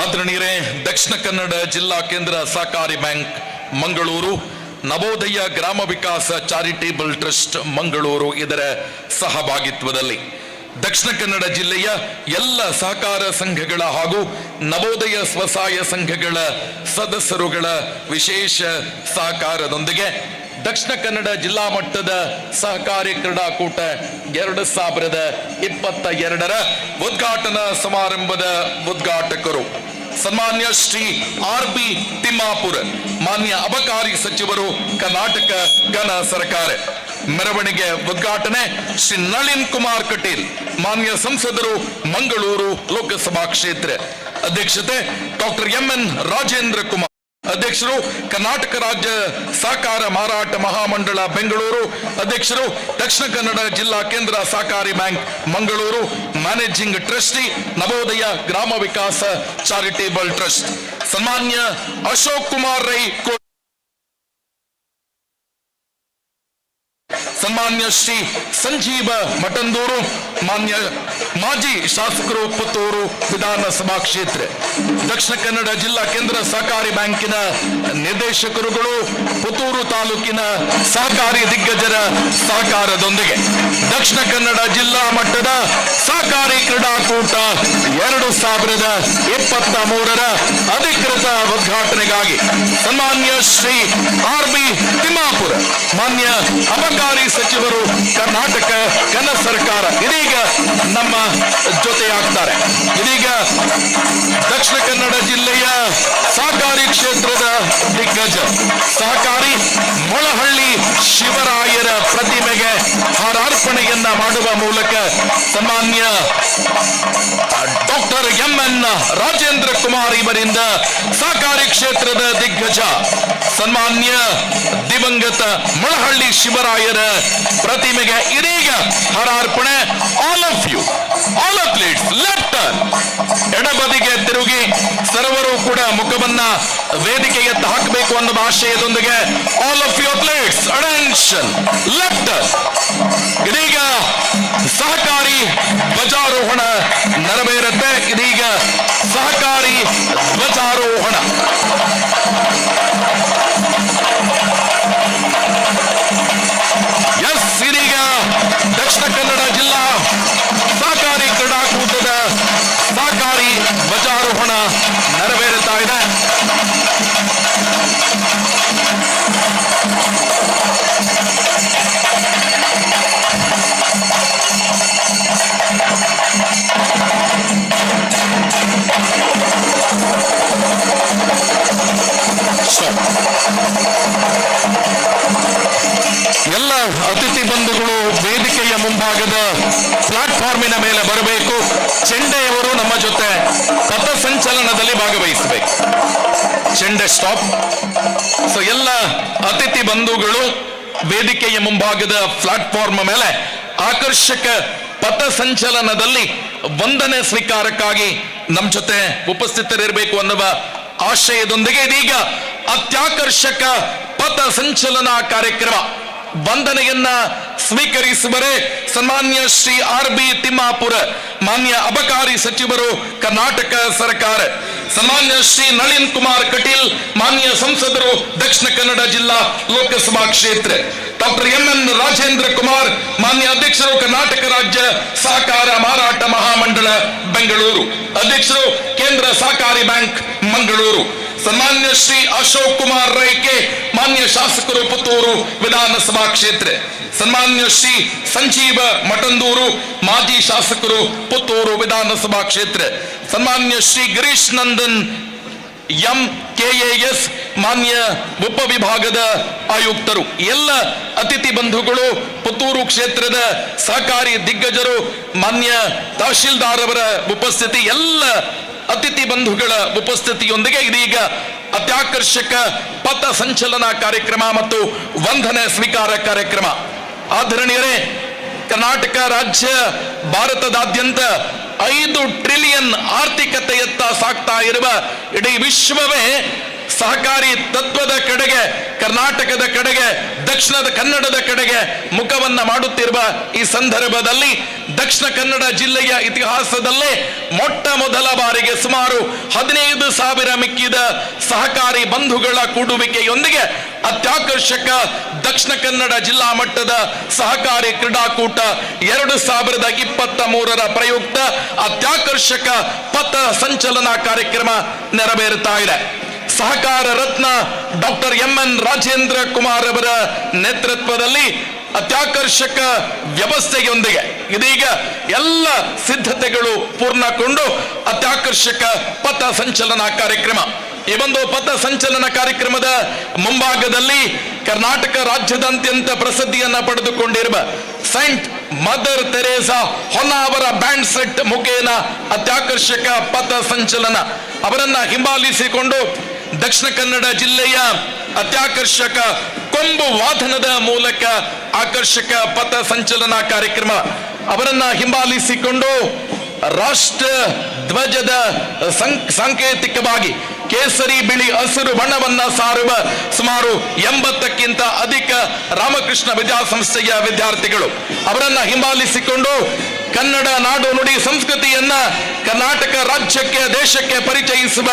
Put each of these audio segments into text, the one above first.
ಆದರಣೀಯರೇ, ದಕ್ಷಿಣ ಕನ್ನಡ ಜಿಲ್ಲಾ ಕೇಂದ್ರ ಸಹಕಾರಿ ಬ್ಯಾಂಕ್ ಮಂಗಳೂರು, ನವೋದಯ ಗ್ರಾಮ ವಿಕಾಸ ಚಾರಿಟೇಬಲ್ ಟ್ರಸ್ಟ್ ಮಂಗಳೂರು ಇದರ ಸಹಭಾಗಿತ್ವದಲ್ಲಿ ದಕ್ಷಿಣ ಕನ್ನಡ ಜಿಲ್ಲೆಯ ಎಲ್ಲ ಸಹಕಾರ ಸಂಘಗಳ ಹಾಗೂ ನವೋದಯ ಸ್ವಸಹಾಯ ಸಂಘಗಳ ಸದಸ್ಯರುಗಳ ವಿಶೇಷ ಸಹಕಾರದೊಂದಿಗೆ ದಕ್ಷಿಣ ಕನ್ನಡ ಜಿಲ್ಲಾ ಮಟ್ಟದ ಸಹಕಾರಿ ಕ್ರೀಡಾಕೂಟ 2022ರ ಉದ್ಘಾಟನಾ ಸಮಾರಂಭದ ಉದ್ಘಾಟಕರು ಸನ್ಮಾನ್ಯ ಶ್ರೀ ಆರ್.ಬಿ. ತಿಮ್ಮಾಪುರ, ಮಾನ್ಯ ಅಬಕಾರಿ ಸಚಿವರು, ಕರ್ನಾಟಕ ಘನ ಸರ್ಕಾರ. ಮೆರವಣಿಗೆ ಉದ್ಘಾಟನೆ ಶ್ರೀ ನಳಿನ್ ಕುಮಾರ್ ಕಟೀಲ್, ಮಾನ್ಯ ಸಂಸದರು, ಮಂಗಳೂರು ಲೋಕಸಭಾ ಕ್ಷೇತ್ರ. ಅಧ್ಯಕ್ಷತೆ ಡಾಕ್ಟರ್ ಎಂ.ಎನ್. ರಾಜೇಂದ್ರ ಕುಮಾರ್. ಅಧ್ಯಕ್ಷರು ಕರ್ನಾಟಕ ರಾಜ್ಯ ಸಹಕಾರ ಮಾರಾಟ ಮಹಾಮಂಡಳ ಬೆಂಗಳೂರು. ಅಧ್ಯಕ್ಷರು ದಕ್ಷಿಣ ಕನ್ನಡ ಜಿಲ್ಲಾ ಕೇಂದ್ರ ಸಹಕಾರಿ bank Mangaluru. Managing trustee Navodaya ಗ್ರಾಮ ವಿಕಾಸ ಚಾರಿಟೇಬಲ್ ಟ್ರಸ್ಟ್ ಸನ್ಮಾನ್ಯ ಅಶೋಕ್ ಕುಮಾರ್ ರೈ. ಸನ್ಮಾನ್ಯ ಶ್ರೀ ಸಂಜೀವ ಮಠಂದೂರು, ಮಾನ್ಯ ಮಾಜಿ ಶಾಸಕರು, ಪುತ್ತೂರು ವಿಧಾನಸಭಾ ಕ್ಷೇತ್ರ. ದಕ್ಷಿಣ ಕನ್ನಡ ಜಿಲ್ಲಾ ಕೇಂದ್ರ ಸಹಕಾರಿ ಬ್ಯಾಂಕಿನ ನಿರ್ದೇಶಕರುಗಳು, ಪುತ್ತೂರು ತಾಲೂಕಿನ ಸಹಕಾರಿ ದಿಗ್ಗಜರ ಸಹಕಾರದೊಂದಿಗೆ ದಕ್ಷಿಣ ಕನ್ನಡ ಜಿಲ್ಲಾ ಮಟ್ಟದ ಸಹಕಾರಿ ಕ್ರೀಡಾಕೂಟ 2023ರ ಅಧಿಕೃತ ಉದ್ಘಾಟನೆಗಾಗಿ ಸನ್ಮಾನ್ಯ ಶ್ರೀ ಆರ್.ಬಿ. ತಿಮ್ಮಾಪುರ, ಮಾನ್ಯ ಅಬಕಾರಿ ಸಚಿವರು, ಕರ್ನಾಟಕ ಘನ ಸರ್ಕಾರ ಇದೀಗ ನಮ್ಮ ಜೊತೆಯಾಗ್ತಾರೆ. ಇದೀಗ ದಕ್ಷಿಣ ಕನ್ನಡ ಜಿಲ್ಲೆಯ ಸಹಕಾರಿ ಕ್ಷೇತ್ರದ ದಿಗ್ಗಜ ಸಹಕಾರಿ ಮೊಳಹಳ್ಳಿ ಶಿವರಾಯರ ಪ್ರತಿಮೆಗೆ ಹಾರಾರ್ಪಣೆಯನ್ನ ಮಾಡುವ ಮೂಲಕ ಸನ್ಮಾನ್ಯ ಡಾಕ್ಟರ್ ಎಂ.ಎನ್. ರಾಜೇಂದ್ರ ಕುಮಾರ್ ಇವರಿಂದ ಸಹಕಾರಿ ಕ್ಷೇತ್ರದ ದಿಗ್ಗಜ ಸನ್ಮಾನ್ಯ ದಿವಂಗತ ಮೊಳಹಳ್ಳಿ ಶಿವರಾಯರ ಪ್ರತಿಮೆಗೆ ಇದೀಗ ಹಾರಾರ್ಪಣೆ. All of you, all athletes left turn, ಎಡಬದಿಗೆ ತಿರುಗಿ ಸರ್ವರು ಕೂಡ ಮುಖವನ್ನ ವೇದಿಕೆಯತ್ತ ಹಾಕಬೇಕು ಅನ್ನುವ ಆಶಯದೊಂದಿಗೆ all of you athletes attention, left turn. ಇದೀಗ ಸಹಕಾರಿ ಧ್ವಜಾರೋಹಣ ನೆರವೇರುತ್ತೆ. ಇದೀಗ ಸಹಕಾರಿ ಧ್ವಜಾರೋಹಣ. ಇದೀಗ ದಕ್ಷಿಣ ಕನ್ನಡ ಜಿಲ್ಲಾ ಸಹಕಾರಿ ಕ್ರೀಡಾಕೂಟದ ಸಹಕಾರಿ ಧ್ವಜಾರೋಹಣ ನೆರವೇರುತ್ತಾ ಇದೆ. ಎಲ್ಲ ಅತಿಥಿ ಬಂಧುಗಳು ವೇದಿಕೆಯ ಮುಂಭಾಗದ ಪ್ಲಾಟ್ಫಾರ್ಮಿನ ಮೇಲೆ ಬರಬೇಕು. ಚೆಂಡೆಯವರು ನಮ್ಮ ಜೊತೆ ಪಥಸಂಚಲನದಲ್ಲಿ ಭಾಗವಹಿಸಬೇಕು. ಚೆಂಡೆ ಸ್ಟಾಪ್. ಸೊ ಎಲ್ಲ ಅತಿಥಿ ಬಂಧುಗಳು ವೇದಿಕೆಯ ಮುಂಭಾಗದ ಪ್ಲಾಟ್ಫಾರ್ಮ್ ಮೇಲೆ ಆಕರ್ಷಕ ಪಥಸಂಚಲನದಲ್ಲಿ ವಂದನೆ ಸ್ವೀಕಾರಕ್ಕಾಗಿ ನಮ್ಮ ಜೊತೆ ಉಪಸ್ಥಿತರಿರಬೇಕು ಅನ್ನುವ ಆಶಯದೊಂದಿಗೆ ಇದೀಗ ಅತ್ಯಾಕರ್ಷಕ ಪಥ ಸಂಚಲನ ಕಾರ್ಯಕ್ರಮ. ವಂದನೆಯನ್ನ ಸ್ವೀಕರಿಸುವರೆ ಸನ್ಮಾನ್ಯ ಶ್ರೀ ಆರ್.ಬಿ. ತಿಮ್ಮಾಪುರ, ಮಾನ್ಯ ಅಬಕಾರಿ ಸಚಿವರು, ಕರ್ನಾಟಕ ಸರ್ಕಾರ. ಸನ್ಮಾನ್ಯ ಶ್ರೀ ನಳಿನ್ ಕುಮಾರ್ ಕಟೀಲ್, ಮಾನ್ಯ ಸಂಸದರು, ದಕ್ಷಿಣ ಕನ್ನಡ ಜಿಲ್ಲಾ ಲೋಕಸಭಾ ಕ್ಷೇತ್ರ. Doctor M.N.. ರಾಜೇಂದ್ರ ಕುಮಾರ್, ಮಾನ್ಯ ಅಧ್ಯಕ್ಷರು, ಕರ್ನಾಟಕ ರಾಜ್ಯ ಸಹಕಾರ ಮಾರಾಟ ಮಹಾಮಂಡಳ ಬೆಂಗಳೂರು. ಅಧ್ಯಕ್ಷರು, ಕೇಂದ್ರ ಸಹಕಾರಿ ಬ್ಯಾಂಕ್ ಮಂಗಳೂರು. ಸನ್ಮಾನ್ಯ ಶ್ರೀ ಅಶೋಕ್ ಕುಮಾರ್ ರೈಕೆ, ಮಾನ್ಯ ಶಾಸಕರು, ಪುತ್ತೂರು ವಿಧಾನಸಭಾ ಕ್ಷೇತ್ರ. ಸನ್ಮಾನ್ಯ ಶ್ರೀ ಸಂಜೀವ ಮಠಂದೂರು, ಮಾಜಿ ಶಾಸಕರು, ಪುತ್ತೂರು ವಿಧಾನಸಭಾ ಕ್ಷೇತ್ರ. ಸನ್ಮಾನ್ಯ ಶ್ರೀ ಗಿರೀಶ್ ನಂದನ್ ಎಂ.ಕೆ.ಎ.ಎಸ್, ಮಾನ್ಯ ಉಪವಿಭಾಗದ ಆಯುಕ್ತರು. ಎಲ್ಲ ಅತಿಥಿ ಬಂಧುಗಳು, ಪುತ್ತೂರು ಕ್ಷೇತ್ರದ ಸಹಕಾರಿ ದಿಗ್ಗಜರು, ಮಾನ್ಯ ತಹಶೀಲ್ದಾರ್ ಅವರ ಉಪಸ್ಥಿತಿ, ಎಲ್ಲ ಅತಿಥಿ ಬಂಧುಗಳ ಉಪಸ್ಥಿತಿಯೊಂದಿಗೆ ಇದೀಗ ಅತ್ಯಾಕರ್ಷಕ ಪಥ ಸಂಚಲನ ಕಾರ್ಯಕ್ರಮ ಮತ್ತು ವಂದನೆ ಸ್ವೀಕಾರ ಕಾರ್ಯಕ್ರಮ. ಆದರಣೀಯರೇ, ಕರ್ನಾಟಕ ರಾಜ್ಯ ಭಾರತದಾದ್ಯಂತ 5 ಟ್ರಿಲಿಯನ್ ಆರ್ಥಿಕತೆಯತ್ತ ಸಾಗ್ತಾ ಇರುವ ಇಡೀ ವಿಶ್ವವೇ ಸಹಕಾರಿ ತತ್ವದ ಕಡೆಗೆ, ಕರ್ನಾಟಕದ ಕಡೆಗೆ, ದಕ್ಷಿಣದ ಕನ್ನಡದ ಕಡೆಗೆ ಮುಖವನ್ನ ಮಾಡುತ್ತಿರುವ ಈ ಸಂದರ್ಭದಲ್ಲಿ ದಕ್ಷಿಣ ಕನ್ನಡ ಜಿಲ್ಲೆಯ ಇತಿಹಾಸದಲ್ಲೇ ಮೊಟ್ಟ ಮೊದಲ ಬಾರಿಗೆ ಸುಮಾರು 15,000 ಮಿಕ್ಕಿದ ಸಹಕಾರಿ ಬಂಧುಗಳ ಕೂಡುವಿಕೆಯೊಂದಿಗೆ ಅತ್ಯಾಕರ್ಷಕ ದಕ್ಷಿಣ ಕನ್ನಡ ಜಿಲ್ಲಾ ಮಟ್ಟದ ಸಹಕಾರಿ ಕ್ರೀಡಾಕೂಟ 2023ರ ಪ್ರಯುಕ್ತ ಅತ್ಯಾಕರ್ಷಕ ಪಥ ಸಂಚಲನ ಕಾರ್ಯಕ್ರಮ ನೆರವೇರುತ್ತಾ ಇದೆ. ಸಹಕಾರ ರತ್ನ ಡಾಕ್ಟರ್ MN ರಾಜೇಂದ್ರ ಕುಮಾರ್ ಅವರ ನೇತೃತ್ವದಲ್ಲಿ ಅತ್ಯಾಕರ್ಷಕ ವ್ಯವಸ್ಥೆಯೊಂದಿಗೆ ಇದೀಗ ಎಲ್ಲ ಸಿದ್ಧತೆಗಳು ಪೂರ್ಣಗೊಂಡು ಅತ್ಯಾಕರ್ಷಕ ಪಥ ಸಂಚಲನ ಕಾರ್ಯಕ್ರಮ. ಈ ಒಂದು ಪಥ ಸಂಚಲನ ಕಾರ್ಯಕ್ರಮದ ಮುಂಭಾಗದಲ್ಲಿ ಕರ್ನಾಟಕ ರಾಜ್ಯದಾದ್ಯಂತ ಪ್ರಸಿದ್ಧಿಯನ್ನ ಪಡೆದುಕೊಂಡಿರುವ saint mother Teresa Honnavar band set ಮುಖೇನ ಅತ್ಯಾಕರ್ಷಕ ಪಥ ಸಂಚಲನ ಅವರನ್ನ ಹಿಂಬಾಲಿಸಿಕೊಂಡು ದಕ್ಷಿಣ ಕನ್ನಡ ಜಿಲ್ಲೆಯ ಅತ್ಯಾಕರ್ಷಕ ಕೊಂಬು ವಾದನದ ಮೂಲಕ ಆಕರ್ಷಕ ಪಥ ಸಂಚಲನ ಕಾರ್ಯಕ್ರಮ ಅವರನ್ನ ಹಿಂಬಾಲಿಸಿಕೊಂಡು ರಾಷ್ಟ್ರ ಧ್ವಜದ ಸಾಂಕೇತಿಕವಾಗಿ ಕೇಸರಿ, ಬಿಳಿ, ಹಸಿರು ಬಣ್ಣವನ್ನ ಸಾರುವ ಸುಮಾರು 80ಕ್ಕಿಂತ ಅಧಿಕ ರಾಮಕೃಷ್ಣ ವಿದ್ಯಾಸಂಸ್ಥೆಯ ವಿದ್ಯಾರ್ಥಿಗಳು ಅವರನ್ನ ಹಿಂಬಾಲಿಸಿಕೊಂಡು ಕನ್ನಡ ನಾಡು ನುಡಿ ಸಂಸ್ಕೃತಿಯನ್ನ ಕರ್ನಾಟಕ ರಾಜ್ಯಕ್ಕೆ, ದೇಶಕ್ಕೆ ಪರಿಚಯಿಸುವ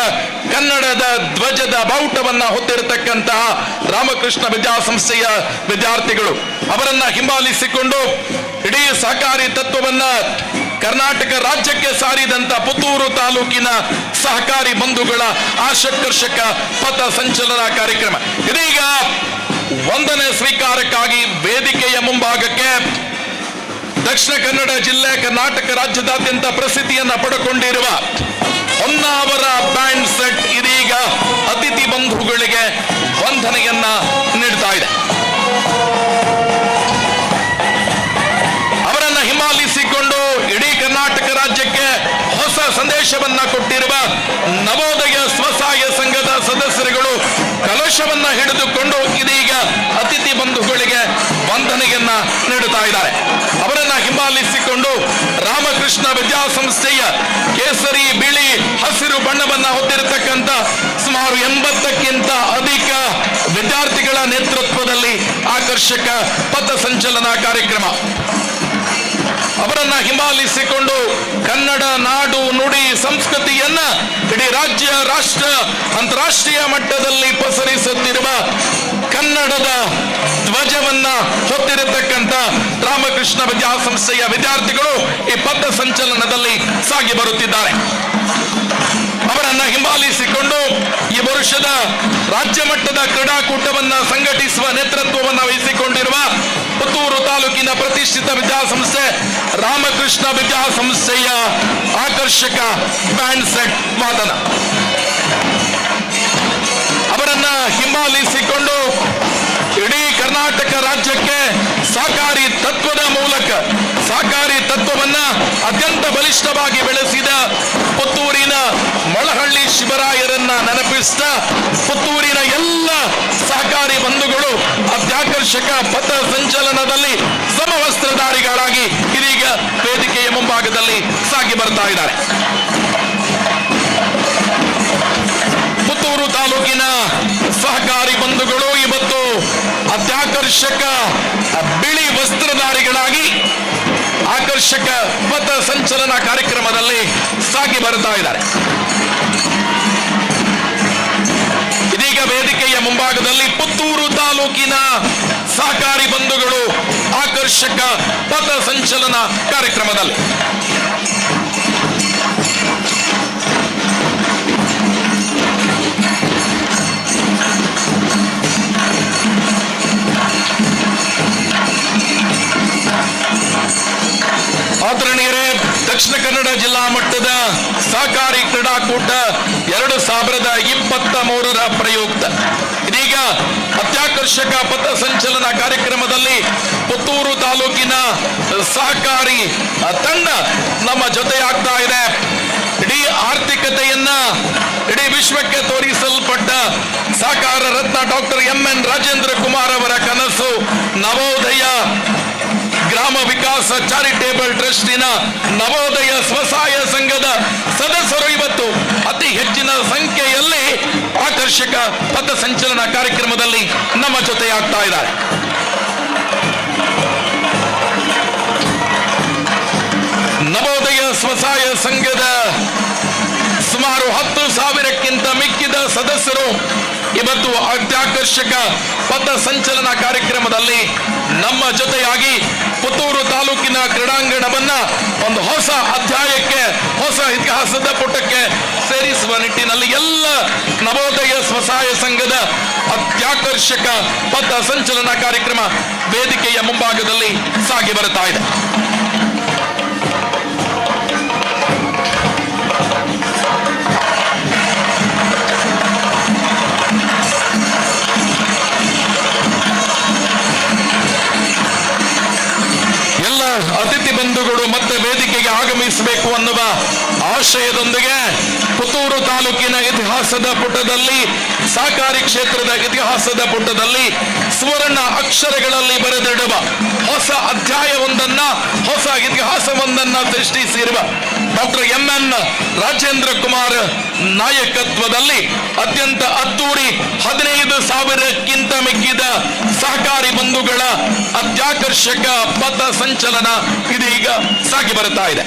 ಕನ್ನಡದ ಧ್ವಜದ ಬಾವುಟವನ್ನ ಹೊತ್ತಿರತಕ್ಕಂತಹ ರಾಮಕೃಷ್ಣ ವಿದ್ಯಾಸಂಸ್ಥೆಯ ವಿದ್ಯಾರ್ಥಿಗಳು ಅವರನ್ನ ಹಿಂಬಾಲಿಸಿಕೊಂಡು ಇಡೀ ಸಹಕಾರಿ ತತ್ವವನ್ನ ಕರ್ನಾಟಕ ರಾಜ್ಯಕ್ಕೆ ಸಾರಿದಂತ ಪುತ್ತೂರು ತಾಲೂಕಿನ ಸಹಕಾರಿ ಬಂಧುಗಳ ಆಕರ್ಷಕ ಪಥ ಸಂಚಲನ ಕಾರ್ಯಕ್ರಮ ಇದೀಗ ವಂದನೆ ಸ್ವೀಕಾರಕ್ಕಾಗಿ ವೇದಿಕೆಯ ಮುಂಭಾಗಕ್ಕೆ ದಕ್ಷಿಣ ಕನ್ನಡ ಜಿಲ್ಲೆ, ಕರ್ನಾಟಕ ರಾಜ್ಯದಾದ್ಯಂತ ಪ್ರಸಿದ್ಧಿಯನ್ನ ಪಡೆದುಕೊಂಡಿರುವ ಹೊನ್ನಾವರ ಬ್ಯಾಂಡ್ ಸೆಟ್ ಇದೀಗ ಅತಿಥಿ ಬಂಧುಗಳಿಗೆ ವಂದನೆಯನ್ನ ನೀಡ್ತಾ ಇದೆ. ಅವರನ್ನ ಹಿಂಬಾಲಿಸಿಕೊಂಡು ಇಡೀ ಕರ್ನಾಟಕ ರಾಜ್ಯಕ್ಕೆ ಹೊಸ ಸಂದೇಶವನ್ನ ಕೊಟ್ಟಿರುವ ನವೋದಯ ಸ್ವಸಹಾಯ ಸಂಘದ ಸದಸ್ಯರುಗಳು ಕಲಶವನ್ನ ಹಿಡಿದುಕೊಂಡು ಇದೀಗ ಅತಿಥಿ ಬಂಧುಗಳಿಗೆ ವಂದನೆಯನ್ನ ನೀಡುತ್ತಾ ಇದ್ದಾರೆ. ಅವರನ್ನ ಹಿಂಬಾಲಿಸಿಕೊಂಡು ರಾಮಕೃಷ್ಣ ವಿದ್ಯಾಸಂಸ್ಥೆಯ ಕೇಸರಿ, ಬಿಳಿ, ಹಸಿರು ಬಣ್ಣವನ್ನ ಹೊತ್ತಿರತಕ್ಕಂತ ಸುಮಾರು 80ಕ್ಕಿಂತ ಅಧಿಕ ವಿದ್ಯಾರ್ಥಿಗಳ ನೇತೃತ್ವದಲ್ಲಿ ಆಕರ್ಷಕ ಪಥ ಸಂಚಲನ ಕಾರ್ಯಕ್ರಮ ಅವರನ್ನ ಹಿಂಬಾಲಿಸಿಕೊಂಡು ಕನ್ನಡ ನಾಡು ನುಡಿ ಸಂಸ್ಕೃತಿಯನ್ನ ಇಡೀ ರಾಜ್ಯ, ರಾಷ್ಟ್ರ, ಅಂತಾರಾಷ್ಟ್ರೀಯ ಮಟ್ಟದಲ್ಲಿ ಪಸರಿಸುತ್ತಿರುವ ಕನ್ನಡದ ಧ್ವಜವನ್ನ ಹೊತ್ತಿರತಕ್ಕಂತ ರಾಮಕೃಷ್ಣ ವಿದ್ಯಾಸಂಸ್ಥೆಯ ವಿದ್ಯಾರ್ಥಿಗಳು ಈ ಪಥ ಸಂಚಲನದಲ್ಲಿ ಸಾಗಿ ಬರುತ್ತಿದ್ದಾರೆ. ಅವರನ್ನ ಹಿಂಬಾಲಿಸಿಕೊಂಡು ಈ ವರ್ಷದ ರಾಜ್ಯ ಮಟ್ಟದ ಕ್ರೀಡಾಕೂಟವನ್ನ ಸಂಘಟಿಸುವ ನೇತೃತ್ವವನ್ನು ವಹಿಸಿಕೊಂಡಿರುವ ಪುತ್ತೂರು ತಾಲೂಕಿನ ಪ್ರತಿಷ್ಠಿತ ವಿದ್ಯಾಸಂಸ್ಥೆ ರಾಮಕೃಷ್ಣ ವಿದ್ಯಾಸಂಸ್ಥೆಯ ಆಕರ್ಷಕ ಬ್ಯಾಂಡ್ ಸೆಟ್ ವಾದನ ಅವರನ್ನ ಹಿಂಬಾಲಿಸಿಕೊಂಡು ಇಡೀ ಕರ್ನಾಟಕ ರಾಜ್ಯಕ್ಕೆ ಸಹಕಾರಿ ತತ್ವದ ಮೂಲಕ ಸಹಕಾರಿ ತತ್ವವನ್ನ ಅತ್ಯಂತ ಬಲಿಷ್ಠವಾಗಿ ಬೆಳೆಸಿದ ಪುತ್ತೂರಿನ ಮೊಳಹಳ್ಳಿ ಶಿವರಾಯರನ್ನ ನೆನಪಿಸಿದ ಪುತ್ತೂರಿನ ಎಲ್ಲ ಸಹಕಾರಿ ಬಂಧುಗಳು ಅತ್ಯಾಕರ್ಷಕ ಪಥ ಸಂಚಲನದಲ್ಲಿ ಸಮವಸ್ತ್ರಧಾರಿಗಳಾಗಿ ಇದೀಗ ವೇದಿಕೆಯ ಮುಂಭಾಗದಲ್ಲಿ ಸಾಗಿ ಬರ್ತಾ ಇದ್ದಾರೆ. ಪುತ್ತೂರು ತಾಲೂಕಿನ ಸಹಕಾರಿ ಬಂಧುಗಳು ಇವತ್ತು ಅತ್ಯಾಕರ್ಷಕ ಬಿಳಿ ವಸ್ತ್ರಧಾರಿಗಳಾಗಿ ಆಕರ್ಷಕ ಪಥ ಸಂಚಲನ ಕಾರ್ಯಕ್ರಮದಲ್ಲಿ ಸಾಗಿ ಬರ್ತಾ ಇದ್ದಾರೆ. ಇದೀಗ ವೇದಿಕೆಯ ಮುಂಭಾಗದಲ್ಲಿ ಪುತ್ತೂರು ತಾಲೂಕಿನ ಸಹಕಾರಿ ಬಂಧುಗಳು ಆಕರ್ಷಕ ಪಥ ಸಂಚಲನ ಕಾರ್ಯಕ್ರಮದಲ್ಲಿ ಆದರಣೀಯರೇ, ದಕ್ಷಿಣ ಕನ್ನಡ ಜಿಲ್ಲಾ ಮಟ್ಟದ ಸಹಕಾರಿ ಕ್ರೀಡಾಕೂಟ 2023ರ ಪ್ರಯುಕ್ತ ಇದೀಗ ಅತ್ಯಾಕರ್ಷಕ ಪಥ ಸಂಚಲನ ಕಾರ್ಯಕ್ರಮದಲ್ಲಿ ಪುತ್ತೂರು ತಾಲೂಕಿನ ಸಹಕಾರಿ ತಂಡ ನಮ್ಮ ಜೊತೆಯಾಗ್ತಾ ಇದೆ. ಇಡೀ ಆರ್ಥಿಕತೆಯನ್ನ ಇಡೀ ವಿಶ್ವಕ್ಕೆ ತೋರಿಸಲ್ಪಟ್ಟ ಸಹಕಾರ ರತ್ನ ಡಾಕ್ಟರ್ MN ರಾಜೇಂದ್ರ ಕುಮಾರ್ ಅವರ ಕನಸು ನವೋದಯ ಗ್ರಾಮ ವಿಕಾಸ ಚಾರಿಟೇಬಲ್ ಟ್ರಸ್ಟಿನ ನವೋದಯ ಸ್ವಸಹಾಯ ಸಂಘದ ಸದಸ್ಯರು ಇವತ್ತು ಅತಿ ಹೆಚ್ಚಿನ ಸಂಖ್ಯೆಯಲ್ಲಿ ಅತ್ಯಾಕರ್ಷಕ ಪಥಸಂಚಲನ ಕಾರ್ಯಕ್ರಮದಲ್ಲಿ ನಮ್ಮ ಜೊತೆಯಾಗ್ತಾ ಇದ್ದಾರೆ. ನವೋದಯ ಸ್ವಸಹಾಯ ಸಂಘದ ಸುಮಾರು 10,000ಕ್ಕಿಂತ ಮಿಕ್ಕಿದ ಸದಸ್ಯರು ಇವತ್ತು ಅತ್ಯಾಕರ್ಷಕ ಪಥ ಸಂಚಲನ ಕಾರ್ಯಕ್ರಮದಲ್ಲಿ ನಮ್ಮ ಜೊತೆಯಾಗಿ ಪುತ್ತೂರು ತಾಲೂಕಿನ ಕ್ರೀಡಾಂಗಣವನ್ನ ಒಂದು ಹೊಸ ಅಧ್ಯಾಯಕ್ಕೆ, ಹೊಸ ಇತಿಹಾಸದ ಪುಟಕ್ಕೆ ಸೇರಿಸುವ ನಿಟ್ಟಿನಲ್ಲಿ ಎಲ್ಲ ನವೋದಯ ಸ್ವಸಹಾಯ ಸಂಘದ ಅತ್ಯಾಕರ್ಷಕ ಪಥ ಸಂಚಲನ ಕಾರ್ಯಕ್ರಮ ವೇದಿಕೆಯ ಮುಂಭಾಗದಲ್ಲಿ ಸಾಗಿ ಬರುತ್ತಾ ಇದೆ. ಅತಿಥಿ ಬಂಧುಗಳು ಮತ್ತೆ ವೇದಿಕೆಗೆ ಆಗಮಿಸಬೇಕು ಅನ್ನುವ ಆಶಯದೊಂದಿಗೆ ಪುತ್ತೂರು ತಾಲೂಕಿನ ಇತಿಹಾಸದ ಪುಟದಲ್ಲಿ, ಸಹಕಾರಿ ಕ್ಷೇತ್ರದ ಇತಿಹಾಸದ ಪುಟದಲ್ಲಿ ಸುವರ್ಣ ಅಕ್ಷರಗಳಲ್ಲಿ ಬರೆದಿಡುವ ಹೊಸ ಅಧ್ಯಾಯವೊಂದನ್ನ, ಹೊಸ ಇತಿಹಾಸವೊಂದನ್ನ ಸೃಷ್ಟಿಸಿರುವ ಡಾಕ್ಟರ್ MN ರಾಜೇಂದ್ರ ಕುಮಾರ್ ನಾಯಕತ್ವದಲ್ಲಿ ಅತ್ಯಂತ ಅದ್ದೂರಿ 15,000ಕ್ಕಿಂತ ಮಿಕ್ಕಿದ ಸಹಕಾರಿ ಬಂಧುಗಳ ಅತ್ಯಾಕರ್ಷಕ ಪಥ ಸಂಚಲನ ಇದೀಗ ಸಾಗಿ ಬರುತ್ತಾ ಇದೆ.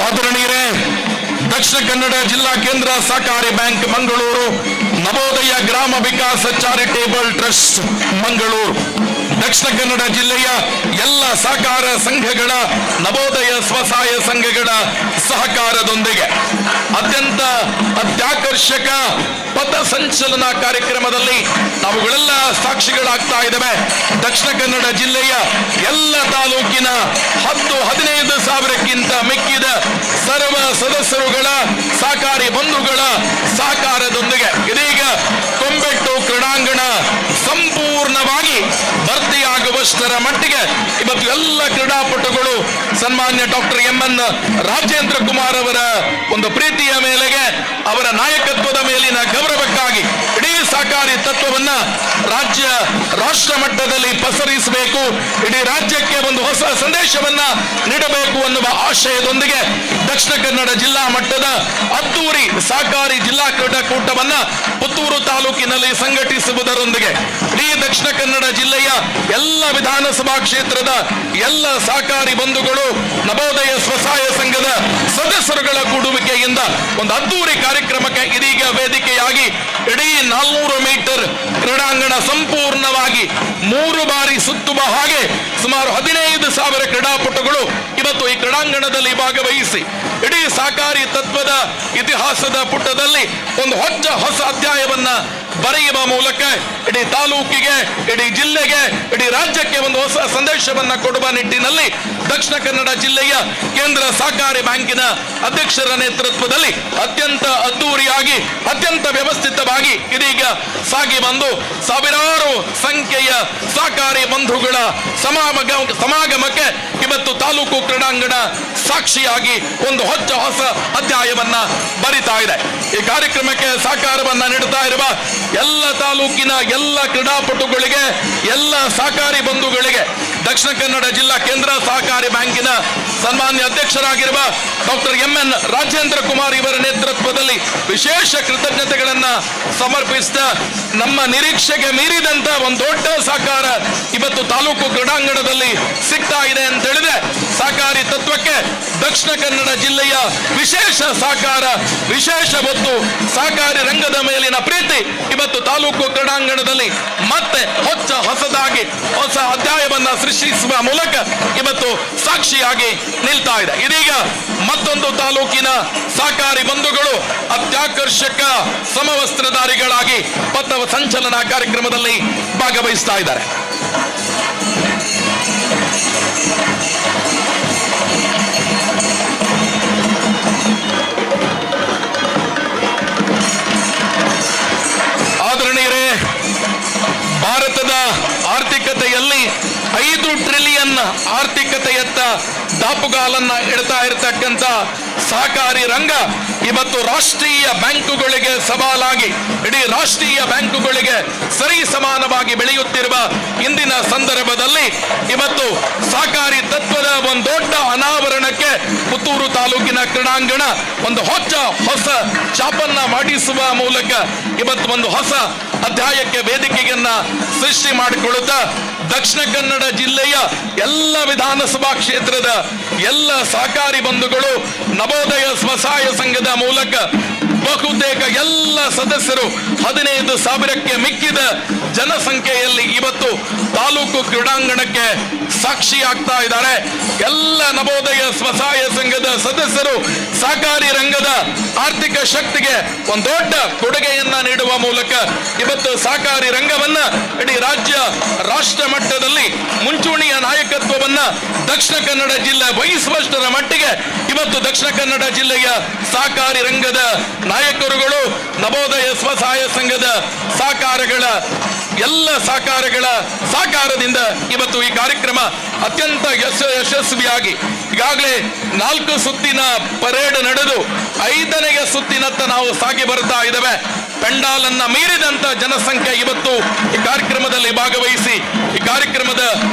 ಆದರಣೀಯರೇ, ದಕ್ಷಿಣ ಕನ್ನಡ ಜಿಲ್ಲಾ ಕೇಂದ್ರ ಸಹಕಾರಿ ಬ್ಯಾಂಕ್ ಮಂಗಳೂರು, ನವೋದಯ ಗ್ರಾಮ ವಿಕಾಸ ಚಾರಿಟೇಬಲ್ ಟ್ರಸ್ಟ್ ಮಂಗಳೂರು, ದಕ್ಷಿಣ ಕನ್ನಡ ಜಿಲ್ಲೆಯ ಎಲ್ಲ ಸಹಕಾರ ಸಂಘಗಳ, ನವೋದಯ ಸ್ವಸಹಾಯ ಸಂಘಗಳ ಸಹಕಾರದೊಂದಿಗೆ ಅತ್ಯಂತ ಅತ್ಯಾಕರ್ಷಕ ಪಥ ಸಂಚಲನ ಕಾರ್ಯಕ್ರಮದಲ್ಲಿ ನಾವುಗಳೆಲ್ಲ ಸಾಕ್ಷಿಗಳಾಗ್ತಾ ಇದ್ದೇವೆ. ದಕ್ಷಿಣ ಕನ್ನಡ ಜಿಲ್ಲೆಯ ಎಲ್ಲ ತಾಲೂಕಿನ 10-15,000ಕ್ಕಿಂತ ಮಿಕ್ಕಿದ ಸರ್ವ ಸದಸ್ಯರುಗಳ, ಸಹಕಾರಿ ಬಂಧುಗಳ ಸಹಕಾರದೊಂದಿಗೆ ಇದೀಗ ಕೊಂಬೆಟ್ಟು ಕ್ರೀಡಾಂಗಣ ಸಂಪೂರ್ಣವಾಗಿ ಭರ್ತಿಯಾಗುವಷ್ಟರ ಮಟ್ಟಿಗೆ ಇವತ್ತು ಎಲ್ಲ ಕ್ರೀಡಾಪಟುಗಳು ಸನ್ಮಾನ್ಯ ಡಾಕ್ಟರ್ MN ರಾಜೇಂದ್ರ ಕುಮಾರ್ ಅವರ ಒಂದು ಪ್ರೀತಿಯ ಮೇಲೆಗೆ, ಅವರ ನಾಯಕತ್ವದ ಮೇಲಿನ ಗೌರವಕ್ಕಾಗಿ ಇಡೀ ಸಹಕಾರಿ ತತ್ವವನ್ನ ರಾಷ್ಟ್ರ ಮಟ್ಟದಲ್ಲಿ ಪಸರಿಸಬೇಕು, ಇಡೀ ರಾಜ್ಯಕ್ಕೆ ಒಂದು ಹೊಸ ಸಂದೇಶವನ್ನ ನೀಡಬೇಕು ಅನ್ನುವ ಆಶಯದೊಂದಿಗೆ ದಕ್ಷಿಣ ಕನ್ನಡ ಜಿಲ್ಲಾ ಮಟ್ಟದ ಅದ್ದೂರಿ ಸಹಕಾರಿ ಜಿಲ್ಲಾ ಕ್ರೀಡಾಕೂಟವನ್ನ ಪುತ್ತೂರು ತಾಲೂಕಿನಲ್ಲಿ ಸಂಘಟಿಸುವುದರೊಂದಿಗೆ ಇಡೀ ದಕ್ಷಿಣ ಕನ್ನಡ ಜಿಲ್ಲೆಯ ಎಲ್ಲ ವಿಧಾನಸಭಾ ಕ್ಷೇತ್ರದ ಎಲ್ಲ ಸಹಕಾರಿ ಬಂಧುಗಳು, ನವೋದಯ ಸ್ವಸಹಾಯ ಸಂಘದ ಸದಸ್ಯರುಗಳ ಕೂಡುವಿಕೆಯಿಂದ ಒಂದು ಅದ್ದೂರಿ ಕಾರ್ಯಕ್ರಮಕ್ಕೆ ಇದೀಗ ವೇದಿಕೆಯಾಗಿ ಇಡೀ 400 ಮೀಟರ್ ಕ್ರೀಡಾಂಗಣ ಸಂಪೂರ್ಣವಾಗಿ 3 ಬಾರಿ ಸುತ್ತುವ ಹಾಗೆ ಸುಮಾರು 15,000 ಕ್ರೀಡಾಪಟುಗಳು ಇವತ್ತು ಈ ಕ್ರೀಡಾಂಗಣದಲ್ಲಿ ಭಾಗವಹಿಸಿ ಇಡೀ ಸಹಕಾರಿ ತತ್ವದ ಇತಿಹಾಸದ ಪುಟದಲ್ಲಿ ಒಂದು ಹೊಸ ಅಧ್ಯಾಯವನ್ನ ಬರೆಯುವ ಮೂಲಕ ಇಡೀ ತಾಲೂಕಿಗೆ, ಇಡೀ ಜಿಲ್ಲೆಗೆ, ಇಡೀ ರಾಜ್ಯಕ್ಕೆ ಒಂದು ಹೊಸ ಸಂದೇಶವನ್ನ ಕೊಡುವ ನಿಟ್ಟಿನಲ್ಲಿ ದಕ್ಷಿಣ ಕನ್ನಡ ಜಿಲ್ಲೆಯ ಕೇಂದ್ರ ಸಹಕಾರಿ ಬ್ಯಾಂಕಿನ ಅಧ್ಯಕ್ಷರ ನೇತೃತ್ವದಲ್ಲಿ ಅತ್ಯಂತ ಅದ್ದೂರಿಯಾಗಿ, ಅತ್ಯಂತ ವ್ಯವಸ್ಥಿತವಾಗಿ ಇದೀಗ ಸಾಗಿ ಬಂದು ಸಾವಿರಾರು ಸಂಖ್ಯೆಯ ಸಹಕಾರಿ ಬಂಧುಗಳ ಸಮಾಗಮಕ್ಕೆ ಇವತ್ತು ತಾಲೂಕು ಕ್ರೀಡಾಂಗಣ ಸಾಕ್ಷಿಯಾಗಿ ಒಂದು ಹೊಸ ಅಧ್ಯಾಯವನ್ನ ಬರಿತಾ ಇದೆ. ಈ ಕಾರ್ಯಕ್ರಮಕ್ಕೆ ಸಹಕಾರವನ್ನ ನೀಡುತ್ತಾ ಇರುವ ಎಲ್ಲ ತಾಲೂಕಿನ ಎಲ್ಲ ಕ್ರೀಡಾಪಟುಗಳಿಗೆ, ಎಲ್ಲ ಸಹಕಾರಿ ಬಂಧುಗಳಿಗೆ ದಕ್ಷಿಣ ಕನ್ನಡ ಜಿಲ್ಲಾ ಕೇಂದ್ರ ಸಹಕಾರಿ ಬ್ಯಾಂಕಿನ ಸನ್ಮಾನ್ಯ ಅಧ್ಯಕ್ಷರಾಗಿರುವ ಡಾಕ್ಟರ್ MN ರಾಜೇಂದ್ರ ಕುಮಾರ್ ಇವರ ನೇತೃತ್ವದಲ್ಲಿ ವಿಶೇಷ ಕೃತಜ್ಞತೆಗಳನ್ನ ಸಮರ್ಪಿಸಿದ ನಮ್ಮ ನಿರೀಕ್ಷೆಗೆ ಮೀರಿದಂತ ಒಂದು ದೊಡ್ಡ ಸಹಕಾರ ಇವತ್ತು ತಾಲೂಕು ಕ್ರೀಡಾಂಗಣದಲ್ಲಿ ಸಿಗ್ತಾ ಇದೆ ಅಂತ ಹೇಳಿದ್ರೆ ಸಹಕಾರಿ ತತ್ವಕ್ಕೆ ದಕ್ಷಿಣ ಕನ್ನಡ ಜಿಲ್ಲೆಯ ವಿಶೇಷ ಸಹಕಾರ, ವಿಶೇಷ ಒತ್ತು, ಸಹಕಾರಿ ರಂಗದ ಮೇಲಿನ ಪ್ರೀತಿ ಇವತ್ತು ತಾಲೂಕು ಕ್ರೀಡಾಂಗಣದಲ್ಲಿ ಮತ್ತೆ ಹೊಸದಾಗಿ ಹೊಸ ಅಧ್ಯಾಯವನ್ನ ಸೃಷ್ಟಿಸುವ ಮೂಲಕ ಇವತ್ತು ಸಾಕ್ಷಿಯಾಗಿ ನಿಲ್ತಾ ಇದೆ. ಇದೀಗ ಮತ್ತೊಂದು ತಾಲೂಕಿನ ಸಹಕಾರಿ ಬಂಧುಗಳು ಅತ್ಯಾಕರ್ಷಕ ಸಮವಸ್ತ್ರಧಾರಿಗಳಾಗಿ ಪಥ ಸಂಚಲನ ಕಾರ್ಯಕ್ರಮದಲ್ಲಿ ಭಾಗವಹಿಸ್ತಾ ಇದ್ದಾರೆ. ಆದರಣೀಯರೇ, ಭಾರತದ ಆರ್ಥಿಕತೆಯಲ್ಲಿ 5 ಟ್ರಿಲಿಯನ್ ಆರ್ಥಿಕತೆಯ ಹೆಜ್ಜೆಯತ್ತ ದಾಪುಗಾಲನ್ನ ಇಡ್ತಾ ಇರತಕ್ಕಂತ ಸಹಕಾರಿ ರಂಗ ಇವತ್ತು ರಾಷ್ಟ್ರೀಯ ಬ್ಯಾಂಕುಗಳಿಗೆ ಸವಾಲಾಗಿ, ಇಡೀ ರಾಷ್ಟ್ರೀಯ ಬ್ಯಾಂಕುಗಳಿಗೆ ಸರಿ ಸಮಾನವಾಗಿ ಬೆಳೆಯುತ್ತಿರುವ ಇಂದಿನ ಸಂದರ್ಭದಲ್ಲಿ ಇವತ್ತು ಸಹಕಾರಿ ತತ್ವದ ಒಂದು ದೊಡ್ಡ ಅನಾವರಣಕ್ಕೆ ಪುತ್ತೂರು ತಾಲೂಕಿನ ಕ್ರೀಡಾಂಗಣ ಒಂದು ಹೊಸ ಚಾಪನ್ನ ಮಾಡಿಸುವ ಮೂಲಕ ಇವತ್ತು ಒಂದು ಹೊಸ ಅಧ್ಯಾಯಕ್ಕೆ ವೇದಿಕೆಯನ್ನ ಸೃಷ್ಟಿ ಮಾಡಿಕೊಳ್ಳುತ್ತಾ ದಕ್ಷಿಣ ಕನ್ನಡ ಜಿಲ್ಲೆಯ ಎಲ್ಲ ವಿಧಾನಸಭಾ ಕ್ಷೇತ್ರದ ಎಲ್ಲ ಸಹಕಾರಿ ಬಂಧುಗಳು ನವೋದಯ ಸ್ವಸಹಾಯ ಸಂಘದ ಮೂಲಕ ಬಹುತೇಕ ಎಲ್ಲ ಸದಸ್ಯರು 15,000ಕ್ಕೆ ಮಿಕ್ಕಿದ ಜನಸಂಖ್ಯೆಯಲ್ಲಿ ಇವತ್ತು ತಾಲೂಕು ಕ್ರೀಡಾಂಗಣಕ್ಕೆ ಸಾಕ್ಷಿಯಾಗ್ತಾ ಇದ್ದಾರೆ. ಎಲ್ಲ ನವೋದಯ ಸ್ವಸಹಾಯ ಸಂಘದ ಸದಸ್ಯರು ಸಹಕಾರಿ ರಂಗದ ಆರ್ಥಿಕ ಶಕ್ತಿಗೆ ಒಂದು ದೊಡ್ಡ ಕೊಡುಗೆಯನ್ನ ನೀಡುವ ಮೂಲಕ ಇವತ್ತು ಸಹಕಾರಿ ರಂಗವನ್ನ ಇಡೀ ರಾಜ್ಯ ರಾಷ್ಟ್ರ ಮಟ್ಟದಲ್ಲಿ ಮುಂಚೂಣಿಯ ನಾಯಕತ್ವವನ್ನ ದಕ್ಷಿಣ ಕನ್ನಡ ಜಿಲ್ಲೆ ವಹಿಸುವಷ್ಟರ ಮಟ್ಟಿಗೆ ಇವತ್ತು ದಕ್ಷಿಣ ಕನ್ನಡ ಜಿಲ್ಲೆಯ ಸಹಕಾರಿ ರಂಗದ ನಾಯಕರುಗಳು ನವೋದಯ ಸ್ವಸಹಾಯ ಸಂಘದ ಸಹಕಾರಗಳ ಎಲ್ಲ ಸಹಕಾರದಿಂದ ಇವತ್ತು ಈ ಕಾರ್ಯಕ್ರಮ ಅತ್ಯಂತ ಯಶಸ್ವಿಯಾಗಿ ಈಗಾಗಲೇ 4 ಸುತ್ತಿನ ಪರೇಡ್ ನಡೆದು 5ನೇ ಸುತ್ತಿನತ್ತ ನಾವು ಸಾಗಿ ಬರ್ತಾ ಇದ್ದೇವೆ. ಪೆಂಡಾಲ್ ಅನ್ನ ಮೀರಿದಂತ ಜನಸಂಖ್ಯೆ ಇವತ್ತು ಈ ಕಾರ್ಯಕ್ರಮದಲ್ಲಿ ಭಾಗವಹಿಸಿ ಈ ಕಾರ್ಯಕ್ರಮದ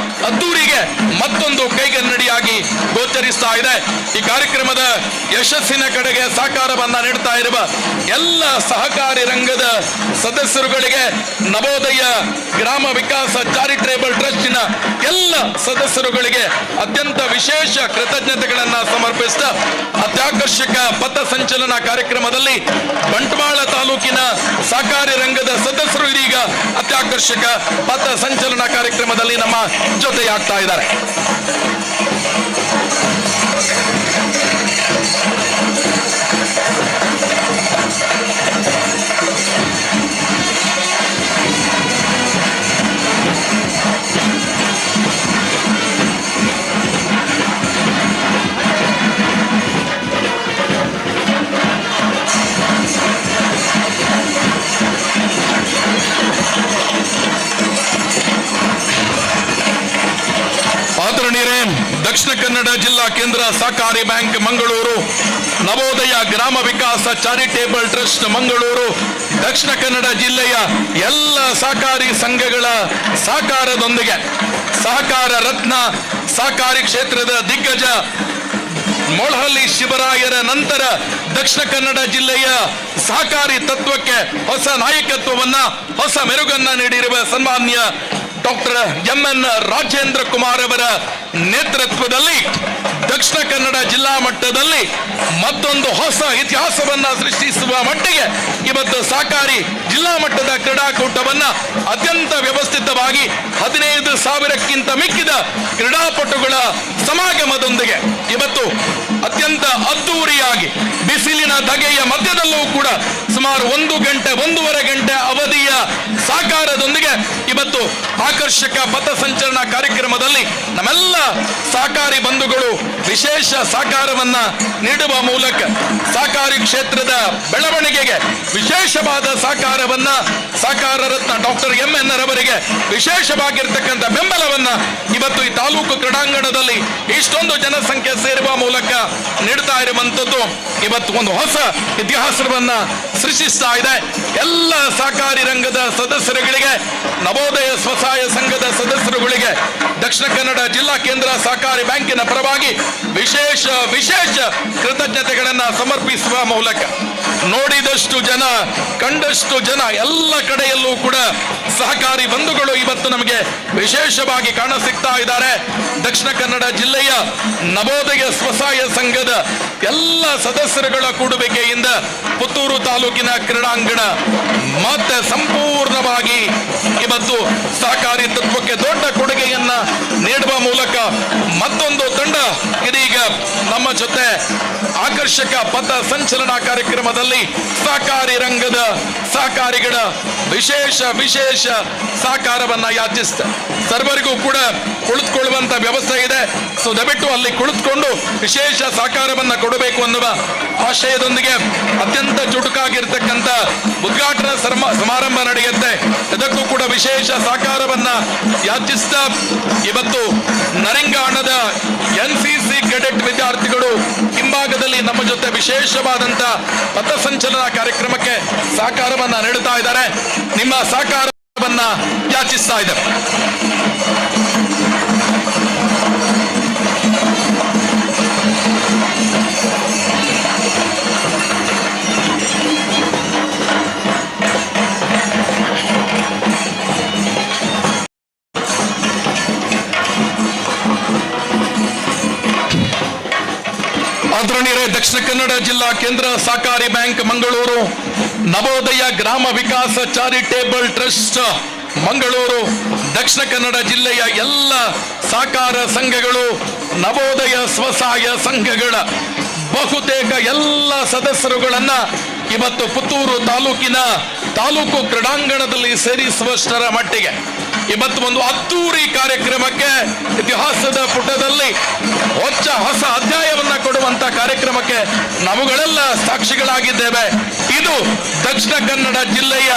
ಅದ್ದೂರಿಗೆ ಮತ್ತೊಂದು ಕೈಗನ್ನಡಿಯಾಗಿ ಗೋಚರಿಸ್ತಾ ಇದೆ. ಈ ಕಾರ್ಯಕ್ರಮದ ಯಶಸ್ಸಿನ ಕಡೆಗೆ ಸಹಕಾರವನ್ನ ನೀಡ್ತಾ ಇರುವ ಎಲ್ಲ ಸಹಕಾರಿ ರಂಗದ ಸದಸ್ಯರುಗಳಿಗೆ ನವೋದಯ ಗ್ರಾಮ ವಿಕಾಸ ಚಾರಿಟೇಬಲ್ ಟ್ರಸ್ಟಿನ ಎಲ್ಲ ಸದಸ್ಯರುಗಳಿಗೆ ಅತ್ಯಂತ ವಿಶೇಷ ಕೃತಜ್ಞತೆಗಳನ್ನ ಸಮರ್ಪಿಸಿದ ಅತ್ಯಾಕರ್ಷಕ ಪಥ ಸಂಚಲನ ಕಾರ್ಯಕ್ರಮದಲ್ಲಿ ಬಂಟ್ವಾಳ ತಾಲೂಕಿನ ಸಹಕಾರಿ ರಂಗದ ಸದಸ್ಯರು ಇದೀಗ ಅತ್ಯಾಕರ್ಷಕ ಪಥ ಸಂಚಲನ ಕಾರ್ಯಕ್ರಮದಲ್ಲಿ ನಮ್ಮ ಜೊತೆಯಾಗ್ತಾ ಇದ್ದಾರೆ. ದಕ್ಷಿಣ ಕನ್ನಡ ಜಿಲ್ಲಾ ಕೇಂದ್ರ ಸಹಕಾರಿ ಬ್ಯಾಂಕ್ ಮಂಗಳೂರು, ನವೋದಯ ಗ್ರಾಮ ವಿಕಾಸ ಚಾರಿಟೇಬಲ್ ಟ್ರಸ್ಟ್ ಮಂಗಳೂರು, ದಕ್ಷಿಣ ಕನ್ನಡ ಜಿಲ್ಲೆಯ ಎಲ್ಲ ಸಹಕಾರಿ ಸಂಘಗಳ ಸಹಕಾರದೊಂದಿಗೆ ಸಹಕಾರ ರತ್ನ ಸಹಕಾರಿ ಕ್ಷೇತ್ರದ ದಿಗ್ಗಜ ಮೊಳಹಳ್ಳಿ ಶಿವರಾಯರ ನಂತರ ದಕ್ಷಿಣ ಕನ್ನಡ ಜಿಲ್ಲೆಯ ಸಹಕಾರಿ ತತ್ವಕ್ಕೆ ಹೊಸ ನಾಯಕತ್ವವನ್ನ ಹೊಸ ಮೆರುಗನ್ನ ನೀಡಿರುವ ಸನ್ಮಾನ್ಯ ಡಾಕ್ಟರ್ ಎಂ.ಎನ್. ರಾಜೇಂದ್ರ ಕುಮಾರ್ ಅವರ ನೇತೃತ್ವದಲ್ಲಿ ದಕ್ಷಿಣ ಕನ್ನಡ ಜಿಲ್ಲಾ ಮಟ್ಟದಲ್ಲಿ ಮತ್ತೊಂದು ಹೊಸ ಇತಿಹಾಸವನ್ನ ಸೃಷ್ಟಿಸುವ ಮಟ್ಟಿಗೆ ಇವತ್ತು ಸಹಕಾರಿ ಜಿಲ್ಲಾ ಮಟ್ಟದ ಕ್ರೀಡಾಕೂಟವನ್ನ ಅತ್ಯಂತ ವ್ಯವಸ್ಥಿತವಾಗಿ 15,000ಕ್ಕಿಂತ ಮಿಕ್ಕಿದ ಕ್ರೀಡಾಪಟುಗಳ ಸಮಾಗಮದೊಂದಿಗೆ ಇವತ್ತು ಅತ್ಯಂತ ಅದ್ದೂರಿಯಾಗಿ ಬಿಸಿಲಿನ ಧಗೆಯ ಮಧ್ಯದಲ್ಲೂ ಕೂಡ ಸುಮಾರು 1.5 ಗಂಟೆ ಅವಧಿಯ ಸಹಕಾರದೊಂದಿಗೆ ಇವತ್ತು ಆಕರ್ಷಕ ಪಥ ಸಂಚಲನ ಕಾರ್ಯಕ್ರಮದಲ್ಲಿ ನಮ್ಮೆಲ್ಲ ಸಹಕಾರಿ ಬಂಧುಗಳು ವಿಶೇಷ ಸಹಕಾರವನ್ನ ನೀಡುವ ಮೂಲಕ ಸಹಕಾರಿ ಕ್ಷೇತ್ರದ ಬೆಳವಣಿಗೆಗೆ ವಿಶೇಷವಾದ ಸಹಕಾರವನ್ನ ಸಹಕಾರ ರತ್ನ ಡಾಕ್ಟರ್ ಎಂ.ಎನ್. ರವರಿಗೆ ವಿಶೇಷವಾಗಿರ್ತಕ್ಕಂಥ ಬೆಂಬಲವನ್ನ ಇವತ್ತು ಈ ತಾಲೂಕು ಕ್ರೀಡಾಂಗಣದಲ್ಲಿ ಇಷ್ಟೊಂದು ಜನಸಂಖ್ಯೆ ಸೇರುವ ಮೂಲಕ ನೀಡ್ತಾ ಇರುವಂತದ್ದು ಇವತ್ತು ಒಂದು ಹೊಸ ಇತಿಹಾಸವನ್ನ ಸೃಷ್ಟಿಸ್ತಾ ಇದೆ. ಎಲ್ಲ ಸಹಕಾರಿ ರಂಗದ ಸದಸ್ಯರುಗಳಿಗೆ, ನವೋದಯ ಸ್ವಸಹಾಯ ಸಂಘದ ಸದಸ್ಯರುಗಳಿಗೆ ದಕ್ಷಿಣ ಕನ್ನಡ ಜಿಲ್ಲಾ ಕೇಂದ್ರ ಸಹಕಾರಿ ಬ್ಯಾಂಕಿನ ಪರವಾಗಿ ವಿಶೇಷ ಕೃತಜ್ಞತೆಗಳನ್ನ ಸಮರ್ಪಿಸುವ ಮೂಲಕ ನೋಡಿದಷ್ಟು ಜನ ಕಂಡಷ್ಟು ಜನ ಎಲ್ಲ ಕಡೆಯಲ್ಲೂ ಕೂಡ ಸಹಕಾರಿ ಬಂಧುಗಳು ಇವತ್ತು ನಮಗೆ ವಿಶೇಷವಾಗಿ ಕಾಣಸಿಗ್ತಾ ಇದ್ದಾರೆ. ದಕ್ಷಿಣ ಕನ್ನಡ ಜಿಲ್ಲೆಯ ನವೋದಯ ಸ್ವಸಹಾಯ ಸಂಘದ ಎಲ್ಲ ಸದಸ್ಯರುಗಳ ಕೂಡುವಿಕೆಯಿಂದ ಪುತ್ತೂರು ತಾಲೂಕಿನ ಕ್ರೀಡಾಂಗಣ ಮತ್ತೆ ಸಂಪೂರ್ಣವಾಗಿ ಇವತ್ತು ಸಹಕಾರಿ ತತ್ವಕ್ಕೆ ದೊಡ್ಡ ಕೊಡುಗೆಯನ್ನ ನೀಡುವ ಮೂಲಕ ಮತ್ತೊಂದು ತಂಡ ಇದೀಗ ನಮ್ಮ ಜೊತೆ ಆಕರ್ಷಕ ಪಥ ಸಂಚಲನ ಕಾರ್ಯಕ್ರಮದಲ್ಲಿ ಸಹಕಾರಿ ರಂಗದ ಸಹಕಾರಿಗಳ ವಿಶೇಷ ಸಹಕಾರವನ್ನ ಯಾಚಿಸ್ತಾರೆ. ಸರ್ವರಿಗೂ ಕೂಡ ಕುಳಿತುಕೊಳ್ಳುವಂತ ವ್ಯವಸ್ಥೆ ಇದೆ. ಸೊ ದಯವಿಟ್ಟು ಅಲ್ಲಿ ಕುಳಿತುಕೊಂಡು ವಿಶೇಷ ಸಹಕಾರವನ್ನ ಕೊಡಬೇಕು ಅನ್ನುವ ಆಶಯದೊಂದಿಗೆ ಅತ್ಯಂತ ಚುಟುಕಾಗಿರ್ತಕ್ಕಂಥ ಉದ್ಘಾಟನಾ ಸಮಾರಂಭ ನಡೆಯುತ್ತೆ. ಇದಕ್ಕೂ ಕೂಡ ವಿಶೇಷ ಸಹಕಾರವನ್ನ ಯಾಚಿಸ್ತಾ ಇವತ್ತು ನರಿಂಗಾಣದ NCC ಕೆಡೆಟ್ ವಿದ್ಯಾರ್ಥಿಗಳು ಹಿಂಭಾಗದಲ್ಲಿ ನಮ್ಮ ಜೊತೆ ವಿಶೇಷವಾದಂತ ಪಥಸಂಚಲನ ಕಾರ್ಯಕ್ರಮಕ್ಕೆ ಸಹಕಾರವನ್ನ ನೀಡುತ್ತಾ ಇದ್ದಾರೆ. ನಿಮ್ಮ ಸಹಕಾರವನ್ನ ಯಾಚಿಸ್ತಾ ಇದ್ದಾರೆ. ಆದರಣೀಯರೇ, ದಕ್ಷಿಣ ಕನ್ನಡ ಜಿಲ್ಲಾ ಕೇಂದ್ರ ಸಹಕಾರಿ ಬ್ಯಾಂಕ್ ಮಂಗಳೂರು, ನವೋದಯ ಗ್ರಾಮ ವಿಕಾಸ ಚಾರಿಟೇಬಲ್ ಟ್ರಸ್ಟ್ ಮಂಗಳೂರು, ದಕ್ಷಿಣ ಕನ್ನಡ ಜಿಲ್ಲೆಯ ಎಲ್ಲ ಸಹಕಾರ ಸಂಘಗಳು, ನವೋದಯ ಸ್ವಸಹಾಯ ಸಂಘಗಳ ಬಹುತೇಕ ಎಲ್ಲ ಸದಸ್ಯರುಗಳನ್ನ ಇವತ್ತು ಪುತ್ತೂರು ತಾಲೂಕಿನ ತಾಲೂಕು ಕ್ರೀಡಾಂಗಣದಲ್ಲಿ ಸೇರಿಸುವಷ್ಟರ ಮಟ್ಟಿಗೆ ಇವತ್ತು ಒಂದು ಅದ್ದೂರಿ ಕಾರ್ಯಕ್ರಮಕ್ಕೆ, ಇತಿಹಾಸದ ಪುಟದಲ್ಲಿ ಹೊಸ ಅಧ್ಯಾಯವನ್ನ ಕೊಡುವಂತ ಕಾರ್ಯಕ್ರಮಕ್ಕೆ ನಾವುಗಳೆಲ್ಲ ಸಾಕ್ಷಿಗಳಾಗಿದ್ದೇವೆ. ಇದು ದಕ್ಷಿಣ ಕನ್ನಡ ಜಿಲ್ಲೆಯ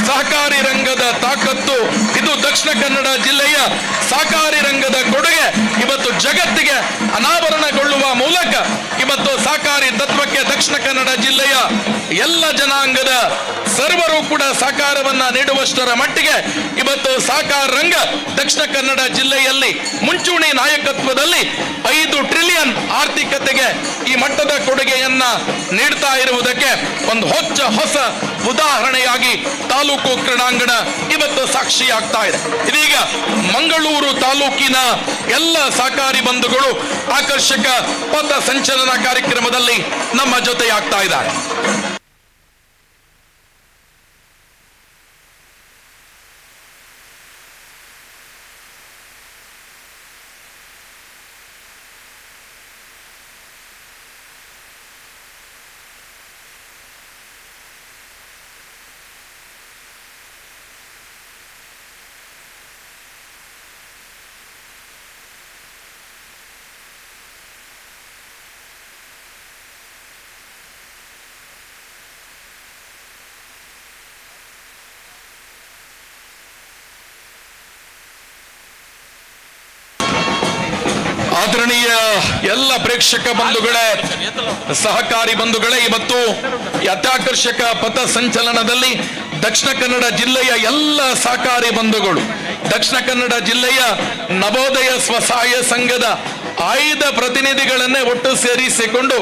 ಸಹಕಾರಿ ರಂಗದ ತಾಕತ್ತು, ಇದು ದಕ್ಷಿಣ ಕನ್ನಡ ಜಿಲ್ಲೆಯ ಸಹಕಾರಿ ರಂಗದ ಕೊಡುಗೆ ಇವತ್ತು ಜಗತ್ತಿಗೆ ಅನಾವರಣಗೊಳ್ಳುವ ಮೂಲಕ ಇವತ್ತು ಸಹಕಾರಿ ತತ್ವಕ್ಕೆ ದಕ್ಷಿಣ ಕನ್ನಡ ಜಿಲ್ಲೆಯ ಎಲ್ಲ ಜನಾಂಗದ ಸರ್ವರು ಕೂಡ ಸಹಕಾರವನ್ನ ನೀಡುವಷ್ಟರ ಮಟ್ಟಿಗೆ ಇವತ್ತು ಸಹಕಾರ ರಂಗ ದಕ್ಷಿಣ ಕನ್ನಡ ಜಿಲ್ಲೆಯಲ್ಲಿ ಮುಂಚೂಣಿ ನಾಯಕತ್ವದಲ್ಲಿ 5 ಟ್ರಿಲಿಯನ್ ಆರ್ಥಿಕತೆಗೆ ಈ ಮಟ್ಟದ ಕೊಡುಗೆಯನ್ನ ನೀಡ್ತಾ ಇರುವುದಕ್ಕೆ ಒಂದು ಹೊಸ ಉದಾಹರಣೆಯಾಗಿ ತಾಲೂಕು ಕ್ರೀಡಾಂಗಣ ಇವತ್ತು ಸಾಕ್ಷಿಯಾಗ್ತಾ ಇದೆ. ಇದೀಗ ಮಂಗಳೂರು ತಾಲೂಕಿನ ಎಲ್ಲ ಸಹಕಾರಿ ಬಂಧುಗಳು ಆಕರ್ಷಕ ಪಥ ಸಂಚಲನ ಕಾರ್ಯಕ್ರಮದಲ್ಲಿ ನಮ್ಮ ಜೊತೆಯಾಗ್ತಾ ಇದ್ದಾರೆ. ಆದರಣೀಯ ಎಲ್ಲ ಪ್ರೇಕ್ಷಕ ಬಂಧುಗಳೇ, ಸಹಕಾರಿ ಬಂಧುಗಳೇ, ಇವತ್ತು ಅತ್ಯಾಕರ್ಷಕ ಪಥ ಸಂಚಲನದಲ್ಲಿ ದಕ್ಷಿಣ ಕನ್ನಡ ಜಿಲ್ಲೆಯ ಎಲ್ಲ ಸಹಕಾರಿ ಬಂಧುಗಳು, ದಕ್ಷಿಣ ಕನ್ನಡ ಜಿಲ್ಲೆಯ ನವೋದಯ ಸ್ವಸಹಾಯ ಸಂಘದ ಆಯ್ದ ಪ್ರತಿನಿಧಿಗಳನ್ನೇ ಒಟ್ಟು ಸೇರಿಸಿಕೊಂಡು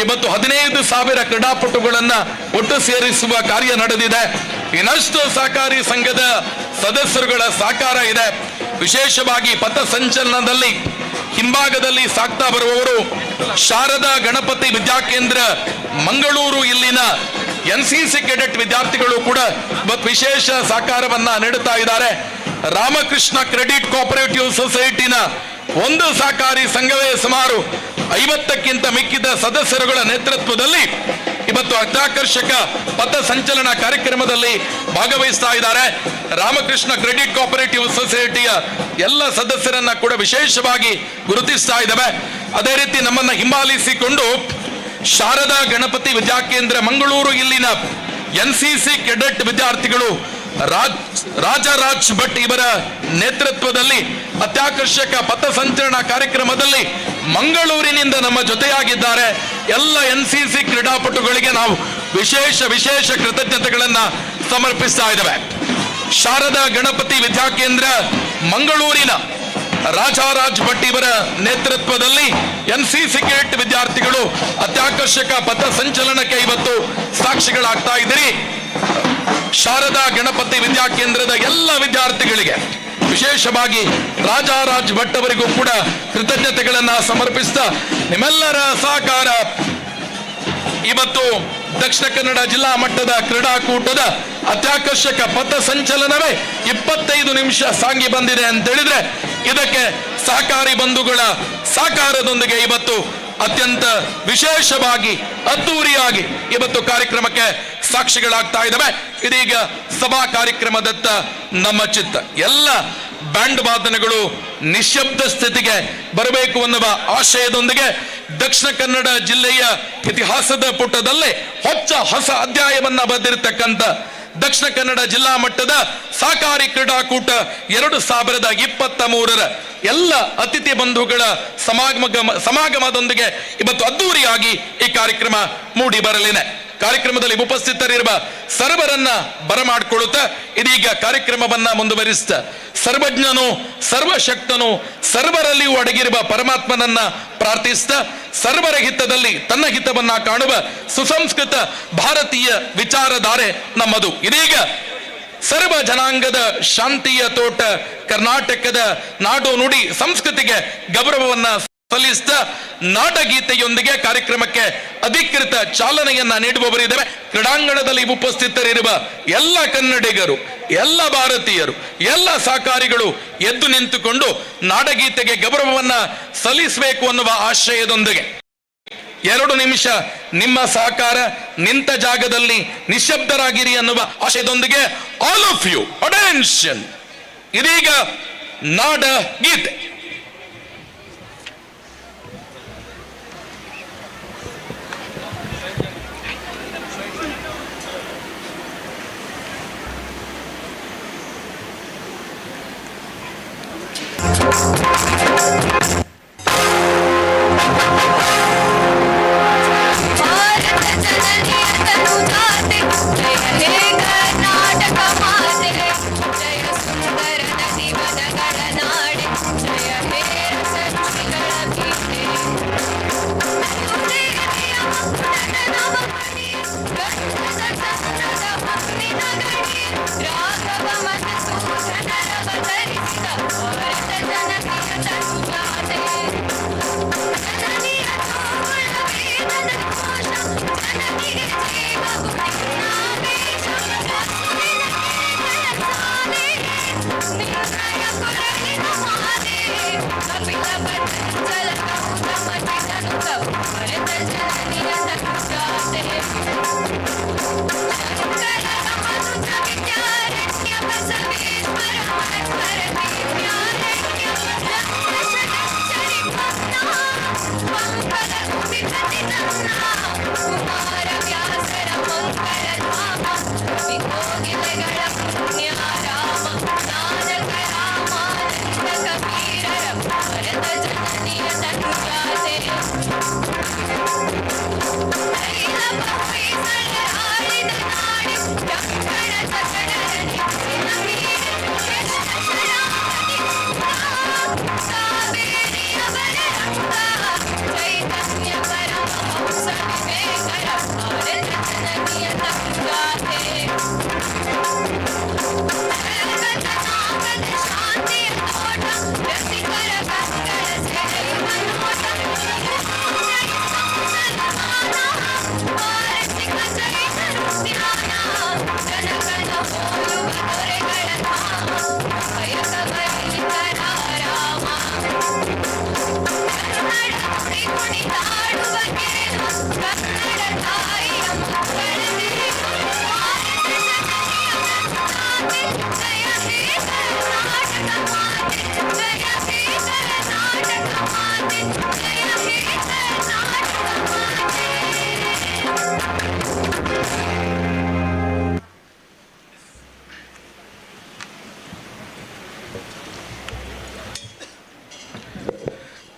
ಇವತ್ತು 15,000 ಕ್ರೀಡಾಪಟುಗಳನ್ನ ಒಟ್ಟು ಸೇರಿಸುವ ಕಾರ್ಯ ನಡೆದಿದೆ. ಇನ್ನಷ್ಟು ಸಹಕಾರಿ ಸಂಘದ ಸದಸ್ಯರುಗಳ ಸಹಕಾರ ಇದೆ. ವಿಶೇಷವಾಗಿ ಪಥ ಸಂಚಲನದಲ್ಲಿ ಹಿಂಭಾಗದಲ್ಲಿ ಸಾಕ್ತಾ ಬರುವವರು ಶಾರದಾ ಗಣಪತಿ ವಿದ್ಯಾಕೇಂದ್ರ ಮಂಗಳೂರು ಇಲ್ಲಿನ NCC ಕೆಡೆಟ್ ವಿದ್ಯಾರ್ಥಿಗಳು ಕೂಡ ವಿಶೇಷ ಸಹಕಾರವನ್ನ ನೀಡುತ್ತಾ ಇದ್ದಾರೆ. ರಾಮಕೃಷ್ಣ ಕ್ರೆಡಿಟ್ ಕೋಆಪರೇಟಿವ್ ಸೊಸೈಟಿನ ಒಂದು ಸಹಕಾರಿ ಸಂಘವೇ ಸುಮಾರು 50ಕ್ಕಿಂತ ಮಿಕ್ಕಿದ ಸದಸ್ಯರುಗಳ ನೇತೃತ್ವದಲ್ಲಿ ಇವತ್ತು ಅತ್ಯಾಕರ್ಷಕ ಪಥ ಸಂಚಲನ ಕಾರ್ಯಕ್ರಮದಲ್ಲಿ ಭಾಗವಹಿಸ್ತಾ ಇದ್ದಾರೆ. ರಾಮಕೃಷ್ಣ ಕ್ರೆಡಿಟ್ ಕೋಆಪರೇಟಿವ್ ಸೊಸೈಟಿಯ ಎಲ್ಲ ಸದಸ್ಯರನ್ನ ಕೂಡ ವಿಶೇಷವಾಗಿ ಗುರುತಿಸ್ತಾ ಇದ್ದಾವೆ. ಅದೇ ರೀತಿ ನಮ್ಮನ್ನ ಹಿಂಬಾಲಿಸಿಕೊಂಡು ಶಾರದಾ ಗಣಪತಿ ವಿದ್ಯಾಕೇಂದ್ರ ಮಂಗಳೂರು ಇಲ್ಲಿನ NCC ಕೆಡೆಟ್ ವಿದ್ಯಾರ್ಥಿಗಳು ರಾಜರಾಜ್ ಭಟ್ ಇವರ ನೇತೃತ್ವದಲ್ಲಿ ಅತ್ಯಾಕರ್ಷಕ ಪಥ ಸಂಚಲನ ಕಾರ್ಯಕ್ರಮದಲ್ಲಿ ಮಂಗಳೂರಿನಿಂದ ನಮ್ಮ ಜೊತೆಯಾಗಿದ್ದಾರೆ. ಎಲ್ಲ NCC ಕ್ರೀಡಾಪಟುಗಳಿಗೆ ನಾವು ವಿಶೇಷ ಕೃತಜ್ಞತೆಗಳನ್ನ ಸಮರ್ಪಿಸ್ತಾ ಇದ್ದೇವೆ. ಶಾರದಾ ಗಣಪತಿ ವಿದ್ಯಾಕೇಂದ್ರ ಮಂಗಳೂರಿನ ರಾಜರಾಜ್ ಭಟ್ ಇವರ ನೇತೃತ್ವದಲ್ಲಿ NCC ಕೆಡೆಟ್ ವಿದ್ಯಾರ್ಥಿಗಳು ಅತ್ಯಾಕರ್ಷಕ ಪಥ ಸಂಚಲನಕ್ಕೆ ಇವತ್ತು ಸಾಕ್ಷಿಗಳಾಗ್ತಾ ಇದ್ದೀರಿ. ಶಾರದಾ ಗಣಪತಿ ವಿದ್ಯಾಕೇಂದ್ರದ ಎಲ್ಲ ವಿದ್ಯಾರ್ಥಿಗಳಿಗೆ ವಿಶೇಷವಾಗಿ ರಾಜರಾಜ್ ಭಟ್ ಅವರಿಗೂ ಕೂಡ ಕೃತಜ್ಞತೆಗಳನ್ನ ಸಮರ್ಪಿಸ್ತಾ ನಿಮ್ಮೆಲ್ಲರ ಸಹಕಾರ ಇವತ್ತು ದಕ್ಷಿಣ ಕನ್ನಡ ಜಿಲ್ಲಾ ಮಟ್ಟದ ಕ್ರೀಡಾಕೂಟದ ಅತ್ಯಾಕರ್ಷಕ ಪಥ ಸಂಚಲನವೇ 25 ನಿಮಿಷ ಸಾಗಿ ಬಂದಿದೆ ಅಂತ ಹೇಳಿದ್ರೆ ಇದಕ್ಕೆ ಸಹಕಾರಿ ಬಂಧುಗಳ ಸಹಕಾರದೊಂದಿಗೆ ಇವತ್ತು ಅತ್ಯಂತ ವಿಶೇಷವಾಗಿ ಅದ್ದೂರಿಯಾಗಿ ಇವತ್ತು ಕಾರ್ಯಕ್ರಮಕ್ಕೆ ಸಾಕ್ಷಿಗಳಾಗ್ತಾ ಇದ್ದಾವೆ. ಇದೀಗ ಸಭಾ ಕಾರ್ಯಕ್ರಮದತ್ತ ನಮ್ಮ ಚಿತ್ತ. ಎಲ್ಲ ಬ್ಯಾಂಡ್ ವಾದನಗಳು ನಿಶ್ಶಬ್ದ ಸ್ಥಿತಿಗೆ ಬರಬೇಕು ಅನ್ನುವ ಆಶಯದೊಂದಿಗೆ ದಕ್ಷಿಣ ಕನ್ನಡ ಜಿಲ್ಲೆಯ ಇತಿಹಾಸದ ಪುಟದಲ್ಲೇ ಹೊಸ ಅಧ್ಯಾಯವನ್ನ ಬರೆದಿರತಕ್ಕಂಥ ದಕ್ಷಿಣ ಕನ್ನಡ ಜಿಲ್ಲಾ ಮಟ್ಟದ ಸಹಕಾರಿ ಕ್ರೀಡಾಕೂಟ 2023 ಎಲ್ಲ ಅತಿಥಿ ಬಂಧುಗಳ ಸಮಾಗಮದೊಂದಿಗೆ ಇವತ್ತು ಅದ್ದೂರಿಯಾಗಿ ಈ ಕಾರ್ಯಕ್ರಮ ಮೂಡಿ ಬರಲಿದೆ. ಕಾರ್ಯಕ್ರಮದಲ್ಲಿ ಉಪಸ್ಥಿತರಿರುವ ಸರ್ವರನ್ನ ಬರಮಾಡಿಕೊಳ್ಳುತ್ತಾ ಇದೀಗ ಕಾರ್ಯಕ್ರಮವನ್ನ ಮುಂದುವರಿಸ್ತಾ ಸರ್ವಜ್ಞನು ಸರ್ವಶಕ್ತನು ಸರ್ವರಲ್ಲಿಯೂ ಅಡಗಿರುವ ಪರಮಾತ್ಮನನ್ನ ಪ್ರಾರ್ಥಿಸ್ತಾ ಸರ್ವರ ಹಿತದಲ್ಲಿ ತನ್ನ ಹಿತವನ್ನ ಕಾಣುವ ಸುಸಂಸ್ಕೃತ ಭಾರತೀಯ ವಿಚಾರಧಾರೆ ನಮ್ಮದು. ಇದೀಗ ಸರ್ವ ಜನಾಂಗದ ಶಾಂತಿಯ ತೋಟ ಕರ್ನಾಟಕದ ನಾಡು ನುಡಿ ಸಂಸ್ಕೃತಿಗೆ ಗೌರವವನ್ನ ಸಲ್ಲಿಸಿದ ನಾಡಗೀತೆಯೊಂದಿಗೆ ಕಾರ್ಯಕ್ರಮಕ್ಕೆ ಅಧಿಕೃತ ಚಾಲನೆಯನ್ನ ನೀಡುವವರಿದ್ದೇವೆ. ಕ್ರೀಡಾಂಗಣದಲ್ಲಿ ಉಪಸ್ಥಿತರಿರುವ ಎಲ್ಲ ಕನ್ನಡಿಗರು, ಎಲ್ಲ ಭಾರತೀಯರು, ಎಲ್ಲ ಸಹಕಾರಿಗಳು ಎದ್ದು ನಿಂತುಕೊಂಡು ನಾಡಗೀತೆಗೆ ಗೌರವವನ್ನ ಸಲ್ಲಿಸಬೇಕು ಅನ್ನುವ ಆಶಯದೊಂದಿಗೆ 2 ನಿಮಿಷ ನಿಮ್ಮ ಸಹಕಾರ, ನಿಂತ ಜಾಗದಲ್ಲಿ ನಿಶ್ಶಬ್ದರಾಗಿರಿ ಅನ್ನುವ ಆಶಯದೊಂದಿಗೆ ಆಲ್ ಆಫ್ ಯು ಅಟೆನ್ಷನ್. ಇದೀಗ ನಾಡ ಗೀತೆ.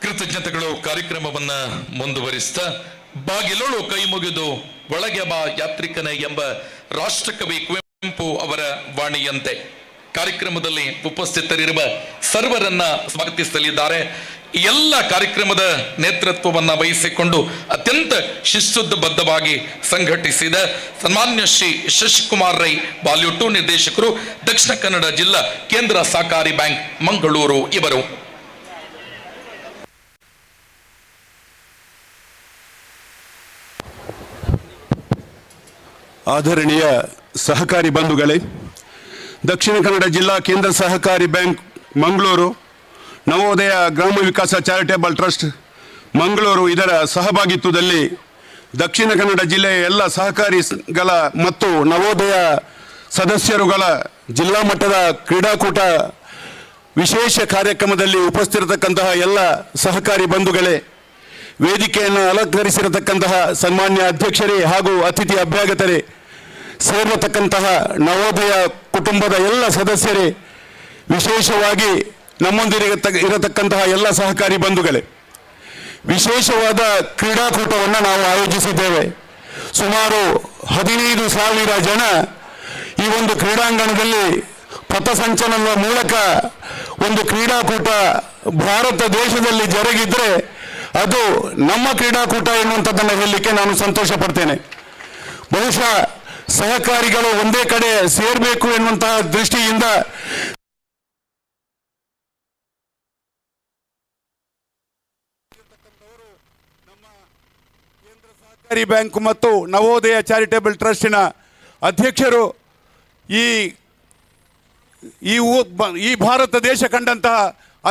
ಕೃತಜ್ಞತೆಗಳು. ಕಾರ್ಯಕ್ರಮವನ್ನ ಮುಂದುವರಿಸ್ತಾ ಬಾಗಿಲೋಳು ಕೈ ಮುಗಿದು ಒಳಗೆ ಬಾ ಯಾತ್ರಿಕನೇ ಎಂಬ ರಾಷ್ಟ್ರಕವಿ ಕುವೆಂಪು ಅವರ ವಾಣಿಯಂತೆ ಕಾರ್ಯಕ್ರಮದಲ್ಲಿ ಉಪಸ್ಥಿತರಿರುವ ಸರ್ವರನ್ನ ಸ್ವಾಗತಿಸಲಿದ್ದಾರೆ. ಎಲ್ಲ ಕಾರ್ಯಕ್ರಮದ ನೇತೃತ್ವವನ್ನ ವಹಿಸಿಕೊಂಡು ಅತ್ಯಂತ ಶಿಸ್ತುಬದ್ಧವಾಗಿ ಸಂಘಟಿಸಿದ ಸನ್ಮಾನ್ಯ ಶ್ರೀ ಶಶಿಕುಮಾರ್ ರೈ ಬಾಲಿವುಡ್ ನಿರ್ದೇಶಕರು, ದಕ್ಷಿಣ ಕನ್ನಡ ಜಿಲ್ಲಾ ಕೇಂದ್ರ ಸಹಕಾರಿ ಬ್ಯಾಂಕ್ ಮಂಗಳೂರು ಇವರು. ಆದರಣೀಯ ಸಹಕಾರಿ ಬಂಧುಗಳೇ, ದಕ್ಷಿಣ ಕನ್ನಡ ಜಿಲ್ಲಾ ಕೇಂದ್ರ ಸಹಕಾರಿ ಬ್ಯಾಂಕ್ ಮಂಗಳೂರು, ನವೋದಯ ಗ್ರಾಮ ವಿಕಾಸ ಚಾರಿಟೇಬಲ್ ಟ್ರಸ್ಟ್ ಮಂಗಳೂರು ಇದರ ಸಹಭಾಗಿತ್ವದಲ್ಲಿ ದಕ್ಷಿಣ ಕನ್ನಡ ಜಿಲ್ಲೆಯ ಎಲ್ಲ ಸಹಕಾರಿಗಳ ಮತ್ತು ನವೋದಯ ಸದಸ್ಯರುಗಳ ಜಿಲ್ಲಾ ಮಟ್ಟದ ಕ್ರೀಡಾಕೂಟ ವಿಶೇಷ ಕಾರ್ಯಕ್ರಮದಲ್ಲಿ ಉಪಸ್ಥಿರತಕ್ಕಂತಹ ಎಲ್ಲ ಸಹಕಾರಿ ಬಂಧುಗಳೇ, ವೇದಿಕೆಯನ್ನು ಅಲಂಕರಿಸಿರತಕ್ಕಂತಹ ಸನ್ಮಾನ್ಯ ಅಧ್ಯಕ್ಷರೇ ಹಾಗೂ ಅತಿಥಿ ಅಭ್ಯಾಗತರೇ, ಸೇರತಕ್ಕಂತಹ ನವೋದಯ ಕುಟುಂಬದ ಎಲ್ಲ ಸದಸ್ಯರೇ, ವಿಶೇಷವಾಗಿ ನಮ್ಮೊಂದಿಗೆ ಇರತಕ್ಕಂತಹ ಎಲ್ಲ ಸಹಕಾರಿ ಬಂಧುಗಳೇ, ವಿಶೇಷವಾದ ಕ್ರೀಡಾಕೂಟವನ್ನು ನಾವು ಆಯೋಜಿಸಿದ್ದೇವೆ. ಸುಮಾರು 15,000 ಜನ ಈ ಒಂದು ಕ್ರೀಡಾಂಗಣದಲ್ಲಿ ಪಥಸಂಚಲನದ ಮೂಲಕ ಒಂದು ಕ್ರೀಡಾಕೂಟ ಭಾರತ ದೇಶದಲ್ಲಿ ಜರುಗಿದ್ರೆ ಅದು ನಮ್ಮ ಕ್ರೀಡಾಕೂಟ ಎನ್ನುವಂಥದ್ದನ್ನು ಹೇಳಲಿಕ್ಕೆ ನಾನು ಸಂತೋಷ ಪಡ್ತೇನೆ. ಬಹುಶಃ ಸಹಕಾರಿಗಳು ಒಂದೇ ಕಡೆ ಸೇರಬೇಕು ಎನ್ನುವಂತಹ ದೃಷ್ಟಿಯಿಂದ ಸಹಕಾರಿ ಬ್ಯಾಂಕ್ ಮತ್ತು ನವೋದಯ ಚಾರಿಟೇಬಲ್ ಟ್ರಸ್ಟಿನ ಅಧ್ಯಕ್ಷರು ಈ ಭಾರತ ದೇಶ ಕಂಡಂತಹ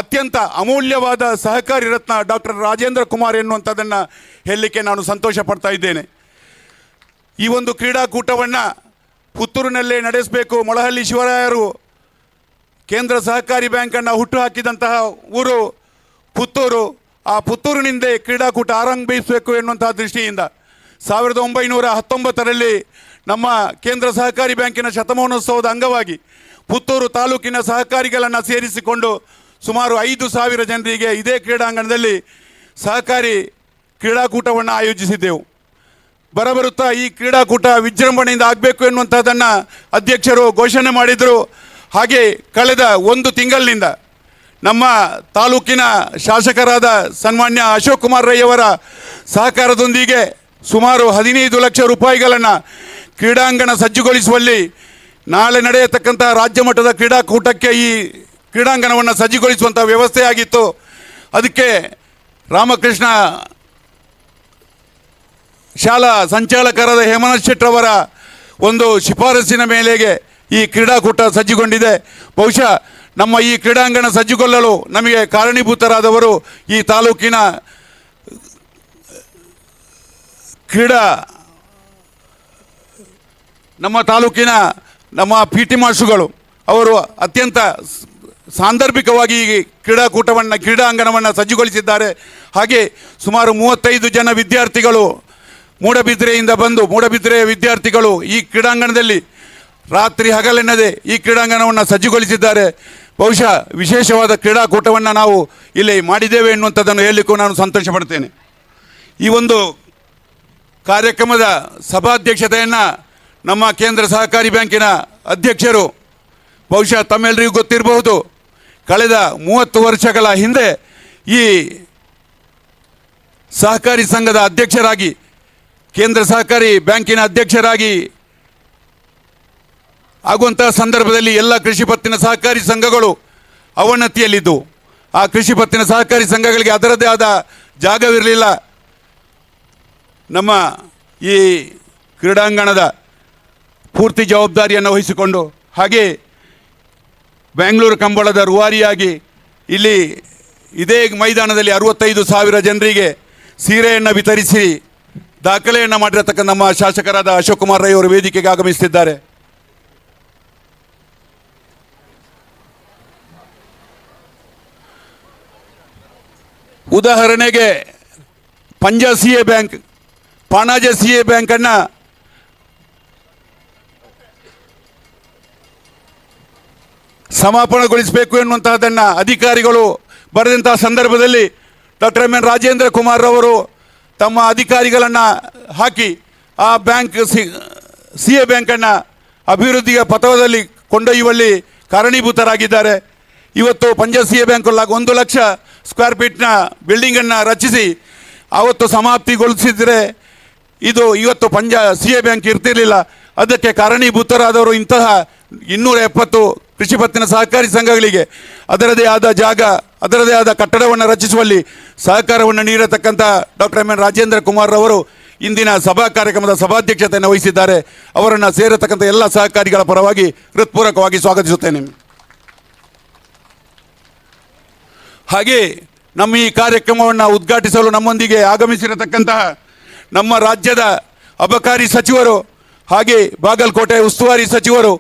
ಅತ್ಯಂತ ಅಮೂಲ್ಯವಾದ ಸಹಕಾರಿ ರತ್ನ ಡಾಕ್ಟರ್ ರಾಜೇಂದ್ರ ಕುಮಾರ್ ಎನ್ನುವಂಥದ್ದನ್ನು ಹೇಳಲಿಕ್ಕೆ ನಾನು ಸಂತೋಷ ಪಡ್ತಾ ಇದ್ದೇನೆ. ಈ ಒಂದು ಕ್ರೀಡಾಕೂಟವನ್ನು ಪುತ್ತೂರಿನಲ್ಲೇ ನಡೆಸಬೇಕು. ಮೊಳಹಳ್ಳಿ ಶಿವರಾಯರು ಕೇಂದ್ರ ಸಹಕಾರಿ ಬ್ಯಾಂಕನ್ನು ಹುಟ್ಟುಹಾಕಿದಂತಹ ಊರು ಪುತ್ತೂರು. ಆ ಪುತ್ತೂರಿನಿಂದ ಕ್ರೀಡಾಕೂಟ ಆರಂಭಿಸಬೇಕು ಎನ್ನುವಂತಹ ದೃಷ್ಟಿಯಿಂದ 1919ರಲ್ಲಿ ನಮ್ಮ ಕೇಂದ್ರ ಸಹಕಾರಿ ಬ್ಯಾಂಕಿನ ಶತಮಾನೋತ್ಸವದ ಅಂಗವಾಗಿ ಪುತ್ತೂರು ತಾಲೂಕಿನ ಸಹಕಾರಿಗಳನ್ನು ಸೇರಿಸಿಕೊಂಡು ಸುಮಾರು 5,000 ಜನರಿಗೆ ಇದೇ ಕ್ರೀಡಾಂಗಣದಲ್ಲಿ ಸಹಕಾರಿ ಕ್ರೀಡಾಕೂಟವನ್ನು ಆಯೋಜಿಸಿದ್ದೆವು. ಬರಬರುತ್ತಾ ಈ ಕ್ರೀಡಾಕೂಟ ವಿಜೃಂಭಣೆಯಿಂದ ಆಗಬೇಕು ಎನ್ನುವಂಥದ್ದನ್ನು ಅಧ್ಯಕ್ಷರು ಘೋಷಣೆ ಮಾಡಿದರು. ಹಾಗೆ ಕಳೆದ 1 ತಿಂಗಳಿನಿಂದ ನಮ್ಮ ತಾಲೂಕಿನ ಶಾಸಕರಾದ ಸನ್ಮಾನ್ಯ ಅಶೋಕ್ ಕುಮಾರ್ ರೈ ಅವರ ಸಹಕಾರದೊಂದಿಗೆ ಸುಮಾರು 15 ಲಕ್ಷ ರೂಪಾಯಿಗಳನ್ನು ಕ್ರೀಡಾಂಗಣ ಸಜ್ಜುಗೊಳಿಸುವಲ್ಲಿ ನಾಳೆ ನಡೆಯತಕ್ಕಂಥ ರಾಜ್ಯ ಮಟ್ಟದ ಕ್ರೀಡಾಕೂಟಕ್ಕೆ ಈ ಕ್ರೀಡಾಂಗಣವನ್ನು ಸಜ್ಜುಗೊಳಿಸುವಂಥ ವ್ಯವಸ್ಥೆ ಆಗಿತ್ತು. ಅದಕ್ಕೆ ರಾಮಕೃಷ್ಣ ಶಾಲಾ ಸಂಚಾಲಕರಾದ ಹೇಮನಾಥ್ ಶೆಟ್ಟರವರ ಒಂದು ಶಿಫಾರಸಿನ ಮೇಲೆಗೆ ಈ ಕ್ರೀಡಾಕೂಟ ಸಜ್ಜುಗೊಂಡಿದೆ. ಬಹುಶಃ ನಮ್ಮ ಈ ಕ್ರೀಡಾಂಗಣ ಸಜ್ಜುಗೊಳ್ಳಲು ನಮಗೆ ಕಾರಣೀಭೂತರಾದವರು ಈ ತಾಲೂಕಿನ ನಮ್ಮ PT ಮಾಸ್ಟರ್ಗಳು ಅವರು ಅತ್ಯಂತ ಸಾಂದರ್ಭಿಕವಾಗಿ ಈ ಕ್ರೀಡಾಂಗಣವನ್ನು ಸಜ್ಜುಗೊಳಿಸಿದ್ದಾರೆ. ಹಾಗೆ ಸುಮಾರು 35 ಜನ ವಿದ್ಯಾರ್ಥಿಗಳು ಮೂಡಬಿದ್ರೆಯಿಂದ ಬಂದು ಮೂಡಬಿದ್ರೆಯ ವಿದ್ಯಾರ್ಥಿಗಳು ಈ ಕ್ರೀಡಾಂಗಣದಲ್ಲಿ ರಾತ್ರಿ ಹಗಲೆನ್ನದೆ ಈ ಕ್ರೀಡಾಂಗಣವನ್ನು ಸಜ್ಜುಗೊಳಿಸಿದ್ದಾರೆ. ಬಹುಶಃ ವಿಶೇಷವಾದ ಕ್ರೀಡಾಕೂಟವನ್ನು ನಾವು ಇಲ್ಲಿ ಮಾಡಿದ್ದೇವೆ ಎನ್ನುವಂಥದ್ದನ್ನು ಹೇಳಲಿಕ್ಕೂ ನಾನು ಸಂತೋಷ ಪಡ್ತೇನೆ. ಈ ಒಂದು ಕಾರ್ಯಕ್ರಮದ ಸಭಾಧ್ಯಕ್ಷತೆಯನ್ನು ನಮ್ಮ ಕೇಂದ್ರ ಸಹಕಾರಿ ಬ್ಯಾಂಕಿನ ಅಧ್ಯಕ್ಷರು, ಬಹುಶಃ ತಮ್ಮೆಲ್ಲರಿಗೂ ಗೊತ್ತಿರಬಹುದು, ಕಳೆದ 30 ವರ್ಷಗಳ ಹಿಂದೆ ಈ ಸಹಕಾರಿ ಸಂಘದ ಅಧ್ಯಕ್ಷರಾಗಿ, ಕೇಂದ್ರ ಸಹಕಾರಿ ಬ್ಯಾಂಕಿನ ಅಧ್ಯಕ್ಷರಾಗಿ ಆಗುವಂತಹ ಸಂದರ್ಭದಲ್ಲಿ ಎಲ್ಲ ಕೃಷಿ ಪತ್ತಿನ ಸಹಕಾರಿ ಸಂಘಗಳು ಅವನತಿಯಲ್ಲಿದ್ದವು. ಆ ಕೃಷಿ ಪತ್ತಿನ ಸಹಕಾರಿ ಸಂಘಗಳಿಗೆ ಅದರದ್ದೇ ಆದ ಜಾಗವಿರಲಿಲ್ಲ. ನಮ್ಮ ಈ ಕ್ರೀಡಾಂಗಣದ ಪೂರ್ತಿ ಜವಾಬ್ದಾರಿಯನ್ನು ವಹಿಸಿಕೊಂಡು, ಹಾಗೆ ಬೆಂಗಳೂರು ಕಂಬಳದ ರೂವಾರಿಯಾಗಿ ಇಲ್ಲಿ ಇದೇ ಮೈದಾನದಲ್ಲಿ 65,000 ಜನರಿಗೆ ಸೀರೆಯನ್ನು ವಿತರಿಸಿ ದಾಖಲೆಯನ್ನು ಮಾಡಿರತಕ್ಕಂಥ ನಮ್ಮ ಶಾಸಕರಾದ ಅಶೋಕ್ ಕುಮಾರ್ ರೈ ಅವರು ವೇದಿಕೆಗೆ ಆಗಮಿಸುತ್ತಿದ್ದಾರೆ. ಉದಾಹರಣೆಗೆ ಪಾಣಾಜೆ CA ಬ್ಯಾಂಕನ್ನು ಸಮಾಪನಗೊಳಿಸಬೇಕು ಎನ್ನುವಂತಹದ್ದನ್ನು ಅಧಿಕಾರಿಗಳು ಬರೆದಂತಹ ಸಂದರ್ಭದಲ್ಲಿ doctor M N Rajendra Kumar ಅವರು ತಮ್ಮ ಅಧಿಕಾರಿಗಳನ್ನು ಹಾಕಿ ಆ ಬ್ಯಾಂಕ್ CA ಬ್ಯಾಂಕನ್ನು ಅಭಿವೃದ್ಧಿಯ ಪಥದಲ್ಲಿ ಕೊಂಡೊಯ್ಯುವಲ್ಲಿ ಕಾರಣೀಭೂತರಾಗಿದ್ದಾರೆ. ಇವತ್ತು Punjab CA bank 1 lakh square ಫೀಟ್ನ ಬಿಲ್ಡಿಂಗನ್ನು ರಚಿಸಿ ಆವತ್ತು ಸಮಾಪ್ತಿಗೊಳಿಸಿದರೆ ಇದು ಇವತ್ತು CA ಬ್ಯಾಂಕ್ ಇರ್ತಿರಲಿಲ್ಲ. ಅದಕ್ಕೆ ಕಾರಣೀಭೂತರಾದವರು ಇಂತಹ 270 ಕೃಷಿ ಪತ್ತಿನ ಸಹಕಾರಿ ಸಂಘಗಳಿಗೆ ಅದರದೇ ಆದ ಜಾಗ, ಅದರದೇ ಆದ ಕಟ್ಟಡವನ್ನು ರಚಿಸುವಲ್ಲಿ ಸಹಕಾರವನ್ನು ನೀಡತಕ್ಕಂಥ doctor M N Rajendra Kumar ಅವರು ಇಂದಿನ ಸಭಾ ಕಾರ್ಯಕ್ರಮದ ಸಭಾಧ್ಯಕ್ಷತೆಯನ್ನು ವಹಿಸಿದ್ದಾರೆ. ಅವರನ್ನು ಸೇರತಕ್ಕಂಥ ಎಲ್ಲ ಸಹಕಾರಿಗಳ ಪರವಾಗಿ ಹೃತ್ಪೂರ್ವಕವಾಗಿ ಸ್ವಾಗತಿಸುತ್ತೇನೆ. ಹಾಗೆ ನಮ್ಮ ಈ ಕಾರ್ಯಕ್ರಮವನ್ನು ಉದ್ಘಾಟಿಸಲು ನಮ್ಮೊಂದಿಗೆ ಆಗಮಿಸಿರತಕ್ಕಂತಹ ನಮ್ಮ ರಾಜ್ಯದ ಅಬಕಾರಿ ಸಚಿವರು ಹಾಗೆ ಬಾಗಲಕೋಟೆ ಉಸ್ತುವಾರಿ ಸಚಿವರು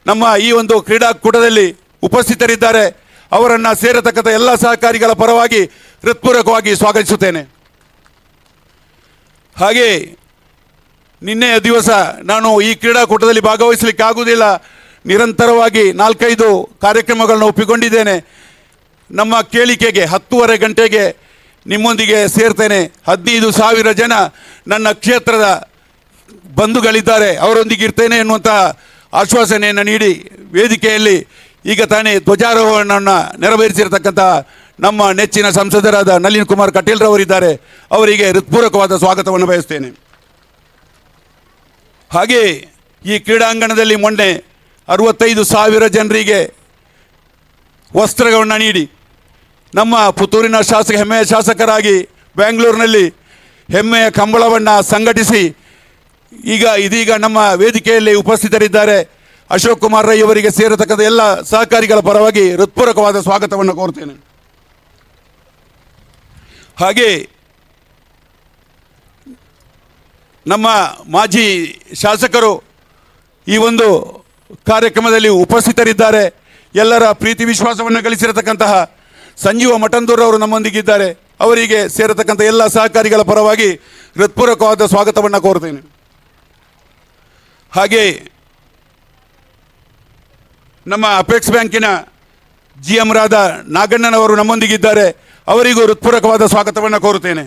ನಮ್ಮ ಈ ಒಂದು ಕ್ರೀಡಾಕೂಟದಲ್ಲಿ ಉಪಸ್ಥಿತರಿದ್ದಾರೆ. ಅವರನ್ನು ಸೇರತಕ್ಕಂಥ ಎಲ್ಲ ಸಹಕಾರಿಗಳ ಪರವಾಗಿ ಹೃತ್ಪೂರ್ವಕವಾಗಿ ಸ್ವಾಗತಿಸುತ್ತೇನೆ. ಹಾಗೆ ನಿನ್ನೆಯ ದಿವಸ ನಾನು ಈ ಕ್ರೀಡಾಕೂಟದಲ್ಲಿ ಭಾಗವಹಿಸಲಿಕ್ಕೆ ಆಗುವುದಿಲ್ಲ, ನಿರಂತರವಾಗಿ 4-5 ಕಾರ್ಯಕ್ರಮಗಳನ್ನು ಒಪ್ಪಿಕೊಂಡಿದ್ದೇನೆ. ನಮ್ಮ ಕೇಳಿಕೆಗೆ 10:30 ಗಂಟೆಗೆ ನಿಮ್ಮೊಂದಿಗೆ ಸೇರ್ತೇನೆ. 15,000 ಜನ ನನ್ನ ಕ್ಷೇತ್ರದ ಬಂಧುಗಳಿದ್ದಾರೆ, ಅವರೊಂದಿಗೆ ಇರ್ತೇನೆ ಎನ್ನುವಂಥ ಆಶ್ವಾಸನೆಯನ್ನು ನೀಡಿ ವೇದಿಕೆಯಲ್ಲಿ ಈಗ ತಾನೇ ಧ್ವಜಾರೋಹಣವನ್ನು ನೆರವೇರಿಸಿರತಕ್ಕಂಥ ನಮ್ಮ ನೆಚ್ಚಿನ ಸಂಸದರಾದ ನಳಿನ್ ಕುಮಾರ್ ಕಟೀಲ್ರವರಿದ್ದಾರೆ. ಅವರಿಗೆ ಹೃತ್ಪೂರ್ವಕವಾದ ಸ್ವಾಗತವನ್ನು ಬಯಸ್ತೇನೆ. ಹಾಗೆ ಈ ಕ್ರೀಡಾಂಗಣದಲ್ಲಿ ಮೊನ್ನೆ 65,000 ಜನರಿಗೆ ವಸ್ತ್ರಗಳನ್ನು ನೀಡಿ ನಮ್ಮ ಪುತ್ತೂರಿನ ಹೆಮ್ಮೆಯ ಶಾಸಕರಾಗಿ ಬೆಂಗಳೂರಿನಲ್ಲಿ ಹೆಮ್ಮೆಯ ಕಂಬಳವನ್ನು ಸಂಘಟಿಸಿ ಇದೀಗ ನಮ್ಮ ವೇದಿಕೆಯಲ್ಲಿ ಉಪಸ್ಥಿತರಿದ್ದಾರೆ. ಅಶೋಕ್ ಕುಮಾರ್ ರೈ ಅವರಿಗೆ ಸೇರತಕ್ಕಂಥ ಎಲ್ಲ ಸಹಕಾರಿಗಳ ಪರವಾಗಿ ಹೃತ್ಪೂರ್ವಕವಾದ ಸ್ವಾಗತವನ್ನು ಕೋರ್ತೇನೆ. ಹಾಗೆ ನಮ್ಮ ಮಾಜಿ ಶಾಸಕರು ಈ ಒಂದು ಕಾರ್ಯಕ್ರಮದಲ್ಲಿ ಉಪಸ್ಥಿತರಿದ್ದಾರೆ. ಎಲ್ಲರ ಪ್ರೀತಿ ವಿಶ್ವಾಸವನ್ನು ಗಳಿಸಿರತಕ್ಕಂತಹ ಸಂಜೀವ ಮಠಂದೂರ್ ಅವರು ನಮ್ಮೊಂದಿಗಿದ್ದಾರೆ. ಅವರಿಗೆ ಸೇರತಕ್ಕಂಥ ಎಲ್ಲ ಸಹಕಾರಿಗಳ ಪರವಾಗಿ ಹೃತ್ಪೂರ್ವಕವಾದ ಸ್ವಾಗತವನ್ನು ಕೋರ್ತೇನೆ. ಹಾಗೆ ನಮ್ಮ ಅಪೆಕ್ಸ್ ಬ್ಯಾಂಕಿನ GM ರಾದ ನಾಗಣ್ಣನವರು ನಮ್ಮೊಂದಿಗಿದ್ದಾರೆ. ಅವರಿಗೂ ಹೃತ್ಪೂರ್ವಕವಾದ ಸ್ವಾಗತವನ್ನು ಕೋರುತ್ತೇನೆ.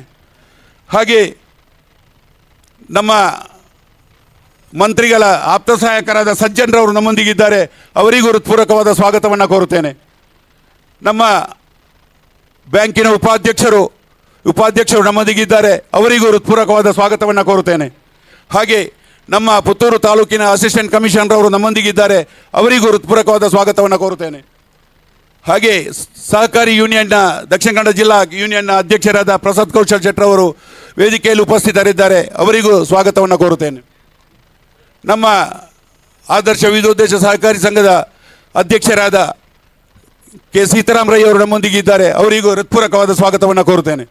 ಹಾಗೆ ನಮ್ಮ ಮಂತ್ರಿಗಳ ಆಪ್ತ ಸಹಾಯಕರಾದ ಸಜ್ಜನ್ರವರು ನಮ್ಮೊಂದಿಗಿದ್ದಾರೆ. ಅವರಿಗೂ ಹೃತ್ಪೂರ್ವಕವಾದ ಸ್ವಾಗತವನ್ನು ಕೋರುತ್ತೇನೆ. ನಮ್ಮ ಬ್ಯಾಂಕಿನ ಉಪಾಧ್ಯಕ್ಷರು ನಮ್ಮೊಂದಿಗಿದ್ದಾರೆ. ಅವರಿಗೂ ಹೃತ್ಪೂರ್ವಕವಾದ ಸ್ವಾಗತವನ್ನು ಕೋರುತ್ತೇನೆ. ಹಾಗೆ ನಮ್ಮ ಪುತ್ತೂರು ತಾಲೂಕಿನ ಅಸಿಸ್ಟೆಂಟ್ ಕಮಿಷನರ್ ಅವರು ನಮ್ಮೊಂದಿಗಿದ್ದಾರೆ. ಅವರಿಗೂ ಹೃತ್ಪೂರ್ವಕವಾದ ಸ್ವಾಗತವನ್ನು ಕೋರುತ್ತೇನೆ. ಹಾಗೆ ಸಹಕಾರಿ ಯೂನಿಯನ್ನ ದಕ್ಷಿಣ ಕನ್ನಡ ಜಿಲ್ಲಾ ಯೂನಿಯನ್ನ ಅಧ್ಯಕ್ಷರಾದ ಪ್ರಸಾದ್ ಕೌಶಲ್ ಶೆಟ್ಟರವರು ವೇದಿಕೆಯಲ್ಲಿ ಉಪಸ್ಥಿತರಿದ್ದಾರೆ. ಅವರಿಗೂ ಸ್ವಾಗತವನ್ನು ಕೋರುತ್ತೇನೆ. ನಮ್ಮ ಆದರ್ಶ ವಿವಿಧೋದ್ದೇಶ ಸಹಕಾರಿ ಸಂಘದ ಅಧ್ಯಕ್ಷರಾದ ಕೆ ಸೀತಾರಾಮ್ ರೈ ಅವರು ನಮ್ಮೊಂದಿಗಿದ್ದಾರೆ. ಅವರಿಗೂ ಹೃತ್ಪೂರ್ವಕವಾದ ಸ್ವಾಗತವನ್ನು ಕೋರುತ್ತೇನೆ.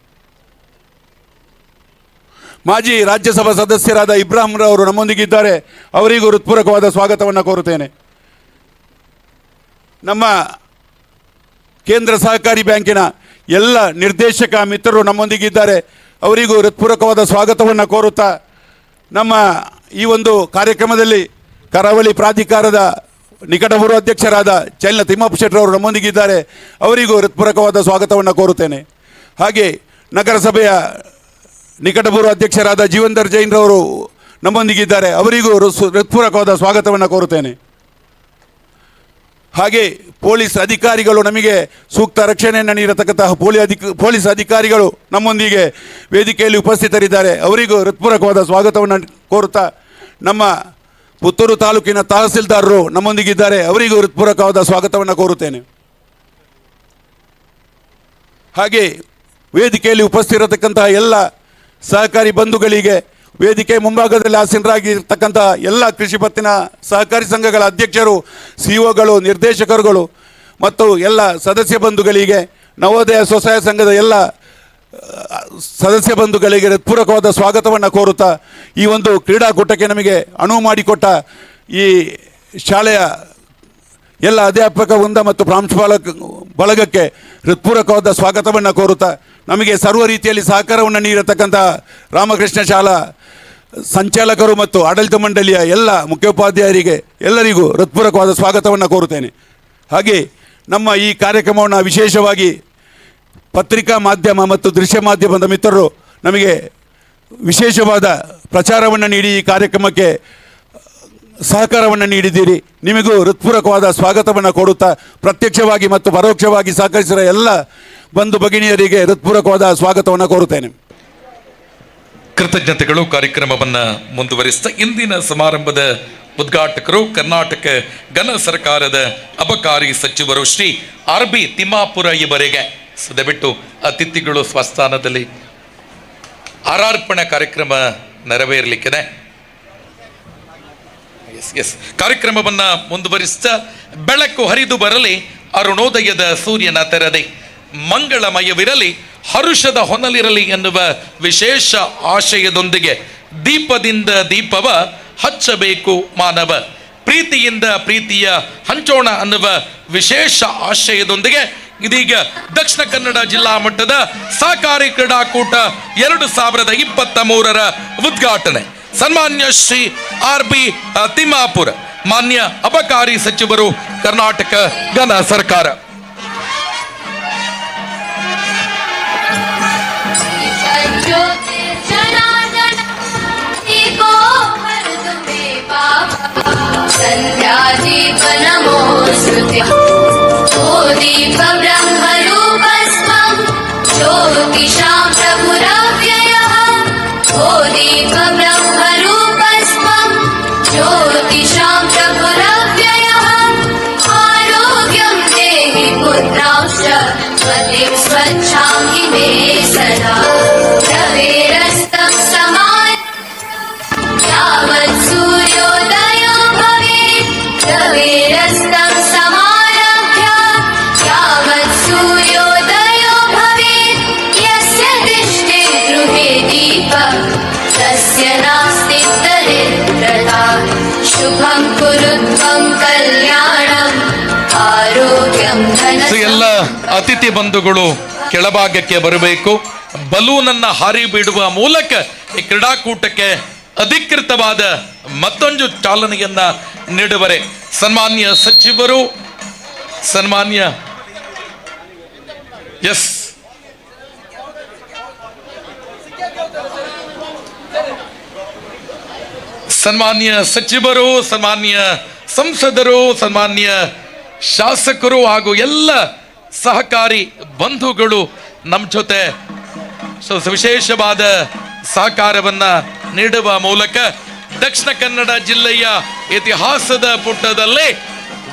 ಮಾಜಿ ರಾಜ್ಯಸಭಾ ಸದಸ್ಯರಾದ ಇಬ್ರಾಹಿಂ ರವರು ನಮ್ಮೊಂದಿಗಿದ್ದಾರೆ. ಅವರಿಗೂ ಹೃತ್ಪೂರ್ವಕವಾದ ಸ್ವಾಗತವನ್ನು ಕೋರುತ್ತೇನೆ. ನಮ್ಮ ಕೇಂದ್ರ ಸಹಕಾರಿ ಬ್ಯಾಂಕಿನ ಎಲ್ಲ ನಿರ್ದೇಶಕ ಮಿತ್ರರು ನಮ್ಮೊಂದಿಗಿದ್ದಾರೆ. ಅವರಿಗೂ ಹೃತ್ಪೂರ್ವಕವಾದ ಸ್ವಾಗತವನ್ನು ಕೋರುತ್ತಾ ನಮ್ಮ ಈ ಒಂದು ಕಾರ್ಯಕ್ರಮದಲ್ಲಿ ಕರಾವಳಿ ಪ್ರಾಧಿಕಾರದ ನಿಕಟಪೂರ್ವ ಅಧ್ಯಕ್ಷರಾದ ಚೈಲ್ನ ತಿಮ್ಮಪ್ಪ ಶೆಟ್ಟರವರು ನಮ್ಮೊಂದಿಗಿದ್ದಾರೆ. ಅವರಿಗೂ ಹೃತ್ಪೂರ್ವಕವಾದ ಸ್ವಾಗತವನ್ನು ಕೋರುತ್ತೇನೆ. ಹಾಗೆ ನಗರಸಭೆಯ ನಿಕಟಪೂರ್ವ ಅಧ್ಯಕ್ಷರಾದ ಜೀವಂದರ್ ಜೈನ್ರವರು ನಮ್ಮೊಂದಿಗಿದ್ದಾರೆ. ಅವರಿಗೂ ಹೃತ್ಪೂರ್ವಕವಾದ ಸ್ವಾಗತವನ್ನು ಕೋರುತ್ತೇನೆ. ಹಾಗೆ ಪೊಲೀಸ್ ಅಧಿಕಾರಿಗಳು, ನಮಗೆ ಸೂಕ್ತ ರಕ್ಷಣೆಯನ್ನು ನೀಡತಕ್ಕಂತಹ ಪೊಲೀಸ್ ಅಧಿಕಾರಿಗಳು ನಮ್ಮೊಂದಿಗೆ ವೇದಿಕೆಯಲ್ಲಿ ಉಪಸ್ಥಿತರಿದ್ದಾರೆ. ಅವರಿಗೂ ಹೃತ್ಪೂರ್ವಕವಾದ ಸ್ವಾಗತವನ್ನು ಕೋರುತ್ತಾ ನಮ್ಮ ಪುತ್ತೂರು ತಾಲೂಕಿನ ತಹಸೀಲ್ದಾರರು ನಮ್ಮೊಂದಿಗಿದ್ದಾರೆ. ಅವರಿಗೂ ಹೃತ್ಪೂರ್ವಕವಾದ ಸ್ವಾಗತವನ್ನು ಕೋರುತ್ತೇನೆ. ಹಾಗೆ ವೇದಿಕೆಯಲ್ಲಿ ಉಪಸ್ಥಿತಿರತಕ್ಕಂತಹ ಎಲ್ಲ ಸಹಕಾರಿ ಬಂಧುಗಳಿಗೆ, ವೇದಿಕೆ ಮುಂಭಾಗದಲ್ಲಿ ಆಸೀನರಾಗಿರ್ತಕ್ಕಂಥ ಎಲ್ಲ ಕೃಷಿ ಪತ್ತಿನ ಸಹಕಾರಿ ಸಂಘಗಳ ಅಧ್ಯಕ್ಷರು, ಸಿಒಗಳು, ನಿರ್ದೇಶಕರುಗಳು ಮತ್ತು ಎಲ್ಲ ಸದಸ್ಯ ಬಂಧುಗಳಿಗೆ, ನವೋದಯ ಸ್ವಸಹಾಯ ಸಂಘದ ಎಲ್ಲ ಸದಸ್ಯ ಬಂಧುಗಳಿಗೆ ಹೃತ್ಪೂರ್ವಕವಾದ ಸ್ವಾಗತವನ್ನು ಕೋರುತ್ತಾ ಈ ಒಂದು ಕ್ರೀಡಾಕೂಟಕ್ಕೆ ನಮಗೆ ಅನುವು ಮಾಡಿಕೊಟ್ಟ ಈ ಶಾಲೆಯ ಎಲ್ಲ ಅಧ್ಯಾಪಕ ವೃಂದ ಮತ್ತು ಪ್ರಾಂಶುಪಾಲ ಬಳಗಕ್ಕೆ ಹೃತ್ಪೂರ್ವಕವಾದ ಸ್ವಾಗತವನ್ನು ಕೋರುತ್ತಾ ನಮಗೆ ಸರ್ವ ರೀತಿಯಲ್ಲಿ ಸಹಕಾರವನ್ನು ನೀಡತಕ್ಕಂಥ ರಾಮಕೃಷ್ಣ ಶಾಲಾ ಸಂಚಾಲಕರು ಮತ್ತು ಆಡಳಿತ ಮಂಡಳಿಯ ಎಲ್ಲ ಮುಖ್ಯೋಪಾಧ್ಯಾಯರಿಗೆ ಎಲ್ಲರಿಗೂ ಹೃತ್ಪೂರ್ವಕವಾದ ಸ್ವಾಗತವನ್ನು ಕೋರುತ್ತೇನೆ. ಹಾಗೆ ನಮ್ಮ ಈ ಕಾರ್ಯಕ್ರಮವನ್ನು ವಿಶೇಷವಾಗಿ ಪತ್ರಿಕಾ ಮಾಧ್ಯಮ ಮತ್ತು ದೃಶ್ಯ ಮಾಧ್ಯಮದ ಮಿತ್ರರು ನಮಗೆ ವಿಶೇಷವಾದ ಪ್ರಚಾರವನ್ನು ನೀಡಿ ಈ ಕಾರ್ಯಕ್ರಮಕ್ಕೆ ಸಹಕಾರವನ್ನು ನೀಡಿದ್ದೀರಿ. ನಿಮಗೂ ಹೃತ್ಪೂರ್ವಕವಾದ ಸ್ವಾಗತವನ್ನು ಕೊಡುತ್ತಾ ಪ್ರತ್ಯಕ್ಷವಾಗಿ ಮತ್ತು ಪರೋಕ್ಷವಾಗಿ ಸಹಕರಿಸಿದ ಎಲ್ಲ ಬಂಧು ಭಗಿನಿಯರಿಗೆ ಹೃತ್ಪೂರ್ವಕವಾದ ಸ್ವಾಗತವನ್ನು ಕೋರುತ್ತೇನೆ. ಕೃತಜ್ಞತೆಗಳು. ಕಾರ್ಯಕ್ರಮವನ್ನು ಮುಂದುವರಿಸಿದ ಇಂದಿನ ಸಮಾರಂಭದ ಉದ್ಘಾಟಕರು ಕರ್ನಾಟಕ ಘನ ಸರ್ಕಾರದ ಅಬಕಾರಿ ಸಚಿವರು ಶ್ರೀ RB ತಿಮ್ಮಾಪುರ ಇವರಿಗೆ. ದಯವಿಟ್ಟು ಅತಿಥಿಗಳು ಸ್ವಸ್ಥಾನದಲ್ಲಿ ಆರಾರ್ಪಣಾ ಕಾರ್ಯಕ್ರಮ ನೆರವೇರಲಿಕ್ಕಿದೆ. ಕಾರ್ಯಕ್ರಮವನ್ನು ಮುಂದುವರಿಸಿದ ಬೆಳಕು ಹರಿದು ಬರಲಿ ಅರುಣೋದಯದ ಸೂರ್ಯನ ತೆರದೆ ಮಂಗಳಮಯವಿರಲಿ, ಹರುಷದ ಹೊನಲಿರಲಿ ಎನ್ನುವ ವಿಶೇಷ ಆಶಯದೊಂದಿಗೆ ದೀಪದಿಂದ ದೀಪವ ಹಚ್ಚಬೇಕು ಮಾನವ, ಪ್ರೀತಿಯಿಂದ ಪ್ರೀತಿಯ ಹಂಚೋಣ ಅನ್ನುವ ವಿಶೇಷ ಆಶಯದೊಂದಿಗೆ ಇದೀಗ ದಕ್ಷಿಣ ಕನ್ನಡ ಜಿಲ್ಲಾ ಮಟ್ಟದ ಸಹಕಾರಿ ಕ್ರೀಡಾಕೂಟ 2023 ಉದ್ಘಾಟನೆ. ಸನ್ಮಾನ್ಯ ಶ್ರೀ RB ತಿಮ್ಮಾಪುರ, ಮಾನ್ಯ ಅಬಕಾರಿ ಸಚಿವರು, ಕರ್ನಾಟಕ ಘನ ಸರ್ಕಾರ. दीप ब्रह्मरूपस्त्वं ज्योतिषां प्रभुरव्ययः, ओ दीप ब्रह्मरूपस्त्वं ज्योतिषां प्रभुरव्ययः, आरोग्यं देहि पुत्रांश्च मतिं स्वच्छां हि मे सदा, रवेरस्तं समान यावत् सूर्योदयो भवेत्, रवेरस्तं समारभ्य यावत् सूर्योदयो भवेत्, यस्य दृष्टे गृहे दीपः तस्य नास्ति दरिद्रता, शुभं कुरु त्वं कल्याणम् आरोग्यं धनम्. ಎಲ್ಲ ಅತಿಥಿ ಬಂಧುಗಳು ಕೆಳಭಾಗಕ್ಕೆ ಬರಬೇಕು. ಬಲೂನನ್ನ ಹಾರಿ ಬಿಡುವ ಮೂಲಕ ಈ ಕ್ರೀಡಾಕೂಟಕ್ಕೆ ಅಧಿಕೃತವಾದ ಮತ್ತೊಂದು ಚಾಲನೆಯನ್ನ ನೀಡುವರೆ. ಸನ್ಮಾನ್ಯ ಸಚಿವರು, ಸನ್ಮಾನ್ಯ ಸನ್ಮಾನ್ಯ ಸಚಿವರು, ಸನ್ಮಾನ್ಯ ಸಂಸದರು, ಸನ್ಮಾನ್ಯ ಶಾಸಕರು ಹಾಗೂ ಎಲ್ಲ ಸಹಕಾರಿ ಬಂಧುಗಳು ನಮ್ಮ ಜೊತೆ ವಿಶೇಷವಾದ ಸಹಕಾರವನ್ನ ನೀಡುವ ಮೂಲಕ ದಕ್ಷಿಣ ಕನ್ನಡ ಜಿಲ್ಲೆಯ ಇತಿಹಾಸದ ಪುಟದಲ್ಲಿ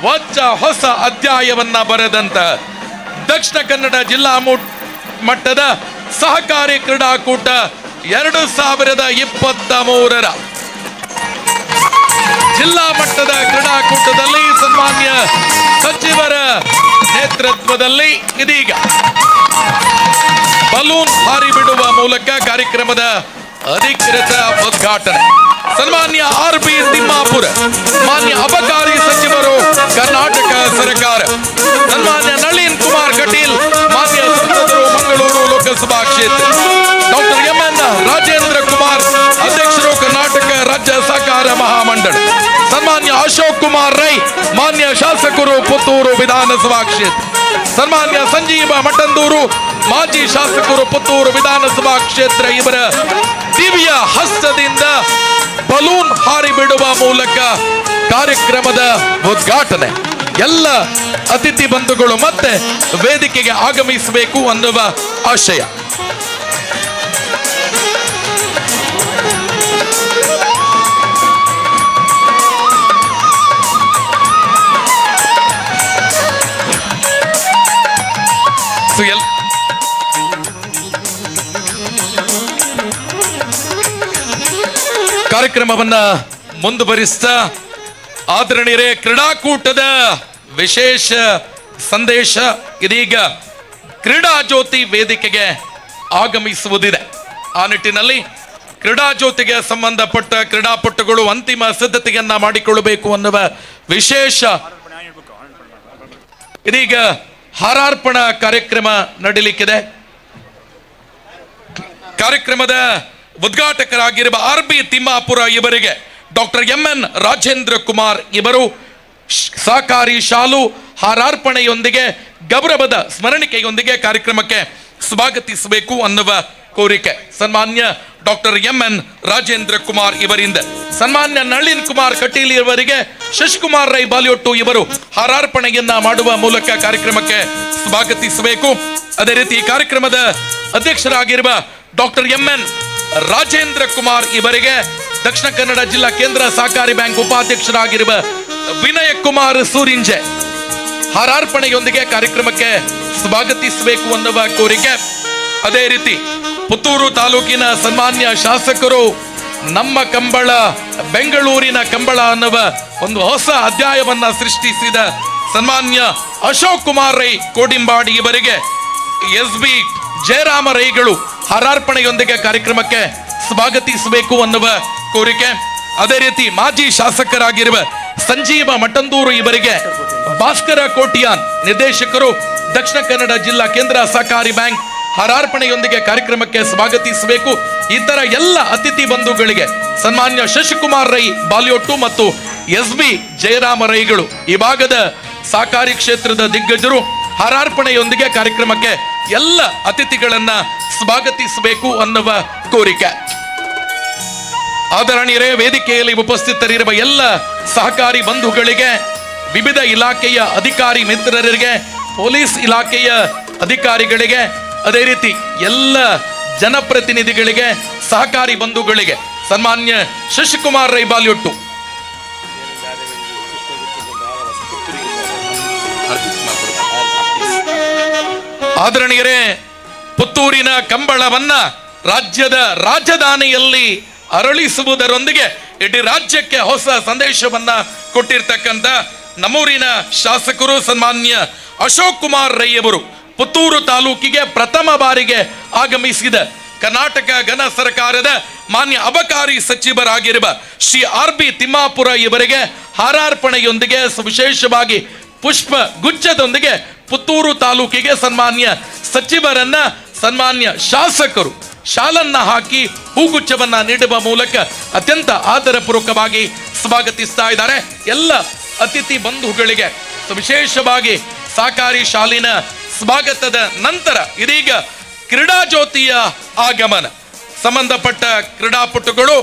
ಹೊಸ ಅಧ್ಯಾಯವನ್ನ ಬರೆದಂತ ದಕ್ಷಿಣ ಕನ್ನಡ ಜಿಲ್ಲಾ ಮಟ್ಟದ ಸಹಕಾರಿ ಕ್ರೀಡಾಕೂಟ 2023 ಜಿಲ್ಲಾ ಮಟ್ಟದ ಕ್ರೀಡಾಕೂಟದಲ್ಲಿ ಸನ್ಮಾನ್ಯ ಸಚಿವರ ನೇತೃತ್ವದಲ್ಲಿ ಇದೀಗ ಬಲೂನ್ ಹಾರಿ ಬಿಡುವ ಮೂಲಕ ಕಾರ್ಯಕ್ರಮದ ಅಧಿಕೃತ ಉದ್ಘಾಟನೆ. ಸನ್ಮಾನ್ಯ RB ತಿಮ್ಮಾಪುರ, ಮಾನ್ಯ ಅಬಕಾರಿ ಸಚಿವರು, ಕರ್ನಾಟಕ ಸರ್ಕಾರ. ಸನ್ಮಾನ್ಯ ನಳಿನ್ ಕುಮಾರ್ ಕಟೀಲ್, ಮಾನ್ಯ ಸಂಸದರು, ಮಂಗಳೂರು ಲೋಕಸಭಾ ಕ್ಷೇತ್ರ. ಡಾಕ್ಟರ್ MN ರಾಜೇಂದ್ರ ಕುಮಾರ್, ಅಧ್ಯಕ್ಷರು, ಕರ್ನಾಟಕ ರಾಜ್ಯ ಸಹಕಾರ ಮಹಾಮಂಡಳ. ಸನ್ಮಾನ್ಯ ಅಶೋಕ್ ಕುಮಾರ್ ರೈ, ಮಾನ್ಯ ಶಾಸಕರು, ಪುತ್ತೂರು ವಿಧಾನಸಭಾ ಕ್ಷೇತ್ರ. ಸನ್ಮಾನ್ಯ ಸಂಜೀವ ಮಠಂದೂರು, ಮಾಜಿ ಶಾಸಕರು, ಪುತ್ತೂರು ವಿಧಾನಸಭಾ ಕ್ಷೇತ್ರ. ಇವರ ದಿವ್ಯ ಹಸ್ತದಿಂದ ಬಲೂನ್ ಹಾರಿ ಬಿಡುವ ಮೂಲಕ ಕಾರ್ಯಕ್ರಮದ ಉದ್ಘಾಟನೆ. ಎಲ್ಲ ಅತಿಥಿ ಬಂಧುಗಳು ಮತ್ತೆ ವೇದಿಕೆಗೆ ಆಗಮಿಸಬೇಕು ಅನ್ನುವ ಆಶಯ. ಕಾರ್ಯಕ್ರಮವನ್ನ ಮುಂದುವರಿಸ್ತಾ ಆದರಣೀಯರೇ, ಕ್ರೀಡಾಕೂಟದ ವಿಶೇಷ ಸಂದೇಶ ಇದೀಗ ಕ್ರೀಡಾ ಜ್ಯೋತಿ ವೇದಿಕೆಗೆ ಆಗಮಿಸುವುದಿದೆ. ಆ ನಿಟ್ಟಿನಲ್ಲಿ ಕ್ರೀಡಾ ಜ್ಯೋತಿಗೆ ಸಂಬಂಧಪಟ್ಟ ಕ್ರೀಡಾಪಟುಗಳು ಅಂತಿಮ ಸಿದ್ಧತೆಯನ್ನ ಮಾಡಿಕೊಳ್ಳಬೇಕು ಅನ್ನುವ ವಿಶೇಷ ಇದೀಗ ಹಾರಾರ್ಪಣಾ ಕಾರ್ಯಕ್ರಮ ನಡೀಲಿಕ್ಕಿದೆ. ಕಾರ್ಯಕ್ರಮದ ಉದ್ಘಾಟಕರಾಗಿರುವ RB ತಿಮ್ಮಾಪುರ ಇವರಿಗೆ ಡಾಕ್ಟರ್ MN ರಾಜೇಂದ್ರ ಕುಮಾರ್ ಇವರು ಸಹಕಾರಿ ಶಾಲು ಹಾರಾರ್ಪಣೆಯೊಂದಿಗೆ ಗೌರವದ ಸ್ಮರಣಿಕೆಯೊಂದಿಗೆ ಕಾರ್ಯಕ್ರಮಕ್ಕೆ ಸ್ವಾಗತಿಸಬೇಕು ಅನ್ನುವ ಕೋರಿಕೆ ಸನ್ಮಾನ್ಯ ಡಾಕ್ಟರ್ MN ರಾಜೇಂದ್ರ ಕುಮಾರ್ ಇವರಿಂದ. ಸನ್ಮಾನ್ಯ ನಳಿನ್ ಕುಮಾರ್ ಕಟೀಲ್ ಇವರಿಗೆ ಶಶಿಕುಮಾರ್ ರೈ ಬಾಲಿಯೊಟ್ಟು ಇವರು ಹಾರಾರ್ಪಣೆಯನ್ನ ಮಾಡುವ ಮೂಲಕ ಕಾರ್ಯಕ್ರಮಕ್ಕೆ ಸ್ವಾಗತಿಸಬೇಕು. ಅದೇ ರೀತಿ ಕಾರ್ಯಕ್ರಮದ ಅಧ್ಯಕ್ಷರಾಗಿರುವ ಡಾಕ್ಟರ್ MN ರಾಜೇಂದ್ರ ಕುಮಾರ್ ಇವರಿಗೆ ದಕ್ಷಿಣ ಕನ್ನಡ ಜಿಲ್ಲಾ ಕೇಂದ್ರ ಸಹಕಾರಿ ಬ್ಯಾಂಕ್ ಉಪಾಧ್ಯಕ್ಷರಾಗಿರುವ ವಿನಯ ಕುಮಾರ್ ಸೂರಿಂಜೆ ಹಾರಾರ್ಪಣೆಯೊಂದಿಗೆ ಕಾರ್ಯಕ್ರಮಕ್ಕೆ ಸ್ವಾಗತಿಸಬೇಕು ಅನ್ನುವ ಕೋರಿಕೆ. ಅದೇ ರೀತಿ ಪುತ್ತೂರು ತಾಲೂಕಿನ ಸನ್ಮಾನ್ಯ ಶಾಸಕರು ನಮ್ಮ ಕಂಬಳ ಬೆಂಗಳೂರಿನ ಕಂಬಳ ಅನ್ನುವ ಒಂದು ಹೊಸ ಅಧ್ಯಾಯವನ್ನ ಸೃಷ್ಟಿಸಿದ ಸನ್ಮಾನ್ಯ ಅಶೋಕ್ ಕುಮಾರ್ ರೈ ಕೋಡಿಂಬಾಡಿ ಇವರಿಗೆ ಎಸ್ ಬಿ ಜಯರಾಮ ರೈಗಳು ಹಾರಾರ್ಪಣೆಯೊಂದಿಗೆ ಕಾರ್ಯಕ್ರಮಕ್ಕೆ ಸ್ವಾಗತಿಸಬೇಕು ಅನ್ನುವ ಕೋರಿಕೆ. ಅದೇ ರೀತಿ ಮಾಜಿ ಶಾಸಕರಾಗಿರುವ ಸಂಜೀವ ಮಠಂದೂರು ಇವರಿಗೆ ಭಾಸ್ಕರ ಕೋಟಿಯಾನ್ ನಿರ್ದೇಶಕರು, ದಕ್ಷಿಣ ಕನ್ನಡ ಜಿಲ್ಲಾ ಕೇಂದ್ರ ಸಹಕಾರಿ ಬ್ಯಾಂಕ್ ಹಾರಾರ್ಪಣೆಯೊಂದಿಗೆ ಕಾರ್ಯಕ್ರಮಕ್ಕೆ ಸ್ವಾಗತಿಸಬೇಕು. ಇತರ ಎಲ್ಲ ಅತಿಥಿ ಬಂಧುಗಳಿಗೆ ಸನ್ಮಾನ್ಯ ಶಶಿಕುಮಾರ್ ರೈ ಬಾಲ್ಯೋಟ್ಟು ಮತ್ತು ಎಸ್ ಬಿ ಜಯರಾಮ ರೈಗಳು ಈ ಭಾಗದ ಸಹಕಾರಿ ಕ್ಷೇತ್ರದ ದಿಗ್ಗಜರು ಹಾರಾರ್ಪಣೆಯೊಂದಿಗೆ ಕಾರ್ಯಕ್ರಮಕ್ಕೆ ಎಲ್ಲ ಅತಿಥಿಗಳನ್ನ ಸ್ವಾಗತಿಸಬೇಕು ಅನ್ನುವ ಕೋರಿಕೆ. ಆದರಣೀಯರೇ, ವೇದಿಕೆಯಲ್ಲಿ ಉಪಸ್ಥಿತರಿರುವ ಎಲ್ಲ ಸಹಕಾರಿ ಬಂಧುಗಳಿಗೆ, ವಿವಿಧ ಇಲಾಖೆಯ ಅಧಿಕಾರಿ ಮಿತ್ರರಿಗೆ, ಪೊಲೀಸ್ ಇಲಾಖೆಯ ಅಧಿಕಾರಿಗಳಿಗೆ, ಅದೇ ರೀತಿ ಎಲ್ಲ ಜನಪ್ರತಿನಿಧಿಗಳಿಗೆ, ಸಹಕಾರಿ ಬಂಧುಗಳಿಗೆ ಸನ್ಮಾನ್ಯ ಶಶಿಕುಮಾರ್ ರೈ ಬಾಲ್ಯೋಟ್ಟು ಆದರಣೀಯರೇ, ಪುತ್ತೂರಿನ ಕಂಬಳವನ್ನ ರಾಜ್ಯದ ರಾಜಧಾನಿಯಲ್ಲಿ ಅರಳಿಸುವುದರೊಂದಿಗೆ ಇಡೀ ರಾಜ್ಯಕ್ಕೆ ಹೊಸ ಸಂದೇಶವನ್ನ ಕೊಟ್ಟಿರ್ತಕ್ಕಂಥ ನಮ್ಮೂರಿನ ಶಾಸಕರು ಸನ್ಮಾನ್ಯ ಅಶೋಕ್ ಕುಮಾರ್ ರೈ ಅವರು ಪುತ್ತೂರು ತಾಲೂಕಿಗೆ ಪ್ರಥಮ ಬಾರಿಗೆ ಆಗಮಿಸಿದ ಕರ್ನಾಟಕ ಘನ ಸರ್ಕಾರದ ಮಾನ್ಯ ಅಬಕಾರಿ ಸಚಿವರಾಗಿರುವ ಶ್ರೀ RB ತಿಮ್ಮಾಪುರ ಇವರಿಗೆ ಹಾರಾರ್ಪಣೆಯೊಂದಿಗೆ ವಿಶೇಷವಾಗಿ ಪುಷ್ಪ ಗುಚ್ಛದೊಂದಿಗೆ ಪುತ್ತೂರು ತಾಲೂಕಿಗೆ ಸನ್ಮಾನ್ಯ ಸಚಿವರನ್ನ ಸನ್ಮಾನ್ಯ ಶಾಸಕರು ಶಾಲನ್ನ ಹಾಕಿ ಹೂಗುಚ್ಛವನ್ನ ನೀಡುವ ಮೂಲಕ ಅತ್ಯಂತ ಆದರಪೂರ್ವಕವಾಗಿ ಸ್ವಾಗತಿಸ್ತಾ ಇದ್ದಾರೆ. ಎಲ್ಲ ಅತಿಥಿ ಬಂಧುಗಳಿಗೆ ವಿಶೇಷವಾಗಿ ಸಹಕಾರಿ ಶಾಲಿನ ಸ್ವಾಗತದ ನಂತರ ಇದೀಗ ಕ್ರೀಡಾ ಜ್ಯೋತಿಯ ಆಗಮನ. ಸಂಬಂಧಪಟ್ಟ ಕ್ರೀಡಾಪಟುಗಳು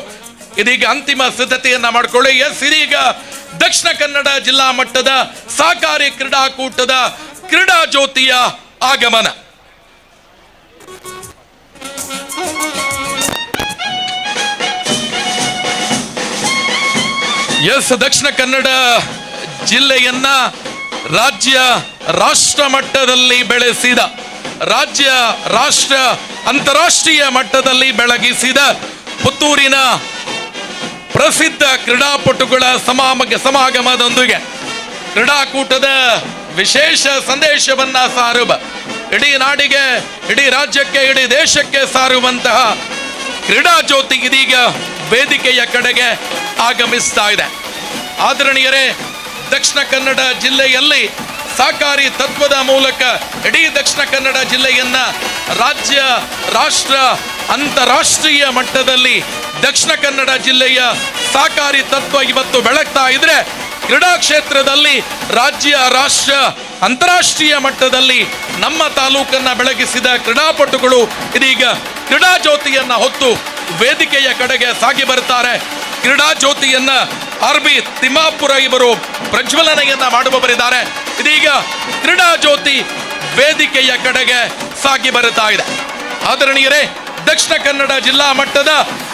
ಇದೀಗ ಅಂತಿಮ ಸಿದ್ಧತೆಯನ್ನ ಮಾಡಿಕೊಳ್ಳಿ. ಇದೀಗ ದಕ್ಷಿಣ ಕನ್ನಡ ಜಿಲ್ಲಾ ಮಟ್ಟದ ಸಹಕಾರಿ ಕ್ರೀಡಾಕೂಟದ ಕ್ರೀಡಾ ಜ್ಯೋತಿಯ ಆಗಮನ. ದಕ್ಷಿಣ ಕನ್ನಡ ಜಿಲ್ಲೆಯನ್ನ ರಾಜ್ಯ ರಾಷ್ಟ್ರ ಮಟ್ಟದಲ್ಲಿ ಬೆಳೆಸಿದ, ರಾಜ್ಯ ರಾಷ್ಟ್ರ ಅಂತಾರಾಷ್ಟ್ರೀಯ ಮಟ್ಟದಲ್ಲಿ ಬೆಳಗಿಸಿದ ಪುತ್ತೂರಿನ ಪ್ರಸಿದ್ಧ ಕ್ರೀಡಾಪಟುಗಳ ಸಮಾಗಮದೊಂದಿಗೆ ಕ್ರೀಡಾಕೂಟದ ವಿಶೇಷ ಸಂದೇಶವನ್ನ ಸಾರುವ, ಇಡೀ ನಾಡಿಗೆ, ಇಡೀ ರಾಜ್ಯಕ್ಕೆ, ಇಡೀ ದೇಶಕ್ಕೆ ಸಾರುವಂತಹ ಕ್ರೀಡಾ ಜ್ಯೋತಿ ಇದೀಗ ವೇದಿಕೆಯ ಕಡೆಗೆ ಆಗಮಿಸ್ತಾ ಇದೆ. ಆದರಣೀಯರೇ, ದಕ್ಷಿಣ ಕನ್ನಡ ಜಿಲ್ಲೆಯಲ್ಲಿ ಸಹಕಾರಿ ತತ್ವದ ಮೂಲಕ ಇಡೀ ದಕ್ಷಿಣ ಕನ್ನಡ ಜಿಲ್ಲೆಯನ್ನ ರಾಜ್ಯ ರಾಷ್ಟ್ರ ಅಂತಾರಾಷ್ಟ್ರೀಯ ಮಟ್ಟದಲ್ಲಿ ದಕ್ಷಿಣ ಕನ್ನಡ ಜಿಲ್ಲೆಯ ಸಹಕಾರಿ ತತ್ವ ಇವತ್ತು ಬೆಳಗ್ತಾ ಇದ್ರೆ, ಕ್ರೀಡಾ ಕ್ಷೇತ್ರದಲ್ಲಿ ರಾಜ್ಯ ರಾಷ್ಟ್ರ ಅಂತಾರಾಷ್ಟ್ರೀಯ ಮಟ್ಟದಲ್ಲಿ ನಮ್ಮ ತಾಲೂಕನ್ನ ಬೆಳಗಿಸಿದ ಕ್ರೀಡಾಪಟುಗಳು ಇದೀಗ ಕ್ರೀಡಾ ಜ್ಯೋತಿಯನ್ನ ಹೊತ್ತು ವೇದಿಕೆಯ ಕಡೆಗೆ ಸಾಗಿ ಬರುತ್ತಾರೆ. ಕ್ರೀಡಾ ಜ್ಯೋತಿಯನ್ನ RB ತಿಮ್ಮಾಪುರ ಇವರು ಪ್ರಜ್ವಲನೆಯನ್ನ ಮಾಡುವವರಿದ್ದಾರೆ. ಇದೀಗ ಕ್ರೀಡಾ ಜ್ಯೋತಿ ವೇದಿಕೆಯ ಕಡೆಗೆ ಸಾಗಿ ಬರುತ್ತಾ ಇದೆ. ಆದರಣೀಯರೇ, ದಕ್ಷಿಣ ಕನ್ನಡ ಜಿಲ್ಲಾ ಮಟ್ಟದ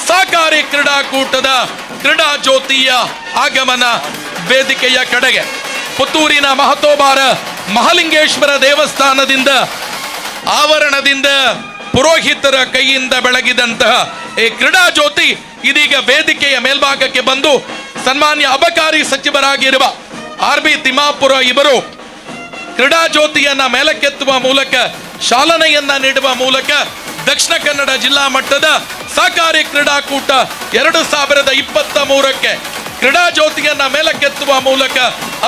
ಸಹಕಾರಿ ಕ್ರೀಡಾಕೂಟದ ಕ್ರೀಡಾ ಜ್ಯೋತಿಯ ಆಗಮನ ವೇದಿಕೆಯ ಕಡೆಗೆ ಪುತ್ತೂರಿನ ಮಹತೋಬಾರ ಮಹಾಲಿಂಗೇಶ್ವರ ದೇವಸ್ಥಾನದಿಂದ ಆವರಣದಿಂದ ಪುರೋಹಿತರ ಕೈಯಿಂದ ಬೆಳಗಿದಂತಹ ಈ ಕ್ರೀಡಾ ಜ್ಯೋತಿ ಇದೀಗ ವೇದಿಕೆಯ ಮೇಲ್ಭಾಗಕ್ಕೆ ಬಂದು ಸನ್ಮಾನ್ಯ ಅಬಕಾರಿ ಸಚಿವರಾಗಿರುವ RB ತಿಮ್ಮಾಪುರ ಇವರು ಕ್ರೀಡಾ ಜ್ಯೋತಿಯನ್ನ ಮೇಲಕ್ಕೆತ್ತುವ ಮೂಲಕ, ಚಾಲನೆಯನ್ನ ನೀಡುವ ಮೂಲಕ ದಕ್ಷಿಣ ಕನ್ನಡ ಜಿಲ್ಲಾ ಮಟ್ಟದ ಸಹಕಾರಿ ಕ್ರೀಡಾಕೂಟ 2023ಕ್ಕೆ ಕ್ರೀಡಾ ಜ್ಯೋತಿಯನ್ನ ಮೇಲಕ್ಕೆತ್ತುವ ಮೂಲಕ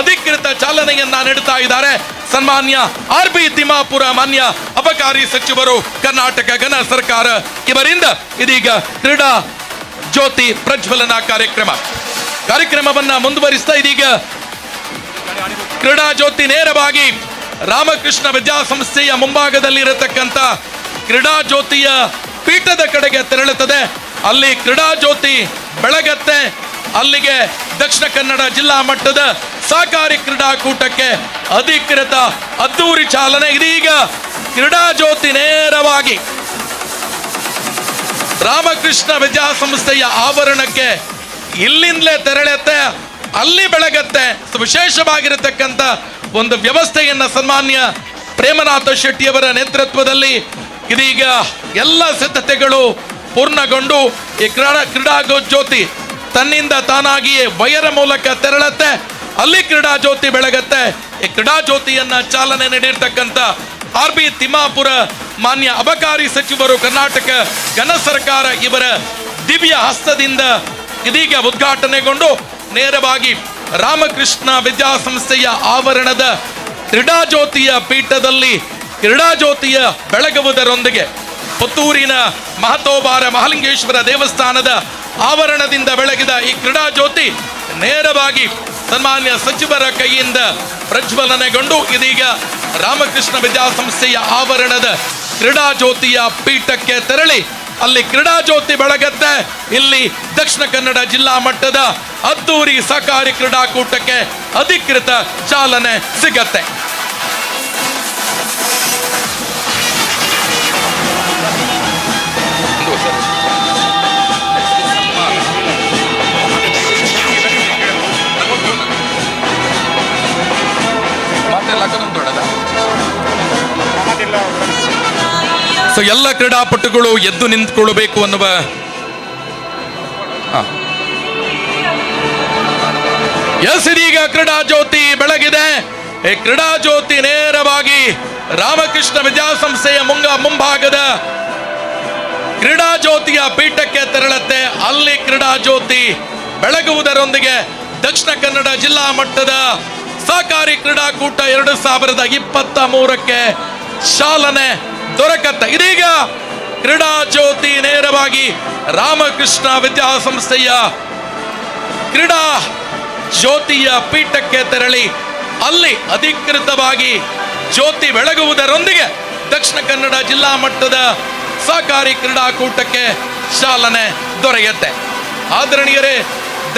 ಅಧಿಕೃತ ಚಾಲನೆಯನ್ನ ನೀಡುತ್ತಾ ಇದ್ದಾರೆ. ಸನ್ಮಾನ್ಯ RB ತಿಮ್ಮಾಪುರ ಮಾನ್ಯ ಅಬಕಾರಿ ಸಚಿವರು, ಕರ್ನಾಟಕ ಘನ ಸರ್ಕಾರ ಇವರಿಂದ ಇದೀಗ ಕ್ರೀಡಾ ಜ್ಯೋತಿ ಪ್ರಜ್ವಲನ ಕಾರ್ಯಕ್ರಮವನ್ನ ಮುಂದುವರಿಸ್ತಾ ಇದೀಗ ಕ್ರೀಡಾ ಜ್ಯೋತಿ ನೇರವಾಗಿ ರಾಮಕೃಷ್ಣ ವಿದ್ಯಾಸಂಸ್ಥೆಯ ಮುಂಭಾಗದಲ್ಲಿ ಇರತಕ್ಕಂತ ಕ್ರೀಡಾ ಜ್ಯೋತಿಯ ಪೀಠದ ಕಡೆಗೆ ತೆರಳುತ್ತದೆ. ಅಲ್ಲಿ ಕ್ರೀಡಾ ಜ್ಯೋತಿ ಬೆಳಗತ್ತೆ. ಅಲ್ಲಿಗೆ ದಕ್ಷಿಣ ಕನ್ನಡ ಜಿಲ್ಲಾ ಮಟ್ಟದ ಸಹಕಾರಿ ಕ್ರೀಡಾಕೂಟಕ್ಕೆ ಅಧಿಕೃತ ಅದ್ದೂರಿ ಚಾಲನೆ. ಇದೀಗ ಕ್ರೀಡಾ ಜ್ಯೋತಿ ನೇರವಾಗಿ ರಾಮಕೃಷ್ಣ ವಿದ್ಯಾಸಂಸ್ಥೆಯ ಆವರಣಕ್ಕೆ ಇಲ್ಲಿಂದಲೇ ತೆರಳುತ್ತೆ, ಅಲ್ಲಿ ಬೆಳಗತ್ತೆ. ವಿಶೇಷವಾಗಿರತಕ್ಕಂಥ ಒಂದು ವ್ಯವಸ್ಥೆಯನ್ನ ಸನ್ಮಾನ್ಯ ಪ್ರೇಮನಾಥ ಶೆಟ್ಟಿಯವರ ನೇತೃತ್ವದಲ್ಲಿ ಇದೀಗ ಎಲ್ಲ ಸಿದ್ಧತೆಗಳು ಪೂರ್ಣಗೊಂಡು ಈ ಕ್ರೀಡಾ ಜ್ಯೋತಿ ತನ್ನಿಂದ ತಾನಾಗಿಯೇ ವೈರ ಮೂಲಕ ತೆರಳುತ್ತೆ. ಅಲ್ಲಿ ಕ್ರೀಡಾ ಜ್ಯೋತಿ ಬೆಳಗತ್ತೆ. ಈ ಕ್ರೀಡಾ ಜ್ಯೋತಿಯನ್ನ ಚಾಲನೆ ನೀಡಿರ್ತಕ್ಕಂಥ RB ತಿಮ್ಮಾಪುರ ಮಾನ್ಯ ಅಬಕಾರಿ ಸಚಿವರು ಕರ್ನಾಟಕ ಘನ ಸರ್ಕಾರ ಇವರ ದಿವ್ಯ ಹಸ್ತದಿಂದ ಇದೀಗ ಉದ್ಘಾಟನೆಗೊಂಡು ನೇರವಾಗಿ ರಾಮಕೃಷ್ಣ ವಿದ್ಯಾಸಂಸ್ಥೆಯ ಆವರಣದ ಕ್ರೀಡಾಜ್ಯೋತಿಯ ಪೀಠದಲ್ಲಿ ಕ್ರೀಡಾಜ್ಯೋತಿಯ ಬೆಳಗುವುದರೊಂದಿಗೆ ಪುತ್ತೂರಿನ ಮಹತೋಬಾರ ಮಹಾಲಿಂಗೇಶ್ವರ ದೇವಸ್ಥಾನದ ಆವರಣದಿಂದ ಬೆಳಗಿದ ಈ ಕ್ರೀಡಾಜ್ಯೋತಿ ನೇರವಾಗಿ ಸನ್ಮಾನ್ಯ ಸಚಿವರ ಕೈಯಿಂದ ಪ್ರಜ್ವಲನೆಗೊಂಡು ಇದೀಗ ರಾಮಕೃಷ್ಣ ವಿದ್ಯಾಸಂಸ್ಥೆಯ ಆವರಣದ ಕ್ರೀಡಾಜ್ಯೋತಿಯ ಪೀಠಕ್ಕೆ ತೆರಳಿ ಅಲ್ಲಿ ಕ್ರೀಡಾಜ್ಯೋತಿ ಬೆಳಗತ್ತೆ. ಇಲ್ಲಿ ದಕ್ಷಿಣ ಕನ್ನಡ ಜಿಲ್ಲಾ ಮಟ್ಟದ ಅದ್ದೂರಿ ಸಹಕಾರಿ ಕ್ರೀಡಾಕೂಟಕ್ಕೆ ಅಧಿಕೃತ ಚಾಲನೆ ಸಿಗತ್ತೆ. ಸೊ ಎಲ್ಲ ಕ್ರೀಡಾಪಟುಗಳು ಎದ್ದು ನಿಂತ್ಕೊಳ್ಬೇಕು ಅನ್ನುವ ಇದೀಗ ಕ್ರೀಡಾ ಜ್ಯೋತಿ ಬೆಳಗಿದೆ. ಈ ಕ್ರೀಡಾ ಜ್ಯೋತಿ ನೇರವಾಗಿ ರಾಮಕೃಷ್ಣ ವಿದ್ಯಾಸಂಸ್ಥೆಯ ಮುಂಭಾಗದ ಕ್ರೀಡಾ ಜ್ಯೋತಿಯ ಪೀಠಕ್ಕೆ ತೆರಳುತ್ತೆ. ಅಲ್ಲಿ ಕ್ರೀಡಾ ಜ್ಯೋತಿ ಬೆಳಗುವುದರೊಂದಿಗೆ ದಕ್ಷಿಣ ಕನ್ನಡ ಜಿಲ್ಲಾ ಮಟ್ಟದ ಸಹಕಾರಿ ಕ್ರೀಡಾಕೂಟ 2023ಕ್ಕೆ ಚಾಲನೆ ದೊರಕತ್ತೆ. ಇದೀಗ ಕ್ರೀಡಾ ಜ್ಯೋತಿ ನೇರವಾಗಿ ರಾಮಕೃಷ್ಣ ವಿದ್ಯಾಸಂಸ್ಥೆಯ ಕ್ರೀಡಾ ಜ್ಯೋತಿಯ ಪೀಠಕ್ಕೆ ತೆರಳಿ ಅಲ್ಲಿ ಅಧಿಕೃತವಾಗಿ ಜ್ಯೋತಿ ಬೆಳಗುವುದರೊಂದಿಗೆ ದಕ್ಷಿಣ ಕನ್ನಡ ಜಿಲ್ಲಾ ಮಟ್ಟದ ಸಹಕಾರಿ ಕ್ರೀಡಾಕೂಟಕ್ಕೆ ಚಾಲನೆ ದೊರೆಯುತ್ತೆ. ಆದರಣೀಯರೇ,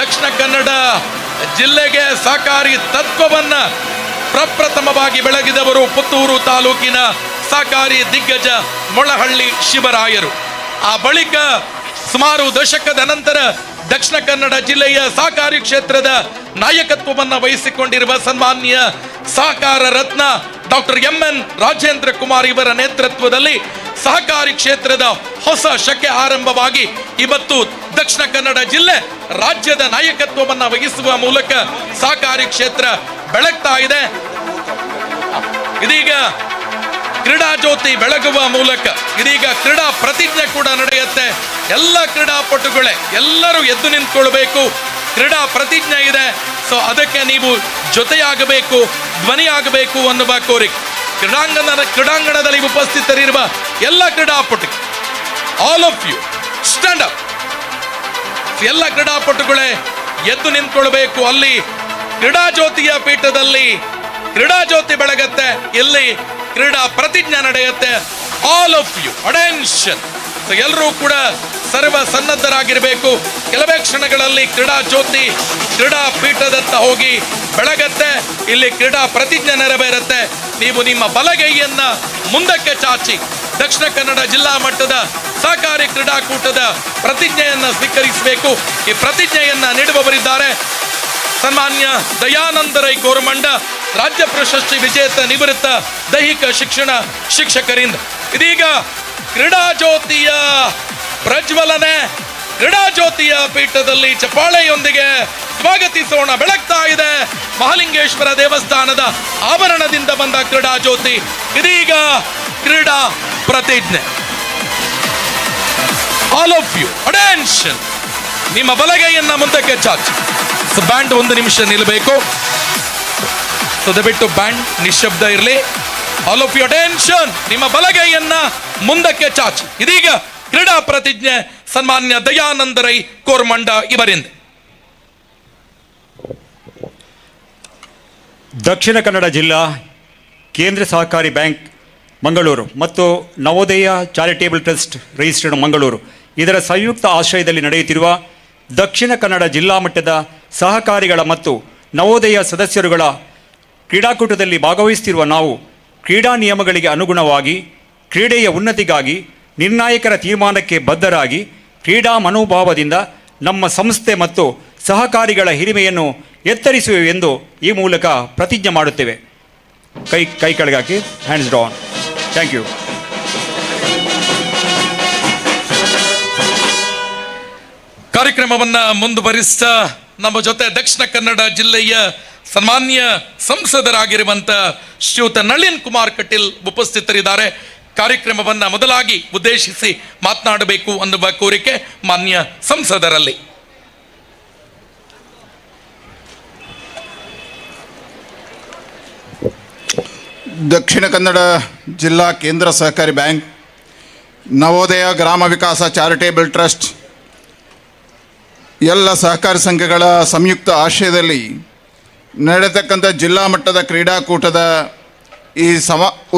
ದಕ್ಷಿಣ ಕನ್ನಡ ಜಿಲ್ಲೆಗೆ ಸಹಕಾರಿ ತತ್ವವನ್ನ ಪ್ರಪ್ರಥಮವಾಗಿ ಬೆಳಗಿದವರು ಪುತ್ತೂರು ತಾಲೂಕಿನ ಸಹಕಾರಿ ದಿಗ್ಗಜ ಮೊಳಹಳ್ಳಿ ಶಿವರಾಯರು. ಆ ಬಳಿಕ ಸುಮಾರು ದಶಕದ ನಂತರ ದಕ್ಷಿಣ ಕನ್ನಡ ಜಿಲ್ಲೆಯ ಸಹಕಾರಿ ಕ್ಷೇತ್ರದ ನಾಯಕತ್ವವನ್ನು ವಹಿಸಿಕೊಂಡಿರುವ ಸನ್ಮಾನ್ಯ ಸಹಕಾರ ರತ್ನ ಡಾಕ್ಟರ್ MN ರಾಜೇಂದ್ರ ಕುಮಾರ್ ಇವರ ನೇತೃತ್ವದಲ್ಲಿ ಸಹಕಾರಿ ಕ್ಷೇತ್ರದ ಹೊಸ ಶಕೆ ಆರಂಭವಾಗಿ ಇವತ್ತು ದಕ್ಷಿಣ ಕನ್ನಡ ಜಿಲ್ಲೆ ರಾಜ್ಯದ ನಾಯಕತ್ವವನ್ನು ವಹಿಸುವ ಮೂಲಕ ಸಹಕಾರಿ ಕ್ಷೇತ್ರ ಬೆಳಗ್ತಾ ಇದೆ. ಇದೀಗ ಕ್ರೀಡಾ ಜ್ಯೋತಿ ಬೆಳಗುವ ಮೂಲಕ ಇದೀಗ ಕ್ರೀಡಾ ಪ್ರತಿಜ್ಞೆ ಕೂಡ ನಡೆಯುತ್ತೆ. ಎಲ್ಲ ಕ್ರೀಡಾಪಟುಗಳೇ ಎಲ್ಲರೂ ಎದ್ದು ನಿಂತ್ಕೊಳ್ಬೇಕು. ಕ್ರೀಡಾ ಪ್ರತಿಜ್ಞೆ ಇದೆ. ಸೊ ಅದಕ್ಕೆ ನೀವು ಜೊತೆಯಾಗಬೇಕು, ಧ್ವನಿಯಾಗಬೇಕು ಅನ್ನುವ ಕೋರಿಕೆ. ಕ್ರೀಡಾಂಗಣದಲ್ಲಿ ಉಪಸ್ಥಿತರಿರುವ ಎಲ್ಲ ಕ್ರೀಡಾಪಟುಗಳು, all of you stand up. ಎಲ್ಲ ಕ್ರೀಡಾಪಟುಗಳೇ ಎದ್ದು ನಿಂತ್ಕೊಳ್ಬೇಕು. ಅಲ್ಲಿ ಕ್ರೀಡಾ ಜ್ಯೋತಿಯ ಪೀಠದಲ್ಲಿ ಕ್ರೀಡಾ ಜ್ಯೋತಿ ಬೆಳಗತ್ತೆ. ಇಲ್ಲಿ ಕ್ರೀಡಾ ಪ್ರತಿಜ್ಞೆ ನಡೆಯುತ್ತೆ. All of you attention. ಎಲ್ಲರೂ ಕೂಡ ಸರ್ವ ಸನ್ನದ್ಧರಾಗಿರಬೇಕು. ಕೆಲವೇ ಕ್ಷಣಗಳಲ್ಲಿ ಕ್ರೀಡಾ ಜ್ಯೋತಿ ಕ್ರೀಡಾ ಪೀಠದತ್ತ ಹೋಗಿ ಬೆಳಗತ್ತೆ. ಇಲ್ಲಿ ಕ್ರೀಡಾ ಪ್ರತಿಜ್ಞೆ ನೆರವೇರುತ್ತೆ. ನೀವು ನಿಮ್ಮ ಬಲಗೈಯನ್ನ ಮುಂದಕ್ಕೆ ಚಾಚಿ ದಕ್ಷಿಣ ಕನ್ನಡ ಜಿಲ್ಲಾ ಮಟ್ಟದ ಸಹಕಾರಿ ಕ್ರೀಡಾಕೂಟದ ಪ್ರತಿಜ್ಞೆಯನ್ನ ಸ್ವೀಕರಿಸಬೇಕು. ಈ ಪ್ರತಿಜ್ಞೆಯನ್ನ ನೀಡುವವರಿದ್ದಾರೆ ಸನ್ಮಾನ್ಯ ದಯಾನಂದ ರೈ ಗೋರಮಂಡ, ರಾಜ್ಯ ಪ್ರಶಸ್ತಿ ವಿಜೇತ ನಿವೃತ್ತ ದೈಹಿಕ ಶಿಕ್ಷಣ ಶಿಕ್ಷಕರಿಂದ. ಇದೀಗ ಕ್ರೀಡಾ ಜ್ಯೋತಿಯ ಪ್ರಜ್ವಲನೆ ಕ್ರೀಡಾ ಜ್ಯೋತಿಯ ಪೀಠದಲ್ಲಿ ಚಪ್ಪಾಳೆಯೊಂದಿಗೆ ಸ್ವಾಗತಿಸೋಣ. ಬೆಳಗ್ತಾ ಇದೆ ಮಹಾಲಿಂಗೇಶ್ವರ ದೇವಸ್ಥಾನದ ಆವರಣದಿಂದ ಬಂದ ಕ್ರೀಡಾ ಜ್ಯೋತಿ. ಇದೀಗ ಕ್ರೀಡಾ ಪ್ರತಿಜ್ಞೆ. All of you attention. ನಿಮ್ಮ ಬಲಗೈಯನ್ನ ಮುಂದಕ್ಕೆ ಚಾಚಿ. ಬ್ಯಾಂಡ್ 1 ನಿಮಿಷ ನಿಲ್ಲಬೇಕು. ದಯವಿಟ್ಟು ಬ್ಯಾಂಡ್ ನಿಶ್ಶಬ್ದ ಇರಲಿ. All of you attention. ನಿಮ್ಮ ಬಲಗೈಯನ್ನ ಮುಂದಕ್ಕೆ ಚಾಚಿ. ಇದೀಗ ಕ್ರೀಡಾ ಪ್ರತಿಜ್ಞೆ ಸನ್ಮಾನ್ಯ ದಯಾನಂದ ರೈ ಕೋರ್ಮಂಡ ಇವರಿಂದ. ದಕ್ಷಿಣ ಕನ್ನಡ ಜಿಲ್ಲಾ ಕೇಂದ್ರ ಸಹಕಾರಿ ಬ್ಯಾಂಕ್ ಮಂಗಳೂರು ಮತ್ತು Navodaya charitable trust registered Mangaluru ಇದರ ಸಂಯುಕ್ತ ಆಶ್ರಯದಲ್ಲಿ ನಡೆಯುತ್ತಿರುವ ದಕ್ಷಿಣ ಕನ್ನಡ ಜಿಲ್ಲಾ ಮಟ್ಟದ ಸಹಕಾರಿಗಳ ಮತ್ತು ನವೋದಯ ಸದಸ್ಯರುಗಳ ಕ್ರೀಡಾಕೂಟದಲ್ಲಿ ಭಾಗವಹಿಸುತ್ತಿರುವ ನಾವು ಕ್ರೀಡಾ ನಿಯಮಗಳಿಗೆ ಅನುಗುಣವಾಗಿ ಕ್ರೀಡೆಯ ಉನ್ನತಿಗಾಗಿ ನಿರ್ಣಾಯಕರ ತೀರ್ಮಾನಕ್ಕೆ ಬದ್ಧರಾಗಿ ಕ್ರೀಡಾ ಮನೋಭಾವದಿಂದ ನಮ್ಮ ಸಂಸ್ಥೆ ಮತ್ತು ಸಹಕಾರಿಗಳ ಹಿರಿಮೆಯನ್ನು ಎತ್ತರಿಸುವೆ ಎಂದು ಈ ಮೂಲಕ ಪ್ರತಿಜ್ಞೆ ಮಾಡುತ್ತೇವೆ. ಕೈ ಕೆಳಗೆ ಹಾಕಿ, ಹ್ಯಾಂಡ್ಸ್ ಡೌನ್. Thank you. ಕಾರ್ಯಕ್ರಮವನ್ನ ಮುಂದುವರಿಸ್ತಾ ನಮ್ಮ ಜೊತೆ ದಕ್ಷಿಣ ಕನ್ನಡ ಜಿಲ್ಲೆಯ ಸನ್ಮಾನ್ಯ ಸಂಸದರಾಗಿರುವಂತ ಶ್ರೀಯುತ ನಳಿನ್ ಕುಮಾರ್ ಕಟೀಲ್ ಉಪಸ್ಥಿತರಿದ್ದಾರೆ. ಕಾರ್ಯಕ್ರಮವನ್ನು ಮೊದಲಾಗಿ ಉದ್ದೇಶಿಸಿ ಮಾತನಾಡಬೇಕು ಅನ್ನುವ ಕೋರಿಕೆ ಮಾನ್ಯ ಸಂಸದರಲ್ಲಿ. ದಕ್ಷಿಣ ಕನ್ನಡ ಜಿಲ್ಲಾ ಕೇಂದ್ರ ಸಹಕಾರಿ ಬ್ಯಾಂಕ್, ನವೋದಯ ಗ್ರಾಮ ವಿಕಾಸ ಚಾರಿಟೇಬಲ್ ಟ್ರಸ್ಟ್, ಎಲ್ಲ ಸಹಕಾರಿ ಸಂಘಗಳ ಸಂಯುಕ್ತ ಆಶ್ರಯದಲ್ಲಿ ನಡೆತಕ್ಕಂಥ ಜಿಲ್ಲಾ ಮಟ್ಟದ ಕ್ರೀಡಾಕೂಟದ ಈ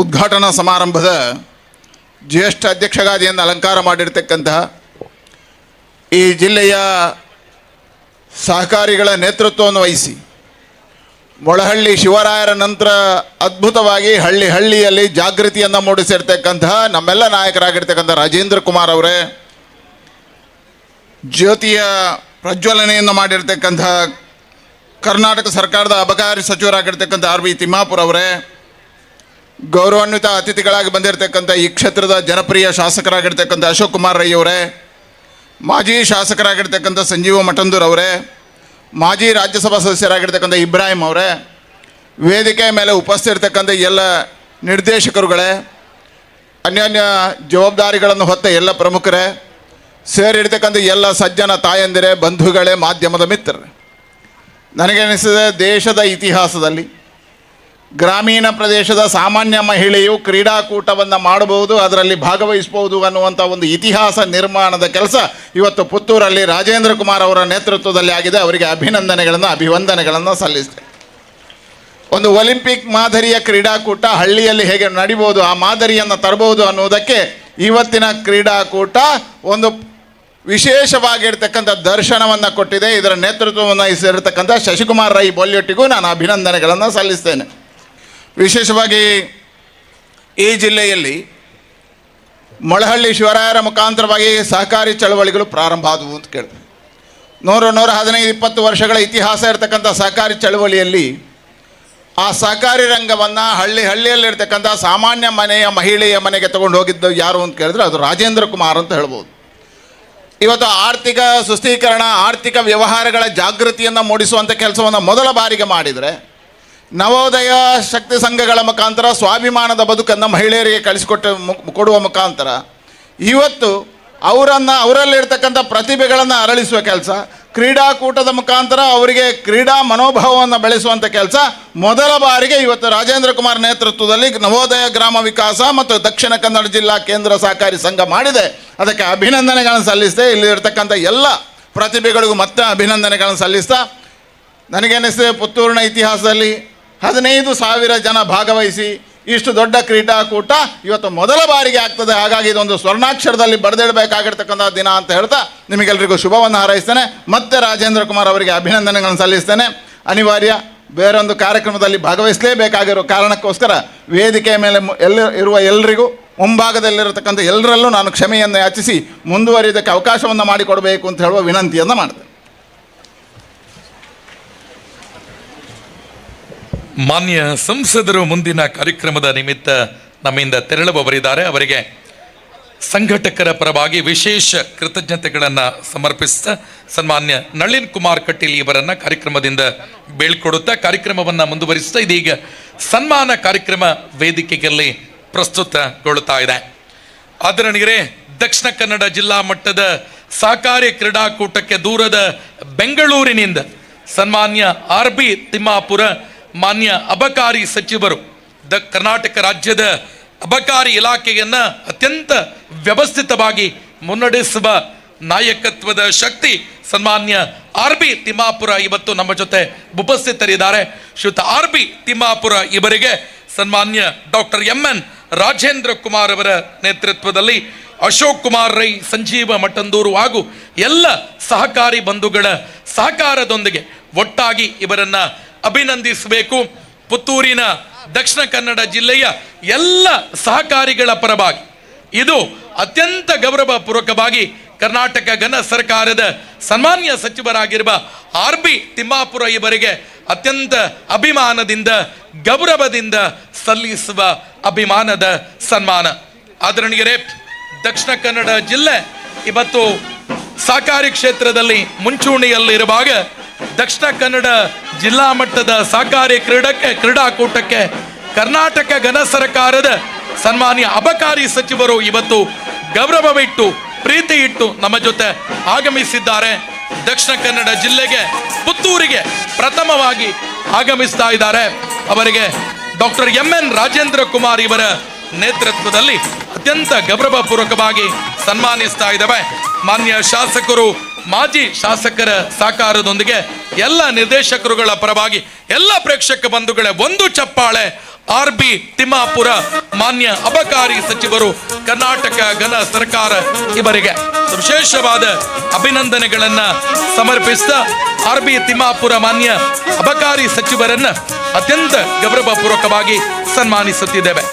ಉದ್ಘಾಟನಾ ಸಮಾರಂಭದ ಜ್ಯೇಷ್ಠ ಅಧ್ಯಕ್ಷಗಾದಿಯನ್ನು ಅಲಂಕಾರ ಮಾಡಿರ್ತಕ್ಕಂತಹ ಈ ಜಿಲ್ಲೆಯ ಸಹಕಾರಿಗಳ ನೇತೃತ್ವವನ್ನು ವಹಿಸಿ ಮೊಳಹಳ್ಳಿ ಶಿವರಾಯರ ನಂತರ ಅದ್ಭುತವಾಗಿ ಹಳ್ಳಿಯಲ್ಲಿ ಜಾಗೃತಿಯನ್ನು ಮೂಡಿಸಿರ್ತಕ್ಕಂತಹ ನಮ್ಮೆಲ್ಲ ನಾಯಕರಾಗಿರ್ತಕ್ಕಂಥ ರಾಜೇಂದ್ರ ಕುಮಾರ್ ಅವರೇ, ಜ್ಯೋತಿಯ ಪ್ರಜ್ವಲನೆಯನ್ನು ಮಾಡಿರ್ತಕ್ಕಂತಹ ಕರ್ನಾಟಕ ಸರ್ಕಾರದ ಅಬಕಾರಿ ಸಚಿವರಾಗಿರ್ತಕ್ಕಂಥ RB ತಿಮ್ಮಾಪುರ ಅವರೇ, ಗೌರವಾನ್ವಿತ ಅತಿಥಿಗಳಾಗಿ ಬಂದಿರತಕ್ಕಂಥ ಈ ಕ್ಷೇತ್ರದ ಜನಪ್ರಿಯ ಶಾಸಕರಾಗಿರ್ತಕ್ಕಂಥ ಅಶೋಕ್ ಕುಮಾರ್ ರೈ ಅವರೇ, ಮಾಜಿ ಶಾಸಕರಾಗಿರ್ತಕ್ಕಂಥ ಸಂಜೀವ ಮಠಂದೂರ್ ಅವರೇ, ಮಾಜಿ ರಾಜ್ಯಸಭಾ ಸದಸ್ಯರಾಗಿರ್ತಕ್ಕಂಥ ಇಬ್ರಾಹಿಂ ಅವರೇ, ವೇದಿಕೆ ಮೇಲೆ ಉಪಸ್ಥಿತಿರ್ತಕ್ಕಂಥ ಎಲ್ಲ ನಿರ್ದೇಶಕರುಗಳೇ, ಅನ್ಯಾನ್ಯ ಜವಾಬ್ದಾರಿಗಳನ್ನು ಹೊತ್ತ ಎಲ್ಲ ಪ್ರಮುಖರೇ, ಸೇರಿರ್ತಕ್ಕಂಥ ಎಲ್ಲ ಸಜ್ಜನ ತಾಯಂದಿರೇ, ಬಂಧುಗಳೇ, ಮಾಧ್ಯಮದ ಮಿತ್ರರೇ, ನನಗೆ ಅನಿಸಿದೆ ದೇಶದ ಇತಿಹಾಸದಲ್ಲಿ ಗ್ರಾಮೀಣ ಪ್ರದೇಶದ ಸಾಮಾನ್ಯ ಮಹಿಳೆಯು ಕ್ರೀಡಾಕೂಟವನ್ನು ಮಾಡಬಹುದು, ಅದರಲ್ಲಿ ಭಾಗವಹಿಸಬಹುದು ಅನ್ನುವಂಥ ಒಂದು ಇತಿಹಾಸ ನಿರ್ಮಾಣದ ಕೆಲಸ ಇವತ್ತು ಪುತ್ತೂರಲ್ಲಿ ರಾಜೇಂದ್ರ ಕುಮಾರ್ ಅವರ ನೇತೃತ್ವದಲ್ಲಿ ಆಗಿದೆ. ಅವರಿಗೆ ಅಭಿವಂದನೆಗಳನ್ನು ಸಲ್ಲಿಸ್ತೇನೆ. ಒಂದು ಒಲಿಂಪಿಕ್ ಮಾದರಿಯ ಕ್ರೀಡಾಕೂಟ ಹಳ್ಳಿಯಲ್ಲಿ ಹೇಗೆ ನಡಿಬೋದು, ಆ ಮಾದರಿಯನ್ನು ತರಬಹುದು ಅನ್ನುವುದಕ್ಕೆ ಇವತ್ತಿನ ಕ್ರೀಡಾಕೂಟ ಒಂದು ವಿಶೇಷವಾಗಿರ್ತಕ್ಕಂಥ ದರ್ಶನವನ್ನು ಕೊಟ್ಟಿದೆ. ಇದರ ನೇತೃತ್ವವನ್ನು ವಹಿಸಿರ್ತಕ್ಕಂಥ ಶಶಿಕುಮಾರ್ ರೈ ಬೋಲ್ಯೊಟ್ಟಿಗೂ ನಾನು ಅಭಿನಂದನೆಗಳನ್ನು ಸಲ್ಲಿಸ್ತೇನೆ. ವಿಶೇಷವಾಗಿ ಈ ಜಿಲ್ಲೆಯಲ್ಲಿ ಮೊಳಹಳ್ಳಿ ಶಿವರಾಯರ ಮುಖಾಂತರವಾಗಿ ಸಹಕಾರಿ ಚಳವಳಿಗಳು ಪ್ರಾರಂಭ ಆದವು ಅಂತ ಕೇಳಿದೆ. 115-120 ವರ್ಷಗಳ ಇತಿಹಾಸ ಇರತಕ್ಕಂಥ ಸಹಕಾರಿ ಚಳವಳಿಯಲ್ಲಿ ಆ ಸಹಕಾರಿ ರಂಗವನ್ನು ಹಳ್ಳಿಯಲ್ಲಿರ್ತಕ್ಕಂಥ ಸಾಮಾನ್ಯ ಮಹಿಳೆಯ ಮನೆಗೆ ತಗೊಂಡು ಹೋಗಿದ್ದು ಯಾರು ಅಂತ ಕೇಳಿದ್ರೆ ಅದು ರಾಜೇಂದ್ರ ಕುಮಾರ್ ಅಂತ ಹೇಳ್ಬೋದು. ಇವತ್ತು ಆರ್ಥಿಕ ಸುಸ್ಥೀಕರಣ, ಆರ್ಥಿಕ ವ್ಯವಹಾರಗಳ ಜಾಗೃತಿಯನ್ನು ಮೂಡಿಸುವಂಥ ಕೆಲಸವನ್ನು ಮೊದಲ ಬಾರಿಗೆ ಮಾಡಿದರೆ, ನವೋದಯ ಶಕ್ತಿ ಸಂಘಗಳ ಮುಖಾಂತರ ಸ್ವಾಭಿಮಾನದ ಬದುಕನ್ನು ಮಹಿಳೆಯರಿಗೆ ಕೊಡುವ ಮುಖಾಂತರ ಇವತ್ತು ಅವರಲ್ಲಿರ್ತಕ್ಕಂಥ ಪ್ರತಿಭೆಗಳನ್ನು ಅರಳಿಸುವ ಕೆಲಸ, ಕ್ರೀಡಾಕೂಟದ ಮುಖಾಂತರ ಅವರಿಗೆ ಕ್ರೀಡಾ ಮನೋಭಾವವನ್ನು ಬೆಳೆಸುವಂಥ ಕೆಲಸ ಮೊದಲ ಬಾರಿಗೆ ಇವತ್ತು ರಾಜೇಂದ್ರ ಕುಮಾರ್ ನೇತೃತ್ವದಲ್ಲಿ ನವೋದಯ ಗ್ರಾಮ ವಿಕಾಸ ಮತ್ತು ದಕ್ಷಿಣ ಕನ್ನಡ ಜಿಲ್ಲಾ ಕೇಂದ್ರ ಸಹಕಾರಿ ಸಂಘ ಮಾಡಿದೆ. ಅದಕ್ಕೆ ಅಭಿನಂದನೆಗಳನ್ನು ಸಲ್ಲಿಸಿದೆ. ಇಲ್ಲಿರ್ತಕ್ಕಂಥ ಎಲ್ಲ ಪ್ರತಿಭೆಗಳಿಗೂ ಮತ್ತೆ ಅಭಿನಂದನೆಗಳನ್ನು ಸಲ್ಲಿಸ್ತಾ, ನನಗನ್ನಿಸ್ತದೆ ಪುತ್ತೂರಿನ ಇತಿಹಾಸದಲ್ಲಿ 15,000 ಜನ ಭಾಗವಹಿಸಿ ಇಷ್ಟು ದೊಡ್ಡ ಕ್ರೀಡಾಕೂಟ ಇವತ್ತು ಮೊದಲ ಬಾರಿಗೆ ಆಗ್ತದೆ. ಹಾಗಾಗಿ ಇದೊಂದು ಸ್ವರ್ಣಾಕ್ಷರದಲ್ಲಿ ಬರೆದಿಡಬೇಕಾಗಿರ್ತಕ್ಕಂಥ ದಿನ ಅಂತ ಹೇಳ್ತಾ ನಿಮಗೆಲ್ಲರಿಗೂ ಶುಭವನ್ನು ಹಾರೈಸ್ತೇನೆ. ಮತ್ತೆ ರಾಜೇಂದ್ರ ಕುಮಾರ್ ಅವರಿಗೆ ಅಭಿನಂದನೆಗಳನ್ನು ಸಲ್ಲಿಸ್ತೇನೆ. ಅನಿವಾರ್ಯ ಬೇರೊಂದು ಕಾರ್ಯಕ್ರಮದಲ್ಲಿ ಭಾಗವಹಿಸಲೇಬೇಕಾಗಿರೋ ಕಾರಣಕ್ಕೋಸ್ಕರ ವೇದಿಕೆಯ ಮೇಲೆ ಇರುವ ಎಲ್ಲರಿಗೂ, ಮುಂಭಾಗದಲ್ಲಿರತಕ್ಕಂಥ ಎಲ್ಲರಲ್ಲೂ ನಾನು ಕ್ಷಮೆಯನ್ನು ಯಾಚಿಸಿ ಮುಂದುವರಿಯೋದಕ್ಕೆ ಅವಕಾಶವನ್ನು ಮಾಡಿಕೊಡಬೇಕು ಅಂತ ಹೇಳುವ ವಿನಂತಿಯನ್ನು ಮಾಡಿದೆ. ಮಾನ್ಯ ಸಂಸದರು ಮುಂದಿನ ಕಾರ್ಯಕ್ರಮದ ನಿಮಿತ್ತ ನಮ್ಮಿಂದ ತೆರಳುವವರಿದ್ದಾರೆ. ಅವರಿಗೆ ಸಂಘಟಕರ ಪರವಾಗಿ ವಿಶೇಷ ಕೃತಜ್ಞತೆಗಳನ್ನು ಸಮರ್ಪಿಸ್ತಾ ಸನ್ಮಾನ್ಯ ನಳಿನ್ ಕುಮಾರ್ ಕಟೀಲ್ ಇವರನ್ನು ಕಾರ್ಯಕ್ರಮದಿಂದ ಬೀಳ್ಕೊಡುತ್ತಾ ಕಾರ್ಯಕ್ರಮವನ್ನು ಮುಂದುವರಿಸ್ತಾ ಇದೀಗ ಸನ್ಮಾನ ಕಾರ್ಯಕ್ರಮ ವೇದಿಕೆಯಲ್ಲಿ ಪ್ರಸ್ತುತಗೊಳ್ಳುತ್ತಾ ಇದೆ. ಆದರಣೀಯರೇ, ದಕ್ಷಿಣ ಕನ್ನಡ ಜಿಲ್ಲಾ ಮಟ್ಟದ ಸಹಕಾರಿ ಕ್ರೀಡಾಕೂಟಕ್ಕೆ ದೂರದ ಬೆಂಗಳೂರಿನಿಂದ ಸನ್ಮಾನ್ಯ RB ತಿಮ್ಮಾಪುರ ಮಾನ್ಯ ಅಬಕಾರಿ ಸಚಿವರು, ಕರ್ನಾಟಕ ರಾಜ್ಯದ ಅಬಕಾರಿ ಇಲಾಖೆಯನ್ನು ಅತ್ಯಂತ ವ್ಯವಸ್ಥಿತವಾಗಿ ಮುನ್ನಡೆಸುವ ನಾಯಕತ್ವದ ಶಕ್ತಿ ಸನ್ಮಾನ್ಯ RB ತಿಮ್ಮಾಪುರ ಇವತ್ತು ನಮ್ಮ ಜೊತೆ ಉಪಸ್ಥಿತರಿದ್ದಾರೆ. ಶ್ರೀಯುತ RB ತಿಮ್ಮಾಪುರ ಇವರಿಗೆ ಸನ್ಮಾನ್ಯ ಡಾಕ್ಟರ್ MN ರಾಜೇಂದ್ರ ಕುಮಾರ್ ಅವರ ನೇತೃತ್ವದಲ್ಲಿ ಅಶೋಕ್ ಕುಮಾರ್ ರೈ, ಸಂಜೀವ ಮಠಂದೂರು ಹಾಗೂ ಎಲ್ಲ ಸಹಕಾರಿ ಬಂಧುಗಳ ಸಹಕಾರದೊಂದಿಗೆ ಒಟ್ಟಾಗಿ ಇವರನ್ನ ಅಭಿನಂದಿಸಬೇಕು. ಪುತ್ತೂರಿನ ದಕ್ಷಿಣ ಕನ್ನಡ ಜಿಲ್ಲೆಯ ಎಲ್ಲ ಸಹಕಾರಿಗಳ ಪರವಾಗಿ ಇದು ಅತ್ಯಂತ ಗೌರವಪೂರ್ವಕವಾಗಿ ಕರ್ನಾಟಕ ಘನ ಸರ್ಕಾರದ ಸನ್ಮಾನ್ಯ ಸಚಿವರಾಗಿರುವ RB ತಿಮ್ಮಾಪುರ ಇವರಿಗೆ ಅತ್ಯಂತ ಅಭಿಮಾನದಿಂದ, ಗೌರವದಿಂದ ಸಲ್ಲಿಸುವ ಅಭಿಮಾನದ ಸನ್ಮಾನ. ಆದರಣೀಯರೇ, ದಕ್ಷಿಣ ಕನ್ನಡ ಜಿಲ್ಲೆ ಇವತ್ತು ಸಹಕಾರಿ ಕ್ಷೇತ್ರದಲ್ಲಿ ಮುಂಚೂಣಿಯಲ್ಲಿರುವಾಗ ದಕ್ಷಿಣ ಕನ್ನಡ ಜಿಲ್ಲಾ ಮಟ್ಟದ ಸಹಕಾರಿ ಕ್ರೀಡಾಕೂಟಕ್ಕೆ ಕರ್ನಾಟಕ ಘನ ಸರ್ಕಾರದ ಸನ್ಮಾನ್ಯ ಅಬಕಾರಿ ಸಚಿವರು ಇವತ್ತು ಗೌರವವಿಟ್ಟು ಪ್ರೀತಿ ಇಟ್ಟು ನಮ್ಮ ಜೊತೆ ಆಗಮಿಸಿದ್ದಾರೆ. ದಕ್ಷಿಣ ಕನ್ನಡ ಜಿಲ್ಲೆಗೆ ಪುತ್ತೂರಿಗೆ ಪ್ರಥಮವಾಗಿ ಆಗಮಿಸ್ತಾ ಇದ್ದಾರೆ. ಅವರಿಗೆ ಡಾಕ್ಟರ್ MN ರಾಜೇಂದ್ರ ಕುಮಾರ್ ಇವರ ನೇತೃತ್ವದಲ್ಲಿ ಅತ್ಯಂತ ಗೌರವಪೂರ್ವಕವಾಗಿ ಸನ್ಮಾನಿಸ್ತಾ ಇದ್ದಾವೆ. ಮಾನ್ಯ ಶಾಸಕರು, ಮಾಜಿ ಶಾಸಕರ ಸಹಕಾರದೊಂದಿಗೆ ಎಲ್ಲ ನಿರ್ದೇಶಕರುಗಳ ಪರವಾಗಿ ಎಲ್ಲ ಪ್ರೇಕ್ಷಕ ಬಂಧುಗಳೇ ಒಂದು ಚಪ್ಪಾಳೆ RB ತಿಮ್ಮಾಪುರ ಮಾನ್ಯ ಅಬಕಾರಿ ಸಚಿವರು ಕರ್ನಾಟಕ ಘನ ಸರ್ಕಾರ ಇವರಿಗೆ ವಿಶೇಷವಾದ ಅಭಿನಂದನೆಗಳನ್ನ ಸಮರ್ಪಿಸ್ತಾ RB ತಿಮ್ಮಾಪುರ ಮಾನ್ಯ ಅಬಕಾರಿ ಸಚಿವರನ್ನ ಅತ್ಯಂತ ಗೌರವಪೂರ್ವಕವಾಗಿ ಸನ್ಮಾನಿಸುತ್ತಿದ್ದೇವೆ.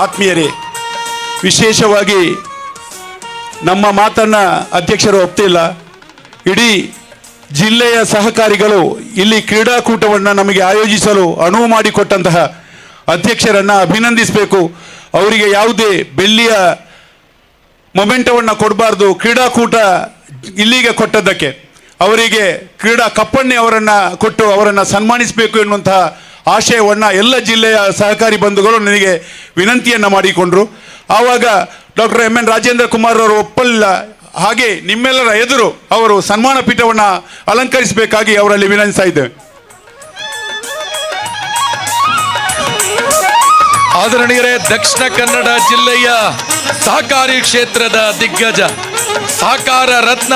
ಆತ್ಮೀಯರೇ, ವಿಶೇಷವಾಗಿ ನಮ್ಮ ಮಾತನ್ನ ಅಧ್ಯಕ್ಷರು ಒಪ್ತಿಲ್ಲ. ಇಡೀ ಜಿಲ್ಲೆಯ ಸಹಕಾರಿಗಳು ಇಲ್ಲಿ ಕ್ರೀಡಾಕೂಟವನ್ನು ನಮಗೆ ಆಯೋಜಿಸಲು ಅನುವು ಮಾಡಿಕೊಟ್ಟಂತಹ ಅಧ್ಯಕ್ಷರನ್ನು ಅಭಿನಂದಿಸಬೇಕು. ಅವರಿಗೆ ಯಾವುದೇ ಬೆಳ್ಳಿಯ ಮೊಮೆಂಟವನ್ನು ಕೊಡಬಾರ್ದು. ಕ್ರೀಡಾಕೂಟ ಇಲ್ಲಿಗೆ ಕೊಟ್ಟದ್ದಕ್ಕೆ ಅವರಿಗೆ ಕ್ರೀಡಾ ಕಪ್ಪಣ್ಣೆ ಅವರನ್ನು ಕೊಟ್ಟು ಅವರನ್ನು ಸನ್ಮಾನಿಸಬೇಕು ಎನ್ನುವಂತಹ ಆಶಯವನ್ನು ಎಲ್ಲ ಜಿಲ್ಲೆಯ ಸಹಕಾರಿ ಬಂಧುಗಳು ನನಗೆ ವಿನಂತಿಯನ್ನು ಮಾಡಿಕೊಂಡ್ರು. ಆವಾಗ ಡಾಕ್ಟರ್ MN ರಾಜೇಂದ್ರ ಕುಮಾರ್ ಅವರು ಒಪ್ಪಲಿಲ್ಲ. ಹಾಗೆ ನಿಮ್ಮೆಲ್ಲರ ಎದುರು ಅವರು ಸನ್ಮಾನ ಪೀಠವನ್ನು ಅಲಂಕರಿಸಬೇಕಾಗಿ ಅವರಲ್ಲಿ ವಿನಂತಿಸ್ತಾ ಇದ್ದೇವೆ. ಆದರಣೀಯರೇ, ದಕ್ಷಿಣ ಕನ್ನಡ ಜಿಲ್ಲೆಯ ಸಹಕಾರಿ ಕ್ಷೇತ್ರದ ದಿಗ್ಗಜ, ಸಹಕಾರ ರತ್ನ,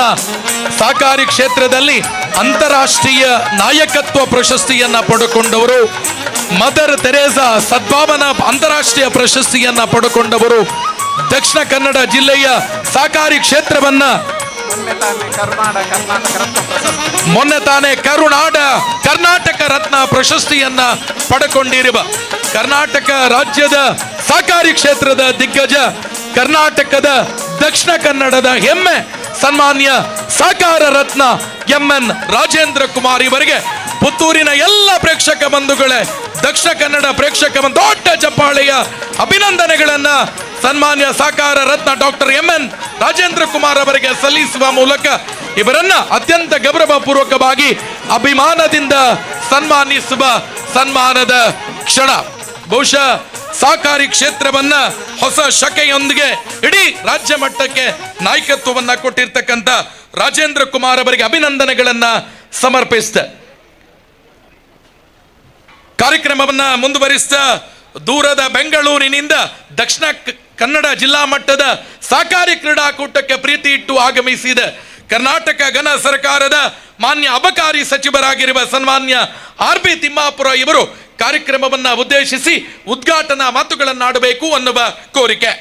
ಸಹಕಾರಿ ಕ್ಷೇತ್ರದಲ್ಲಿ ಅಂತಾರಾಷ್ಟ್ರೀಯ ನಾಯಕತ್ವ ಪ್ರಶಸ್ತಿಯನ್ನ ಪಡೆದುಕೊಂಡವರು, ಮದರ್ ತೆರೇಸಾ ಸದ್ಭಾವನಾ ಅಂತಾರಾಷ್ಟ್ರೀಯ ಪ್ರಶಸ್ತಿಯನ್ನ ಪಡೆದುಕೊಂಡವರು, ದಕ್ಷಿಣ ಕನ್ನಡ ಜಿಲ್ಲೆಯ ಸಹಕಾರಿ ಕ್ಷೇತ್ರವನ್ನ ಮೊನ್ನೆ ತಾನೇ ಕರ್ನಾಟಕ ರತ್ನ ಪ್ರಶಸ್ತಿಯನ್ನ ಪಡೆದುಕೊಂಡಿರುವ ಕರ್ನಾಟಕ ರಾಜ್ಯದ ಸಹಕಾರಿ ಕ್ಷೇತ್ರದ ದಿಗ್ಗಜ, ಕರ್ನಾಟಕದ ದಕ್ಷಿಣ ಕನ್ನಡದ ಹೆಮ್ಮೆ ಸನ್ಮಾನ್ಯ ಸಹಕಾರ ರತ್ನ MN ರಾಜೇಂದ್ರ ಕುಮಾರ್ ಇವರಿಗೆ ಪುತ್ತೂರಿನ ಎಲ್ಲ ಪ್ರೇಕ್ಷಕ ಬಂಧುಗಳೇ, ದಕ್ಷಿಣ ಕನ್ನಡ ಪ್ರೇಕ್ಷಕ ದೊಡ್ಡ ಚಪ್ಪಾಳೆಯ ಅಭಿನಂದನೆಗಳನ್ನ ಸನ್ಮಾನ್ಯ ಸಹಕಾರ ರತ್ನ ಡಾಕ್ಟರ್ MN ರಾಜೇಂದ್ರ ಕುಮಾರ್ ಅವರಿಗೆ ಸಲ್ಲಿಸುವ ಮೂಲಕ ಇವರನ್ನ ಅತ್ಯಂತ ಗೌರವಪೂರ್ವಕವಾಗಿ ಅಭಿಮಾನದಿಂದ ಸನ್ಮಾನಿಸುವ ಸನ್ಮಾನದ ಕ್ಷಣ. ಬಹುಶಃ ಸಹಕಾರಿ ಕ್ಷೇತ್ರವನ್ನ ಹೊಸ ಶಕೆಯೊಂದಿಗೆ ಇಡೀ ರಾಜ್ಯ ಮಟ್ಟಕ್ಕೆ ನಾಯಕತ್ವವನ್ನ ಕೊಟ್ಟಿರ್ತಕ್ಕಂಥ ರಾಜೇಂದ್ರ ಕುಮಾರ್ ಅವರಿಗೆ ಅಭಿನಂದನೆಗಳನ್ನ ಸಮರ್ಪಿಸಿದೆ. ಕಾರ್ಯಕ್ರಮವನ್ನ ಮುಂದುವರಿಸಿದ ದೂರದ ಬೆಂಗಳೂರಿನಿಂದ ದಕ್ಷಿಣ ಕನ್ನಡ ಜಿಲ್ಲಾ ಮಟ್ಟದ ಸಹಕಾರಿ ಕ್ರೀಡಾಕೂಟಕ್ಕೆ ಪ್ರೀತಿ ಇಟ್ಟು ಆಗಮಿಸಿದ ಕರ್ನಾಟಕ ಘನ ಸರ್ಕಾರದ ಮಾನ್ಯ ಅಬಕಾರಿ ಸಚಿವರಾಗಿರುವ ಸನ್ಮಾನ್ಯ RB ತಿಮ್ಮಾಪುರ ಇವರು ಕಾರ್ಯಕ್ರಮವನ್ನು ಉದ್ದೇಶಿಸಿ ಉದ್ಘಾಟನಾ ಮಾತುಗಳನ್ನಾಡಬೇಕು ಅನ್ನುವ ಕೋರಿಕೆ.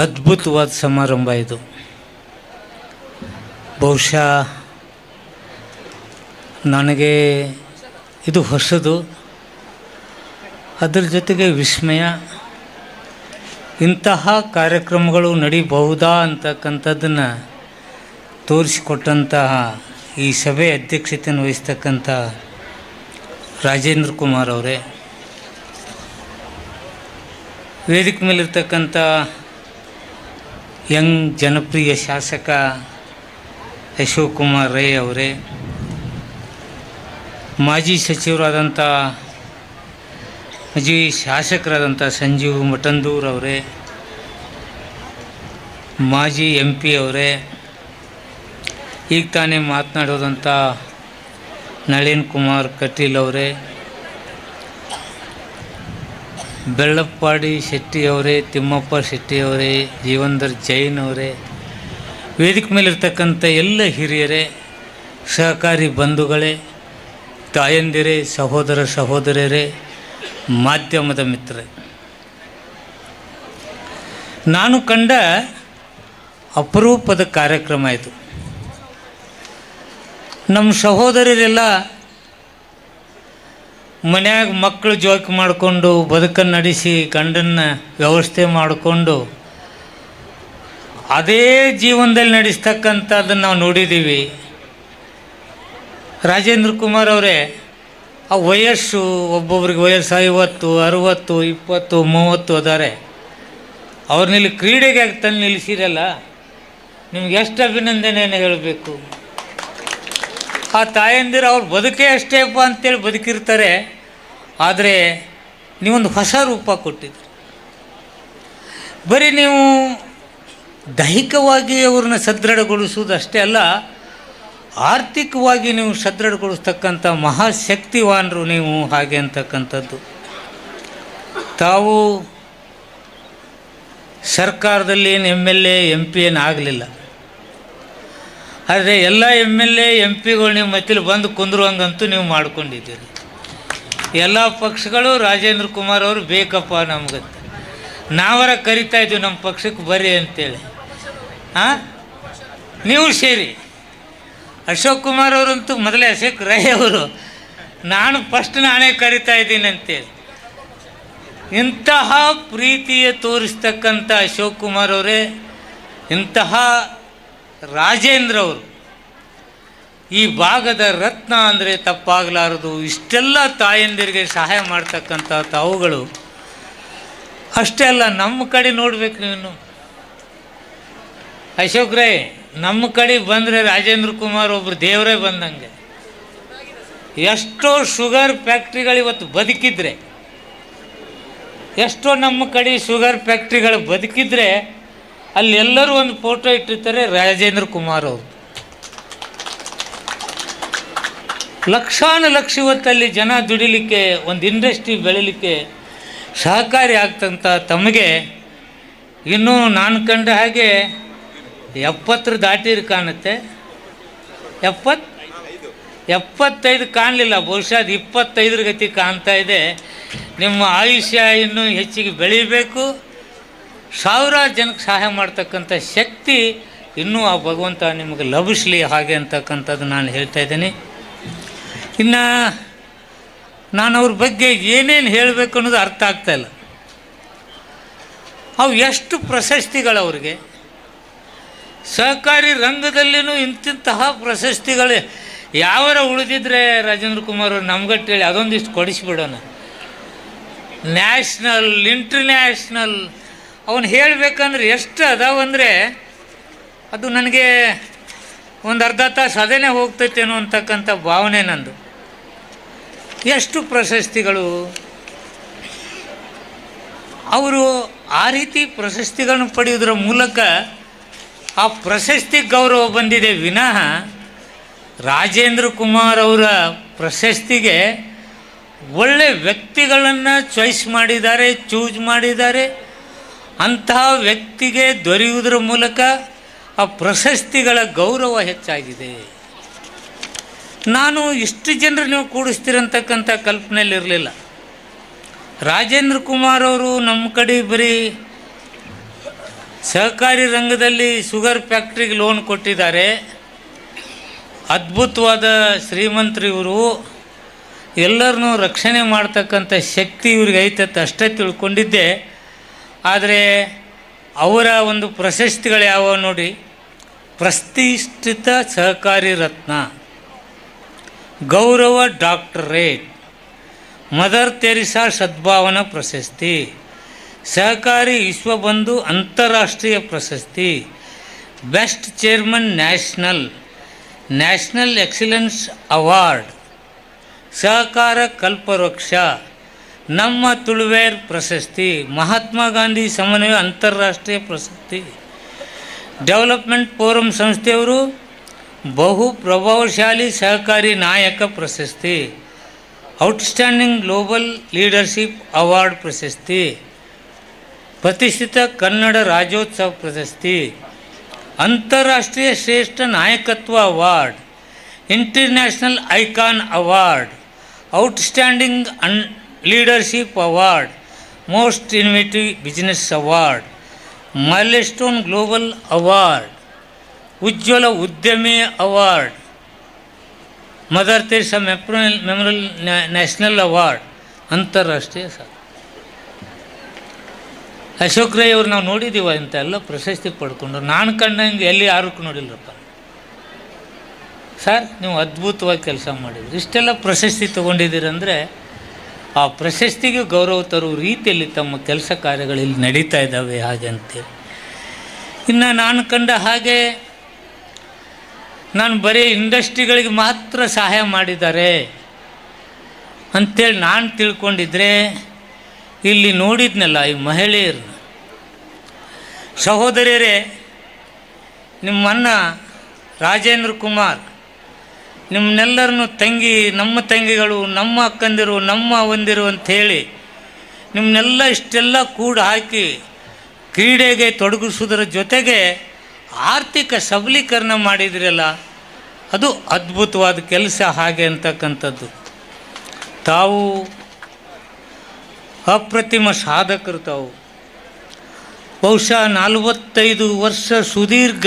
ಅದ್ಭುತವಾದ ಸಮಾರಂಭ ಇದು. ಬಹುಶಃ ನನಗೆ ಇದು ಹೊಸದು, ಅದರ ಜೊತೆಗೆ ವಿಸ್ಮಯ. ಇಂತಹ ಕಾರ್ಯಕ್ರಮಗಳು ನಡೀಬಹುದಾ ಅಂತಕ್ಕಂಥದ್ದನ್ನು ತೋರಿಸಿಕೊಟ್ಟಂತಹ ಈ ಸಭೆ ಅಧ್ಯಕ್ಷತೆಯನ್ನು ವಹಿಸ್ತಕ್ಕಂಥ ರಾಜೇಂದ್ರ ಕುಮಾರ್ ಅವರೇ, ವೇದಿಕೆ ಮೇಲಿರ್ತಕ್ಕಂಥ ಯಂಗ್ ಜನಪ್ರಿಯ ಶಾಸಕ ಅಶೋಕ್ ಕುಮಾರ್ ರೈ ಅವರೇ, ಮಾಜಿ ಸಚಿವರಾದಂಥ ಮಾಜಿ ಶಾಸಕರಾದಂಥ ಸಂಜೀವ್ ಮಠಂದೂರ್ ಅವರೇ, ಮಾಜಿ MP ಅವರೇ, ಈಗ ತಾನೇ ಮಾತನಾಡೋದಂಥ ನಳಿನ್ ಕುಮಾರ್ ಕಟೀಲ್ ಅವರೇ, ಬೆಳ್ಳಪ್ಪಾಡಿ ಶೆಟ್ಟಿ ಅವರೇ, ತಿಮ್ಮಪ್ಪ ಶೆಟ್ಟಿ ಅವರೇ, ಜೀವಂದರ್ ಜೈನ್ ಅವರೇ, ವೇದಿಕೆ ಮೇಲಿರ್ತಕ್ಕಂಥ ಎಲ್ಲ ಹಿರಿಯರೇ, ಸಹಕಾರಿ ಬಂಧುಗಳೇ, ತಾಯಂದಿರೇ, ಸಹೋದರ ಸಹೋದರಿಯರೇ, ಮಾಧ್ಯಮದ ಮಿತ್ರರೇ, ನಾನು ಕಂಡ ಅಪರೂಪದ ಕಾರ್ಯಕ್ರಮ ಇದು. ನಮ್ಮ ಸಹೋದರರೆಲ್ಲ ಮನ್ಯಾಗ ಮಕ್ಕಳು ಜೋಕ್ ಮಾಡಿಕೊಂಡು ಬದುಕನ್ನು ನಡೆಸಿ ಗಂಡನ್ನ ವ್ಯವಸ್ಥೆ ಮಾಡಿಕೊಂಡು ಅದೇ ಜೀವನದಲ್ಲಿ ನಡೆಸ್ತಕ್ಕಂಥದ್ದನ್ನು ನಾವು ನೋಡಿದ್ದೀವಿ. ರಾಜೇಂದ್ರ ಕುಮಾರ್ ಅವರೇ, ಆ ವಯಸ್ಸು ಒಬ್ಬೊಬ್ರಿಗೆ ವಯಸ್ಸು 50, 60, 20, 30 ಅದಾರೆ. ಅವ್ರನ್ನಿಲ್ಲಿ ಕ್ರೀಡೆಗೆ ತಂದು ನಿಲ್ಲಿಸಿರಲ್ಲ, ನಿಮ್ಗೆ ಎಷ್ಟು ಅಭಿನಂದನೆಯನ್ನು ಹೇಳಬೇಕು. ಆ ತಾಯಂದಿರು ಅವ್ರ ಬದುಕೇ ಅಷ್ಟೇಪ್ಪ ಅಂತೇಳಿ ಬದುಕಿರ್ತಾರೆ. ಆದರೆ ನೀವೊಂದು ಹೊಸ ರೂಪ ಕೊಟ್ಟಿದ್ರಿ. ಬರೀ ನೀವು ದೈಹಿಕವಾಗಿ ಅವ್ರನ್ನ ಸದೃಢಗೊಳಿಸುವುದು ಅಷ್ಟೇ ಅಲ್ಲ, ಆರ್ಥಿಕವಾಗಿ ನೀವು ಸದೃಢಗೊಳಿಸ್ತಕ್ಕಂಥ ಮಹಾಶಕ್ತಿವಾನರು ನೀವು ಹಾಗೆ ಅಂತಕ್ಕಂಥದ್ದು. ತಾವು ಸರ್ಕಾರದಲ್ಲಿ ಏನು MLA MP ಏನು ಆಗಲಿಲ್ಲ, ಆದರೆ ಎಲ್ಲ MLA MP ಗಳು ನಿಮ್ಮ ಮತ್ತಿಲ್ಲಿ ಬಂದು ಕುಂದ್ರುವಂಗಂತೂ ನೀವು ಮಾಡ್ಕೊಂಡಿದ್ದೀರಿ. ಎಲ್ಲ ಪಕ್ಷಗಳು ರಾಜೇಂದ್ರ ಕುಮಾರ್ ಅವರು ಬೇಕಪ್ಪ ನಮ್ಗಂತ ನಾವರ ಕರಿತಾ ಇದ್ದೀವಿ ನಮ್ಮ ಪಕ್ಷಕ್ಕೆ ಬರ್ರಿ ಅಂತೇಳಿ. ನೀವು ಸೇರಿ. ಅಶೋಕ್ ಕುಮಾರ್ ಅವರಂತೂ ಮೊದಲೇ ಅಶೋಕ್ ರೈ ಅವರು ನಾನೇ ಕರಿತಾ ಇದ್ದೀನಿ ಅಂತೇಳಿ ಇಂತಹ ಪ್ರೀತಿಯ ತೋರಿಸ್ತಕ್ಕಂಥ ಅಶೋಕ್ ಕುಮಾರ್ ಅವರೇ, ಇಂತಹ ರಾಜೇಂದ್ರ ಅವರು ಈ ಭಾಗದ ರತ್ನ ಅಂದರೆ ತಪ್ಪಾಗಲಾರದು. ಇಷ್ಟೆಲ್ಲ ತಾಯಂದಿರಿಗೆ ಸಹಾಯ ಮಾಡ್ತಕ್ಕಂಥ ತಾವುಗಳು ಅಷ್ಟೇ ಅಲ್ಲ, ನಮ್ಮ ಕಡೆ ನೋಡ್ಬೇಕು ನೀವು. ಅಶೋಕ್ ರೈ ನಮ್ಮ ಕಡೆ ಬಂದರೆ ರಾಜೇಂದ್ರ ಕುಮಾರ್ ಒಬ್ಬರು ದೇವರೇ ಬಂದಂಗೆ. ಎಷ್ಟೋ ಶುಗರ್ ಫ್ಯಾಕ್ಟ್ರಿಗಳು ಇವತ್ತು ಬದುಕಿದ್ರೆ, ಎಷ್ಟೋ ನಮ್ಮ ಕಡೆ ಶುಗರ್ ಫ್ಯಾಕ್ಟ್ರಿಗಳು ಬದುಕಿದ್ರೆ ಅಲ್ಲೆಲ್ಲರೂ ಒಂದು ಫೋಟೋ ಇಟ್ಟಿರ್ತಾರೆ ರಾಜೇಂದ್ರ ಕುಮಾರ್ ಅವರು. ಲಕ್ಷಾನುಲಕ್ಷ ಇವತ್ತಲ್ಲಿ ಜನ ದುಡಿಲಿಕ್ಕೆ, ಒಂದು ಇಂಡಸ್ಟ್ರಿ ಬೆಳಿಲಿಕ್ಕೆ ಸಹಕಾರಿ ಆಗ್ತಂತ ತಮಗೆ ಇನ್ನೂ ನಾನು ಕಂಡ ಹಾಗೆ 70 ದಾಟಿರು ಕಾಣುತ್ತೆ. 75 ಕಾಣಲಿಲ್ಲ, ಬಹುಶಃ ಅದು 25 ಗತಿ ಕಾಣ್ತಾ ಇದೆ. ನಿಮ್ಮ ಆಯುಷ್ಯ ಇನ್ನೂ ಹೆಚ್ಚಿಗೆ ಬೆಳೀಬೇಕು. ಸಾವಿರಾರು ಜನಕ್ಕೆ ಸಹಾಯ ಮಾಡ್ತಕ್ಕಂಥ ಶಕ್ತಿ ಇನ್ನೂ ಆ ಭಗವಂತ ನಿಮಗೆ ಲಭಿಸಲಿ ಹಾಗೆ ಅಂತಕ್ಕಂಥದ್ದು ನಾನು ಹೇಳ್ತಾ ಇದ್ದೀನಿ. ಇನ್ನು ನಾನು ಅವ್ರ ಬಗ್ಗೆ ಏನೇನು ಹೇಳಬೇಕು ಅನ್ನೋದು ಅರ್ಥ ಆಗ್ತಾಯಿಲ್ಲ. ಅವು ಎಷ್ಟು ಪ್ರಶಸ್ತಿಗಳು ಅವ್ರಿಗೆ. ಸಹಕಾರಿ ರಂಗದಲ್ಲಿನೂ ಇಂತಿಂತಹ ಪ್ರಶಸ್ತಿಗಳು ಯಾವರ ಉಳಿದಿದ್ರೆ ರಾಜೇಂದ್ರ ಕುಮಾರ್ ಅವರು ನಮ್ಗಟ್ಟೇಳಿ ಅದೊಂದಿಷ್ಟು ಕೊಡಿಸ್ಬಿಡೋಣ. ನ್ಯಾಷನಲ್, ಇಂಟರ್ನ್ಯಾಷನಲ್ ಅವನು ಹೇಳಬೇಕಂದ್ರೆ ಎಷ್ಟು ಅದಾವಂದರೆ ಅದು ನನಗೆ ಒಂದು ಅರ್ಧ ತಾಸು ಅದೇನೇ ಹೋಗ್ತೈತೇನೋ ಅಂತಕ್ಕಂಥ ಭಾವನೆ ನಂದು. ಎಷ್ಟು ಪ್ರಶಸ್ತಿಗಳು ಅವರು ಆ ರೀತಿ ಪ್ರಶಸ್ತಿಗಳನ್ನು ಪಡೆಯೋದ್ರ ಮೂಲಕ ಆ ಪ್ರಶಸ್ತಿ ಗೌರವ ಬಂದಿದೆ ವಿನಃ ರಾಜೇಂದ್ರ ಕುಮಾರ್ ಅವರ ಪ್ರಶಸ್ತಿಗೆ ಒಳ್ಳೆ ವ್ಯಕ್ತಿಗಳನ್ನು ಚಾಯ್ಸ್ ಮಾಡಿದ್ದಾರೆ, ಚೂಸ್ ಮಾಡಿದ್ದಾರೆ. ಅಂತಹ ವ್ಯಕ್ತಿಗೆ ದೊರೆಯುವುದರ ಮೂಲಕ ಆ ಪ್ರಶಸ್ತಿಗಳ ಗೌರವ ಹೆಚ್ಚಾಗಿದೆ. ನಾನು ಇಷ್ಟು ಜನರು ನೀವು ಕೂಡಿಸ್ತೀರಂತಕ್ಕಂಥ ಕಲ್ಪನೆಯಲ್ಲಿರಲಿಲ್ಲ. ರಾಜೇಂದ್ರ ಕುಮಾರ್ ಅವರು ನಮ್ಮ ಕಡೆ ಬರೀ ಸಹಕಾರಿ ರಂಗದಲ್ಲಿ ಶುಗರ್ ಫ್ಯಾಕ್ಟ್ರಿಗೆ ಲೋನ್ ಕೊಟ್ಟಿದ್ದಾರೆ. ಅದ್ಭುತವಾದ ಶ್ರೀಮಂತರು ಇವರು. ಎಲ್ಲರನ್ನೂ ರಕ್ಷಣೆ ಮಾಡ್ತಕ್ಕಂಥ ಶಕ್ತಿ ಇವ್ರಿಗೆ ಐತತ್ತು ಅಷ್ಟೇ ತಿಳ್ಕೊಂಡಿದ್ದೆ. ಆದರೆ ಅವರ ಒಂದು ಪ್ರಶಸ್ತಿಗಳು ಯಾವ ನೋಡಿ, ಪ್ರತಿಷ್ಠಿತ ಸಹಕಾರಿ ರತ್ನ, ಗೌರವ ಡಾಕ್ಟರೇಟ್, ಮದರ್ ತೆರಿಸಾ ಸದ್ಭಾವನಾ ಪ್ರಶಸ್ತಿ, ಸಹಕಾರಿ ವಿಶ್ವಬಂಧು ಅಂತಾರಾಷ್ಟ್ರೀಯ ಪ್ರಶಸ್ತಿ, best chairman national excellence award, ಸಹಕಾರ ಕಲ್ಪವೃಕ್ಷ, ನಮ್ಮ ತುಳುವೇರ್ ಪ್ರಶಸ್ತಿ, ಮಹಾತ್ಮ ಗಾಂಧಿ ಸಮನ್ವಯ ಅಂತಾರಾಷ್ಟ್ರೀಯ ಪ್ರಶಸ್ತಿ, ಡೆವಲಪ್ಮೆಂಟ್ ಫೋರಮ್ ಸಂಸ್ಥೆಯವರು ಬಹು ಪ್ರಭಾವಶಾಲಿ ಸಹಕಾರಿ ನಾಯಕ ಪ್ರಶಸ್ತಿ, ಔಟ್ಸ್ಟ್ಯಾಂಡಿಂಗ್ ಗ್ಲೋಬಲ್ ಲೀಡರ್ಶಿಪ್ ಅವಾರ್ಡ್ ಪ್ರಶಸ್ತಿ, ಪ್ರತಿಷ್ಠಿತ ಕನ್ನಡ ರಾಜ್ಯೋತ್ಸವ ಪ್ರಶಸ್ತಿ, ಅಂತಾರಾಷ್ಟ್ರೀಯ ಶ್ರೇಷ್ಠ ನಾಯಕತ್ವ award, international icon award, outstanding leadership award, most inventive business award, milestone global award, ಉಜ್ವಲ ಉದ್ಯಮಿ award, mother Teresa memorial national award, ಅಂತಾರಾಷ್ಟ್ರೀಯ ಸಾಧನೆ. ಅಶೋಕ್ ರೈ ಅವ್ರು ನಾವು ನೋಡಿದ್ದೀವ ಇಂಥ ಎಲ್ಲ ಪ್ರಶಸ್ತಿ ಪಡ್ಕೊಂಡು, ನಾನು ಕಂಡಂಗೆ ಎಲ್ಲಿ ಯಾರಕ್ಕೂ ನೋಡಿಲ್ಲರಪ್ಪ. ಸರ್ ನೀವು ಅದ್ಭುತವಾಗಿ ಕೆಲಸ ಮಾಡಿದ್ರಿ, ಇಷ್ಟೆಲ್ಲ ಪ್ರಶಸ್ತಿ ತೊಗೊಂಡಿದ್ದೀರಂದರೆ ಆ ಪ್ರಶಸ್ತಿಗೆ ಗೌರವ ತರುವ ರೀತಿಯಲ್ಲಿ ತಮ್ಮ ಕೆಲಸ ಕಾರ್ಯಗಳು ಇಲ್ಲಿ ನಡೀತಾ ಇದ್ದಾವೆ ಹಾಗೆ ಅಂತೇಳಿ. ಇನ್ನು ನಾನು ಕಂಡ ಹಾಗೆ ನಾನು ಬರೀ ಇಂಡಸ್ಟ್ರಿಗಳಿಗೆ ಮಾತ್ರ ಸಹಾಯ ಮಾಡಿದ್ದಾರೆ ಅಂಥೇಳಿ ನಾನು ತಿಳ್ಕೊಂಡಿದ್ರೆ, ಇಲ್ಲಿ ನೋಡಿದ್ನಲ್ಲ ಈ ಮಹಿಳೆಯರನ್ನ, ಸಹೋದರಿಯರೇ, ನಿಮ್ಮನ್ನ ರಾಜೇಂದ್ರ ಕುಮಾರ್ ನಿಮ್ಮನ್ನೆಲ್ಲರನ್ನು ನಮ್ಮ ತಂಗಿಗಳು, ನಮ್ಮ ಅಕ್ಕಂದಿರು, ನಮ್ಮ ಅವಂದಿರು ಅಂಥೇಳಿ ನಿಮ್ಮನ್ನೆಲ್ಲ ಇಷ್ಟೆಲ್ಲ ಕೂಡ ಹಾಕಿ ಕ್ರೀಡೆಗೆ ತೊಡಗಿಸೋದ್ರ ಜೊತೆಗೆ ಆರ್ಥಿಕ ಸಬಲೀಕರಣ ಮಾಡಿದ್ರಲ್ಲ, ಅದು ಅದ್ಭುತವಾದ ಕೆಲಸ ಹಾಗೆ ಅಂತಕ್ಕಂಥದ್ದು. ತಾವು ಅಪ್ರತಿಮ ಸಾಧಕರು. ತಾವು ಬಹುಶಃ 45 ವರ್ಷ ಸುದೀರ್ಘ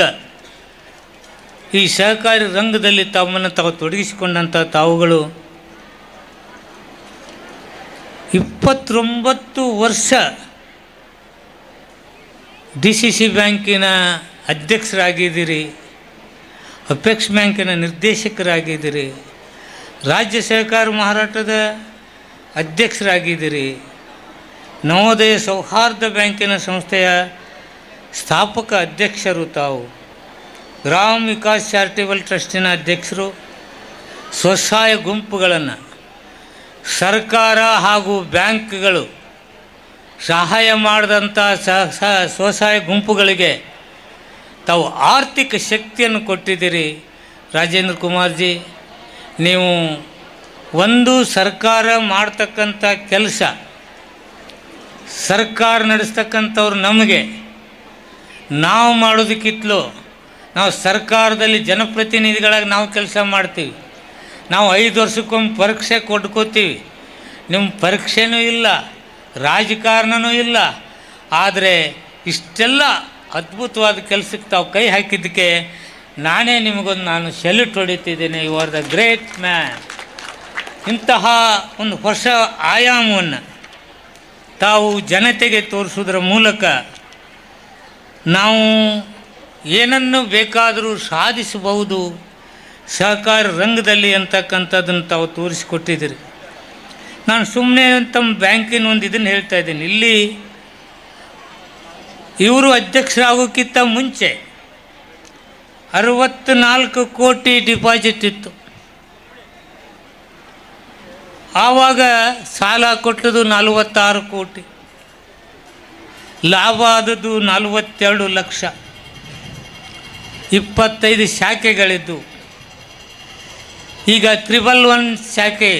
ಈ ಸಹಕಾರಿ ರಂಗದಲ್ಲಿ ತಮ್ಮನ್ನು ತಾವು ತೊಡಗಿಸಿಕೊಂಡಂಥ ತಾವುಗಳು 29 ವರ್ಷ DCC ಬ್ಯಾಂಕಿನ ಅಧ್ಯಕ್ಷರಾಗಿದ್ದೀರಿ, ಅಪೆಕ್ಸ್ ಬ್ಯಾಂಕಿನ ನಿರ್ದೇಶಕರಾಗಿದ್ದೀರಿ, ರಾಜ್ಯ ಸಹಕಾರ ಮಾರಾಟದ ಅಧ್ಯಕ್ಷರಾಗಿದ್ದೀರಿ, ನವೋದಯ ಸೌಹಾರ್ದ ಬ್ಯಾಂಕಿನ ಸಂಸ್ಥೆಯ ಸ್ಥಾಪಕ ಅಧ್ಯಕ್ಷರು ತಾವು, ಗ್ರಾಮ ವಿಕಾಸ್ ಚಾರಿಟೇಬಲ್ ಟ್ರಸ್ಟಿನ ಅಧ್ಯಕ್ಷರು, ಸ್ವಸಹಾಯ ಗುಂಪುಗಳನ್ನು ಸರ್ಕಾರ ಹಾಗೂ ಬ್ಯಾಂಕ್ಗಳು ಸಹಾಯ ಮಾಡಿದಂಥ ಸ್ವಸಹಾಯ ಗುಂಪುಗಳಿಗೆ ತಾವು ಆರ್ಥಿಕ ಶಕ್ತಿಯನ್ನು ಕೊಟ್ಟಿದ್ದೀರಿ. ರಾಜೇಂದ್ರ ಕುಮಾರ್ಜಿ, ನೀವು ಒಂದು ಸರ್ಕಾರ ಮಾಡ್ತಕ್ಕಂಥ ಕೆಲಸ, ಸರ್ಕಾರ ನಡೆಸ್ತಕ್ಕಂಥವ್ರು ನಮಗೆ, ನಾವು ಮಾಡೋದಕ್ಕಿಂತಲೂ ನಾವು ಸರ್ಕಾರದಲ್ಲಿ ಜನಪ್ರತಿನಿಧಿಗಳಾಗಿ ನಾವು ಕೆಲಸ ಮಾಡ್ತೀವಿ. ನಾವು 5 ವರ್ಷಕ್ಕೊಮ್ಮೆ ಪರೀಕ್ಷೆ ಕೊಟ್ಕೋತೀವಿ. ನಿಮ್ಮ ಪರೀಕ್ಷೆನೂ ಇಲ್ಲ, ರಾಜಕಾರಣನೂ ಇಲ್ಲ. ಆದರೆ ಇಷ್ಟೆಲ್ಲ ಅದ್ಭುತವಾದ ಕೆಲಸಕ್ಕೆ ತಾವು ಕೈ ಹಾಕಿದ್ದಕ್ಕೆ ನಾನೇ ನಾನು ಸೆಲ್ಯೂಟ್ ಹೊಡಿತಿದ್ದೇನೆ. You are the great man. ಇಂತಹ ಒಂದು ಹೊಸ ಆಯಾಮವನ್ನು ತಾವು ಜನತೆಗೆ ತೋರಿಸೋದ್ರ ಮೂಲಕ ನಾವು ಏನನ್ನು ಬೇಕಾದರೂ ಸಾಧಿಸಬಹುದು ಸಹಕಾರ ರಂಗದಲ್ಲಿ ಅಂತಕ್ಕಂಥದ್ದನ್ನು ತಾವು ತೋರಿಸಿಕೊಟ್ಟಿದ್ದೀರಿ. ನಾನು ಸುಮ್ಮನೆ ತಮ್ಮ ಬ್ಯಾಂಕಿನ ಒಂದು ಇದನ್ನು ಹೇಳ್ತಾ ಇದ್ದೀನಿ. ಇಲ್ಲಿ ಇವರು ಅಧ್ಯಕ್ಷರಾಗೋಕ್ಕಿಂತ ಮುಂಚೆ 64 ಕೋಟಿ ಡಿಪಾಸಿಟ್ ಇತ್ತು. ಆವಾಗ ಸಾಲ ಕೊಟ್ಟದು 46 ಕೋಟಿ, ಲಾಭ ಆದದ್ದು 42 ಲಕ್ಷ, 25 ಶಾಖೆಗಳಿದ್ದು. ಈಗ 111 ಶಾಖೆ,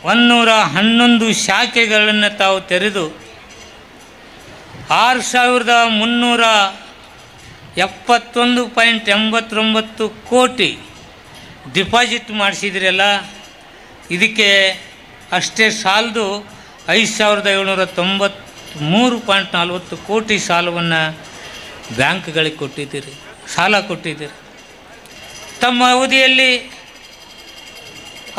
111 ಶಾಖೆಗಳನ್ನು ತಾವು ತೆರೆದು 6371.89 ಕೋಟಿ ಡಿಪಾಸಿಟ್ ಮಾಡಿಸಿದ್ರಲ್ಲ, ಇದಕ್ಕೆ ಅಷ್ಟೇ ಸಾಲದು 5793.40 ಕೋಟಿ ಸಾಲವನ್ನು ಬ್ಯಾಂಕ್ಗಳಿಗೆ ಕೊಟ್ಟಿದ್ದೀರಿ, ಸಾಲ ಕೊಟ್ಟಿದ್ದೀರಿ. ತಮ್ಮ ಅವಧಿಯಲ್ಲಿ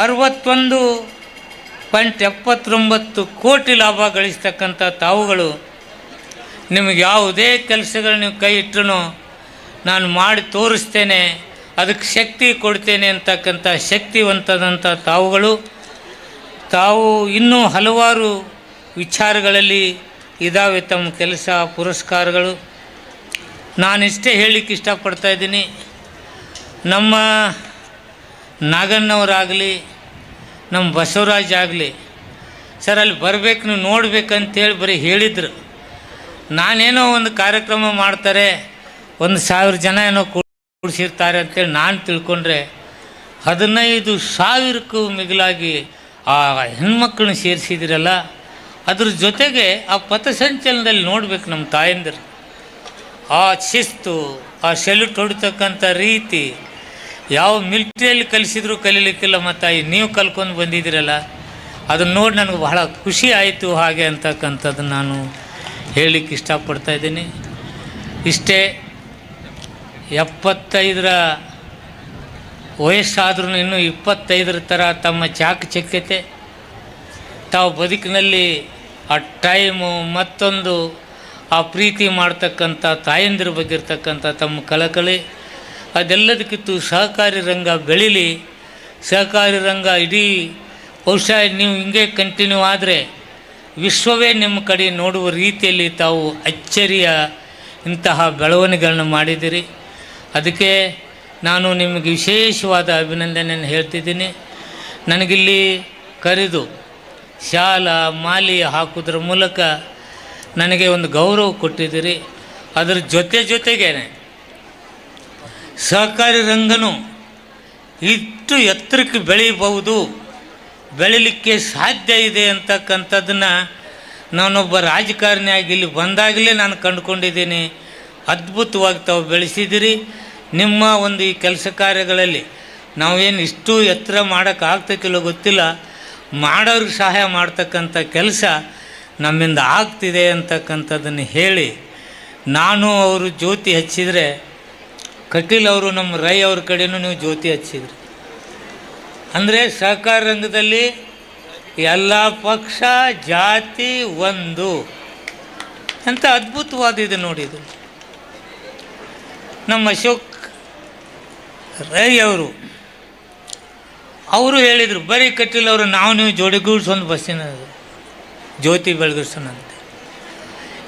61.79 ಕೋಟಿ ಲಾಭ ಗಳಿಸ್ತಕ್ಕಂಥ ತಾವುಗಳು, ನಿಮಗೆ ಯಾವುದೇ ಕೆಲಸಗಳು ನೀವು ಕೈ ಇಟ್ಟರು ನಾನು ಮಾಡಿ ತೋರಿಸ್ತೇನೆ, ಅದಕ್ಕೆ ಶಕ್ತಿ ಕೊಡ್ತೇನೆ ಅಂತಕ್ಕಂಥ ಶಕ್ತಿವಂತದಂಥ ತಾವುಗಳು. ತಾವು ಇನ್ನೂ ಹಲವಾರು ವಿಚಾರಗಳಲ್ಲಿ ಇದ್ದಾವೆ ತಮ್ಮ ಕೆಲಸ ಪುರಸ್ಕಾರಗಳು. ನಾನಿಷ್ಟೇ ಹೇಳಲಿಕ್ಕೆ ಇಷ್ಟಪಡ್ತಾ ಇದ್ದೀನಿ. ನಮ್ಮ ನಾಗಣ್ಣವರಾಗಲಿ, ನಮ್ಮ ಬಸವರಾಜ್ ಆಗಲಿ, ಸರ್ ಅಲ್ಲಿ ಬರಬೇಕು ನೀವು ನೋಡ್ಬೇಕಂತೇಳಿ ಬರೀ ಹೇಳಿದರು. ನಾನೇನೋ ಒಂದು ಕಾರ್ಯಕ್ರಮ ಮಾಡ್ತಾರೆ, 1,000 ಜನ ಏನೋ ಕೂಡಿಸಿರ್ತಾರೆ ಅಂತೇಳಿ ನಾನು ತಿಳ್ಕೊಂಡ್ರೆ 15,000ಕ್ಕೂ ಮಿಗಿಲಾಗಿ ಆ ಹೆಣ್ಮಕ್ಳನ್ನ ಸೇರಿಸಿದಿರಲ್ಲ. ಅದ್ರ ಜೊತೆಗೆ ಆ ಪಥಸಂಚಲನದಲ್ಲಿ ನೋಡ್ಬೇಕು ನಮ್ಮ ತಾಯಂದಿರು, ಆ ಶಿಸ್ತು, ಆ ಸೆಲ್ಯೂಟ್ ಹೊಡಿತಕ್ಕಂಥ ರೀತಿ, ಯಾವ ಮಿಲ್ಟ್ರಿಯಲ್ಲಿ ಕಲಿಸಿದ್ರು ಕಲೀಲಿಕ್ಕಿಲ್ಲ, ಮತ್ತು ನೀವು ಕಲ್ಕೊಂಡು ಬಂದಿದ್ದೀರಲ್ಲ ಅದನ್ನು ನೋಡಿ ನನಗೆ ಬಹಳ ಖುಷಿ ಆಯಿತು ಹಾಗೆ ಅಂತಕ್ಕಂಥದ್ದು ನಾನು ಹೇಳಲಿಕ್ಕೆ ಇಷ್ಟಪಡ್ತಾ ಇದ್ದೀನಿ. ಇಷ್ಟೇ 75ರ ವಯಸ್ಸಾದ್ರೂ ಇನ್ನೂ 25ರ ಥರ ತಮ್ಮ ಚಾಕಚಕ್ಯತೆ, ತಾವು ಬದುಕಿನಲ್ಲಿ ಆ ಟೈಮು ಮತ್ತೊಂದು ಆ ಪ್ರೀತಿ ಮಾಡ್ತಕ್ಕಂಥ ತಾಯಂದಿರ ಬಗ್ಗೆ ಇರ್ತಕ್ಕಂಥ ತಮ್ಮ ಕಳಕಳಿ, ಅದೆಲ್ಲದಕ್ಕಿಂತ ಸಹಕಾರಿ ರಂಗ ಬೆಳೀಲಿ. ಸಹಕಾರಿ ರಂಗ ಇಡೀ ಬಹುಶಃ ನೀವು ಹಿಂಗೆ ಕಂಟಿನ್ಯೂ ಆದರೆ ವಿಶ್ವವೇ ನಿಮ್ಮ ಕಡೆ ನೋಡುವ ರೀತಿಯಲ್ಲಿ ತಾವು ಅಚ್ಚರಿಯ ಇಂತಹ ಬೆಳವಣಿಗೆಗಳನ್ನು ಮಾಡಿದ್ದೀರಿ. ಅದಕ್ಕೆ ನಾನು ನಿಮಗೆ ವಿಶೇಷವಾದ ಅಭಿನಂದನೆಯನ್ನು ಹೇಳ್ತಿದ್ದೀನಿ. ನನಗಿಲ್ಲಿ ಕರೆದು ಶಾಲಾ ಮಾಲಿ ಹಾಕೋದ್ರ ಮೂಲಕ ನನಗೆ ಒಂದು ಗೌರವ ಕೊಟ್ಟಿದ್ದೀರಿ. ಅದರ ಜೊತೆಗೇ ಸಹಕಾರಿ ರಂಗನೂ ಇಷ್ಟು ಎತ್ತರಕ್ಕೆ ಬೆಳೀಬಹುದು, ಬೆಳೀಲಿಕ್ಕೆ ಸಾಧ್ಯ ಇದೆ ಅಂತಕ್ಕಂಥದ್ದನ್ನು ನಾನೊಬ್ಬ ರಾಜಕಾರಣಿಯಾಗಿ ಇಲ್ಲಿ ಬಂದಾಗಲೇ ನಾನು ಕಂಡುಕೊಂಡಿದ್ದೀನಿ. ಅದ್ಭುತವಾಗಿ ತಾವು ಬೆಳೆಸಿದ್ದೀರಿ. ನಿಮ್ಮ ಒಂದು ಈ ಕೆಲಸ ಕಾರ್ಯಗಳಲ್ಲಿ ನಾವೇನು ಇಷ್ಟು ಎತ್ತರ ಮಾಡೋಕ್ಕಾಗ್ತಕ್ಕಿಲ್ಲ ಗೊತ್ತಿಲ್ಲ, ಮಾಡೋರಿಗೆ ಸಹಾಯ ಮಾಡ್ತಕ್ಕಂಥ ಕೆಲಸ ನಮ್ಮಿಂದ ಆಗ್ತಿದೆ ಅಂತಕ್ಕಂಥದ್ದನ್ನು ಹೇಳಿ, ನಾನು ಅವರು ಜ್ಯೋತಿ ಹಚ್ಚಿದರೆ ಕಟೀಲ್ ಅವರು ನಮ್ಮ ರೈ ಅವ್ರ ಕಡೆಯೂ ನೀವು ಜ್ಯೋತಿ ಹಚ್ಚಿದ್ರಿ. ಅಂದರೆ ಸಹಕಾರ ರಂಗದಲ್ಲಿ ಎಲ್ಲ ಪಕ್ಷ ಜಾತಿ ಒಂದು ಅಂತ ಅದ್ಭುತವಾದಿದೆ ನೋಡಿ. ಇದು ನಮ್ಮ ಅಶೋಕ್ ರೈ ಅವರು ಹೇಳಿದರು, ಬರೀ ಕಟೀಲ್ ಅವರು ನಾವು ನೀವು ಜೋಡಿಗೂಡ್ಸೊಂದು ಬಸ್ಸಿನ ಜ್ಯೋತಿ ಬೆಳಗಿಸೋಣಂತೆ.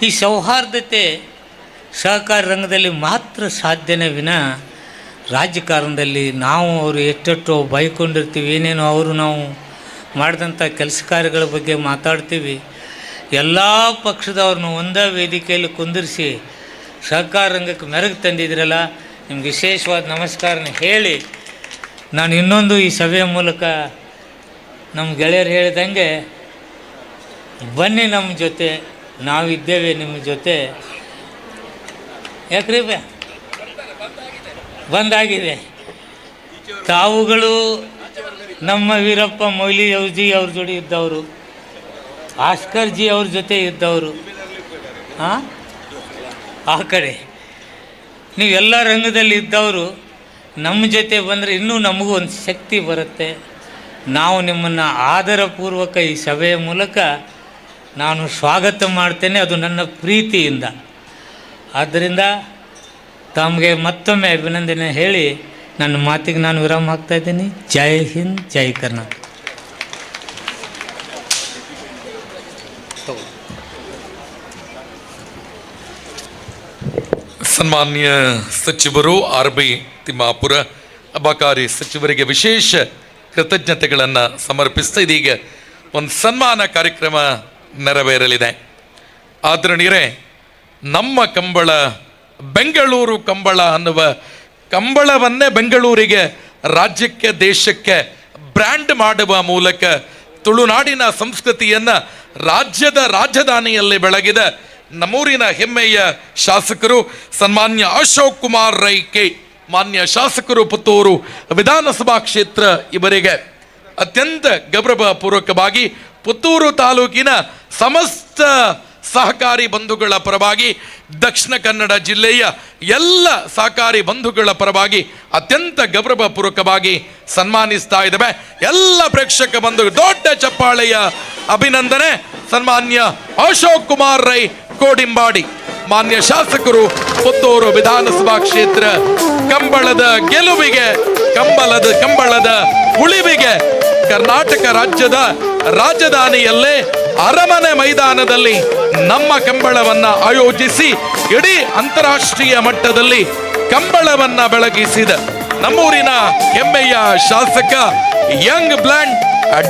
ಈ ಸೌಹಾರ್ದತೆ ಸಹಕಾರ ರಂಗದಲ್ಲಿ ಮಾತ್ರ ಸಾಧ್ಯನೇ ವಿನ ರಾಜಕಾರಣದಲ್ಲಿ ನಾವು ಅವರು ಎಷ್ಟೆಷ್ಟೋ ಬೈಕೊಂಡಿರ್ತೀವಿ, ಏನೇನೋ ಅವರು ನಾವು ಮಾಡಿದಂಥ ಕೆಲಸ ಕಾರ್ಯಗಳ ಬಗ್ಗೆ ಮಾತಾಡ್ತೀವಿ. ಎಲ್ಲ ಪಕ್ಷದವ್ರನ್ನ ಒಂದೇ ವೇದಿಕೆಯಲ್ಲಿ ಕುಂದಿರಿಸಿ ಸಹಕಾರ ರಂಗಕ್ಕೆ ಮೆರುಗು ತಂದಿದ್ರಲ್ಲ, ನಿಮ್ಗೆ ವಿಶೇಷವಾದ ನಮಸ್ಕಾರನ ಹೇಳಿ, ನಾನು ಇನ್ನೊಂದು ಈ ಸಭೆಯ ಮೂಲಕ ನಮ್ಮ ಗೆಳೆಯರು ಹೇಳಿದಂಗೆ ಬನ್ನಿ ನಮ್ಮ ಜೊತೆ, ನಾವಿದ್ದೇವೆ ನಿಮ್ಮ ಜೊತೆ. ಯಾಕ್ರಿ ಬಂದಾಗಿದೆ. ತಾವುಗಳು ನಮ್ಮ ವೀರಪ್ಪ ಮೊಯ್ಲಿ ಜಿ ಅವ್ರ ಜೋಡಿ ಇದ್ದವರು, ಆಸ್ಕರ್ ಜಿ ಅವ್ರ ಜೊತೆ ಇದ್ದವರು. ಆ ಕಡೆ ನೀವೆಲ್ಲ ರಂಗದಲ್ಲಿ ಇದ್ದವರು ನಮ್ಮ ಜೊತೆ ಬಂದರೆ ಇನ್ನೂ ನಮಗೂ ಒಂದು ಶಕ್ತಿ ಬರುತ್ತೆ. ನಾವು ನಿಮ್ಮನ್ನು ಆದರಪೂರ್ವಕ ಈ ಸಭೆಯ ಮೂಲಕ ನಾನು ಸ್ವಾಗತ ಮಾಡ್ತೇನೆ, ಅದು ನನ್ನ ಪ್ರೀತಿಯಿಂದ. ಆದ್ದರಿಂದ ತಮಗೆ ಮತ್ತೊಮ್ಮೆ ಅಭಿನಂದನೆ ಹೇಳಿ ನನ್ನ ಮಾತಿಗೆ ನಾನು ವಿರಾಮ ಹಾಕ್ತಾಯಿದ್ದೀನಿ. ಜೈ ಹಿಂದ್, ಜೈ ಕರ್ನಾಟಕ. ಸನ್ಮಾನ್ಯ ಸಚಿವರು RB ತಿಮ್ಮಾಪುರ ಅಬಕಾರಿ ಸಚಿವರಿಗೆ ವಿಶೇಷ ಕೃತಜ್ಞತೆಗಳನ್ನು ಸಮರ್ಪಿಸ್ತಾ ಇದೀಗ ಒಂದು ಸನ್ಮಾನ ಕಾರ್ಯಕ್ರಮ ನೆರವೇರಲಿದೆ. ಆದರಣೀಯರೇ, ನಮ್ಮ ಕಂಬಳ ಬೆಂಗಳೂರು ಕಂಬಳ ಅನ್ನುವ ಕಂಬಳವನ್ನೇ ಬೆಂಗಳೂರಿಗೆ, ರಾಜ್ಯಕ್ಕೆ, ದೇಶಕ್ಕೆ ಬ್ರ್ಯಾಂಡ್ ಮಾಡುವ ಮೂಲಕ ತುಳುನಾಡಿನ ಸಂಸ್ಕೃತಿಯನ್ನು ರಾಜ್ಯದ ರಾಜಧಾನಿಯಲ್ಲಿ ಬೆಳಗಿದ ನಮ್ಮೂರಿನ ಹೆಮ್ಮೆಯ ಶಾಸಕರು ಸನ್ಮಾನ್ಯ ಅಶೋಕ್ ಕುಮಾರ್ ರೈ ಕೆ, ಮಾನ್ಯ ಶಾಸಕರು ಪುತ್ತೂರು ವಿಧಾನಸಭಾ ಕ್ಷೇತ್ರ ಇವರಿಗೆ ಅತ್ಯಂತ ಗೌರವಪೂರ್ವಕವಾಗಿ ಪುತ್ತೂರು ತಾಲೂಕಿನ ಸಮಸ್ತ ಸಹಕಾರಿ ಬಂಧುಗಳ ಪರವಾಗಿ, ದಕ್ಷಿಣ ಕನ್ನಡ ಜಿಲ್ಲೆಯ ಎಲ್ಲ ಸಹಕಾರಿ ಬಂಧುಗಳ ಪರವಾಗಿ ಅತ್ಯಂತ ಗೌರವಪೂರ್ವಕವಾಗಿ ಸನ್ಮಾನಿಸ್ತಾ ಇದ್ದೇವೆ. ಎಲ್ಲ ಪ್ರೇಕ್ಷಕ ಬಂಧು ದೊಡ್ಡ ಚಪ್ಪಾಳೆಯ ಅಭಿನಂದನೆ. ಸನ್ಮಾನ್ಯ ಅಶೋಕ್ ಕುಮಾರ್ ರೈ ಕೋಡಿಂಬಾಡಿ, ಮಾನ್ಯ ಶಾಸಕರು ಪುತ್ತೂರು ವಿಧಾನಸಭಾ ಕ್ಷೇತ್ರ. ಕಂಬಳದ ಗೆಲುವಿಗೆ, ಕಂಬಳದ ಉಳಿವಿಗೆ ಕರ್ನಾಟಕ ರಾಜ್ಯದ ರಾಜಧಾನಿಯಲ್ಲೇ ಅರಮನೆ ಮೈದಾನದಲ್ಲಿ ನಮ್ಮ ಕಂಬಳವನ್ನ ಆಯೋಜಿಸಿ ಇಡೀ ಅಂತಾರಾಷ್ಟ್ರೀಯ ಮಟ್ಟದಲ್ಲಿ ಕಂಬಳವನ್ನ ಬೆಳಗಿಸಿದ ನಮ್ಮೂರಿನ ಹೆಮ್ಮೆಯ ಶಾಸಕ, ಯಂಗ್ ಬ್ಲಾಂಡ್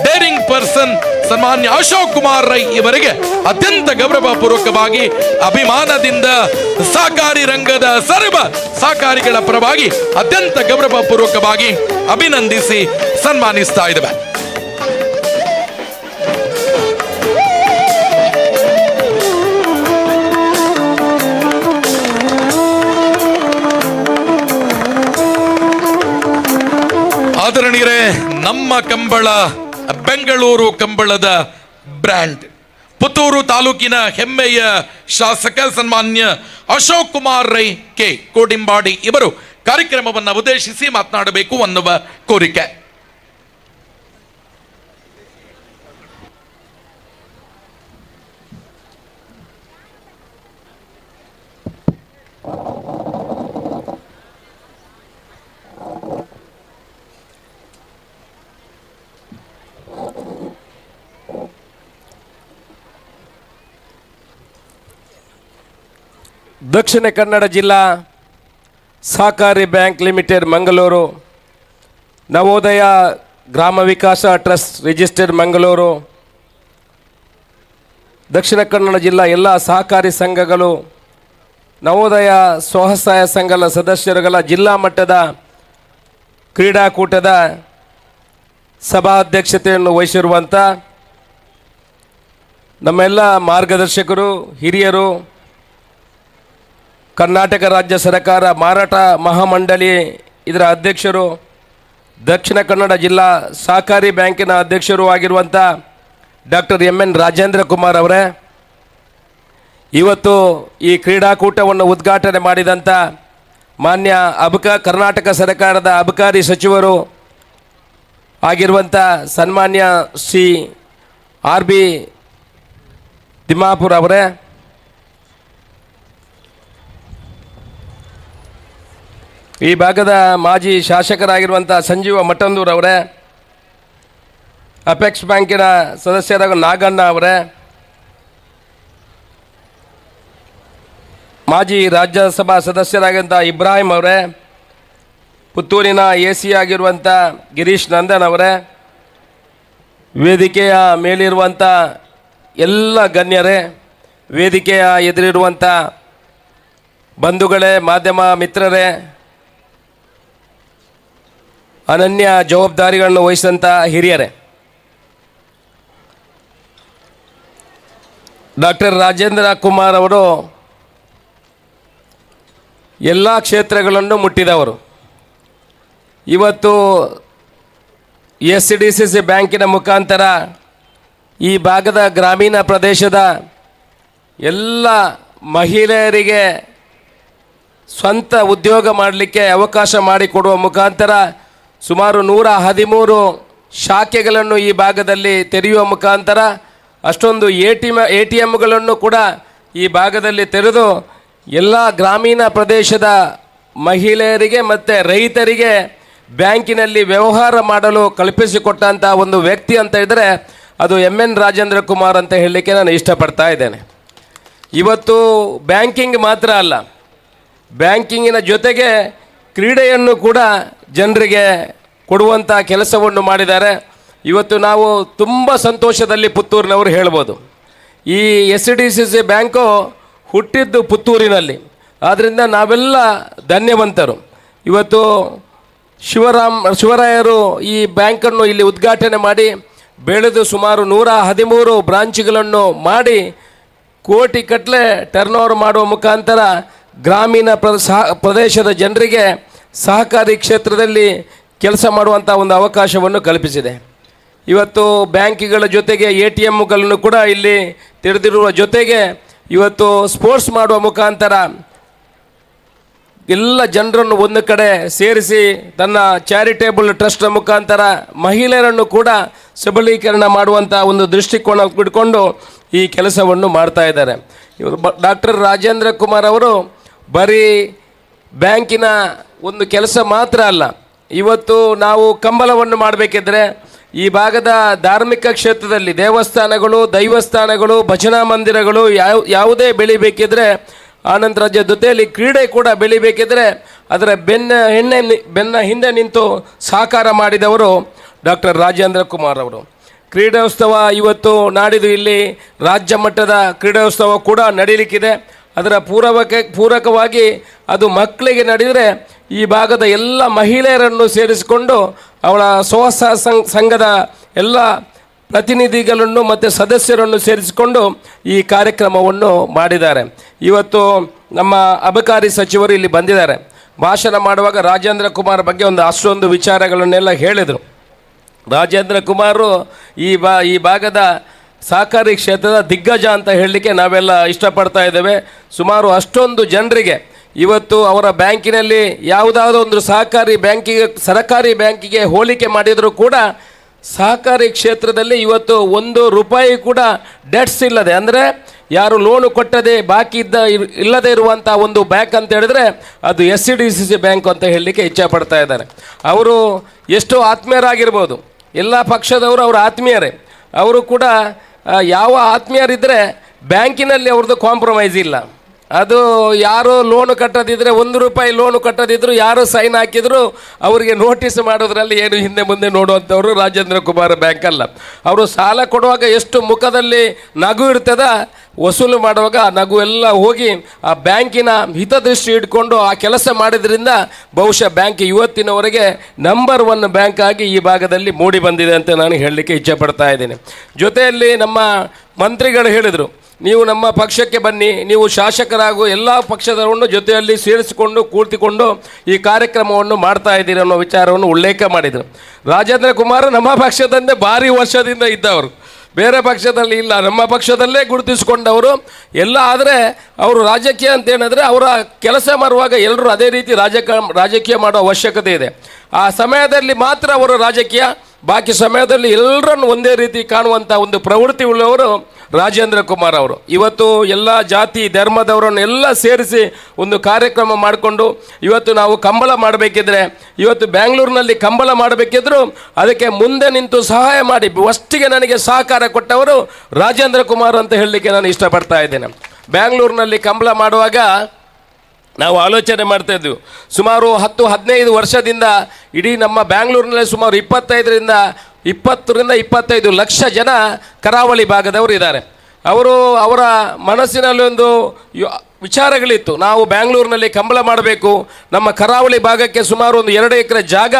ಡೇರಿಂಗ್ ಪರ್ಸನ್ ಸನ್ಮಾನ್ಯ ಅಶೋಕ್ ಕುಮಾರ್ ರೈ ಇವರಿಗೆ ಅತ್ಯಂತ ಗೌರವಪೂರ್ವಕವಾಗಿ ಅಭಿಮಾನದಿಂದ ಸಹಕಾರಿ ರಂಗದ ಸರ್ವ ಸಹಕಾರಿಗಳ ಪರವಾಗಿ ಅತ್ಯಂತ ಗೌರವಪೂರ್ವಕವಾಗಿ ಅಭಿನಂದಿಸಿ ಸನ್ಮಾನಿಸ್ತಾ ಇದ್ದೇವೆ. ನಮ್ಮ ಕಂಬಳ ಬೆಂಗಳೂರು ಕಂಬಳದ ಬ್ರ್ಯಾಂಡ್. ಪುತ್ತೂರು ತಾಲೂಕಿನ ಹೆಮ್ಮೆಯ ಶಾಸಕ ಸನ್ಮಾನ್ಯ ಅಶೋಕ್ ಕುಮಾರ್ ರೈ ಕೆ ಕೋಡಿಂಬಾಡಿ ಇವರು ಕಾರ್ಯಕ್ರಮವನ್ನು ಉದ್ದೇಶಿಸಿ ಮಾತನಾಡಬೇಕು ಅನ್ನುವ ಕೋರಿಕೆ. ದಕ್ಷಿಣ ಕನ್ನಡ ಜಿಲ್ಲಾ ಸಹಕಾರಿ ಬ್ಯಾಂಕ್ ಲಿಮಿಟೆಡ್ ಮಂಗಳೂರು, ನವೋದಯ ಗ್ರಾಮ ವಿಕಾಸ ಟ್ರಸ್ಟ್ ರಿಜಿಸ್ಟರ್ಡ್ ಮಂಗಳೂರು, ದಕ್ಷಿಣ ಕನ್ನಡ ಜಿಲ್ಲಾ ಎಲ್ಲ ಸಹಕಾರಿ ಸಂಘಗಳು, ನವೋದಯ ಸ್ವಸಹಾಯ ಸಂಘಗಳ ಸದಸ್ಯರುಗಳ ಜಿಲ್ಲಾ ಮಟ್ಟದ ಕ್ರೀಡಾಕೂಟದ ಸಭಾಧ್ಯಕ್ಷತೆಯನ್ನು ವಹಿಸಿರುವಂಥ ನಮ್ಮೆಲ್ಲ ಮಾರ್ಗದರ್ಶಕರು, ಹಿರಿಯರು, ಕರ್ನಾಟಕ ರಾಜ್ಯ ಸರ್ಕಾರ ಮಾರಾಟ ಮಹಾಮಂಡಳಿ ಇದರ ಅಧ್ಯಕ್ಷರು, ದಕ್ಷಿಣ ಕನ್ನಡ ಜಿಲ್ಲಾ ಸಹಕಾರಿ ಬ್ಯಾಂಕಿನ ಅಧ್ಯಕ್ಷರು ಆಗಿರುವಂಥ ಡಾಕ್ಟರ್ MN ರಾಜೇಂದ್ರ ಕುಮಾರ್ ಅವರೇ, ಇವತ್ತು ಈ ಕ್ರೀಡಾಕೂಟವನ್ನು ಉದ್ಘಾಟನೆ ಮಾಡಿದಂಥ ಮಾನ್ಯ ಕರ್ನಾಟಕ ಸರ್ಕಾರದ ಅಬಕಾರಿ ಸಚಿವರು ಆಗಿರುವಂಥ ಸನ್ಮಾನ್ಯ ಶ್ರೀ RB ತಿಮ್ಮಾಪುರ ಅವರೇ, ಈ ಭಾಗದ ಮಾಜಿ ಶಾಸಕರಾಗಿರುವಂಥ ಸಂಜೀವ ಮಠಂದೂರ್ ಅವರೇ, ಅಪೆಕ್ಸ್ ಬ್ಯಾಂಕಿನ ಸದಸ್ಯರಾದ ನಾಗಣ್ಣ ಅವರೇ, ಮಾಜಿ ರಾಜ್ಯಸಭಾ ಸದಸ್ಯರಾಗಿದ್ದ ಇಬ್ರಾಹಿಂ ಅವರೇ, ಪುತ್ತೂರಿನ AC ಆಗಿರುವಂಥ ಗಿರೀಶ್ ನಂದನ್ ಅವರೇ, ವೇದಿಕೆಯ ಮೇಲಿರುವಂಥ ಎಲ್ಲ ಗಣ್ಯರೇ, ವೇದಿಕೆಯ ಎದುರಿರುವಂಥ ಬಂಧುಗಳೇ, ಮಾಧ್ಯಮ ಮಿತ್ರರೇ, ಅನನ್ಯ ಜವಾಬ್ದಾರಿಗಳನ್ನು ವಹಿಸಿದಂಥ ಹಿರಿಯರೇ, ಡಾಕ್ಟರ್ ರಾಜೇಂದ್ರ ಕುಮಾರ್ ಅವರು ಎಲ್ಲ ಕ್ಷೇತ್ರಗಳನ್ನು ಮುಟ್ಟಿದವರು. ಇವತ್ತು SDCC ಬ್ಯಾಂಕಿನ ಮುಖಾಂತರ ಈ ಭಾಗದ ಗ್ರಾಮೀಣ ಪ್ರದೇಶದ ಎಲ್ಲ ಮಹಿಳೆಯರಿಗೆ ಸ್ವಂತ ಉದ್ಯೋಗ ಮಾಡಲಿಕ್ಕೆ ಅವಕಾಶ ಮಾಡಿಕೊಡುವ ಮುಖಾಂತರ ಸುಮಾರು 113 ಶಾಖೆಗಳನ್ನು ಈ ಭಾಗದಲ್ಲಿ ತೆರೆಯುವ ಮುಖಾಂತರ ಅಷ್ಟೊಂದು ATMಗಳನ್ನು ಕೂಡ ಈ ಭಾಗದಲ್ಲಿ ತೆರೆದು ಎಲ್ಲ ಗ್ರಾಮೀಣ ಪ್ರದೇಶದ ಮಹಿಳೆಯರಿಗೆ ಮತ್ತು ರೈತರಿಗೆ ಬ್ಯಾಂಕಿನಲ್ಲಿ ವ್ಯವಹಾರ ಮಾಡಲು ಕಲ್ಪಿಸಿಕೊಟ್ಟಂಥ ಒಂದು ವ್ಯಕ್ತಿ ಅಂತ ಇದ್ದರೆ ಅದು MN ರಾಜೇಂದ್ರ ಕುಮಾರ್ ಅಂತ ಹೇಳಲಿಕ್ಕೆ ನಾನು ಇಷ್ಟಪಡ್ತಾ ಇದ್ದೇನೆ. ಇವತ್ತು ಬ್ಯಾಂಕಿಂಗ್ ಮಾತ್ರ ಅಲ್ಲ, ಬ್ಯಾಂಕಿಂಗಿನ ಜೊತೆಗೆ ಕ್ರೀಡೆಯನ್ನು ಕೂಡ ಜನರಿಗೆ ಕೊಡುವಂಥ ಕೆಲಸವನ್ನು ಮಾಡಿದ್ದಾರೆ. ಇವತ್ತು ನಾವು ತುಂಬ ಸಂತೋಷದಲ್ಲಿ ಪುತ್ತೂರಿನವರು ಹೇಳ್ಬೋದು. ಈ SDCC ಬ್ಯಾಂಕು ಹುಟ್ಟಿದ್ದು ಪುತ್ತೂರಿನಲ್ಲಿ, ಆದ್ದರಿಂದ ನಾವೆಲ್ಲ ಧನ್ಯವಂತರು. ಇವತ್ತು ಶಿವರಾಯರು ಈ ಬ್ಯಾಂಕನ್ನು ಇಲ್ಲಿ ಉದ್ಘಾಟನೆ ಮಾಡಿ ಬೆಳೆದು ಸುಮಾರು 113 ಬ್ರಾಂಚ್ಗಳನ್ನು ಮಾಡಿ ಕೋಟಿ ಕಟ್ಟಲೆ ಟರ್ನ್ ಓವರ್ ಮಾಡುವ ಮುಖಾಂತರ ಗ್ರಾಮೀಣ ಪ್ರದೇಶದ ಜನರಿಗೆ ಸಹಕಾರಿ ಕ್ಷೇತ್ರದಲ್ಲಿ ಕೆಲಸ ಮಾಡುವಂಥ ಒಂದು ಅವಕಾಶವನ್ನು ಕಲ್ಪಿಸಿದೆ. ಇವತ್ತು ಬ್ಯಾಂಕ್ಗಳ ಜೊತೆಗೆ ATMಗಳನ್ನು ಕೂಡ ಇಲ್ಲಿ ತೆರೆದಿರುವ ಜೊತೆಗೆ ಇವತ್ತು ಸ್ಪೋರ್ಟ್ಸ್ ಮಾಡುವ ಮುಖಾಂತರ ಎಲ್ಲ ಜನರನ್ನು ಒಂದು ಕಡೆ ಸೇರಿಸಿ ತನ್ನ ಚಾರಿಟೇಬಲ್ ಟ್ರಸ್ಟ್ ಮುಖಾಂತರ ಮಹಿಳೆಯರನ್ನು ಕೂಡ ಸಬಲೀಕರಣ ಮಾಡುವಂಥ ಒಂದು ದೃಷ್ಟಿಕೋನ ಇಟ್ಕೊಂಡು ಈ ಕೆಲಸವನ್ನು ಮಾಡ್ತಾ ಇದ್ದಾರೆ. ಇವರು ಡಾಕ್ಟರ್ ರಾಜೇಂದ್ರ ಕುಮಾರ್ ಅವರು ಬರೀ ಬ್ಯಾಂಕಿನ ಒಂದು ಕೆಲಸ ಮಾತ್ರ ಅಲ್ಲ, ಇವತ್ತು ನಾವು ಕಂಬಳವನ್ನು ಮಾಡಬೇಕಿದ್ರೆ ಈ ಭಾಗದ ಧಾರ್ಮಿಕ ಕ್ಷೇತ್ರದಲ್ಲಿ ದೇವಸ್ಥಾನಗಳು, ದೈವಸ್ಥಾನಗಳು, ಭಜನಾ ಮಂದಿರಗಳು ಯಾವುದೇ ಬೆಳಿಬೇಕಿದ್ರೆ, ಆನಂತರ ಜೊತೆಯಲ್ಲಿ ಕ್ರೀಡೆ ಕೂಡ ಬೆಳಿಬೇಕಿದ್ರೆ ಅದರ ಬೆನ್ನ ಹಿಂದೆ ನಿಂತು ಸಹಕಾರ ಮಾಡಿದವರು ಡಾಕ್ಟರ್ ರಾಜೇಂದ್ರ ಕುಮಾರ್ ಅವರು. ಕ್ರೀಡೋತ್ಸವ ಇವತ್ತು ನಾಡಿದ್ದು ಇಲ್ಲಿ ರಾಜ್ಯ ಮಟ್ಟದ ಕ್ರೀಡೋತ್ಸವ ಕೂಡ ನಡೀಲಿಕ್ಕಿದೆ. ಅದರ ಪೂರಕವಾಗಿ ಅದು ಮಕ್ಕಳಿಗೆ ನಡೆದರೆ ಈ ಭಾಗದ ಎಲ್ಲ ಮಹಿಳೆಯರನ್ನು ಸೇರಿಸಿಕೊಂಡು ಅವಳ ಸ್ವಸಹಾಯ ಸಂಘದ ಎಲ್ಲ ಪ್ರತಿನಿಧಿಗಳನ್ನು ಮತ್ತು ಸದಸ್ಯರನ್ನು ಸೇರಿಸಿಕೊಂಡು ಈ ಕಾರ್ಯಕ್ರಮವನ್ನು ಮಾಡಿದ್ದಾರೆ. ಇವತ್ತು ನಮ್ಮ ಅಬಕಾರಿ ಸಚಿವರು ಇಲ್ಲಿ ಬಂದಿದ್ದಾರೆ. ಭಾಷಣ ಮಾಡುವಾಗ ರಾಜೇಂದ್ರ ಕುಮಾರ್ ಬಗ್ಗೆ ಅಷ್ಟೊಂದು ವಿಚಾರಗಳನ್ನೆಲ್ಲ ಹೇಳಿದರು. ರಾಜೇಂದ್ರ ಕುಮಾರ್ ಈ ಭಾಗದ ಸಹಕಾರಿ ಕ್ಷೇತ್ರದ ದಿಗ್ಗಜ ಅಂತ ಹೇಳಲಿಕ್ಕೆ ನಾವೆಲ್ಲ ಇಷ್ಟಪಡ್ತಾ ಇದ್ದೇವೆ. ಸುಮಾರು ಅಷ್ಟೊಂದು ಜನರಿಗೆ ಇವತ್ತು ಅವರ ಬ್ಯಾಂಕಿನಲ್ಲಿ ಯಾವುದಾದ್ರೂ ಒಂದು ಸರಕಾರಿ ಬ್ಯಾಂಕಿಗೆ ಹೋಲಿಕೆ ಮಾಡಿದರೂ ಕೂಡ ಸಹಕಾರಿ ಕ್ಷೇತ್ರದಲ್ಲಿ ಇವತ್ತು ₹1 ಕೂಡ ಡೆಟ್ಸ್ ಇಲ್ಲದೆ, ಅಂದರೆ ಯಾರು ಲೋನು ಕೊಟ್ಟದೆ ಬಾಕಿ ಇಲ್ಲದೆ ಇರುವಂಥ ಒಂದು ಬ್ಯಾಂಕ್ ಅಂತ ಹೇಳಿದ್ರೆ ಅದು SCDCC ಬ್ಯಾಂಕ್ ಅಂತ ಹೇಳಲಿಕ್ಕೆ ಇಚ್ಛೆಪಡ್ತಾ ಇದ್ದಾರೆ. ಅವರು ಎಷ್ಟೋ ಆತ್ಮೀಯರಾಗಿರ್ಬೋದು, ಎಲ್ಲ ಪಕ್ಷದವರು ಅವರ ಆತ್ಮೀಯರೇ. ಅವರು ಕೂಡ ಯಾವ ಆತ್ಮೀಯರಿದ್ದರೆ ಬ್ಯಾಂಕಿನಲ್ಲಿ ಅವ್ರದ್ದು ಕಾಂಪ್ರಮೈಸ್ ಇಲ್ಲ. ಅದು ಯಾರು ಲೋನು ಕಟ್ಟದಿದ್ದರೆ ₹1 ಲೋನು ಕಟ್ಟದಿದ್ರು ಯಾರು ಸೈನ್ ಹಾಕಿದ್ರು ಅವರಿಗೆ ನೋಟಿಸ್ ಮಾಡೋದ್ರಲ್ಲಿ ಏನು ಹಿಂದೆ ಮುಂದೆ ನೋಡುವಂಥವ್ರು ರಾಜೇಂದ್ರ ಕುಮಾರ್ ಬ್ಯಾಂಕ್ ಅಲ್ಲ. ಅವರು ಸಾಲ ಕೊಡುವಾಗ ಎಷ್ಟು ಮುಖದಲ್ಲಿ ನಗು ಇರ್ತದ, ವಸೂಲು ಮಾಡುವಾಗ ಆ ನಗು ಎಲ್ಲ ಹೋಗಿ ಆ ಬ್ಯಾಂಕಿನ ಹಿತದೃಷ್ಟಿ ಇಟ್ಕೊಂಡು ಆ ಕೆಲಸ ಮಾಡಿದ್ರಿಂದ ಬಹುಶಃ ಬ್ಯಾಂಕ್ ಇವತ್ತಿನವರೆಗೆ ನಂಬರ್ 1 ಬ್ಯಾಂಕ್ ಆಗಿ ಈ ಭಾಗದಲ್ಲಿ ಮೂಡಿ ಬಂದಿದೆ ಅಂತ ನಾನು ಹೇಳಲಿಕ್ಕೆ ಇಚ್ಛೆಪಡ್ತಾ ಇದ್ದೇನೆ. ಜೊತೆಯಲ್ಲಿ ನಮ್ಮ ಮಂತ್ರಿಗಳು ಹೇಳಿದರು, ನೀವು ನಮ್ಮ ಪಕ್ಷಕ್ಕೆ ಬನ್ನಿ, ನೀವು ಶಾಸಕರಾಗೂ ಎಲ್ಲ ಪಕ್ಷದವರನ್ನು ಜೊತೆಯಲ್ಲಿ ಸೇರಿಸಿಕೊಂಡು ಕೂರ್ತಿಕೊಂಡು ಈ ಕಾರ್ಯಕ್ರಮವನ್ನು ಮಾಡ್ತಾ ಇದ್ದೀರಿ ಅನ್ನೋ ವಿಚಾರವನ್ನು ಉಲ್ಲೇಖ ಮಾಡಿದರು. ರಾಜೇಂದ್ರ ಕುಮಾರ್ ನಮ್ಮ ಪಕ್ಷದಂತೆ ಭಾರಿ ವರ್ಷದಿಂದ ಇದ್ದವರು, ಬೇರೆ ಪಕ್ಷದಲ್ಲಿ ಇಲ್ಲ, ನಮ್ಮ ಪಕ್ಷದಲ್ಲೇ ಗುರುತಿಸಿಕೊಂಡವರು ಎಲ್ಲ. ಆದರೆ ಅವರು ರಾಜಕೀಯ ಅಂತ ಹೇಳಿದ್ರೆ ಅವರ ಕೆಲಸ ಮಾಡುವಾಗ ಎಲ್ಲರೂ ಅದೇ ರೀತಿ ರಾಜಕೀಯ ಮಾಡೋ ಅವಶ್ಯಕತೆ ಇದೆ. ಆ ಸಮಯದಲ್ಲಿ ಮಾತ್ರ ಅವರು ರಾಜಕೀಯ, ಬಾಕಿ ಸಮಯದಲ್ಲಿ ಎಲ್ಲರನ್ನು ಒಂದೇ ರೀತಿ ಕಾಣುವಂಥ ಒಂದು ಪ್ರವೃತ್ತಿ ಉಳ್ಳವರು ರಾಜೇಂದ್ರ ಕುಮಾರ್ ಅವರು. ಇವತ್ತು ಎಲ್ಲ ಜಾತಿ ಧರ್ಮದವರನ್ನು ಎಲ್ಲ ಸೇರಿಸಿ ಒಂದು ಕಾರ್ಯಕ್ರಮ ಮಾಡಿಕೊಂಡು ಇವತ್ತು ನಾವು ಕಂಬಳ ಮಾಡಬೇಕಿದ್ರೆ, ಇವತ್ತು ಬೆಂಗಳೂರಿನಲ್ಲಿ ಕಂಬಳ ಮಾಡಬೇಕಿದ್ರು ಅದಕ್ಕೆ ಮುಂದೆ ನಿಂತು ಸಹಾಯ ಮಾಡಿ ಫಸ್ಟಿಗೆ ನನಗೆ ಸಹಕಾರ ಕೊಟ್ಟವರು ರಾಜೇಂದ್ರ ಕುಮಾರ್ ಅಂತ ಹೇಳಲಿಕ್ಕೆ ನಾನು ಇಷ್ಟಪಡ್ತಾ ಇದ್ದೇನೆ. ಬೆಂಗಳೂರಿನಲ್ಲಿ ಕಂಬಳ ಮಾಡುವಾಗ ನಾವು ಆಲೋಚನೆ ಮಾಡ್ತಾ ಇದ್ವಿ, ಸುಮಾರು 10-15 ವರ್ಷದಿಂದ ಇಡೀ ನಮ್ಮ ಬ್ಯಾಂಗ್ಳೂರಿನಲ್ಲಿ ಸುಮಾರು 20-25 ಲಕ್ಷ ಜನ ಕರಾವಳಿ ಭಾಗದವರು ಇದ್ದಾರೆ. ಅವರ ಮನಸ್ಸಿನಲ್ಲಿ ಒಂದು ವಿಚಾರಗಳಿತ್ತು, ನಾವು ಬ್ಯಾಂಗ್ಳೂರಿನಲ್ಲಿ ಕಂಬಳ ಮಾಡಬೇಕು, ನಮ್ಮ ಕರಾವಳಿ ಭಾಗಕ್ಕೆ ಸುಮಾರು ಒಂದು 2 ಎಕರೆ ಜಾಗ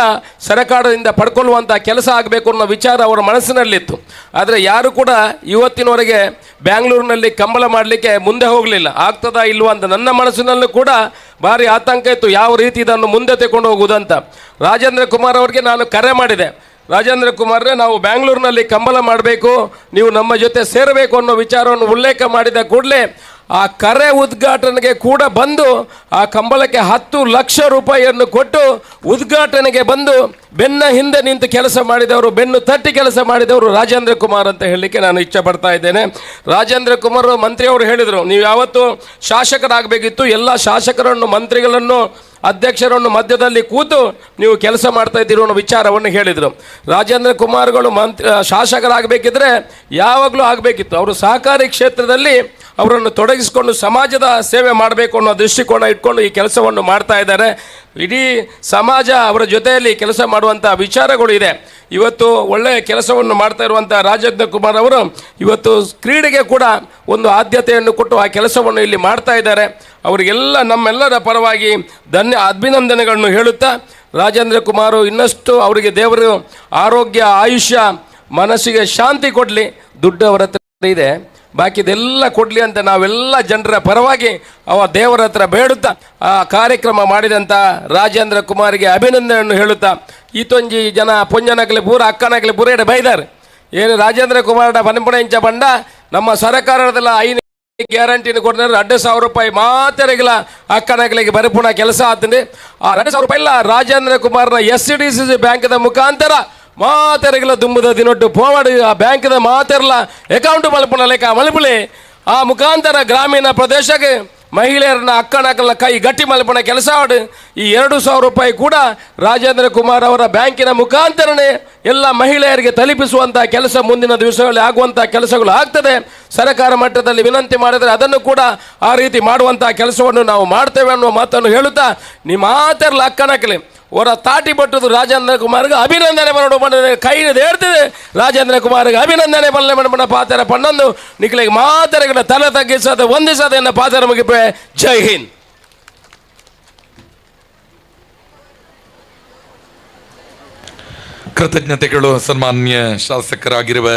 ಸರ್ಕಾರದಿಂದ ಪಡ್ಕೊಳ್ಳುವಂಥ ಕೆಲಸ ಆಗಬೇಕು ಅನ್ನೋ ವಿಚಾರ ಅವರ ಮನಸ್ಸಿನಲ್ಲಿತ್ತು. ಆದರೆ ಯಾರು ಕೂಡ ಇವತ್ತಿನವರೆಗೆ ಬ್ಯಾಂಗ್ಳೂರಿನಲ್ಲಿ ಕಂಬಳ ಮಾಡಲಿಕ್ಕೆ ಮುಂದೆ ಹೋಗಲಿಲ್ಲ. ಆಗ್ತದಾ ಇಲ್ವಾ ಅಂತ ನನ್ನ ಮನಸ್ಸಿನಲ್ಲೂ ಕೂಡ ಭಾರಿ ಆತಂಕ ಇತ್ತು, ಯಾವ ರೀತಿ ಇದನ್ನು ಮುಂದೆ ತಗೊಂಡು ಹೋಗುವುದಂತ. ರಾಜೇಂದ್ರ ಕುಮಾರ್ ಅವರಿಗೆ ನಾನು ಕರೆ ಮಾಡಿದೆ, ರಾಜೇಂದ್ರ ಕುಮಾರ್ರೆ, ನಾವು ಬ್ಯಾಂಗ್ಳೂರಿನಲ್ಲಿ ಕಂಬಳ ಮಾಡಬೇಕು, ನೀವು ನಮ್ಮ ಜೊತೆ ಸೇರಬೇಕು ಅನ್ನೋ ವಿಚಾರವನ್ನು ಉಲ್ಲೇಖ ಮಾಡಿದ ಕೂಡಲೇ ಆ ಕರೆ ಉದ್ಘಾಟನೆಗೆ ಕೂಡ ಬಂದು ಆ ಕಂಬಳಕ್ಕೆ 10 ಲಕ್ಷ ರೂಪಾಯಿಯನ್ನು ಕೊಟ್ಟು ಉದ್ಘಾಟನೆಗೆ ಬಂದು ಬೆನ್ನ ಹಿಂದೆ ನಿಂತು ಕೆಲಸ ಮಾಡಿದವರು, ಬೆನ್ನು ತಟ್ಟಿ ಕೆಲಸ ಮಾಡಿದವರು ರಾಜೇಂದ್ರ ಕುಮಾರ್ ಅಂತ ಹೇಳಲಿಕ್ಕೆ ನಾನು ಇಚ್ಛೆಪಡ್ತಾ ಇದ್ದೇನೆ. ರಾಜೇಂದ್ರ ಕುಮಾರ್ ಮಂತ್ರಿಯವರು ಹೇಳಿದರು, ನೀವು ಯಾವತ್ತು ಶಾಸಕರಾಗಬೇಕಿತ್ತು, ಎಲ್ಲ ಶಾಸಕರನ್ನು, ಮಂತ್ರಿಗಳನ್ನು, ಅಧ್ಯಕ್ಷರನ್ನು ಮಧ್ಯದಲ್ಲಿ ಕೂತು ನೀವು ಕೆಲಸ ಮಾಡ್ತಾ ಇದ್ದೀರೋ ಅನ್ನೋ ವಿಚಾರವನ್ನು ಹೇಳಿದರು. ರಾಜೇಂದ್ರ ಕುಮಾರ್ಗಳು ಶಾಸಕರಾಗಬೇಕಿದ್ರೆ ಯಾವಾಗಲೂ ಆಗಬೇಕಿತ್ತು, ಅವರು ಸಹಕಾರಿ ಕ್ಷೇತ್ರದಲ್ಲಿ ಅವರನ್ನು ತೊಡಗಿಸಿಕೊಂಡು ಸಮಾಜದ ಸೇವೆ ಮಾಡಬೇಕು ಅನ್ನೋ ದೃಷ್ಟಿಕೋನ ಇಟ್ಕೊಂಡು ಈ ಕೆಲಸವನ್ನು ಮಾಡ್ತಾ ಇದ್ದಾರೆ. ಇಡೀ ಸಮಾಜ ಅವರ ಜೊತೆಯಲ್ಲಿ ಕೆಲಸ ಮಾಡುವಂಥ ವಿಚಾರಗಳು ಇದೆ. ಇವತ್ತು ಒಳ್ಳೆಯ ಕೆಲಸವನ್ನು ಮಾಡ್ತಾ ಇರುವಂಥ ರಾಜೇಂದ್ರ ಕುಮಾರ್ ಅವರು ಇವತ್ತು ಕ್ರೀಡೆಗೆ ಕೂಡ ಒಂದು ಆದ್ಯತೆಯನ್ನು ಕೊಟ್ಟು ಆ ಕೆಲಸವನ್ನು ಇಲ್ಲಿ ಮಾಡ್ತಾ ಇದ್ದಾರೆ. ಅವರಿಗೆಲ್ಲ ನಮ್ಮೆಲ್ಲರ ಪರವಾಗಿ ಅಭಿನಂದನೆಗಳನ್ನು ಹೇಳುತ್ತಾ, ರಾಜೇಂದ್ರ ಕುಮಾರ್ ಇನ್ನಷ್ಟು ಅವರಿಗೆ ದೇವರು ಆರೋಗ್ಯ, ಆಯುಷ್ಯ, ಮನಸ್ಸಿಗೆ ಶಾಂತಿ ಕೊಡಲಿ. ದುಡ್ಡು ಅವರ ಹತ್ರ ಇದೆ, ಬಾಕಿದೆಲ್ಲ ಕೊಡಲಿ ಅಂತ ನಾವೆಲ್ಲ ಜನರ ಪರವಾಗಿ ದೇವರ ಹತ್ರ ಬೇಡುತ್ತಾ ಆ ಕಾರ್ಯಕ್ರಮ ಮಾಡಿದಂಥ ರಾಜೇಂದ್ರ ಕುಮಾರ್ಗೆ ಅಭಿನಂದನೆಯನ್ನು ಹೇಳುತ್ತಾ, ಈತೊಂಜಿ ಜನ ಪೊಂಜನಗಲಿ ಪೂರ ಅಕ್ಕನಗಲಿ ಪೂರ ಎಡೆ ಬೈದಾರೆ, ಏನು ರಾಜೇಂದ್ರ ಕುಮಾರ್ಡ ಪನಪುಣ ಇಂಚ ಬಂಡ ನಮ್ಮ ಸರ್ಕಾರದಲ್ಲ 5 ಗ್ಯಾರಂಟಿನ ಕೊಡ್ತಾರೆ, 2,000 ರೂಪಾಯಿ ಮಾತೆರೆಗಿಲ್ಲ ಅಕ್ಕನಗಲಿಗೆ ಬರಪುಣ ಕೆಲಸ ಆಗ್ತದೆ. ಆ 2,000 ರೂಪಾಯಿ ಇಲ್ಲ, ರಾಜೇಂದ್ರ ಕುಮಾರ್ನ SCDCC ಬ್ಯಾಂಕ್ದ ಮುಖಾಂತರ ಮಾತೆರೆಗಿಲ್ಲ ದುಂಬುದ ದಿನೊಟ್ಟು ಪೋವಾಡಿ ಆ ಬ್ಯಾಂಕ್ದ ಮಾತೆರಲ ಅಕೌಂಟ್ ಮಲ್ಪುಣ ಲೆಕ್ಕ ಮಲ್ಪುಳಿ ಆ ಮುಖಾಂತರ ಗ್ರಾಮೀಣ ಪ್ರದೇಶಕ್ಕೆ ಮಹಿಳೆಯರನ್ನ ಅಕ್ಕನಕಲ ಕೈ ಗಟ್ಟಿ ಮಲ್ಪುಣ ಕೆಲಸ ಮಾಡಿ ಈ 2,000 ರೂಪಾಯಿ ಕೂಡ ರಾಜೇಂದ್ರ ಕುಮಾರ್ ಅವರ ಬ್ಯಾಂಕಿನ ಮುಖಾಂತರನೇ ಎಲ್ಲ ಮಹಿಳೆಯರಿಗೆ ತಲುಪಿಸುವಂಥ ಕೆಲಸ ಮುಂದಿನ ದಿವಸಗಳಲ್ಲಿ ಆಗುವಂಥ ಕೆಲಸಗಳು ಆಗ್ತದೆ. ಸರ್ಕಾರ ಮಟ್ಟದಲ್ಲಿ ವಿನಂತಿ ಮಾಡಿದರೆ ಅದನ್ನು ಕೂಡ ಆ ರೀತಿ ಮಾಡುವಂಥ ಕೆಲಸವನ್ನು ನಾವು ಮಾಡ್ತೇವೆ ಅನ್ನುವ ಮಾತನ್ನು ಹೇಳುತ್ತಾ, ನಿಮ್ಮ ಮಾತೆರಲ ಅಕ್ಕನಕಲೆ ಅವರ ತಾಟಿ ಬಟ್ಟದು ರಾಜೇಂದ್ರ ಕುಮಾರ್ಗೆ ಅಭಿನಂದನೆ ಮಾಡೋಣ ಕೈ ಹೇಳ್ತಿದೆ. ರಾಜೇಂದ್ರ ಕುಮಾರ್ಗೆ ಅಭಿನಂದನೆ ಬಲ್ಲೆ ಮಣ್ಣ ಪಾತ್ರ ಪಣ್ಣೊಂದು ನಿಖಲಿಗೆ ಮಾತರೆಗಳ ತಲೆ ತಗ್ಗಿಸದೆ ವಂದಿಸದೆ ಎನ್ನ ಪಾತ್ರ ಮುಗಿಪೆ. ಜೈ ಹಿಂದ್. ಕೃತಜ್ಞತೆಗಳು ಸನ್ಮಾನ್ಯ ಶಾಸಕರಾಗಿರುವ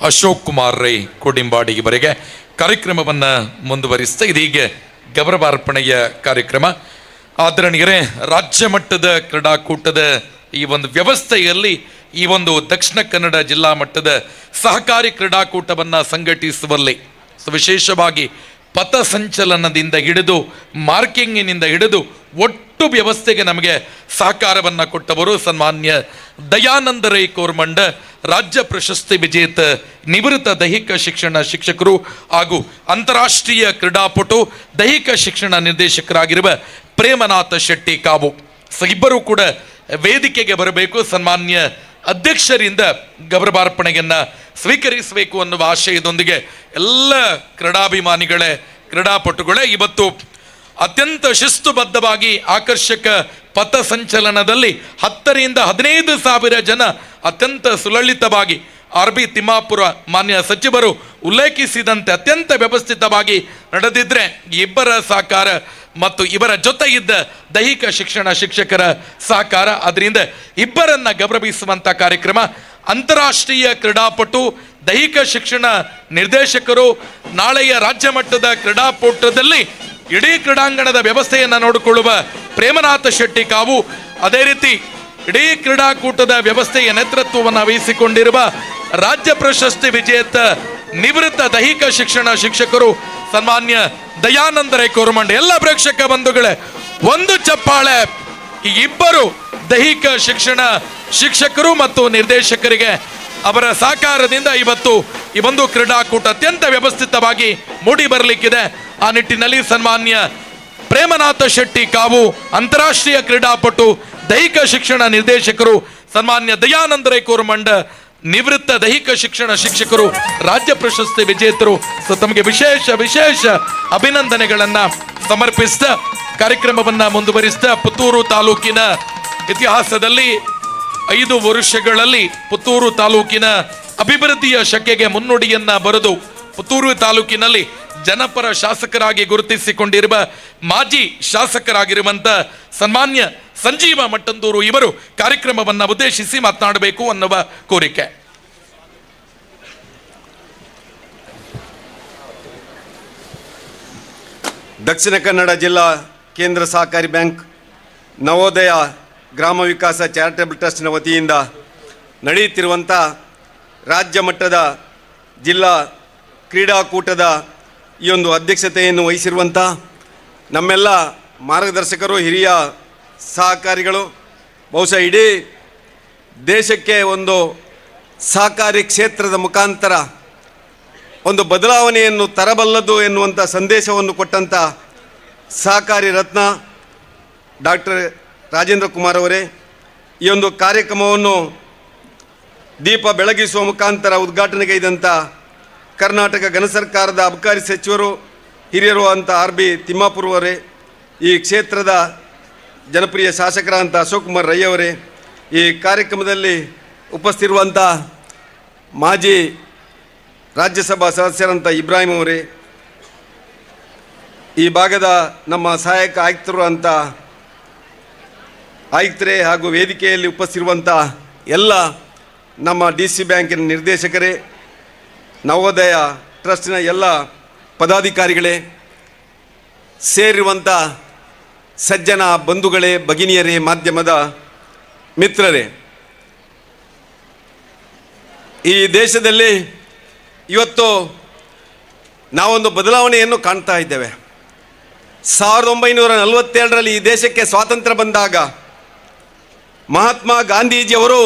ಅಶೋಕ್ ಕುಮಾರ್ ರೈ ಕೋಡಿಂಬಾಡಿಯವರಿಗೆ. ಕಾರ್ಯಕ್ರಮವನ್ನು ಮುಂದುವರಿಸ್ತಾ ಇದೀಗ ಗೌರವಾರ್ಪಣೆಯ ಕಾರ್ಯಕ್ರಮ. ಆದರಣೀಯರೇ, ರಾಜ್ಯ ಮಟ್ಟದ ಕ್ರೀಡಾಕೂಟದ ಈ ಒಂದು ವ್ಯವಸ್ಥೆಯಲ್ಲಿ ಈ ಒಂದು ದಕ್ಷಿಣ ಕನ್ನಡ ಜಿಲ್ಲಾ ಮಟ್ಟದ ಸಹಕಾರಿ ಕ್ರೀಡಾಕೂಟವನ್ನು ಸಂಘಟಿಸುವಲ್ಲಿ ವಿಶೇಷವಾಗಿ ಪಥಸಂಚಲನದಿಂದ ಹಿಡಿದು ಮಾರ್ಕಿಂಗಿನಿಂದ ಹಿಡಿದು ಒಟ್ಟು ವ್ಯವಸ್ಥೆಗೆ ನಮಗೆ ಸಹಕಾರವನ್ನು ಕೊಟ್ಟವರು ಸನ್ಮಾನ್ಯ ದಯಾನಂದ ರೈ ಕೋರ್ಮಂಡ, ರಾಜ್ಯ ಪ್ರಶಸ್ತಿ ವಿಜೇತ ನಿವೃತ್ತ ದೈಹಿಕ ಶಿಕ್ಷಣ ಶಿಕ್ಷಕರು ಹಾಗೂ ಅಂತಾರಾಷ್ಟ್ರೀಯ ಕ್ರೀಡಾಪಟು ದೈಹಿಕ ಶಿಕ್ಷಣ ನಿರ್ದೇಶಕರಾಗಿರುವ ಪ್ರೇಮನಾಥ ಶೆಟ್ಟಿ ಕಾವು. ಇಬ್ಬರು ಕೂಡ ವೇದಿಕೆಗೆ ಬರಬೇಕು, ಸನ್ಮಾನ್ಯ ಅಧ್ಯಕ್ಷರಿಂದ ಗೌರವಾರ್ಪಣೆಯನ್ನು ಸ್ವೀಕರಿಸಬೇಕು ಅನ್ನುವ ಆಶಯದೊಂದಿಗೆ ಎಲ್ಲ ಕ್ರೀಡಾಭಿಮಾನಿಗಳೇ, ಕ್ರೀಡಾಪಟುಗಳೇ, ಇವತ್ತು ಅತ್ಯಂತ ಶಿಸ್ತುಬದ್ಧವಾಗಿ ಆಕರ್ಷಕ ಪಥಸಂಚಲನದಲ್ಲಿ 10,000 to 15,000 ಜನ ಅತ್ಯಂತ ಸುಲಲಿತವಾಗಿ RB ತಿಮ್ಮಾಪುರ ಮಾನ್ಯ ಸಚಿವರು ಉಲ್ಲೇಖಿಸಿದಂತೆ ಅತ್ಯಂತ ವ್ಯವಸ್ಥಿತವಾಗಿ ನಡೆದಿದ್ರೆ ಇಬ್ಬರ ಸಹಕಾರ ಮತ್ತು ಇವರ ಜೊತೆ ಇದ್ದ ದೈಹಿಕ ಶಿಕ್ಷಣ ಶಿಕ್ಷಕರ ಸಹಕಾರ, ಅದರಿಂದ ಇಬ್ಬರನ್ನ ಗೌರವಿಸುವಂಥ ಕಾರ್ಯಕ್ರಮ. ಅಂತಾರಾಷ್ಟ್ರೀಯ ಕ್ರೀಡಾಪಟು ದೈಹಿಕ ಶಿಕ್ಷಣ ನಿರ್ದೇಶಕರು ನಾಳೆಯ ರಾಜ್ಯ ಮಟ್ಟದ ಕ್ರೀಡಾಕೂಟದಲ್ಲಿ ಇಡೀ ಕ್ರೀಡಾಂಗಣದ ವ್ಯವಸ್ಥೆಯನ್ನು ನೋಡಿಕೊಳ್ಳುವ ಪ್ರೇಮನಾಥ ಶೆಟ್ಟಿ ಕಾವು, ಅದೇ ರೀತಿ ಇಡೀ ಕ್ರೀಡಾಕೂಟದ ವ್ಯವಸ್ಥೆಯ ನೇತೃತ್ವವನ್ನು ವಹಿಸಿಕೊಂಡಿರುವ ರಾಜ್ಯ ಪ್ರಶಸ್ತಿ ವಿಜೇತ ನಿವೃತ್ತ ದೈಹಿಕ ಶಿಕ್ಷಣ ಶಿಕ್ಷಕರು ಸನ್ಮಾನ್ಯ ದಯಾನಂದ ರೈ ಕೋರ್ಮಂಡ. ಎಲ್ಲ ಪ್ರೇಕ್ಷಕ ಬಂಧುಗಳೇ, ಒಂದು ಚಪ್ಪಾಳೆ ಈ ಇಬ್ಬರು ದೈಹಿಕ ಶಿಕ್ಷಣ ಶಿಕ್ಷಕರು ಮತ್ತು ನಿರ್ದೇಶಕರಿಗೆ ಅವರ ಸಹಕಾರದಿಂದ ಇವತ್ತು ಈ ಒಂದು ಕ್ರೀಡಾಕೂಟ ಅತ್ಯಂತ ವ್ಯವಸ್ಥಿತವಾಗಿ ಮೂಡಿ ಬರಲಿಕ್ಕಿದೆ. ಆ ನಿಟ್ಟಿನಲ್ಲಿ ಸನ್ಮಾನ್ಯ ಪ್ರೇಮನಾಥ ಶೆಟ್ಟಿ ಕಾವು, ಅಂತಾರಾಷ್ಟ್ರೀಯ ಕ್ರೀಡಾಪಟು ದೈಹಿಕ ಶಿಕ್ಷಣ ನಿರ್ದೇಶಕರು ಸನ್ಮಾನ್ಯ ದಯಾನಂದ ರೈ ಕೋರ್ಮಂಡ, ನಿವೃತ್ತ ದೈಹಿಕ ಶಿಕ್ಷಣ ಶಿಕ್ಷಕರು, ರಾಜ್ಯ ಪ್ರಶಸ್ತಿ ವಿಜೇತರು. ತಮಗೆ ವಿಶೇಷ ಅಭಿನಂದನೆಗಳನ್ನ ಸಮರ್ಪಿಸಿದ ಕಾರ್ಯಕ್ರಮವನ್ನ ಮುಂದುವರಿಸಿದ ಪುತ್ತೂರು ತಾಲೂಕಿನ ಇತಿಹಾಸದಲ್ಲಿ 5 ವರ್ಷಗಳಲ್ಲಿ ಪುತ್ತೂರು ತಾಲೂಕಿನ ಅಭಿವೃದ್ಧಿಯ ಶಕೆಗೆ ಮುನ್ನುಡಿಯನ್ನ ಬರೆದು ಪುತ್ತೂರು ತಾಲೂಕಿನಲ್ಲಿ ಜನಪರ ಶಾಸಕರಾಗಿ ಗುರುತಿಸಿಕೊಂಡಿರುವ ಮಾಜಿ ಶಾಸಕರಾಗಿರುವಂತ ಸನ್ಮಾನ್ಯ ಸಂಜೀವ ಮಟ್ಟಂದೂರು ಇವರು ಕಾರ್ಯಕ್ರಮವನ್ನು ಉದ್ದೇಶಿಸಿ ಮಾತನಾಡಬೇಕು ಅನ್ನುವ ಕೋರಿಕೆ. ದಕ್ಷಿಣ ಕನ್ನಡ ಜಿಲ್ಲಾ ಕೇಂದ್ರ ಸಹಕಾರಿ ಬ್ಯಾಂಕ್ ನವೋದಯ ಗ್ರಾಮ ವಿಕಾಸ ಚಾರಿಟೇಬಲ್ ಟ್ರಸ್ಟ್ನ ವತಿಯಿಂದ ನಡೆಯುತ್ತಿರುವಂಥ ರಾಜ್ಯ ಮಟ್ಟದ ಜಿಲ್ಲಾ ಕ್ರೀಡಾಕೂಟದ ಈ ಒಂದು ಅಧ್ಯಕ್ಷತೆಯನ್ನು ವಹಿಸಿರುವಂಥ ನಮ್ಮೆಲ್ಲ ಮಾರ್ಗದರ್ಶಕರು, ಹಿರಿಯ ಸಹಕಾರಿಗಳು, ಬಹುಶಃ ಇಡೀ ದೇಶಕ್ಕೆ ಒಂದು ಸಹಕಾರಿ ಕ್ಷೇತ್ರದ ಮುಖಾಂತರ ಒಂದು ಬದಲಾವಣೆಯನ್ನು ತರಬಲ್ಲದು ಎನ್ನುವಂಥ ಸಂದೇಶವನ್ನು ಕೊಟ್ಟಂಥ ಸಹಕಾರಿ ರತ್ನ ಡಾಕ್ಟರ್ ರಾಜೇಂದ್ರ ಕುಮಾರ್ ಅವರೇ, ಈ ಒಂದು ಕಾರ್ಯಕ್ರಮವನ್ನು ದೀಪ ಬೆಳಗಿಸುವ ಮುಖಾಂತರ ಉದ್ಘಾಟನೆಗೈದಂಥ ಕರ್ನಾಟಕ ಘನ ಸರ್ಕಾರದ ಅಬಕಾರಿ ಸಚಿವರು, ಹಿರಿಯರು ಅಂತ RB ತಿಮ್ಮಾಪುರ ಅವರೇ, ಈ ಕ್ಷೇತ್ರದ ಜನಪ್ರಿಯ ಶಾಸಕರಾದಂಥ ಅಶೋಕ್ ಕುಮಾರ್ ರೈ ಅವರೇ, ಈ ಕಾರ್ಯಕ್ರಮದಲ್ಲಿ ಉಪಸ್ಥಿತಿರುವಂಥ ಮಾಜಿ ರಾಜ್ಯಸಭಾ ಸದಸ್ಯರಂಥ ಇಬ್ರಾಹಿಂ ಅವರೇ, ಈ ಭಾಗದ ನಮ್ಮ ಸಹಾಯಕ ಆಯುಕ್ತರು ಅಂತ ಆಯುಕ್ತರೇ ಹಾಗೂ ವೇದಿಕೆಯಲ್ಲಿ ಉಪಸ್ಥಿತಿರುವಂಥ ಎಲ್ಲ ನಮ್ಮ DC ಬ್ಯಾಂಕಿನ ನಿರ್ದೇಶಕರೇ, ನವೋದಯ ಟ್ರಸ್ಟಿನ ಎಲ್ಲ ಪದಾಧಿಕಾರಿಗಳೇ, ಸೇರಿರುವಂಥ ಸಜ್ಜನ ಬಂಧುಗಳೇ, ಭಗಿನಿಯರೇ, ಮಾಧ್ಯಮದ ಮಿತ್ರರೇ, ಈ ದೇಶದಲ್ಲಿ ಇವತ್ತು ನಾವೊಂದು ಬದಲಾವಣೆಯನ್ನು ಕಾಣ್ತಾ ಇದ್ದೇವೆ. 1947ರಲ್ಲಿ ಈ ದೇಶಕ್ಕೆ ಸ್ವಾತಂತ್ರ್ಯ ಬಂದಾಗ ಮಹಾತ್ಮ ಗಾಂಧೀಜಿಯವರು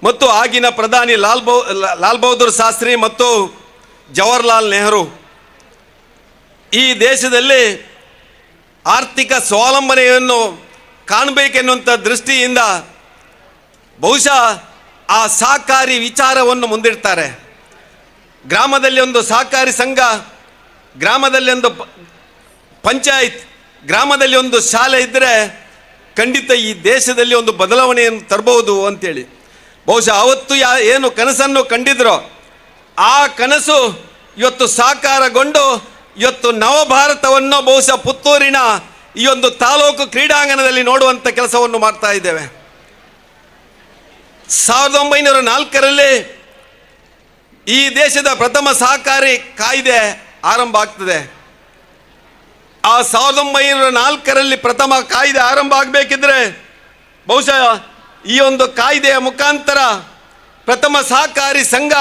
ಮತ್ತು ಆಗಿನ ಪ್ರಧಾನಿ ಲಾಲ್ ಬಹದ್ದೂರ್ ಶಾಸ್ತ್ರಿ ಮತ್ತು ಜವಾಹರ್ಲಾಲ್ ನೆಹರು ಈ ದೇಶದಲ್ಲಿ ಆರ್ಥಿಕ ಸ್ವಾವಲಂಬನೆಯನ್ನು ಕಾಣಬೇಕೆನ್ನುವಂಥ ದೃಷ್ಟಿಯಿಂದ ಬಹುಶಃ ಆ ಸಹಕಾರಿ ವಿಚಾರವನ್ನು ಮುಂದಿಡ್ತಾರೆ. ಗ್ರಾಮದಲ್ಲಿ ಒಂದು ಸಹಕಾರಿ ಸಂಘ, ಗ್ರಾಮದಲ್ಲಿ ಒಂದು ಪಂಚಾಯತ್, ಗ್ರಾಮದಲ್ಲಿ ಒಂದು ಶಾಲೆ ಇದ್ದರೆ ಖಂಡಿತ ಈ ದೇಶದಲ್ಲಿ ಒಂದು ಬದಲಾವಣೆಯನ್ನು ತರಬಹುದು ಅಂತೇಳಿ ಬಹುಶಃ ಅವತ್ತು ಏನು ಕನಸನ್ನು ಕಂಡಿದ್ರೋ ಆ ಕನಸು ಇವತ್ತು ಸಾಕಾರಗೊಂಡು ಇವತ್ತು ನವಭಾರತವನ್ನು ಬಹುಶಃ ಪುತ್ತೂರಿನ ಈ ಒಂದು ತಾಲೂಕು ಕ್ರೀಡಾಂಗಣದಲ್ಲಿ ನೋಡುವಂಥ ಕೆಲಸವನ್ನು ಮಾಡ್ತಾ ಇದ್ದೇವೆ. 1904ರಲ್ಲಿ ಈ ದೇಶದ ಪ್ರಥಮ ಸಹಕಾರಿ ಕಾಯ್ದೆ ಆರಂಭ ಆಗ್ತದೆ. ಆ 1904ರಲ್ಲಿ ಪ್ರಥಮ ಕಾಯ್ದೆ ಆರಂಭ ಆಗಬೇಕಿದ್ರೆ ಬಹುಶಃ ಈ ಒಂದು ಕಾಯ್ದೆಯ ಮುಖಾಂತರ ಪ್ರಥಮ ಸಹಕಾರಿ ಸಂಘ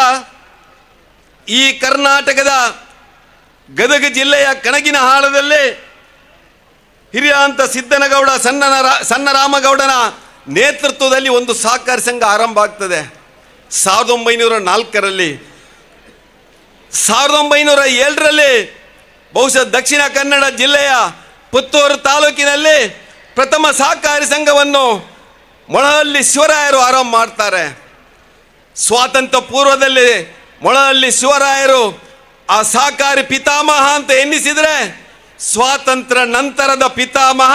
ಈ ಕರ್ನಾಟಕದ ಗದಗ ಜಿಲ್ಲೆಯ ಕಣಗಿನಹಾಳದಲ್ಲಿ ಹಿರಿಯಾಂತ ಸಿದ್ದನಗೌಡ ಸಣ್ಣರಾಮಗೌಡನ ನೇತೃತ್ವದಲ್ಲಿ ಒಂದು ಸಹಕಾರಿ ಸಂಘ ಆರಂಭ ಆಗ್ತದೆ 1904ರಲ್ಲಿ. 1907ರಲ್ಲಿ ಬಹುಶಃ ದಕ್ಷಿಣ ಕನ್ನಡ ಜಿಲ್ಲೆಯ ಪುತ್ತೂರು ತಾಲೂಕಿನಲ್ಲಿ ಪ್ರಥಮ ಸಹಕಾರಿ ಸಂಘವನ್ನು ಮೊಳಹಳ್ಳಿ ಶಿವರಾಯರು ಆರಂಭ ಮಾಡ್ತಾರೆ. ಸ್ವಾತಂತ್ರ್ಯ ಪೂರ್ವದಲ್ಲಿ ಮೊಳಹಳ್ಳಿ ಶಿವರಾಯರು ಆ ಸಹಕಾರಿ ಪಿತಾಮಹ ಅಂತ ಎನ್ನಿಸಿದರೆ, ಸ್ವಾತಂತ್ರ್ಯ ನಂತರದ ಪಿತಾಮಹ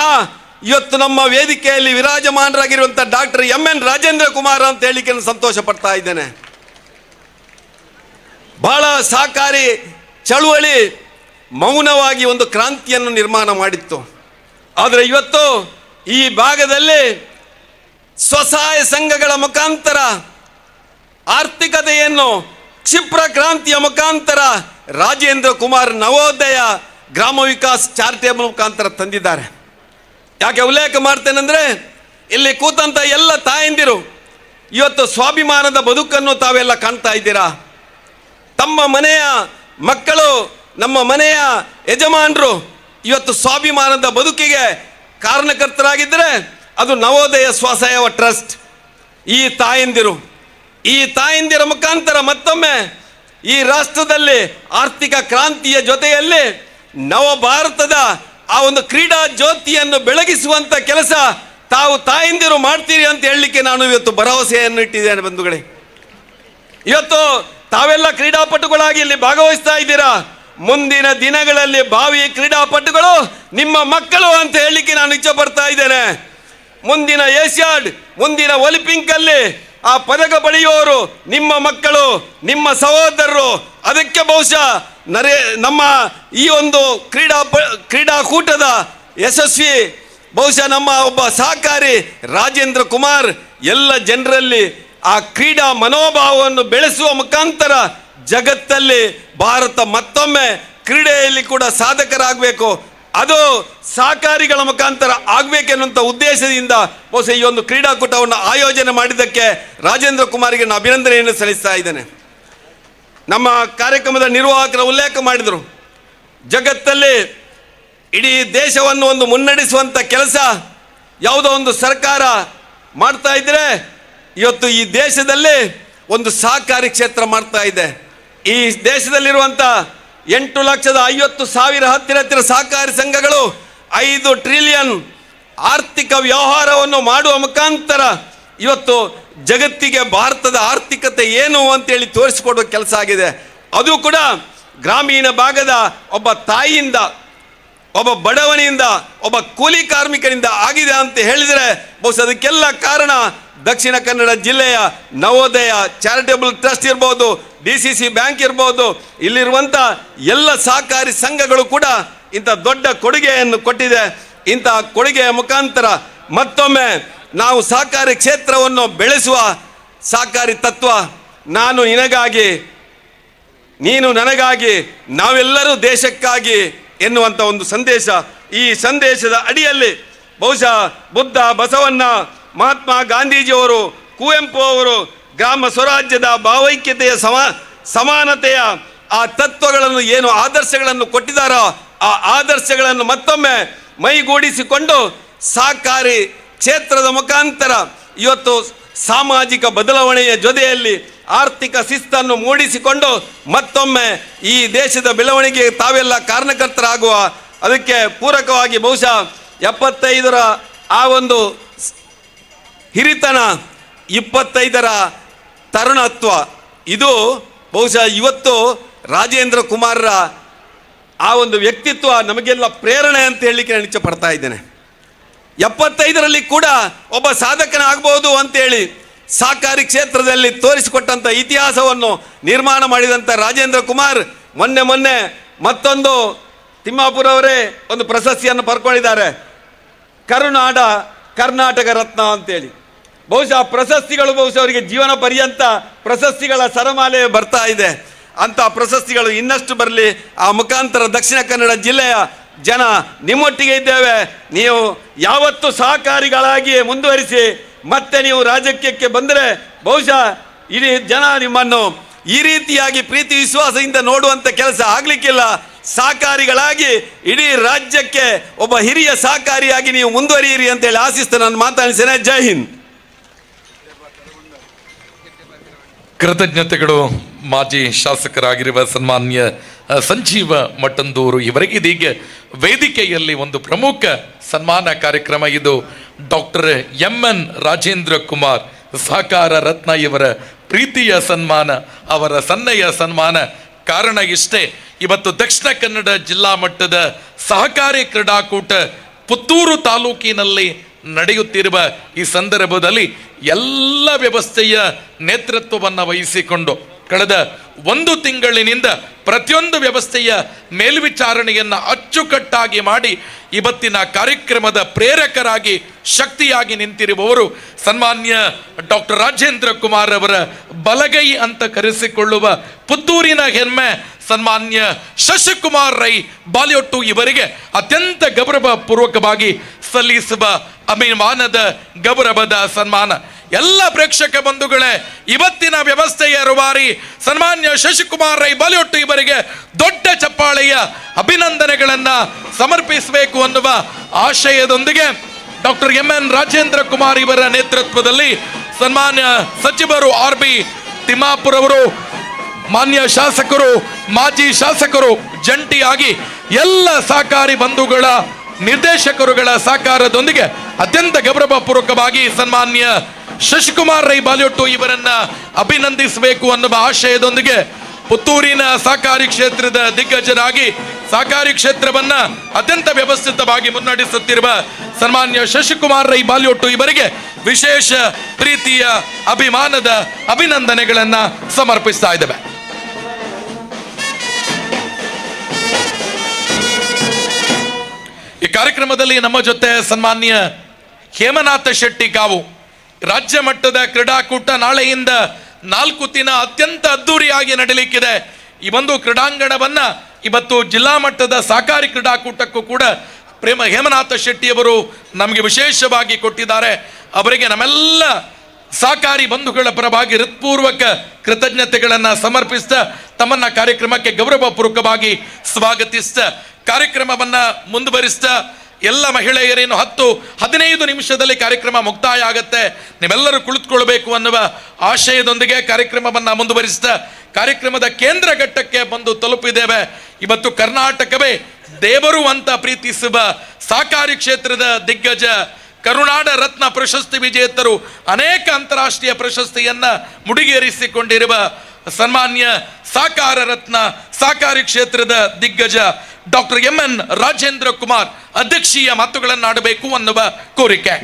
ಇವತ್ತು ನಮ್ಮ ವೇದಿಕೆಯಲ್ಲಿ ವಿರಾಜಮಾನರಾಗಿರುವಂಥ ಡಾಕ್ಟರ್ MN ರಾಜೇಂದ್ರ ಕುಮಾರ್ ಅಂತ ಹೇಳಿಕೆ ಸಂತೋಷ ಪಡ್ತಾ ಇದ್ದೇನೆ. ಬಹಳ ಸಹಕಾರಿ ಚಳುವಳಿ ಮೌನವಾಗಿ ಒಂದು ಕ್ರಾಂತಿಯನ್ನು ನಿರ್ಮಾಣ ಮಾಡಿತ್ತು. ಆದರೆ ಇವತ್ತು ಈ ಭಾಗದಲ್ಲಿ ಸ್ವಸಹಾಯ ಸಂಘಗಳ ಮುಖಾಂತರ ಆರ್ಥಿಕತೆಯನ್ನು ಕ್ಷಿಪ್ರ ಕ್ರಾಂತಿಯ ಮುಖಾಂತರ ರಾಜೇಂದ್ರ ಕುಮಾರ್ ನವೋದಯ ಗ್ರಾಮ ವಿಕಾಸ್ ಚಾರಿಟೇಬಲ್ ಮುಖಾಂತರ ತಂದಿದ್ದಾರೆ. ಯಾಕೆ ಉಲ್ಲೇಖ ಮಾಡ್ತೇನೆಂದರೆ, ಇಲ್ಲಿ ಕೂತಂಥ ಎಲ್ಲ ತಾಯಂದಿರು ಇವತ್ತು ಸ್ವಾಭಿಮಾನದ ಬದುಕನ್ನು ತಾವೆಲ್ಲ ಕಾಣ್ತಾ ಇದ್ದೀರಾ. ತಮ್ಮ ಮನೆಯ ಮಕ್ಕಳು, ನಮ್ಮ ಮನೆಯ ಯಜಮಾನರು ಇವತ್ತು ಸ್ವಾಭಿಮಾನದ ಬದುಕಿಗೆ ಕಾರಣಕರ್ತರಾಗಿದ್ದರೆ ಅದು ನವೋದಯ ಸ್ವಸಹಾಯ ಟ್ರಸ್ಟ್. ಈ ತಾಯಂದಿರ ಮುಖಾಂತರ ಮತ್ತೊಮ್ಮೆ ಈ ರಾಷ್ಟ್ರದಲ್ಲಿ ಆರ್ಥಿಕ ಕ್ರಾಂತಿಯ ಜೊತೆಯಲ್ಲಿ ನವ ಭಾರತದ ಆ ಒಂದು ಕ್ರೀಡಾ ಜ್ಯೋತಿಯನ್ನು ಬೆಳಗಿಸುವಂಥ ಕೆಲಸ ತಾವು ತಾಯಂದಿರು ಮಾಡ್ತೀರಿ ಅಂತ ಹೇಳಲಿಕ್ಕೆ ನಾನು ಇವತ್ತು ಭರವಸೆಯನ್ನು ಇಟ್ಟಿದ್ದೇನೆ. ಬಂಧುಗಳೇ, ಇವತ್ತು ತಾವೆಲ್ಲ ಕ್ರೀಡಾಪಟುಗಳಾಗಿ ಇಲ್ಲಿ ಭಾಗವಹಿಸ್ತಾ ಇದ್ದೀರಾ. ಮುಂದಿನ ದಿನಗಳಲ್ಲಿ ಭಾವಿ ಕ್ರೀಡಾಪಟುಗಳು ನಿಮ್ಮ ಮಕ್ಕಳು ಅಂತ ಹೇಳಲಿಕ್ಕೆ ನಾನು ಇಚ್ಛೆ ಪಡ್ತಾ ಇದ್ದೇನೆ. ಮುಂದಿನ ಏಷ್ಯಾಡ್, ಮುಂದಿನ ಒಲಿಂಪಿಕ್ ಅಲ್ಲಿ ಆ ಪದಕ ಪಡೆಯುವವರು ನಿಮ್ಮ ಮಕ್ಕಳು, ನಿಮ್ಮ ಸಹೋದರರು. ಅದಕ್ಕೆ ಬಹುಶಃ ನಮ್ಮ ಈ ಒಂದು ಕ್ರೀಡಾಕೂಟದ ಯಶಸ್ವಿ ಬಹುಶಃ ನಮ್ಮ ಒಬ್ಬ ಸಹಕಾರಿ ರಾಜೇಂದ್ರ ಕುಮಾರ್ ಎಲ್ಲ ಜನರಲ್ಲಿ ಆ ಕ್ರೀಡಾ ಮನೋಭಾವವನ್ನು ಬೆಳೆಸುವ ಮುಖಾಂತರ ಜಗತ್ತಲ್ಲಿ ಭಾರತ ಮತ್ತೊಮ್ಮೆ ಕ್ರೀಡೆಯಲ್ಲಿ ಕೂಡ ಸಾಧಕರಾಗಬೇಕು, ಅದು ಸಹಕಾರಿಗಳ ಮುಖಾಂತರ ಆಗಬೇಕೆನ್ನುವಂಥ ಉದ್ದೇಶದಿಂದ ಬಹುಶಃ ಈ ಒಂದು ಕ್ರೀಡಾಕೂಟವನ್ನು ಆಯೋಜನೆ ಮಾಡಿದ್ದಕ್ಕೆ ರಾಜೇಂದ್ರ ಕುಮಾರ್ಗೆ ನಾನು ಅಭಿನಂದನೆಯನ್ನು ಸಲ್ಲಿಸ್ತಾ ಇದ್ದೇನೆ. ನಮ್ಮ ಕಾರ್ಯಕ್ರಮದ ನಿರ್ವಾಹಕರ ಉಲ್ಲೇಖ ಮಾಡಿದರು, ಜಗತ್ತಲ್ಲಿ ಇಡೀ ದೇಶವನ್ನು ಒಂದು ಮುನ್ನಡೆಸುವಂಥ ಕೆಲಸ ಯಾವುದೋ ಒಂದು ಸರ್ಕಾರ ಮಾಡ್ತಾ ಇದ್ದರೆ ಇವತ್ತು ಈ ದೇಶದಲ್ಲಿ ಒಂದು ಸಹಕಾರಿ ಕ್ಷೇತ್ರ ಮಾಡ್ತಾ ಇದೆ. ಈ ದೇಶದಲ್ಲಿರುವಂಥ 8,50,000 ಹತ್ತಿರ ಸಹಕಾರಿ ಸಂಘಗಳು 5 ಟ್ರಿಲಿಯನ್ ಆರ್ಥಿಕ ವ್ಯವಹಾರವನ್ನು ಮಾಡುವ ಮುಖಾಂತರ ಇವತ್ತು ಜಗತ್ತಿಗೆ ಭಾರತದ ಆರ್ಥಿಕತೆ ಏನು ಅಂತೇಳಿ ತೋರಿಸಿಕೊಡುವ ಕೆಲಸ ಆಗಿದೆ. ಅದು ಕೂಡ ಗ್ರಾಮೀಣ ಭಾಗದ ಒಬ್ಬ ತಾಯಿಯಿಂದ, ಒಬ್ಬ ಬಡವನಿಂದ, ಒಬ್ಬ ಕೂಲಿ ಕಾರ್ಮಿಕರಿಂದ ಆಗಿದೆ ಅಂತ ಹೇಳಿದರೆ ಬಹುಶಃ ಅದಕ್ಕೆಲ್ಲ ಕಾರಣ ದಕ್ಷಿಣ ಕನ್ನಡ ಜಿಲ್ಲೆಯ ನವೋದಯ ಚಾರಿಟೇಬಲ್ ಟ್ರಸ್ಟ್ ಇರ್ಬೋದು, DCC ಬ್ಯಾಂಕ್ ಇರ್ಬೋದು, ಇಲ್ಲಿರುವಂಥ ಎಲ್ಲ ಸಹಕಾರಿ ಸಂಘಗಳು ಕೂಡ ಇಂಥ ದೊಡ್ಡ ಕೊಡುಗೆಯನ್ನು ಕೊಟ್ಟಿದೆ. ಇಂಥ ಕೊಡುಗೆಯ ಮುಖಾಂತರ ಮತ್ತೊಮ್ಮೆ ನಾವು ಸಹಕಾರಿ ಕ್ಷೇತ್ರವನ್ನು ಬೆಳೆಸುವ ಸಹಕಾರಿ ತತ್ವ, ನಾನು ನಿನಗಾಗಿ ನೀನು ನನಗಾಗಿ ನಾವೆಲ್ಲರೂ ದೇಶಕ್ಕಾಗಿ ಎನ್ನುವಂಥ ಒಂದು ಸಂದೇಶ. ಈ ಸಂದೇಶದ ಅಡಿಯಲ್ಲಿ ಬಹುಶಃ ಬುದ್ಧ, ಬಸವಣ್ಣ, ಮಹಾತ್ಮ ಗಾಂಧೀಜಿಯವರು, ಕುವೆಂಪು ಅವರು ಗ್ರಾಮ ಸ್ವರಾಜ್ಯದ ಭಾವೈಕ್ಯತೆಯ ಸಮಾನತೆಯ ಆ ತತ್ವಗಳನ್ನು ಏನು ಆದರ್ಶಗಳನ್ನು ಕೊಟ್ಟಿದ್ದಾರೋ ಆ ಆದರ್ಶಗಳನ್ನು ಮತ್ತೊಮ್ಮೆ ಮೈಗೂಡಿಸಿಕೊಂಡು ಸಹಕಾರಿ ಕ್ಷೇತ್ರದ ಮುಖಾಂತರ ಇವತ್ತು ಸಾಮಾಜಿಕ ಬದಲಾವಣೆಯ ಜೊತೆಯಲ್ಲಿ ಆರ್ಥಿಕ ಶಿಸ್ತನ್ನು ಮೂಡಿಸಿಕೊಂಡು ಮತ್ತೊಮ್ಮೆ ಈ ದೇಶದ ಬೆಳವಣಿಗೆಗೆ ತಾವೆಲ್ಲ ಕಾರಣಕರ್ತರಾಗುವ, ಅದಕ್ಕೆ ಪೂರಕವಾಗಿ ಬಹುಶಃ 75ರ ಆ ಒಂದು ಹಿರಿತನ, 25ರ ತರುಣತ್ವ, ಇದು ಬಹುಶಃ ಇವತ್ತು ರಾಜೇಂದ್ರ ಕುಮಾರ್ರ ಆ ಒಂದು ವ್ಯಕ್ತಿತ್ವ ನಮಗೆಲ್ಲ ಪ್ರೇರಣೆ ಅಂತ ಹೇಳಲಿಕ್ಕೆ ನಾನು ಇಚ್ಛೆ ಪಡ್ತಾ ಇದ್ದೇನೆ. 75ರಲ್ಲಿ ಕೂಡ ಒಬ್ಬ ಸಾಧಕನಾಗಬಹುದು ಅಂತೇಳಿ ಸಹಕಾರಿ ಕ್ಷೇತ್ರದಲ್ಲಿ ತೋರಿಸಿಕೊಟ್ಟಂಥ ಇತಿಹಾಸವನ್ನು ನಿರ್ಮಾಣ ಮಾಡಿದಂಥ ರಾಜೇಂದ್ರ ಕುಮಾರ್ ಮೊನ್ನೆ ಮತ್ತೊಂದು ತಿಮ್ಮಾಪುರ ಅವರೇ ಒಂದು ಪ್ರಶಸ್ತಿಯನ್ನು ಪಡ್ಕೊಂಡಿದ್ದಾರೆ, ಕರ್ನಾಟಕ ರತ್ನ ಅಂತೇಳಿ. ಬಹುಶಃ ಪ್ರಶಸ್ತಿಗಳು ಬಹುಶಃ ಅವರಿಗೆ ಜೀವನ ಪರ್ಯಂತ ಪ್ರಶಸ್ತಿಗಳ ಸರಮಾಲೆ ಬರ್ತಾ ಇದೆ. ಅಂಥ ಪ್ರಶಸ್ತಿಗಳು ಇನ್ನಷ್ಟು ಬರಲಿ. ಆ ಮುಖಾಂತರ ದಕ್ಷಿಣ ಕನ್ನಡ ಜಿಲ್ಲೆಯ ಜನ ನಿಮ್ಮೊಟ್ಟಿಗೆ ಇದ್ದೇವೆ. ನೀವು ಯಾವತ್ತು ಸಹಕಾರಿಗಳಾಗಿ ಮುಂದುವರಿಸಿ ಮತ್ತೆ ನೀವು ರಾಜಕೀಯಕ್ಕೆ ಬಂದರೆ ಬಹುಶಃ ಇಡೀ ಜನ ನಿಮ್ಮನ್ನು ಈ ರೀತಿಯಾಗಿ ಪ್ರೀತಿ ವಿಶ್ವಾಸದಿಂದ ನೋಡುವಂಥ ಕೆಲಸ ಆಗಲಿಕ್ಕಿಲ್ಲ. ಸಹಕಾರಿಗಳಾಗಿ ಇಡೀ ರಾಜ್ಯಕ್ಕೆ ಒಬ್ಬ ಹಿರಿಯ ಸಹಕಾರಿಯಾಗಿ ನೀವು ಮುಂದುವರಿಯಿರಿ ಅಂತೇಳಿ ಆಶಿಸ್ತಾ ನಾನು ಮಾತಾಡ್ತೇನೆ. ಜೈ ಹಿಂದ್. ಕೃತಜ್ಞತೆಗಳು. ಮಾಜಿ ಶಾಸಕರಾಗಿರುವ ಸನ್ಮಾನ್ಯ ಸಂಜೀವ ಮಟ್ಟಂದೂರು ಇವರಿಗೆ ಇದೀಗ ವೇದಿಕೆಯಲ್ಲಿ ಒಂದು ಪ್ರಮುಖ ಸನ್ಮಾನ ಕಾರ್ಯಕ್ರಮ. ಇದು ಡಾಕ್ಟರ್ MN ರಾಜೇಂದ್ರ ಕುಮಾರ್ ಸಹಕಾರ ರತ್ನ ಇವರ ಪ್ರೀತಿಯ ಸನ್ಮಾನ, ಅವರ ಸನ್ನೆಯ ಸನ್ಮಾನ. ಕಾರಣ ಇಷ್ಟೇ, ಇವತ್ತು ದಕ್ಷಿಣ ಕನ್ನಡ ಜಿಲ್ಲಾ ಮಟ್ಟದ ಸಹಕಾರಿ ಕ್ರೀಡಾಕೂಟ ಪುತ್ತೂರು ತಾಲೂಕಿನಲ್ಲಿ ನಡೆಯುತ್ತಿರುವ ಈ ಸಂದರ್ಭದಲ್ಲಿ ಎಲ್ಲ ವ್ಯವಸ್ಥೆಯ ನೇತೃತ್ವವನ್ನು ವಹಿಸಿಕೊಂಡು ಕಳೆದ 1 ತಿಂಗಳಿನಿಂದ ಪ್ರತಿಯೊಂದು ವ್ಯವಸ್ಥೆಯ ಮೇಲ್ವಿಚಾರಣೆಯನ್ನು ಅಚ್ಚುಕಟ್ಟಾಗಿ ಮಾಡಿ ಇವತ್ತಿನ ಕಾರ್ಯಕ್ರಮದ ಪ್ರೇರಕರಾಗಿ ಶಕ್ತಿಯಾಗಿ ನಿಂತಿರುವವರು ಸನ್ಮಾನ್ಯ ಡಾಕ್ಟರ್ ರಾಜೇಂದ್ರ ಕುಮಾರ್ ಅವರ ಬಲಗೈ ಅಂತ ಕರೆಸಿಕೊಳ್ಳುವ ಪುತ್ತೂರಿನ ಹೆಮ್ಮೆ ಸನ್ಮಾನ್ಯ ಶಶಿಕುಮಾರ್ ರೈ ಬಾಲಿಯೊಟ್ಟು ಇವರಿಗೆ ಅತ್ಯಂತ ಗೌರವಪೂರ್ವಕವಾಗಿ ಸಲ್ಲಿಸುವ ಅಭಿಮಾನದ ಗೌರವದ ಸನ್ಮಾನ. ಎಲ್ಲ ಪ್ರೇಕ್ಷಕ ಬಂಧುಗಳೇ, ಇವತ್ತಿನ ವ್ಯವಸ್ಥೆಯ ರೂವಾರಿ ಸನ್ಮಾನ್ಯ ಶಶಿಕುಮಾರ್ ರೈ ಬಾಲಿಯೊಟ್ಟು ಇವರಿಗೆ ದೊಡ್ಡ ಚಪ್ಪಾಳೆಯ ಅಭಿನಂದನೆಗಳನ್ನ ಸಮರ್ಪಿಸಬೇಕು ಅನ್ನುವ ಆಶಯದೊಂದಿಗೆ ಡಾಕ್ಟರ್ MN ರಾಜೇಂದ್ರ ಕುಮಾರ್ ಇವರ ನೇತೃತ್ವದಲ್ಲಿ ಸನ್ಮಾನ್ಯ ಸಚಿವರು RB ತಿಮ್ಮಾಪುರ್ ಅವರು, ಮಾನ್ಯ ಶಾಸಕರು, ಮಾಜಿ ಶಾಸಕರು ಜಂಟಿಯಾಗಿ ಎಲ್ಲ ಸಹಕಾರಿ ಬಂಧುಗಳ ನಿರ್ದೇಶಕರುಗಳ ಸಹಕಾರದೊಂದಿಗೆ ಅತ್ಯಂತ ಗೌರವಪೂರ್ವಕವಾಗಿ ಸನ್ಮಾನ್ಯ ಶಶಿಕುಮಾರ್ ರೈ ಬಾಲಿಯೊಟ್ಟು ಇವರನ್ನ ಅಭಿನಂದಿಸಬೇಕು ಅನ್ನುವ ಆಶಯದೊಂದಿಗೆ ಪುತ್ತೂರಿನ ಸಹಕಾರಿ ಕ್ಷೇತ್ರದ ದಿಗ್ಗಜರಾಗಿ ಸಹಕಾರಿ ಕ್ಷೇತ್ರವನ್ನ ಅತ್ಯಂತ ವ್ಯವಸ್ಥಿತವಾಗಿ ಮುನ್ನಡೆಸುತ್ತಿರುವ ಸನ್ಮಾನ್ಯ ಶಶಿಕುಮಾರ್ ರೈ ಬಾಲಿಯೊಟ್ಟು ಇವರಿಗೆ ವಿಶೇಷ ಪ್ರೀತಿಯ ಅಭಿಮಾನದ ಅಭಿನಂದನೆಗಳನ್ನ ಸಮರ್ಪಿಸ್ತಾ ಇದ್ದೇವೆ. ಈ ಕಾರ್ಯಕ್ರಮದಲ್ಲಿ ನಮ್ಮ ಜೊತೆ ಸನ್ಮಾನ್ಯ ಹೇಮನಾಥ ಶೆಟ್ಟಿ ಕಾವು, ರಾಜ್ಯ ಮಟ್ಟದ ಕ್ರೀಡಾಕೂಟ ನಾಳೆಯಿಂದ 4 ದಿನ ಅತ್ಯಂತ ಅದ್ದೂರಿಯಾಗಿ ನಡೆಯಲಿಕ್ಕಿದೆ. ಈ ಒಂದು ಕ್ರೀಡಾಂಗಣವನ್ನ ಇವತ್ತು ಜಿಲ್ಲಾ ಮಟ್ಟದ ಸಹಕಾರಿ ಕ್ರೀಡಾಕೂಟಕ್ಕೂ ಕೂಡ ಹೇಮನಾಥ ಶೆಟ್ಟಿ ಅವರು ನಮಗೆ ವಿಶೇಷವಾಗಿ ಕೊಟ್ಟಿದ್ದಾರೆ. ಅವರಿಗೆ ನಮ್ಮೆಲ್ಲ ಸಹಕಾರಿ ಬಂಧುಗಳ ಪರವಾಗಿ ಹೃತ್ಪೂರ್ವಕ ಕೃತಜ್ಞತೆಗಳನ್ನು ಸಮರ್ಪಿಸ್ತಾ ತಮ್ಮನ್ನ ಕಾರ್ಯಕ್ರಮಕ್ಕೆ ಗೌರವಪೂರ್ವಕವಾಗಿ ಸ್ವಾಗತಿಸ್ತಾ ಕಾರ್ಯಕ್ರಮವನ್ನ ಮುಂದುವರಿಸ್ತಾ ಎಲ್ಲ ಮಹಿಳೆಯರೇನು 10-15 ನಿಮಿಷದಲ್ಲಿ ಕಾರ್ಯಕ್ರಮ ಮುಕ್ತಾಯ ಆಗತ್ತೆ, ನೀವೆಲ್ಲರೂ ಕುಳಿತುಕೊಳ್ಬೇಕು ಅನ್ನುವ ಆಶಯದೊಂದಿಗೆ ಕಾರ್ಯಕ್ರಮವನ್ನ ಮುಂದುವರಿಸ್ತಾ ಕಾರ್ಯಕ್ರಮದ ಕೇಂದ್ರ ಘಟ್ಟಕ್ಕೆ ಬಂದು ತಲುಪಿದ್ದೇವೆ. ಇವತ್ತು ಕರ್ನಾಟಕವೇ ದೇವರು ಅಂತ ಪ್ರೀತಿಸುವ ಸಹಕಾರಿ ಕ್ಷೇತ್ರದ ದಿಗ್ಗಜ ಕರುನಾಡ ರತ್ನ ಪ್ರಶಸ್ತಿ ವಿಜೇತರು, ಅನೇಕ ಅಂತಾರಾಷ್ಟ್ರೀಯ ಪ್ರಶಸ್ತಿಯನ್ನ ಮುಡಿಗೇರಿಸಿಕೊಂಡಿರುವ ಸನ್ಮಾನ್ಯ ಸಹಕಾರ ರತ್ನ ಸಹಕಾರಿ ಕ್ಷೇತ್ರದ ದಿಗ್ಗಜ ಡಾಕ್ಟರ್ MN ರಾಜೇಂದ್ರ ಕುಮಾರ್ ಅಧ್ಯಕ್ಷೀಯ ಮಾತುಗಳನ್ನಾಡಬೇಕು ಅನ್ನುವ ಕೋರಿಕೆ.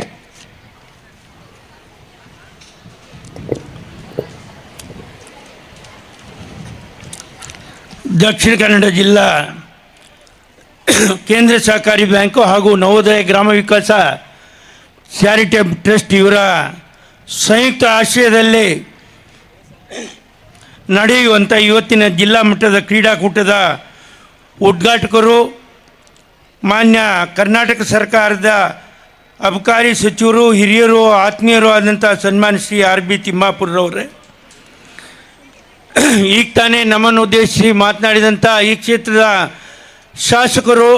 ದಕ್ಷಿಣ ಕನ್ನಡ ಜಿಲ್ಲಾ ಕೇಂದ್ರ ಸಹಕಾರಿ ಬ್ಯಾಂಕು ಹಾಗೂ ನವೋದಯ ಗ್ರಾಮ ವಿಕಾಸ ಚಾರಿಟೇಬಲ್ ಟ್ರಸ್ಟ್ ಇವರ ಸಂಯುಕ್ತ ಆಶ್ರಯದಲ್ಲಿ ನಡೆಯುವಂಥ ಇವತ್ತಿನ ಜಿಲ್ಲಾ ಮಟ್ಟದ ಕ್ರೀಡಾಕೂಟದ ಉದ್ಘಾಟಕರು ಮಾನ್ಯ ಕರ್ನಾಟಕ ಸರ್ಕಾರದ ಅಬಕಾರಿ ಸಚಿವರು, ಹಿರಿಯರು, ಆತ್ಮೀಯರು ಆದಂಥ ಸನ್ಮಾನ್ಯ ಶ್ರೀ RB ತಿಮ್ಮಾಪುರರವರೇ, ಈಗ ತಾನೇ ನಮ್ಮನ್ನು ಉದ್ದೇಶಿಸಿ ಮಾತನಾಡಿದಂಥ ಈ ಕ್ಷೇತ್ರದ ಶಾಸಕರು,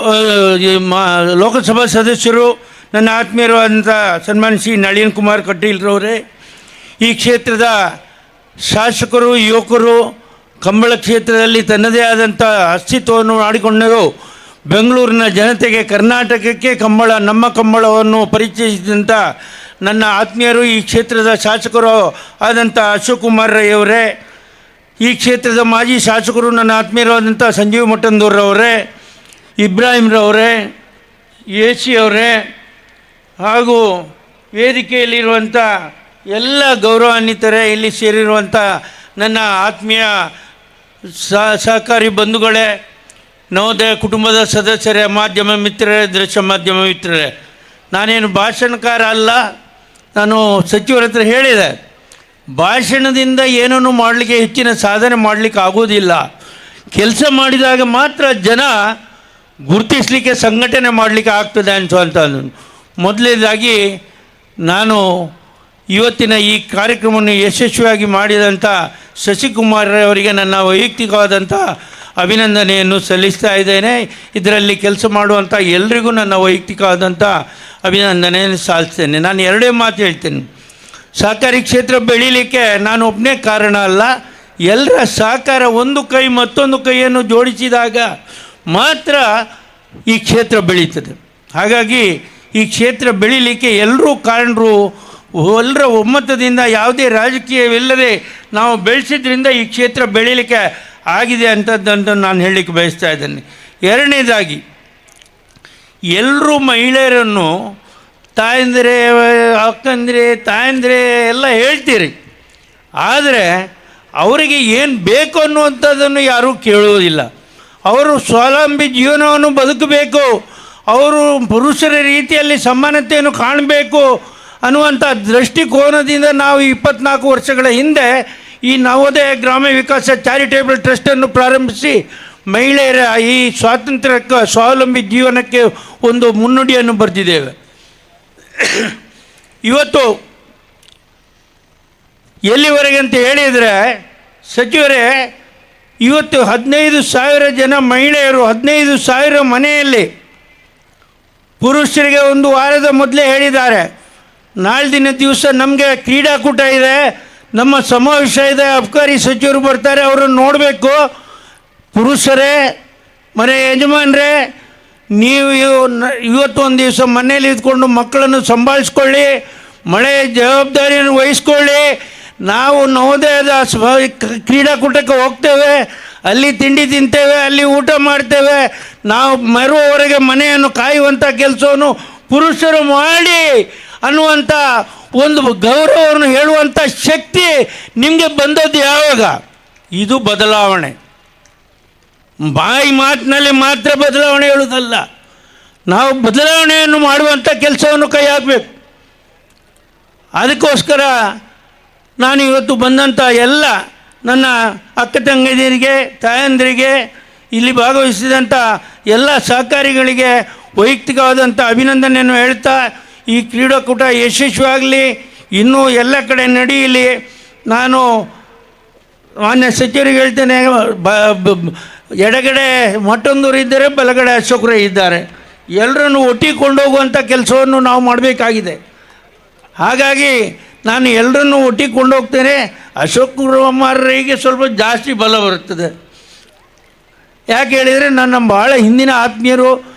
ಲೋಕಸಭಾ ಸದಸ್ಯರು, ನನ್ನ ಆತ್ಮೀಯರು ಆದಂಥ ಸನ್ಮಾನ್ಯ ಶ್ರೀ ನಳಿನ್ ಕುಮಾರ್ ಕಟೀಲ್ರವರೇ, ಈ ಕ್ಷೇತ್ರದ ಶಾಸಕರು, ಯುವಕರು, ಕಂಬಳ ಕ್ಷೇತ್ರದಲ್ಲಿ ತನ್ನದೇ ಆದಂಥ ಅಸ್ತಿತ್ವವನ್ನು ಮಾಡಿಕೊಂಡರು ಬೆಂಗಳೂರಿನ ಜನತೆಗೆ, ಕರ್ನಾಟಕಕ್ಕೆ ಕಂಬಳ ನಮ್ಮ ಕಂಬಳವನ್ನು ಪರಿಚಯಿಸಿದಂಥ ನನ್ನ ಆತ್ಮೀಯರು, ಈ ಕ್ಷೇತ್ರದ ಶಾಸಕರು ಆದಂಥ ಅಶೋಕ್ ಕುಮಾರ್ ರೈ ಅವರೇ, ಈ ಕ್ಷೇತ್ರದ ಮಾಜಿ ಶಾಸಕರು ನನ್ನ ಆತ್ಮೀಯರು ಆದಂಥ ಸಂಜೀವ್ ಮಟ್ಟಂದೂರವರೇ, ಇಬ್ರಾಹಿಂರವರೇ, AC ಅವರೇ, ಹಾಗೂ ವೇದಿಕೆಯಲ್ಲಿರುವಂಥ ಎಲ್ಲ ಗೌರವಾನ್ವಿತರೇ, ಇಲ್ಲಿ ಸೇರಿರುವಂಥ ನನ್ನ ಆತ್ಮೀಯ ಸಹಕಾರಿ ಬಂಧುಗಳೇ, ನವೋದಯ ಕುಟುಂಬದ ಸದಸ್ಯರೇ, ಮಾಧ್ಯಮ ಮಿತ್ರರೇ, ದೃಶ್ಯ ಮಾಧ್ಯಮ ಮಿತ್ರರೇ, ನಾನೇನು ಭಾಷಣಕಾರ ಅಲ್ಲ. ನಾನು ಸಚಿವರ ಹತ್ರ ಹೇಳಿದೆ, ಭಾಷಣದಿಂದ ಏನನ್ನು ಮಾಡಲಿಕ್ಕೆ ಹೆಚ್ಚಿನ ಸಾಧನೆ ಮಾಡಲಿಕ್ಕೆ ಆಗೋದಿಲ್ಲ. ಕೆಲಸ ಮಾಡಿದಾಗ ಮಾತ್ರ ಜನ ಗುರುತಿಸಲಿಕ್ಕೆ, ಸಂಘಟನೆ ಮಾಡಲಿಕ್ಕೆ ಆಗ್ತದೆ ಅನಿಸುವಂಥದ್ದು. ಮೊದಲನೇದಾಗಿ ನಾನು ಇವತ್ತಿನ ಈ ಕಾರ್ಯಕ್ರಮವನ್ನು ಯಶಸ್ವಿಯಾಗಿ ಮಾಡಿದಂಥ ಶಶಿಕುಮಾರ್ ಅವರಿಗೆ ನನ್ನ ವೈಯಕ್ತಿಕವಾದಂಥ ಅಭಿನಂದನೆಯನ್ನು ಸಲ್ಲಿಸ್ತಾ ಇದ್ದೇನೆ. ಇದರಲ್ಲಿ ಕೆಲಸ ಮಾಡುವಂಥ ಎಲ್ರಿಗೂ ನನ್ನ ವೈಯಕ್ತಿಕವಾದಂಥ ಅಭಿನಂದನೆಯನ್ನು ಸಲ್ಲಿಸ್ತೇನೆ. ನಾನು ಎರಡೇ ಮಾತು ಹೇಳ್ತೇನೆ. ಸಹಕಾರಿ ಕ್ಷೇತ್ರ ಬೆಳೀಲಿಕ್ಕೆ ನಾನು ಒಬ್ಬನೇ ಕಾರಣ ಅಲ್ಲ, ಎಲ್ಲರ ಸಹಕಾರ, ಒಂದು ಕೈ ಮತ್ತೊಂದು ಕೈಯನ್ನು ಜೋಡಿಸಿದಾಗ ಮಾತ್ರ ಈ ಕ್ಷೇತ್ರ ಬೆಳೀತದೆ. ಹಾಗಾಗಿ ಈ ಕ್ಷೇತ್ರ ಬೆಳೀಲಿಕ್ಕೆ ಎಲ್ಲರೂ ಕಾರಣರು, ಎಲ್ಲರ ಒಮ್ಮತದಿಂದ, ಯಾವುದೇ ರಾಜಕೀಯವಿಲ್ಲದೆ ನಾವು ಬೆಳೆಸಿದ್ರಿಂದ ಈ ಕ್ಷೇತ್ರ ಬೆಳೀಲಿಕ್ಕೆ ಆಗಿದೆ ಅಂಥದ್ದಂತ ನಾನು ಹೇಳಲಿಕ್ಕೆ ಬಯಸ್ತಾ ಇದ್ದೇನೆ. ಎರಡನೇದಾಗಿ, ಎಲ್ಲರೂ ಮಹಿಳೆಯರನ್ನು ತಾಯಂದಿರೇ, ಅಕ್ಕಂದಿರೇ, ತಾಯಂದಿರೇ ಎಲ್ಲ ಹೇಳ್ತೀರಿ, ಆದರೆ ಅವರಿಗೆ ಏನು ಬೇಕು ಅನ್ನುವಂಥದ್ದನ್ನು ಯಾರೂ ಕೇಳುವುದಿಲ್ಲ. ಅವರು ಸ್ವಾವಲಂಬಿ ಜೀವನವನ್ನು ಬದುಕಬೇಕು, ಅವರು ಪುರುಷರ ರೀತಿಯಲ್ಲಿ ಸಮಾನತೆಯನ್ನು ಕಾಣಬೇಕು ಅನ್ನುವಂಥ ದೃಷ್ಟಿಕೋನದಿಂದ ನಾವು 24 ವರ್ಷಗಳ ಹಿಂದೆ ಈ ನವೋದಯ ಗ್ರಾಮ ವಿಕಾಸ ಚಾರಿಟೇಬಲ್ ಟ್ರಸ್ಟನ್ನು ಪ್ರಾರಂಭಿಸಿ ಮಹಿಳೆಯರ ಈ ಸ್ವಾತಂತ್ರ್ಯಕ್ಕೆ, ಸ್ವಾವಲಂಬಿ ಜೀವನಕ್ಕೆ ಒಂದು ಮುನ್ನುಡಿಯನ್ನು ಬರೆದಿದ್ದೇವೆ. ಇವತ್ತು ಎಲ್ಲಿವರೆಗೆ ಅಂತ ಹೇಳಿದರೆ ಸಚಿವರೇ, ಇವತ್ತು 15,000 ಜನ ಮಹಿಳೆಯರು, 15,000 ಮನೆಯಲ್ಲಿ ಪುರುಷರಿಗೆ ಒಂದು ವಾರದ ಮೊದಲೇ ಹೇಳಿದ್ದಾರೆ, ನಾಳಿನ ದಿವಸ ನಮಗೆ ಕ್ರೀಡಾಕೂಟ ಇದೆ, ನಮ್ಮ ಸಮಾವೇಶ ಇದೆ, ಅಬಕಾರಿ ಸಚಿವರು ಬರ್ತಾರೆ, ಅವರನ್ನು ನೋಡಬೇಕು. ಪುರುಷರೇ, ಮನೆ ಯಜಮಾನರೇ, ನೀವು ಇವತ್ತು ಒಂದು ದಿವಸ ಮನೇಲಿ ಇದ್ಕೊಂಡು ಮಕ್ಕಳನ್ನು ಸಂಭಾಳಿಸ್ಕೊಳ್ಳಿ, ಮಳೆಯ ಜವಾಬ್ದಾರಿಯನ್ನು ವಹಿಸ್ಕೊಳ್ಳಿ. ನಾವು ನವೋದಯದ ಕ್ರೀಡಾಕೂಟಕ್ಕೆ ಹೋಗ್ತೇವೆ, ಅಲ್ಲಿ ತಿಂಡಿ ತಿಂತೇವೆ, ಅಲ್ಲಿ ಊಟ ಮಾಡ್ತೇವೆ. ನಾವು ಮರುವವರೆಗೆ ಮನೆಯನ್ನು ಕಾಯುವಂಥ ಕೆಲಸವನ್ನು ಪುರುಷರು ಮಾಡಿ ಅನ್ನುವಂಥ ಒಂದು ಗೌರವವನ್ನು ಹೇಳುವಂಥ ಶಕ್ತಿ ನಿಮಗೆ ಬಂದದ್ದು ಯಾವಾಗ? ಇದು ಬದಲಾವಣೆ. ಬಾಯಿ ಮಾತಿನಲ್ಲಿ ಮಾತ್ರ ಬದಲಾವಣೆ ಹೇಳುವುದಲ್ಲ, ನಾವು ಬದಲಾವಣೆಯನ್ನು ಮಾಡುವಂಥ ಕೆಲಸವನ್ನು ಕೈ ಹಾಕಬೇಕು. ಅದಕ್ಕೋಸ್ಕರ ನಾನು ಇವತ್ತು ಬಂದಂಥ ಎಲ್ಲ ನನ್ನ ಅಕ್ಕ ತಂಗಿಯರಿಗೆ, ತಾಯಂದಿರಿಗೆ, ಇಲ್ಲಿ ಭಾಗವಹಿಸಿದಂಥ ಎಲ್ಲ ಸಹಕಾರಿಗಳಿಗೆ ವೈಯಕ್ತಿಕವಾದಂಥ ಅಭಿನಂದನೆಯನ್ನು ಹೇಳ್ತಾ, ಈ ಕ್ರೀಡಾಕೂಟ ಯಶಸ್ವಿಯಾಗಲಿ, ಇನ್ನೂ ಎಲ್ಲ ಕಡೆ ನಡೆಯಲಿ. ನಾನು ಮಾನ್ಯ ಸಚಿವರಿಗೆ ಹೇಳ್ತೇನೆ, ಎಡಗಡೆ ಮತ್ತೊಂದವರು ಇದ್ದರೆ, ಬಲಗಡೆ ಅಶೋಕರೇ ಇದ್ದಾರೆ, ಎಲ್ಲರನ್ನು ಒಟ್ಟಿಗೆ ಕೊಂಡೋಗುವಂಥ ಕೆಲಸವನ್ನು ನಾವು ಮಾಡಬೇಕಾಗಿದೆ. ಹಾಗಾಗಿ ನಾನು ಎಲ್ಲರನ್ನೂ ಒಟ್ಟಿಗೆ ಕೊಂಡೋಗ್ತೇನೆ. ಅಶೋಕ್ ಕುಮಾರರಿಗೆ ಸ್ವಲ್ಪ ಜಾಸ್ತಿ ಬಲ ಬರುತ್ತದೆ. ಯಾಕೆ ಹೇಳಿದರೆ, ನನ್ನ ಭಾಳ ಹಿಂದಿನ ಆತ್ಮೀಯರು,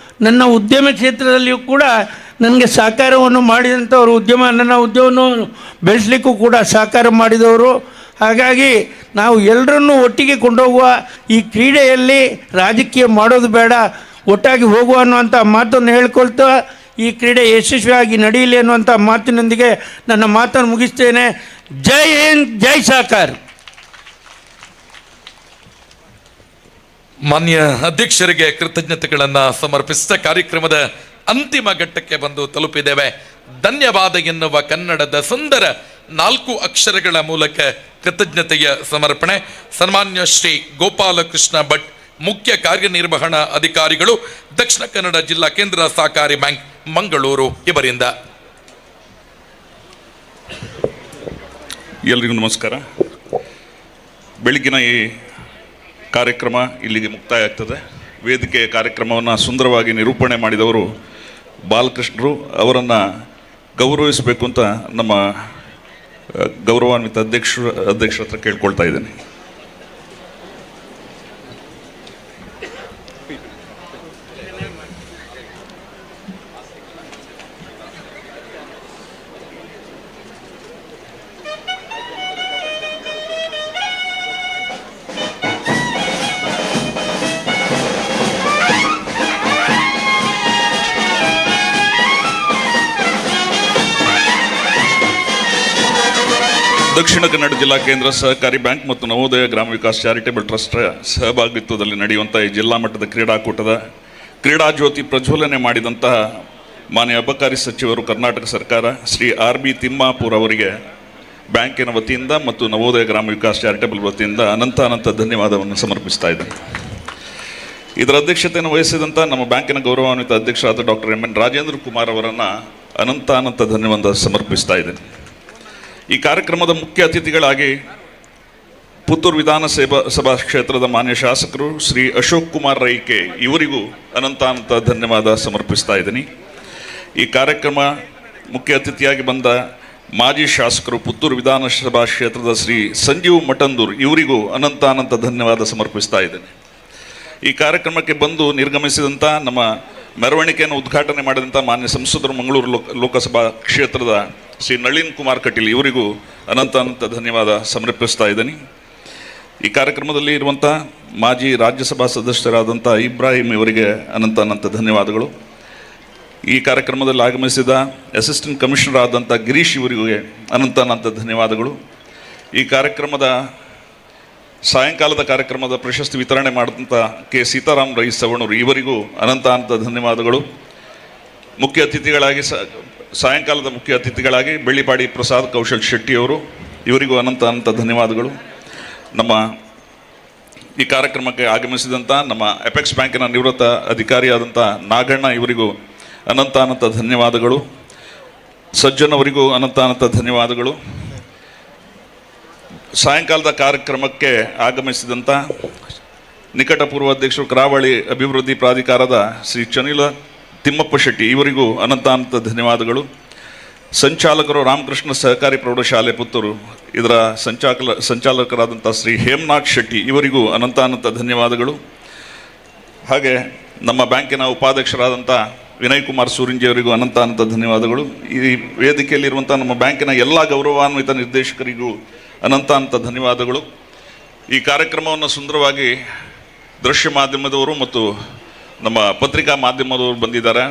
ನನ್ನ ಉದ್ಯಮ ಕ್ಷೇತ್ರದಲ್ಲಿಯೂ ಕೂಡ ನನಗೆ ಸಹಕಾರವನ್ನು ಮಾಡಿದಂಥವರು, ನನ್ನ ಉದ್ಯಮವನ್ನು ಬೆಳೆಸಲಿಕ್ಕೂ ಕೂಡ ಸಹಕಾರ ಮಾಡಿದವರು. ಹಾಗಾಗಿ ನಾವು ಎಲ್ಲರನ್ನೂ ಒಟ್ಟಿಗೆ ಕೊಂಡೋಗುವ, ಈ ಕ್ರೀಡೆಯಲ್ಲಿ ರಾಜಕೀಯ ಮಾಡೋದು ಬೇಡ, ಒಟ್ಟಾಗಿ ಹೋಗುವ ಅನ್ನುವಂಥ ಮಾತನ್ನು ಹೇಳ್ಕೊಳ್ತಾ, ಈ ಕ್ರೀಡೆ ಯಶಸ್ವಿಯಾಗಿ ನಡೆಯಲಿ ಅನ್ನುವಂಥ ಮಾತಿನೊಂದಿಗೆ ನನ್ನ ಮಾತನ್ನು ಮುಗಿಸ್ತೇನೆ. ಜೈ ಹಿಂದ್, ಜೈ ಸಹಕಾರ. ಮಾನ್ಯ ಅಧ್ಯಕ್ಷರಿಗೆ ಕೃತಜ್ಞತೆಗಳನ್ನು ಸಮರ್ಪಿಸಿದ ಕಾರ್ಯಕ್ರಮದ ಅಂತಿಮ ಘಟ್ಟಕ್ಕೆ ಬಂದು ತಲುಪಿದ್ದೇವೆ. ಧನ್ಯವಾದ ಎನ್ನುವ ಕನ್ನಡದ ಸುಂದರ 4 ಅಕ್ಷರಗಳ ಮೂಲಕ ಕೃತಜ್ಞತೆಯ ಸಮರ್ಪಣೆ. ಸನ್ಮಾನ್ಯ ಶ್ರೀ ಗೋಪಾಲಕೃಷ್ಣ ಭಟ್, ಮುಖ್ಯ ಕಾರ್ಯನಿರ್ವಹಣಾ ಅಧಿಕಾರಿಗಳು, ದಕ್ಷಿಣ ಕನ್ನಡ ಜಿಲ್ಲಾ ಕೇಂದ್ರ ಸಹಕಾರಿ ಬ್ಯಾಂಕ್ ಮಂಗಳೂರು ಇವರಿಂದ. ಎಲ್ರಿಗೂ ನಮಸ್ಕಾರ. ಬೆಳಗಿನ ಈ ಕಾರ್ಯಕ್ರಮ ಇಲ್ಲಿಗೆ ಮುಕ್ತಾಯ ಆಗ್ತದೆ. ವೇದಿಕೆ ಕಾರ್ಯಕ್ರಮವನ್ನು ಸುಂದರವಾಗಿ ನಿರೂಪಣೆ ಮಾಡಿದವರು ಬಾಲಕೃಷ್ಣರು. ಅವರನ್ನು ಗೌರವಿಸಬೇಕು ಅಂತ ನಮ್ಮ ಗೌರವಾನ್ವಿತ ಅಧ್ಯಕ್ಷರ ಹತ್ರ ಕೇಳ್ಕೊಳ್ತಾ ಇದ್ದೇನೆ. ದಕ್ಷಿಣ ಕನ್ನಡ ಜಿಲ್ಲಾ ಕೇಂದ್ರ ಸಹಕಾರಿ ಬ್ಯಾಂಕ್ ಮತ್ತು ನವೋದಯ ಗ್ರಾಮ ವಿಕಾಸ ಚಾರಿಟೇಬಲ್ ಟ್ರಸ್ಟ್ ಸಹಭಾಗಿತ್ವದಲ್ಲಿ ನಡೆಯುವಂಥ ಈ ಜಿಲ್ಲಾ ಮಟ್ಟದ ಕ್ರೀಡಾಕೂಟದ ಕ್ರೀಡಾ ಜ್ಯೋತಿ ಪ್ರಜ್ವಲನೆ ಮಾಡಿದಂತಹ ಮಾನ್ಯ ಅಬಕಾರಿ ಸಚಿವರು, ಕರ್ನಾಟಕ ಸರ್ಕಾರ, ಶ್ರೀ ಆರ್ ಬಿ ತಿಮ್ಮಾಪುರ್ ಅವರಿಗೆ ಬ್ಯಾಂಕಿನ ವತಿಯಿಂದ ಮತ್ತು ನವೋದಯ ಗ್ರಾಮ ವಿಕಾಸ ಚಾರಿಟೇಬಲ್ ವತಿಯಿಂದ ಅನಂತ ಧನ್ಯವಾದವನ್ನು ಸಮರ್ಪಿಸ್ತಾ ಇದ್ದೇನೆ. ಇದರ ಅಧ್ಯಕ್ಷತೆಯನ್ನು ವಹಿಸಿದಂಥ ನಮ್ಮ ಬ್ಯಾಂಕಿನ ಗೌರವಾನ್ವಿತ ಅಧ್ಯಕ್ಷರಾದ doctor M N Rajendra Kumar ಅವರನ್ನು ಅನಂತ ಧನ್ಯವಾದ ಸಮರ್ಪಿಸ್ತಾ ಇದ್ದೇನೆ. ಈ ಕಾರ್ಯಕ್ರಮದ ಮುಖ್ಯ ಅತಿಥಿಗಳಾಗಿ ಪುತ್ತೂರು ವಿಧಾನಸಭಾ ಕ್ಷೇತ್ರದ ಮಾನ್ಯ ಶಾಸಕರು ಶ್ರೀ ಅಶೋಕ್ ಕುಮಾರ್ ರೈಕೆ ಇವರಿಗೂ ಅನಂತ ಧನ್ಯವಾದ ಸಮರ್ಪಿಸ್ತಾ ಇದ್ದೀನಿ. ಈ ಕಾರ್ಯಕ್ರಮ ಮುಖ್ಯ ಅತಿಥಿಯಾಗಿ ಬಂದ ಮಾಜಿ ಶಾಸಕರು ಪುತ್ತೂರು ವಿಧಾನಸಭಾ ಕ್ಷೇತ್ರದ ಶ್ರೀ ಸಂಜೀವ್ ಮಠಂದೂರ್ ಇವರಿಗೂ ಅನಂತ ಧನ್ಯವಾದ ಸಮರ್ಪಿಸ್ತಾ ಇದ್ದೇನೆ. ಈ ಕಾರ್ಯಕ್ರಮಕ್ಕೆ ಬಂದು ನಿರ್ಗಮಿಸಿದಂಥ ನಮ್ಮ ಮೆರವಣಿಗೆಯನ್ನು ಉದ್ಘಾಟನೆ ಮಾಡಿದಂಥ ಮಾನ್ಯ ಸಂಸದರು ಮಂಗಳೂರು ಲೋಕಸಭಾ ಕ್ಷೇತ್ರದ ಶ್ರೀ ನಳಿನ್ ಕುಮಾರ್ ಕಟೀಲ್ ಇವರಿಗೂ ಅನಂತ ಧನ್ಯವಾದ ಸಮರ್ಪಿಸ್ತಾ ಇದ್ದೀನಿ. ಈ ಕಾರ್ಯಕ್ರಮದಲ್ಲಿ ಇರುವಂಥ ಮಾಜಿ ರಾಜ್ಯಸಭಾ ಸದಸ್ಯರಾದಂಥ ಇಬ್ರಾಹಿಂ ಇವರಿಗೆ ಅನಂತ ಧನ್ಯವಾದಗಳು. ಈ ಕಾರ್ಯಕ್ರಮದಲ್ಲಿ ಆಗಮಿಸಿದ ಅಸಿಸ್ಟೆಂಟ್ ಕಮಿಷನರ್ ಆದಂಥ ಗಿರೀಶ್ ಇವರಿಗೆ ಅನಂತ ಧನ್ಯವಾದಗಳು. ಈ ಕಾರ್ಯಕ್ರಮದ ಸಾಯಂಕಾಲದ ಕಾರ್ಯಕ್ರಮದ ಪ್ರಶಸ್ತಿ ವಿತರಣೆ ಮಾಡಿದಂಥ ಕೆ ಸೀತಾರಾಮ್ ರೈ ಸವಣೂರು ಇವರಿಗೂ ಅನಂತ ಧನ್ಯವಾದಗಳು. ಮುಖ್ಯ ಅತಿಥಿಗಳಾಗಿ ಸಾಯಂಕಾಲದ ಮುಖ್ಯ ಅತಿಥಿಗಳಾಗಿ ಬೆಳ್ಳಿಪಾಡಿ ಪ್ರಸಾದ್ ಕೌಶಲ್ ಶೆಟ್ಟಿಯವರು ಇವರಿಗೂ ಅನಂತ ಧನ್ಯವಾದಗಳು. ನಮ್ಮ ಈ ಕಾರ್ಯಕ್ರಮಕ್ಕೆ ಆಗಮಿಸಿದಂಥ ನಮ್ಮ ಅಪೆಕ್ಸ್ ಬ್ಯಾಂಕಿನ ನಿವೃತ್ತ ಅಧಿಕಾರಿಯಾದಂಥ ನಾಗಣ್ಣ ಇವರಿಗೂ ಅನಂತ ಧನ್ಯವಾದಗಳು. ಸಜ್ಜನ್ ಅವರಿಗೂ ಅನಂತ ಧನ್ಯವಾದಗಳು. ಸಾಯಂಕಾಲದ ಕಾರ್ಯಕ್ರಮಕ್ಕೆ ಆಗಮಿಸಿದಂಥ ನಿಕಟ ಪೂರ್ವಾಧ್ಯಕ್ಷರು ಕರಾವಳಿ ಅಭಿವೃದ್ಧಿ ಪ್ರಾಧಿಕಾರದ ಶ್ರೀ ಚನಿಲ ತಿಮ್ಮಪ್ಪ ಶೆಟ್ಟಿ ಇವರಿಗೂ ಅನಂತ ಧನ್ಯವಾದಗಳು. ಸಂಚಾಲಕರು ರಾಮಕೃಷ್ಣ ಸಹಕಾರಿ ಪ್ರೌಢಶಾಲೆ ಪುತ್ತೂರು ಇದರ ಸಂಚಾಲಕರಾದಂಥ ಶ್ರೀ ಹೇಮನಾಥ್ ಶೆಟ್ಟಿ ಇವರಿಗೂ ಅನಂತ ಧನ್ಯವಾದಗಳು. ಹಾಗೆ ನಮ್ಮ ಬ್ಯಾಂಕಿನ ಉಪಾಧ್ಯಕ್ಷರಾದಂಥ ವಿನಯ್ ಕುಮಾರ್ ಸೂರಿಂಜಿ ಅವರಿಗೂ ಅನಂತ ಧನ್ಯವಾದಗಳು. ಈ ವೇದಿಕೆಯಲ್ಲಿರುವಂಥ ನಮ್ಮ ಬ್ಯಾಂಕಿನ ಎಲ್ಲ ಗೌರವಾನ್ವಿತ ನಿರ್ದೇಶಕರಿಗೂ ಅನಂತ ಧನ್ಯವಾದಗಳು. ಈ ಕಾರ್ಯಕ್ರಮವನ್ನು ಸುಂದರವಾಗಿ ದೃಶ್ಯ ಮಾಧ್ಯಮದವರು ಮತ್ತು ನಮ್ಮ ಪತ್ರಿಕಾ ಮಾಧ್ಯಮದವರು ಬಂದಿದ್ದಾರೆ,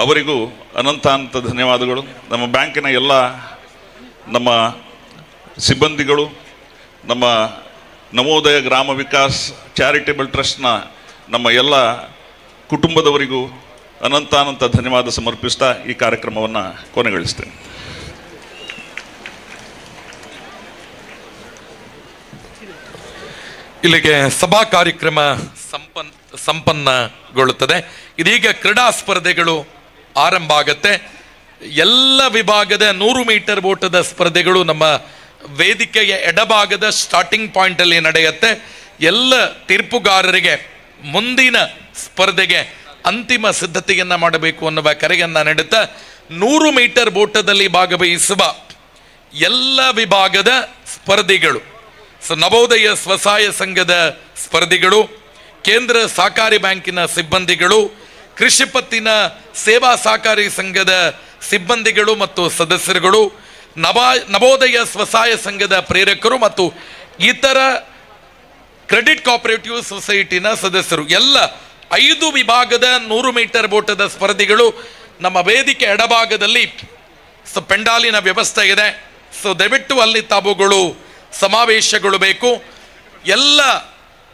ಅವರಿಗೂ ಅನಂತ ಧನ್ಯವಾದಗಳು. ನಮ್ಮ ಬ್ಯಾಂಕಿನ ಎಲ್ಲ ನಮ್ಮ ಸಿಬ್ಬಂದಿಗಳು, ನಮ್ಮ ನವೋದಯ ಗ್ರಾಮ ವಿಕಾಸ್ ಚಾರಿಟೇಬಲ್ ಟ್ರಸ್ಟ್ನ ನಮ್ಮ ಎಲ್ಲ ಕುಟುಂಬದವರಿಗೂ ಅನಂತ ಧನ್ಯವಾದ ಸಮರ್ಪಿಸ್ತಾ ಈ ಕಾರ್ಯಕ್ರಮವನ್ನು ಕೊನೆಗೊಳಿಸ್ತೇನೆ. ಇಲ್ಲಿಗೆ ಸಭಾ ಕಾರ್ಯಕ್ರಮ ಸಂಪನ್ನಗೊಳ್ಳುತ್ತದೆ. ಇದೀಗ ಕ್ರೀಡಾ ಸ್ಪರ್ಧೆಗಳು ಆರಂಭ ಆಗತ್ತೆ. ಎಲ್ಲ ವಿಭಾಗದ 100 ಮೀಟರ್ ಓಟದ ಸ್ಪರ್ಧೆಗಳು ನಮ್ಮ ವೇದಿಕೆಯ ಎಡಭಾಗದ ಸ್ಟಾರ್ಟಿಂಗ್ ಪಾಯಿಂಟ್ ಅಲ್ಲಿ ನಡೆಯುತ್ತೆ. ಎಲ್ಲ ತೀರ್ಪುಗಾರರಿಗೆ ಮುಂದಿನ ಸ್ಪರ್ಧೆಗೆ ಅಂತಿಮ ಸಿದ್ಧತೆಯನ್ನ ಮಾಡಬೇಕು ಅನ್ನುವ ಕರೆಯನ್ನ ನೀಡುತ್ತಾ 100 ಮೀಟರ್ ಓಟದಲ್ಲಿ ಭಾಗವಹಿಸುವ ಎಲ್ಲ ವಿಭಾಗದ ಸ್ಪರ್ಧಿಗಳು, ನವೋದಯ ಸ್ವಸಹಾಯ ಸಂಘದ ಸ್ಪರ್ಧಿಗಳು, ಕೇಂದ್ರ ಸಹಕಾರಿ ಬ್ಯಾಂಕಿನ ಸಿಬ್ಬಂದಿಗಳು, ಕೃಷಿ ಪತ್ತಿನ ಸೇವಾ ಸಹಕಾರಿ ಸಂಘದ ಸಿಬ್ಬಂದಿಗಳು ಮತ್ತು ಸದಸ್ಯರುಗಳು, ನವೋದಯ ಸ್ವಸಹಾಯ ಸಂಘದ ಪ್ರೇರಕರು ಮತ್ತು ಇತರ ಕ್ರೆಡಿಟ್ ಕೋಆಪರೇಟಿವ್ ಸೊಸೈಟಿನ ಸದಸ್ಯರು, ಎಲ್ಲ 5 ವಿಭಾಗದ 100 ಮೀಟರ್ ಓಟದ ಸ್ಪರ್ಧಿಗಳು ನಮ್ಮ ವೇದಿಕೆ ಎಡಭಾಗದಲ್ಲಿ ಪೆಂಡಾಲಿನ ವ್ಯವಸ್ಥೆ ಇದೆ. ದಯವಿಟ್ಟು ಅಲ್ಲಿ ತಾವುಗಳು ಸಮಾವೇಶಗೊಳ್ಳಬೇಕು. ಎಲ್ಲ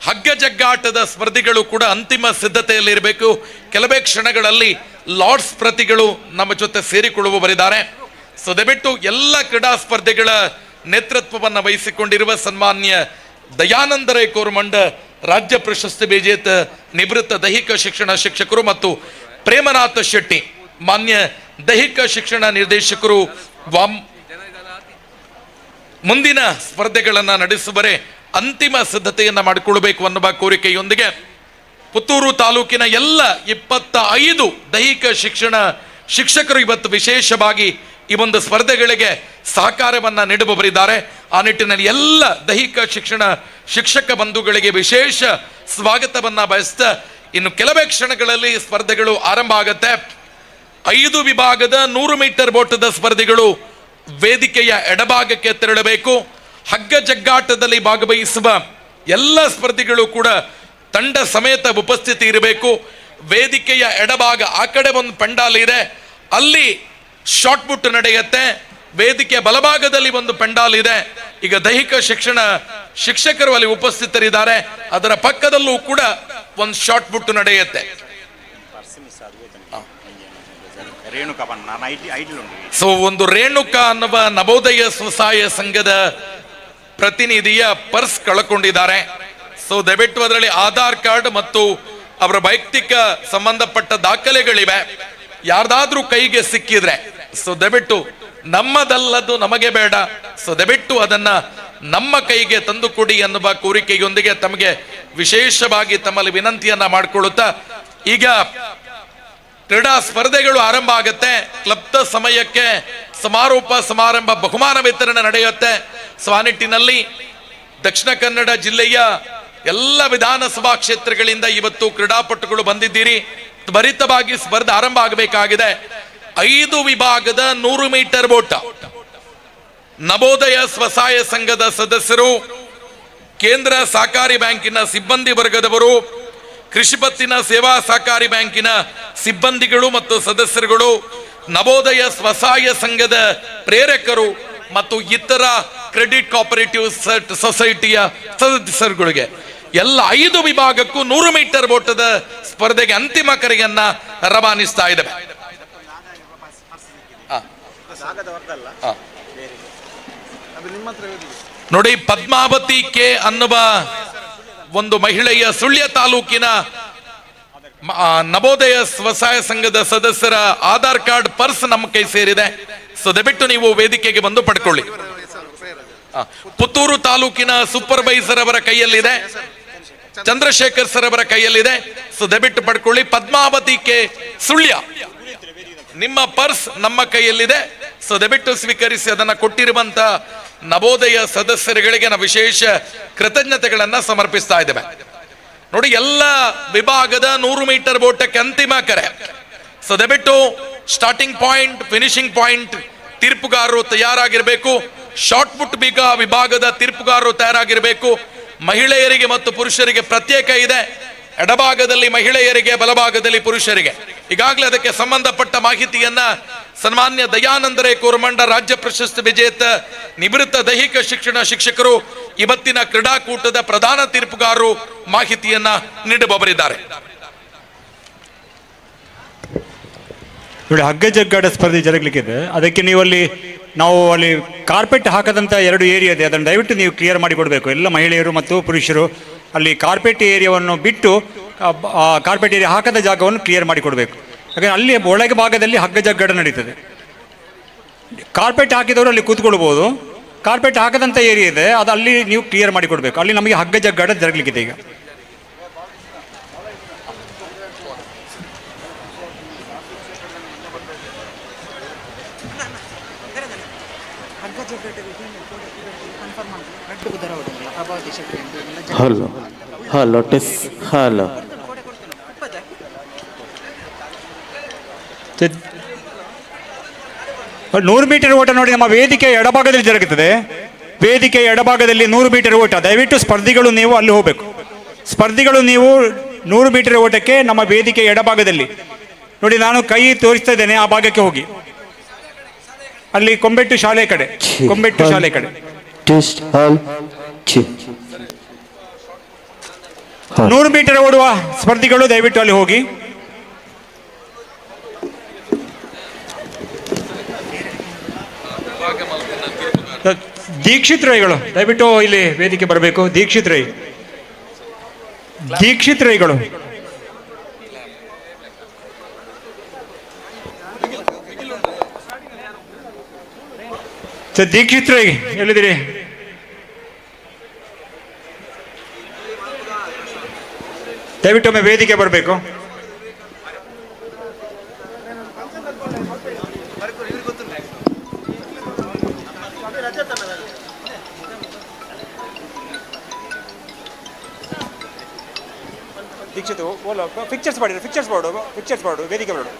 ಹಗ್ಗ ಜಗ್ಗಾಟದ ಸ್ಪರ್ಧಿಗಳು ಕೂಡ ಅಂತಿಮ ಸಿದ್ಧತೆಯಲ್ಲಿರಬೇಕು. ಕೆಲವೇ ಕ್ಷಣಗಳಲ್ಲಿ ಲಾರ್ಡ್ಸ್ ಪ್ರತಿಗಳು ನಮ್ಮ ಜೊತೆ ಸೇರಿಕೊಳ್ಳುವವರಿದ್ದಾರೆ. ದಯವಿಟ್ಟು ಎಲ್ಲ ಕ್ರೀಡಾ ಸ್ಪರ್ಧೆಗಳ ನೇತೃತ್ವವನ್ನು ವಹಿಸಿಕೊಂಡಿರುವ ಸನ್ಮಾನ್ಯ ದಯಾನಂದ ರೈ ಕೋರಮಂಡ ರಾಜ್ಯ ಪ್ರಶಸ್ತಿ ವಿಜೇತ ನಿವೃತ್ತ ದೈಹಿಕ ಶಿಕ್ಷಣ ಶಿಕ್ಷಕರು ಮತ್ತು ಪ್ರೇಮನಾಥ ಶೆಟ್ಟಿ ಮಾನ್ಯ ದೈಹಿಕ ಶಿಕ್ಷಣ ನಿರ್ದೇಶಕರು ಮುಂದಿನ ಸ್ಪರ್ಧೆಗಳನ್ನು ನಡೆಸುವರೆ ಅಂತಿಮ ಸಿದ್ಧತೆಯನ್ನು ಮಾಡಿಕೊಳ್ಳಬೇಕು ಅನ್ನುವ ಕೋರಿಕೆಯೊಂದಿಗೆ ಪುತ್ತೂರು ತಾಲೂಕಿನ ಎಲ್ಲ 25 ದೈಹಿಕ ಶಿಕ್ಷಣ ಶಿಕ್ಷಕರು ಇವತ್ತು ವಿಶೇಷವಾಗಿ ಈ ಒಂದು ಸ್ಪರ್ಧೆಗಳಿಗೆ ಸಹಕಾರವನ್ನು ನೀಡುವವರಿದ್ದಾರೆ. ಆ ನಿಟ್ಟಿನಲ್ಲಿ ಎಲ್ಲ ದೈಹಿಕ ಶಿಕ್ಷಣ ಶಿಕ್ಷಕ ಬಂಧುಗಳಿಗೆ ವಿಶೇಷ ಸ್ವಾಗತವನ್ನು ಬಯಸ್ತಾ ಇನ್ನು ಕೆಲವೇ ಕ್ಷಣಗಳಲ್ಲಿ ಸ್ಪರ್ಧೆಗಳು ಆರಂಭ ಆಗುತ್ತೆ. 5 ವಿಭಾಗದ 100 ಮೀಟರ್ ಓಟದ ಸ್ಪರ್ಧಿಗಳು ವೇದಿಕೆಯ ಎಡಭಾಗಕ್ಕೆ ತೆರಳಬೇಕು. ಹಗ್ಗ ಜಗ್ಗಾಟದಲ್ಲಿ ಭಾಗವಹಿಸುವ ಎಲ್ಲ ಸ್ಪರ್ಧಿಗಳು ಕೂಡ ತಂಡ ಸಮೇತ ಉಪಸ್ಥಿತಿ ಇರಬೇಕು. ವೇದಿಕೆಯ ಎಡಭಾಗ ಆ ಕಡೆ ಒಂದು ಪೆಂಡಾಲ್ ಇದೆ, ಅಲ್ಲಿ ಶಾರ್ಟ್ ಪುಟ್ ನಡೆಯುತ್ತೆ. ವೇದಿಕೆಯ ಬಲಭಾಗದಲ್ಲಿ ಒಂದು ಪೆಂಡಾಲ್ ಇದೆ. ಈಗ ದೈಹಿಕ ಶಿಕ್ಷಣ ಶಿಕ್ಷಕರು ಅಲ್ಲಿ ಉಪಸ್ಥಿತರಿದ್ದಾರೆ, ಅದರ ಪಕ್ಕದಲ್ಲೂ ಕೂಡ ಒಂದು ಶಾರ್ಟ್ ಪುಟ್ ನಡೆಯುತ್ತೆ. ಒಂದು ರೇಣುಕಾ ಅನ್ನುವ ನವೋದಯ ಸ್ವಸಹಾಯ ಸಂಘದ ಪ್ರತಿನಿಧಿಯ ಪರ್ಸ್ ಕಳ್ಕೊಂಡಿದ್ದಾರೆ. ದಯವಿಟ್ಟು ಅದರಲ್ಲಿ ಆಧಾರ್ ಕಾರ್ಡ್ ಮತ್ತು ಅವರ ವೈಯಕ್ತಿಕ ಸಂಬಂಧಪಟ್ಟ ದಾಖಲೆಗಳಿವೆ. ಯಾರ್ದಾದ್ರೂ ಕೈಗೆ ಸಿಕ್ಕಿದ್ರೆ ದಯವಿಟ್ಟು ನಮ್ಮದಲ್ಲದು ನಮಗೆ ಬೇಡ, ಸೊ ದಯವಿಟ್ಟು ಅದನ್ನ ನಮ್ಮ ಕೈಗೆ ತಂದು ಕೊಡಿ ಎನ್ನುವ ಕೋರಿಕೆಯೊಂದಿಗೆ ತಮಗೆ ವಿಶೇಷವಾಗಿ ತಮ್ಮಲ್ಲಿ ವಿನಂತಿಯನ್ನ ಮಾಡಿಕೊಳ್ಳುತ್ತಾ, ಈಗ ಕ್ರೀಡಾ ಸ್ಪರ್ಧೆಗಳು ಆರಂಭ ಆಗುತ್ತೆ. ಕ್ಲಬ್ದ ಸಮಯಕ್ಕೆ ಸಮಾರೋಪ ಸಮಾರಂಭ ಬಹುಮಾನ ವಿತರಣೆ ನಡೆಯುತ್ತೆ. ಸೊ ಆ ನಿಟ್ಟಿನಲ್ಲಿ ದಕ್ಷಿಣ ಕನ್ನಡ ಜಿಲ್ಲೆಯ ಎಲ್ಲ ವಿಧಾನಸಭಾ ಕ್ಷೇತ್ರಗಳಿಂದ ಇವತ್ತು ಕ್ರೀಡಾಪಟುಗಳು ಬಂದಿದ್ದೀರಿ. ತ್ವರಿತವಾಗಿ ಸ್ಪರ್ಧೆ ಆರಂಭ ಆಗಬೇಕಾಗಿದೆ. 5 ವಿಭಾಗದ 100 ಮೀಟರ್ ಓಟ ನವೋದಯ ಸ್ವಸಹಾಯ ಸಂಘದ ಸದಸ್ಯರು, ಕೇಂದ್ರ ಸಹಕಾರಿ ಬ್ಯಾಂಕಿನ ಸಿಬ್ಬಂದಿ ವರ್ಗದವರು, ಕೃಷಿ ಪತ್ತಿನ ಸೇವಾ ಸಹಕಾರಿ ಬ್ಯಾಂಕಿನ ಸಿಬ್ಬಂದಿಗಳು ಮತ್ತು ಸದಸ್ಯರುಗಳು, ನವೋದಯ ಸ್ವಸಹಾಯ ಸಂಘದ ಪ್ರೇರಕರು ಮತ್ತು ಇತರ ಕ್ರೆಡಿಟ್ ಕೋಆಪರೇಟಿವ್ ಸೊಸೈಟಿಯ ಸದಸ್ಯರುಗಳಿಗೆ ಎಲ್ಲ 5 ವಿಭಾಗಕ್ಕೂ 100 ಮೀಟರ್ ಓಟದ ಸ್ಪರ್ಧೆಗೆ ಅಂತಿಮ ಕರೆಯನ್ನ ರವಾನಿಸ್ತಾ ಇದ್ದೇವೆ. ನೋಡಿ, ಪದ್ಮಾವತಿ ಕೆ ಅನ್ನುವ ಒಂದು ಮಹಿಳೆಯ ಸುಳ್ಯ ತಾಲೂಕಿನ ನವೋದಯ ಸ್ವಸಹಾಯ ಸಂಘದ ಸದಸ್ಯರ ಆಧಾರ್ ಕಾರ್ಡ್ ಪರ್ಸ್ ನಮ್ಮ ಕೈ ಸೇರಿದೆ. ಸೊ ದಯವಿಟ್ಟು ನೀವು ವೇದಿಕೆಗೆ ಬಂದು ಪಡ್ಕೊಳ್ಳಿ. ಪುತ್ತೂರು ತಾಲೂಕಿನ ಸೂಪರ್ವೈಸರ್ ಅವರ ಕೈಯಲ್ಲಿದೆ, ಚಂದ್ರಶೇಖರ್ ಸರ್ ಅವರ ಕೈಯಲ್ಲಿದೆ. ಸೊ ದಯವಿಟ್ಟು ಪಡ್ಕೊಳ್ಳಿ. ಪದ್ಮಾವತಿ ಕೆ ಸುಳ್ಯ, ನಿಮ್ಮ ಪರ್ಸ್ ನಮ್ಮ ಕೈಯಲ್ಲಿದೆ. ಸೊ ದಯವಿಟ್ಟು ಸ್ವೀಕರಿಸಿ. ಅದನ್ನ ಕೊಟ್ಟಿರುವಂತ ನವೋದಯ ಸದಸ್ಯರುಗಳಿಗೆ ನಾವು ವಿಶೇಷ ಕೃತಜ್ಞತೆಗಳನ್ನ ಸಮರ್ಪಿಸ್ತಾ ಇದ್ದೇವೆ. ನೋಡಿ, ಎಲ್ಲ ವಿಭಾಗದ 100 ಮೀಟರ್ ಓಟಕ್ಕೆ ಅಂತಿಮ ಕರೆ. ಸೊ ದಯವಿಟ್ಟು ಸ್ಟಾರ್ಟಿಂಗ್ ಪಾಯಿಂಟ್, ಫಿನಿಶಿಂಗ್ ಪಾಯಿಂಟ್ ತೀರ್ಪುಗಾರರು ತಯಾರಾಗಿರಬೇಕು. ಶಾರ್ಟ್ ಪುಟ್ ವಿಭಾಗದ ತೀರ್ಪುಗಾರರು ತಯಾರಾಗಿರಬೇಕು. ಮಹಿಳೆಯರಿಗೆ ಮತ್ತು ಪುರುಷರಿಗೆ ಪ್ರತ್ಯೇಕ ಇದೆ. ಎಡಭಾಗದಲ್ಲಿ ಮಹಿಳೆಯರಿಗೆ, ಬಲಭಾಗದಲ್ಲಿ ಪುರುಷರಿಗೆ. ಈಗಾಗಲೇ ಅದಕ್ಕೆ ಸಂಬಂಧಪಟ್ಟ ಮಾಹಿತಿಯನ್ನ ಸನ್ಮಾನ್ಯ ದಯಾನಂದರೇ ಕೋರಮಂಡ ರಾಜ್ಯ ಪ್ರಶಸ್ತಿ ವಿಜೇತ ನಿವೃತ್ತ ದೈಹಿಕ ಶಿಕ್ಷಣ ಶಿಕ್ಷಕರು, ಇವತ್ತಿನ ಕ್ರೀಡಾಕೂಟದ ಪ್ರಧಾನ ತೀರ್ಪುಗಾರರು ಮಾಹಿತಿಯನ್ನ ನೀಡುವವರಿದ್ದಾರೆ. ನೋಡಿ, ಹಗ್ಗ ಜಗ್ಗಾಟ ಸ್ಪರ್ಧೆ ಜರುಗಲಿಕ್ಕಿದೆ. ಅದಕ್ಕೆ ನಾವು ಅಲ್ಲಿ ಕಾರ್ಪೆಟ್ ಹಾಕದಂತ 2 ಏರಿಯಾ ಇದೆ. ಅದನ್ನು ದಯವಿಟ್ಟು ನೀವು ಕ್ಲಿಯರ್ ಮಾಡಿ ಕೊಡಬೇಕು. ಎಲ್ಲ ಮಹಿಳೆಯರು ಮತ್ತು ಪುರುಷರು ಅಲ್ಲಿ ಕಾರ್ಪೆಟ್ ಏರಿಯಾವನ್ನು ಬಿಟ್ಟು ಕಾರ್ಪೆಟ್ ಏರಿಯಾ ಹಾಕದ ಜಾಗವನ್ನು ಕ್ಲಿಯರ್ ಮಾಡಿ ಕೊಡಬೇಕು. ಯಾಕಂದರೆ ಅಲ್ಲಿ ಒಳಗೆ ಭಾಗದಲ್ಲಿ ಹಗ್ಗ ಜಗ್ಗಾಟ ನಡೀತದೆ. ಕಾರ್ಪೆಟ್ ಹಾಕಿದವರು ಅಲ್ಲಿ ಕೂತ್ಕೊಳ್ಬೋದು. ಕಾರ್ಪೆಟ್ ಹಾಕದಂಥ ಏರಿಯಾ ಇದೆ, ಅದು ಅಲ್ಲಿ ನೀವು ಕ್ಲಿಯರ್ ಮಾಡಿ ಕೊಡಬೇಕು. ಅಲ್ಲಿ ನಮಗೆ ಹಗ್ಗ ಜಗ್ಗಾಟ ಜರುಗಲಿಕ್ಕಿದೆ ಈಗ. ಹಲೋ ಹಲೋ ಟೆಸ್ ಹಲೋ 100 ಮೀಟರ್ ಓಟ ನೋಡಿ, ನಮ್ಮ ವೇದಿಕೆಯ ಎಡಭಾಗದಲ್ಲಿ ಜರುಗುತ್ತದೆ. ವೇದಿಕೆಯ ಎಡಭಾಗದಲ್ಲಿ 100 ಮೀಟರ್ ಓಟ. ದಯವಿಟ್ಟು ಸ್ಪರ್ಧಿಗಳು ನೀವು ಅಲ್ಲಿ ಹೋಗಬೇಕು. ಸ್ಪರ್ಧಿಗಳು ನೀವು 100 ಮೀಟರ್ ಓಟಕ್ಕೆ ನಮ್ಮ ವೇದಿಕೆಯ ಎಡಭಾಗದಲ್ಲಿ ನೋಡಿ, ನಾನು ಕೈ ತೋರಿಸ್ತಾ ಇದ್ದೇನೆ, ಆ ಭಾಗಕ್ಕೆ ಹೋಗಿ. ಅಲ್ಲಿ ಕೊಂಬೆಟ್ಟು ಶಾಲೆ ಕಡೆ, ಕೊಂಬೆಟ್ಟು ಶಾಲೆ ಕಡೆ. 100 ಮೀಟರ್ ಓಡುವ ಸ್ಪರ್ಧಿಗಳು ದಯವಿಟ್ಟು ಅಲ್ಲಿ ಹೋಗಿ. ದೀಕ್ಷಿತ್ ರೈಗಳು ದಯವಿಟ್ಟು ಇಲ್ಲಿ ವೇದಿಕೆ ಬರಬೇಕು. ದೀಕ್ಷಿತ್ ರೈಗಳು ದೀಕ್ಷಿತ್ ರೈ ಎಲ್ಲಿದ್ದೀರಿ? ದಯವಿಟ್ಟು ಒಮ್ಮೆ ವೇದಿಕೆ ಬರಬೇಕು. ದೀಕ್ಷಿತ್ ಪಿಕ್ಚರ್ಸ್ ಮಾಡು ವೇದಿಕೆ ಮಾಡು.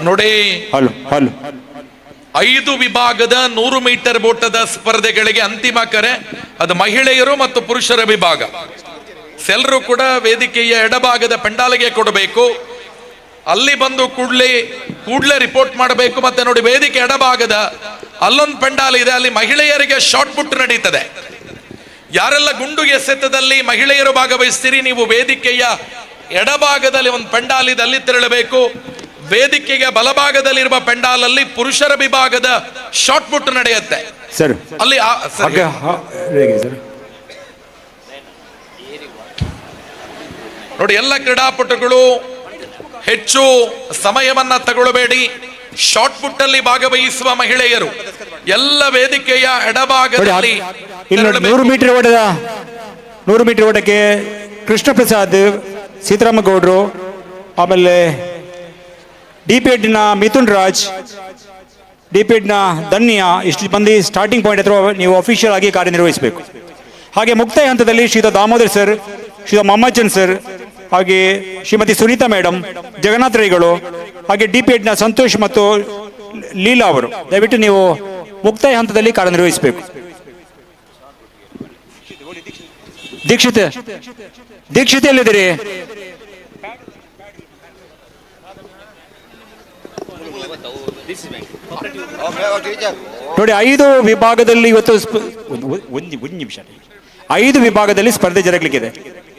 ನೋಡಿ, 5 ವಿಭಾಗದ 100 ಮೀಟರ್ ಓಟದ ಸ್ಪರ್ಧೆಗಳಿಗೆ ಅಂತಿಮ ಕರೆ. ಅದು ಮಹಿಳೆಯರು ಮತ್ತು ಪುರುಷರ ವಿಭಾಗ. ಎಲ್ಲರೂ ಕೂಡ ವೇದಿಕೆಯ ಎಡಭಾಗದ ಪೆಂಡಾಲಿಗೆ ಕೊಡಬೇಕು. ಅಲ್ಲಿ ಬಂದು ಕೂಡಲೇ ರಿಪೋರ್ಟ್ ಮಾಡಬೇಕು. ಮತ್ತೆ ನೋಡಿ, ವೇದಿಕೆ ಎಡಭಾಗದ ಅಲ್ಲೊಂದು ಪೆಂಡಾಲ್ ಇದೆ, ಅಲ್ಲಿ ಮಹಿಳೆಯರಿಗೆ ಶಾರ್ಟ್ ಪುಟ್ ನಡೀತದೆ. ಯಾರೆಲ್ಲ ಗುಂಡು ಎಸೆತದಲ್ಲಿ ಮಹಿಳೆಯರು ಭಾಗವಹಿಸ್ತೀರಿ, ನೀವು ವೇದಿಕೆಯ ಎಡಭಾಗದಲ್ಲಿ ಒಂದು ಪೆಂಡಾಲ್ ಇದೆ, ಅಲ್ಲಿ ತೆರಳಬೇಕು. ವೇದಿಕೆಗೆ ಬಲಭಾಗದಲ್ಲಿರುವ ಪೆಂಡಾಲ್ ಅಲ್ಲಿ ಪುರುಷರ ವಿಭಾಗದ ಶಾರ್ಟ್ ಪುಟ್ ನಡೆಯುತ್ತೆ. ಸರ್ ಅಲ್ಲಿ ನೋಡಿ, ಎಲ್ಲ ಕ್ರೀಡಾಪಟುಗಳು ಹೆಚ್ಚು ಸಮಯವನ್ನ ತಗೊಳ್ಳಬೇಡಿ. ಶಾರ್ಟ್ ಪುಟ್ ಅಲ್ಲಿ ಭಾಗವಹಿಸುವ ಮಹಿಳೆಯರು ಎಲ್ಲ ವೇದಿಕೆಯ ಎಡಭಾಗದಲ್ಲಿ ಇಲ್ಲಿ 100 ಮೀಟರ್ ಓಟಕ್ಕೆ ಕೃಷ್ಣ ಪ್ರಸಾದ್, ಸೀತಾರಾಮಗೌಡರು, ಆಮೇಲೆ ಡಿಪೇಡ್ನ ಮಿಥುನ್ ರಾಜ್, ಡಿಪೇಡ್ನ ಧನ್ಯ, ಇಷ್ಟು ಮಂದಿ ಸ್ಟಾರ್ಟಿಂಗ್ ಪಾಯಿಂಟ್ ಹತ್ರ ನೀವು ಅಫಿಷಿಯಲ್ ಆಗಿ ಕಾರ್ಯನಿರ್ವಹಿಸಬೇಕು. ಹಾಗೆ ಮುಕ್ತಾಯ ಹಂತದಲ್ಲಿ ಶ್ರೀಯುತ ದಾಮೋದರ್ ಸರ್, ಶ್ರೀಯುತ ಮೊಹಮ್ಮದ್ ಸರ್, ಹಾಗೆ ಶ್ರೀಮತಿ ಸುನೀತಾ ಮೇಡಮ್, ಜಗನ್ನಾಥ್ ರೈಗಳು, ಹಾಗೆ ಡಿಪೇಡ್ನ ಸಂತೋಷ್ ಮತ್ತು ಲೀಲಾ ಅವರು ದಯವಿಟ್ಟು ನೀವು ಮುಕ್ತಾಯ ಹಂತದಲ್ಲಿ ಕಾರ್ಯನಿರ್ವಹಿಸಬೇಕು. ದೀಕ್ಷಿತ ಎಲ್ಲಿದ್ದೀರಿ? ನೋಡಿ, 5 ವಿಭಾಗದಲ್ಲಿ ಇವತ್ತು ಒಂದು ನಿಮಿಷ, 5 ವಿಭಾಗದಲ್ಲಿ ಸ್ಪರ್ಧೆ ಜರುಗಲಿಕ್ಕಿದೆ.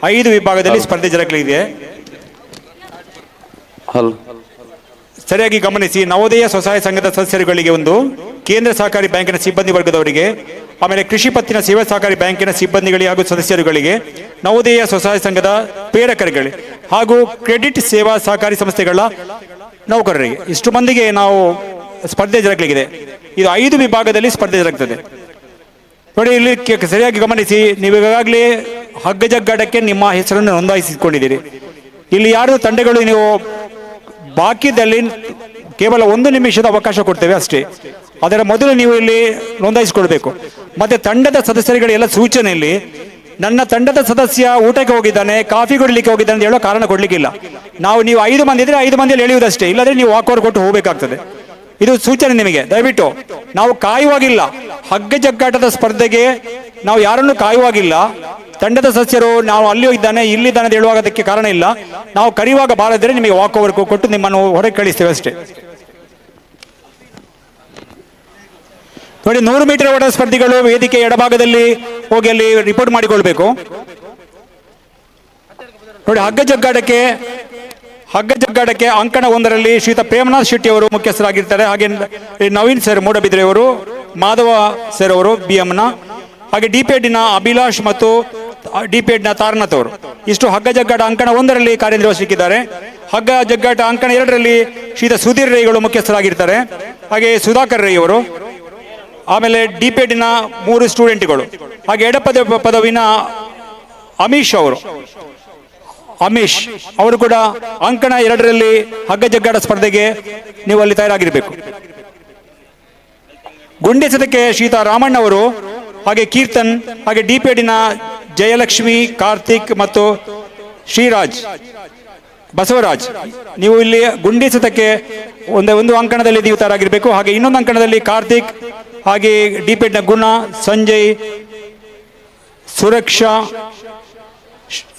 5 ವಿಭಾಗದಲ್ಲಿ ಸ್ಪರ್ಧೆ ಜರುಗಲಿದೆ. ಸರಿಯಾಗಿ ಗಮನಿಸಿ. ನವೋದಯ ಸ್ವಸಹಾಯ ಸಂಘದ ಸದಸ್ಯರುಗಳಿಗೆ ಒಂದು, ಕೇಂದ್ರ ಸಹಕಾರಿ ಬ್ಯಾಂಕಿನ ಸಿಬ್ಬಂದಿ ವರ್ಗದವರಿಗೆ, ಆಮೇಲೆ ಕೃಷಿ ಪತ್ತಿನ ಸೇವಾ ಸಹಕಾರಿ ಬ್ಯಾಂಕಿನ ಸಿಬ್ಬಂದಿಗಳಿಗೆ ಹಾಗೂ ಸದಸ್ಯರುಗಳಿಗೆ, ನವೋದಯ ಸ್ವಸಹಾಯ ಸಂಘದ ಪ್ರೇರಕರುಗಳಿಗೆ ಹಾಗೂ ಕ್ರೆಡಿಟ್ ಸೇವಾ ಸಹಕಾರಿ ಸಂಸ್ಥೆಗಳ ನೌಕರರಿಗೆ, ಇಷ್ಟು ಮಂದಿಗೆ ನಾವು ಸ್ಪರ್ಧೆ ಜರುಗಲಿದೆ. ಇದು 5 ವಿಭಾಗದಲ್ಲಿ ಸ್ಪರ್ಧೆ ಜರುಗುತ್ತದೆ. ನೋಡಿ, ಇಲ್ಲಿ ಸರಿಯಾಗಿ ಗಮನಿಸಿ. ನೀವು ಈಗಾಗಲೇ ಹಗ್ಗ ಜಗ್ಗಾಟಕ್ಕೆ ನಿಮ್ಮ ಹೆಸರನ್ನು ನೋಂದಾಯಿಸಿಕೊಂಡಿದ್ದೀರಿ. ಇಲ್ಲಿ ಯಾರು ತಂಡಗಳು ನೀವು ಬಾಕಿದಲ್ಲಿ ಕೇವಲ 1 ನಿಮಿಷದ ಅವಕಾಶ ಕೊಡ್ತೇವೆ ಅಷ್ಟೇ. ಅದರ ಮೊದಲು ನೀವು ಇಲ್ಲಿ ನೋಂದಾಯಿಸಿಕೊಳ್ಬೇಕು. ಮತ್ತೆ ತಂಡದ ಸದಸ್ಯರುಗಳ ಎಲ್ಲ ಸೂಚನೆಯಲ್ಲಿ ನನ್ನ ತಂಡದ ಸದಸ್ಯ ಊಟಕ್ಕೆ ಹೋಗಿದ್ದಾನೆ, ಕಾಫಿ ಕುಡಿಲಿಕ್ಕೆ ಹೋಗಿದ್ದಾನೆ ಅಂತ ಹೇಳೋ ಕಾರಣ ಕೊಡ್ಲಿಕ್ಕಿಲ್ಲ. ನೀವು 5 ಮಂದಿ ಇದ್ರೆ 5 ಮಂದಿಯಲ್ಲಿ ಎಳೆಯುವುದಷ್ಟೇ, ಇಲ್ಲದ್ರೆ ನೀವು ವಾಕೌಟ್ ಕೊಟ್ಟು ಹೋಗಬೇಕಾಗ್ತದೆ. ಇದು ಸೂಚನೆ ನಿಮಗೆ. ದಯವಿಟ್ಟು ನಾವು ಕಾಯುವಾಗಿಲ್ಲ. ಹಗ್ಗ ಜಗ್ಗಾಟದ ಸ್ಪರ್ಧೆಗೆ ನಾವು ಯಾರನ್ನು ಕಾಯುವಾಗಿಲ್ಲ. ತಂಡದ ಸದಸ್ಯರು ನಾವು ಅಲ್ಲಿ ಇದ್ದಾನೆ ಇಲ್ಲಿದ್ದಾನೆ ಅಂತ ಹೇಳುವಾಗ ಅದಕ್ಕೆ ಕಾರಣ ಇಲ್ಲ. ನಾವು ಕರೆಯುವಾಗ ಬಾರದ್ರೆ ನಿಮಗೆ ವಾಕ್ ಓವರ್ ಕೊಟ್ಟು ನಿಮ್ಮನ್ನು ಹೊರಗೆ ಕಳಿಸ್ತೇವೆ ಅಷ್ಟೇ. ನೋಡಿ, 100 ಮೀಟರ್ ಓಟ ಸ್ಪರ್ಧಿಗಳು ವೇದಿಕೆ ಎಡಭಾಗದಲ್ಲಿ ಹೋಗಿ ಅಲ್ಲಿ ರಿಪೋರ್ಟ್ ಮಾಡಿಕೊಳ್ಬೇಕು. ನೋಡಿ, ಹಗ್ಗ ಜಗ್ಗಾಟಕ್ಕೆ ಅಂಕಣ 1ರಲ್ಲಿ ಶ್ರೀಯುತ ಪ್ರೇಮನಾಥ್ ಶೆಟ್ಟಿ ಅವರು ಮುಖ್ಯಸ್ಥರಾಗಿರ್ತಾರೆ. ಹಾಗೆ ನವೀನ್ ಸರ್ ಮೂಡಬಿದ್ರೆ ಅವರು, ಮಾಧವ ಸರ್ ಅವರು BMನ, ಹಾಗೆ ಡಿಪೇಡ್ನ ಅಭಿಲಾಷ್ ಮತ್ತು ಡಿಪೇಡ್ನ ತಾರನಾಥ್ ಅವರು. ಇಷ್ಟು ಹಗ್ಗ ಜಗ್ಗಾಟ ಅಂಕಣ 1ರಲ್ಲಿ ಕಾರ್ಯನಿರ್ವಹಿಸಿದ್ದಾರೆ. ಹಗ್ಗ ಜಗ್ಗಾಟ ಅಂಕಣ 2ರಲ್ಲಿ ಶ್ರೀಯುತ ಸುಧೀರ್ ರೈಗಳು ಮುಖ್ಯಸ್ಥರಾಗಿರ್ತಾರೆ. ಹಾಗೆ ಸುಧಾಕರ್ ರೈ ಅವರು, ಆಮೇಲೆ ಡಿಪೇಡ್ನ 3 ಸ್ಟೂಡೆಂಟ್ಗಳು, ಹಾಗೆ ಪದವಿನ ಅಮೀಶ್ ಅವರು ಕೂಡ ಅಂಕಣ 2ರಲ್ಲಿ ಹಗ್ಗ ಜಗ್ಗಾಟ ಸ್ಪರ್ಧೆಗೆ ನೀವು ಅಲ್ಲಿ ತಯಾರಾಗಿರಬೇಕು. ಗುಂಡೆಸದಕ್ಕೆ ಶ್ರೀಯುತ ರಾಮಣ್ಣ ಅವರು, ಹಾಗೆ ಕೀರ್ತನ್, ಹಾಗೆ ಡಿಪೇಡಿನ ಜಯಲಕ್ಷ್ಮಿ, ಕಾರ್ತಿಕ್ ಮತ್ತು ಶ್ರೀರಾಜ್, ಬಸವರಾಜ್, ನೀವು ಇಲ್ಲಿ ಗುಂಡೆಸದಕ್ಕೆ ಒಂದು ಅಂಕಣದಲ್ಲಿ ನೀವು ತಯಾರಾಗಿರಬೇಕು. ಹಾಗೆ ಇನ್ನೊಂದು ಅಂಕಣದಲ್ಲಿ ಕಾರ್ತಿಕ್, ಹಾಗೆ ಡಿಪೇಡ್ನ ಗುಣ, ಸಂಜಯ್, ಸುರಕ್ಷಾ,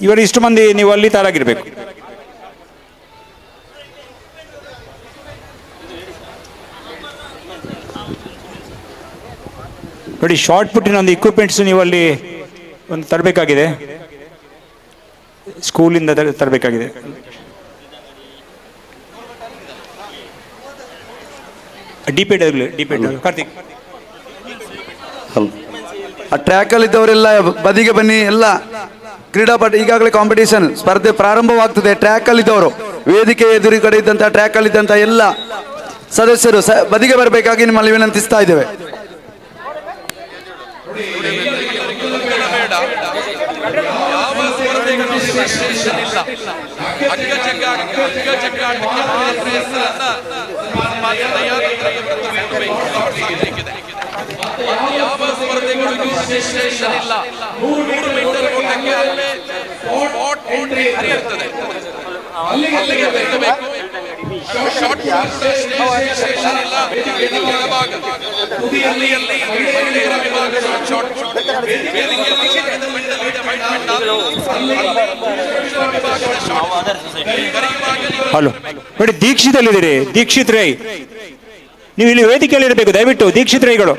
ಇವರು ಇಷ್ಟು ಮಂದಿ ನೀವು ಅಲ್ಲಿ ತಯಾರಾಗಿರ್ಬೇಕು. ನೋಡಿ, ಶಾರ್ಟ್ ಪುಟ್ಟಿನ ಒಂದು ಇಕ್ವಿಪ್ಮೆಂಟ್ಸ್ ನೀವು ಅಲ್ಲಿ ಒಂದು ತರಬೇಕಾಗಿದೆ, ಸ್ಕೂಲಿಂದ ತರಬೇಕಾಗಿದೆ. ಡಿಪೇಡ್ ಕಾರ್ತಿಕ್, ಆ ಟ್ರ್ಯಾಕಲ್ಲಿ ಇದ್ದವರೆಲ್ಲ ಬದಿಗೆ ಬನ್ನಿ. ಎಲ್ಲ ಕ್ರೀಡಾಪಟು ಈಗಾಗಲೇ ಕಾಂಪಿಟೇಷನ್ ಸ್ಪರ್ಧೆ ಪ್ರಾರಂಭವಾಗ್ತದೆ. ಟ್ರ್ಯಾಕಲ್ಲಿ ಇದ್ದವರು, ವೇದಿಕೆ ಎದುರು ಕಡೆ ಇದ್ದಂಥ ಟ್ರ್ಯಾಕಲ್ಲಿ ಇದ್ದಂಥ ಎಲ್ಲ ಸದಸ್ಯರು ಬದಿಗೆ ಬರಬೇಕಾಗಿ ನಿಮ್ಮಲ್ಲಿ ವಿನಂತಿಸ್ತಾ ಇದ್ದೇವೆ. ಯಾವ ಸ್ಪರ್ಧೆಗಳಿಗೂ ರಿಜಿಸ್ಟ್ರೇಷನ್ ಇಲ್ಲ. 100 ಮೀಟರ್ ಓಟಕ್ಕೆ ಅಲ್ಲೇ ಸ್ಪಾಟ್ ಎಂಟ್ರಿ ಇರ್ತದೆ, ಅಲ್ಲಿಗೆ ಬರಬೇಕು. ಶಾರ್ಟ್ ರಿಜಿಸ್ಟ್ರೇಷನ್ ಇಲ್ಲ. ಎಡಭಾಗ ತುದಿಯಲ್ಲಿ ಮಹಿಳೆಯರ ವಿಭಾಗ ಶಾರ್ಟ್ ಹಲೋ. ನೋಡಿ, ದೀಕ್ಷಿತಲ್ಲಿದ್ದೀರಿ, ದೀಕ್ಷಿತ್ ರೈ, ನೀವು ಇಲ್ಲಿ ವೇದಿಕೆಯಲ್ಲಿ ಇರಬೇಕು ದಯವಿಟ್ಟು. ದೀಕ್ಷಿತ್ ರೈಗಳು,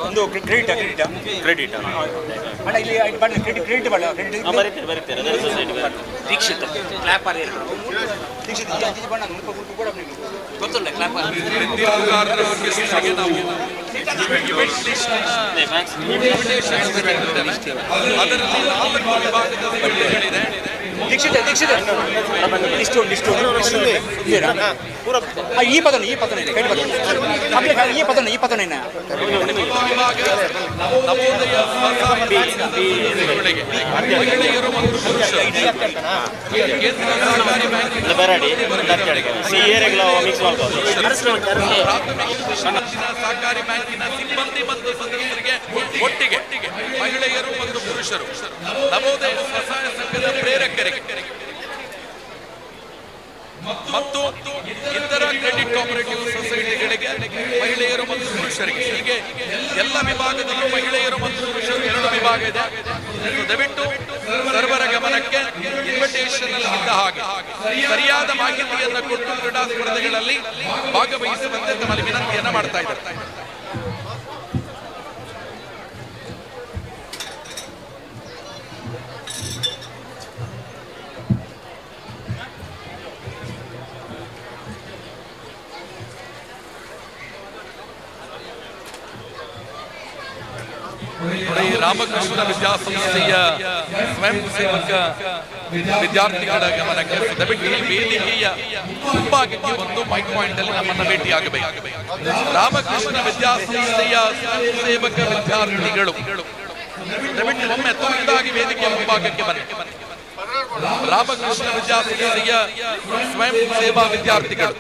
ಒಂದು ಕ್ರೆಡಿಟ್ ಅಣ್ಣ ಇಲ್ಲಿ ಬನ್ನಿ ಕ್ರೆಡಿಟ್ ದೀಕ್ಷಿತ್ ಕ್ಲಾಪ್ ದೀಕ್ಷಿತ್ ಬಣ್ಣ ಗೊತ್ತಿಲ್ಲ ಕ್ಲಾಪ್ ದೀಕ್ಷಿತ ಈ ಪದನ ಈ ಪದನ ಮಹಿಳೆಯರು ಮತ್ತು ಪುರುಷರು ಸಹಕಾರಿ ಬ್ಯಾಂಕಿನ ಸಿಬ್ಬಂದಿ ಮತ್ತು ಸದಸ್ಯರಿಗೆ ಒಟ್ಟಿಗೆ ಮಹಿಳೆಯರು ಮತ್ತು ಪುರುಷರು ನವೋದಯ ಸ್ವಸಹಾಯ ಸಂಘದ ಪ್ರೇರಕರಿಗೆ ಮತ್ತು ಇತರ ಕ್ರೆಡಿಟ್ ಕೋಆಪರೇಟಿವ್ ಸೊಸೈಟಿಗಳಿಗೆ ಮಹಿಳೆಯರು ಮತ್ತು ಪುರುಷರಿಗೆ ಹೀಗೆ ಎಲ್ಲ ವಿಭಾಗದಲ್ಲೂ ಮಹಿಳೆಯರು ಮತ್ತು ಪುರುಷರು 2 ವಿಭಾಗ ಇದೆ. ದಯವಿಟ್ಟು ಸರ್ವರ ಗಮನಕ್ಕೆ ಇನ್ವಿಟೇಷನ್ ಅಲ್ಲಿ ಇದ್ದ ಹಾಗೆ ಸರಿಯಾದ ಮಾಹಿತಿಯನ್ನು ಕೊಟ್ಟು ಕ್ರೀಡಾ ಸ್ಪರ್ಧೆಗಳಲ್ಲಿ ಭಾಗವಹಿಸುವಂತೆ ತಮ್ಮಲ್ಲಿ ವಿನಂತಿಯನ್ನ ಮಾಡ್ತಾ ಇದ್ದಾರೆ. ರಾಮಕೃಷ್ಣ ವಿದ್ಯಾಸಂಸ್ಥೆಯ ಸ್ವಯಂ ಸೇವಕ ವಿದ್ಯಾರ್ಥಿಗಳ ಗಮನಕ್ಕೆ ದಯವಿಟ್ಟು ವೇದಿಕೆಯ ಮುಂಭಾಗಕ್ಕೆ ಒಂದು ಮೈಕ್ ಪಾಯಿಂಟ್ ಅಲ್ಲಿ ನಮ್ಮನ್ನ ಭೇಟಿಯಾಗಬೇಕು. ರಾಮಕೃಷ್ಣ ವಿದ್ಯಾಸಂಸ್ಥೆಯ ಸ್ವಯಂ ಸೇವಕ ವಿದ್ಯಾರ್ಥಿಗಳು ದಯವಿಟ್ಟು ಒಮ್ಮೆ ತುರ್ತಾಗಿ ವೇದಿಕೆಯ ಮುಂಭಾಗಕ್ಕೆ ಬನ್ನಿ. ರಾಮಕೃಷ್ಣ ವಿದ್ಯಾಸಂಸ್ಥೆಯ ಸ್ವಯಂ ಸೇವಾ ವಿದ್ಯಾರ್ಥಿಗಳು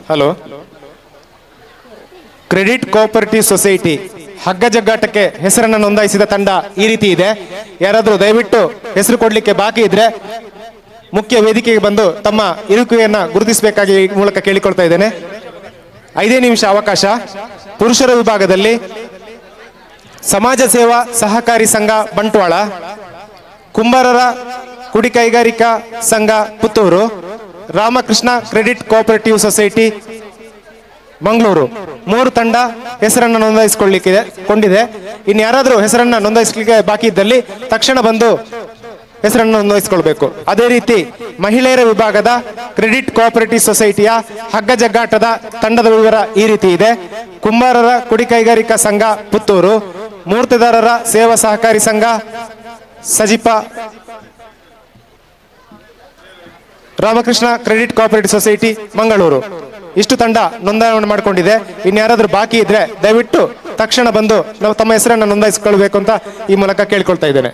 ಹಲೋ, ಕ್ರೆಡಿಟ್ ಕೋಆಪರೇಟಿವ್ ಸೊಸೈಟಿ ಹಗ್ಗ ಜಗ್ಗಾಟಕ್ಕೆ ಹೆಸರನ್ನು ನೋಂದಾಯಿಸಿದ ತಂಡ ಈ ರೀತಿ ಇದೆ. ಯಾರಾದರೂ ದಯವಿಟ್ಟು ಹೆಸರು ಕೊಡಲಿಕ್ಕೆ ಬಾಕಿ ಇದ್ರೆ ಮುಖ್ಯ ವೇದಿಕೆಗೆ ಬಂದು ತಮ್ಮ ಇರುವಿಕೆಯನ್ನ ಗುರುತಿಸಬೇಕಾಗಿ ಈ ಮೂಲಕ ಕೇಳಿಕೊಳ್ತಾ ಇದ್ದೇನೆ. 5 ನಿಮಿಷ ಅವಕಾಶ. ಪುರುಷರ ವಿಭಾಗದಲ್ಲಿ ಸಮಾಜ ಸೇವಾ ಸಹಕಾರಿ ಸಂಘ ಬಂಟ್ವಾಳ, ಕುಂಬಾರರ ಕುಡಿ ಕೈಗಾರಿಕಾ ಸಂಘ Puttur, Ramakrishna credit cooperative society Mangaluru 3 ತಂಡ ಹೆಸರನ್ನು ಕೊಂಡಿದೆ. ಇನ್ನು ಯಾರಾದರೂ ಹೆಸರನ್ನು ನೋಂದಾಯಿಸಲಿಕ್ಕೆ ಬಾಕಿ ಇದ್ದಲ್ಲಿ ತಕ್ಷಣ ಬಂದು ಹೆಸರನ್ನು ನೋಂದಾಯಿಸಿಕೊಳ್ಬೇಕು. ಅದೇ ರೀತಿ ಮಹಿಳೆಯರ ವಿಭಾಗದ ಕ್ರೆಡಿಟ್ ಕೋಆಪರೇಟಿವ್ ಸೊಸೈಟಿಯ ಹಗ್ಗ ಜಗ್ಗಾಟದ ತಂಡದ ವಿವರ ಈ ರೀತಿ ಇದೆ. ಕುಂಬಾರರ ಕುಡಿ ಕೈಗಾರಿಕಾ ಸಂಘ ಪುತ್ತೂರು, ಮೂರ್ತಿದಾರರ ಸೇವಾ ಸಹಕಾರಿ ಸಂಘ Sajipa, Ramakrishna credit cooperative society Mangaluru. ಇಷ್ಟು ತಂಡ ನೋಂದಣಿ ಮಾಡಿಕೊಂಡಿದೆ. ಇನ್ಯಾರಾದ್ರೂ ಬಾಕಿ ಇದ್ರೆ ದಯವಿಟ್ಟು ತಕ್ಷಣ ಬಂದು ನಾವು ತಮ್ಮ ಹೆಸರನ್ನು ನೋಂದಾಯಿಸಿಕೊಳ್ಬೇಕು ಅಂತ ಈ ಮೂಲಕ ಕೇಳಿಕೊಳ್ತಾ ಇದ್ದೇನೆ.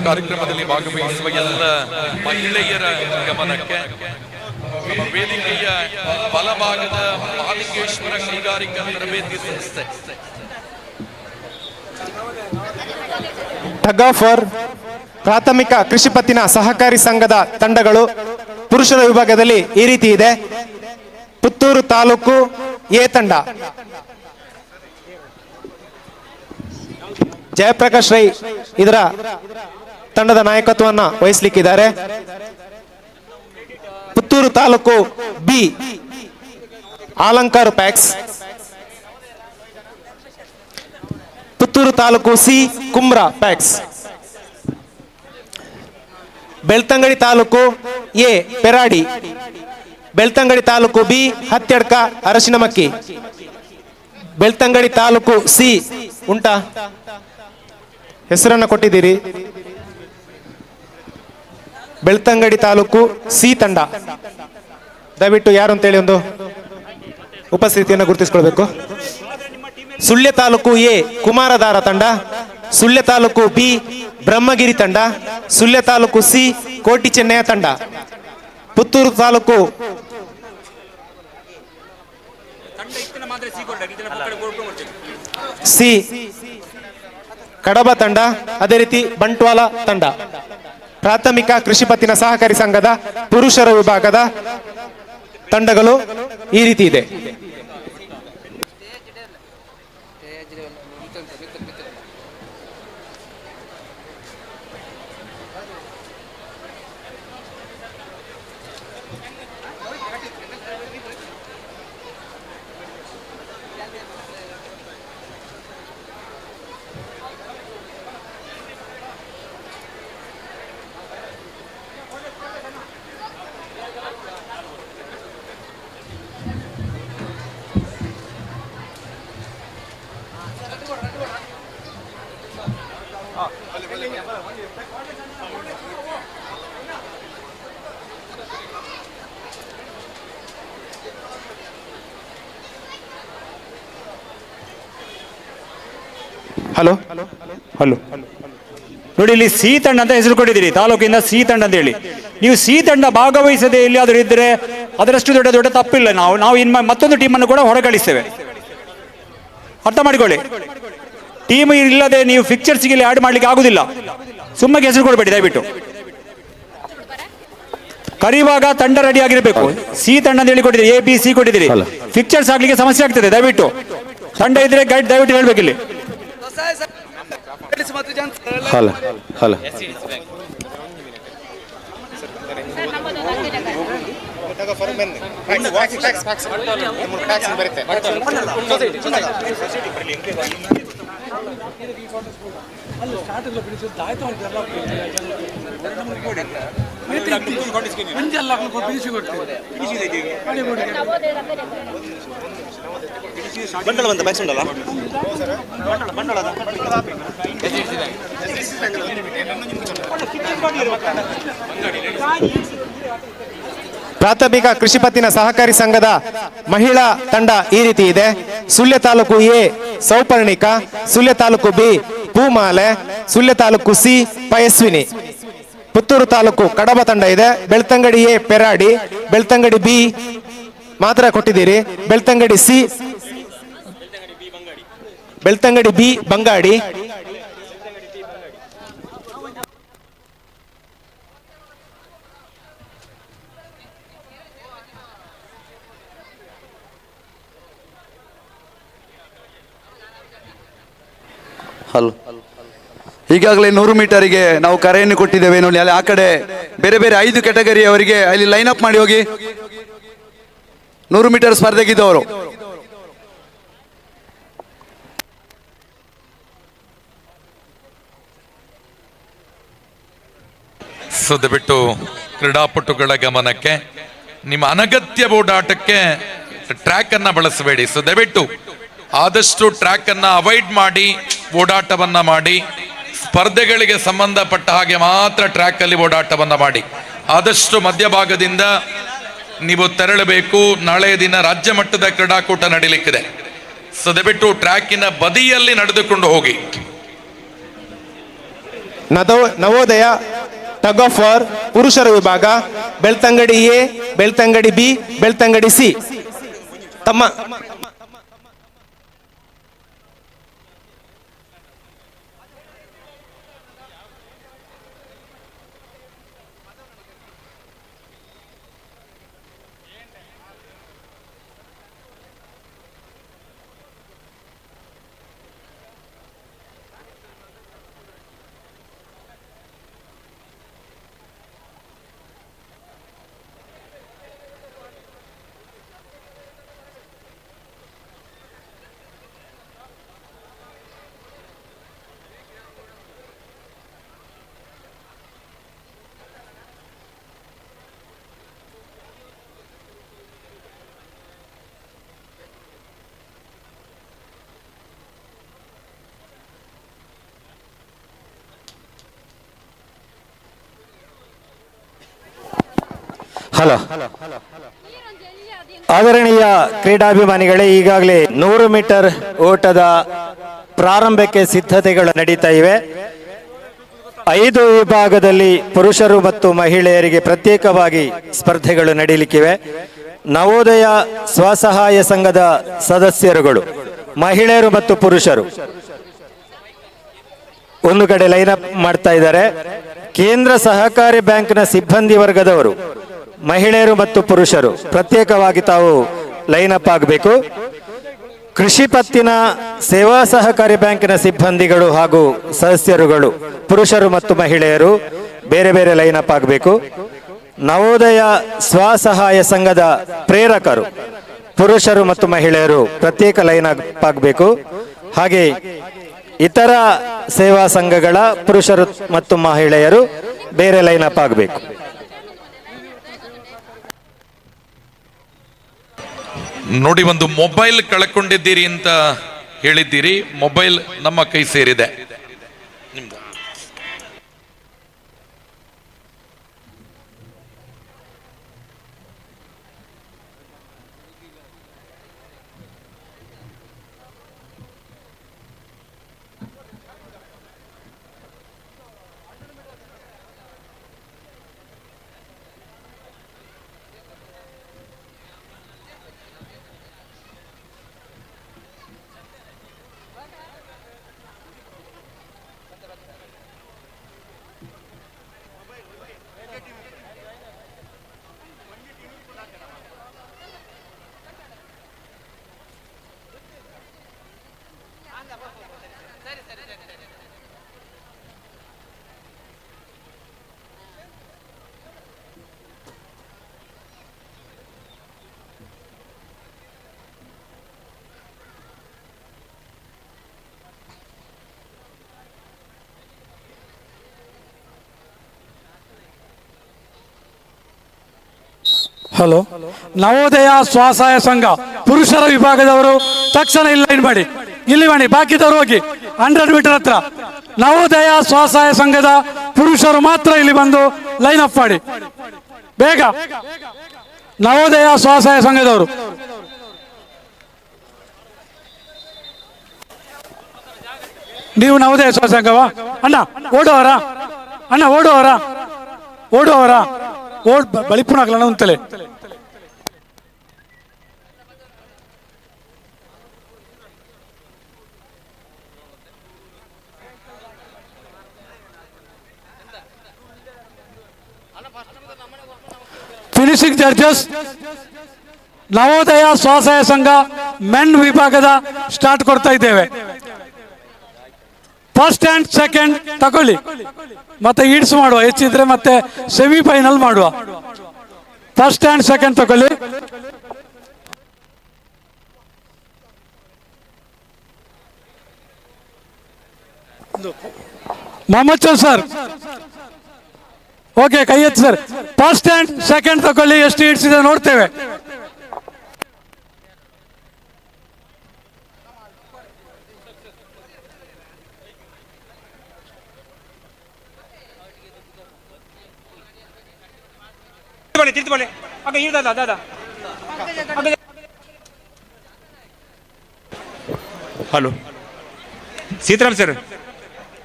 ಕಾರ್ಯಕ್ರಮದಲ್ಲಿ ಭಾಗವಹಿಸುವ ಎಲ್ಲ ಮಹಿಳೆಯರ ಗಮನಕ್ಕೆ ವೇದಿಕೆಯ ಬಲಭಾಗದ ಮಹಾಲಿಂಗೇಶ್ವರ ಕೈಗಾರಿಕಾ ತರಬೇತಿ ಸಂಸ್ಥೆ ಟಗ್ ಆಫ್ ವಾರ್ ಪ್ರಾಥಮಿಕ ಕೃಷಿ ಪತ್ತಿನ ಸಹಕಾರಿ ಸಂಘದ ತಂಡಗಳು ಪುರುಷರ ವಿಭಾಗದಲ್ಲಿ ಈ ರೀತಿ ಇದೆ. ಪುತ್ತೂರು ತಾಲೂಕು ಎ ತಂಡ ಜಯಪ್ರಕಾಶ್ ರೈ ಇದರ ತಂಡದ ನಾಯಕತ್ವವನ್ನು ವಹಿಸಲಿಕ್ಕಿದ್ದಾರೆ. Puttur taluk B Alankar PACS, Puttur taluk C Kumra PACS. Belthangady taluk A Peradi. Belthangady taluk B Hathyadka Arasinamakki. Belthangady taluk C ಉಂಟಾ? ಹೆಸರನ್ನು ಕೊಟ್ಟಿದ್ದೀರಿ. ಬೆಳ್ತಂಗಡಿ ತಾಲೂಕು ಸಿ ತಂಡ, ದಯವಿಟ್ಟು ಯಾರು ಅಂತೇಳಿ ಒಂದು ಉಪಸ್ಥಿತಿಯನ್ನು ಗುರುತಿಸಿಕೊಳ್ಬೇಕು. ಸುಳ್ಯ ತಾಲೂಕು ಎ ಕುಮಾರಧಾರ ತಂಡ. ಸುಳ್ಯ ತಾಲೂಕು ಬಿ ಬ್ರಹ್ಮಗಿರಿ ತಂಡ. ಸುಳ್ಯ ತಾಲೂಕು ಸಿ ಕೋಟಿ ಚೆನ್ನಯ್ಯ ತಂಡ. ಪುತ್ತೂರು ತಾಲೂಕು ಸಿ ಕಡಬ ತಂಡ, ಅದೇ ರೀತಿ ಬಂಟ್ವಾಳ ತಂಡ. ಪ್ರಾಥಮಿಕ ಕೃಷಿ ಪತ್ತಿನ ಸಹಕಾರಿ ಸಂಘದ ಪುರುಷರ ವಿಭಾಗದ ತಂಡಗಳು ಈ ರೀತಿ ಇದೆ. ಹಲೋ ಹಲೋ ನೋಡಿ, ಇಲ್ಲಿ ಸಿ ತಂಡ ಅಂತ ಹೆಸರು ಕೊಟ್ಟಿದ್ದೀರಿ, ತಾಲೂಕಿಂದ ಸಿ ತಂಡ ಅಂತ ಹೇಳಿ. ನೀವು ಸಿ ತಂಡ ಭಾಗವಹಿಸದೆ ಎಲ್ಲಿಯಾದರೂ ಇದ್ದರೆ ಅದರಷ್ಟು ದೊಡ್ಡ ದೊಡ್ಡ ತಪ್ಪಿಲ್ಲ. ನಾವು ಇನ್ನು ಮತ್ತೊಂದು ಟೀಮನ್ನು ಕೂಡ ಹೊರಗಳಿಸ್ತೇವೆ, ಅರ್ಥ ಮಾಡಿಕೊಳ್ಳಿ. ಟೀಮ್ ಇಲ್ಲದೆ ನೀವು ಫಿಕ್ಚರ್ಸ್ಗೆ ಇಲ್ಲಿ ಆ್ಯಡ್ ಮಾಡ್ಲಿಕ್ಕೆ ಆಗುದಿಲ್ಲ. ಸುಮ್ಮನೆ ಹೆಸರು ಕೊಡಬೇಡಿ ದಯವಿಟ್ಟು. ಕರೆಯುವಾಗ ತಂಡ ರೆಡಿ ಆಗಿರಬೇಕು. ಸಿ ತಂಡ ಅಂತ ಹೇಳಿ ಕೊಟ್ಟಿದ್ದೀರಿ, ಎ ಬಿ ಸಿ ಕೊಟ್ಟಿದ್ದೀರಿ. ಫಿಕ್ಚರ್ಸ್ ಆಗ್ಲಿಕ್ಕೆ ಸಮಸ್ಯೆ ಆಗ್ತದೆ. ದಯವಿಟ್ಟು ತಂಡ ಇದ್ರೆ ಗೈಡ್ ದಯವಿಟ್ಟು ಹೇಳ್ಬೇಕು ಇಲ್ಲಿ. ಹಲೋ ಹಲೋ ಪ್ರಾಥಮಿಕ ಕೃಷಿ ಪತ್ತಿನ ಸಹಕಾರಿ ಸಂಘದ ಮಹಿಳಾ ತಂಡ ಈ ರೀತಿ ಇದೆ. Sullia taluk A Souparnika. Sullia taluk B Bhoomale. Sullia taluk C Payaswini. Puttur taluk Kadaba ತಂಡ ಇದೆ. ಬೆಳ್ತಂಗಡಿ ಎ ಪೆರಾಡಿ. ಬೆಳ್ತಂಗಡಿ ಬಿ ಮಾತ್ರ ಕೊಟ್ಟಿದ್ದೀರಿ. Belthangady C Belthangady B Bangadi. Hello, ಈಗಾಗಲೇ 100 ಮೀಟರಿಗೆ ನಾವು ಕರೆಯನ್ನು ಕೊಟ್ಟಿದ್ದೇವೆ ನೋಡಿ. ಅಲ್ಲಿ ಆ ಕಡೆ ಬೇರೆ ಬೇರೆ 5 ಕ್ಯಾಟಗರಿ ಅವರಿಗೆ ಅಲ್ಲಿ ಲೈನ್ ಅಪ್ ಮಾಡಿ ಹೋಗಿ. 100 ಮೀಟರ್ ಸ್ಪರ್ಧೆಗಿದ್ದವರು ದಯವಿಟ್ಟು ಕ್ರೀಡಾಪಟುಗಳ ಗಮನಕ್ಕೆ, ನಿಮ್ಮ ಅನಗತ್ಯ ಓಡಾಟಕ್ಕೆ ಟ್ರ್ಯಾಕ್ ಅನ್ನ ಬಳಸಬೇಡಿ. ದಯವಿಟ್ಟು ಆದಷ್ಟು ಟ್ರ್ಯಾಕ್ ಅನ್ನ ಅವಾಯ್ಡ್ ಮಾಡಿ ಓಡಾಟವನ್ನ ಮಾಡಿ. ಸ್ಪರ್ಧೆಗಳಿಗೆ ಸಂಬಂಧಪಟ್ಟ ಹಾಗೆ ಮಾತ್ರ ಟ್ರ್ಯಾಕ್ ಅಲ್ಲಿ ಓಡಾಟವನ್ನ ಮಾಡಿ. ಆದಷ್ಟು ಮಧ್ಯಭಾಗದಿಂದ ನೀವು ತೆರಳಬೇಕು. ನಾಳೆಯ ದಿನ ರಾಜ್ಯ ಮಟ್ಟದ ಕ್ರೀಡಾಕೂಟ ನಡೀಲಿಕ್ಕಿದೆ. ದಯವಿಟ್ಟು ಟ್ರ್ಯಾಕಿನ ಬದಿಯಲ್ಲಿ ನಡೆದುಕೊಂಡು ಹೋಗಿ. ನವೋದಯ ಟಗ್ ಆಫ್ ವಾರ್ ಪುರುಷರ ವಿಭಾಗ. Belthangady A, Belthangady B, Belthangady C. ತಮ್ಮ ಹಲೋ. ಆದರಣೀಯ ಕ್ರೀಡಾಭಿಮಾನಿಗಳೇ, ಈಗಾಗಲೇ 100 ಮೀಟರ್ ಓಟದ ಪ್ರಾರಂಭಕ್ಕೆ ಸಿದ್ಧತೆಗಳು ನಡೀತಾ ಇವೆ. 5 ವಿಭಾಗದಲ್ಲಿ ಪುರುಷರು ಮತ್ತು ಮಹಿಳೆಯರಿಗೆ ಪ್ರತ್ಯೇಕವಾಗಿ ಸ್ಪರ್ಧೆಗಳು ನಡೀಲಿಕ್ಕಿವೆ. ನವೋದಯ ಸ್ವಸಹಾಯ ಸಂಘದ ಸದಸ್ಯರುಗಳು, ಮಹಿಳೆಯರು ಮತ್ತು ಪುರುಷರು ಒಂದು ಕಡೆ ಲೈನ್ ಅಪ್ ಮಾಡ್ತಾ ಇದ್ದಾರೆ. ಕೇಂದ್ರ ಸಹಕಾರಿ ಬ್ಯಾಂಕ್ನ ಸಿಬ್ಬಂದಿ ವರ್ಗದವರು, ಮಹಿಳೆಯರು ಮತ್ತು ಪುರುಷರು ಪ್ರತ್ಯೇಕವಾಗಿ ತಾವು ಲೈನ್ ಅಪ್ ಆಗಬೇಕು. ಕೃಷಿ ಪತ್ತಿನ ಸೇವಾ ಸಹಕಾರಿ ಬ್ಯಾಂಕಿನ ಸಿಬ್ಬಂದಿಗಳು ಹಾಗೂ ಸದಸ್ಯರುಗಳು, ಪುರುಷರು ಮತ್ತು ಮಹಿಳೆಯರು ಬೇರೆ ಬೇರೆ ಲೈನ್ ಅಪ್ ಆಗಬೇಕು. ನವೋದಯ ಸ್ವಸಹಾಯ ಸಂಘದ ಪ್ರೇರಕರು, ಪುರುಷರು ಮತ್ತು ಮಹಿಳೆಯರು ಪ್ರತ್ಯೇಕ ಲೈನ್ ಅಪ್ ಆಗಬೇಕು. ಹಾಗೆ ಇತರ ಸೇವಾ ಸಂಘಗಳ ಪುರುಷರು ಮತ್ತು ಮಹಿಳೆಯರು ಬೇರೆ ಲೈನ್ ಅಪ್ ಆಗಬೇಕು. ನೋಡಿ, ಒಂದು ಮೊಬೈಲ್ ಕಳ್ಕೊಂಡಿದ್ದೀರಿ ಅಂತ ಹೇಳಿದ್ದೀರಿ. ಮೊಬೈಲ್ ನಮ್ಮ ಕೈ ಸೇರಿದೆ. ಹಲೋ. ನವೋದಯ ಸ್ವಸಹಾಯ ಸಂಘ ಪುರುಷರ ವಿಭಾಗದವರು ತಕ್ಷಣ ಇಲ್ಲಿ ಲೈನ್ ಮಾಡಿ, ಇಲ್ಲಿ ಮಾಡಿ, ಬಾಕಿದವರು ಹೋಗಿ 100 ಮೀಟರ್ ಹತ್ರ. ನವೋದಯ ಸ್ವಸಹಾಯ ಸಂಘದ ಪುರುಷರು ಮಾತ್ರ ಇಲ್ಲಿ ಬಂದು ಲೈನ್ ಅಪ್ ಮಾಡಿ ಬೇಗ. ನವೋದಯ ಸ್ವಸಹಾಯ ಸಂಘದವರು ನೀವು ನವೋದಯ ಸ್ವಸಹಾಯ ಸಂಘವಾ? ಅಣ್ಣ ಓಡುವವರ, ಅಣ್ಣ ಓಡುವವರ, ಓಡುವವರ ಬಳಿಪುಣ ಆಗಲ್ಲ ಅಂತಲೇ. ಫಿನಿಶಿಂಗ್ ಜಡ್ಜಸ್ ನವೋದಯ ಸ್ವಸಹಾಯ ಸಂಘ ಮೆನ್ ವಿಭಾಗದ ಸ್ಟಾರ್ಟ್ ಕೊಡ್ತಾ ಇದ್ದೇವೆ. ಫಸ್ಟ್ ಅಂಡ್ ಸೆಕೆಂಡ್ ತಗೊಳ್ಳಿ, ಮತ್ತೆ ಈಡ್ಸ್ ಮಾಡುವ, ಹೆಚ್ಚಿದ್ರೆ ಮತ್ತೆ ಸೆಮಿಫೈನಲ್ ಮಾಡುವ. ಫಸ್ಟ್ ಅಂಡ್ ಸೆಕೆಂಡ್ ತಗೊಳ್ಳಿ. ಮೊಹಮ್ಮದ್ ಸರ್, ಓಕೆ, ಕೈ ಎತ್ತಿ ಸರ್. ಫಸ್ಟ್ ಅಂಡ್ ಸೆಕೆಂಡ್ ತಗೊಳ್ಳಿ, ಎಷ್ಟು ಈಡ್ಸ್ ಇದೆ ನೋಡ್ತೇವೆ. ಹಲೋ ಸೀತಾರಾಮ್ ಸರ್,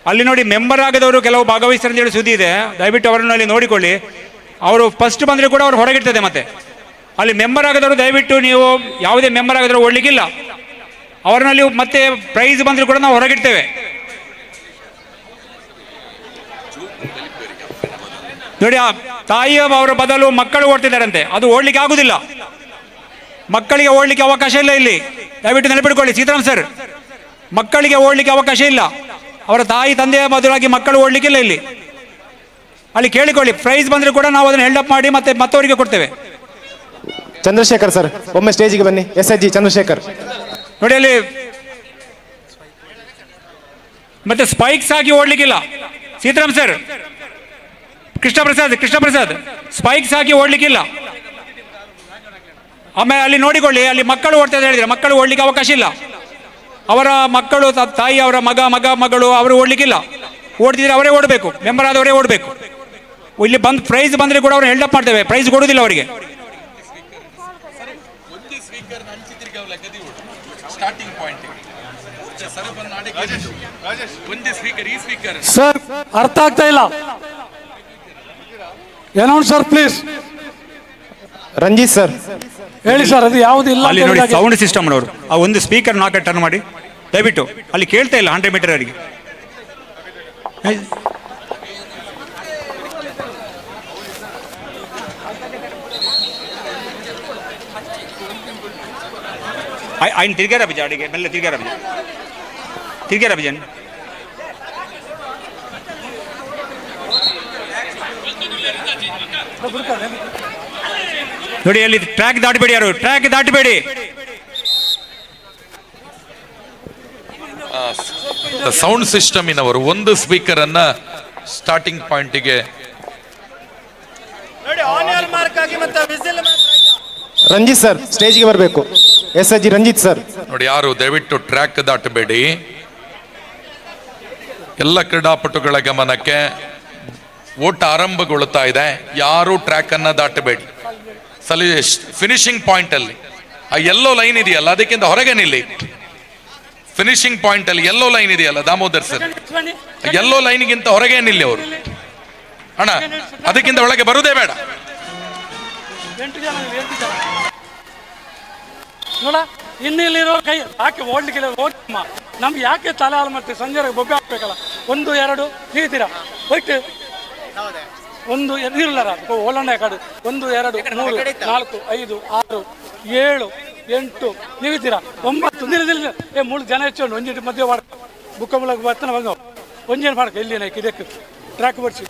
ಅಲ್ಲಿ ನೋಡಿ ಮೆಂಬರ್ ಆಗದವರು ಕೆಲವು ಭಾಗವಹಿಸ್ತಾರೆ ಅಂತ ಹೇಳಿ ಸುದ್ದಿ ಇದೆ. ದಯವಿಟ್ಟು ಅವರನ್ನು ಅಲ್ಲಿ ನೋಡಿಕೊಳ್ಳಿ. ಅವರು ಫಸ್ಟ್ ಬಂದರೆ ಕೂಡ ಅವ್ರು ಹೊರಗಿರ್ತದೆ. ಮತ್ತೆ ಅಲ್ಲಿ ಮೆಂಬರ್ ಆಗದವರು ದಯವಿಟ್ಟು ನೀವು ಯಾವುದೇ ಮೆಂಬರ್ ಆಗದವರು ಓಡಲಿಕ್ಕಿಲ್ಲ. ಅವರಲ್ಲಿ ಮತ್ತೆ ಪ್ರೈಸ್ ಬಂದರೂ ಕೂಡ ನಾವು ಹೊರಗಿಡ್ತೇವೆ. ನೋಡಿ, ಆ ತಾಯಿಯ ಅವರ ಬದಲು ಮಕ್ಕಳು ಓಡ್ತಿದ್ದಾರಂತೆ, ಅದು ಓಡ್ಲಿಕ್ಕೆ ಆಗುದಿಲ್ಲ. ಮಕ್ಕಳಿಗೆ ಓಡ್ಲಿಕ್ಕೆ ಅವಕಾಶ ಇಲ್ಲ ಇಲ್ಲಿ, ದಯವಿಟ್ಟು ನೆನಪಿಟ್ಕೊಳ್ಳಿ ಸೀತಾರಾಮ್ ಸರ್. ಮಕ್ಕಳಿಗೆ ಓಡ್ಲಿಕ್ಕೆ ಅವಕಾಶ ಇಲ್ಲ. ಅವರ ತಾಯಿ ತಂದೆಯ ಬದಲಾಗಿ ಮಕ್ಕಳು ಓಡ್ಲಿಕ್ಕಿಲ್ಲ ಇಲ್ಲಿ. ಅಲ್ಲಿ ಕೇಳಿಕೊಳ್ಳಿ, ಪ್ರೈಸ್ ಬಂದ್ರೆ ಕೂಡ ನಾವು ಅದನ್ನು ಹೆಲ್ಡಪ್ ಮಾಡಿ ಮತ್ತೆ ಮತ್ತವರಿಗೆ ಕೊಡ್ತೇವೆ. ಚಂದ್ರಶೇಖರ್ ಸರ್, ಒಮ್ಮೆ ಸ್ಟೇಜಿಗೆ ಬನ್ನಿ. SSG ಚಂದ್ರಶೇಖರ್ ನೋಡಿ, ಅಲ್ಲಿ ಮತ್ತೆ ಸ್ಪೈಕ್ಸ್ ಹಾಕಿ ಓಡ್ಲಿಕ್ಕಿಲ್ಲ ಸೀತಾರಾಮ್ ಸರ್. ಕೃಷ್ಣ ಪ್ರಸಾದ್ ಸ್ಪೈಕ್ಸ್ ಹಾಕಿ ಓಡ್ಲಿಕ್ಕಿಲ್ಲ. ಆಮೇಲೆ ಅಲ್ಲಿ ನೋಡಿಕೊಳ್ಳಿ, ಅಲ್ಲಿ ಮಕ್ಕಳು ಓಡ್ತಾ ಹೇಳಿದ್ರೆ ಮಕ್ಕಳು ಓಡ್ಲಿಕ್ಕೆ ಅವಕಾಶ ಇಲ್ಲ. ಅವರ ಮಕ್ಕಳು, ತಾಯಿ, ಅವರ ಮಗಳು ಅವರು ಓಡ್ಲಿಕ್ಕಿಲ್ಲ. ಓಡ್ತಿದ್ರೆ ಅವರೇ ಓಡಬೇಕು, ಮೆಂಬರ್ ಆದವರೇ ಓಡಬೇಕು. ಇಲ್ಲಿ ಬಂದು ಪ್ರೈಸ್ ಬಂದರೆ ಕೂಡ ಅವ್ರು ಹೆಲ್ಡಪ್ ಮಾಡ್ತೇವೆ, ಪ್ರೈಸ್ ಕೊಡೋದಿಲ್ಲ ಅವರಿಗೆ. ಸರ್ ಅರ್ಥ ಆಗ್ತಾ ಇಲ್ಲ. Announcer please. ರಂಜಿತ್ ಸರ್ ಹೇಳಿ ಸರ್, ಅದು ಯಾವುದು ಇಲ್ಲ ಅಲ್ಲಿ ನೋಡಿ ಸೌಂಡ್ ಸಿಸ್ಟಮ್ ಅವರು ಆ ಒಂದು ಸ್ಪೀಕರ್ ನಾಲ್ಕು ಟರ್ನ್ ಮಾಡಿ ದಯವಿಟ್ಟು. ಅಲ್ಲಿ ಕೇಳ್ತಾ ಇಲ್ಲ 100 ಮೀಟರ್ ಅವರಿಗೆ. ఆయన తిరిగారా బిజా అడిగే మెల్ల తిరిగారా బిజన్ ನೋಡಿ ಅಲ್ಲಿ ಟ್ರ್ಯಾಕ್ ದಾಟಬೇಡಿ, ಯಾರು ಟ್ರ್ಯಾಕ್ ದಾಟಬೇಡಿ. ಸೌಂಡ್ ಸಿಸ್ಟಮಿನವರು ಒಂದು ಸ್ಪೀಕರ್ ಅನ್ನ ಸ್ಟಾರ್ಟಿಂಗ್ ಪಾಯಿಂಟಿಗೆ. ರಂಜಿತ್ ಸರ್ ಸ್ಟೇಜ್ಗೆ ಬರಬೇಕು. SSG Ranjit sir. ನೋಡಿ, ಯಾರು ದಯವಿಟ್ಟು ಟ್ರ್ಯಾಕ್ ದಾಟಬೇಡಿ. ಎಲ್ಲ ಕ್ರೀಡಾಪಟುಗಳ ಗಮನಕ್ಕೆ, ಓಟ ಆರಂಭಗೊಳ್ಳುತ್ತಾ ಇದೆ. ಯಾರು ಟ್ರ್ಯಾಕ್ ಅನ್ನ ದಾಟಬೇಡಿ. ಫಿನಿಶಿಂಗ್ ಪಾಯಿಂಟ್ ಅಲ್ಲಿ ಆ ಯೆಲ್ಲೋ ಲೈನ್ ಇದೆಯಲ್ಲ, ಅದಕ್ಕಿಂತ ಹೊರಗೆ ನಿಲ್ಲಿ. ಫಿನಿಶಿಂಗ್ ಪಾಯಿಂಟ್ ಅಲ್ಲಿ ಯೆಲ್ಲೋ ಲೈನ್ ಇದೆಯಲ್ಲ ದಾಮೋದರ್ ಸರ್, ಯೆಲ್ಲೋ ಲೈನ್ಗಿಂತ ಹೊರಗೆ ನಿಲ್ಲಿ ಅವರು. ಅಣ್ಣ, ಅದಕ್ಕಿಂತ ಒಳಗೆ ಬರುವುದೇ ಬೇಡ. ನೋಡ, ಇನ್ನಿಲ್ಲಿರೋ ಕೈ ಯಾಕೆ ಓಡ್ಲಿಕ್ಕೆ ಓಡಮ್ಮ, ನಮ್ಗೆ ಯಾಕೆ ತಲೆ ಹಾಲು ಮಾಡ್ತೀವಿ? ಸಂಜೆ ಬೊಬ್ಬೆ ಹಾಕ್ಬೇಕಲ್ಲ. 1 2 ನೀಗ್ತೀರಾ ಹೋಯ್ತು. 1 ನೀರಲ್ಲ ಓಲಣ್ಣ ಕಾಡು. 1 2 3 4 5 6 7 8 ನೀಗ್ತೀರಾ. 9 ನೀರಿಲ್ಲ. 3 ಜನ ಹೆಚ್ಚು ಒಂಜಿ ಮಧ್ಯೆ ಮಾಡ ಬುಕ್ಕ ಮುಳಗ ಬರ್ತನ ಬಂಗ ಒಂಜೇನು ಮಾಡಕ್ಕೆ ಇಲ್ಲಿ ಇದಕ್ಕೆ ಟ್ರ್ಯಾಕ್ ಬರ್ಸಿ.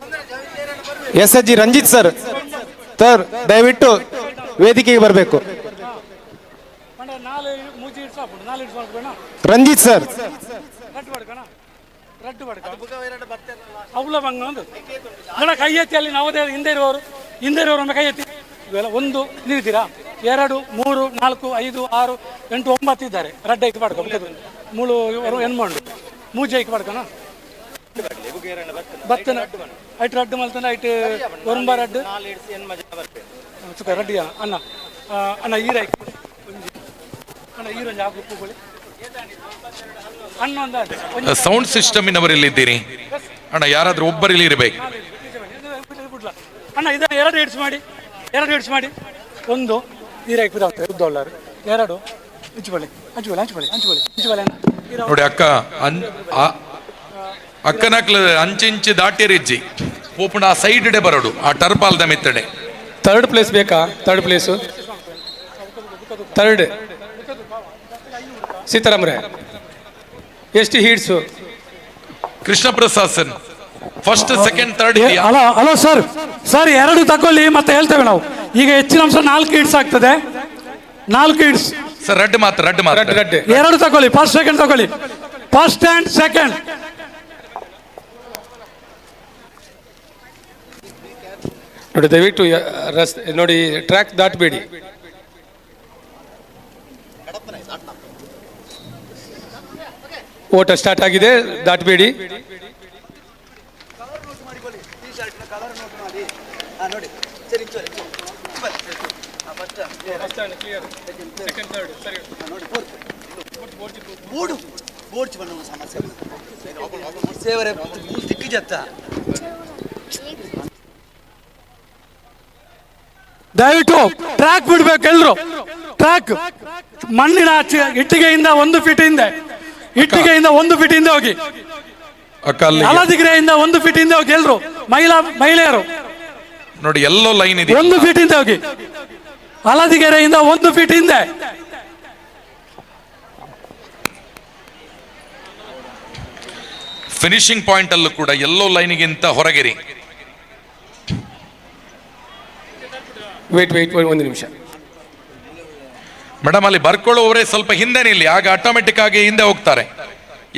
SSG ರಂಜಿತ್ ಸರ್ ದಯವಿಟ್ಟು ವೇದಿಕೆಗೆ ಬರಬೇಕು. ರಂಜಿತ್ ಸರ್ ಅವಳ ಬಂಗ ಒಂದು ಕೈ ಎತ್ತಿ. ಅಲ್ಲಿ ನಾವು ಹಿಂದೆ ಇರುವವರು ಕೈ ಎತ್ತಿ. ಇವೆಲ್ಲ 1 ನಿಲ್ತೀರಾ. 2 3 4 5 6 8 9 ಇದ್ದಾರೆ. ರಡ್ಡ ಐಕ್ ಮಾಡ್ಕೊ ಮೂಳು ಹೆಣ್ಮಂಡು ಮೂಜೆ ಐಕ್ ಮಾಡ್ಕೋಣ. ಬತ್ತನ ಐಟ್ ರಡ್ಡು ಮಲ್ತಾನೆ ಐಟ್ ಒರಂಬ ರಡ್ಡು ಸುಖ ರಡ್ಡಿ ಅನ್ನ ಅನ್ನ ಈರ ಅನ್ನ ಈರೊಂದು ಹಾಕು ಉಪ್ಪುಗಳು ಅನ್ನೊಂದು. ಸೌಂಡ್ ಸಿಸ್ಟಮಿನವರಿಲ್ಲಿದ್ದೀರಿ ಅಣ್ಣ, ಯಾರಾದ್ರೂ ಒಬ್ಬರಲ್ಲಿ ಇರಬೇಕು ಅಣ್ಣ. ಇದನ್ನು 2 ಹಿಡ್ಸ್ ಮಾಡಿ 1 ನೀರಾಗಿ ಬಿದ್ದಾಗ್ತದೆ ಉದ್ದೊಳ್ಳಾರು. 2 ಹಂಚ್ಕೊಳ್ಳಿ ನೋಡಿ ಅಕ್ಕ, ಅಕ್ಕನಕ್ಲ ಅಂಚಿಂಚು ದಾಟಿರಿಜ್ಜಿ ಓಪನ್ ಆ ಸೈಡ್ ಬರೋಡು ಆ ಟರ್ಪಾಲ್ದ ಮೆತ್ತಡೆ. 3rd ಪ್ಲೇಸ್ ಬೇಕಾ? 3rd ಪ್ಲೇಸು 3rd ಸೀತಾರಾಮ್ರೆ. ಎಷ್ಟು heats? Krishna Prasad sir first, second, third. Hello sir 2 ತಗೊಳ್ಳಿ ಮತ್ತೆ ಹೇಳ್ತೇವೆ ನಾವು. ಈಗ ಹೆಚ್ಚಿನ ಅಂಶ 4 ಹಿಡ್ಸ್ ಆಗ್ತದೆ. 4 ಹಿಡ್ಸ್ ಸರ್. ರಡ್ ಮಾತ್ರ 2 ತಗೊಳ್ಳಿ. ಫಸ್ಟ್ ಸೆಕೆಂಡ್ ತಗೊಳ್ಳಿ. First and second. ನೋಡಿ ದಯವಿಟ್ಟು ನೋಡಿ ಟ್ರ್ಯಾಕ್ ದಾಟಬೇಡಿ. ಓಟ ಸ್ಟಾರ್ಟ್ ಆಗಿದೆ, ದಾಟಬೇಡಿ. ದಯವಿಟ್ಟು ಟ್ರ್ಯಾಕ್ ಬಿಡ್ಬೇಕು ಎಲ್ರು. ಟ್ರ್ಯಾಕ್ ಮಣ್ಣಿನ ಇಟ್ಟಿಗೆಯಿಂದ 1 ಫೀಟ್ ಹಿಂದೆ, ಇಟ್ಟಿಗೆಯಿಂದ 1 ಫೀಟ್ ಹಿಂದೆ ಹೋಗಿ. ಹಳದಿಗೆರೆಯಿಂದ 1 ಫೀಟ್ ಹಿಂದೆ ಹೋಗಿ ಎಲ್ರು. ಮಹಿಳೆಯರು ನೋಡಿ, ಎಲ್ಲೋ ಲೈನ್ ಇದೆ, 1 ಫೀಟ್ ಹಿಂದೆ ಹೋಗಿ. ಹಳದಿಗೆರೆಯಿಂದ 1 ಫೀಟ್ ಹಿಂದೆ. ಫಿನಿಶಿಂಗ್ ಪಾಯಿಂಟ್ ಅಲ್ಲೂ ಕೂಡ ಎಲ್ಲೋ ಲೈನ್ಗಿಂತ ಹೊರಗಿರಿ. ವೇಟ್ 1 ನಿಮಿಷ ಮೇಡಮ್. ಅಲ್ಲಿ ಬರ್ಕೊಳ್ಳುವವರೇ ಸ್ವಲ್ಪ ಹಿಂದೆ ನಿಲ್ಲಿ, ಆಗ ಆಟೋಮೆಟಿಕ್ ಆಗಿ ಹಿಂದೆ ಹೋಗ್ತಾರೆ.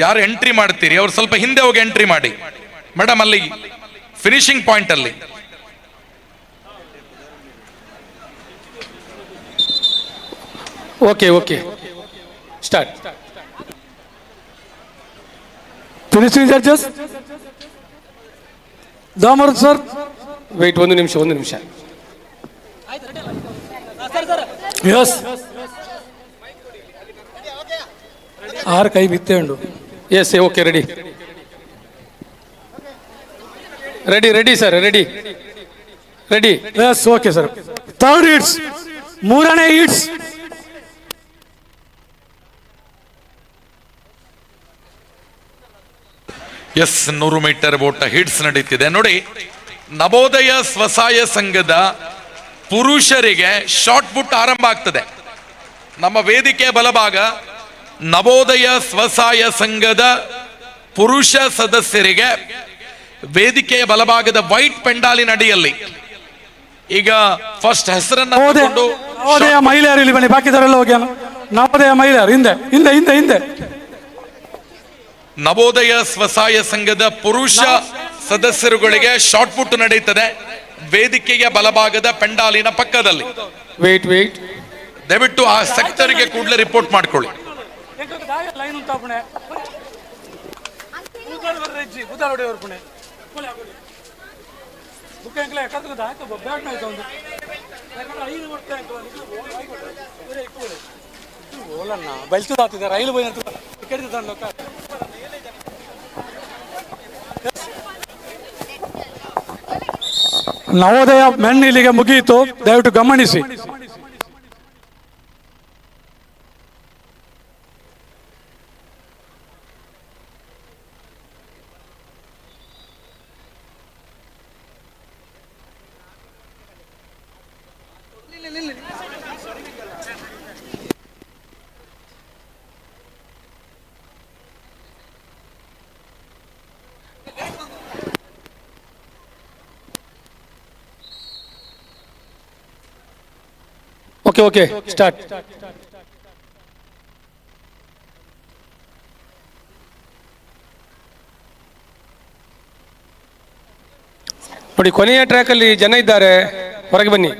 ಯಾರು ಎಂಟ್ರಿ ಮಾಡ್ತೀರಿ ಅವ್ರು ಸ್ವಲ್ಪ ಹಿಂದೆ ಹೋಗಿ ಎಂಟ್ರಿ ಮಾಡಿ ಮೇಡಮ್. ಅಲ್ಲಿ ಫಿನಿಶಿಂಗ್ ಪಾಯಿಂಟ್ ಅಲ್ಲಿ okay start. Finishing judges Damodar sir, wait, ಒಂದು ನಿಮಿಷ. ಎಸ್ ಆರು ಕೈ ಬಿತ್ತೆ ಉಂಡು. Yes, okay, ready sir, ready. Yes, okay sir. Third hits, ಮೂರನೇ ಹಿಟ್ಸ್. ಎಸ್, 100 ಮೀಟರ್ ಓಟ ಹಿಟ್ಸ್ ನಡೀತಿದೆ ನೋಡಿ. ನವೋದಯ ಸ್ವಸಹಾಯ ಸಂಘದ ಪುರುಷರಿಗೆ ಶಾರ್ಟ್ ಪುಟ್ ಆರಂಭ ಆಗ್ತದೆ. ನಮ್ಮ ವೇದಿಕೆ ಬಲಭಾಗ ನವೋದಯ ಸ್ವಸಹಾಯ ಸಂಘದ ಪುರುಷ ಸದಸ್ಯರಿಗೆ ವೇದಿಕೆಯ ಬಲಭಾಗದ ವೈಟ್ ಪೆಂಡಾಲಿನ ಅಡಿಯಲ್ಲಿ ಈಗ ಫಸ್ಟ್ ಹೆಸರನ್ನು ನವೋದಯ ಮಹಿಳೆಯರು ಇಲ್ಲಿ ಬನ್ನಿ, ಬಾಕಿದವರೆಲ್ಲ ಹೋಗಿ. ನವೋದಯ ಮಹಿಳೆಯರು ಹಿಂದೆ. ನವೋದಯ ಸ್ವಸಹಾಯ ಸಂಘದ ಪುರುಷ ಸದಸ್ಯರುಗಳಿಗೆ ಶಾರ್ಟ್ ಪುಟ್ ನಡೆಯುತ್ತದೆ ವೇದಿಕೆಯ ಬಲಭಾಗದ ಪೆಂಡಾಲಿನ ಪಕ್ಕದಲ್ಲಿ. ವೆಯ್ಟ್. ದಯವಿಟ್ಟು ಆ ಸೆಕ್ಟರ್ಗೆ ಕೂಡಲೇ ರಿಪೋರ್ಟ್ ಮಾಡ್ಕೊಳ್ಳಿ. ರೈಲು ನವೋದಯ ಮೆನ್ ಇಲ್ಲಿಗೆ ಮುಗಿಯಿತು, ದಯವಿಟ್ಟು ಗಮನಿಸಿ. Okay, start. ನೋಡಿ, ಕೊನೆಯ ಟ್ರ್ಯಾಕ್ ಅಲ್ಲಿ ಜನ ಇದ್ದಾರೆ, ಹೊರಗೆ ಬನ್ನಿ.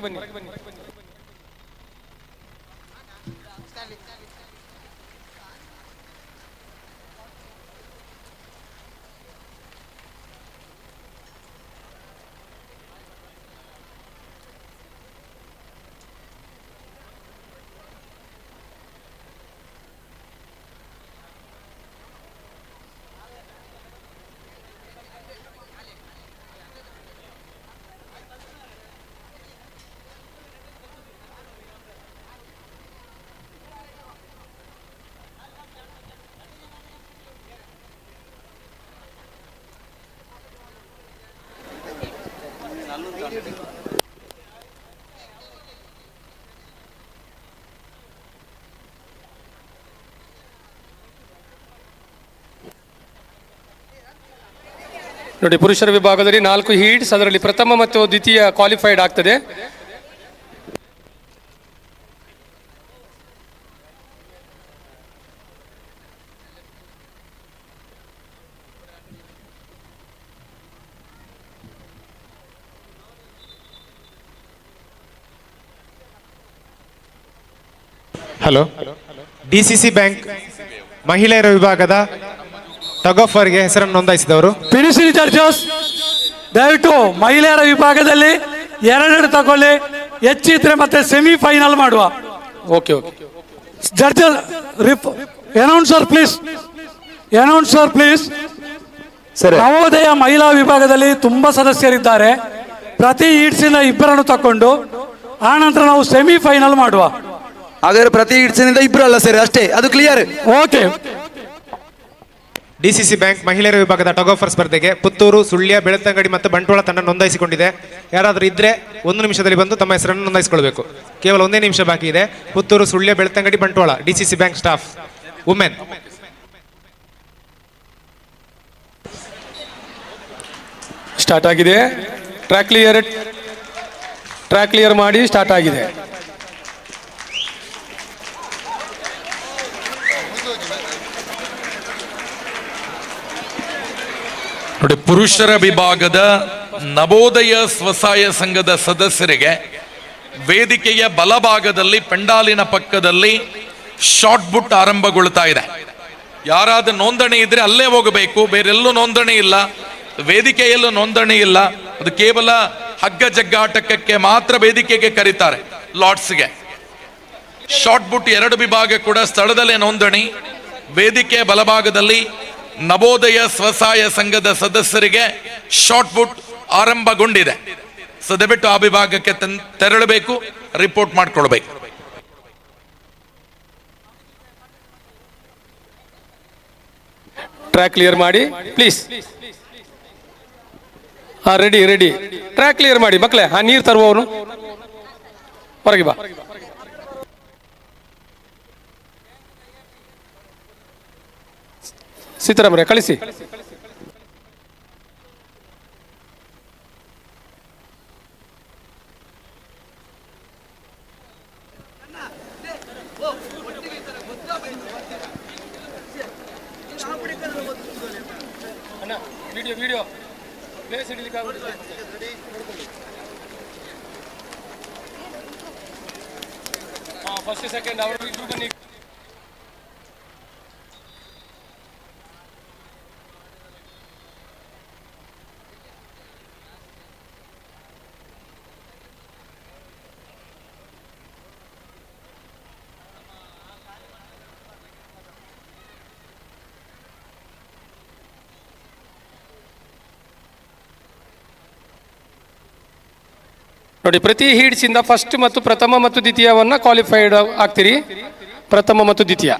ನೋಡಿ, ಪುರುಷರ ವಿಭಾಗದಲ್ಲಿ 4 ಹೀಟ್ಸ್, ಅದರಲ್ಲಿ ಪ್ರಥಮ ಮತ್ತು ದ್ವಿತೀಯ ಕ್ವಾಲಿಫೈಡ್ ಆಗ್ತದೆ. ಹಲೋ, ಡಿಸಿಸಿ ಬ್ಯಾಂಕ್ ಮಹಿಳೆಯರ ವಿಭಾಗದ ಟಗಫರ್ಗೆ ಹೆಸರನ್ನು ನೋಂದಾಯಿಸಿದವರು. ಫಿನಿಶಿಂಗ್ ಜಡ್ಜಸ್, ದಯವಿಟ್ಟು ಮಹಿಳೆಯರ ವಿಭಾಗದಲ್ಲಿ 2 ತಗೊಳ್ಳಿ, ಹೆಚ್ಚಿದ್ರೆ ಮತ್ತೆ ಸೆಮಿಫೈನಲ್ ಮಾಡುವ. Okay. Judges, announcer please. Navodaya ಮಹಿಳಾ ವಿಭಾಗದಲ್ಲಿ ತುಂಬಾ ಸದಸ್ಯರಿದ್ದಾರೆ. ಪ್ರತಿ ಈಡ್ಸಿನ 2 ತಕೊಂಡು ಆನಂತರ ನಾವು ಸೆಮಿಫೈನಲ್ ಮಾಡುವ. ಹಾಗಾದ್ರೆ ಪ್ರತಿ ಈಡ್ಸಿನಿಂದ 2 ಅಲ್ಲ ಸರ್, ಅಷ್ಟೇ, ಅದು ಕ್ಲಿಯರ್. ಓಕೆ. ಡಿಸಿಸಿ ಬ್ಯಾಂಕ್ ಮಹಿಳೆಯರ ವಿಭಾಗದ ಟಗೋಫರ್ ಸ್ಪರ್ಧೆಗೆ ಪುತ್ತೂರು, ಸುಳ್ಯ, ಬೆಳ್ತಂಗಡಿ ಮತ್ತು ಬಂಟ್ವಾಳ ತಂಡ ನೋಂದಾಯಿಸಿಕೊಂಡಿದೆ. ಯಾರಾದರೂ ಇದ್ರೆ 1 ನಿಮಿಷದಲ್ಲಿ ಬಂದು ತಮ್ಮ ಹೆಸರನ್ನು ನೋಂದಾಯಿಸಿಕೊಳ್ಬೇಕು. ಕೇವಲ 1 ನಿಮಿಷ ಬಾಕಿ ಇದೆ. Puttur, Sullia, Belthangady, Bantwal DCC bank staff women. Start ಆಗಿದೆ. ಟ್ರ್ಯಾಕ್ ಕ್ಲಿಯರ್ ಮಾಡಿ. ಸ್ಟಾರ್ಟ್ ಆಗಿದೆ. ನೋಡಿ, ಪುರುಷರ ವಿಭಾಗದ ನವೋದಯ ಸ್ವಸಹಾಯ ಸಂಘದ ಸದಸ್ಯರಿಗೆ ವೇದಿಕೆಯ ಬಲಭಾಗದಲ್ಲಿ ಪೆಂಡಾಲಿನ ಪಕ್ಕದಲ್ಲಿ ಶಾರ್ಟ್ ಬುಟ್ ಆರಂಭಗೊಳ್ತಾ ಇದೆ. ಯಾರಾದ ನೋಂದಣಿ ಇದ್ರೆ ಅಲ್ಲೇ ಹೋಗಬೇಕು, ಬೇರೆಲ್ಲೂ ನೋಂದಣಿ ಇಲ್ಲ. ವೇದಿಕೆಯಲ್ಲೂ ನೋಂದಣಿ ಇಲ್ಲ, ಅದು ಕೇವಲ ಹಗ್ಗ ಜಗ್ಗಾಟಕ್ಕೆ ಮಾತ್ರ ವೇದಿಕೆಗೆ ಕರೀತಾರೆ ಲಾರ್ಡ್ಸ್ಗೆ. ಶಾರ್ಟ್ ಬುಟ್ 2 ವಿಭಾಗ ಕೂಡ ಸ್ಥಳದಲ್ಲೇ ನೋಂದಣಿ. ವೇದಿಕೆ ಬಲಭಾಗದಲ್ಲಿ ನವೋದಯ ಸ್ವಸಹಾಯ ಸಂಘದ ಸದಸ್ಯರಿಗೆ ಶಾರ್ಟ್ ಬುಟ್ ಆರಂಭಗೊಂಡಿದೆ. ಸೊ ದಯವಿಟ್ಟು ಆ ವಿಭಾಗಕ್ಕೆ ತೆರಳಬೇಕು, ರಿಪೋರ್ಟ್ ಮಾಡ್ಕೊಳ್ಬೇಕು. ಟ್ರ್ಯಾಕ್ ಕ್ಲಿಯರ್ ಮಾಡಿ please. Ready ready, track clear ಮಾಡಿ ಮಕ್ಕಳೇ. ನೀರು ತರುವವನು ಹೊರಗೆ ಬಾ. ಸೀತಾರಾಮರೇ ಕಳಿಸಿ. ವಿಡಿಯೋ ಫಸ್ಟ್ ಸೆಕೆಂಡ್ ಅವರು ಬನ್ನಿ. ನೋಡಿ, ಪ್ರತಿ ಹೀಡ್ಸಿಂದ ಫಸ್ಟ್ ಮತ್ತು ಪ್ರಥಮ ಮತ್ತು ದ್ವಿತೀಯವನ್ನ ಕ್ವಾಲಿಫೈಡ್ ಆಗ್ತೀರಿ. ಪ್ರಥಮ ಮತ್ತು ದ್ವಿತೀಯ.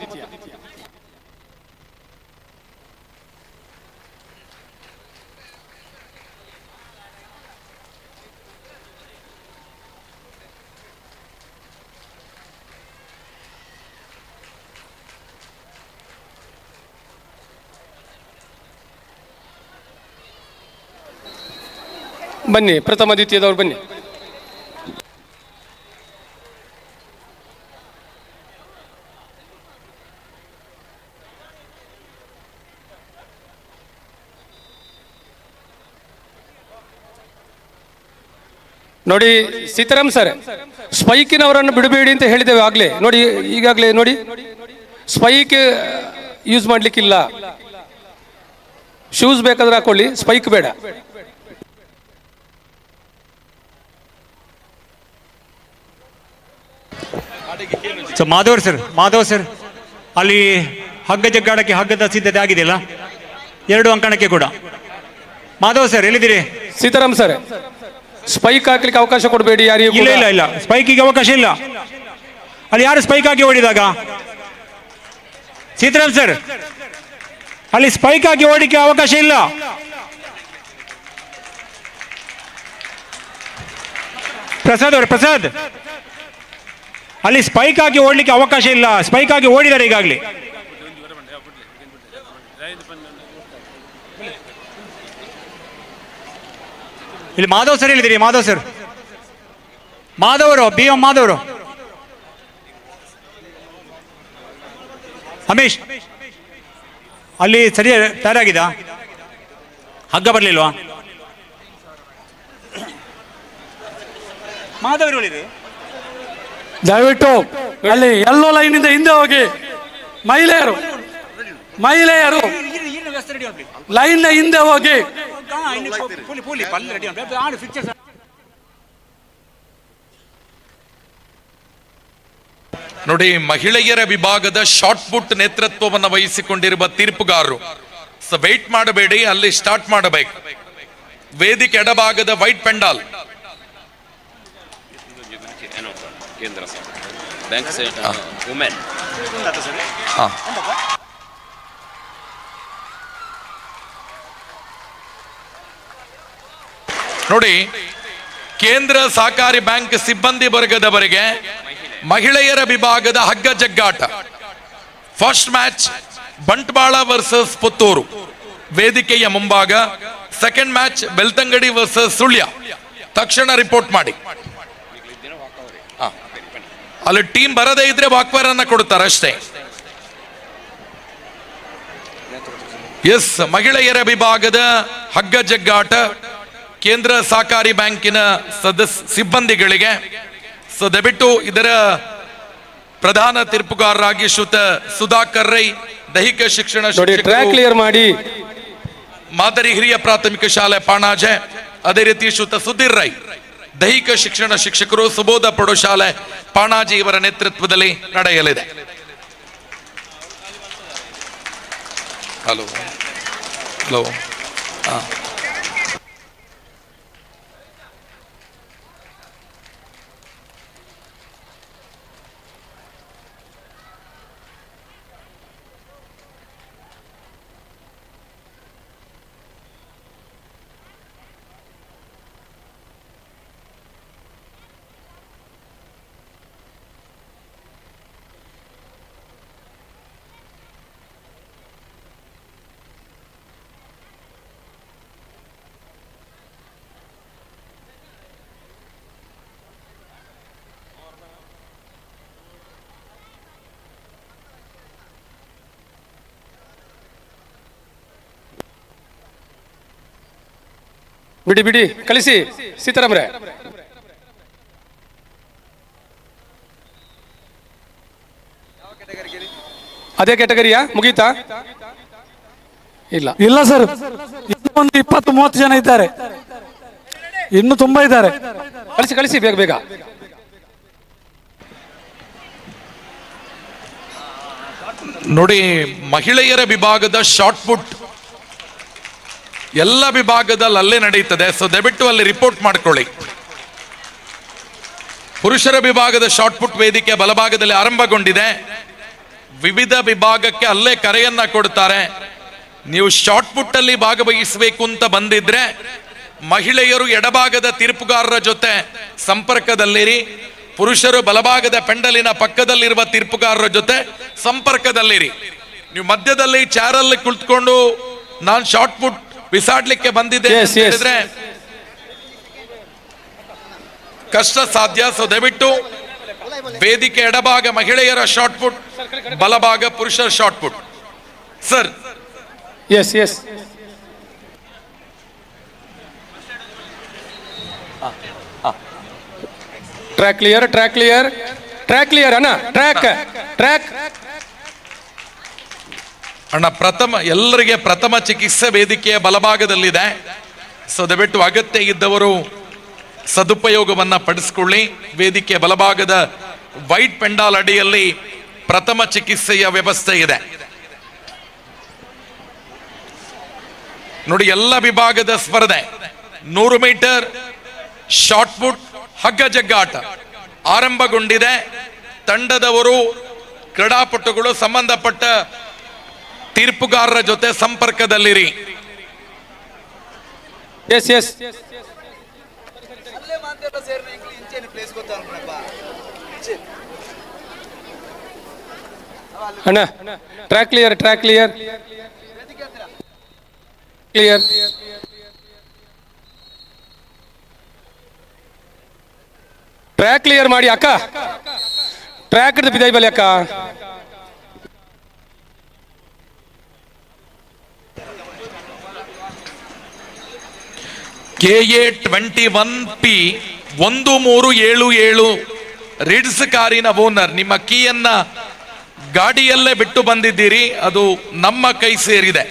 ಬನ್ನಿ, ಪ್ರಥಮ ದ್ವಿತೀಯದವ್ರು ಬನ್ನಿ. ನೋಡಿ ಸೀತಾರಾಮ್ ಸರ್, ಸ್ಪೈಕಿನವರನ್ನು ಬಿಡಬೇಡಿ ಅಂತ ಹೇಳಿದ್ದೇವೆ ಆಗ್ಲೇ. ನೋಡಿ ಈಗಾಗಲೇ ನೋಡಿ, ಸ್ಪೈಕ್ ಯೂಸ್ ಮಾಡ್ಲಿಕ್ಕಿಲ್ಲ. ಶೂಸ್ ಬೇಕಾದ್ರೆ ಹಾಕೊಳ್ಳಿ, ಸ್ಪೈಕ್ ಬೇಡ. ಸೊ ಮಾಧವ್ ಸರ್ ಅಲ್ಲಿ ಹಗ್ಗ ಜಗ್ಗಾಡಕ್ಕೆ ಹಗ್ಗದ ಸಿದ್ಧತೆ ಆಗಿದೆಯಲ್ಲ, 2 ಅಂಕಣಕ್ಕೆ ಕೂಡ. ಮಾಧವ್ ಸರ್ ಎಲ್ಲಿದ್ದೀರಿ? ಸೀತಾರಾಮ್ ಸರ್, ಸ್ಪೈಕ್ ಹಾಕ್ಲಿಕ್ಕೆ ಅವಕಾಶ ಕೊಡಬೇಡಿ ಯಾರಿಗೂ. ಇಲ್ಲ ಇಲ್ಲ ಇಲ್ಲ, ಸ್ಪೈಕಿಗೆ ಅವಕಾಶ ಇಲ್ಲ. ಅಲ್ಲಿ ಯಾರು ಸ್ಪೈಕ್ ಹಾಕಿ ಓಡಿದಾಗ? ಸೀತಾರಾಮ್ ಸರ್, ಅಲ್ಲಿ ಸ್ಪೈಕ್ ಹಾಕಿ ಓಡಿಕೆ ಅವಕಾಶ ಇಲ್ಲ. ಪ್ರಸಾದ್ ಅಲ್ಲಿ ಸ್ಪೈಕ್ ಹಾಕಿ ಓಡಲಿಕ್ಕೆ ಅವಕಾಶ ಇಲ್ಲ. ಸ್ಪೈಕ್ ಹಾಕಿ ಓಡಿದ್ದಾರೆ ಈಗಾಗಲೇ. ಇಲ್ಲಿ ಮಾಧವ್ ಸರ್ ಹೇಳಿದಿರಿ. ಮಾಧವರು BM ಮಾಧವರು. ಹಮೇಶ್ ಅಲ್ಲಿ ಸರಿ ತಯಾರಾಗಿದ? ಹಗ್ಗ ಬರಲಿಲ್ವಾ? ಮಾಧವರು ಹೇಳಿರಿ. ದಯವಿಟ್ಟು ಅಲ್ಲಿ ಎಲ್ಲೋ ಲೈನಿಂದ ಹಿಂದೆ ಹೋಗಿ. ಮಹಿಳೆಯರು ಲೈನ್ ಹಿಂದೆ ಹೋಗಿ. ನೋಡಿ, ಮಹಿಳೆಯರ ವಿಭಾಗದ ಶಾರ್ಟ್ ಪುಟ್ ನೇತೃತ್ವವನ್ನು ವಹಿಸಿಕೊಂಡಿರುವ ತೀರ್ಪುಗಾರರು. ವೇಟ್ ಮಾಡಬೇಡಿ, ಅಲ್ಲಿ ಸ್ಟಾರ್ಟ್ ಮಾಡಬೇಕು. ವೇದಿಕೆ ಎಡಭಾಗದ ವೈಟ್ ಪೆಂಡಾಲ್. ನೋಡಿ, ಕೇಂದ್ರ ಸಹಕಾರಿ ಬ್ಯಾಂಕ್ ಸಿಬ್ಬಂದಿ ವರ್ಗದವರಿಗೆ ಮಹಿಳೆಯರ ವಿಭಾಗದ ಹಗ್ಗ ಜಗ್ಗಾಟ. First match Bantwal versus Puttur, ವೇದಿಕೆಯ ಮುಂಭಾಗ. Second match Belthangady versus Sullia. ತಕ್ಷಣ ರಿಪೋರ್ಟ್ ಮಾಡಿ. ಅಲ್ಲಿ ಟೀಮ್ ಬರದೇ ಇದ್ರೆ ವಾಕ್ವರ್ ಅನ್ನ ಕೊಡ್ತಾರೆ ಅಷ್ಟೇ. ಎಸ್, ಮಹಿಳೆಯರ ವಿಭಾಗದ ಹಗ್ಗ ಜಗ್ಗಾಟ ಕೇಂದ್ರ ಸಹಕಾರಿ ಬ್ಯಾಂಕಿನ ಸಿಬ್ಬಂದಿಗಳಿಗೆ. ಸೊ ದಯವಿಟ್ಟು ಇದರ ಪ್ರಧಾನ ತೀರ್ಪುಗಾರರಾಗಿ ಶ್ರೀಯುತ ಸುಧಾಕರ್ ರೈ, ದೈಹಿಕ ಶಿಕ್ಷಣ ಟ್ರ್ಯಾಕ್ ಕ್ಲಿಯರ್ ಮಾಡಿ. ಮಾದರಿ ಹಿರಿಯ ಪ್ರಾಥಮಿಕ ಶಾಲೆ ಪಾಣಾಜೆ, ಅದೇ ರೀತಿ ಶ್ರೀಯುತ ಸುಧೀರ್ ರೈ ದೈಹಿಕ ಶಿಕ್ಷಣ ಶಿಕ್ಷಕರು ಸುಬೋಧ ಪ್ರೌಢಶಾಲೆ ಪಾಣಾಜಿ ಇವರ ನೇತೃತ್ವದಲ್ಲಿ ನಡೆಯಲಿದೆ. ಹಲೋ ಹಲೋ ಬಿಡಿ ಬಿಡಿ ಕಳಿಸಿ ಸೀತಾರಾಮ್ರೆ. ಅದೇ ಕ್ಯಾಟಗರಿಯಾ ಮುಗೀತಾ? ಇಲ್ಲ ಇಲ್ಲ ಸರ್, ಒಂದು 20-30 ಜನ ಇದ್ದಾರೆ, ಇನ್ನು ತುಂಬಾ ಇದ್ದಾರೆ. ಕಳಿಸಿ ಕಳಿಸಿ ಬೇಗ ಬೇಗ. ನೋಡಿ, ಮಹಿಳೆಯರ ವಿಭಾಗದ ಶಾರ್ಟ್ ಪುಟ್ ಎಲ್ಲ ವಿಭಾಗದಲ್ಲಿ ಅಲ್ಲೇ ನಡೆಯುತ್ತದೆ. ಸೊ ದಯವಿಟ್ಟು ಅಲ್ಲಿ ರಿಪೋರ್ಟ್ ಮಾಡ್ಕೊಳ್ಳಿ. ಪುರುಷರ ವಿಭಾಗದ ಶಾರ್ಟ್ ಪುಟ್ ವೇದಿಕೆ ಬಲಭಾಗದಲ್ಲಿ ಆರಂಭಗೊಂಡಿದೆ. ವಿವಿಧ ವಿಭಾಗಕ್ಕೆ ಅಲ್ಲೇ ಕರೆಯನ್ನ ಕೊಡ್ತಾರೆ. ನೀವು ಶಾರ್ಟ್ ಪುಟ್ ಅಲ್ಲಿ ಭಾಗವಹಿಸಬೇಕು ಅಂತ ಬಂದಿದ್ರೆ ಮಹಿಳೆಯರು ಎಡಭಾಗದ ತೀರ್ಪುಗಾರರ ಜೊತೆ ಸಂಪರ್ಕದಲ್ಲಿರಿ, ಪುರುಷರು ಬಲಭಾಗದ ಪೆಂಡಲಿನ ಪಕ್ಕದಲ್ಲಿರುವ ತೀರ್ಪುಗಾರರ ಜೊತೆ ಸಂಪರ್ಕದಲ್ಲಿರಿ. ನೀವು ಮಧ್ಯದಲ್ಲಿ ಚಾರಲ್ಲಿ ಕುಳಿತುಕೊಂಡು ನಾನು ಶಾರ್ಟ್ ಪುಟ್ ಬಿಸಾಡ್ಲಿಕ್ಕೆ ಬಂದಿದೆ ಅಂತ ಹೇಳಿದ್ರೆ ಕಷ್ಟ ಸಾಧ್ಯ. ಸೊ ದಯವಿಟ್ಟು ವೇದಿಕೆ ಎಡಭಾಗ ಮಹಿಳೆಯರ ಶಾರ್ಟ್ ಪುಟ್, ಬಲಭಾಗ ಪುರುಷರ shot put. Sir yes yes track clear, track clear, track clear ಅಣ್ಣ, ಟ್ರ್ಯಾಕ್ ಟ್ರ್ಯಾಕ್ ಅಣ್ಣ. ಎಲ್ಲರಿಗೆ ಪ್ರಥಮ ಚಿಕಿತ್ಸೆ ವೇದಿಕೆಯ ಬಲಭಾಗದಲ್ಲಿದೆ. ಸೊ ದಯವಿಟ್ಟು ಅಗತ್ಯ ಇದ್ದವರು ಸದುಪಯೋಗವನ್ನ ಪಡಿಸಿಕೊಳ್ಳಿ. ವೇದಿಕೆಯ ಬಲಭಾಗದ ವೈಟ್ ಪೆಂಡಾಲ್ ಅಡಿಯಲ್ಲಿ ಪ್ರಥಮ ಚಿಕಿತ್ಸೆಯ ವ್ಯವಸ್ಥೆ ಇದೆ. ನೋಡಿ, ಎಲ್ಲ ವಿಭಾಗದ ಸ್ಪರ್ಧೆ 100 ಮೀಟರ್ ಶಾರ್ಟ್ ಪುಟ್ ಹಗ್ಗ ಜಗ್ಗಾಟ ಆರಂಭಗೊಂಡಿದೆ. ತಂಡದವರು ಕ್ರೀಡಾಪಟುಗಳು ಸಂಬಂಧಪಟ್ಟ ತೀರ್ಪುಗಾರರ ಜೊತೆ ಸಂಪರ್ಕದಲ್ಲಿರಿ. ಎಸ್ ಎಸ್ ಅಣ್ಣ, track clear, track clear, clear, track clear ಮಾಡಿ ಅಕ್ಕ. ಟ್ರ್ಯಾಕ್ ಹಿಡಿದು ಬಿದ್ದಾಯಿ ಬಲಿ ಅಕ್ಕ. KA21P 1377 ರಿಡ್ಸ್ ಕಾರಿನ ಓನರ್. ನಿಮ್ಮ ಕೀಯನ್ನ ಗಾಡಿಯಲ್ಲೇ ಬಿಟ್ಟು ಬಂದಿದ್ದೀರಿ, ಅದು ನಮ್ಮ ಕೈ ಸೇರಿದೆ.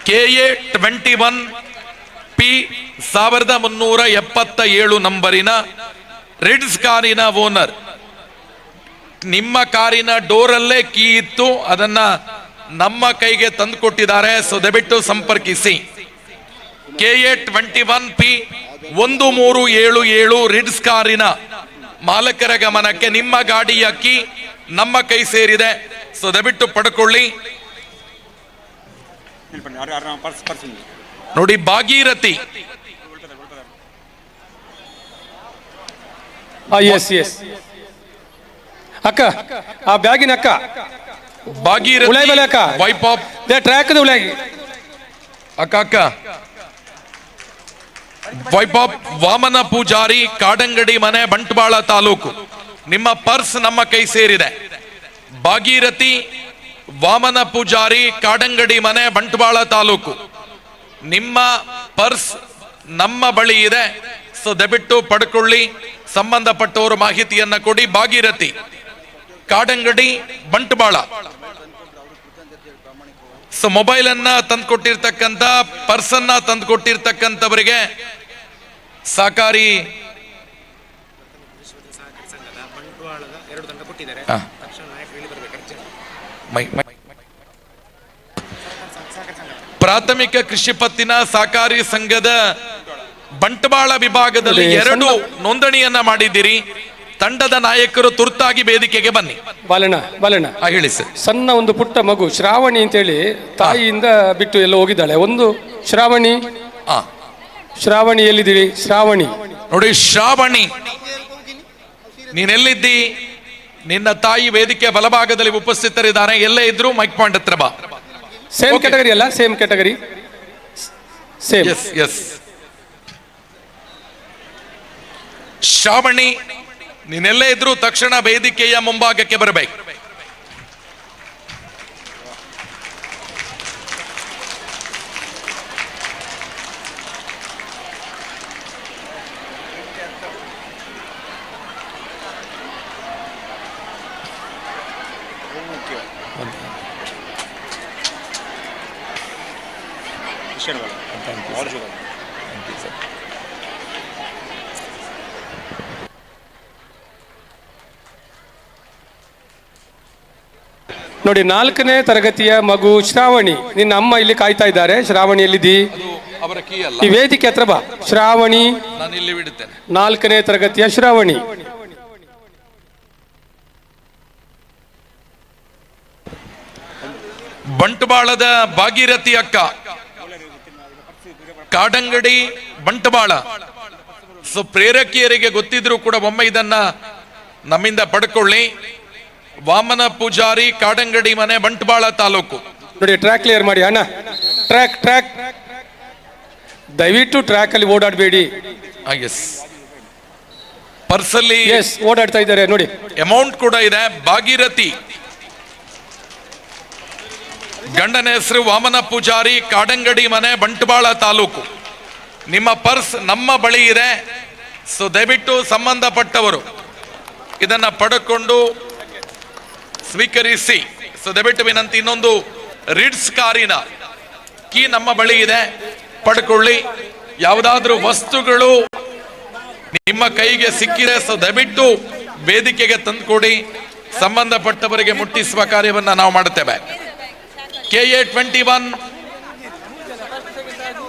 KA21P 1377 ನಂಬರಿನ ರಿಡ್ಸ್ ಕಾರಿನ ಓನರ್. ನಿಮ್ಮ ಕಾರಿನ ಡೋರಲ್ಲೇ ಕೀ ಇತ್ತು, ಅದನ್ನ ನಮ್ಮ ಕೈಗೆ ತಂದು ಕೊಟ್ಟಿದ್ದಾರೆ. ಸೊ ದಯವಿಟ್ಟು ಸಂಪರ್ಕಿಸಿ. KA21P 1377 ರಿಡ್ಸ್ ಕಾರಿನ ಮಾಲಕರ ಗಮನಕ್ಕೆ. ನಿಮ್ಮ ಗಾಡಿಯ ಕೀ ನಮ್ಮ ಕೈ ಸೇರಿದೆ. ಸೊ ದಯವಿಟ್ಟು ಪಡ್ಕೊಳ್ಳಿ. ನೋಡಿ, ಭಾಗೀರಥಿ ಎಸ್ ಎಸ್ ಅಕ್ಕ, ಆ ಬ್ಯಾಗಿನ ಅಕ್ಕ ಭಾಗೀರಥಿ ಅಕ್ಕ ವೈಪ್ ಆಫ್ ಟ್ರ್ಯಾಕ್ ಉಳಾಗಿ ಅಕ್ಕ ಅಕ್ಕ ವೈಪ್ ಆಫ್ ವಾಮನ ಪೂಜಾರಿ, ಕಾಡಂಗಡಿ ಮನೆ, ಬಂಟ್ವಾಳ ತಾಲೂಕು. ನಿಮ್ಮ ಪರ್ಸ್ ನಮ್ಮ ಕೈ ಸೇರಿದೆ. ಭಾಗೀರಥಿ ವಾಮನ ಪೂಜಾರಿ, ಕಾಡಂಗಡಿ ಮನೆ, ಬಂಟ್ವಾಳ ತಾಲೂಕು. ನಿಮ್ಮ ಪರ್ಸ್ ನಮ್ಮ ಬಳಿ ಇದೆ. ಸೊ ದಯವಿಟ್ಟು ಪಡ್ಕೊಳ್ಳಿ. ಸಂಬಂಧಪಟ್ಟವರು ಮಾಹಿತಿಯನ್ನ ಕೊಡಿ. ಭಾಗೀರಥಿ, ಕಾಡಂಗಡಿ, ಬಂಟ್ವಾಳ. ಸೊ ಮೊಬೈಲ್ ಅನ್ನ ತಂದುಕೊಟ್ಟಿರ್ತಕ್ಕಂಥ, ಪರ್ಸನ್ನ ತಂದುಕೊಟ್ಟಿರ್ತಕ್ಕಂಥವರಿಗೆ ಸಹಕಾರಿ ಪ್ರಾಥಮಿಕ ಕೃಷಿ ಪತ್ತಿನ ಸಹಕಾರಿ ಸಂಘದ ಬಂಟ್ವಾಳ ವಿಭಾಗದಲ್ಲಿ 2 ನೋಂದಣಿಯನ್ನ ಮಾಡಿದ್ದೀರಿ. ತಂಡದ ನಾಯಕರು ತುರ್ತಾಗಿ ವೇದಿಕೆಗೆ ಬನ್ನಿ. ಬಾಲಣ್ಣ ಹೇಳಿ ಸರ್. ಸಣ್ಣ ಒಂದು ಪುಟ್ಟ ಮಗು ಶ್ರಾವಣಿ ಅಂತೇಳಿ ತಾಯಿಯಿಂದ ಬಿಟ್ಟು ಎಲ್ಲ ಹೋಗಿದ್ದಾಳೆ. ಒಂದು ಶ್ರಾವಣಿ ಎಲ್ಲಿದ್ದೀರಿ? ಶ್ರಾವಣಿ ನೋಡಿ, ಶ್ರಾವಣಿ ನೀನೆಲ್ಲಿದ್ದಿ? ನಿನ್ನ ತಾಯಿ ವೇದಿಕೆ ಬಲಭಾಗದಲ್ಲಿ ಉಪಸ್ಥಿತರಿದ್ದಾರೆ. ಎಲ್ಲೇ ಇದ್ರು ಮೈಕ್ ಪಾಯಿಂಟ್ ಹತ್ರ ಬಾ. ಸೇಮ್ ಕ್ಯಾಟಗರಿ ಅಲ್ಲ? Same category, same. Yes. Shravani, ನೀನೆಲ್ಲೇ ಇದ್ರು ತಕ್ಷಣ ವೇದಿಕೆಯ ಮುಂಭಾಗಕ್ಕೆ ಬರಬೇಕು. ನೋಡಿ, 4ನೇ ತರಗತಿಯ ಮಗು ಶ್ರಾವಣಿ. ನಿನ್ನ ಅಮ್ಮ ಇಲ್ಲಿ ಕಾಯ್ತಾ ಇದ್ದಾರೆ. ಶ್ರಾವಣಿ ಎಲ್ಲಿದ್ದಿ? ಅವರ ಕೀ ಅಲ್ಲ, ಈ ವೇದಿಕೆ ಹತ್ರ ಬಾ. ಶ್ರಾವಣಿ, ನಾನು ಇಲ್ಲಿ ಬಿಡುತ್ತೇನೆ. 4ನೇ ತರಗತಿಯ ಶ್ರಾವಣಿ. ಬಂಟ್ವಾಳದ ಭಾಗೀರಥಿ ಅಕ್ಕ, ಕಾಡಂಗಡಿ ಬಂಟ್ವಾಳ. ಸೊ ಪ್ರೇರಕಿಯರಿಗೆ ಗೊತ್ತಿದ್ರು ಕೂಡ ಒಮ್ಮೆ ಇದನ್ನ ನಮ್ಮಿಂದ ಪಡ್ಕೊಳ್ಳಿ. ವಾಮನ ಪೂಜಾರಿ, ಕಾಡಂಗಡಿ ಮನೆ, ಬಂಟ್ವಾಳ ತಾಲೂಕು. ನೋಡಿ, ಟ್ರ್ಯಾಕ್ ಕ್ಲಿಯರ್ ಮಾಡಿ ಅಣ್ಣ. ಟ್ರ್ಯಾಕ್ ದಯವಿಟ್ಟು ಟ್ರ್ಯಾಕ್ ಅಲ್ಲಿ ಓಡಾಡಬೇಡಿ. ಎಸ್, ಪರ್ಸಲ್ಲಿ ಓಡಾಡ್ತಾ ಇದ್ದಾರೆ ನೋಡಿ. ಅಮೌಂಟ್ ಕೂಡ ಇದೆ. ಭಾಗೀರಥಿ ಗಂಡನ ಹೆಸರು ವಾಮನ ಪೂಜಾರಿ, ಕಾಡಂಗಡಿ ಮನೆ, ಬಂಟ್ವಾಳ ತಾಲೂಕು. ನಿಮ್ಮ ಪರ್ಸ್ ನಮ್ಮ ಬಳಿ ಇದೆ. ಸೊ ದಯವಿಟ್ಟು ಸಂಬಂಧಪಟ್ಟವರು ಇದನ್ನ ಪಡ್ಕೊಂಡು ಸ್ವೀಕರಿಸಿ. ಸೊ ದಯವಿಟ್ಟು ವಿನಂತಿ, ಇನ್ನೊಂದು ರಿಡ್ಸ್ ಕಾರಿನ ಕೀ ನಮ್ಮ ಬಳಿ ಇದೆ, ಪಡ್ಕೊಳ್ಳಿ. ಯಾವುದಾದ್ರೂ ವಸ್ತುಗಳು ನಿಮ್ಮ ಕೈಗೆ ಸಿಕ್ಕಿದೆ, ಸೊ ದಯವಿಟ್ಟು ವೇದಿಕೆಗೆ ತಂದುಕೊಡಿ. ಸಂಬಂಧಪಟ್ಟವರಿಗೆ ಮುಟ್ಟಿಸುವ ಕಾರ್ಯವನ್ನ ನಾವು ಮಾಡುತ್ತೇವೆ. KA 21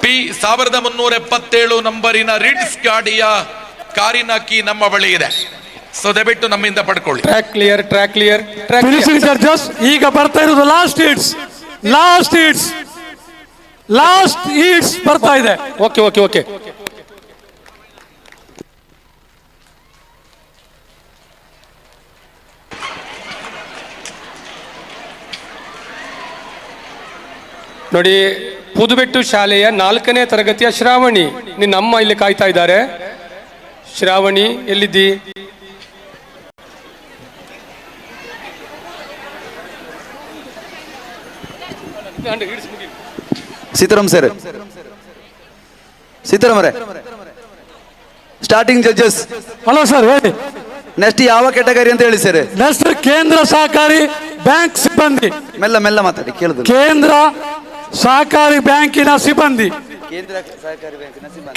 P 1377 ನಂಬರಿನ ರಿಡ್ಸ್ ಗಾಡಿಯ ಕಾರಿನ ಕೀ ನಮ್ಮ ಬಳಿ ಇದೆ. ಸೊ ದಯವಿಟ್ಟು ನಮ್ಮಿಂದ ಪಡ್ಕೊಳ್ಳಿ. Track clear. ಫಿನಿಶಿಂಗ್ ಚಾರ್ಜಸ್ ಈಗ ಬರ್ತಾ ಇರೋದು ಲಾಸ್ಟ್ ಈಟ್ಸ್ ಬರ್ತಾ ಇದೆ. ಓಕೆ. ನೋಡಿ, ಪುದುಬೆಟ್ಟು ಶಾಲೆಯ 4ನೇ ತರಗತಿಯ ಶ್ರಾವಣಿ. ನಿನ್ನ ಅಮ್ಮ ಇಲ್ಲಿ ಕಾಯ್ತಾ ಇದ್ದಾರೆ. ಶ್ರಾವಣಿ ಎಲ್ಲಿದ್ದಿ? ಸೀತಾರಾಮ್ ಅವರೇ, ಸ್ಟಾರ್ಟಿಂಗ್ ಜಡ್ಜಸ್. ಹಲೋ ಸರ್, ಹೇಳಿ. ನೆಕ್ಸ್ಟ್ ಯಾವ ಕ್ಯಾಟಗರಿ ಅಂತ ಹೇಳಿ ಸರ್? ನೆಕ್ಸ್ಟ್ ಕೇಂದ್ರ ಸಹಕಾರಿ ಬ್ಯಾಂಕ್ ಸಿಬ್ಬಂದಿ. ಮೆಲ್ಲ ಮಾತಾಡಿ, ಕೇಳುದು. ಕೇಂದ್ರ ಸಹಕಾರಿ ಬ್ಯಾಂಕಿನ ಸಿಬ್ಬಂದಿ.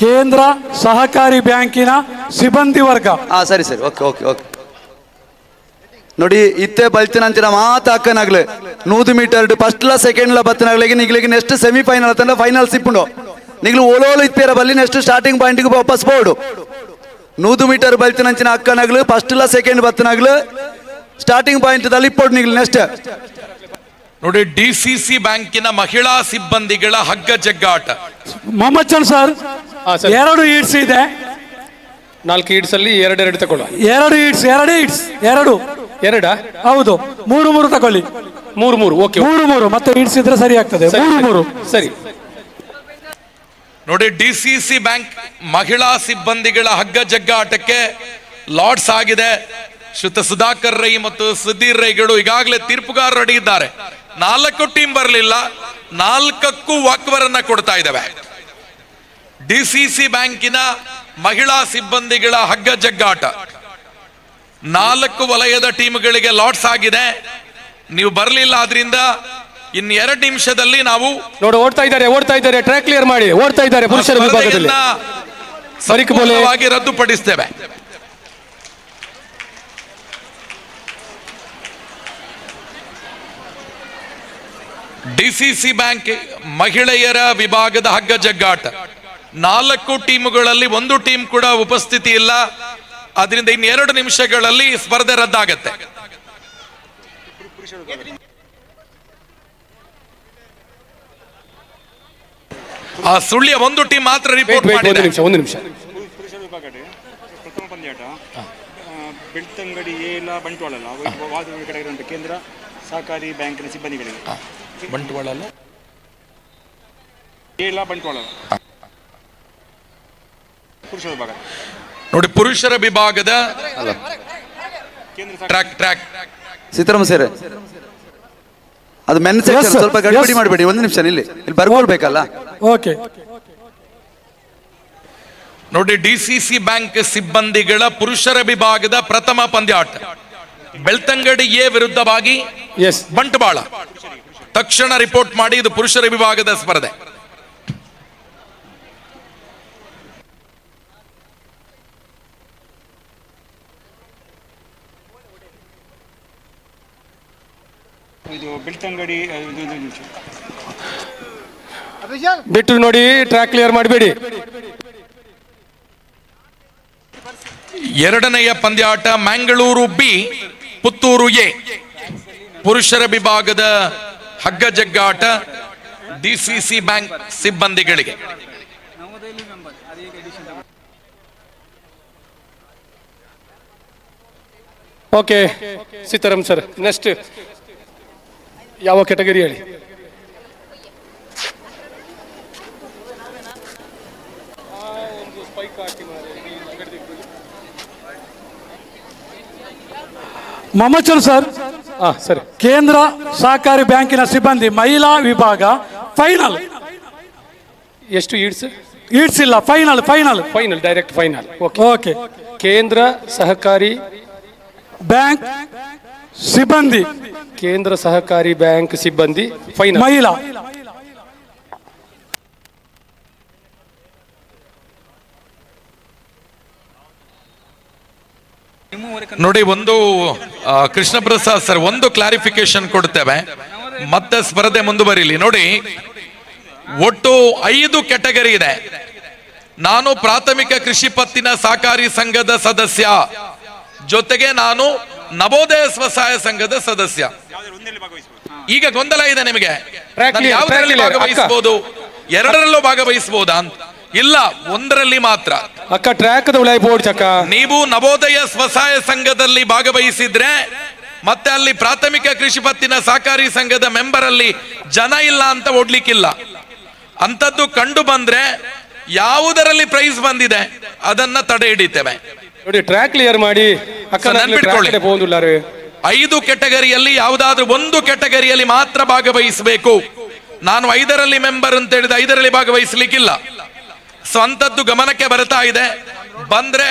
ಕೇಂದ್ರ ಸಹಕಾರಿ ಬ್ಯಾಂಕಿನ ಸಿಬ್ಬಂದಿ ವರ್ಗ. ಸರಿ, ಓಕೆ. ನೋಡಿ, ಇತ್ತೆ ಬಲ್ತಿನಂಚಿನ ಮಾತಾಕನಾಗ್ಲೆ 100 ಮೀಟರ್ ಫಸ್ಟ್ಲ ಸೆಕೆಂಡ್ಲ ಬತ್ತನಾಗ್ಲಿಗೆ ನಿಗ್ಲಿಗೆ ನೆಕ್ಸ್ಟ್ ಸೆಮಿಫೈನಲ್ ತಂಡ ಫೈನಲ್ ಸಿಪ್ಪುಂಡು ನಿಗ್ಲು ಓಲೋಲು ಇತ್ತೇರ ಬಲ್ಲಿ ನೆಕ್ಸ್ಟ್ ಸ್ಟಾರ್ಟಿಂಗ್ ಪಾಯಿಂಟ್ಗೆ ವಾಪಸ್ ಬೋರ್ಡು 100 ಮೀಟರ್ ಬಲ್ತಿನಂಚಿನ ಅಕ್ಕನಾಗ್ಲು ಫಸ್ಟ್ಲ ಸೆಕೆಂಡ್ ಬತ್ತನಾಗ್ಲು ಸ್ಟಾರ್ಟಿಂಗ್ ಪಾಯಿಂಟ್ ದಲ್ಲಿ ಇಪ್ಪೋಡು ನಿಗ್ಲು ನೆಕ್ಸ್ಟ್. ನೋಡಿ, DCC ಬ್ಯಾಂಕಿನ ಮಹಿಳಾ ಸಿಬ್ಬಂದಿಗಳ ಹಗ್ಗ ಜಗ್ಗಾಟ. ಮೊಹಮ್ಮದ್ ಸರ್, 2 ಈಟ್ಸ್ ಇದೆ. 4 ಈಟ್ಸ್ ಅಲ್ಲಿ 2 ತಗೊಳ್ಳುವ. 2 ಈಟ್ಸ್. ಹೌದು, 3 ತಗೊಳ್ಳಿ. 3 ಓಕೆ. 3 ಮತ್ತೆ ಈಟ್ಸ್ ಇದ್ರೆ ಸರಿ ಆಗ್ತದೆ. 3 ಸರಿ. ನೋಡಿ, DCC ಬ್ಯಾಂಕ್ ಮಹಿಳಾ ಸಿಬ್ಬಂದಿಗಳ ಹಗ್ಗ ಜಗ್ಗಾಟಕ್ಕೆ ಲಾಟ್ಸ್ ಆಗಿದೆ. ಶ್ರುತ ಸುಧಾಕರ್ ರೈ ಮತ್ತು ಸುಧೀರ್ ರೈಗಳು ಈಗಾಗಲೇ ತೀರ್ಪುಗಾರರು ರೆಡಿ ಇದ್ದಾರೆ. 4 ಟೀಮ್ ಬರಲಿಲ್ಲ, 4ಕ್ಕೂ ವಾಕ್ವರನ್ನ ಕೊಡ್ತಾ ಇದ್ದಾವೆ. DCC ಬ್ಯಾಂಕಿನ ಮಹಿಳಾ ಸಿಬ್ಬಂದಿಗಳ ಹಗ್ಗ ಜಗ್ಗಾಟ 4 ವಲಯದ ಟೀಮ್ಗಳಿಗೆ ಲಾಟ್ಸ್ ಆಗಿದೆ. ನೀವು ಬರಲಿಲ್ಲ, ಆದ್ರಿಂದ ಇನ್ನು 2 ನಿಮಿಷದಲ್ಲಿ ನಾವು ನೋಡಿ ಓಡ್ತಾ ಇದ್ದಾರೆ ಟ್ರ್ಯಾಕ್ ಕ್ಲಿಯರ್ ಮಾಡಿ ಓಡ್ತಾ ಇದ್ದಾರೆ ಪುರುಷರ ವಿಭಾಗದಲ್ಲಿ ಸಂಪೂರ್ಣವಾಗಿ ರದ್ದುಪಡಿಸ್ತೇವೆ. ಡಿಸಿಸಿ ಬ್ಯಾಂಕ್ ಮಹಿಳೆಯರ ವಿಭಾಗದ ಹಗ್ಗ ಜಗ್ಗಾಟ 4 ಟೀಮುಗಳಲ್ಲಿ 1 ಟೀಮ್ ಕೂಡ ಉಪಸ್ಥಿತಿ ಇಲ್ಲ. ಅದರಿಂದ ಇನ್ನು 2 ನಿಮಿಷಗಳಲ್ಲಿ ಸ್ಪರ್ಧೆ ರದ್ದಾಗತ್ತೆ. ಆ ಸುಳ್ಯ 1 ಟೀಮ್ ಮಾತ್ರ ರಿಪೋರ್ಟ್ ಮಾಡಿದೆ. ಒಂದು ನಿಮಿಷ ಪ್ರಥಮ ಪಂದ್ಯಾಟ ಬೆಳ್ತಂಗಡಿ ಏಲ ಬಂಟ್ವಾಳ ಕೇಂದ್ರ ಸಹಕಾರಿ ಬ್ಯಾಂಕಿನ ಸಿಬ್ಬಂದಿಗಳಿಗೆ ಬಂಟ್ವಾಳ ಏಲ ಬಂಟ್ವಾಳ ಪುರುಷರ ವಿಭಾಗ ನೋಡಿ, ಪುರುಷರ ವಿಭಾಗದ ಟ್ರ್ಯಾಕ್ ಸೀತಾರಾಮ ಸರ್, ಅದು ಮೆನ್ ಸೆಕ್ಷನ್ ಸ್ವಲ್ಪ ಗಡಿಬಿಡಿ ಮಾಡಬೇಡಿ. 1 ನಿಮಿಷ ಇಲ್ಲಿ ಬರ್ಕೊಳ್ಬೇಕಲ್ಲ. ಓಕೆ ನೋಡಿ, ಡಿಸಿಸಿ ಬ್ಯಾಂಕ್ ಸಿಬ್ಬಂದಿಗಳ ಪುರುಷರ ವಿಭಾಗದ ಪ್ರಥಮ ಪಂದ್ಯಾಟ ಬೆಳ್ತಂಗಡಿ ಎ ವಿರುದ್ಧವಾಗಿ ಬಂಟ್ವಾಳ. ತಕ್ಷಣ ರಿಪೋರ್ಟ್ ಮಾಡಿ, ಇದು ಪುರುಷರ ವಿಭಾಗದ ಸ್ಪರ್ಧೆ. ಇದು ಬೆಳ್ತಂಗಡಿ ಬಿಟ್ಟು ನೋಡಿ, ಟ್ರ್ಯಾಕ್ ಕ್ಲಿಯರ್ ಮಾಡಬೇಡಿ. 2ನೆಯ ಪಂದ್ಯಾಟ ಮ್ಯಾಂಗಳೂರು ಬಿ ಪುತ್ತೂರು ಎ ಪುರುಷರ ವಿಭಾಗದ ಹಗ್ಗ ಜಗ್ಗಾಟ ಡಿಸಿಸಿ ಬ್ಯಾಂಕ್ ಸಿಬ್ಬಂದಿಗಳಿಗೆ. ಓಕೆ ಸೀತಾರಾಮ್ ಸರ್, ನೆಕ್ಸ್ಟ್ ಯಾವ ಕೆಟಗರಿ ಹೇಳಿ? ಮಮಚಲ್ ಸರ್, ಸರಿ. ಕೇಂದ್ರ ಸಹಕಾರಿ ಬ್ಯಾಂಕಿನ ಸಿಬ್ಬಂದಿ ಮಹಿಳಾ ವಿಭಾಗ ಫೈನಲ್. ಎಷ್ಟು ಈಡ್ಸ್? ಈಡ್ಸ್ ಇಲ್ಲ, ಫೈನಲ್ ಡೈರೆಕ್ಟ್ ಫೈನಲ್. ಓಕೆ. ಕೇಂದ್ರ ಸಹಕಾರಿ ಬ್ಯಾಂಕ್ ಸಿಬ್ಬಂದಿ, ಕೇಂದ್ರ ಸಹಕಾರಿ ಬ್ಯಾಂಕ್ ಸಿಬ್ಬಂದಿ ಫೈನಲ್ ಮಹಿಳಾ. ನೋಡಿ, ಒಂದು ಕೃಷ್ಣ ಪ್ರಸಾದ್ ಸರ್, ಒಂದು ಕ್ಲಾರಿಫಿಕೇಶನ್ ಕೊಡ್ತೇವೆ, ಮತ್ತೆ ಸ್ಪರ್ಧೆ ಮುಂದುವರಿಲಿ. ನೋಡಿ, ಒಟ್ಟು 5 ಕೆಟಗರಿ ಇದೆ. ನಾನು ಪ್ರಾಥಮಿಕ ಕೃಷಿ ಪತ್ತಿನ ಸಹಕಾರಿ ಸಂಘದ ಸದಸ್ಯ, ಜೊತೆಗೆ ನಾನು ನವೋದಯ ಸ್ವಸಹಾಯ ಸಂಘದ ಸದಸ್ಯ. ಈಗ ಗೊಂದಲ ಇದೆ ನಿಮಗೆ, ಯಾವುದರಲ್ಲಿ ಭಾಗವಹಿಸಬಹುದು, 2ರಲ್ಲೂ ಭಾಗವಹಿಸಬಹುದಾ ಅಂತ? ಇಲ್ಲ, 1ರಲ್ಲಿ ಮಾತ್ರ. ಅಕ್ಕ ಟ್ರ್ಯಾಕ್ ಬೋರ್ಡ್ ಚಕ್ಕ. ನೀವು ನವೋದಯ ಸ್ವಸಹಾಯ ಸಂಘದಲ್ಲಿ ಭಾಗವಹಿಸಿದ್ರೆ ಮತ್ತೆ ಅಲ್ಲಿ ಪ್ರಾಥಮಿಕ ಕೃಷಿ ಪತ್ತಿನ ಸಹಕಾರಿ ಸಂಘದ ಮೆಂಬರ್ ಅಲ್ಲಿ ಜನ ಇಲ್ಲ ಅಂತ ಓಡ್ಲಿಕ್ಕಿಲ್ಲ. ಅಂತದ್ದು ಕಂಡು ಬಂದ್ರೆ ಯಾವುದರಲ್ಲಿ ಪ್ರೈಸ್ ಬಂದಿದೆ ಅದನ್ನ ತಡೆ ಹಿಡಿತೇವೆ. ನೋಡಿ, ಟ್ರ್ಯಾಕ್ ಕ್ಲಿಯರ್ ಮಾಡಿ. ನೆನ್ಪಿಟ್ಕೊಳ್ಳಿ, 5 ಕೆಟಗರಿಯಲ್ಲಿ ಯಾವುದಾದ್ರೂ 1 ಕೆಟಗರಿಯಲ್ಲಿ ಮಾತ್ರ ಭಾಗವಹಿಸಬೇಕು. ನಾನು 5ರಲ್ಲಿ ಮೆಂಬರ್ ಅಂತ ಹೇಳಿದ 5ರಲ್ಲಿ ಭಾಗವಹಿಸಲಿಕ್ಕಿಲ್ಲ. ಸೊ ಅಂತದ್ದು ಗಮನಕ್ಕೆ ಬರ್ತಾ ಇದೆ. ಬಂದ್ರೆ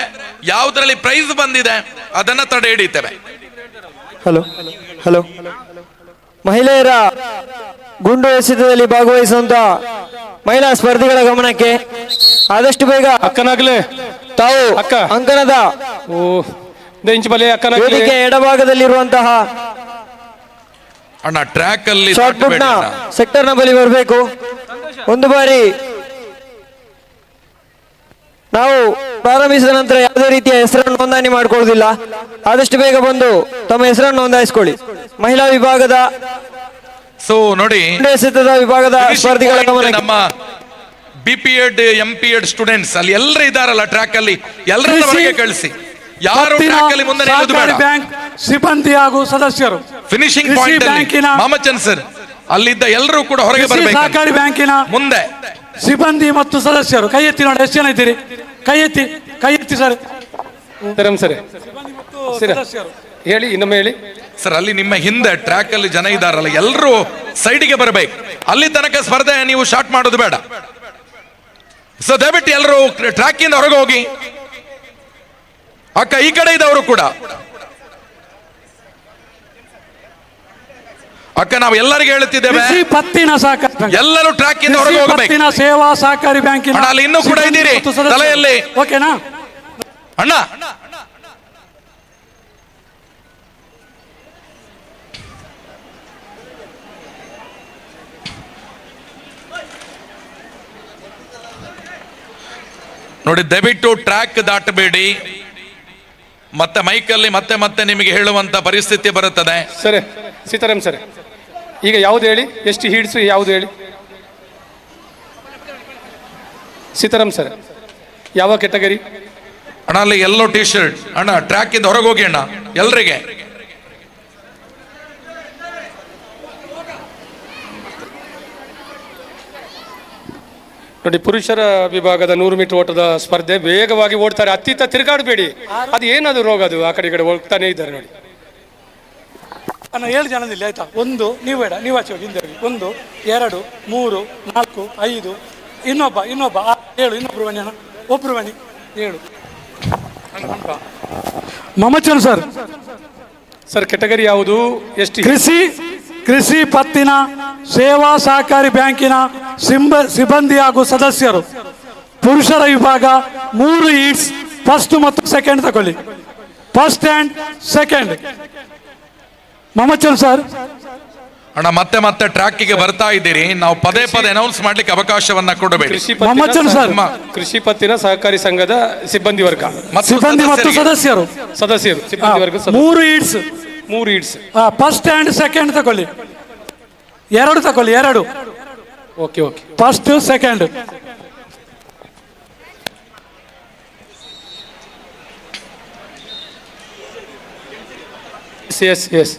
ಯಾವುದರಲ್ಲಿ ಪ್ರೈಸ್ ಬಂದಿದೆ ಅದನ್ನ ತಡೆ ಹಿಡಿತೇವೆ. ಹಲೋ, ಮಹಿಳೆಯರ ಗುಂಡು ಎಸೆತದಲ್ಲಿ ಭಾಗವಹಿಸುವಂತ ಮಹಿಳಾ ಸ್ಪರ್ಧಿಗಳ ಗಮನಕ್ಕೆ ಆದಷ್ಟು ಬೇಗ ಅಕ್ಕನಾಗ್ಲೆ ತಾವು ಅಂಕಣದ ವೇದಿಕೆ ಎಡಭಾಗದಲ್ಲಿರುವಂತಹ ಟ್ರ್ಯಾಕ್ ಅಲ್ಲಿ ಶಾರ್ಟ್ ಪುಟ್ ನ ಸೆಕ್ಟರ್ ನ ಬಳಿ ಬರಬೇಕು. ಒಂದು ಬಾರಿ ನಾವು ಪ್ರಾರಂಭಿಸಿದ ನಂತರ ಯಾವುದೇ ರೀತಿಯ ಹೆಸರನ್ನು ನೋಂದಣಿ ಮಾಡಿಕೊಳ್ಳುವುದಿಲ್ಲ. ಆದಷ್ಟು ಬೇಗ ಬಂದು ತಮ್ಮ ಹೆಸರನ್ನು ನೋಂದಾಯಿಸಿಕೊಳ್ಳಿ. ಮಹಿಳಾ ವಿಭಾಗದ ನೋಡಿ, ವಿಭಾಗದ ಸ್ಪರ್ಧಿಗಳ ಗಮನ. ನಮ್ಮ BPEd MPEd ಸ್ಟೂಡೆಂಟ್ಸ್ ಅಲ್ಲಿ ಎಲ್ಲರೂ ಇದಾರಲ್ಲ ಟ್ರ್ಯಾಕ್ ಅಲ್ಲಿ, ಎಲ್ಲರನ್ನ ಹೊರಗೆ ಕಳಿಸಿ. ಯಾರು ಟ್ರ್ಯಾಕ್ ಅಲ್ಲಿ ಮುಂದೆ ನಿಲ್ಲೋದು ಬೇಡ. ಬ್ಯಾಂಕ್ ಸಿಬ್ಬಂದಿ ಹಾಗೂ ಸದಸ್ಯರು ಫಿನಿಶಿಂಗ್ ಪಾಯಿಂಟ್ ಅಲ್ಲಿ ಮಾಮಚಂದ್ ಸರ್ ಅಲ್ಲಿದ್ದ ಎಲ್ಲರೂ ಕೂಡ ಹೊರಗೆ ಬರಬೇಕು. ಸಹಕಾರಿ ಬ್ಯಾಂಕಿನ ಮುಂದೆ ಸಿಬ್ಬಂದಿ ಮತ್ತು ಸದಸ್ಯರು ಕೈ ಎತ್ತಿ ನೋಡಿ, ಎಷ್ಟು ಜನ ಇದ್ದೀರಿ? ಕೈ ಎತ್ತಿ ಸರ್. ಹೇಳಿ, ಇನ್ನೊಮ್ಮೆ ಹೇಳಿ ಸರ್. ಅಲ್ಲಿ ನಿಮ್ಮ ಹಿಂದೆ ಟ್ರ್ಯಾಕ್ ಅಲ್ಲಿ ಜನ ಇದಾರಲ್ಲ, ಎಲ್ಲರೂ ಸೈಡ್ಗೆ ಬರಬೇಕು. ಅಲ್ಲಿ ತನಕ ಸ್ಪರ್ಧೆ ನೀವು ಸ್ಟಾರ್ಟ್ ಮಾಡೋದು ಬೇಡ. ಸೊ ದಯವಿಟ್ಟು ಎಲ್ಲರೂ ಟ್ರ್ಯಾಕ್ ಇಂದ ಹೊರಗೆ ಹೋಗಿ. ಅಕ್ಕ, ಈ ಕಡೆ ಇದ್ದವರು ಕೂಡ ಅಕ್ಕ ನಾವು ಎಲ್ಲರಿಗೂ ಹೇಳುತ್ತಿದ್ದೇವೆ, ಕೃಷಿ ಪತ್ತಿನ ಸಹಕಾರಿ ಸಂಘ, ಎಲ್ಲರೂ ಟ್ರ್ಯಾಕ್ ಇಂದ ಹೊರಗೆ ಕೃಷಿ ಹೋಗಬೇಕು. ಪತ್ತಿನ ಸೇವಾ ಸಹಕಾರಿ ಬ್ಯಾಂಕಿನ ಅಣ್ಣ, ಅಲ್ಲಿ ಇನ್ನೂ ಕೂಡ ಇದ್ದೀರಿ ತಲೆಯಲ್ಲಿ. ಓಕೆನಾ ಅಣ್ಣ, ನೋಡಿ ದಯವಿಟ್ಟು ಟ್ರ್ಯಾಕ್ ದಾಟಬೇಡಿ. ಮತ್ತೆ ಮೈಕಲ್ಲಿ ಮತ್ತೆ ಮತ್ತೆ ನಿಮಗೆ ಹೇಳುವಂತ ಪರಿಸ್ಥಿತಿ ಬರುತ್ತದೆ. ಸರಿ ಸೀತಾರಾಮ್ ಸರ್, ಈಗ ಯಾವ್ದು ಹೇಳಿ, ಎಷ್ಟು ಹಿಡ್ಸು ಯಾವ್ದು ಹೇಳಿ ಸೀತಾರಾಮ್ ಸರ್, ಯಾವ ಕೆಟಗರಿ? ಅಣ್ಣ ಅಲ್ಲಿ ಎಲ್ಲೋ ಟಿ ಶರ್ಟ್ ಅಣ್ಣ, ಟ್ರ್ಯಾಕ್ ಇಂದ ಹೊರಗೆ ಹೋಗಿ ಅಣ್ಣ ಎಲ್ರಿಗೆ. ನೋಡಿ, ಪುರುಷರ ವಿಭಾಗದ 100 ಮೀಟರ್ ಓಟದ ಸ್ಪರ್ಧೆ, ವೇಗವಾಗಿ ಓಡ್ತಾರೆ, ಅತ್ತಿತ್ತ ತಿರುಗಾಡಬೇಡಿ. ಅದು ಏನದು ರೋಗ, ಅದು ಆ ಕಡೆ ಈ ಕಡೆ ಹೋಗ್ತಾನೆ ಇದ್ದಾರೆ ನೋಡಿ. ಅಣ್ಣ 7 ಜನದಲ್ಲಿ ಆಯ್ತಾ, ಒಂದು ನೀವು ಬೇಡ, ನೀವು ಆಚೆ ಹೋಗಿ, ಹಿಂದೆ ಹೋಗಿ. 1 2 3 4 5, ಇನ್ನೊಬ್ಬ 7, ಇನ್ನೊಬ್ರು ಬನ್ನಿ ಅಣ್ಣ, ಒಬ್ರು ಬನ್ನಿ 7. ಮಮಚನ್ ಸರ್, ಸರ್ ಕೆಟಗರಿ ಯಾವುದು, ಎಷ್ಟು? ಕೃಷಿ ಪತ್ತಿನ ಸೇವಾ ಸಹಕಾರಿ ಬ್ಯಾಂಕಿನ ಸಿಬ್ಬಂದಿ ಹಾಗೂ ಸದಸ್ಯರು, ಪುರುಷರ ವಿಭಾಗ 3 ಈಟ್ಸ್, ಫಸ್ಟ್ ಮತ್ತು ಸೆಕೆಂಡ್ ತಗೊಳ್ಳಿ. First and second. Mammachan sir. ಅಣ್ಣ ಮತ್ತೆ ಮತ್ತೆ ಟ್ರ್ಯಾಕಿಗೆ ಬರ್ತಾ ಇದ್ದೀರಿ, ನಾವು ಪದೇ ಪದೇ ಅನೌನ್ಸ್ ಮಾಡ್ಲಿಕ್ಕೆ ಅವಕಾಶವನ್ನ ಕೊಡಬೇಡಿ. ಕೃಷಿ ಪತ್ತಿನ ಸಹಕಾರಿ ಸಂಘದ ಸಿಬ್ಬಂದಿ ವರ್ಗ, ಸಿಬ್ಬಂದಿ ಮತ್ತು ಸದಸ್ಯರು ಸಿಬ್ಬಂದಿ ವರ್ಗ 3 ಈಟ್ಸ್. ಫಸ್ಟ್ ಅಂಡ್ ಸೆಕೆಂಡ್ ತಗೊಳ್ಳಿ, 2 ತಗೊಳ್ಳಿ, 2. Okay, first second. ಎಸ್.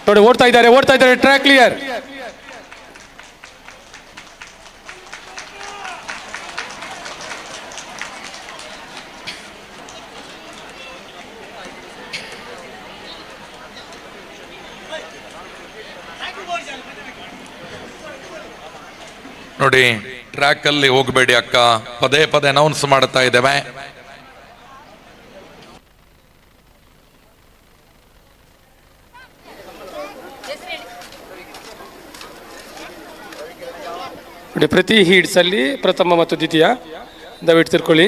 ನೋಡಿ, ಓಡ್ತಾ ಇದ್ದಾರೆ, ಟ್ರ್ಯಾಕ್ ಕ್ಲಿಯರ್. ನೋಡಿ, ಟ್ರ್ಯಾಕ್ ಅಲ್ಲಿ ಹೋಗಬೇಡಿ ಅಕ್ಕ, ಪದೇ ಪದೇ ಅನೌನ್ಸ್ ಮಾಡ್ತಾ ಇದ್ದೇವೆ. ನೋಡಿ, ಪ್ರತಿ ಹೀಡ್ಸ್ ಅಲ್ಲಿ ಪ್ರಥಮ ಮತ್ತು ದ್ವಿತೀಯ ದಯವಿಟ್ಟು ತಿಳ್ಕೊಳ್ಳಿ.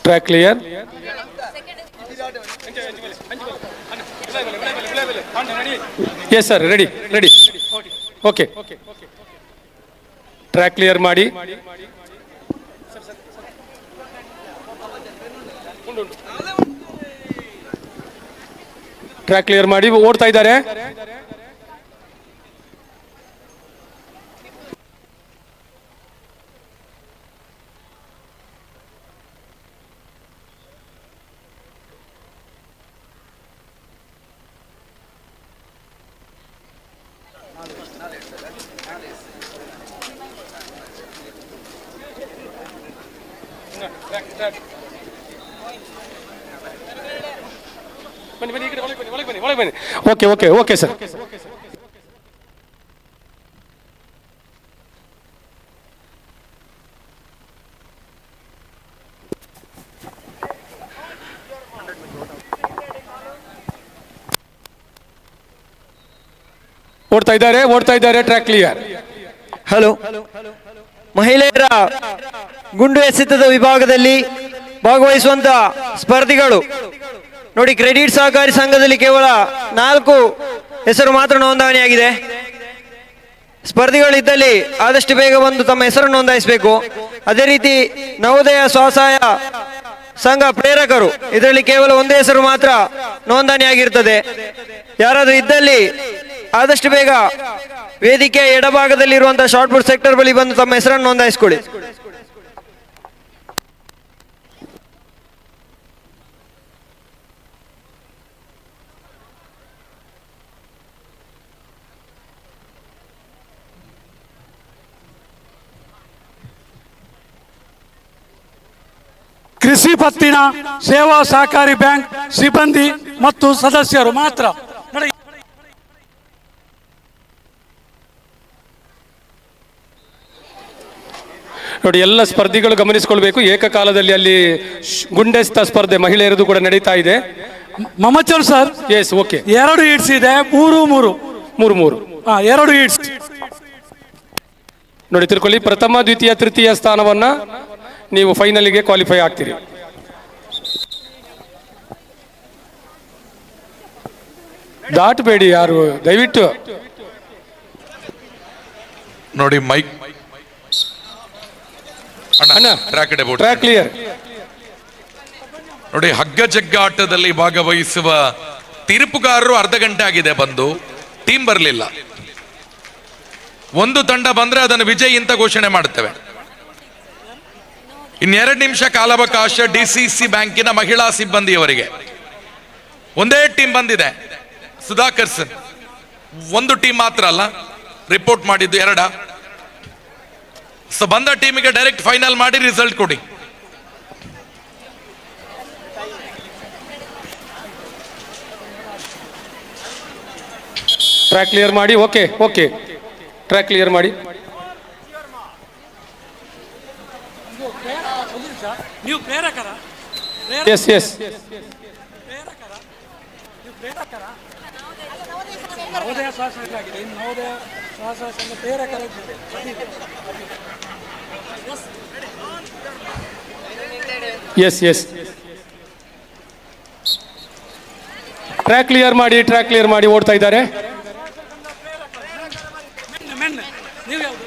Track clear. Yes sir, ready. Okay, track clear ಮಾಡಿ. ಟ್ರ್ಯಾಕ್ ಕ್ಲಿಯರ್ ಮಾಡಿ, ಓಡ್ತಾ ಇದ್ದಾರೆ. ಬನ್ನಿ. Okay sir. ಓಡ್ತಾ ಇದ್ದಾರೆ, ಟ್ರ್ಯಾಕ್ ಕ್ಲಿಯರ್. ಹಲೋ, ಮಹಿಳೆಯರ ಗುಂಡು ಎಸೆತದ ವಿಭಾಗದಲ್ಲಿ ಭಾಗವಹಿಸುವಂತ ಸ್ಪರ್ಧಿಗಳು ನೋಡಿ, ಕ್ರೆಡಿಟ್ ಸಹಕಾರಿ ಸಂಘದಲ್ಲಿ ಕೇವಲ 4 ಹೆಸರು ಮಾತ್ರ ನೋಂದಣಿಯಾಗಿದೆ. ಸ್ಪರ್ಧಿಗಳಿದ್ದಲ್ಲಿ ಆದಷ್ಟು ಬೇಗ ಬಂದು ತಮ್ಮ ಹೆಸರು ನೋಂದಾಯಿಸಬೇಕು. ಅದೇ ರೀತಿ ನವೋದಯ ಸ್ವಸಹಾಯ ಸಂಘ ಪ್ರೇರಕರು, ಇದರಲ್ಲಿ ಕೇವಲ 1 ಹೆಸರು ಮಾತ್ರ ನೋಂದಣಿಯಾಗಿರ್ತದೆ. ಯಾರಾದರೂ ಇದ್ದಲ್ಲಿ ಆದಷ್ಟು ಬೇಗ ವೇದಿಕೆಯ ಎಡಭಾಗದಲ್ಲಿರುವಂತಹ ಶಾರ್ಟ್ ಪುಟ್ ಸೆಕ್ಟರ್ ಬಳಿ ಬಂದು ತಮ್ಮ ಹೆಸರನ್ನು ನೋಂದಾಯಿಸಿಕೊಳ್ಳಿ. ಕೃಷಿ ಪತ್ತಿನ ಸೇವಾ ಸಹಕಾರಿ ಬ್ಯಾಂಕ್ ಸಿಬ್ಬಂದಿ ಮತ್ತು ಸದಸ್ಯರು ಮಾತ್ರ. ನೋಡಿ, ಎಲ್ಲ ಸ್ಪರ್ಧಿಗಳು ಗಮನಿಸಿಕೊಳ್ಬೇಕು. ಏಕಕಾಲದಲ್ಲಿ ಅಲ್ಲಿ ಗುಂಡೆಸ್ತ ಸ್ಪರ್ಧೆ ಮಹಿಳೆಯರದು ಕೂಡ ನಡೀತಾ ಇದೆ. ಮಮಚಲ್ ಸರ್, ಎಸ್, ಓಕೆ. 2 ಈಡ್ಸ್ ಇದೆ, 3 2 ಈಡ್ಸ್ ನೋಡಿ, ತಿಳ್ಕೊಳ್ಳಿ. ಪ್ರಥಮ, ದ್ವಿತೀಯ, ತೃತೀಯ ಸ್ಥಾನವನ್ನ ನೀವು ಫೈನಲ್ಗೆ ಕ್ವಾಲಿಫೈ ಆಗ್ತೀರಿ. ದಾಟಬೇಡಿ ಯಾರು, ದಯವಿಟ್ಟು. ನೋಡಿ ಮೈಕ್ ಅಣ್ಣ, ಟ್ರ್ಯಾಕ್ ಕ್ಲಿಯರ್. ನೋಡಿ, ಹಗ್ಗ ಜಗ್ಗಾಟದಲ್ಲಿ ಭಾಗವಹಿಸುವ ತೀರ್ಪುಗಾರರು ಅರ್ಧ ಗಂಟೆ ಆಗಿದೆ ಬಂದು, ಟೀಮ್ ಬರಲಿಲ್ಲ. ಒಂದು ತಂಡ ಬಂದ್ರೆ ಅದನ್ನು ವಿಜಯ್ ಅಂತ ಘೋಷಣೆ ಮಾಡುತ್ತೇವೆ. 2 ನಿಮಿಷ ಕಾಲಾವಕಾಶ ಡಿಸಿಸಿ ಬ್ಯಾಂಕಿನ ಮಹಿಳಾ ಸಿಬ್ಬಂದಿಯವರಿಗೆ. ಒಂದೇ ಟೀಮ್ ಬಂದಿದೆ, ಸುಧಾಕರ್ ಸರ್. ಒಂದು ಟೀಮ್ ಮಾತ್ರ ಅಲ್ಲ, ರಿಪೋರ್ಟ್ ಮಾಡಿದ್ದು 2. ಸೊ ಬಂದ ಟೀಮಿಗೆ ಡೈರೆಕ್ಟ್ ಫೈನಲ್ ಮಾಡಿ ರಿಸಲ್ಟ್ ಕೊಡಿ. ಟ್ರ್ಯಾಕ್ ಕ್ಲಿಯರ್ ಮಾಡಿ. ಓಕೆ, ಟ್ರ್ಯಾಕ್ ಕ್ಲಿಯರ್ ಮಾಡಿ. ನೀವು ಪ್ರೇರಕರ? ಎಸ್. ನವೋದಯ ಸ್ವಸಹಾಯ ಆಗಿದೆ. ನವೋದಯ ಸ್ವಸಹಾಯ ಸಂಘ ಪ್ರೇರಕರ. ಎಸ್. ಟ್ರ್ಯಾಕ್ ಕ್ಲಿಯರ್ ಮಾಡಿ. ಓಡ್ತಾ ಇದ್ದಾರೆ. ನೀವು ಯಾವುದು?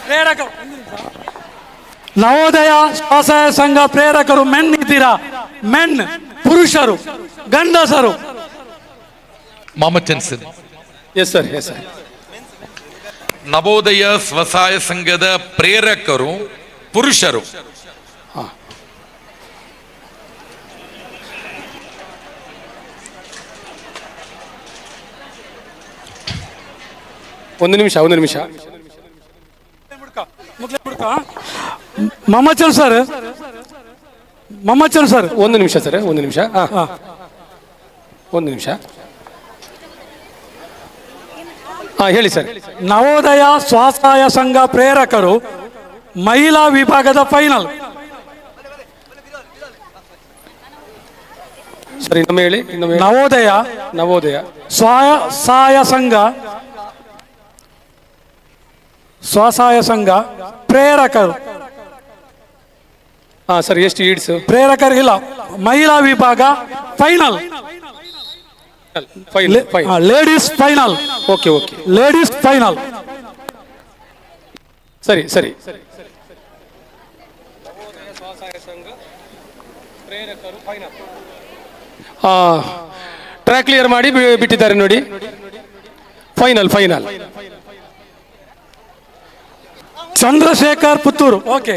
ಪ್ರೇರಕರು ನವೋದಯ ಸ್ವಸಹಾಯ ಸಂಘ ಪ್ರೇರಕರು ಮೆನ್ ಇದ್ದೀರಾ? ಮೆನ್, ಪುರುಷರು, ಗಂಡಸರು. Mammachan sir. Yes sir. Navodaya ಸ್ವಸಹಾಯ ಸಂಘದ ಪ್ರೇರಕರು ಪುರುಷರು. ಒಂದು ನಿಮಿಷ. ಮಮಚಲ್ ಸರ್, ಒಂದು ನಿಮಿಷ ಸರ್. ಒಂದು ನಿಮಿಷ. ಹೇಳಿ ಸರ್. ನವೋದಯ ಸ್ವಸಹಾಯ ಸಂಘ ಪ್ರೇರಕರು ಮಹಿಳಾ ವಿಭಾಗದ ಫೈನಲ್. ಸರಿ, ಇನ್ನೊಮ್ಮೆ ಹೇಳಿ. ನವೋದಯ ಸ್ವಸಹಾಯ ಸಂಘ ಪ್ರೇರಕರು. ಸರ್, ಎಷ್ಟು ಈಡ್ಸ್? ಪ್ರೇರಕರಿಲ್ಲ, ಮಹಿಳಾ ವಿಭಾಗ final. Ladies final. Okay. Ladies final. ಸರಿ. ಟ್ರ್ಯಾಕ್ ಕ್ಲಿಯರ್ ಮಾಡಿ ಬಿಟ್ಟಿದ್ದಾರೆ ನೋಡಿ. ಫೈನಲ್. ಚಂದ್ರಶೇಖರ್ ಪುತ್ತೂರು. ಓಕೆ.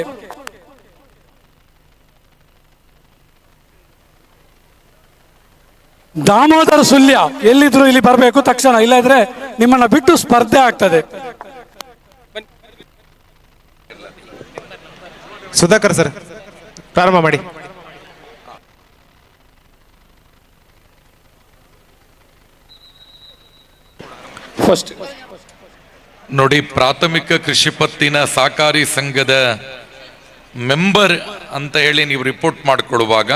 ದಾಮೋದರ ಸುಲ್ಯ ಎಲ್ಲಿದ್ರು ಇಲ್ಲಿ ಬರಬೇಕು ತಕ್ಷಣ, ಇಲ್ಲದ್ರೆ ನಿಮ್ಮನ್ನ ಬಿಟ್ಟು ಸ್ಪರ್ಧೆ ಆಗ್ತದೆ. ಸುಧಾಕರ್ ಸರ್, ಪ್ರಾರಂಭ ಮಾಡಿ. ಫಸ್ಟ್ ನೋಡಿ, ಪ್ರಾಥಮಿಕ ಕೃಷಿ ಪತ್ತಿನ ಸಹಕಾರಿ ಸಂಘದ ಮೆಂಬರ್ ಅಂತ ಹೇಳಿ ನೀವು ರಿಪೋರ್ಟ್ ಮಾಡಿಕೊಳ್ಳುವಾಗ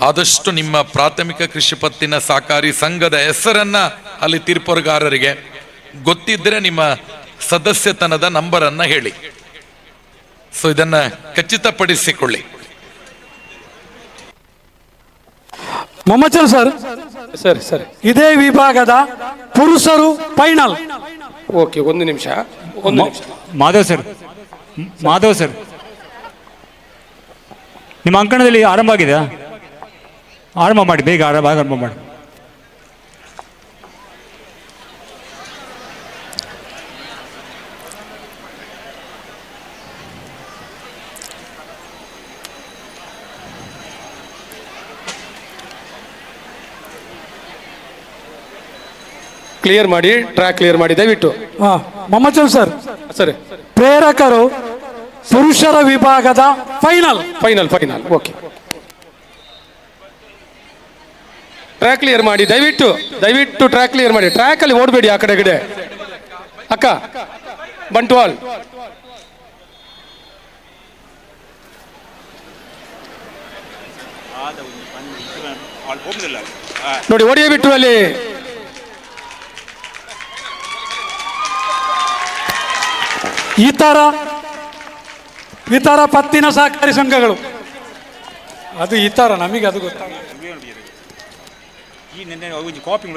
ಆದಷ್ಟು ನಿಮ್ಮ ಪ್ರಾಥಮಿಕ ಕೃಷಿ ಪತ್ತಿನ ಸಹಕಾರಿ ಸಂಘದ ಹೆಸರನ್ನ ಅಲ್ಲಿ ತೀರ್ಪುಗಾರರಿಗೆ ಗೊತ್ತಿದ್ರೆ ನಿಮ್ಮ ಸದಸ್ಯತನದ ನಂಬರನ್ನ ಹೇಳಿ. ಸೊ ಇದನ್ನ ಖಚಿತಪಡಿಸಿಕೊಳ್ಳಿ. ಮೊಮ್ಮಚಲ್ ಸರ್, ಇದೇ ವಿಭಾಗದ ಪುರುಷರು ಫೈನಲ್. ಓಕೆ, ಒಂದು ನಿಮಿಷ. ಮಾಧವ್ ಸರ್, ನಿಮ್ಮ ಅಂಕಣದಲ್ಲಿ ಆರಂಭ ಆಗಿದೆ. ಆರಂಭ ಮಾಡಿ, ಬೇಗ ಆರಂಭ ಮಾಡಿ. ಕ್ಲಿಯರ್ ಮಾಡಿ, ಟ್ರ್ಯಾಕ್ ಕ್ಲಿಯರ್ ಮಾಡಿ ದಯವಿಟ್ಟು. ಮೊಮ್ಮಚಲ್ ಸರ್, ಪ್ರೇರಕರು ಪುರುಷರ ವಿಭಾಗದ final. Final. Okay. Track clear ಮಾಡಿ, ದಯವಿಟ್ಟು ದಯವಿಟ್ಟು ಟ್ರ್ಯಾಕ್ ಕ್ಲಿಯರ್ ಮಾಡಿ. ಟ್ರ್ಯಾಕಲ್ಲಿ ಓಡಬೇಡಿ ಆ ಕಡೆ ಅಕ್ಕ. ಬಂಟ್ವಾಲ್ ನೋಡಿ, ಓಡಿಯೇ ಬಿಟ್ಟು ಅಲ್ಲಿ. ಈ ಥರ ಪತ್ತಿನ ಸಹಕಾರಿ ಸಂಘಗಳು, ಅದು ಈ ಥರ ನಮಗೆ ಅದು ಗೊತ್ತಾಗ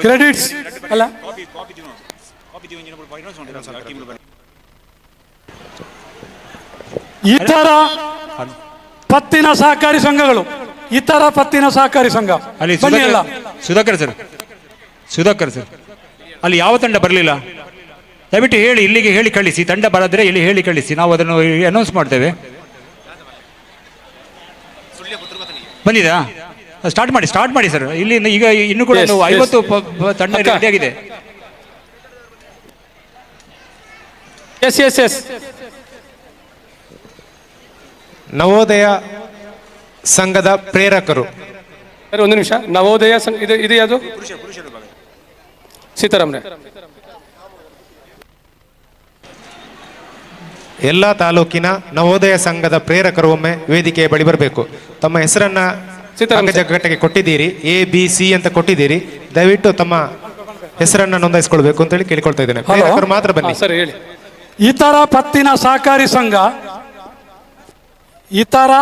ಕ್ರೆಡಿಟ್ಸ್ ಅಲ್ಲ, ಈ ಥರ ಪತ್ತಿನ ಸಹಕಾರಿ ಸಂಘಗಳು, ಈ ಥರ ಪತ್ತಿನ ಸಹಕಾರಿ ಸಂಘ ಅಲ್ಲಿ ಬನ್ನಿ ಅಲ್ಲ. ಸುಧಾಕರ್ ಸರ್ ಅಲ್ಲಿ ಯಾವ ತಂಡ ಬರಲಿಲ್ಲ? ದಯವಿಟ್ಟು ಹೇಳಿ, ಇಲ್ಲಿಗೆ ಹೇಳಿ ಕಳಿಸಿ. ತಂಡ ಬರದ್ರೆ ಇಲ್ಲಿ ಹೇಳಿ ಕಳಿಸಿ, ನಾವು ಅದನ್ನು ಅನೌನ್ಸ್ ಮಾಡ್ತೇವೆ. ಬಂದಿದಾ? ಸ್ಟಾರ್ಟ್ ಮಾಡಿ ಸರ್. ಇಲ್ಲಿ ಈಗ ಇನ್ನು ಕೂಡ 50 ತಂಡ ರೆಡಿಯಾಗಿದೆ. ಎಸ್ ನವೋದಯ ಸಂಘದ ಪ್ರೇರಕರು. ಒಂದು ನಿಮಿಷ. ನವೋದಯ ಸಂಘ ಇದು ಯಾವುದು? ಸೀತಾರಾಮ್ರೆ. ಎಲ್ಲ ತಾಲೂಕಿನ ನವೋದಯ ಸಂಘದ ಪ್ರೇರಕರು ಒಮ್ಮೆ ವೇದಿಕೆಯ ಬಳಿ ಬರಬೇಕು. ತಮ್ಮ ಹೆಸರನ್ನ ಜಗ್ಗಟ್ಟೆಗೆ ಕೊಟ್ಟಿದ್ದೀರಿ, ABC ಅಂತ ಕೊಟ್ಟಿದ್ದೀರಿ. ದಯವಿಟ್ಟು ತಮ್ಮ ಹೆಸರನ್ನ ನೋಂದಾಯಿಸಿಕೊಳ್ಬೇಕು ಅಂತೇಳಿ ಕೇಳಿಕೊಳ್ತಾ ಇದ್ದೇನೆ. ಪ್ರೇರಕರು ಮಾತ್ರ ಬನ್ನಿ. ಸರ್ ಹೇಳಿ. ಈ ಥರ ಪತ್ತಿನ ಸಹಕಾರಿ ಸಂಘ, ಈ ಥರ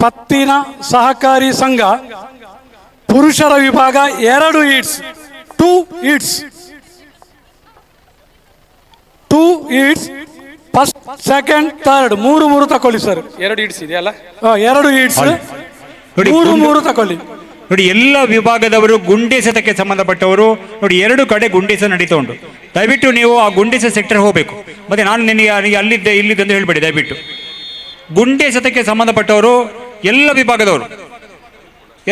ಪತ್ತಿನ ಸಹಕಾರಿ ಸಂಘ ಪುರುಷರ ವಿಭಾಗ 2 heats, 2 heats, 2 heats, first second third 3 ತಕೊಳ್ಳಿ ಸರ್. 2 ಈಟ್ಸ್ ಇದೆಯಲ್ಲ? 2 ಈಟ್ಸ್, 3 ತಕೊಳ್ಳಿ. ನೋಡಿ, ಎಲ್ಲ ವಿಭಾಗದವರು ಗುಂಡೇಸತಕ್ಕೆ ಸಂಬಂಧಪಟ್ಟವರು ನೋಡಿ, 2 ಕಡೆ ಗುಂಡೇಸ ನಡೀತಾ ಉಂಟು. ದಯವಿಟ್ಟು ನೀವು ಆ ಗುಂಡೇಸ ಸೆಕ್ಟರ್ ಹೋಗಬೇಕು. ಮತ್ತೆ ನಾನು ನಿನಗೆ ಅಲ್ಲಿದ್ದೆ ಇಲ್ಲಿದ್ದಂದು ಹೇಳಬೇಡಿ. ದಯವಿಟ್ಟು ಗುಂಡೇಸತಕ್ಕೆ ಸಂಬಂಧಪಟ್ಟವರು ಎಲ್ಲ ವಿಭಾಗದವರು,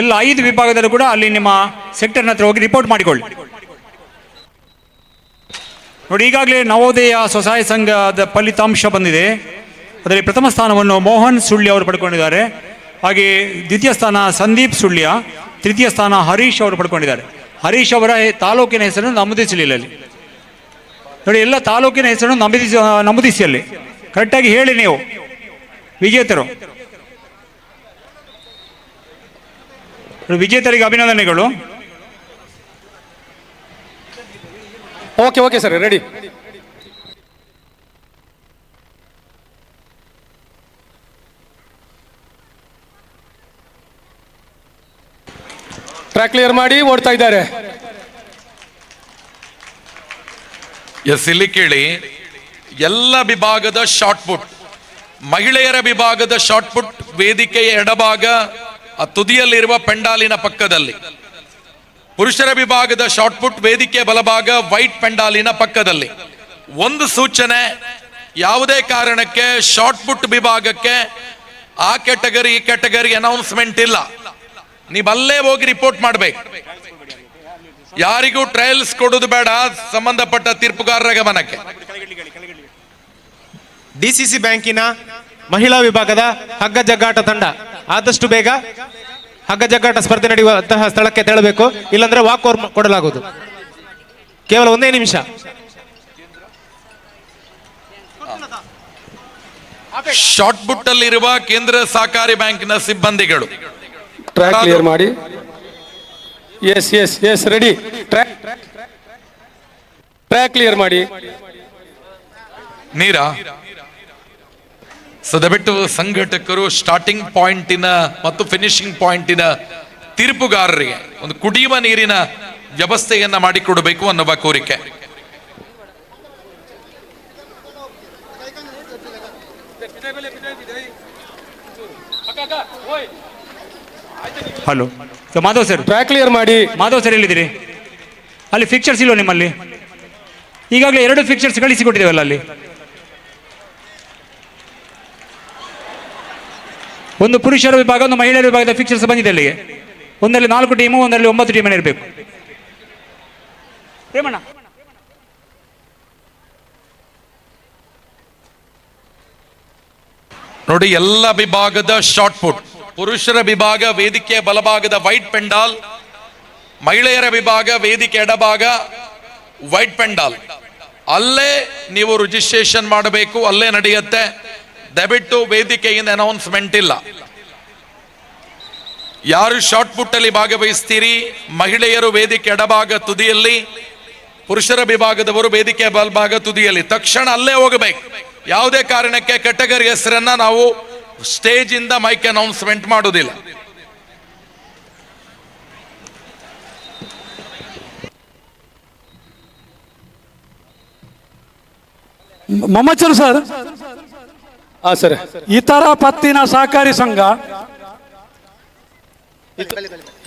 ಎಲ್ಲ 5 ವಿಭಾಗದಲ್ಲೂ ಕೂಡ ಅಲ್ಲಿ ನಿಮ್ಮ ಸೆಕ್ಟರ್ನ ಹತ್ರ ಹೋಗಿ ರಿಪೋರ್ಟ್ ಮಾಡಿಕೊಳ್ಳಿ. ನೋಡಿ, ಈಗಾಗಲೇ ನವೋದಯ ಸ್ವಸಹಾಯ ಸಂಘದ ಫಲಿತಾಂಶ ಬಂದಿದೆ. ಅದರಲ್ಲಿ ಪ್ರಥಮ ಸ್ಥಾನವನ್ನು ಮೋಹನ್ ಸುಳ್ಯ ಅವರು ಪಡ್ಕೊಂಡಿದ್ದಾರೆ. ಹಾಗೆ ದ್ವಿತೀಯ ಸ್ಥಾನ ಸಂದೀಪ್ ಸುಳ್ಯ, ತೃತೀಯ ಸ್ಥಾನ ಹರೀಶ್ ಅವರು ಪಡ್ಕೊಂಡಿದ್ದಾರೆ. ಹರೀಶ್ ಅವರ ತಾಲೂಕಿನ ಹೆಸರನ್ನು ನಮೂದಿಸಲಿಲ್ಲ ಅಲ್ಲಿ. ನೋಡಿ, ಎಲ್ಲ ತಾಲೂಕಿನ ಹೆಸರನ್ನು ನಮೂದಿಸಿ ಅಲ್ಲಿ ಕರೆಕ್ಟಾಗಿ ಹೇಳಿ ನೀವು ವಿಜೇತರು. ವಿಜೇತರಿಗೆ ಅಭಿನಂದನೆಗಳು. Okay sir, ready. Track clear ಮಾಡಿ ಓಡ್ತಾ ಇದ್ದಾರೆ. ಇಲ್ಲಿ ಕೇಳಿ, ಎಲ್ಲ ವಿಭಾಗದ ಶಾರ್ಟ್ ಪುಟ್, ಮಹಿಳೆಯರ ವಿಭಾಗದ ಶಾರ್ಟ್ ಪುಟ್ ವೇದಿಕೆಯ ಎಡಭಾಗ ಆ ತುದಿಯಲ್ಲಿರುವ ಪೆಂಡಾಲಿನ ಪಕ್ಕದಲ್ಲಿ, ಪುರುಷರ ವಿಭಾಗದ ಶಾರ್ಟ್ ಪುಟ್ ವೇದಿಕೆಯ ಬಲಭಾಗ ವೈಟ್ ಪೆಂಡಾಲಿನ ಪಕ್ಕದಲ್ಲಿ. ಒಂದು ಸೂಚನೆ, ಯಾವುದೇ ಕಾರಣಕ್ಕೆ ಶಾರ್ಟ್ ಪುಟ್ ವಿಭಾಗಕ್ಕೆ ಆ ಕ್ಯಾಟಗರಿ ಈ ಕ್ಯಾಟಗರಿ ಅನೌನ್ಸ್ಮೆಂಟ್ ಇಲ್ಲ. ನೀವು ಅಲ್ಲೇ ಹೋಗಿ ರಿಪೋರ್ಟ್ ಮಾಡಬೇಕು. ಯಾರಿಗೂ ಟ್ರಯಲ್ಸ್ ಕೊಡೋದು ಬೇಡ, ಸಂಬಂಧಪಟ್ಟ ತೀರ್ಪುಗಾರರ ಗಮನಕ್ಕೆ. DCC ಬ್ಯಾಂಕಿನ ಮಹಿಳಾ ವಿಭಾಗದ ಹಗ್ಗ ಜಗ್ಗಾಟ ತಂಡ ಆದಷ್ಟು ಬೇಗ ಹಗ್ಗ ಜಗ್ಗಾಟ ಸ್ಪರ್ಧೆ ನಡೆಯುವಂತಹ ಸ್ಥಳಕ್ಕೆ ತೆರಳಬೇಕು, ಇಲ್ಲಾಂದ್ರೆ ವಾಕ್ ಓವರ್ ಕೊಡಲಾಗುವುದು. ಕೇವಲ 1 ನಿಮಿಷ. ಶಾರ್ಟ್ ಬುಟ್ ಅಲ್ಲಿರುವ ಕೇಂದ್ರ ಸಹಕಾರಿ ಬ್ಯಾಂಕಿನ ಸಿಬ್ಬಂದಿಗಳು ಟ್ರ್ಯಾಕ್ ಕ್ಲಿಯರ್ ಮಾಡಿ. Yes ready. ಟ್ರ್ಯಾಕ್ ಕ್ಲಿಯರ್ ಮಾಡಿ. ನೀರಾ ದಯವಿಟ್ಟು ಸಂಘಟಕರು ಸ್ಟಾರ್ಟಿಂಗ್ ಪಾಯಿಂಟಿನ ಮತ್ತು ಫಿನಿಶಿಂಗ್ ಪಾಯಿಂಟಿನ ತೀರ್ಪುಗಾರರಿಗೆ ಒಂದು ಕುಡಿಯುವ ನೀರಿನ ವ್ಯವಸ್ಥೆಯನ್ನ ಮಾಡಿಕೊಡಬೇಕು ಅನ್ನುವ ಕೋರಿಕೆ. Hello Madhav sir, track clear ಮಾಡಿ. ಮಾಧವ್ ಸರ್ ಎಲ್ಲಿದ್ದೀರಿ? ಅಲ್ಲಿ ಫಿಕ್ಚರ್ಸ್ ಇಲ್ವ ನಿಮ್ಮಲ್ಲಿ? ಈಗಾಗಲೇ 2 ಫಿಕ್ಚರ್ಸ್ ಕಳಿಸಿಕೊಟ್ಟಿದ್ದೇವಲ್ಲ ಅಲ್ಲಿ. ಒಂದು ಪುರುಷರ ವಿಭಾಗ, ಒಂದು ಮಹಿಳೆಯರ ವಿಭಾಗದ ಫಿಕ್ಚರ್ಸ್ ಬಂದಿದೆ ಅಲ್ಲಿಗೆ. ಒಂದರಲ್ಲಿ 4 ಟೀಮು, ಒಂದರಲ್ಲಿ 9 ಟೀಮನ್ನು ಇರಬೇಕು. ಪ್ರೇಮಣ್ಣ, ನೋಡಿ, ಎಲ್ಲ ವಿಭಾಗದ ಶಾರ್ಟ್ ಪುಟ್, ಪುರುಷರ ವಿಭಾಗ ವೇದಿಕೆಯ ಬಲಭಾಗದ ವೈಟ್ ಪೆಂಡಾಲ್, ಮಹಿಳೆಯರ ವಿಭಾಗ ವೇದಿಕೆ ಎಡಭಾಗ ವೈಟ್ ಪೆಂಡಾಲ್, ಅಲ್ಲೇ ನೀವು ರಿಜಿಸ್ಟ್ರೇಷನ್ ಮಾಡಬೇಕು, ಅಲ್ಲೇ ನಡೆಯುತ್ತೆ. ದಯವಿಟ್ಟು ವೇದಿಕೆಯಿಂದ ಅನೌನ್ಸ್ಮೆಂಟ್ ಇಲ್ಲ. ಯಾರು ಶಾರ್ಟ್ ಪುಟ್ ಅಲ್ಲಿ ಭಾಗವಹಿಸ್ತೀರಿ, ಮಹಿಳೆಯರು ವೇದಿಕೆ ಎಡಭಾಗ ತುದಿಯಲ್ಲಿ, ಪುರುಷರ ವಿಭಾಗದವರು ವೇದಿಕೆ ಬಲಭಾಗ ತುದಿಯಲ್ಲಿ. ತಕ್ಷಣ ಅಲ್ಲೇ ಹೋಗಬೇಕು. ಯಾವುದೇ ಕಾರಣಕ್ಕೆ ಕೆಟಗರಿ ಹೆಸರನ್ನ ನಾವು ಸ್ಟೇಜ್ ಇಂದ ಮೈಕ್ ಅನೌನ್ಸ್ಮೆಂಟ್ ಮಾಡುವುದಿಲ್ಲ. ಮೊಮ್ಮಚ್ಚರು ಸರ್, ಸರ್, ಇತರ ಪತ್ತಿನ ಸಹಕಾರಿ ಸಂಘ,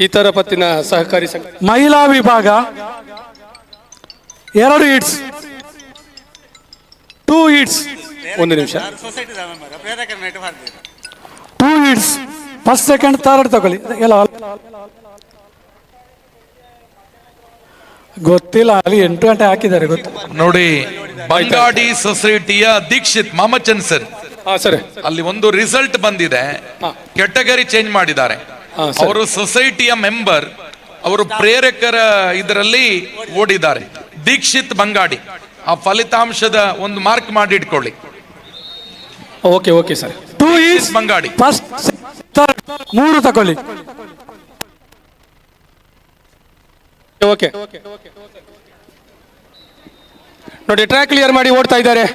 ಇತರ ಪತ್ತಿನ ಸಹಕಾರಿ ಸಂಘ ಮಹಿಳಾ ವಿಭಾಗ 2 ಈಟ್ಸ್, 2 ಈಟ್ಸ್, 1 ನಿಮಿಷ, 2 ಈಟ್ಸ್, ಫಸ್ಟ್ ಸೆಕೆಂಡ್ ಥರ್ಡ್ ತಗೊಳ್ಳಿ. ಎಲ್ಲ ಗೊತ್ತಿಲ್ಲ, ಅಲ್ಲಿ 8 ಗಂಟೆ ಹಾಕಿದ್ದಾರೆ ಗೊತ್ತು ನೋಡಿ. ಬಂಗಾಡಿ ಸೊಸೈಟಿಯ ದೀಕ್ಷಿತ್ ಮಾಮಚಂದ್ ಸರ್, ಸರ್, ಅಲ್ಲಿ ಒಂದು ರಿಸಲ್ಟ್ ಬಂದಿದೆ, ಕೆಟಗರಿ ಚೇಂಜ್ ಮಾಡಿದ್ದಾರೆ. ಅವರು ಸೊಸೈಟಿಯ ಮೆಂಬರ್, ಅವರು ಪ್ರೇರಕರ ಇದರಲ್ಲಿ ಓಡಿದ್ದಾರೆ. ದೀಕ್ಷಿತ್ ಬಂಗಾಡಿ, ಆ ಫಲಿತಾಂಶದ ಒಂದು ಮಾರ್ಕ್ ಮಾಡಿ ಇಟ್ಕೊಳ್ಳಿ. Okay okay sir. 2 is Bangadi first third 3 ತಗೊಳ್ಳಿ. ಓಕೆ ನೋಡಿ, ಟ್ರ್ಯಾಕ್ ಕ್ಲಿಯರ್ ಮಾಡಿ ಓಡ್ತಾ ಇದ್ದಾರೆ.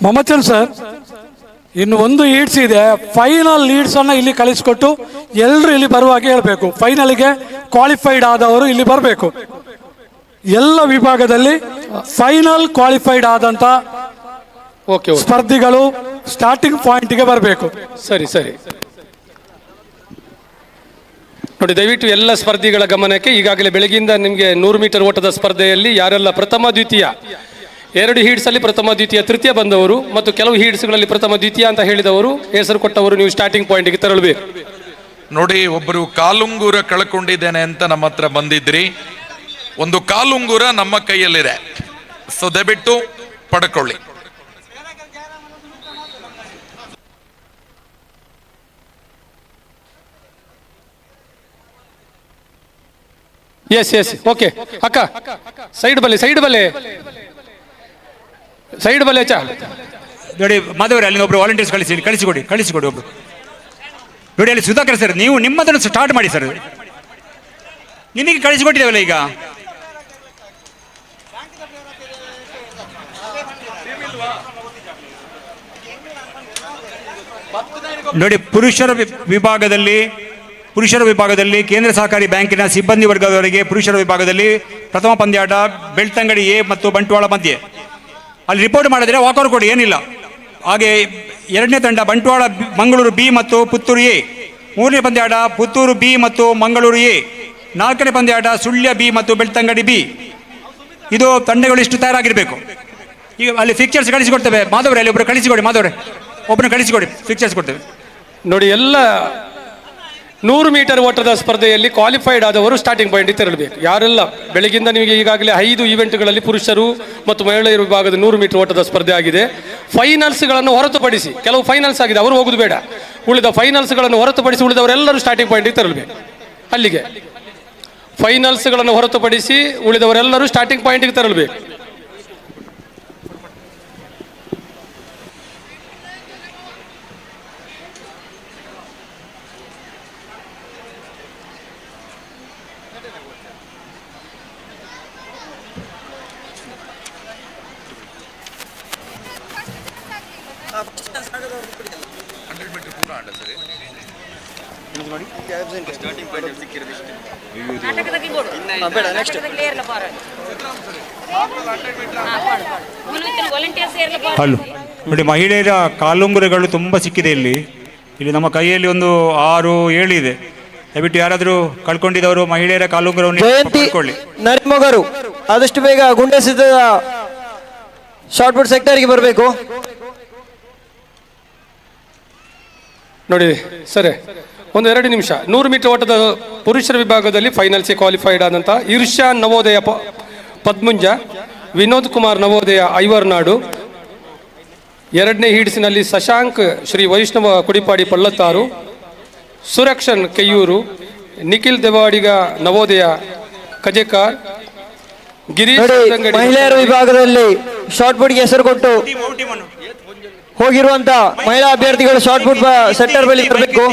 ಮೊಮ್ಮಚ್ಚನ್ ಸರ್, ಇನ್ನು 1 ಈಡ್ಸ್ ಇದೆ. ಫೈನಲ್ ಲೀಡ್ಸ್ ಅನ್ನ ಇಲ್ಲಿ ಕಳಿಸಿಕೊಟ್ಟು ಎಲ್ಲರೂ ಇಲ್ಲಿ ಬರುವಾಗ ಹೇಳಬೇಕು. ಫೈನಲ್ಗೆ ಕ್ವಾಲಿಫೈಡ್ ಆದವರು ಇಲ್ಲಿ ಬರಬೇಕು. ಎಲ್ಲ ವಿಭಾಗದಲ್ಲಿ ಫೈನಲ್ ಕ್ವಾಲಿಫೈಡ್ ಆದಂತ ಸ್ಪರ್ಧಿಗಳು ಸ್ಟಾರ್ಟಿಂಗ್ ಪಾಯಿಂಟ್ಗೆ ಬರಬೇಕು. ಸರಿ ಸರಿ ನೋಡಿ, ದಯವಿಟ್ಟು ಎಲ್ಲ ಸ್ಪರ್ಧಿಗಳ ಗಮನಕ್ಕೆ. ಈಗಾಗಲೇ ಬೆಳಗ್ಗೆಯಿಂದ ನಿಮಗೆ 100 ಮೀಟರ್ ಓಟದ ಸ್ಪರ್ಧೆಯಲ್ಲಿ ಯಾರೆಲ್ಲ ಪ್ರಥಮ ದ್ವಿತೀಯ, 2 ಹೀಡ್ಸ್ ಅಲ್ಲಿ ಪ್ರಥಮ ದ್ವಿತೀಯ ತೃತೀಯ ಬಂದವರು ಮತ್ತು ಕೆಲವು ಹೀಡ್ಸ್ಗಳಲ್ಲಿ ಪ್ರಥಮ ದ್ವಿತೀಯ ಅಂತ ಹೇಳಿದವರು, ಹೆಸರು ಕೊಟ್ಟವರು ನೀವು ಸ್ಟಾರ್ಟಿಂಗ್ ಪಾಯಿಂಟ್ಗೆ ತೆರಳಬೇಕು. ನೋಡಿ, ಒಬ್ಬರು ಕಾಲುಂಗೂರ ಕಳ್ಕೊಂಡಿದ್ದೇನೆ ಅಂತ ನಮ್ಮ ಹತ್ರ ಬಂದಿದ್ರಿ. ಒಂದು ಕಾಲುಂಗೂರ ನಮ್ಮ ಕೈಯಲ್ಲಿದೆ, ಸೊ ದಯವಿಟ್ಟು ಪಡ್ಕೊಳ್ಳಿ. Yes yes okay. ಅಕ್ಕ ಸೈಡ್ ಬಲ್ಲೆ, ಸೈಡ್ ಬಲ್ಲೆ, ಸೈಡ್ ಬಲ್ಲೆ. ಚಾ ನೋಡಿ ಮಾಧವರೇ, ಅಲ್ಲಿ ಒಬ್ರು ವಾಲಂಟಿಯರ್ಸ್ ಕಳಿಸಿಕೊಡಿ ಒಬ್ರು. ನೋಡಿ ಅಲ್ಲಿ ಸುಧಾಕರ್ ಸರ್, ನೀವು ನಿಮ್ಮದನ್ನು ಸ್ಟಾರ್ಟ್ ಮಾಡಿ ಸರ್. ನಿಮಗೆ ಕಳಿಸಿಕೊಟ್ಟಿದ್ದೇವಲ್ಲ ಈಗ. ನೋಡಿ, ಪುರುಷರ ವಿಭಾಗದಲ್ಲಿ ಕೇಂದ್ರ ಸಹಕಾರಿ ಬ್ಯಾಂಕಿನ ಸಿಬ್ಬಂದಿ ವರ್ಗದವರಿಗೆ ಪುರುಷರ ವಿಭಾಗದಲ್ಲಿ ಪ್ರಥಮ ಪಂದ್ಯಾಟ ಬೆಳ್ತಂಗಡಿ ಎ ಮತ್ತು ಬಂಟ್ವಾಳ ಮಧ್ಯೆ. ಅಲ್ಲಿ ರಿಪೋರ್ಟ್ ಮಾಡಿದ್ರೆ ವಾಕೌಟ್ ಕೊಡಿ, ಏನಿಲ್ಲ. ಹಾಗೆ 2ನೇ ತಂಡ ಬಂಟ್ವಾಳ ಮಂಗಳೂರು ಬಿ ಮತ್ತು ಪುತ್ತೂರು ಎ. 3ನೇ ಪಂದ್ಯಾಟ ಪುತ್ತೂರು ಬಿ ಮತ್ತು ಮಂಗಳೂರು ಎ. 4ನೇ ಪಂದ್ಯಾಟ ಸುಳ್ಯ ಬಿ ಮತ್ತು ಬೆಳ್ತಂಗಡಿ ಬಿ. ಇದು ತಂಡಗಳು ಇಷ್ಟು ತಯಾರಾಗಿರಬೇಕು. ಈಗ ಅಲ್ಲಿ ಫಿಕ್ಚರ್ಸ್ ಕಳಿಸಿಕೊಡ್ತೇವೆ. ಮಾಧವರೇ, ಅಲ್ಲಿ ಒಬ್ಬರು ಕಳಿಸಿಕೊಡಿ. ಮಾಧವರೇ, ಒಬ್ಬರನ್ನ ಕಳಿಸಿಕೊಡಿ, ಫಿಕ್ಚರ್ಸ್ ಕೊಡ್ತೇವೆ. ನೋಡಿ, ಎಲ್ಲ 100 ಮೀಟರ್ ಓಟದ ಸ್ಪರ್ಧೆಯಲ್ಲಿ ಕ್ವಾಲಿಫೈಡ್ ಆದವರು ಸ್ಟಾರ್ಟಿಂಗ್ ಪಾಯಿಂಟ್ ತೆರಳಬೇಕು. ಯಾರೆಲ್ಲ ಬೆಳಗಿಂದ ನಿಮಗೆ ಈಗಾಗಲೇ 5 ಇವೆಂಟ್ಗಳಲ್ಲಿ ಪುರುಷರು ಮತ್ತು ಮಹಿಳೆಯರ ವಿಭಾಗದ 100 ಮೀಟರ್ ಓಟದ ಸ್ಪರ್ಧೆ ಆಗಿದೆ. ಫೈನಲ್ಸ್ಗಳನ್ನು ಹೊರತುಪಡಿಸಿ, ಕೆಲವು ಫೈನಲ್ಸ್ ಆಗಿದೆ, ಅವರು ಹೋಗುದು ಬೇಡ. ಉಳಿದ ಫೈನಲ್ಸ್ಗಳನ್ನು ಹೊರತುಪಡಿಸಿ ಉಳಿದವರೆಲ್ಲರೂ ಸ್ಟಾರ್ಟಿಂಗ್ ಪಾಯಿಂಟಿಗೆ ತೆರಳಬೇಕು. ಅಲ್ಲಿಗೆ ಫೈನಲ್ಸ್ಗಳನ್ನು ಹೊರತುಪಡಿಸಿ ಉಳಿದವರೆಲ್ಲರೂ ಸ್ಟಾರ್ಟಿಂಗ್ ಪಾಯಿಂಟಿಗೆ ತೆರಳಬೇಕು. ಹಲೋ ನೋಡಿ, ಮಹಿಳೆಯರ ಕಾಲುಂಗುರಗಳು ತುಂಬ ಸಿಕ್ಕಿದೆ ಇಲ್ಲಿ. ನಮ್ಮ ಕೈಯಲ್ಲಿ ಒಂದು 6-7 ಇದೆ. ದಯವಿಟ್ಟು ಯಾರಾದರೂ ಕಳ್ಕೊಂಡಿದ್ದವರು ಮಹಿಳೆಯರ ಕಾಲುಂಗುರವನ್ನು ಜಯಂತಿ ನರಿಮೊಗರು ಆದಷ್ಟು ಬೇಗ ಗುಂಡೆ ಸಿದ್ಧದ ಶಾರ್ಟ್ ಪುಟ್ ಸೆಕ್ಟರ್ಗೆ ಬರಬೇಕು. ನೋಡಿ ಸರಿ, ಒಂದು 2 ನಿಮಿಷ. 100 ಮೀಟರ್ ಓಟದ ಪುರುಷರ ವಿಭಾಗದಲ್ಲಿ ಫೈನಲ್ಸ್ಗೆ ಕ್ವಾಲಿಫೈಡ್ ಆದಂಥ ಇರ್ಷಾನ್ ನವೋದಯ ಪದ್ಮುಂಜ, ವಿನೋದ್ ಕುಮಾರ್ ನವೋದಯ ಐವರ್ನಾಡು, 2ನೇ ಹೀಡ್ಸಿನಲ್ಲಿ ಶಶಾಂಕ್ ಶ್ರೀ ವೈಷ್ಣವ ಕುಡಿಪಾಡಿ ಪಳ್ಳತ್ತಾರು, ಸುರಕ್ಷನ್ ಕೆಯ್ಯೂರು, ನಿಖಿಲ್ ದೇವಾಡಿಗ ನವೋದಯ ಕಜೆಕಾರ್, ಗಿರೀಶ್ ದಂಗಡಿ. ಮಹಿಳೆಯರ ವಿಭಾಗದಲ್ಲಿ ಶಾರ್ಟ್ ಪುಟ್ಗೆ ಹೆಸರು ಕೊಟ್ಟು ಹೋಗಿರುವಂತ ಮಹಿಳಾ ಅಭ್ಯರ್ಥಿಗಳು ಶಾರ್ಟ್ ಪುಟ್ ಸೆಕ್ಟರ್ ಬಳಿ ಬರಬೇಕು.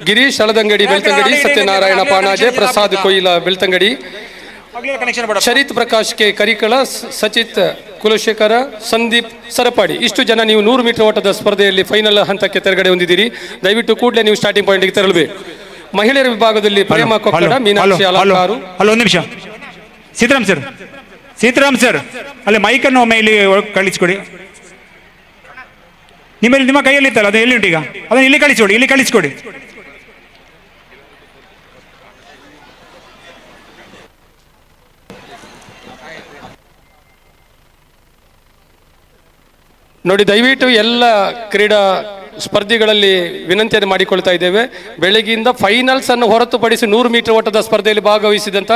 ಗಿರೀಶ್ ಹಳದಂಗಡಿ ಬೆಳ್ತಂಗಡಿ, ಸತ್ಯನಾರಾಯಣ ಪಾನಾಜೆ, ಪ್ರಸಾದ್ ಕೊಯ್ಲ ಬೆಳ್ತಂಗಡಿ, ಶರಿತ್ ಪ್ರಕಾಶ್ ಕೆ ಕರಿಕಳ, ಸಚಿತ್ ಕುಲಶೇಖರ, ಸಂದೀಪ್ ಸರಪಾಡಿ. ಇಷ್ಟು ಜನ ನೀವು 100 ಮೀಟರ್ ಓಟದ ಸ್ಪರ್ಧೆಯಲ್ಲಿ ಫೈನಲ್ ಹಂತಕ್ಕೆ ತೆರಗಡೆ ಹೊಂದಿದ್ದೀರಿ. ದಯವಿಟ್ಟು ಕೂಡಲೇ ನೀವು ಸ್ಟಾರ್ಟಿಂಗ್ ಪಾಯಿಂಟ್ಗೆ ತೆರಳಬೇಕು. ಮಹಿಳೆಯರ ವಿಭಾಗದಲ್ಲಿ ಪ್ರೇಮ ಕೊಕ್ಕಡ, ಮೀನಾಕ್ಷಿ ಅಲಂಕಾರು. ಹಲೋ, ಒಂದು ನಿಮಿಷ. ಸೀತಾರಾಮ್ ಸರ್ ಅಲ್ಲಿ ಮೈಕನ್ನು ಒಮ್ಮೆ ಇಲ್ಲಿ ಕಳಿಸ್ಕೊಡಿ. ನಿಮ್ಮ ಕೈಯಲ್ಲಿ ಇತ್ತಲ್ಲ, ಅದು ಎಲ್ಲಿ ಉಂಟು ಈಗ? ಅದನ್ನು ಇಲ್ಲಿ ಕಳಿಸ್ಕೊಡಿ. ನೋಡಿ, ದಯವಿಟ್ಟು ಎಲ್ಲ ಕ್ರೀಡಾ ಸ್ಪರ್ಧಿಗಳಲ್ಲಿ ವಿನಂತಿಯನ್ನು ಮಾಡಿಕೊಳ್ತಾ ಇದ್ದೇವೆ. ಬೆಳಗ್ಗೆಯಿಂದ ಫೈನಲ್ಸ್ ಅನ್ನು ಹೊರತುಪಡಿಸಿ 100 ಮೀಟರ್ ಓಟದ ಸ್ಪರ್ಧೆಯಲ್ಲಿ ಭಾಗವಹಿಸಿದಂಥ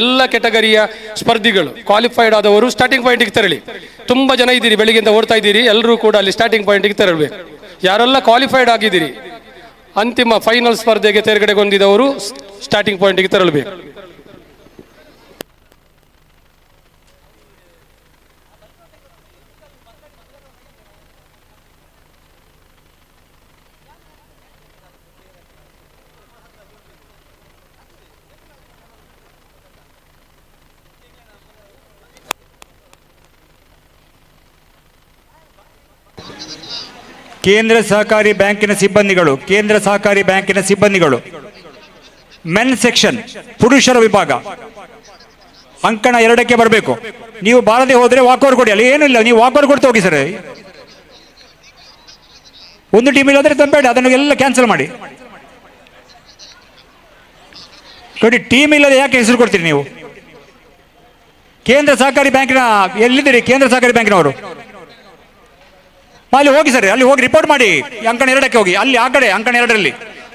ಎಲ್ಲ ಕೆಟಗರಿಯ ಸ್ಪರ್ಧಿಗಳು ಕ್ವಾಲಿಫೈಡ್ ಆದವರು ಸ್ಟಾರ್ಟಿಂಗ್ ಪಾಯಿಂಟ್ಗೆ ತೆರಳಿ. ತುಂಬ ಜನ ಇದ್ದೀರಿ, ಬೆಳಗ್ಗೆಯಿಂದ ಓಡ್ತಾ ಇದ್ದೀರಿ, ಎಲ್ಲರೂ ಕೂಡ ಅಲ್ಲಿ ಸ್ಟಾರ್ಟಿಂಗ್ ಪಾಯಿಂಟ್ಗೆ ತೆರಳಬೇಕು. ಯಾರೆಲ್ಲ ಕ್ವಾಲಿಫೈಡ್ ಆಗಿದ್ದೀರಿ, ಅಂತಿಮ ಫೈನಲ್ ಸ್ಪರ್ಧೆಗೆ ತೆರಗಡೆಗೊಂಡಿದ್ದವರು ಸ್ಟಾರ್ಟಿಂಗ್ ಪಾಯಿಂಟ್ಗೆ ತೆರಳಬೇಕು. ಕೇಂದ್ರ ಸಹಕಾರಿ ಬ್ಯಾಂಕಿನ ಸಿಬ್ಬಂದಿಗಳು ಮೆನ್ ಸೆಕ್ಷನ್ ಪುರುಷರ ವಿಭಾಗ ಅಂಕಣ 2ಕ್ಕೆ ಬರಬೇಕು. ನೀವು ಬಾರದೆ ಹೋದ್ರೆ ವಾಕೌಟ್ ಕೊಡಿ. ಅಲ್ಲಿ ಏನಿಲ್ಲ, ನೀವು ವಾಕೌಟ್ ಕೊಡ್ತಾ ಹೋಗಿ ಸರ್. ಒಂದು ಟೀಮಿಗೆ ಹೋದ್ರೆ ತಂಬೇಡ, ಅದನ್ನು ಎಲ್ಲ ಕ್ಯಾನ್ಸಲ್ ಮಾಡಿ. ನೋಡಿ, ಟೀಮ್ ಇಲ್ಲದೆ ಯಾಕೆ ಹೆಸರು ಕೊಡ್ತೀರಿ ನೀವು? ಕೇಂದ್ರ ಸಹಕಾರಿ ಬ್ಯಾಂಕಿನ ಎಲ್ಲಿದ್ದೀರಿ? ಕೇಂದ್ರ ಸಹಕಾರಿ ಬ್ಯಾಂಕಿನವರು ಅಲ್ಲಿ ಹೋಗಿ ಸರ್, ಅಲ್ಲಿ ಹೋಗಿ ರಿಪೋರ್ಟ್ ಮಾಡಿ. ಅಂಕಣ 2ಕ್ಕೆ ಹೋಗಿ, ಅಲ್ಲಿ ಆ ಕಡೆ ಅಂಕಣ 2ರಲ್ಲಿ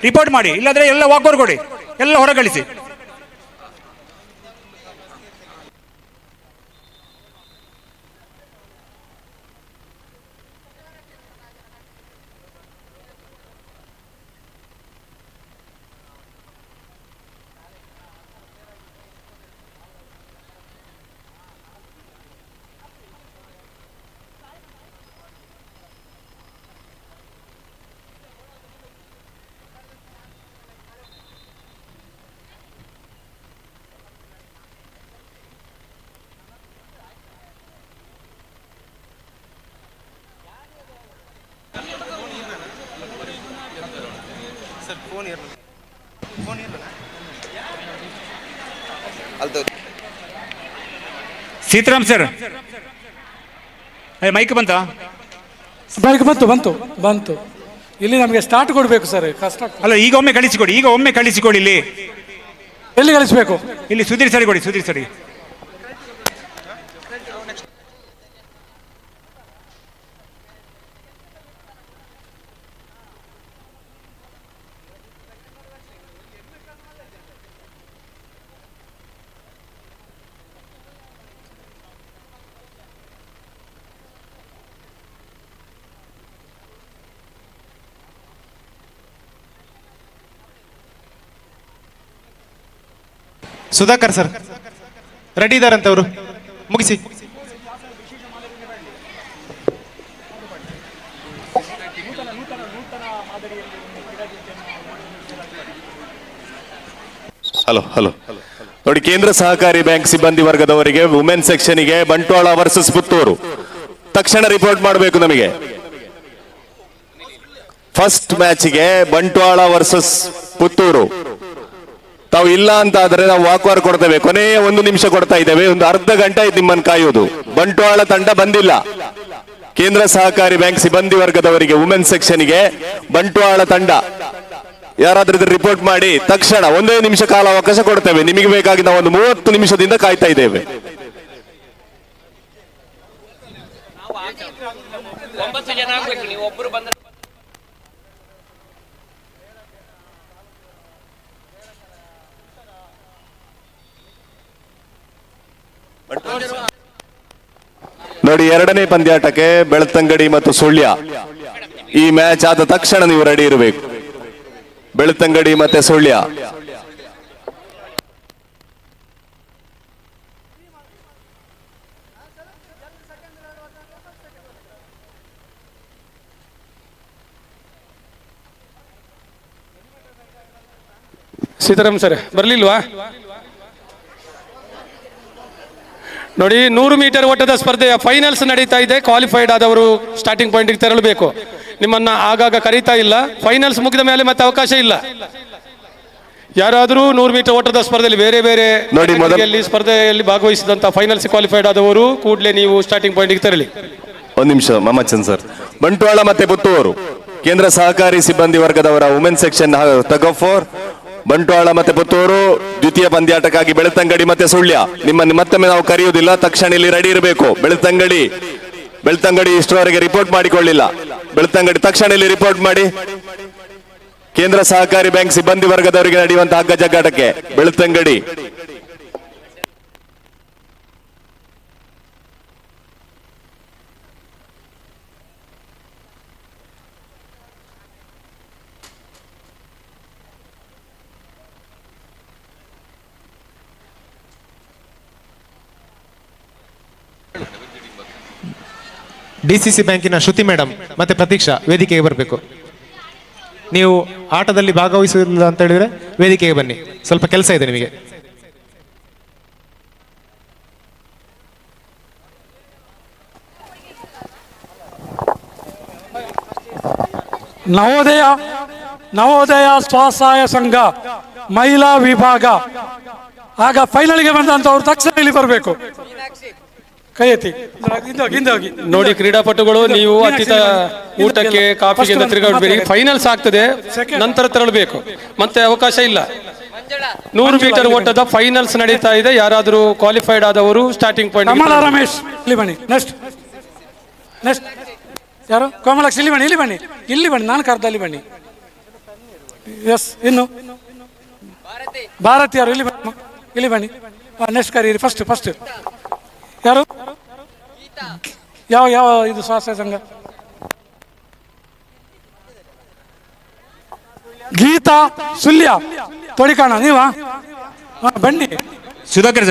ರಿಪೋರ್ಟ್ ಮಾಡಿ. ಇಲ್ಲಾಂದ್ರೆ ಎಲ್ಲ ವಾಕೌಟ್ ಕೊಡಿ, ಎಲ್ಲ ಹೊರಗಳಿಸಿ. ಸೀತಾರಾಮ್ ಸರ್, ಮೈಕ್ ಬಂತ? ಬೈಕ್ ಬಂತು. ಇಲ್ಲಿ ನಮಗೆ ಸ್ಟಾರ್ಟ್ ಕೊಡಬೇಕು ಸರ್, ಕಷ್ಟ. ಅಲ್ಲ, ಈಗ ಒಮ್ಮೆ ಕಳಿಸಿಕೊಡಿ. ಇಲ್ಲಿ ಎಲ್ಲಿ ಕಳಿಸ್ಬೇಕು? ಇಲ್ಲಿ ಸುಧೀರ್ ಸರಿ ಕೊಡಿ. ಸುಧೀರ್ ಸರಿ. ಸುಧಾಕರ್ ಸರ್ ರೆಡಿ ಇದ್ದಾರಂತೆ, ಅವರು ಮುಗಿಸಿ. ಹಲೋ ನೋಡಿ, ಕೇಂದ್ರ ಸಹಕಾರಿ ಬ್ಯಾಂಕ್ ಸಿಬ್ಬಂದಿ ವರ್ಗದವರಿಗೆ ವುಮೆನ್ ಸೆಕ್ಷನ್ಗೆ ಬಂಟ್ವಾಳ ವರ್ಸಸ್ ಪುತ್ತೂರು ತಕ್ಷಣ ರಿಪೋರ್ಟ್ ಮಾಡಬೇಕು. ನಮಗೆ ಫಸ್ಟ್ ಮ್ಯಾಚ್ಗೆ ಬಂಟ್ವಾಳ ವರ್ಸಸ್ ಪುತ್ತೂರು. ತಾವು ಇಲ್ಲ ಅಂತ ಆದ್ರೆ ನಾವು ವಾಕ್ವಾರ್ ಕೊಡ್ತೇವೆ. ಕೊನೆಯ 1 ನಿಮಿಷ ಕೊಡ್ತಾ ಇದ್ದೇವೆ. ಒಂದು ಅರ್ಧ ಗಂಟೆ ಆಯ್ತು ನಿಮ್ಮನ್ನು ಕಾಯುವುದು. ಬಂಟ್ವಾಳ ತಂಡ ಬಂದಿಲ್ಲ. ಕೇಂದ್ರ ಸಹಕಾರಿ ಬ್ಯಾಂಕ್ ಸಿಬ್ಬಂದಿ ವರ್ಗದವರಿಗೆ ವುಮೆನ್ ಸೆಕ್ಷನ್ಗೆ ಬಂಟ್ವಾಳ ತಂಡ ಯಾರಾದ್ರೂ ಇದ್ರೆ ರಿಪೋರ್ಟ್ ಮಾಡಿ ತಕ್ಷಣ. 1 ನಿಮಿಷ ಕಾಲ ಅವಕಾಶ ಕೊಡ್ತೇವೆ. ನಿಮಗೆ ಬೇಕಾಗಿ ನಾವು ಒಂದು 30 ನಿಮಿಷದಿಂದ ಕಾಯ್ತಾ ಇದ್ದೇವೆ. ಜನ ಆಗ್ಬೇಕು, ನೀವು ಒಬ್ಬರು ಬಂದ್ರೆ ನೋಡಿ, ಎರಡನೇ ಪಂದ್ಯಾಟಕ್ಕೆ ಬೆಳ್ತಂಗಡಿ ಮತ್ತು ಸುಳ್ಯ. ಈ ಮ್ಯಾಚ್ ಆದ ತಕ್ಷಣ ನೀವು ರೆಡಿ ಇರಬೇಕು. ಬೆಳ್ತಂಗಡಿ ಮತ್ತೆ ಸುಳ್ಯ. ಸೀತಾರಾಮ್ ಸರ್ ಬರ್ಲಿಲ್ವಾ? ನೋಡಿ, 100 ಮೀಟರ್ ಓಟದ ಸ್ಪರ್ಧೆಯ ಫೈನಲ್ಸ್ ನಡೀತಾ ಇದೆ. ಕ್ವಾಲಿಫೈಡ್ ಆದವರು ಸ್ಟಾರ್ಟಿಂಗ್ ಪಾಯಿಂಟ್ಗೆ ತೆರಳಬೇಕು. ನಿಮ್ಮನ್ನ ಆಗಾಗ ಕರೀತಾ ಇಲ್ಲ. ಫೈನಲ್ಸ್ ಮುಗಿದ ಮೇಲೆ ಮತ್ತೆ ಅವಕಾಶ ಇಲ್ಲ. ಯಾರಾದರೂ 100 ಮೀಟರ್ ಓಟದ ಸ್ಪರ್ಧೆಯಲ್ಲಿ ಬೇರೆ ಬೇರೆ ಸ್ಪರ್ಧೆಯಲ್ಲಿ ಭಾಗವಹಿಸಿದಂತ ಫೈನಲ್ಸ್ ಕ್ವಾಲಿಫೈಡ್ ಆದವರು ಕೂಡಲೇ ನೀವು ಸ್ಟಾರ್ಟಿಂಗ್ ಪಾಯಿಂಟ್ಗೆ ತೆರಳಿ. ಒಂದು ನಿಮಿಷ ಮಮ್ಮಚ್ಚನ್ ಸರ್. ಬಂಟ್ವಾಳ ಮತ್ತೆ ಪುತ್ತೂರು ಕೇಂದ್ರ ಸಹಕಾರಿ ಸಿಬ್ಬಂದಿ ವರ್ಗದವರ women section tug of war. Bantwal ಮತ್ತೆ ಪುತ್ತೂರು ದ್ವಿತೀಯ ಪಂದ್ಯಾಟಕ್ಕಾಗಿ ಬೆಳ್ತಂಗಡಿ ಮತ್ತೆ ಸುಳ್ಯ. ನಿಮ್ಮನ್ನು ಮತ್ತೊಮ್ಮೆ ನಾವು ಕರೆಯುವುದಿಲ್ಲ, ತಕ್ಷಣ ಇಲ್ಲಿ ರೆಡಿ ಇರಬೇಕು. ಬೆಳ್ತಂಗಡಿ ಇಷ್ಟರವರೆಗೆ ರಿಪೋರ್ಟ್ ಮಾಡಿಕೊಳ್ಳಿಲ್ಲ. ಬೆಳ್ತಂಗಡಿ ತಕ್ಷಣ ಇಲ್ಲಿ ರಿಪೋರ್ಟ್ ಮಾಡಿ. ಕೇಂದ್ರ ಸಹಕಾರಿ ಬ್ಯಾಂಕ್ ಸಿಬ್ಬಂದಿ ವರ್ಗದವರಿಗೆ ನಡೆಯುವಂತಹ ಹಗ್ಗ ಜಗ್ಗಾಟಕ್ಕೆ ಬೆಳ್ತಂಗಡಿ. DCC ಬ್ಯಾಂಕಿನ ಶ್ರುತಿ ಮೇಡಮ್ ಮತ್ತೆ ಪ್ರತೀಕ್ಷಾ ವೇದಿಕೆಗೆ ಬರಬೇಕು. ನೀವು ಆಟದಲ್ಲಿ ಭಾಗವಹಿಸುವುದಿಲ್ಲ ಅಂತ ಹೇಳಿದ್ರೆ ವೇದಿಕೆಗೆ ಬನ್ನಿ, ಸ್ವಲ್ಪ ಕೆಲಸ ಇದೆ ನಿಮಗೆ. ನವೋದಯ ಸ್ವಸಹಾಯ ಸಂಘ ಮಹಿಳಾ ವಿಭಾಗ ಆಗ ಫೈನಲ್ಗೆ ಬಂದಂತವ್ರು ತಕ್ಷಣ ಇಲ್ಲಿ ಬರಬೇಕು. ಕೈ ಎತ್ತಿ ನೋಡಿ, ಕ್ರೀಡಾಪಟುಗಳು ನೀವು ಅತಿಥ ಊಟಕ್ಕೆ ಕಾಫಿಗೆ ತಿರುಗಾಡಬೇಡಿ. ಫೈನಲ್ಸ್ ಆಗ್ತದೆ, ನಂತರ ತೆರಳಬೇಕು, ಮತ್ತೆ ಅವಕಾಶ ಇಲ್ಲ. 100 ಮೀಟರ್ ಓಟದ ಫೈನಲ್ಸ್ ನಡೀತಾ ಇದೆ. ಯಾರಾದರೂ ಕ್ವಾಲಿಫೈಡ್ ಆದವರು ಸ್ಟಾರ್ಟಿಂಗ್ ಪಾಯಿಂಟ್. ಕಮಲ ರಮೇಶ್ ಇಲ್ಲಿ ಬನ್ನಿ. ನೆಕ್ಸ್ಟ್ ಯಾರು? ಕೋಮಲಾಕ್ಷಿ ಇಲ್ಲಿ ಬನ್ನಿ, ಇಲ್ಲಿ ಬನ್ನಿ, ನಾನು ಕರ್ದಲ್ಲಿ ಬನ್ನಿ. ಎಸ್, ಇನ್ನು ಭಾರತಿ ಯಾರು? ಇಲ್ಲಿ ಬನ್ನಿ. ನೆಕ್ಸ್ಟ್ ಕರೀರಿ. ಫಸ್ಟ್ ಯಾರು? ಯಾವ ಇದು ಸ್ವಸಹಾಯ ಸಂಘ? ಗೀತಾ ಸುಲ್ಯ ತೊಡಿಕಾಣ ನೀವಾ? ಬನ್ನಿ. ಸುಧಾಕರ್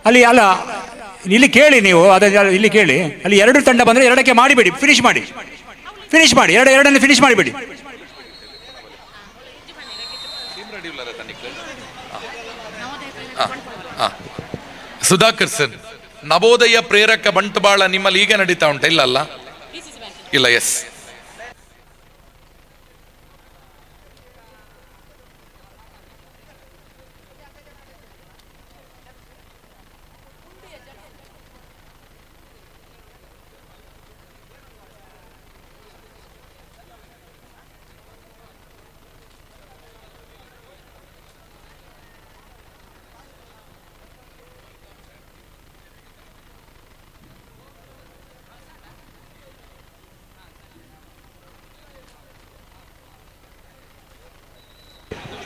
ಅಲ್ಲಿ ಅಲ್ಲ, ಇಲ್ಲಿ ಕೇಳಿ ನೀವು. ಇಲ್ಲಿ ಕೇಳಿ, ಅಲ್ಲಿ 2 ತಂಡ ಬಂದ್ರೆ 2ಕ್ಕೆ ಮಾಡಿಬಿಡಿ. ಫಿನಿಶ್ ಮಾಡಿ. ಎರಡನ್ನು ಫಿನಿಶ್ ಮಾಡಿಬಿಡಿ. ಸುಧಾಕರ್ ಸರ್, ನವೋದಯ ಪ್ರೇರಕ ಬಂಟ್ವಾಳ ನಿಮ್ಮಲ್ಲಿ ಈಗ ನಡೀತಾ ಉಂಟಾ? ಇಲ್ಲ. ಎಸ್,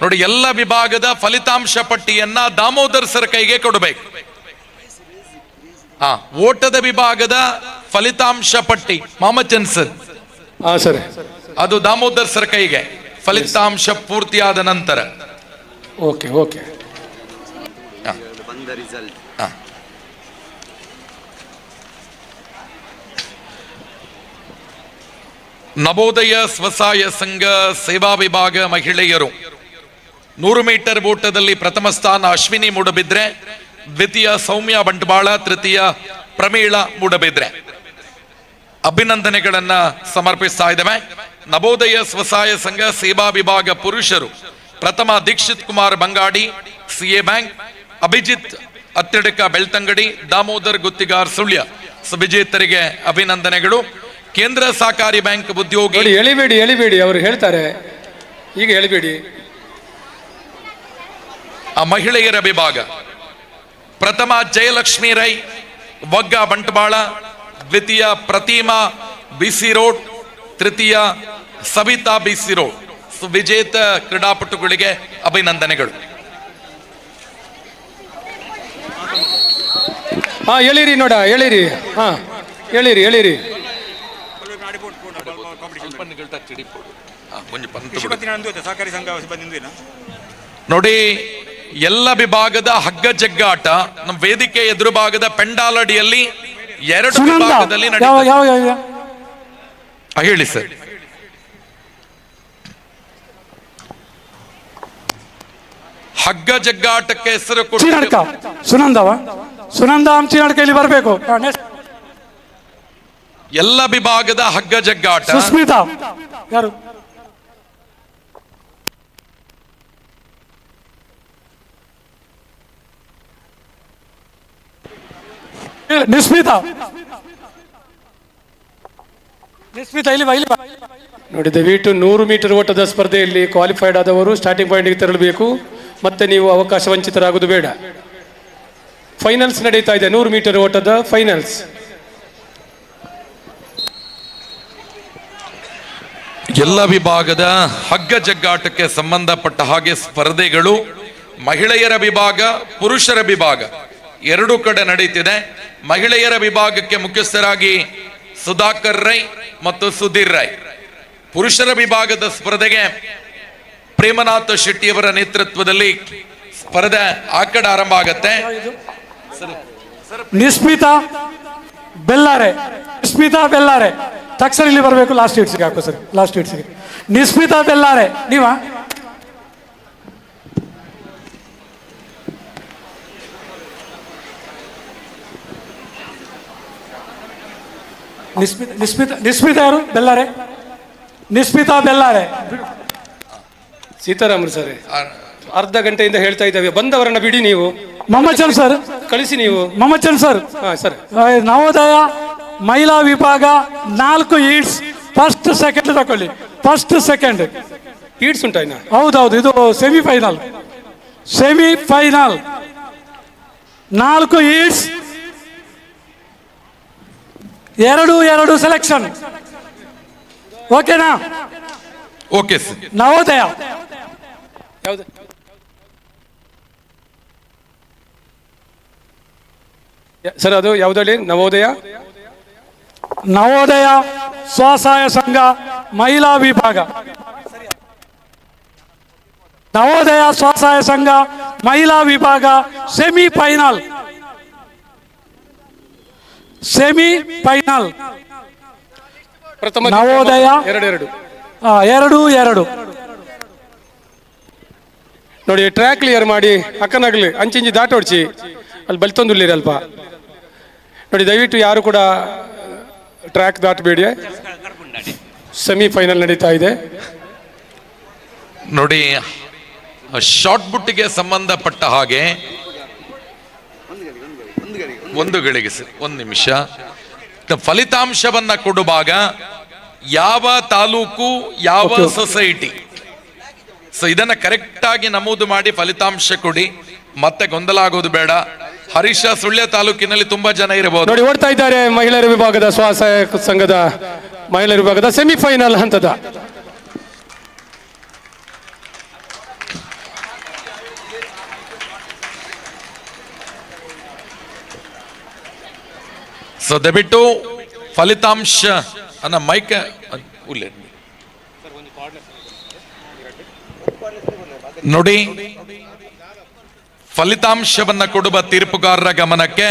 ನೋಡಿ, ಎಲ್ಲ ವಿಭಾಗದ ಫಲಿತಾಂಶ ಪಟ್ಟಿಯನ್ನ ದಾಮೋದರ್ ಸರ್ ಕೈಗೆ ಕೊಡಬೇಕು. ಓಟದ ವಿಭಾಗದ ಫಲಿತಾಂಶ ಪಟ್ಟಿ ಮಾಮಚಂದ್ ಸರ್, ಅದು ದಾಮೋದರ್ ಸರ್ ಕೈಗೆ ಫಲಿತಾಂಶ ಪೂರ್ತಿಯಾದ ನಂತರ. ಓಕೆ. ನವೋದಯ ಸ್ವಸಹಾಯ ಸಂಘ ಸೇವಾ ವಿಭಾಗ ಮಹಿಳೆಯರು 100 ಮೀಟರ್ ಓಟದಲ್ಲಿ ಪ್ರಥಮ ಸ್ಥಾನ ಅಶ್ವಿನಿ ಮೂಡಬಿದ್ರೆ, ದ್ವಿತೀಯ ಸೌಮ್ಯ ಬಂಟ್ವಾಳ, ತೃತೀಯ ಪ್ರಮೀಳಾ ಮೂಡಬಿದ್ರೆ. ಅಭಿನಂದನೆಗಳನ್ನ ಸಮರ್ಪಿಸ್ತಾ ಇದ್ದೇವೆ. ನವೋದಯ ಸ್ವಸಹಾಯ ಸಂಘ ಸೇವಾ ವಿಭಾಗ ಪುರುಷರು ಪ್ರಥಮ ದೀಕ್ಷಿತ್ ಕುಮಾರ್ ಬಂಗಾಡಿ CA ಬ್ಯಾಂಕ್, ಅಭಿಜಿತ್ ಅತ್ತಿಡಕ ಬೆಳ್ತಂಗಡಿ, ದಾಮೋದರ್ ಗುತ್ತಿಗಾರ್ ಸುಳ್ಯ. ವಿಜೇತರಿಗೆ ಅಭಿನಂದನೆಗಳು. ಕೇಂದ್ರ ಸಹಕಾರಿ ಬ್ಯಾಂಕ್ ಉದ್ಯೋಗಿ. ಎಳಿಬೇಡಿ ಅವರು ಹೇಳ್ತಾರೆ, ಈಗ ಎಳಿಬೇಡಿ. ಮಹಿಳೆಯರ ವಿಭಾಗ ಪ್ರಥಮ ಜಯಲಕ್ಷ್ಮಿ ರೈ, ವಗ್ಗ ಬಂಟ್ವಾಳ, ದ್ವಿತೀಯ ಪ್ರತಿಮಾ ಬಿಸಿ ರೋಡ್, ತೃತೀಯ ಸವಿತಾ ಬಿಸಿ ರೋಡ್. ವಿಜೇತ ಕ್ರೀಡಾಪಟುಗಳಿಗೆ ಅಭಿನಂದನೆಗಳು. ಹೇಳಿರಿ ನೋಡ, ಹೇಳಿರಿ, ಹಾ ಹೇಳಿರಿ ಹೇಳಿರಿ. ನೋಡಿ, ಎಲ್ಲ ವಿಭಾಗದ ಹಗ್ಗ ಜಗ್ಗಾಟ ನಮ್ಮ ವೇದಿಕೆ ಎದುರು ಭಾಗದ ಪೆಂಡಾಲಡಿಯಲ್ಲಿ 2 ವಿಭಾಗದಲ್ಲಿ ಹೇಳಿ ಸರ್. ಹಗ್ಗ ಜಗ್ಗಾಟಕ್ಕೆ ಹೆಸರು ಚಿನಡ್ಕ ಸುನಂದವ, ಸುನಂದ ಚಿನಡ್ಕ ಇಲ್ಲಿ ಬರಬೇಕು. ಎಲ್ಲ ವಿಭಾಗದ ಹಗ್ಗ ಜಗ್ಗಾಟ. ಸುಸ್ಮಿತಾ ಯಾರು? ನಿಸ್ಮಿತಾ, ನಿಸ್ಮಿತಾ ಇಲ್ಲಿ ಬಾ, ಇಲ್ಲಿ ಬಾ. ನೋಡಿ, ದಯವಿಟ್ಟು 100 ಮೀಟರ್ ಓಟದ ಸ್ಪರ್ಧೆಯಲ್ಲಿ ಕ್ವಾಲಿಫೈಡ್ ಆದವರು ಸ್ಟಾರ್ಟಿಂಗ್ ಪಾಯಿಂಟ್ಗೆ ತೆರಳಬೇಕು. ಮತ್ತೆ ನೀವು ಅವಕಾಶ ವಂಚಿತರಾಗುವುದು ಬೇಡ. ಫೈನಲ್ಸ್ ನಡೀತಾ ಇದೆ, 100 ಮೀಟರ್ ಓಟದ ಫೈನಲ್ಸ್. ಎಲ್ಲ ವಿಭಾಗದ ಹಗ್ಗ ಜಗ್ಗಾಟಕ್ಕೆ ಸಂಬಂಧಪಟ್ಟ ಹಾಗೆ ಸ್ಪರ್ಧೆಗಳು ಮಹಿಳೆಯರ ವಿಭಾಗ, ಪುರುಷರ ವಿಭಾಗ 2 ಕಡೆ ನಡೀತಿದೆ. ಮಹಿಳೆಯರ ವಿಭಾಗಕ್ಕೆ ಮುಖ್ಯಸ್ಥರಾಗಿ ಸುಧಾಕರ್ ರೈ ಮತ್ತು ಸುಧೀರ್ ರೈ. ಪುರುಷರ ವಿಭಾಗದ ಸ್ಪರ್ಧೆಗೆ ಪ್ರೇಮನಾಥ್ ಶೆಟ್ಟಿಯವರ ನೇತೃತ್ವದಲ್ಲಿ ಸ್ಪರ್ಧೆ ಆ ಕಡೆ ಆರಂಭ ಆಗತ್ತೆ. ನಿಸ್ಮಿತಾ ಬೆಲ್ಲಾರೆ, ನಿಸ್ಮಿತಾ ಬೆಲ್ಲಾರೆ ತಕ್ಷಣ ಇಲ್ಲಿ ಬರಬೇಕು. ಲಾಸ್ಟ್ ಹೀಟ್ಸ್ಗೆ ಹಾಕೋ ಸರ್, ಲಾಸ್ಟ್ ಹೀಟ್ಸ್ಗೆ. ನಿಸ್ಮಿತಾ ಬೆಲ್ಲಾರೆ ನೀವಾ? ನಿಸ್ಮಿತಾ ನಿಸ್ಮಿತಾ ನಿಸ್ಮಿತಾ ಯಾರು? ಬೆಲ್ಲಾರೆ, ನಿಸ್ಮಿತಾ ಬೆಲ್ಲಾರೆ. ಸೀತಾರಾಮರು ಸರ್, ಅರ್ಧ ಗಂಟೆಯಿಂದ ಹೇಳ್ತಾ ಇದ್ದೇವೆ, ಬಂದವರನ್ನ ಬಿಡಿ ನೀವು. ಮಮ್ಮಚನ್ ಸರ್ ಕಳಿಸಿ ನೀವು. ಮಮ್ಮಚನ್ ಸರ್, ಹಾ ಸರ್. ನವೋದಯ ಮಹಿಳಾ ವಿಭಾಗ 4 ಈಡ್ಸ್, ಫಸ್ಟ್ ಸೆಕೆಂಡ್ ತಕೊಳ್ಳಿ. ಫಸ್ಟ್ ಸೆಕೆಂಡ್ ಈಡ್ಸ್ ಉಂಟಾ ಇನ್ನ? ಹೌದೌದು, ಇದು ಸೆಮಿಫೈನಲ್. Semifinal 4 heats, 2 selection. ಓಕೆನಾ? Okay sir. ನವೋದಯ ಯಾವುದು? ಸರ್ ಅದು ಯಾವುದಲ್ಲಿ? ನವೋದಯ, ನವೋದಯ ಸ್ವಸಹಾಯ ಸಂಘ ಮಹಿಳಾ ವಿಭಾಗ. ನವೋದಯ ಸ್ವಸಹಾಯ ಸಂಘ ಮಹಿಳಾ ವಿಭಾಗ ಸೆಮಿಫೈನಲ್. ಸೆಮಿಫೈನಲ್ ಪ್ರಥಮ ನವೋದಯ 2-2 ನೋಡಿ. ಟ್ರ್ಯಾಕ್ ಕ್ಲಿಯರ್ ಮಾಡಿ ಅಕ್ಕನಾಗ್ಲಿ ಅಂಚಿಂಚಿ ದಾಟೋಡ್ಸಿ ಅಲ್ಲಿ ಬಲ್ತೊಂದುಲ್ಲಿರಿ ಅಲ್ಪ. ನೋಡಿ, ದಯವಿಟ್ಟು ಯಾರು ಕೂಡ ಟ್ರ್ಯಾಕ್ ದಾಟಬೇಡಿ. ಸೆಮಿಫೈನಲ್ ನಡೀತಾ ಇದೆ. ನೋಡಿ, ಶಾರ್ಟ್ ಬುಟ್ಟಿಗೆ ಸಂಬಂಧಪಟ್ಟ ಹಾಗೆ ಒಂದು ಗಳಿಗೆ ಸರ್, 1 ನಿಮಿಷ. ಫಲಿತಾಂಶವನ್ನ ಕೊಡುವಾಗ ಯಾವ ತಾಲೂಕು, ಯಾವ ಸೊಸೈಟಿ, ಸೊ ಇದನ್ನ ಕರೆಕ್ಟ್ ಆಗಿ ನಮೂದು ಮಾಡಿ ಫಲಿತಾಂಶ ಕೊಡಿ. ಮತ್ತೆ ಗೊಂದಲ ಆಗೋದು ಬೇಡ. ಹರೀಶ, ಸುಳ್ಯ ತಾಲೂಕಿನಲ್ಲಿ ತುಂಬಾ ಜನ ಇರಬಹುದು. ನೋಡಿ, ಓಡ್ತಾ ಇದ್ದಾರೆ ಮಹಿಳೆಯರ ವಿಭಾಗದ ಸ್ವಸಹಾಯ ಸಂಘದ ಮಹಿಳೆಯರ ವಿಭಾಗದ ಸೆಮಿಫೈನಲ್ ಹಂತದ. ಸೊ ದಯವಿಟ್ಟು ಫಲಿತಾಂಶ ಅನ್ನ ಮೈಕ್ ನೋಡಿ. ಫಲಿತಾಂಶವನ್ನ ಕೊಡುವ ತೀರ್ಪುಗಾರರ ಗಮನಕ್ಕೆ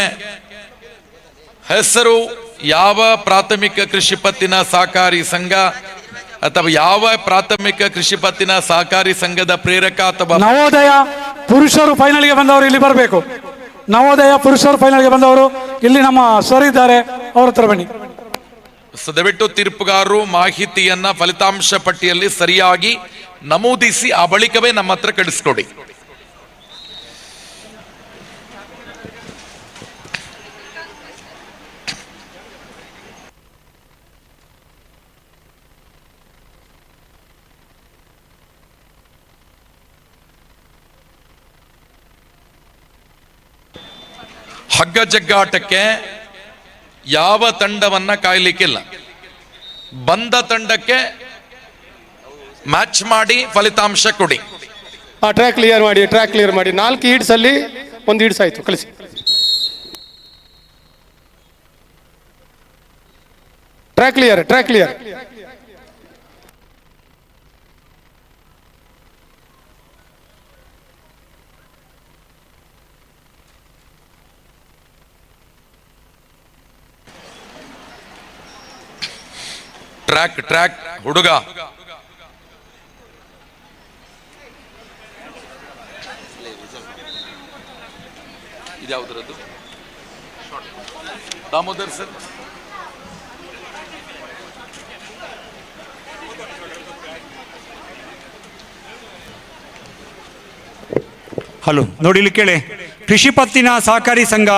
ಹೆಸರು, ಯಾವ ಪ್ರಾಥಮಿಕ ಕೃಷಿ ಪತ್ತಿನ ಸಹಕಾರಿ ಸಂಘ ಅಥವಾ ಯಾವ ಪ್ರಾಥಮಿಕ ಕೃಷಿ ಪತ್ತಿನ ಸಹಕಾರಿ ಸಂಘದ ಪ್ರೇರಕ ಅಥವಾ ನವೋದಯ ಪುರುಷರು ಫೈನಲ್ಗೆ ಬಂದವರು ಇಲ್ಲಿ ಬರಬೇಕು. ನವೋದಯ ಪುರುಷರು ಫೈನಲ್ಗೆ ಬಂದವರು ಇಲ್ಲಿ ನಮ್ಮ ಸರ್ ಇದ್ದಾರೆ, ಅವ್ರ ಹತ್ರ ಬನ್ನಿ. ದಯವಿಟ್ಟು ತೀರ್ಪುಗಾರರು ಮಾಹಿತಿಯನ್ನ ಫಲಿತಾಂಶ ಪಟ್ಟಿಯಲ್ಲಿ ಸರಿಯಾಗಿ ನಮೂದಿಸಿ ಆ ಬಳಿಕವೇ ನಮ್ಮ ಹತ್ರ ಕಳಿಸ್ಕೊಡಿ. ಹಗ್ಗ ಜಗ್ಗಾಟಕ್ಕೆ ಯಾವ ತಂಡವನ್ನ ಕಾಯ್ಲಿಕ್ಕಿಲ್ಲ. ಬಂದ ತಂಡಕ್ಕೆ ಮ್ಯಾಚ್ ಮಾಡಿ ಫಲಿತಾಂಶ ಕೊಡಿ. ಟ್ರ್ಯಾಕ್ ಕ್ಲಿಯರ್ ಮಾಡಿ, ಟ್ರ್ಯಾಕ್ ಕ್ಲಿಯರ್ ಮಾಡಿ. 4 ಹೀಡ್ಸ್ ಅಲ್ಲಿ 1 ಹೀಡ್ಸ್ ಆಯ್ತು, ಕಳಿಸಿ. Track clear, track clear. Track track ಹುಡುಗ ಇದ್ಯಾವುದ್ರದ್ದು? ದಾಮೋದರ್ ಸರ್. ಹಲೋ, ನೋಡಿ ಇಲ್ಲಿ ಕೇಳಿ. ಕೃಷಿ ಪತ್ತಿನ ಸಹಕಾರಿ ಸಂಘ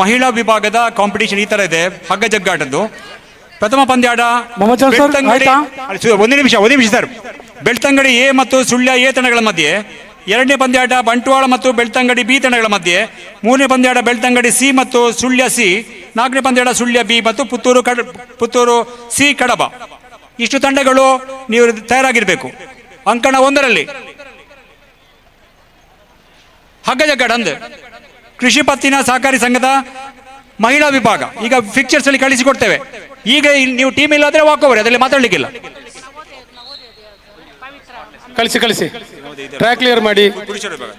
ಮಹಿಳಾ ವಿಭಾಗದ ಕಾಂಪಿಟೇಷನ್ ಈ ತರ ಇದೆ, ಹಗ್ಗ ಜಗ್ಗಾಟದ್ದು. ಪ್ರಥಮ ಪಂದ್ಯಾಟ ಒಂದು ನಿಮಿಷ ಸರ್. ಬೆಳ್ತಂಗಡಿ ಎ ಮತ್ತು ಸುಳ್ಯ ಎ ತಂಡಗಳ ಮಧ್ಯೆ. ಎರಡನೇ ಪಂದ್ಯಾಟ ಬಂಟ್ವಾಳ ಮತ್ತು ಬೆಳ್ತಂಗಡಿ ಬಿ ತಂಡಗಳ ಮಧ್ಯೆ. ಮೂರನೇ ಪಂದ್ಯಾಟ ಬೆಳ್ತಂಗಡಿ ಸಿ ಮತ್ತು ಸುಳ್ಯ ಸಿ. ನಾಲ್ಕನೇ ಪಂದ್ಯಾಟ ಸುಳ್ಯ ಬಿ ಮತ್ತು ಪುತ್ತೂರು ಸಿ ಕಡಬ. ಇಷ್ಟು ತಂಡಗಳು ನೀವು ತಯಾರಾಗಿರ್ಬೇಕು. ಅಂಕಣ 1ರಲ್ಲಿ ಹಗ್ಗ ಜಗ್ಗಾಟ ಅಂದೆ ಕೃಷಿ ಪತ್ತಿನ ಸಹಕಾರಿ ಸಂಘದ ಮಹಿಳಾ ವಿಭಾಗ. ಈಗ ಫಿಕ್ಚರ್ಸ್ ಅಲ್ಲಿ ಕಳಿಸಿಕೊಡ್ತೇವೆ. ಈಗ ನೀವು ಟೀಮ್ ಇಲ್ಲಾದ್ರೆ ವಾಕ್ ಓವರ್, ಅದರಲ್ಲಿ ಮಾತಾಡ್ಲಿಕ್ಕಿಲ್ಲ. ಕಳಿಸಿ. ಟ್ರ್ಯಾಕ್ ಕ್ಲಿಯರ್ ಮಾಡಿ. ಪುರುಷರ ವಿಭಾಗ,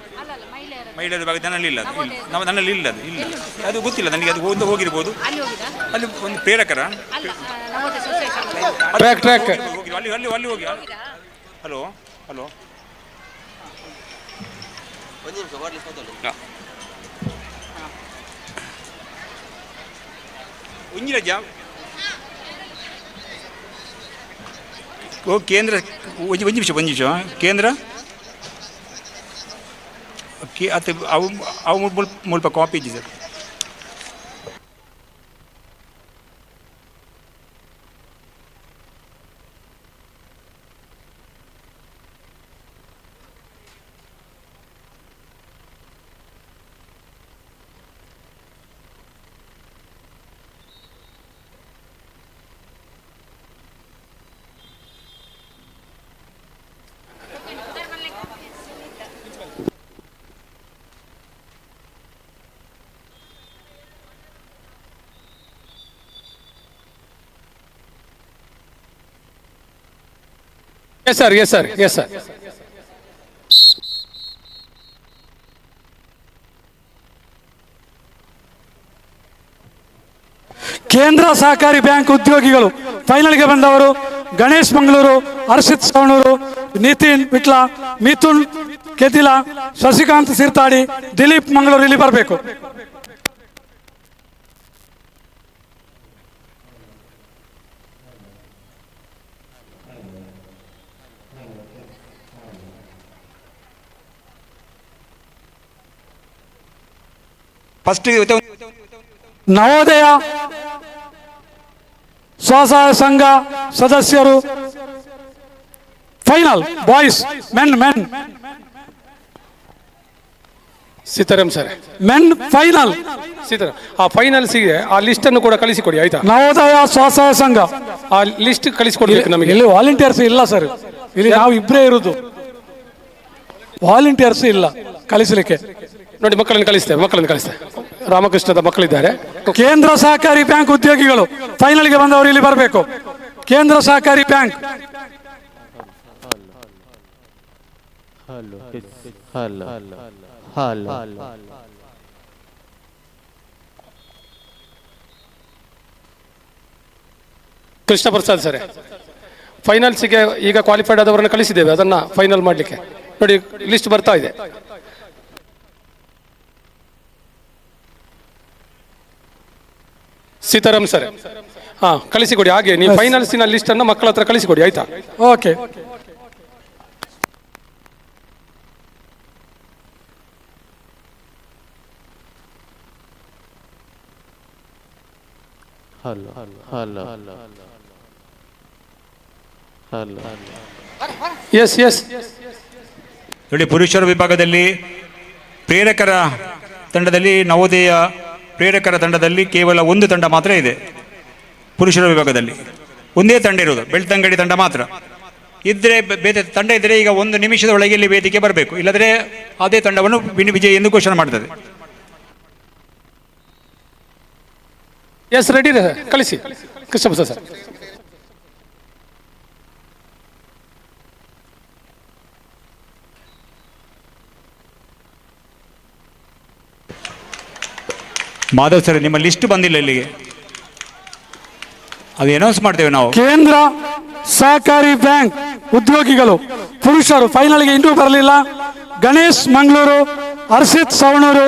ಮಹಿಳಾ ವಿಭಾಗ ನನ್ನಲ್ಲಿ ಇಲ್ಲ, ನನ್ನಲ್ಲಿ ಇಲ್ಲ, ಅದು ಗೊತ್ತಿಲ್ಲ ನನಗೆ. ಅದು ಹೋಗಿರ್ಬೋದು. ಅಲ್ಲಿ ಒಂದು ಪ್ರೇರಕರ ಟ್ರ್ಯಾಕ್ ಅಲ್ಲಿ ಹೋಗಿ. ಹಲೋ ಒಂಜಿರಜ ಕೇಂದ್ರ ಒಂದು ನಿಮಿಷ ಕೇಂದ್ರ ಅವು ಮುಲ್ಪ ಕಾಪಿ ಇದ್ದಿ ಸರ್. Yes sir. ಕೇಂದ್ರ ಸಹಕಾರಿ ಬ್ಯಾಂಕ್ ಉದ್ಯೋಗಿಗಳು ಫೈನಲ್ಗೆ ಬಂದವರು ಗಣೇಶ್ ಮಂಗಳೂರು, ಹರ್ಷಿತ್ ಸವಣೂರು, ನಿತಿನ್ ವಿಟ್ಲ, ಮಿಥುನ್ ಕೆದಿಲ, ಶಶಿಕಾಂತ್ ಸಿರ್ತಾಡಿ, ದಿಲೀಪ್ ಮಂಗಳೂರು ಇಲ್ಲಿ ಬರಬೇಕು. ಫಸ್ಟ್ ನವೋದಯ ಸ್ವಸಹಾಯ ಸಂಘ ಸದಸ್ಯರು final boys men Sitaram sir, men final. Sitaram, ಆ ಫೈನಲ್ಸಿಗೆ ಆ ಲಿಸ್ಟ್ ಅನ್ನು ಕೂಡ ಕಳಿಸಿಕೊಡಿ ಆಯ್ತಾ? ನವೋದಯ ಸ್ವಸಹಾಯ ಸಂಘ ಆ ಲಿಸ್ಟ್ ಕಳಿಸಿಕೊಡ್ಬೇಕು ನಮಗೆ. ಇಲ್ಲಿ ವಾಲಂಟಿಯರ್ಸ್ ಇಲ್ಲ ಸರ್, ಇಲ್ಲಿ ನಾವು ಇಬ್ಬರೇ ಇರುವುದು, ವಾಲಂಟಿಯರ್ಸ್ ಇಲ್ಲ ಕಳಿಸಲಿಕ್ಕೆ. ನೋಡಿ, ಮಕ್ಕಳನ್ನು ಕಳಿಸ್ತೇವೆ. ರಾಮಕೃಷ್ಣದ ಮಕ್ಕಳಿದ್ದಾರೆ. ಕೇಂದ್ರ ಸಹಕಾರಿ ಬ್ಯಾಂಕ್ ಉದ್ಯೋಗಿಗಳು ಫೈನಲ್ಗೆ ಬಂದವರು ಇಲ್ಲಿ ಬರಬೇಕು. ಕೇಂದ್ರ ಸಹಕಾರಿ ಬ್ಯಾಂಕ್. ಕೃಷ್ಣ ಪ್ರಸಾದ್ ಸರ್, ಫೈನಲ್ಸಿಗೆ ಈಗ ಕ್ವಾಲಿಫೈಡ್ ಆದವರನ್ನು ಕಳಿಸಿದ್ದೇವೆ, ಅದನ್ನ ಫೈನಲ್ ಮಾಡಲಿಕ್ಕೆ. ನೋಡಿ, ಲಿಸ್ಟ್ ಬರ್ತಾ ಇದೆ. ಸೀತಾರಾಮ್ ಸರ್, ಕಳಿಸಿಕೊಡಿ. ಹಾಗೆ ನೀವು ಫೈನಲ್ಸಿನ ಲಿಸ್ಟ್ ಅನ್ನು ಮಕ್ಕಳ ಹತ್ರ ಕಳಿಸಿಕೊಡಿ ಆಯ್ತಾ? ಓಕೆ. ಎಸ್ ನೋಡಿ, ಪುರುಷರ ವಿಭಾಗದಲ್ಲಿ ಪ್ರೇರಕರ ತಂಡದಲ್ಲಿ ನವೋದಯ ಪ್ರೇರಕರ ತಂಡದಲ್ಲಿ ಕೇವಲ ಒಂದು ತಂಡ ಮಾತ್ರ ಇದೆ. ಪುರುಷರ ವಿಭಾಗದಲ್ಲಿ ಒಂದೇ ತಂಡ ಇರೋದು, ಬೆಳ್ತಂಗಡಿ ತಂಡ ಮಾತ್ರ. ಇದ್ದರೆ ಬೇರೆ ತಂಡ ಇದ್ದರೆ ಈಗ 1 ನಿಮಿಷದ ಒಳಗೆ ಇಲ್ಲಿ ವೇದಿಕೆ ಬರಬೇಕು, ಇಲ್ಲದ್ರೆ ಅದೇ ತಂಡವನ್ನು ವಿಜಯ ಎಂದು ಘೋಷಣೆ ಮಾಡ್ತದೆ. ಎಸ್, ರೆಡಿ ಸರ್, ಕಳಿಸಿ ಕೃಷ್ಣಪ್ಪ ಸರ್. ಮಾಧವ್ ಸರ್, ನಿಮ್ಮ ಲಿಸ್ಟ್ ಬಂದಿಲ್ಲ ಇಲ್ಲಿಗೆ, ಅದು ಅನೌನ್ಸ್ ಮಾಡ್ತೇವೆ ನಾವು. ಕೇಂದ್ರ ಸಹಕಾರಿ ಬ್ಯಾಂಕ್ ಉದ್ಯೋಗಿಗಳು ಪುರುಷರು ಫೈನಲ್ಗೆ ಇನ್ನೂ ಬರಲಿಲ್ಲ. ಗಣೇಶ್ ಮಂಗಳೂರು, ಹರ್ಷಿತ್ ಸವಣೂರು,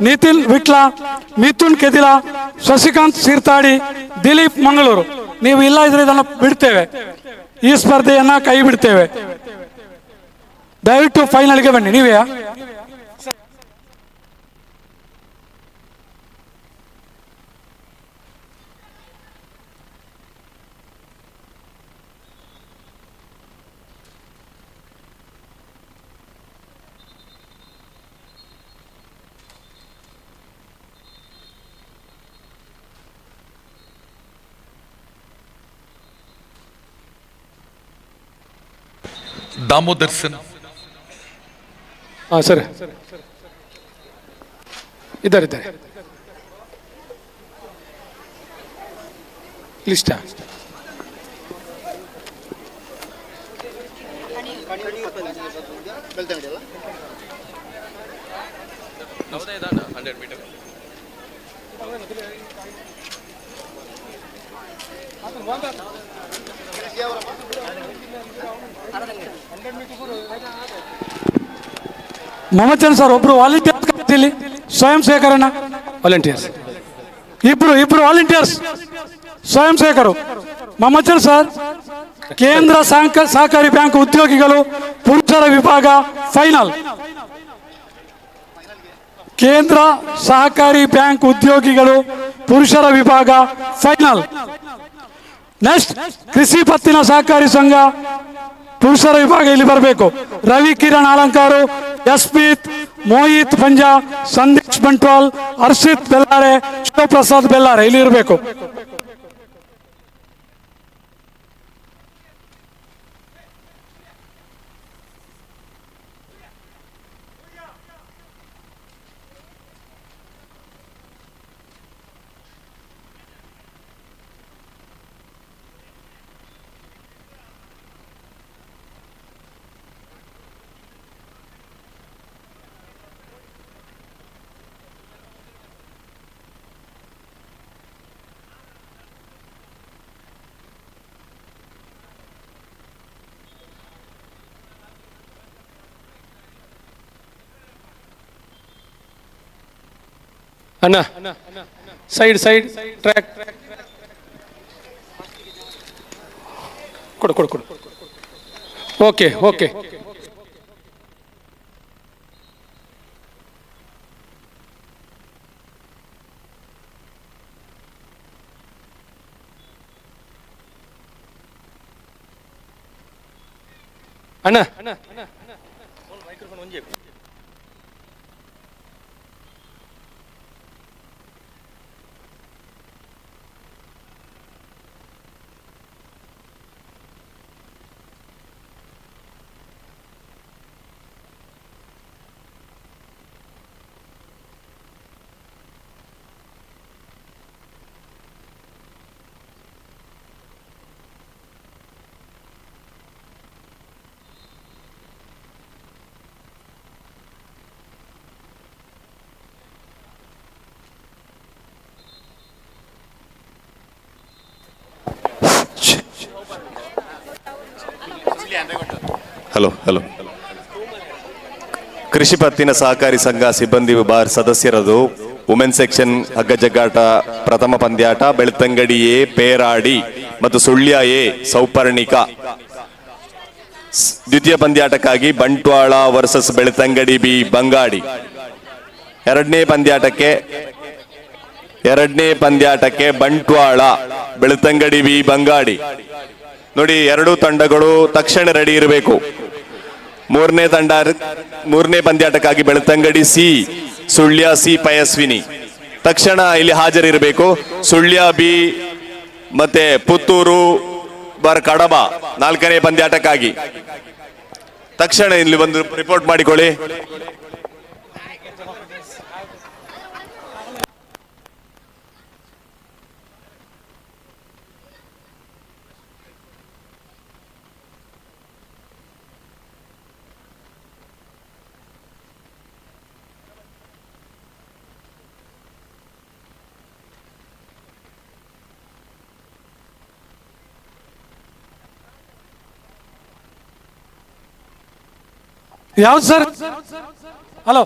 ನಿತಿನ್ ವಿಟ್ಲ, ಮಿಥುನ್ ಕೆದಿಲ, ಶಶಿಕಾಂತ್ ಸೀರ್ತಾಡಿ, ದಿಲೀಪ್ ಮಂಗಳೂರು. ನೀವು ಇಲ್ಲ ಇದ್ರೆ ಇದನ್ನು ಬಿಡ್ತೇವೆ, ಈ ಸ್ಪರ್ಧೆಯನ್ನ ಕೈ ಬಿಡ್ತೇವೆ. ದಯವಿಟ್ಟು ಫೈನಲ್ಗೆ ಬನ್ನಿ. ನೀವೇ दामोदर सिंह. हाँ सर, इधर इधर लिस्ट है. ಮೊಹಮ್ಮದ್ ಚಂದ್ ಸರ್ ಒಬ್ರು ವಾಲಂಟಿಯರ್ಸ್ ಇಲ್ಲಿ, ಸ್ವಯಂ ಸೇವಕರನ್ನ ವಾಲಂಟಿಯರ್ಸ್ ಇಬ್ರು ವಾಲಂಟಿಯರ್ಸ್ ಸ್ವಯಂ ಸೇವಕರು. ಮೊಹಮ್ಮದ್ ಚಂದ್ ಸರ್, ಕೇಂದ್ರ ಸಹಕಾರಿ ಬ್ಯಾಂಕ್ ಉದ್ಯೋಗಿಗಳು ಪುರುಷರ ವಿಭಾಗ ಫೈನಲ್. ಕೇಂದ್ರ ಸಹಕಾರಿ ಬ್ಯಾಂಕ್ ಉದ್ಯೋಗಿಗಳು ಪುರುಷರ ವಿಭಾಗ ಫೈನಲ್. ನೆಕ್ಸ್ಟ್ ಕೃಷಿ ಪತ್ತಿನ ಸಹಕಾರಿ ಸಂಘ ಪುರುಷರ ವಿಭಾಗ ಇಲ್ಲಿ ಬರಬೇಕು. ರವಿ ಕಿರಣ್ ಅಲಂಕಾರು, ಯಸ್ಪೀತ್, ಮೋಹಿತ್ ಪಂಜಾ, ಸಂದೇಶ್ ಬಂಟ್ವಾಲ್, ಹರ್ಷಿತ್ ಬೆಲ್ಲಾರೆ, ಶಿವಪ್ರಸಾದ್ ಬೆಲ್ಲಾರೆ ಇಲ್ಲಿ ಇರಬೇಕು. ಅಣ್ಣ ಸೈಡ್ ಟ್ರ್ಯಾಕ್ ಕೊಡು. ಓಕೆ. ಅಣ್ಣ ಹಲೋ. ಕೃಷಿ ಪತ್ತಿನ ಸಹಕಾರಿ ಸಂಘ ಸಿಬ್ಬಂದಿ ವಿಭಾಗ ಸದಸ್ಯರದು ವುಮೆನ್ ಸೆಕ್ಷನ್ ಹಗ್ಗ ಜಗ್ಗಾಟ ಪ್ರಥಮ ಪಂದ್ಯಾಟ ಬೆಳ್ತಂಗಡಿ ಎ ಪೇರಾಡಿ ಮತ್ತು ಸುಳ್ಯ ಎ ಸೌಪರ್ಣಿಕ. ದ್ವಿತೀಯ ಪಂದ್ಯಾಟಕ್ಕಾಗಿ ಬಂಟ್ವಾಳ ವರ್ಸಸ್ ಬೆಳ್ತಂಗಡಿ ಬಿ ಬಂಗಾಡಿ. ಎರಡನೇ ಪಂದ್ಯಾಟಕ್ಕೆ ಬಂಟ್ವಾಳ ಬೆಳ್ತಂಗಡಿ ಬಿ ಬಂಗಾಡಿ. ನೋಡಿ, ಎರಡೂ ತಂಡಗಳು ತಕ್ಷಣ ರೆಡಿ ಇರಬೇಕು. ಮೂರನೇ ಪಂದ್ಯಾಟಕ್ಕಾಗಿ ಬೆಳ್ತಂಗಡಿ ಸಿ ಸುಳ್ಯ ಸಿ ಪಯಸ್ವಿನಿ. ತಕ್ಷಣ ಇಲ್ಲಿ ಹಾಜರಿರಬೇಕು. ಸುಳ್ಯ ಬಿ ಮತ್ತೆ ಪುತ್ತೂರು ಕಡಬ 4ನೇ ಪಂದ್ಯಾಟಕ್ಕಾಗಿ ತಕ್ಷಣ ಇಲ್ಲಿ ಒಂದು ರಿಪೋರ್ಟ್ ಮಾಡಿಕೊಳ್ಳಿ. ಯಾವ್ದು ಸರ್? ಹಲೋ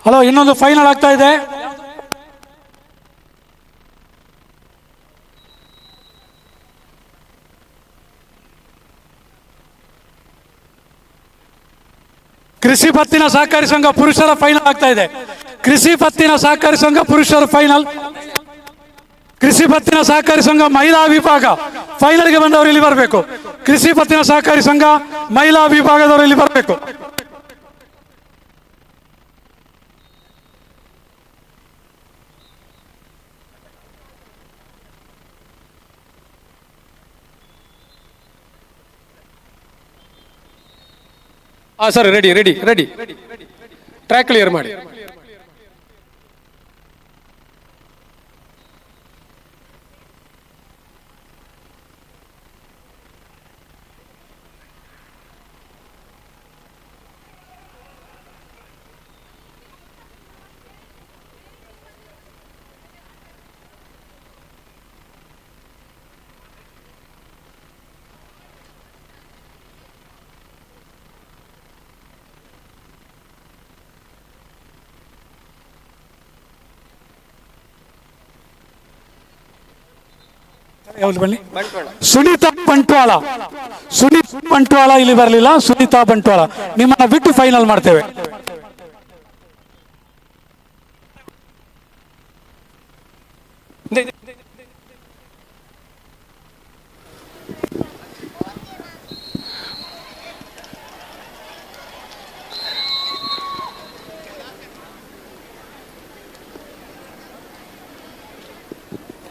ಹಲೋ, ಇನ್ನೊಂದು ಫೈನಲ್ ಆಗ್ತಾ ಇದೆ. ಕೃಷಿ ಪತ್ತಿನ ಸಹಕಾರಿ ಸಂಘ ಪುರುಷರ ಫೈನಲ್ ಆಗ್ತಾ ಇದೆ. ಕೃಷಿ ಪತ್ತಿನ ಸಹಕಾರಿ ಸಂಘ ಪುರುಷರ ಫೈನಲ್. ಕೃಷಿ ಪತ್ತಿನ ಸಹಕಾರಿ ಸಂಘ ಮಹಿಳಾ ವಿಭಾಗ ಫೈನಲ್ಗೆ ಬಂದವರು ಇಲ್ಲಿ ಬರಬೇಕು. ಕೃಷಿ ಪತ್ತಿನ ಸಹಕಾರಿ ಸಂಘ ಮಹಿಳಾ ವಿಭಾಗದವರು ಇಲ್ಲಿ ಬರಬೇಕು. Sir, ready ready ready. Track clear ಮಾಡಿ. ಸುನೀತಾ ಬಂಟ್ವಾಳ, ಸುನೀತಾ ಬಂಟ್ವಾಳ ಇಲ್ಲಿ ಬರಲಿಲ್ಲ. ಸುನೀತಾ ಬಂಟ್ವಾಳ ನಿಮ್ಮನ್ನ ಬಿಟ್ಟು ಫೈನಲ್ ಮಾಡ್ತೇವೆ.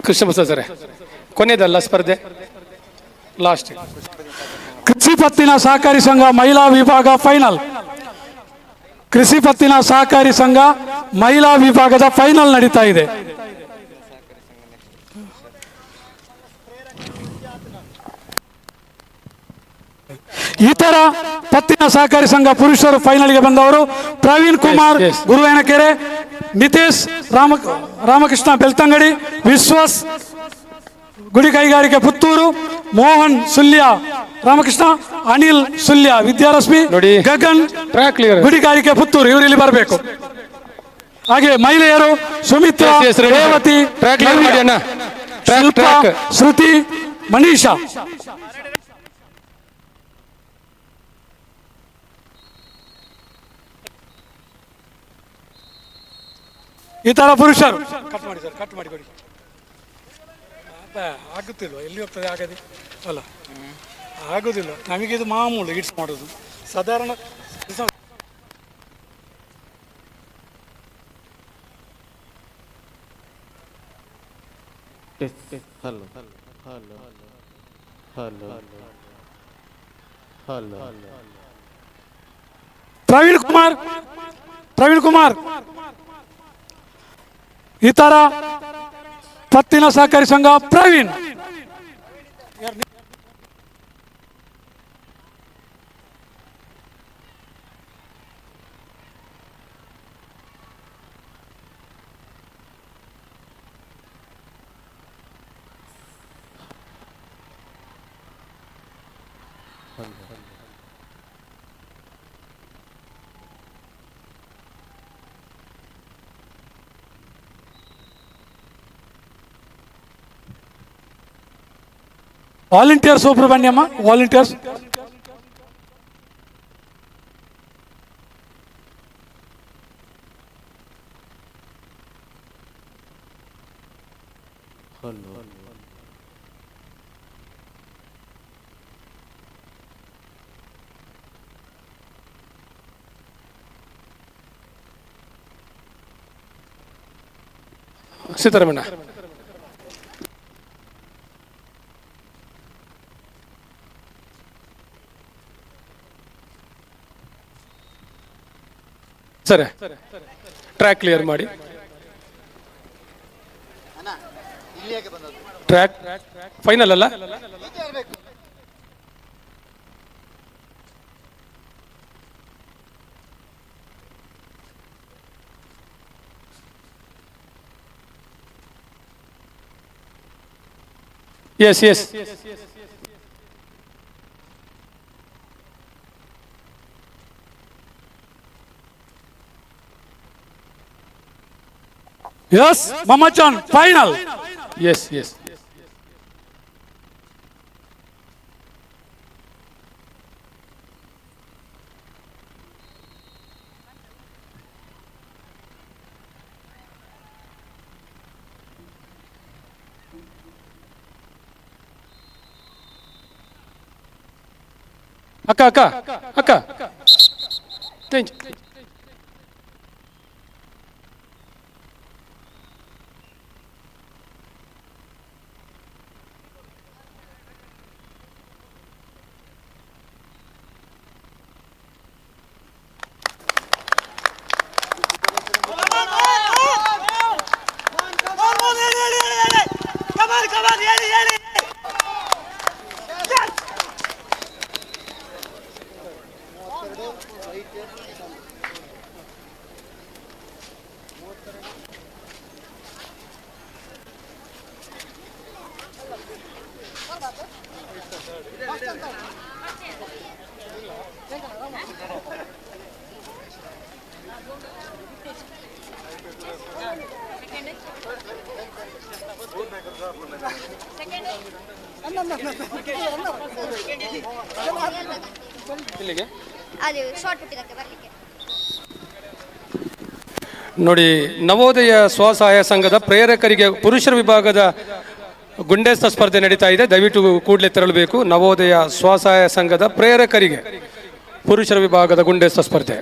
ಕೃಷ್ಣಪ್ರಸಾದ್ ಸರ್, ಕೊನೆಯದಲ್ಲ ಸ್ಪರ್ಧೆ, ಲಾಸ್ಟ್. ಕೃಷಿ ಪತ್ತಿನ ಸಹಕಾರಿ ಸಂಘ ಮಹಿಳಾ ವಿಭಾಗ ಫೈನಲ್. ಕೃಷಿ ಪತ್ತಿನ ಸಹಕಾರಿ ಸಂಘ ಮಹಿಳಾ ವಿಭಾಗದ ಫೈನಲ್ ನಡೀತಾ ಇದೆ. ಇತರ ಪತ್ತಿನ ಸಹಕಾರಿ ಸಂಘ ಪುರುಷರು ಫೈನಲ್ಗೆ ಬಂದವರು ಪ್ರವೀಣ್ ಕುಮಾರ್ ಗುರುವೇನಕೆರೆ, ನಿತೇಶ್ ರಾಮಕೃಷ್ಣ ಬೆಳ್ತಂಗಡಿ, ವಿಶ್ವಾಸ್ ಗುಡಿ ಕೈಗಾರಿಕೆ ಪುತ್ತೂರು, ಮೋಹನ್ ಸುಲ್ಯ ರಾಮಕೃಷ್ಣ, ಅನಿಲ್ ಸುಲ್ಯ ವಿದ್ಯಾರಶ್ಮಿ, ಗಗನ್ ಗುಡಿಗಾರಿಕೆ ಪುತ್ತೂರು, ಇವರು ಇಲ್ಲಿ ಬರಬೇಕು. ಹಾಗೆ ಮಹಿಳೆಯರು ಸುಮಿತ್ರಾ, ರೇವತಿ, ಶಿಲ್ಪಾ, ಶ್ರುತಿ, ಮನೀಷಾ. ಈ ತರ ಪುರುಷರು ಕಟ್ ಮಾಡಿ ಸರ್, ಕಟ್ ಮಾಡಿ ಕೊಡಿ. ಆಗುತ್ತಿಲ್ವ? ಎಲ್ಲಿ ಹೋಗ್ತದೆ ಆಗದೆ ಅಲ್ಲ, ಆಗುದಿಲ್ಲ ನಮಗೆ. ಇದು ಮಾಮೂಲು ಇಟ್ಸ್ ಮಾಡೋದು ಸಾಧಾರಣ. ಪ್ರವೀಣ್ ಕುಮಾರ್ ಇತರ ಪತ್ತಿನ ಸಹಕಾರಿ ಸಂಘ ಪ್ರವೀಣ್. ವಾಲಂಟಿಯರ್ಸ್ ಒಬ್ರು ಬನ್ನಿಯಮ್ಮ, ವಾಲಂಟಿಯರ್ಸ್. ಸಿದ್ದರಾಮಣ್ಣ. ಸರಿ, ಟ್ರ್ಯಾಕ್ ಕ್ಲಿಯರ್ ಮಾಡಿ. ಟ್ರ್ಯಾಕ್ ಫೈನಲ್ ಅಲ್ಲ? Yes yes yes Mammachan final. Yes yes ಅಕ್ಕ ಅಕ್ಕ ಅಕ್ಕ ಚೇಂಜ್. ನೋಡಿ, ನವೋದಯ ಸ್ವಸಹಾಯ ಸಂಘದ ಪ್ರೇರಕರಿಗೆ ಪುರುಷರ ವಿಭಾಗದ ಗುಂಡೆಸ್ತ ಸ್ಪರ್ಧೆ ನಡೀತಾ ಇದೆ. ದಯವಿಟ್ಟು ಕೂಡಲೇ ತೆರಳಬೇಕು. ನವೋದಯ ಸ್ವಸಹಾಯ ಸಂಘದ ಪ್ರೇರಕರಿಗೆ ಪುರುಷರ ವಿಭಾಗದ ಗುಂಡೆಸ್ತ ಸ್ಪರ್ಧೆ.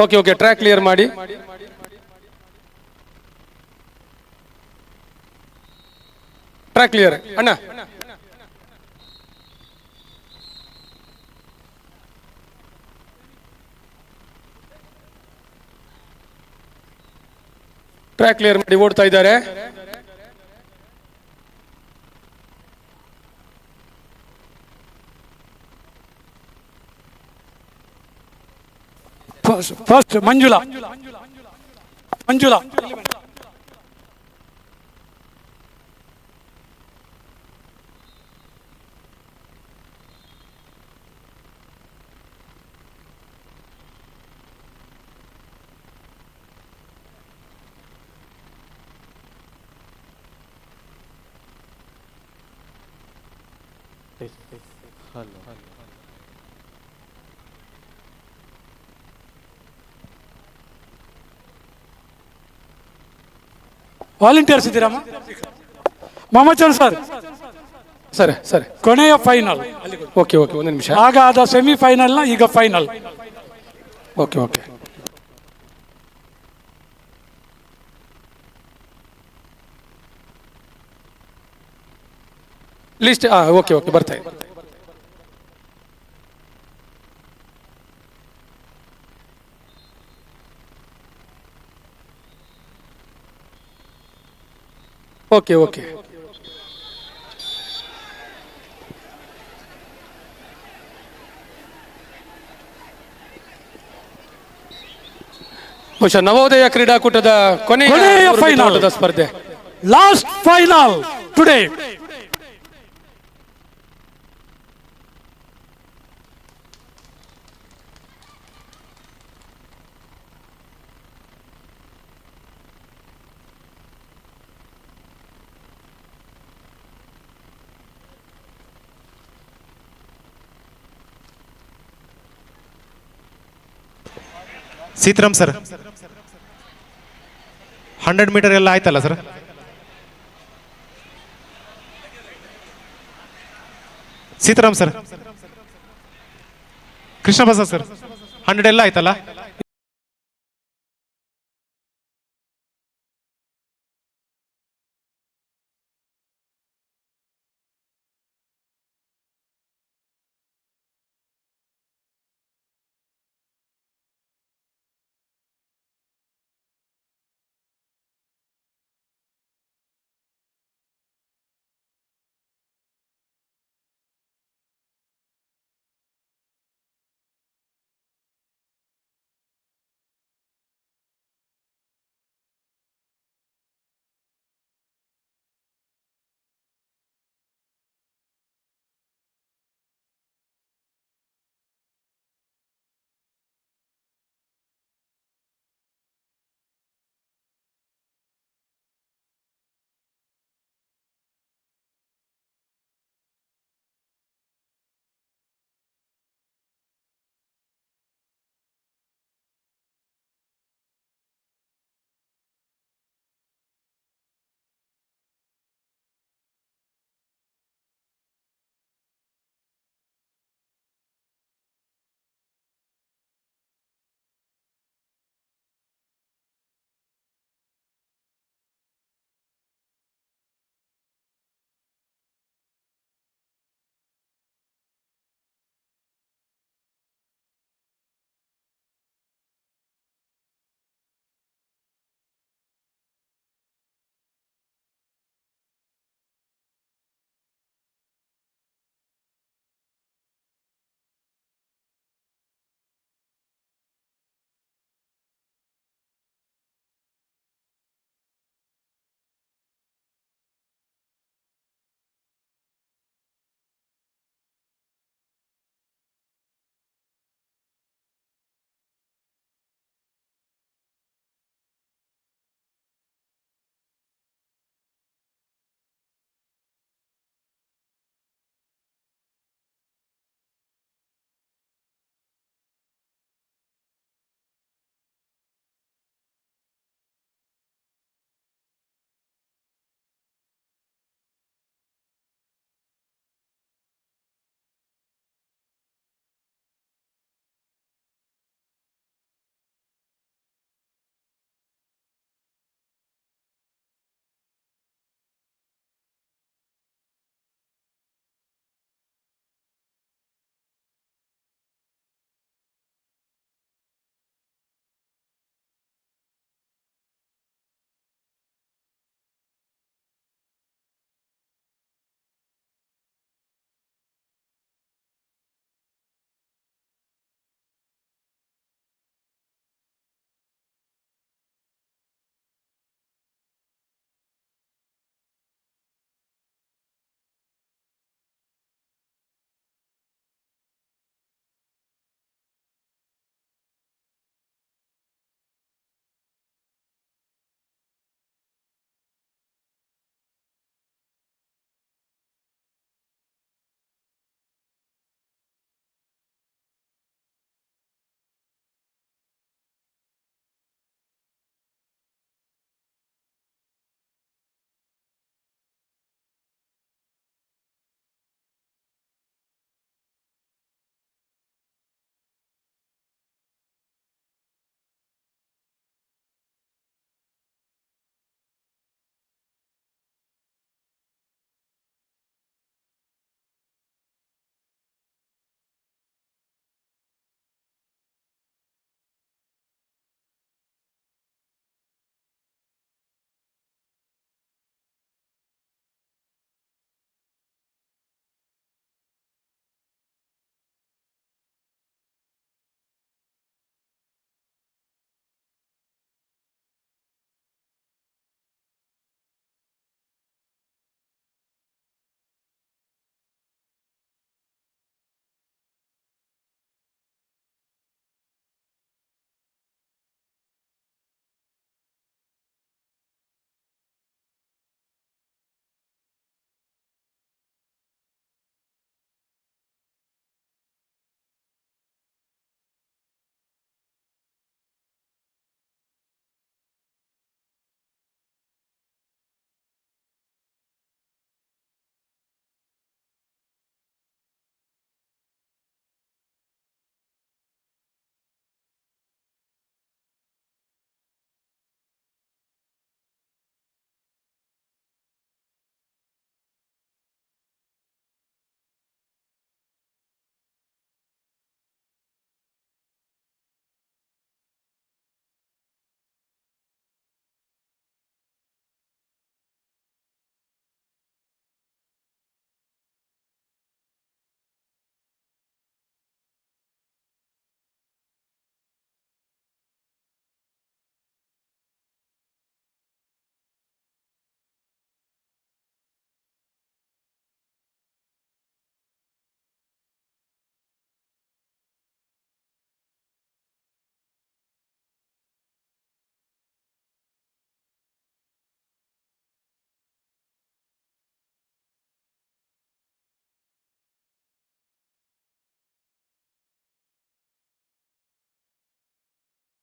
ಓಕೆ ಓಕೆ, ಟ್ರ್ಯಾಕ್ ಕ್ಲಿಯರ್ ಮಾಡಿ. ಟ್ರ್ಯಾಕ್ ಕ್ಲಿಯರ್ ಅಣ್ಣ. ಟ್ರ್ಯಾಕ್ ಕ್ಲಿಯರ್ ಮಾಡಿ, ಓಡ್ತಾ ಇದ್ದಾರೆ. ಫಸ್ಟ್ ಮಂಜುಳಾ. ಮಂಜುಳಾ ವಾಲಂಟಿಯರ್ಸ್ ಇದ್ದೀರಮ್ಮ? ಮಮಚಂದ್ ಸರ್. ಸರಿ ಸರಿ, ಕೊನೆಯ ಫೈನಲ್. ಓಕೆ ಓಕೆ, ಒಂದು ನಿಮಿಷ. ಆಗ ಅದ ಸೆಮಿಫೈನಲ್ನ, ಈಗ final. Okay okay. List okay okay, ಬರ್ತಾ ಇದೆ. Okay okay. ಬಹುಶಃ ನವೋದಯ ಕ್ರೀಡಾಕೂಟದ ಕೊನೆಯ ಫೈನಲ್ ಸ್ಪರ್ಧೆ, last final today. Sitaram sir, 100 metre ಎಲ್ಲ ಆಯ್ತಲ್ಲ sir? Sitaram sir, Krishna Prasad sir, 100 ಎಲ್ಲ ಆಯ್ತಲ್ಲ?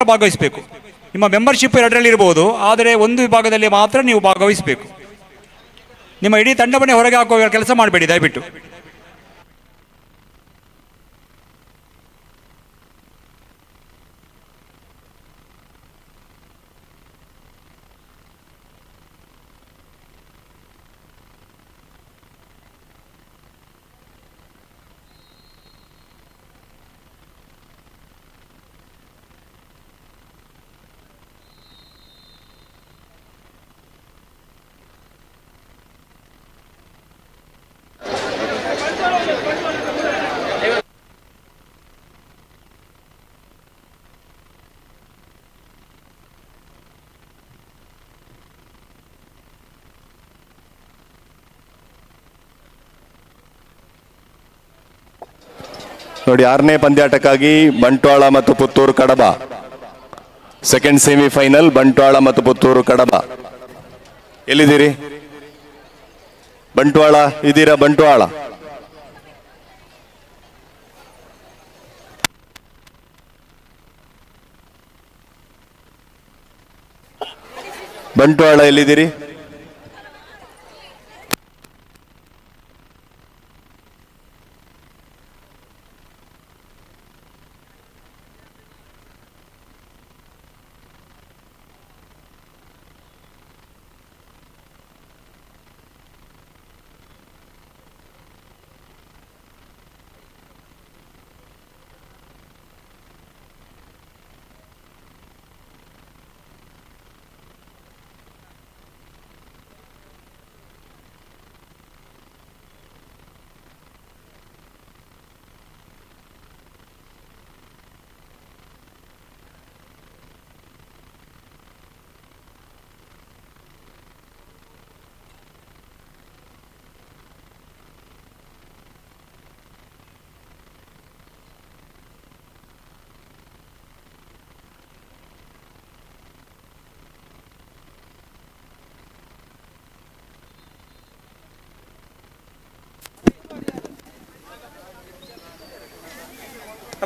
ಭಾಗವಹಿಸಬೇಕು. ನಿಮ್ಮ ಮೆಂಬರ್ಶಿಪ್ 2ರಲ್ಲಿ ಇರ್ಬೋದು, ಆದರೆ ಒಂದು ವಿಭಾಗದಲ್ಲಿ ಮಾತ್ರ ನೀವು ಭಾಗವಹಿಸಬೇಕು. ನಿಮ್ಮ ಇಡೀ ತಂಡವನ್ನೇ ಹೊರಗೆ ಹಾಕುವ ಕೆಲಸ ಮಾಡಬೇಡಿ ದಯವಿಟ್ಟು. ನೋಡಿ, 6ನೇ ಪಂದ್ಯಾಟಕ್ಕಾಗಿ ಬಂಟ್ವಾಳ ಮತ್ತು ಪುತ್ತೂರು ಕಡಬ. ಸೆಕೆಂಡ್ ಸೆಮಿಫೈನಲ್ ಬಂಟ್ವಾಳ ಮತ್ತು ಪುತ್ತೂರು ಕಡಬ. ಎಲ್ಲಿದ್ದೀರಿ? ಬಂಟ್ವಾಳ ಇದ್ದೀರಾ? ಬಂಟ್ವಾಳ ಬಂಟ್ವಾಳ ಎಲ್ಲಿದ್ದೀರಿ?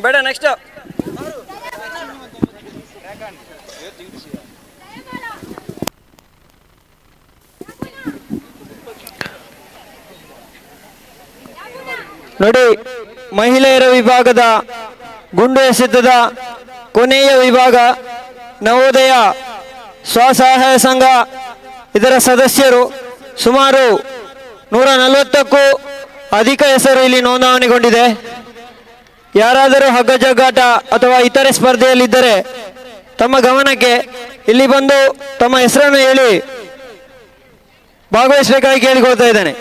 ಬೇಡ, ನೆಕ್ಸ್ಟ್ ನೋಡಿ, ಮಹಿಳೆಯರ ವಿಭಾಗದ ಗುಂಡು ಎಸೆತದ ಕೊನೆಯ ವಿಭಾಗ ನವೋದಯ ಸ್ವಸಹಾಯ ಸಂಘ. ಇದರ ಸದಸ್ಯರು ಸುಮಾರು 140ಕ್ಕೂ ಅಧಿಕ ಹೆಸರು ಇಲ್ಲಿ ನೋಂದಣಿಗೊಂಡಿದೆ. ಯಾರಾದರೂ ಹಗ್ಗ ಜಗ್ಗಾಟ ಅಥವಾ ಇತರೆ ಸ್ಪರ್ಧೆಯಲ್ಲಿದ್ದರೆ ತಮ್ಮ ಗಮನಕ್ಕೆ ಇಲ್ಲಿ ಬಂದು ತಮ್ಮ ಹೆಸರನ್ನು ಹೇಳಿ ಭಾಗವಹಿಸಬೇಕಾಗಿ ಕೇಳಿಕೊಳ್ತಾ ಇದ್ದೇನೆ.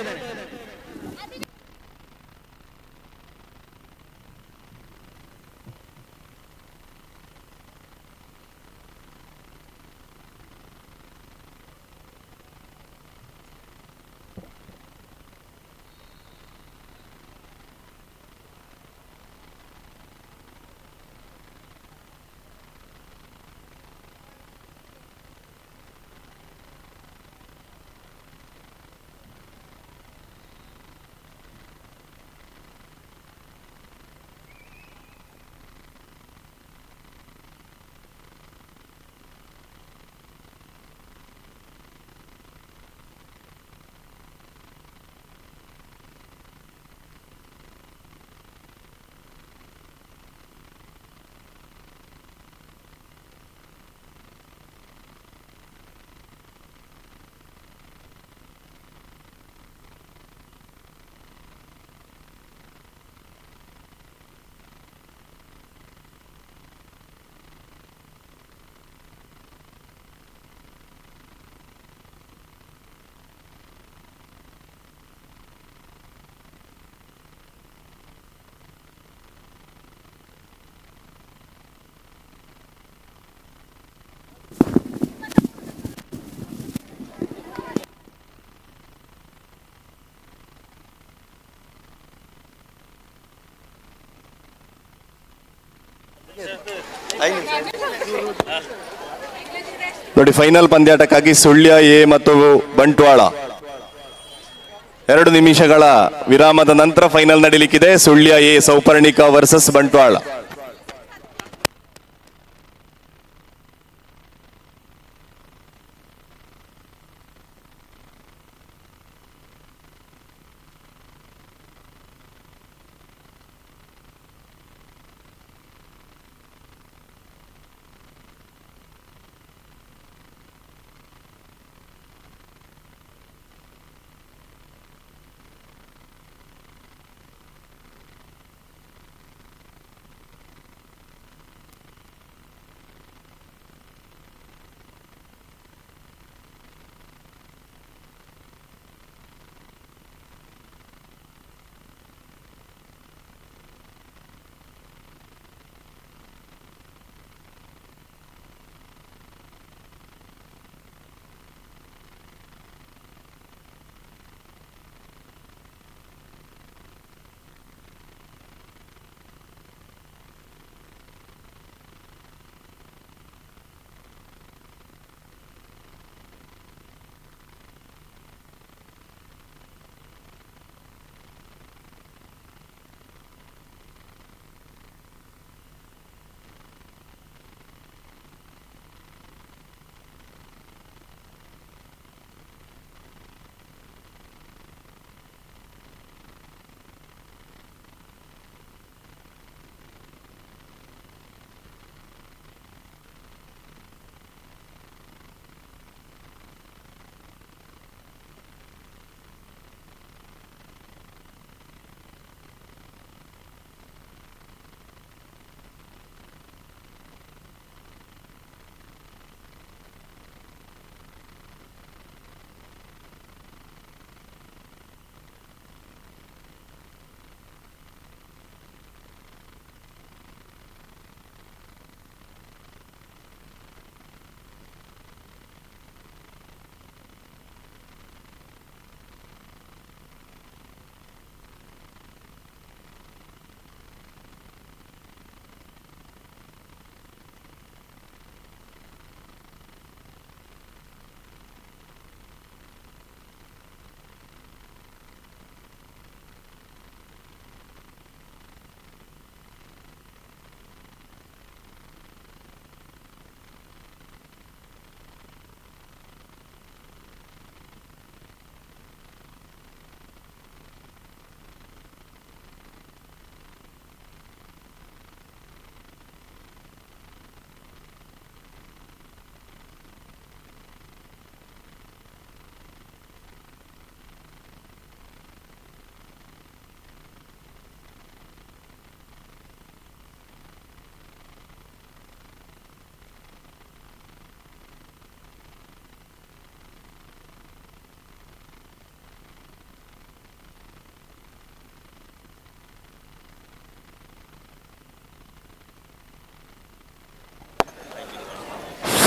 ನೋಡಿ, ಫೈನಲ್ ಪಂದ್ಯಾಟಕ್ಕಾಗಿ ಸುಳ್ಯ ಎ ಮತ್ತು ಬಂಟ್ವಾಳ 2 ನಿಮಿಷಗಳ ವಿರಾಮದ ನಂತರ ಫೈನಲ್ ನಡೀಲಿಕ್ಕಿದೆ. Sullia A Souparnika versus Bantwal.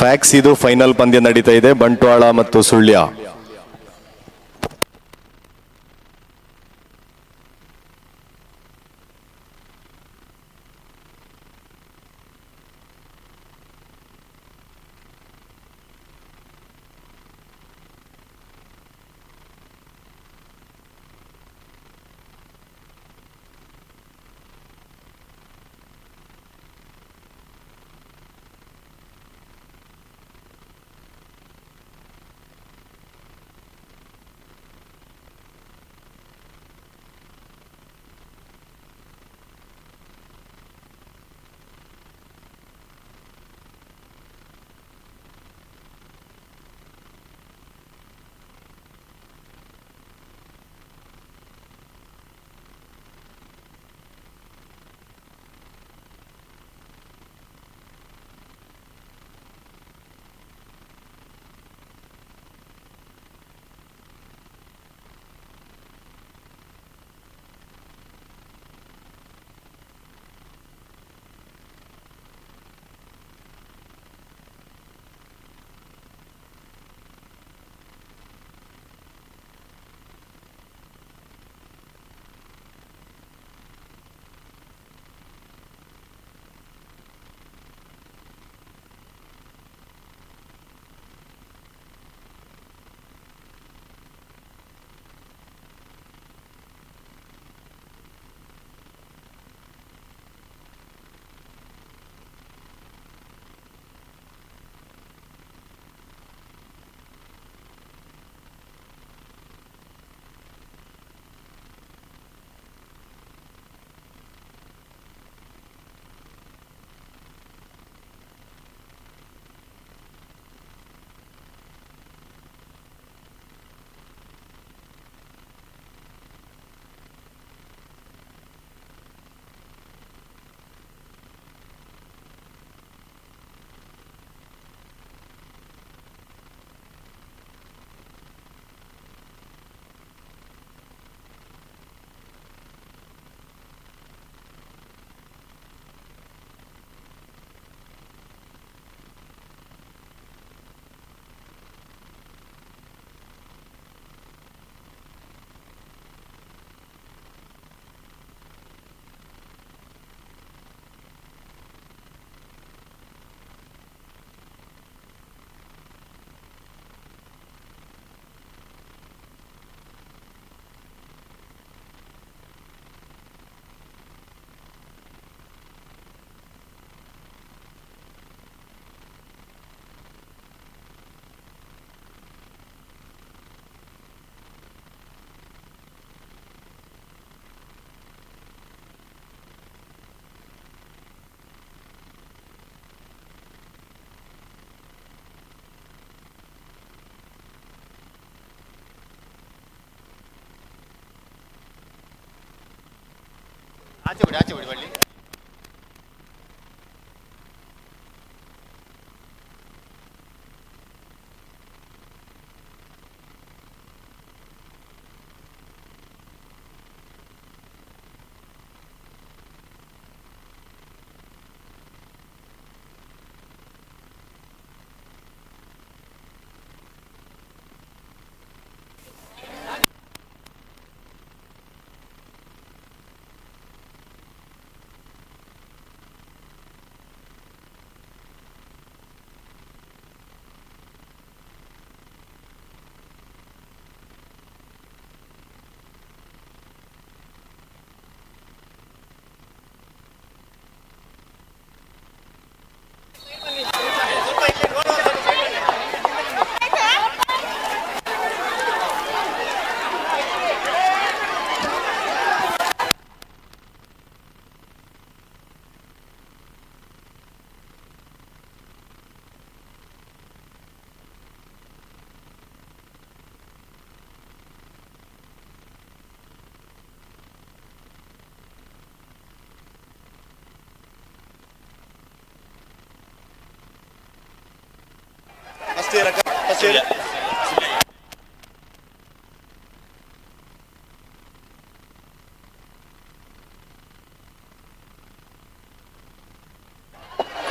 ಮ್ಯಾಕ್ಸ್ ಇದು ಫೈನಲ್ ಪಂದ್ಯ ನಡೀತಾ ಇದೆ, ಬಂಟ್ವಾಳ ಮತ್ತು ಸುಳ್ಯ.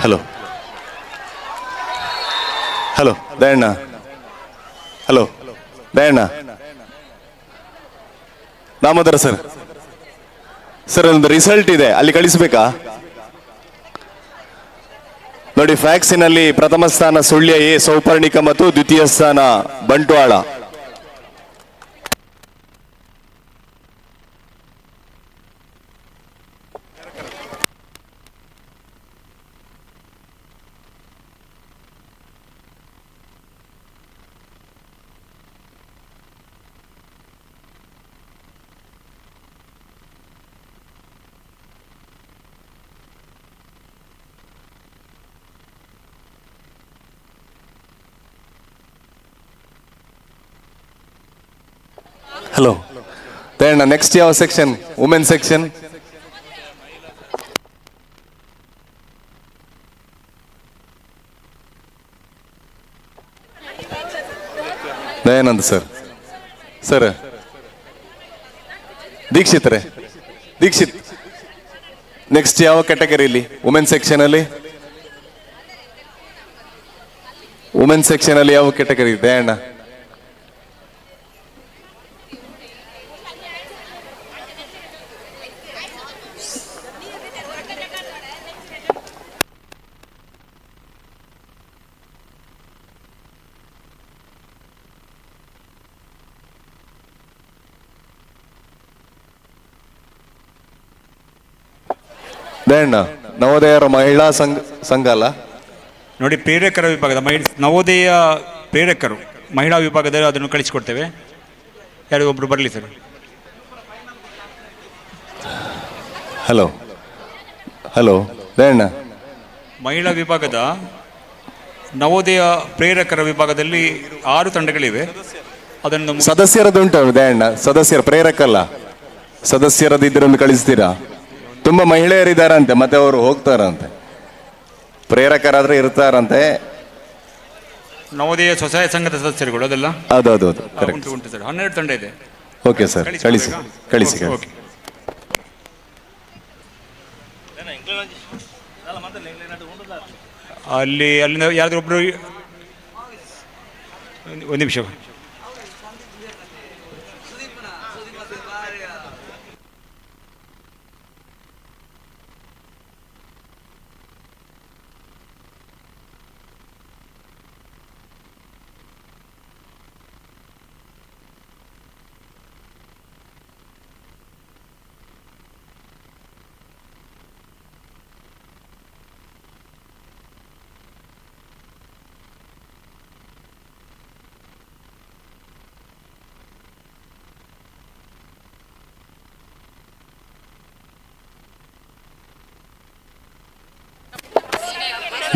ಹಲೋ ಹಲೋ ದಯಣ್ಣ, ಹಲೋ ದಯಣ್ಣ, ದಾಮೋದರ ಸರ್, ಸರ್ ಒಂದು ರಿಸಲ್ಟ್ ಇದೆ, ಅಲ್ಲಿ ಕಳಿಸ್ಬೇಕಾ? ನೋಡಿ, ಫ್ಯಾಕ್ಸಿನಲ್ಲಿ ಪ್ರಥಮ ಸ್ಥಾನ ಸುಳ್ಯ ಎ ಸೌಪರ್ಣಿಕ ಮತ್ತು ದ್ವಿತೀಯ ಸ್ಥಾನ ಬಂಟ್ವಾಳ. ಹಲೋ ದಯಣ್ಣ, ನೆಕ್ಸ್ಟ್ ಯಾವ section? Women section. Dayanand sir, sir Dixit next ಯಾವ ಕ್ಯಾಟಗರಿಲಿ? ವುಮೆನ್ ಸೆಕ್ಷನ್ ಅಲ್ಲಿ, ವುಮೆನ್ ಸೆಕ್ಷನ್ ಅಲ್ಲಿ ಯಾವ ಕ್ಯಾಟಗರಿ ದಯಣ್ಣ? ದಯಣ್ಣ, ನವೋದಯರ ಮಹಿಳಾ ಸಂಘ ಅಲ್ಲ ನೋಡಿ, ಪ್ರೇರಕರ ವಿಭಾಗದ ನವೋದಯ ಪ್ರೇರಕರು ಮಹಿಳಾ ವಿಭಾಗದಲ್ಲಿ ಅದನ್ನು ಕಳಿಸಿಕೊಡ್ತೇವೆ. ಯಾರು ಒಬ್ರು ಬರಲಿ ಸರ್. ಹಲೋ ಹಲೋ ದಯಣ್ಣ, ಮಹಿಳಾ ವಿಭಾಗದ ನವೋದಯ ಪ್ರೇರಕರ ವಿಭಾಗದಲ್ಲಿ 6 ತಂಡಗಳಿವೆ. ಅದನ್ನು ಸದಸ್ಯರದುಂಟು ದಯಣ್ಣ, ಸದಸ್ಯರ ಪ್ರೇರಕಲ್ಲ, ಸದಸ್ಯರದಿದ್ರೊಂದು ಕಳಿಸ್ತೀರಾ? ತುಂಬಾ ಮಹಿಳೆಯರಿದ್ದಾರಂತೆ, ಮತ್ತೆ ಅವರು ಹೋಗ್ತಾರಂತೆ, ಪ್ರೇರಕರಾದ್ರೆ ಇರ್ತಾರಂತೆ. ನವೋದಯ ಸ್ವಸಹಾಯ ಸಂಘದ ಸದಸ್ಯರುಗಳು ಅದೆಲ್ಲ ಹೌದು ಕರೆಕ್ಟ್. ಉಂಟು ಸರ್, 12 ತಂಡ ಇದೆ. ಓಕೆ ಸರ್, ಕಳಿಸಿ. ಓಕೆ. ಅಲ್ಲಿಂದ ಯಾರಾದ್ರೂ ಒಬ್ರು ಒಂದು ನಿಮಿಷ.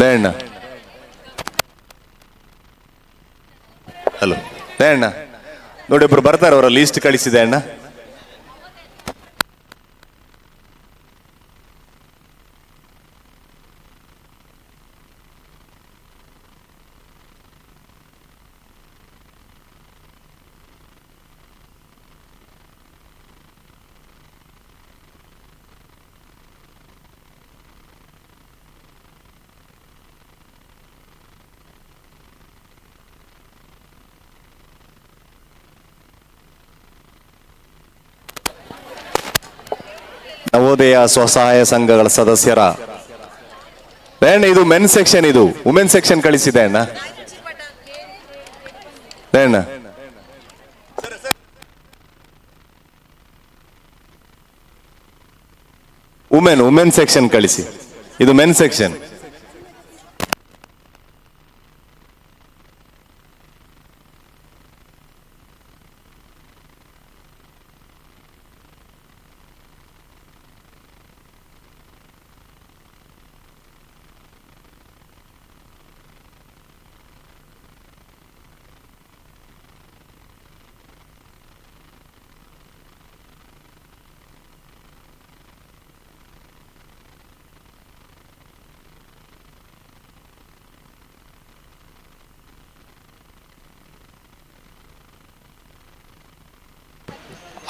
ದಯಣ್ಣ, ಹಲೋ ದಯಣ್ಣ, ನೋಡಿ ಒಬ್ರು ಬರ್ತಾರೆ, ಅವರ ಲೀಸ್ಟ್ ಕಳಿಸಿದೆ ಅಣ್ಣ. ನವೋದಯ ಸ್ವಸಹಾಯ ಸಂಘಗಳ ಸದಸ್ಯರ ದಯಣ್ಣ, ಇದು ಮೆನ್ ಸೆಕ್ಷನ್, ಇದು ವುಮೆನ್ ಸೆಕ್ಷನ್ ಕಳಿಸಿದೆ ಅಣ್ಣ. ದಯಣ್ಣ, ವುಮೆನ್ ಸೆಕ್ಷನ್ ಕಳಿಸಿ, ಇದು ಮೆನ್ ಸೆಕ್ಷನ್.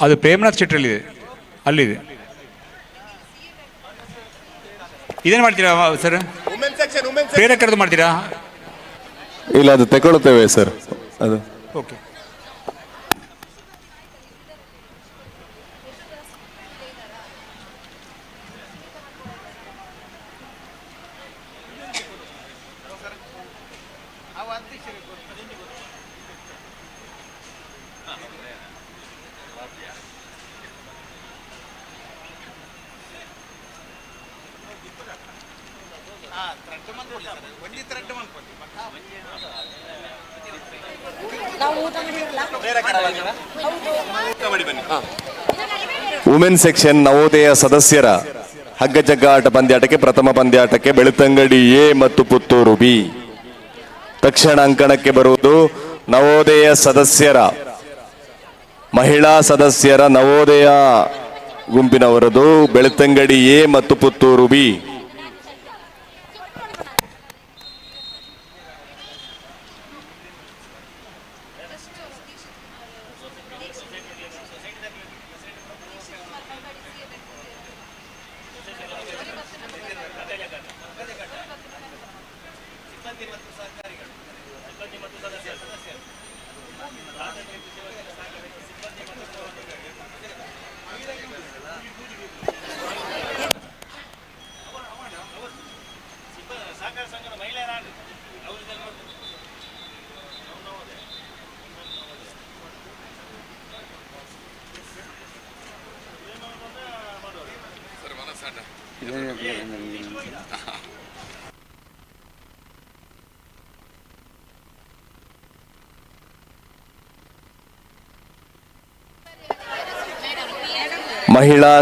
ಅದು ಪ್ರೇಮನಾಥ್ ಶೆಟ್ಟರಲ್ಲಿದೆ, ಅಲ್ಲಿದೆ. ಇದೇನು ಮಾಡ್ತೀರಾ ಸರ್? ಪ್ರೇರಕರದ್ದು ಮಾಡ್ತೀರಾ? ಇಲ್ಲ, ಅದು ತಗೊಳ್ತೇವೆ ಸರ್. ಅದು ಓಕೆ. ವುಮೆನ್ ಸೆಕ್ಷನ್ ನವೋದಯ ಸದಸ್ಯರ ಹಗ್ಗ ಜಗ್ಗಾಟ ಪಂದ್ಯಾಟಕ್ಕೆ ಪ್ರಥಮ ಪಂದ್ಯಾಟಕ್ಕೆ ಬೆಳ್ತಂಗಡಿ ಎ ಮತ್ತು ಪುತ್ತೂರು ಬಿ. ತಕ್ಷಣ ಅಂಕಣಕ್ಕೆ ಬರುವುದು ನವೋದಯ ಸದಸ್ಯರ, ಮಹಿಳಾ ಸದಸ್ಯರ ನವೋದಯ ಗುಂಪಿನವರದು ಬೆಳ್ತಂಗಡಿ ಎ ಮತ್ತು ಪುತ್ತೂರು ಬಿ. ಮಹಿಳಾ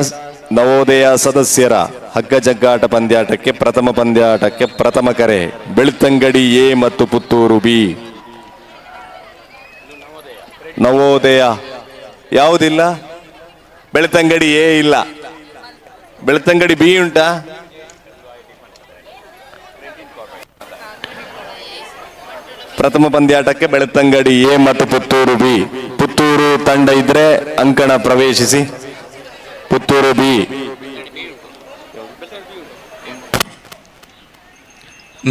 ನವೋದಯ ಸದಸ್ಯರ ಹಗ್ಗ ಜಗ್ಗಾಟ ಪಂದ್ಯಾಟಕ್ಕೆ ಪ್ರಥಮ ಪಂದ್ಯಾಟಕ್ಕೆ ಪ್ರಥಮ ಕರೆ ಬೆಳ್ತಂಗಡಿ ಎ ಮತ್ತು ಪುತ್ತೂರು ಬಿ. ನವೋದಯ ಯಾವುದಿಲ್ಲ, ಬೆಳ್ತಂಗಡಿ ಎ ಇಲ್ಲ, ಬೆಳ್ತಂಗಡಿ ಬಿ ಉಂಟಾ? ಪ್ರಥಮ ಪಂದ್ಯಾಟಕ್ಕೆ ಬೆಳ್ತಂಗಡಿ ಎ ಮತ್ತು ಪುತ್ತೂರು ಬಿ. ಪುತ್ತೂರು ತಂಡ ಇದ್ರೆ ಅಂಕಣ ಪ್ರವೇಶಿಸಿ. ಪುತ್ತೂರು ಬಿ.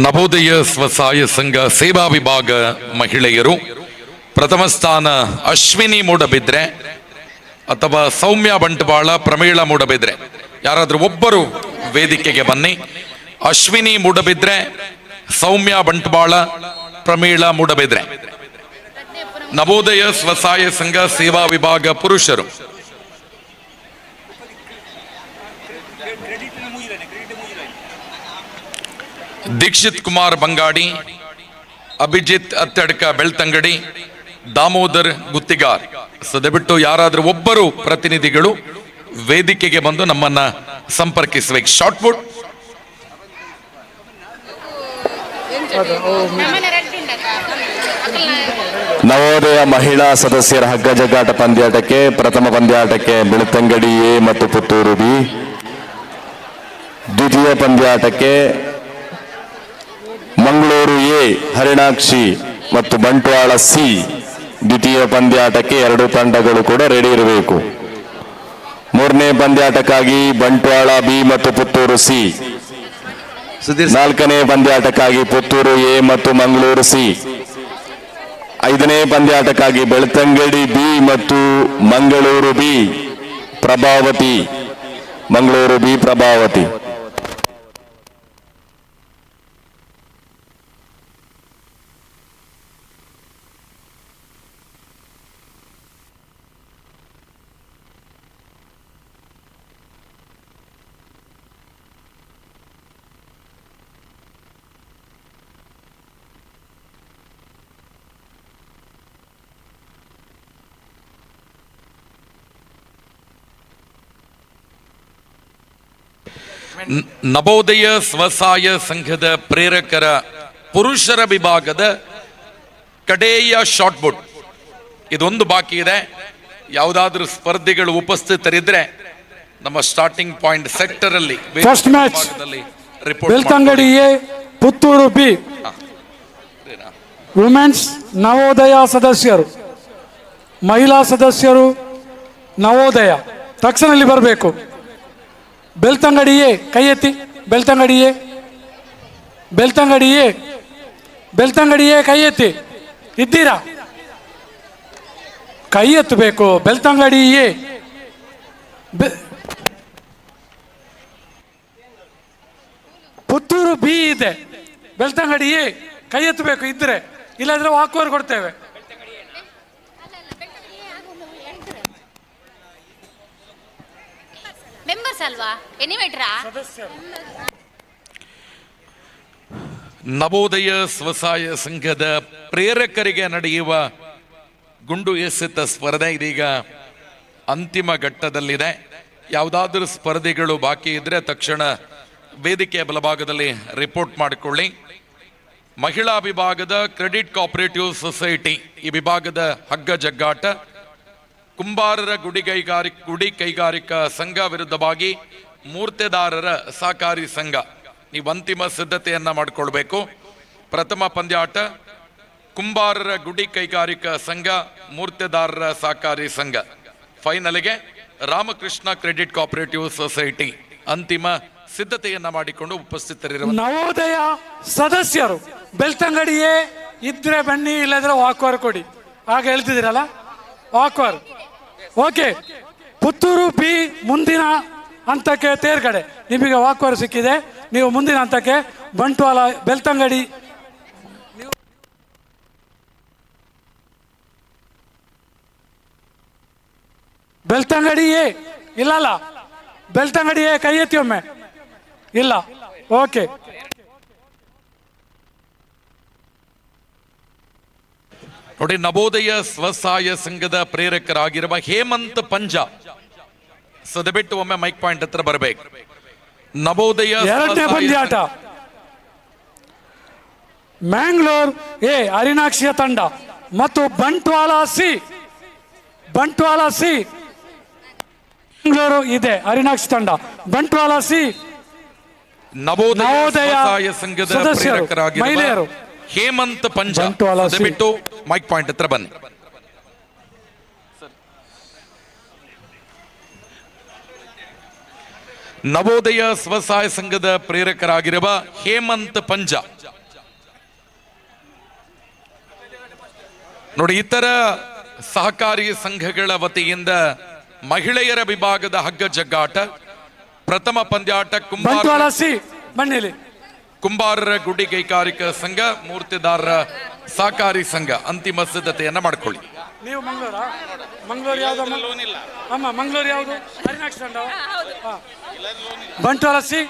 ನವೋದಯ ಸ್ವಸಹಾಯ ಸಂಘ ಸೇವಾ ವಿಭಾಗ ಮಹಿಳೆಯರು ಪ್ರಥಮ ಸ್ಥಾನ ಅಶ್ವಿನಿ ಮೂಡಬಿದ್ರೆ ಅಥವಾ ಸೌಮ್ಯ ಬಂಟ್ವಾಳ, ಪ್ರಮೀಳಾ ಮೂಡಬಿದ್ರೆ, ಯಾರಾದ್ರೂ ಒಬ್ಬರು ವೇದಿಕೆಗೆ ಬನ್ನಿ. ಅಶ್ವಿನಿ ಮೂಡಬಿದ್ರೆ, ಸೌಮ್ಯ ಬಂಟ್ವಾಳ, ಪ್ರಮೀಳಾ ಮೂಡಬಿದ್ರೆ. ನವೋದಯ ಸ್ವಸಹಾಯ ಸಂಘ ಸೇವಾ ವಿಭಾಗ ಪುರುಷರು ದೀಕ್ಷಿತ್ ಕುಮಾರ್ ಬಂಗಾಡಿ, ಅಭಿಜಿತ್ ಅತ್ತಡ್ಕ ಬೆಳ್ತಂಗಡಿ, ದಾಮೋದರ್ ಗುತ್ತಿಗಾರ್. ಸದಬಿಟ್ಟು ಯಾರಾದ್ರೂ ಒಬ್ಬರು ಪ್ರತಿನಿಧಿಗಳು ವೇದಿಕೆಗೆ ಬಂದು ನಮ್ಮನ್ನ ಸಂಪರ್ಕಿಸಬೇಕು. Shot put. ನವೋದಯ ಮಹಿಳಾ ಸದಸ್ಯರ ಹಗ್ಗ ಜಗ್ಗಾಟ ಪಂದ್ಯಾಟಕ್ಕೆ ಪ್ರಥಮ ಪಂದ್ಯಾಟಕ್ಕೆ ಬೆಳ್ತಂಗಡಿ ಎ ಮತ್ತು ಪುತ್ತೂರು ಬಿ. ದ್ವಿತೀಯ ಪಂದ್ಯಾಟಕ್ಕೆ ಮಂಗಳೂರು ಎ ಹರಿಣಾಕ್ಷಿ ಮತ್ತು ಬಂಟ್ವಾಳ ಸಿ. ದ್ವಿತೀಯ ಪಂದ್ಯಾಟಕ್ಕೆ ಎರಡು ತಂಡಗಳು ಕೂಡ ರೆಡಿ ಇರಬೇಕು. ಮೂರನೇ ಪಂದ್ಯಾಟಕ್ಕಾಗಿ ಬಂಟ್ವಾಳ ಬಿ ಮತ್ತು ಪುತ್ತೂರು ಸಿ. ನಾಲ್ಕನೇ ಪಂದ್ಯಾಟಕ್ಕಾಗಿ ಪುತ್ತೂರು ಎ ಮತ್ತು ಮಂಗಳೂರು ಸಿ. ಐದನೇ ಪಂದ್ಯಾಟಕ್ಕಾಗಿ ಬೆಳ್ತಂಗಡಿ ಬಿ ಮತ್ತು ಮಂಗಳೂರು ಬಿ. ಪ್ರಭಾವತಿ, ಮಂಗಳೂರು ಬಿ ಪ್ರಭಾವತಿ. ನವೋದಯ ಸ್ವಸಹಾಯ ಸಂಘದ ಪ್ರೇರಕರ ಪುರುಷರ ವಿಭಾಗದ ಕಡೆಯ ಶಾರ್ಟ್ ಬುಟ್ ಇದೊಂದು ಬಾಕಿ ಇದೆ. ಯಾವುದಾದ್ರೂ ಸ್ಪರ್ಧಿಗಳು ಉಪಸ್ಥಿತರಿದ್ರೆ ನಮ್ಮ ಸ್ಟಾರ್ಟಿಂಗ್ ಪಾಯಿಂಟ್ ಸೆಕ್ಟರ್ ಅಲ್ಲಿ first match Belthangady A Puttur B. Women's Navodaya ಸದಸ್ಯರು, ಮಹಿಳಾ ಸದಸ್ಯರು ನವೋದಯ ತಕ್ಷಣ ಇಲ್ಲಿ ಬರಬೇಕು. ಬೆಳ್ತಂಗಡಿ ಎ ಕೈ ಎತ್ತಿ. ಬೆಳ್ತಂಗಡಿ ಎ, ಬೆಳ್ತಂಗಡಿ ಎ ಬೆಳ್ತಂಗಡಿಯೇ ಕೈ ಎತ್ತಿ. ಇದ್ದೀರಾ? ಕೈ ಎತ್ತಬೇಕು. ಬೆಳ್ತಂಗಡಿಯೇ ಪುತ್ತೂರು ಬಿ ಇದೆ. ಬೆಳ್ತಂಗಡಿಯೇ ಕೈ ಎತ್ತಬೇಕು ಇದ್ರೆ, ಇಲ್ಲಾಂದ್ರೆ ವಾಕೋರ್ ಕೊಡ್ತೇವೆ. ಮೆಂಬರ್ಸ್ ಅಲ್ವಾ, ಎನಿಮೇಟ್ರಾ? ನವೋದಯ ಸ್ವಸಹಾಯ ಸಂಘದ ಪ್ರೇರಕರಿಗೆ ನಡೆಯುವ ಗುಂಡು ಎಸೆತ ಸ್ಪರ್ಧೆ ಇದೀಗ ಅಂತಿಮ ಘಟ್ಟದಲ್ಲಿದೆ. ಯಾವುದಾದ್ರೂ ಸ್ಪರ್ಧೆಗಳು ಬಾಕಿ ಇದ್ರೆ ತಕ್ಷಣ ವೇದಿಕೆಯ ಬಲಭಾಗದಲ್ಲಿ ರಿಪೋರ್ಟ್ ಮಾಡಿಕೊಳ್ಳಿ. ಮಹಿಳಾ ವಿಭಾಗದ ಕ್ರೆಡಿಟ್ ಕೋಆಪರೇಟಿವ್ ಸೊಸೈಟಿ ಈ ವಿಭಾಗದ ಹಗ್ಗ ಜಗ್ಗಾಟ, ಕುಂಬಾರರ ಗುಡಿ ಕೈಗಾರಿಕಾ ಸಂಘ ವಿರುದ್ಧವಾಗಿ ಮೂರ್ತೆದಾರರ ಸಹಕಾರಿ ಸಂಘ. ನೀವು ಅಂತಿಮ ಸಿದ್ಧತೆಯನ್ನ ಮಾಡಿಕೊಳ್ಬೇಕು. ಪ್ರಥಮ ಪಂದ್ಯಾಟ ಕುಂಬಾರರ ಗುಡಿ ಕೈಗಾರಿಕಾ ಸಂಘ ಮೂರ್ತೆದಾರರ ಸಹಕಾರಿ ಸಂಘ. ಫೈನಲ್ಗೆ ರಾಮಕೃಷ್ಣ ಕ್ರೆಡಿಟ್ ಕೋಆಪರೇಟಿವ್ ಸೊಸೈಟಿ. ಅಂತಿಮ ಸಿದ್ಧತೆಯನ್ನ ಮಾಡಿಕೊಂಡು ಉಪಸ್ಥಿತರಿರುವ ನವೋದಯ ಸದಸ್ಯರು ಬೆಳ್ತಂಗಡಿಯೇ ಇದ್ರೆ ಬನ್ನಿ, ಇಲ್ಲದ್ರೆ ವಾಕ್ವಾರ್ ಕೊಡಿ. ಆಗ ಹೇಳ್ತಿದ್ದೀರಲ್ಲ, ವಾಕ್ವಾರ್. ಓಕೆ, ಪುತ್ತೂರು ಬಿ ಮುಂದಿನ ಹಂತಕ್ಕೆ ತೇರ್ಗಡೆ. ನಿಮಗೆ ವಾಕ್ವಾರ್ ಸಿಕ್ಕಿದೆ, ನೀವು ಮುಂದಿನ ಹಂತಕ್ಕೆ. ಬಂಟ್ವಾಳ ಬೆಳ್ತಂಗಡಿ ಬೆಳ್ತಂಗಡಿಯೇ ಇಲ್ಲಲ್ಲ, ಬೆಳ್ತಂಗಡಿಯೇ ಕೈ ಎತ್ತಿ ಒಮ್ಮೆ. ಇಲ್ಲ, ಓಕೆ. ನೋಡಿ, ನವೋದಯ ಸ್ವಸಹಾಯ ಸಂಘದ ಪ್ರೇರಕರಾಗಿರುವ ಹೇಮಂತ್ ಪಂಜಾ ಸದಬಿಟ್ಟು ಒಮ್ಮೆ ಮೈಕ್ ಪಾಯಿಂಟ್ ಹತ್ರ ಬರಬೇಕು. ನವೋದಯ ಎರಡನೇ ಪಂದ್ಯಾಟ ಮ್ಯಾಂಗ್ಳೂರ್ ಎ ಅರಿನಾಕ್ಷಿಯ ತಂಡ ಮತ್ತು ಬಂಟ್ವಾಳ ಸಿ ಬೆಂಗಳೂರು ಇದೆ ಅರಿನಾಕ್ಷಿ ತಂಡ. ಬಂಟ್ವಾಳ ಸಿ ನವೋದಯ ಸ್ವಸಹಾಯ ಸಂಘದ ಪ್ರೇರಕರಾಗಿರುವ ಮಹಿಳೆಯರು ಹೇಮಂತ್ ಪಂಜಾ ಬಿಟ್ಟು ಮೈಕ್ ಪಾಯಿಂಟ್ ಹತ್ರ ಬನ್ನಿ. ನವೋದಯ ಸ್ವಸಹಾಯ ಸಂಘದ ಪ್ರೇರಕರಾಗಿರುವ ಹೇಮಂತ್ ಪಂಜಾ. ನೋಡಿ, ಇತರ ಸಹಕಾರಿ ಸಂಘಗಳ ವತಿಯಿಂದ ಮಹಿಳೆಯರ ವಿಭಾಗದ ಹಗ್ಗ ಜಗ್ಗಾಟ ಪ್ರಥಮ ಪಂದ್ಯಾಟ ಕುಂಬಾರರ ಗುಡಿ ಕೈಗಾರಿಕಾ ಸಂಘ ಮೂರ್ತಿದಾರರ ಸಹಕಾರಿ ಸಂಘ. ಅಂತಿಮ ಸಿದ್ಧತೆಯನ್ನ ಮಾಡ್ಕೊಳ್ಳಿ. ನೀವು ಮಂಗಳೂರು ಯಾವ್ದು ಅಮ್ಮ? ಮಂಗಳೂರು ಯಾವುದು? ಅರಿನಾಕ್ಷಿ ತಂಡ. ಬಂಟ್ವಾಳ ಸಿ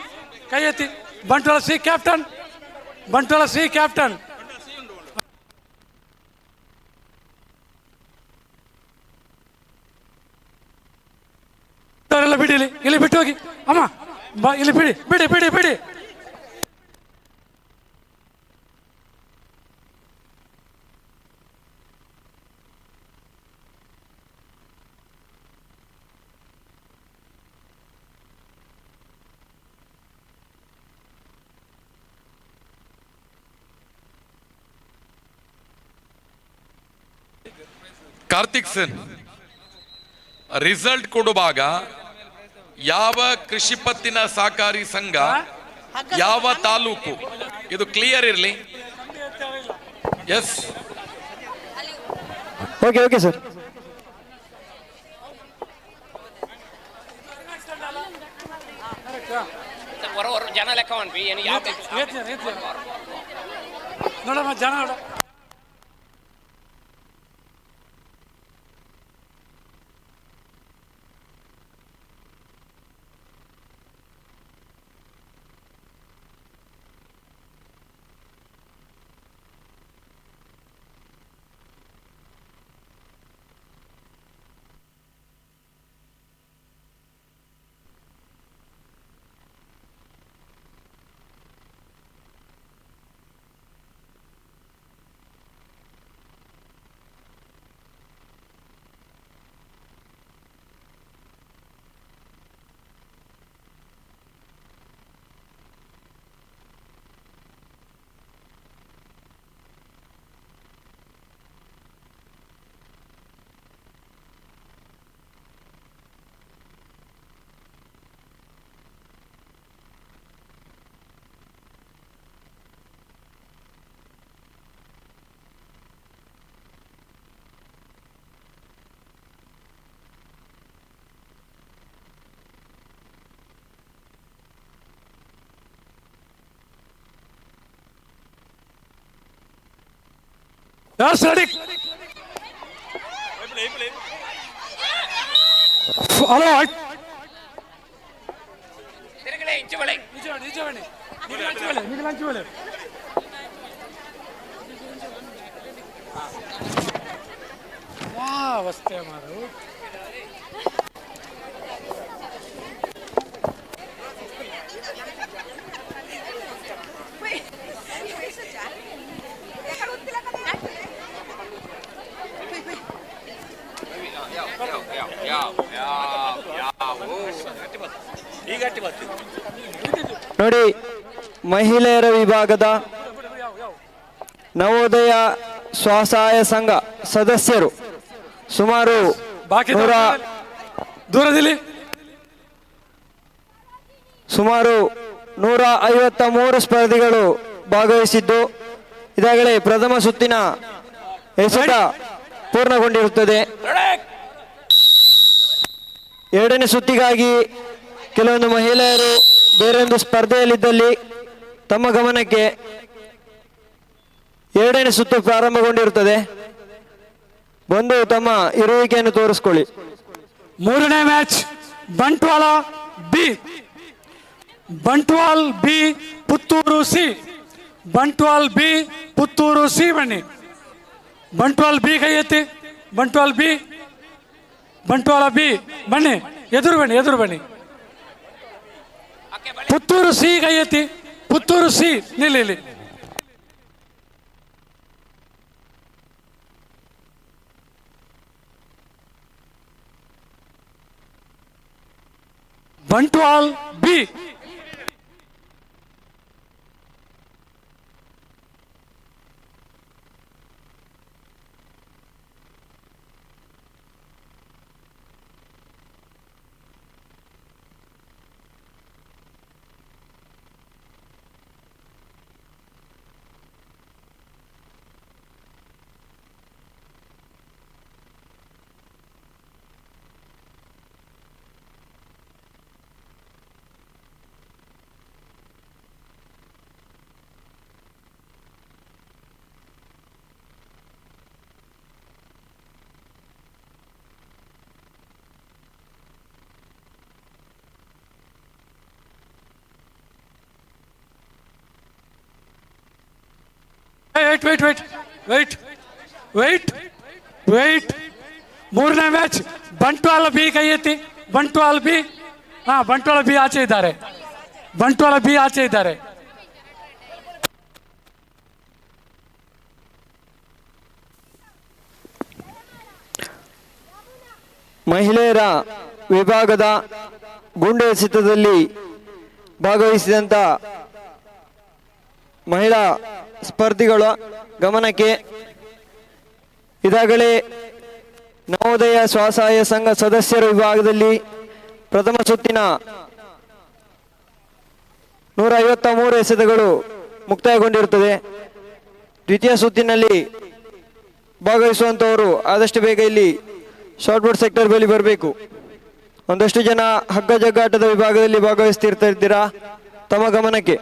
ಕೈ ಎತ್ತಿ. Bantwal C captain. Bantwal C captain. ಬಿಡಿ, ಇಲ್ಲಿ ಬಿಟ್ಟು ಹೋಗಿ ಅಮ್ಮ. ಇಲ್ಲಿ ಬಿಡಿ ಬಿಡಿ ಬಿಡಿ ಬಿಡಿ. ಕಾರ್ತಿಕ್ ಸರ್, ರಿಸಲ್ಟ್ ಕೊಡುವಾಗ ಯಾವ ಕೃಷಿ ಪತ್ತಿನ ಸಹಕಾರಿ ಸಂಘ, ಯಾವ ತಾಲೂಕು, ಇದು ಕ್ಲಿಯರ್ ಇರಲಿ. Yes, okay okay sir. ಜನ ಲೆಕ್ಕ ನೋಡಮ್ಮ, ಜನ ನೋಡ. Yes, ready. Hello. ನೋಡಿ, ಮಹಿಳೆಯರ ವಿಭಾಗದ ನವೋದಯ ಸ್ವಸಹಾಯ ಸಂಘ ಸದಸ್ಯರು ಸುಮಾರು ದೂರದಲ್ಲಿ ಸುಮಾರು 153 ಸ್ಪರ್ಧಿಗಳು ಭಾಗವಹಿಸಿದ್ದು ಈಗಾಗಲೇ ಪ್ರಥಮ ಸುತ್ತಿನ ಎಸೆತ ಪೂರ್ಣಗೊಂಡಿರುತ್ತದೆ. ಎರಡನೇ ಸುತ್ತಿಗಾಗಿ ಕೆಲವೊಂದು ಮಹಿಳೆಯರು ಬೇರೊಂದು ಸ್ಪರ್ಧೆಯಲ್ಲಿದ್ದಲ್ಲಿ ತಮ್ಮ ಗಮನಕ್ಕೆ ಎರಡನೇ ಸುತ್ತು ಪ್ರಾರಂಭಗೊಂಡಿರುತ್ತದೆ. ಬಂದು ತಮ್ಮ ಇರುವಿಕೆಯನ್ನು ತೋರಿಸ್ಕೊಳ್ಳಿ. ಮೂರನೇ match Bantwal B Puttur C. Bantwal B Puttur C ಬನ್ನಿ. ಬಂಟ್ವಾಳ ಬಿ ಕೈ ಎತ್ತಿ. ಬಂಟ್ವಾಳ ಬಿ ಬನ್ನಿ. ಎದುರು ಬನ್ನಿ. ಪುತ್ತೂರು ಸಿ ಕೈ ಎತ್ತಿ. ಪುತ್ತೂರು ಸಿ ನಿಲ್ಲಿ. ಬಂಟ್ವಾಳ ಬಿ. ವೇಟ್. ಮೂರನೇ ಮ್ಯಾಚ್ ಬಂಟ್ವಾಳ ಬಿ ಕೈ ಎತ್ತಿ. ಬಂಟ್ವಾಳ ಬಿ ಆಚೆ ಇದ್ದಾರೆ. ಮಹಿಳೆಯರ ವಿಭಾಗದ ಗುಂಡು ಎಸೆತದಲ್ಲಿ ಭಾಗವಹಿಸಿದಂಥ ಮಹಿಳಾ ಸ್ಪರ್ಧಿಗಳ ಗಮನಕ್ಕೆ ಈಗಾಗಲೇ ನವೋದಯ ಸ್ವಸಹಾಯ ಸಂಘ ಸದಸ್ಯರ ವಿಭಾಗದಲ್ಲಿ ಪ್ರಥಮ ಸುತ್ತಿನ 153 ಎಸೆತಗಳು ಮುಕ್ತಾಯಗೊಂಡಿರುತ್ತದೆ. ದ್ವಿತೀಯ ಸುತ್ತಿನಲ್ಲಿ ಭಾಗವಹಿಸುವಂಥವರು ಆದಷ್ಟು ಬೇಗ ಇಲ್ಲಿ ಶಾರ್ಟ್ ಬೋರ್ಡ್ ಸೆಕ್ಟರ್ ಬಳಿ ಬರಬೇಕು. ಒಂದಷ್ಟು ಜನ ಹಗ್ಗ ಜಗ್ಗಾಟದ ವಿಭಾಗದಲ್ಲಿ ಭಾಗವಹಿಸ್ತಿರ್ತೀರಾ, ತಮ್ಮ ಗಮನಕ್ಕೆ.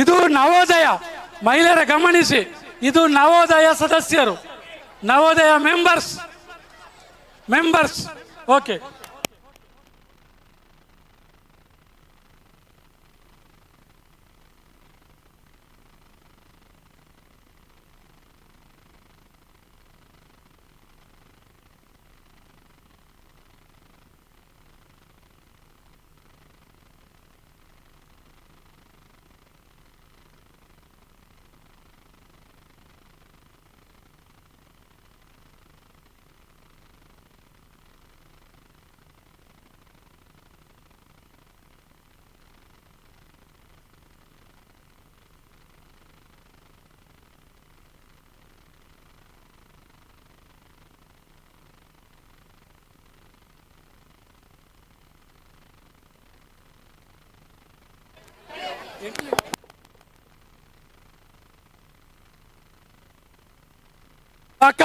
ಇದು ನವೋದಯ ಮಹಿಳೆಯರ ಗಮನಿಸಿ, ಇದು ನವೋದಯ ಸದಸ್ಯರು, ನವೋದಯ ಮೆಂಬರ್ಸ್. ಓಕೆ, ಅಕ್ಕ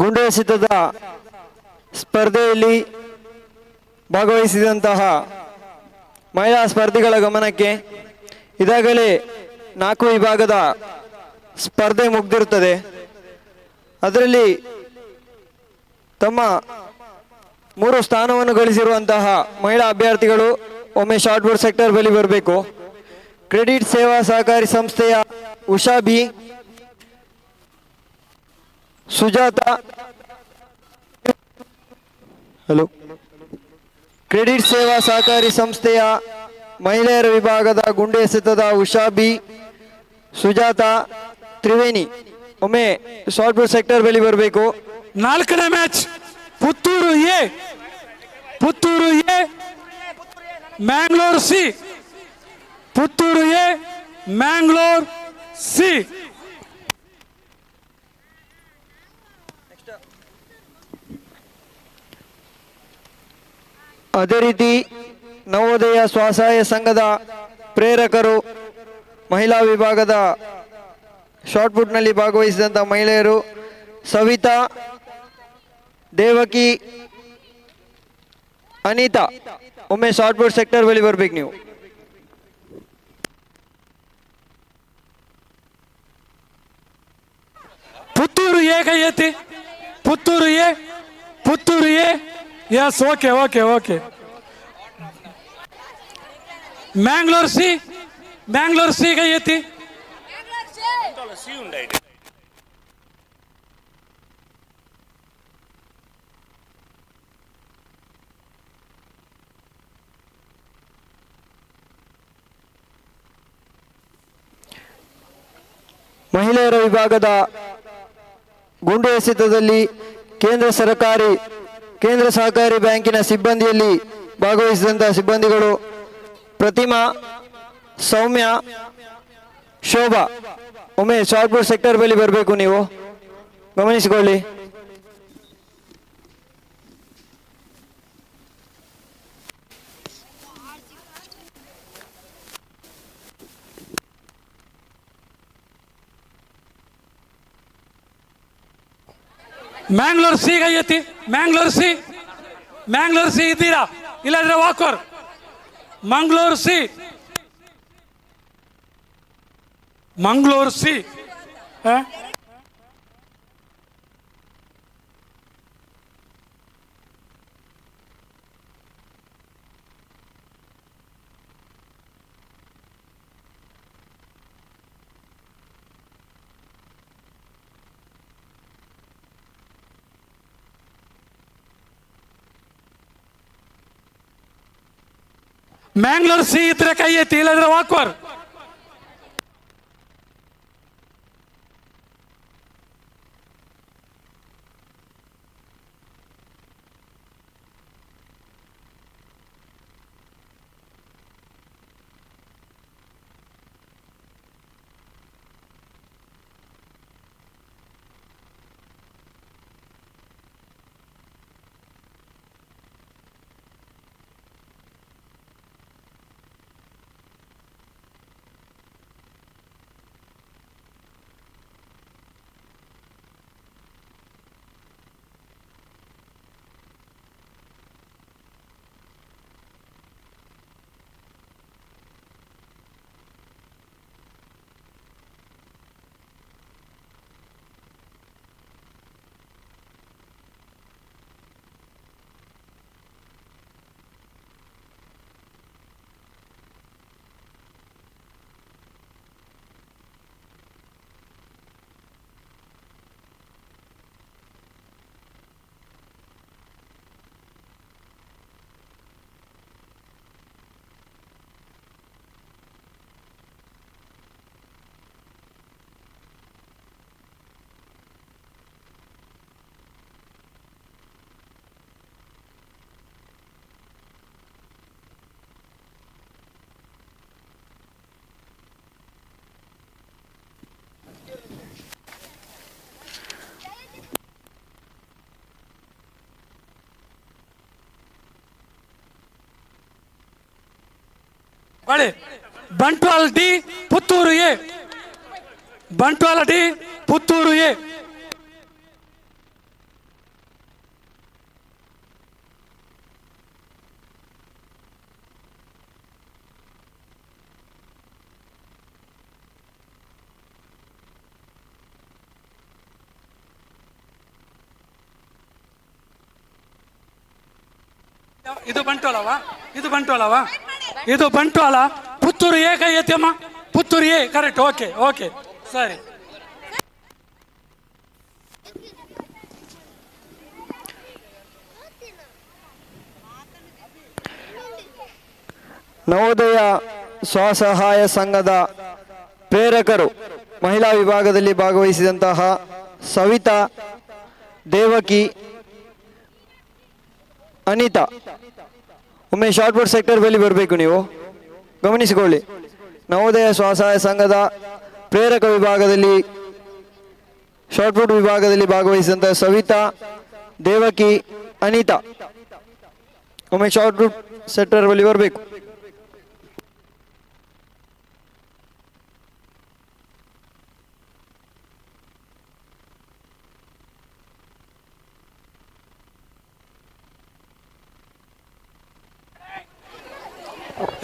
ಗುಂಡು ಎಸೆತದ ಸ್ಪರ್ಧೆಯಲ್ಲಿ ಭಾಗವಹಿಸಿದಂತಹ ಮಹಿಳಾ ಸ್ಪರ್ಧಿಗಳ ಗಮನಕ್ಕೆ, ಈಗಾಗಲೇ 4 ವಿಭಾಗದ ಸ್ಪರ್ಧೆ ಮುಗಿದಿರುತ್ತದೆ. ಅದರಲ್ಲಿ ತಮ್ಮ 3 ಸ್ಥಾನವನ್ನು ಗಳಿಸಿರುವಂತಹ ಮಹಿಳಾ ಅಭ್ಯರ್ಥಿಗಳು ಒಮ್ಮೆ ಶಾರ್ಟ್ ಪುಟ್ ಸೆಕ್ಟರ್ ಬಳಿ ಬರಬೇಕು. ಕ್ರೆಡಿಟ್ ಸೇವಾ ಸಹಕಾರಿ ಸಂಸ್ಥೆಯ Usha B, Sujata, hello, credit ಸೇವಾ ಸಹಕಾರಿ ಸಂಸ್ಥೆಯ ಮಹಿಳೆಯರ ವಿಭಾಗದ ಗುಂಡು ಎಸೆತದ ಉಷಾ ಬಿ, ಸುಜಾತಾ, ತ್ರಿವೇಣಿ ಒಮ್ಮೆ ಶಾರ್ಟ್ ಪುಟ್ ಸೆಕ್ಟರ್ ಬಳಿ ಬರಬೇಕು. 4ನೇ match Puttur A, Puttur A Mangalore C, Puttur A Mangalore C. ಅದೇ ರೀತಿ ನವೋದಯ ಸ್ವಸಹಾಯ ಸಂಘದ ಪ್ರೇರಕರು ಮಹಿಳಾ ವಿಭಾಗದ ಶಾರ್ಟ್ ಪುಟ್ನಲ್ಲಿ ಭಾಗವಹಿಸಿದಂಥ ಮಹಿಳೆಯರು ಸವಿತಾ, ದೇವಕಿ, ಅನಿತಾ ಒಮ್ಮೆ ಶಾರ್ಟ್ ಪುಟ್ ಸೆಕ್ಟರ್ ಬಳಿ ಬರ್ಬೇಕು ನೀವು. ಪುತ್ತೂರು ಎ ಕೈ ಎತ್ತಿ, Puttur A, Puttur A. Yes, okay okay okay. Mangalore C, Mangalore C ಕೈ ಎತ್ತಿ. ಮಹಿಳೆಯರ ವಿಭಾಗದ ಗುಂಡು ಎಸೆತದಲ್ಲಿ ಕೇಂದ್ರ ಸಹಕಾರಿ ಬ್ಯಾಂಕಿನ ಸಿಬ್ಬಂದಿಯಲ್ಲಿ ಭಾಗವಹಿಸಿದಂತಹ ಸಿಬ್ಬಂದಿಗಳು ಪ್ರತಿಮಾ, ಸೌಮ್ಯ, ಶೋಭಾ ಒಮ್ಮೆ ಶಾರ್ಟ್ ಪುಟ್ ಸೆಕ್ಟರ್ ಬಳಿ ಬರಬೇಕು, ನೀವು ಗಮನಿಸಿಕೊಳ್ಳಿ. ಮ್ಯಾಂಗ್ಳೂರ್ ಸಿ ಕೈ ಎತ್ತಿ, ಮ್ಯಾಂಗ್ಳೂರ್ ಸಿ, ಮ್ಯಾಂಗ್ಳೂರ್ ಸಿ ಇದ್ದೀರಾ? ಇಲ್ಲಾಂದ್ರೆ walkover. Mangaluru C, Mangaluru C. Mangalore C ಇದ್ರೆ ಕೈ ಎತ್ತಿ, ಇಲ್ಲಾಂದ್ರೆ ವಾಕ್ವರ್. ಬಳಿ Bantwal D Puttur A, Bantwal D Puttur A. ಇದು ಬಂಟ್ವಾಳವಾ? ಇದು ಬಂಟ್ವಾಳವಾ? ಇದು ಬಂಟ್ವಾಳ. ಪುತ್ತೂರು ಎ ಕೈ ಎತ್ತಮ್ಮ. Puttur A correct. Okay okay ಸರಿ. ನವೋದಯ ಸ್ವಸಹಾಯ ಸಂಘದ ಪ್ರೇರಕರು ಮಹಿಳಾ ವಿಭಾಗದಲ್ಲಿ ಭಾಗವಹಿಸಿದಂತಹ ಸವಿತಾ, ದೇವಕಿ, ಅನಿತಾ, ಒಮ್ಮೆ ಶಾರ್ಟ್ ಪುಟ್ ಸೆಕ್ಟರ್ ಬಳಿ ಬರಬೇಕು. ನೀವು ಗಮನಿಸಿಕೊಳ್ಳಿ. ನವೋದಯ ಸ್ವಸಹಾಯ ಸಂಘದ ಪ್ರೇರಕ ವಿಭಾಗದಲ್ಲಿ ಶಾರ್ಟ್ ಪುಟ್ ವಿಭಾಗದಲ್ಲಿ ಭಾಗವಹಿಸಿದಂತಹ ಸವಿತಾ, ದೇವಕಿ, ಅನಿತಾ, ಒಮ್ಮೆ ಶಾರ್ಟ್ ಪುಟ್ ಸೆಕ್ಟರ್ ಬಳಿ ಬರಬೇಕು.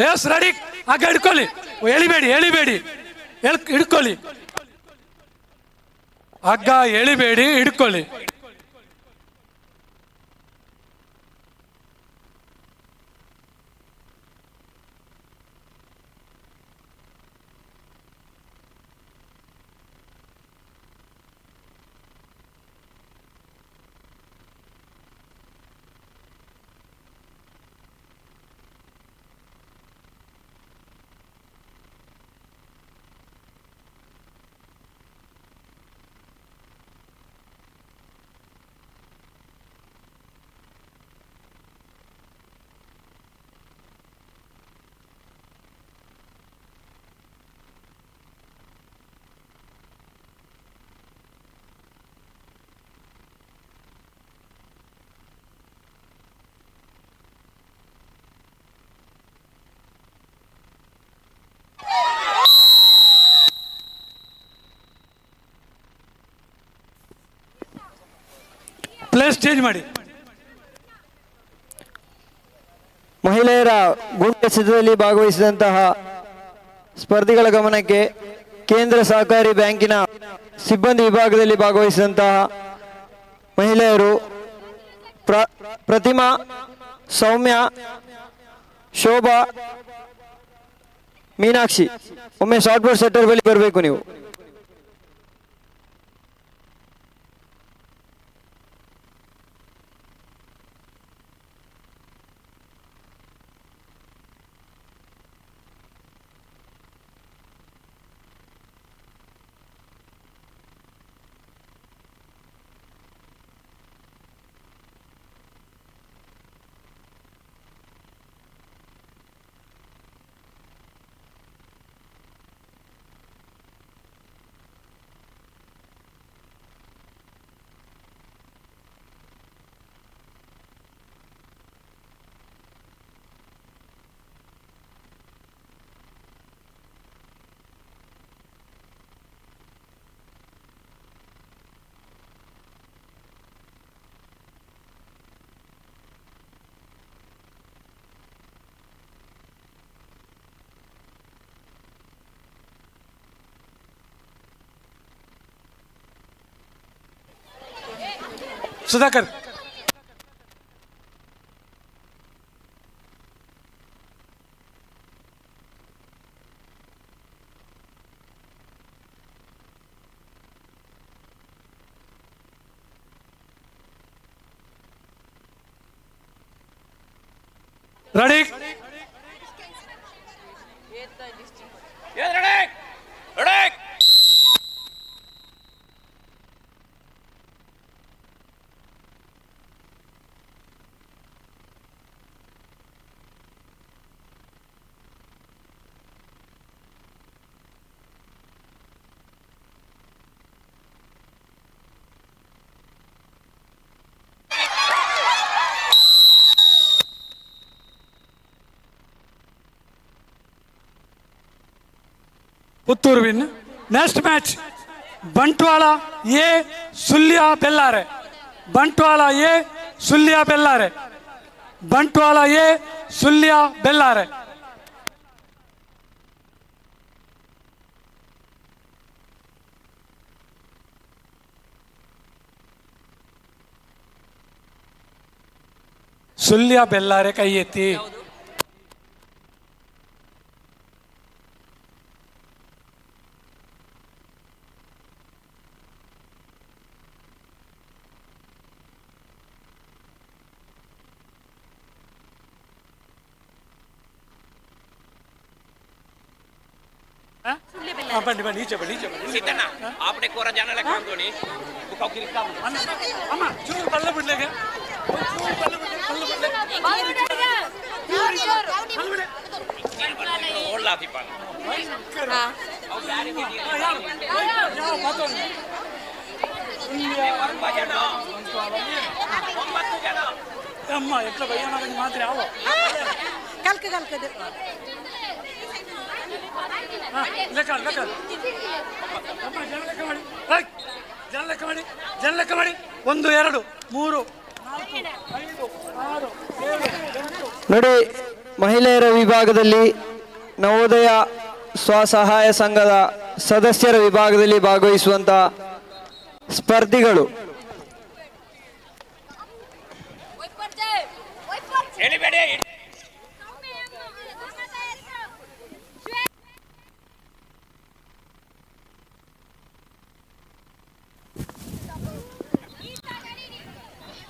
Yes ready. ಆಗ ಹಿಡ್ಕೊಳ್ಳಿ, ಎಳಿಬೇಡಿ ಎಳಿಬೇಡಿ, ಹಿಡ್ಕೊಳ್ಳಿ. ಹಗ್ಗ ಎಳಿಬೇಡಿ, ಹಿಡ್ಕೊಳ್ಳಿ. ಪ್ಲೇಸ್ ಚೇಂಜ್ ಮಾಡಿ. ಮಹಿಳೆಯರ ಗುಂಪು ಎಸೆತದಲ್ಲಿ ಭಾಗವಹಿಸಿದಂತಹ ಸ್ಪರ್ಧಿಗಳ ಗಮನಕ್ಕೆ ಕೇಂದ್ರ ಸಹಕಾರಿ ಬ್ಯಾಂಕಿನ ಸಿಬ್ಬಂದಿ ವಿಭಾಗದಲ್ಲಿ ಭಾಗವಹಿಸಿದಂತಹ ಮಹಿಳೆಯರು ಪ್ರತಿಮಾ, ಸೌಮ್ಯ, ಶೋಭಾ, ಮೀನಾಕ್ಷಿ, ಒಮ್ಮೆ ಶಾರ್ಟ್ ಪುಟ್ ಸೆಟ್ಟರ್ ಬಳಿ ಬರಬೇಕು. ನೀವು Sudhakar. Ready. Puttur win. Next match Bantwal A Sullia Bellare. Bantwal A Sullia Bellare. Bantwal A Sullia Bellare. Sullia Bellare ಕೈ ಎತ್ತಿ. ಬನ್ನಿ ಬನ್ನಿ ಈಚೆ ಬನ್ನಿ ಈಚೆ ಬನ್ನಿ. ಅಮ್ಮ ಚೂರು ಬಲ್ಲ ಬಿಡ್ಲೆಗೆ ಅಮ್ಮ ಎಟ್ಲ ಬಯ್ಯನ ಮಾತ್ರ ಯಾವ ಕಲ್ಕ ಕಲ್ಕದ ಲೆಕ್ಕ ಲೆಕ್ಕ ಜನ ಲೆಕ್ಕ ಮಾಡಿ ಜನ ಲೆಕ್ಕ ಮಾಡಿ 1 2 3 4 5 6 7 8. ನೋಡಿ, ಮಹಿಳೆಯರ ವಿಭಾಗದಲ್ಲಿ ನವೋದಯ ಸ್ವಸಹಾಯ ಸಂಘದ ಸದಸ್ಯರ ವಿಭಾಗದಲ್ಲಿ ಭಾಗವಹಿಸುವಂತ ಸ್ಪರ್ಧಿಗಳು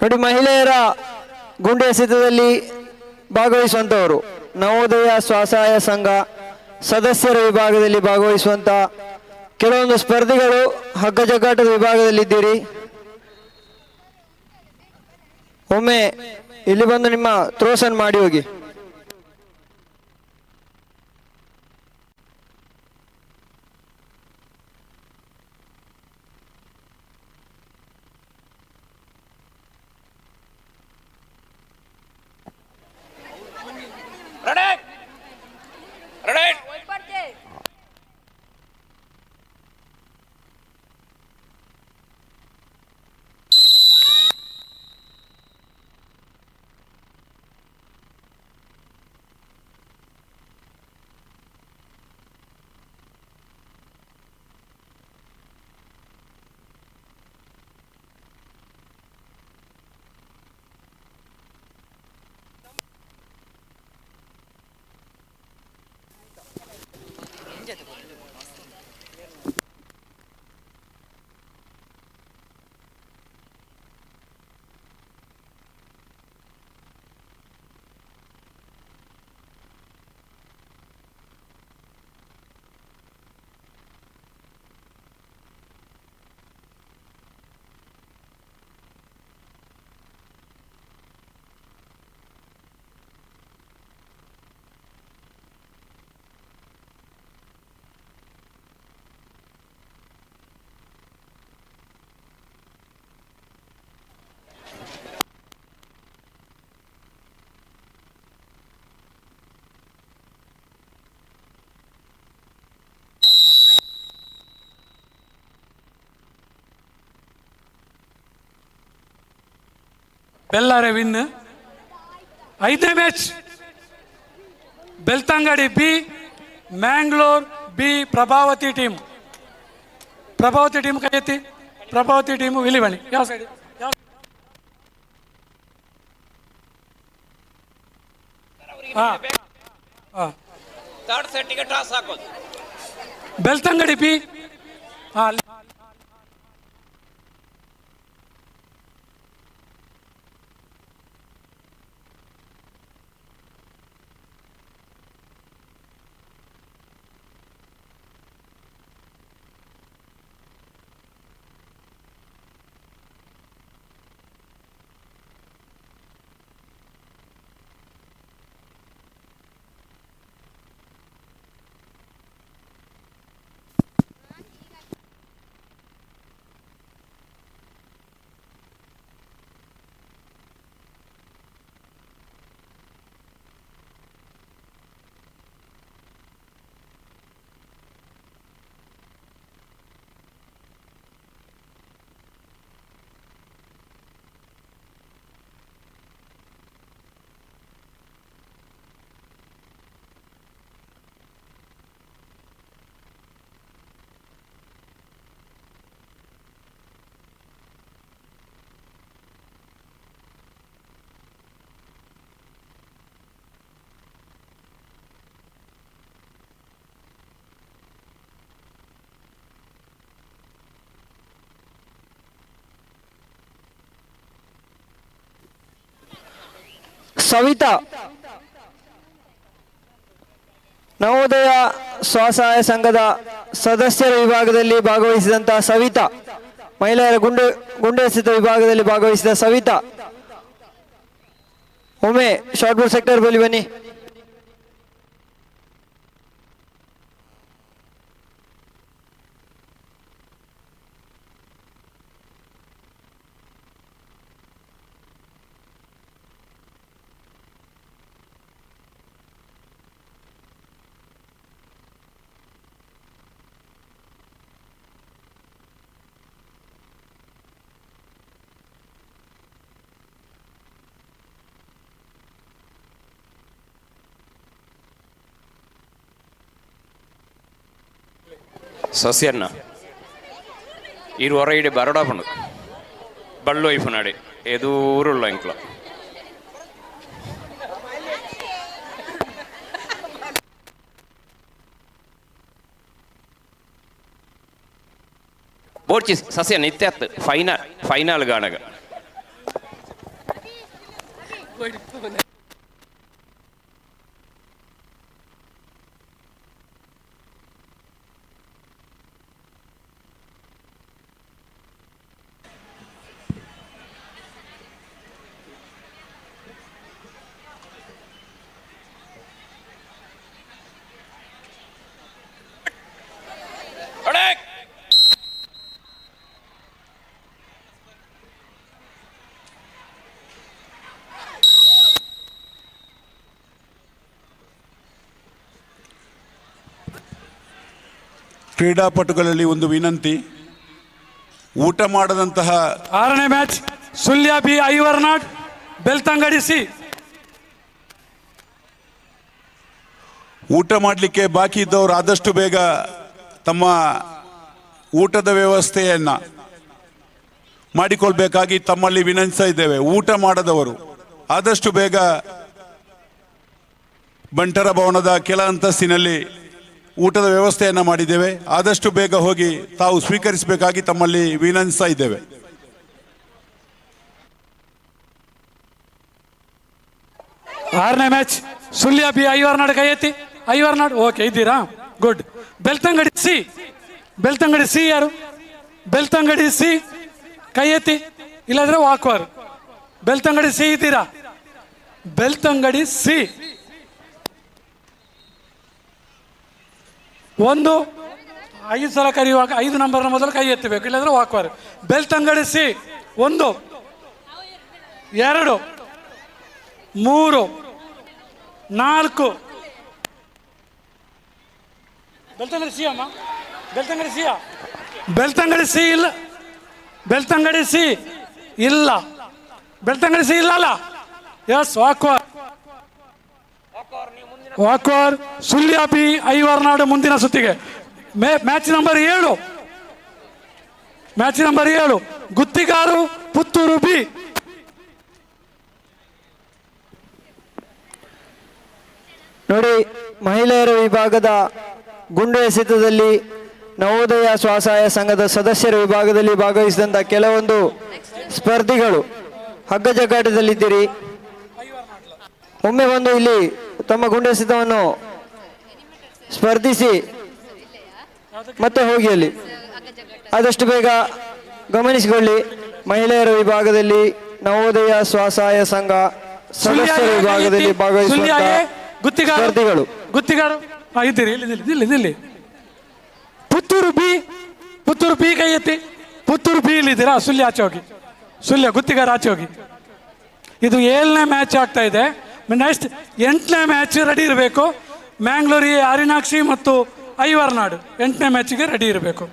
ನೋಡಿ, ಮಹಿಳೆಯರ ಗುಂಡು ಎಸೆತದಲ್ಲಿ ಭಾಗವಹಿಸುವಂಥವರು ನವೋದಯ ಸ್ವಸಹಾಯ ಸಂಘ ಸದಸ್ಯರ ವಿಭಾಗದಲ್ಲಿ ಭಾಗವಹಿಸುವಂತ ಕೆಲವೊಂದು ಸ್ಪರ್ಧಿಗಳು ಹಗ್ಗ ಜಗ್ಗಾಟದ ವಿಭಾಗದಲ್ಲಿದ್ದೀರಿ. ಒಮ್ಮೆ ಇಲ್ಲಿ ಬಂದು ನಿಮ್ಮ ಥ್ರೋಸನ್ ಮಾಡಿ ಹೋಗಿ. ಬೆಲ್ಲಾರೆ ವಿನ್. 5ನೇ match Belthangady B Mangalore B Prabhavati team. Prabhavati team ಕೈ ಎತ್ತಿ. ಪ್ರಭಾವತಿ ಟೀಮ್ ವಿಲಿಬಣಿ ಯಾವ ಸೈಡ್? ಬೆಳ್ತಂಗಡಿ ಬಿ. ಸವಿತಾ ನವೋದಯ ಸ್ವಸಹಾಯ ಸಂಘದ ಸದಸ್ಯರ ವಿಭಾಗದಲ್ಲಿ ಭಾಗವಹಿಸಿದಂತಹ ಸವಿತಾ, ಮಹಿಳೆಯರ ಗುಂಡು ಎಸೆತ ವಿಭಾಗದಲ್ಲಿ ಭಾಗವಹಿಸಿದ ಸವಿತಾ, ಒಮ್ಮೆ ಶಾರ್ಟ್ ಪುಟ್ ಸೆಕ್ಟರ್ ಬಳಿ ಬನ್ನಿ. ಸಸ್ಯನ್ನ ಇರು ಹೊರಗಡೆ ಬರಡಾಪುಂಡು ಬಳ್ಳು ಐಫುನಾಡಿ ಎದೂರುಳ್ಳ ಇಂಕ್ಲ ಬೋರ್ಚಿ ಸಸ್ಯ ನಿತ್ಯತ್ ಫೈನಲ್ ಗಾಣಗ ಕ್ರೀಡಾಪಟುಗಳಲ್ಲಿ ಒಂದು ವಿನಂತಿ, ಊಟ ಮಾಡದಂತಹ 6ನೇ match Sullia B Aivarnad Belthangady C. ಊಟ ಮಾಡಲಿಕ್ಕೆ ಬಾಕಿ ಇದ್ದವರು ಆದಷ್ಟು ಬೇಗ ತಮ್ಮ ಊಟದ ವ್ಯವಸ್ಥೆಯನ್ನು ಮಾಡಿಕೊಳ್ಬೇಕಾಗಿ ತಮ್ಮಲ್ಲಿ ವಿನಂತಿಸ್ತಾ ಇದ್ದೇವೆ. ಊಟ ಮಾಡದವರು ಆದಷ್ಟು ಬೇಗ ಬಂಟರ ಭವನದ ಕೆಳ ಅಂತಸ್ತಿನಲ್ಲಿ ಊಟದ ವ್ಯವಸ್ಥೆಯನ್ನು ಮಾಡಿದ್ದೇವೆ. ಆದಷ್ಟು ಬೇಗ ಹೋಗಿ ತಾವು ಸ್ವೀಕರಿಸಬೇಕಾಗಿ ತಮ್ಮಲ್ಲಿ ವಿನಂತಿಸ್ತಾ ಇದ್ದೇವೆ. ಆರನೇ ಮ್ಯಾಚ್ ಸುಳ್ಯ ಬಿ ಐವರ್ನಾಡ್ ಕೈ ಎತ್ತಿ. ಐವರ್ನಾಡ್ ಓಕೆ ಇದ್ದೀರಾ, good. Belthangady C, Belthangady C ಯಾರು? ಬೆಳ್ತಂಗಡಿ ಸಿ ಕೈ ಎತ್ತಿ, ಇಲ್ಲಾಂದ್ರೆ ವಾಕ್ವಾರ್. ಬೆಳ್ತಂಗಡಿ ಸಿ ಇದ್ದೀರಾ? ಬೆಳ್ತಂಗಡಿ ಸಿ ಒಂದು 5 ಸಲ ಕರೆಯುವಾಗ 5 ನಂಬರ್ನ ಮೊದಲು ಕೈ ಎತ್ತಬೇಕು, ಇಲ್ಲಾಂದ್ರೆ ವಾಕ್ವಾರ್. ಬೆಳ್ತಂಗಡಿ ಸಿ 1 2 3 4. ಬೆಳ್ತಂಗಡಿ ಸಿ ಅಮ್ಮ, ಬೆಳ್ತಂಗಡಿ ಸಿಯಾ? ಬೆಳ್ತಂಗಡಿ ಸಿ ಇಲ್ಲ, ಬೆಳ್ತಂಗಡಿ ಸಿ ಇಲ್ಲ, ಬೆಳ್ತಂಗಡಿ ಸಿ ಇಲ್ಲ ಅಲ್ಲ. Yes walkover, walkover. Sullia B Aivarnad ಮುಂದಿನ ಸುತ್ತಿಗೆ. Match number 7, match number 7 Guthigar Puttur B. ನೋಡಿ, ಮಹಿಳೆಯರ ವಿಭಾಗದ ಗುಂಡು ಎಸೆತದಲ್ಲಿ ನವೋದಯ ಸ್ವಸಹಾಯ ಸಂಘದ ಸದಸ್ಯರ ವಿಭಾಗದಲ್ಲಿ ಭಾಗವಹಿಸಿದಂಥ ಕೆಲವೊಂದು ಸ್ಪರ್ಧಿಗಳು ಹಗ್ಗ ಜಗ್ಗಾಟದಲ್ಲಿದ್ದೀರಿ. ಒಮ್ಮೆ ಬಂದು ಇಲ್ಲಿ ತಮ್ಮ ಗುಂಡು ಎಸೆತವನ್ನು ಸ್ಪರ್ಧಿಸಿ ಮತ್ತೆ ಹೋಗಿ ಅಲ್ಲಿ ಆದಷ್ಟು ಬೇಗ ಗಮನಿಸಿಕೊಳ್ಳಿ. ಮಹಿಳೆಯರ ವಿಭಾಗದಲ್ಲಿ ನವೋದಯ ಸ್ವಸಹಾಯ ಸಂಘ ಸದಸ್ಯರ ವಿಭಾಗದಲ್ಲಿ ಭಾಗವಹಿಸುವಂತ ಸ್ಪರ್ಧಿಗಳು ಗುತ್ತಿಗಾರು ಇದ್ದೀರಿ. ಇಲ್ಲಿ ಪುತ್ತೂರು ಬಿ, ಪುತ್ತೂರು ಬಿ ಕೈ ಎತ್ತಿ. ಪುತ್ತೂರು ಬಿ ಇಲ್ಲಿದ್ದೀರಾ? ಸುಳ್ಯ ಆಚೆ ಹೋಗಿ, ಸುಳ್ಯ ಗುತ್ತಿಗಾರ ಆಚೆ ಹೋಗಿ. ಇದು 7ನೇ ಮ್ಯಾಚ್ ಆಗ್ತಾ ಇದೆ. ನೆಕ್ಸ್ಟ್ 8ನೇ ಮ್ಯಾಚ್ ರೆಡಿ ಇರಬೇಕು. ಮ್ಯಾಂಗ್ಳೂರಿ ಆರಿನಾಕ್ಷಿ ಮತ್ತು ಐವರ್ನಾಡು 8ನೇ ಮ್ಯಾಚಿಗೆ ರೆಡಿ ಇರಬೇಕು.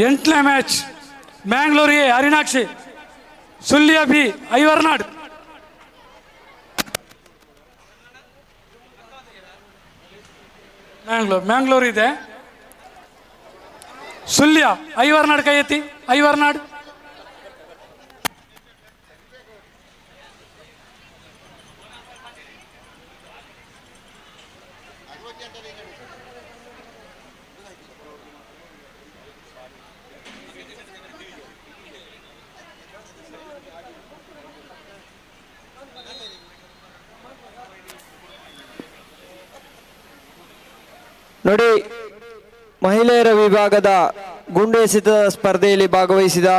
ಎಂಟನೇ match Mangalore A Harinakshi, Sullia B Aivarnad. Mangalore ಇದೆ, ಸುಳ್ಯ ಐವರ್ನಾಡ್. ಕೈ ಎತ್ತಿ ಐವರ್ನಾಡ್. ನೋಡಿ, ಮಹಿಳೆಯರ ವಿಭಾಗದ ಗುಂಡು ಎಸೆತ ಸ್ಪರ್ಧೆಯಲ್ಲಿ ಭಾಗವಹಿಸಿದ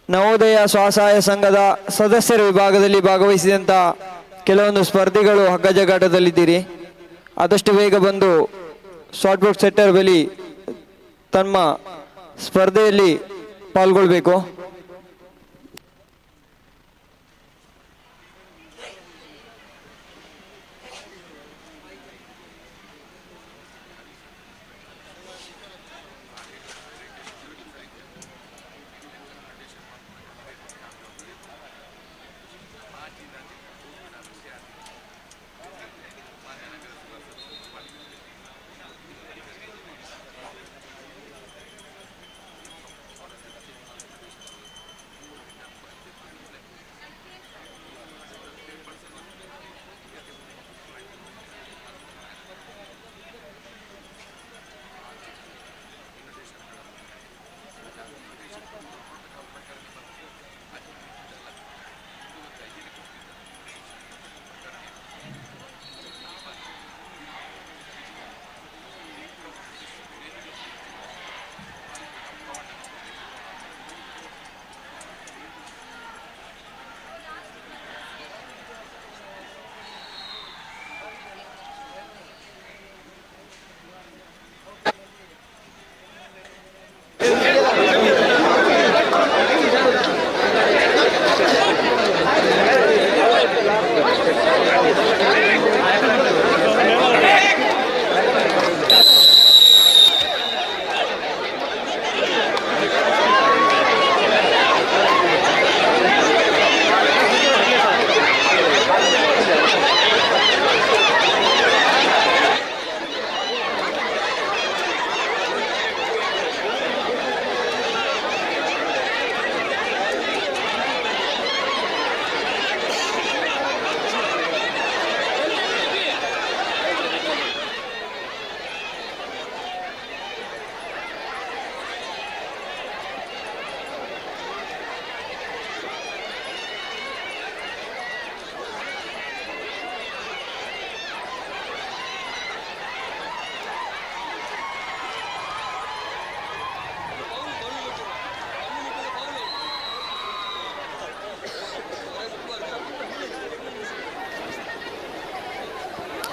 ನವೋದಯ ಸ್ವಸಹಾಯ ಸಂಘದ ಸದಸ್ಯರ ವಿಭಾಗದಲ್ಲಿ ಭಾಗವಹಿಸಿದಂಥ ಕೆಲವೊಂದು ಸ್ಪರ್ಧಿಗಳು ಹಗ್ಗಜಗಾಟದಲ್ಲಿದ್ದೀರಿ. ಆದಷ್ಟು ಬೇಗ ಬಂದು ಶಾರ್ಟ್ ಬುಟ್ ಸೆಟ್ಟರ್ ಬಳಿ ತಮ್ಮ ಸ್ಪರ್ಧೆಯಲ್ಲಿ ಪಾಲ್ಗೊಳ್ಬೇಕು.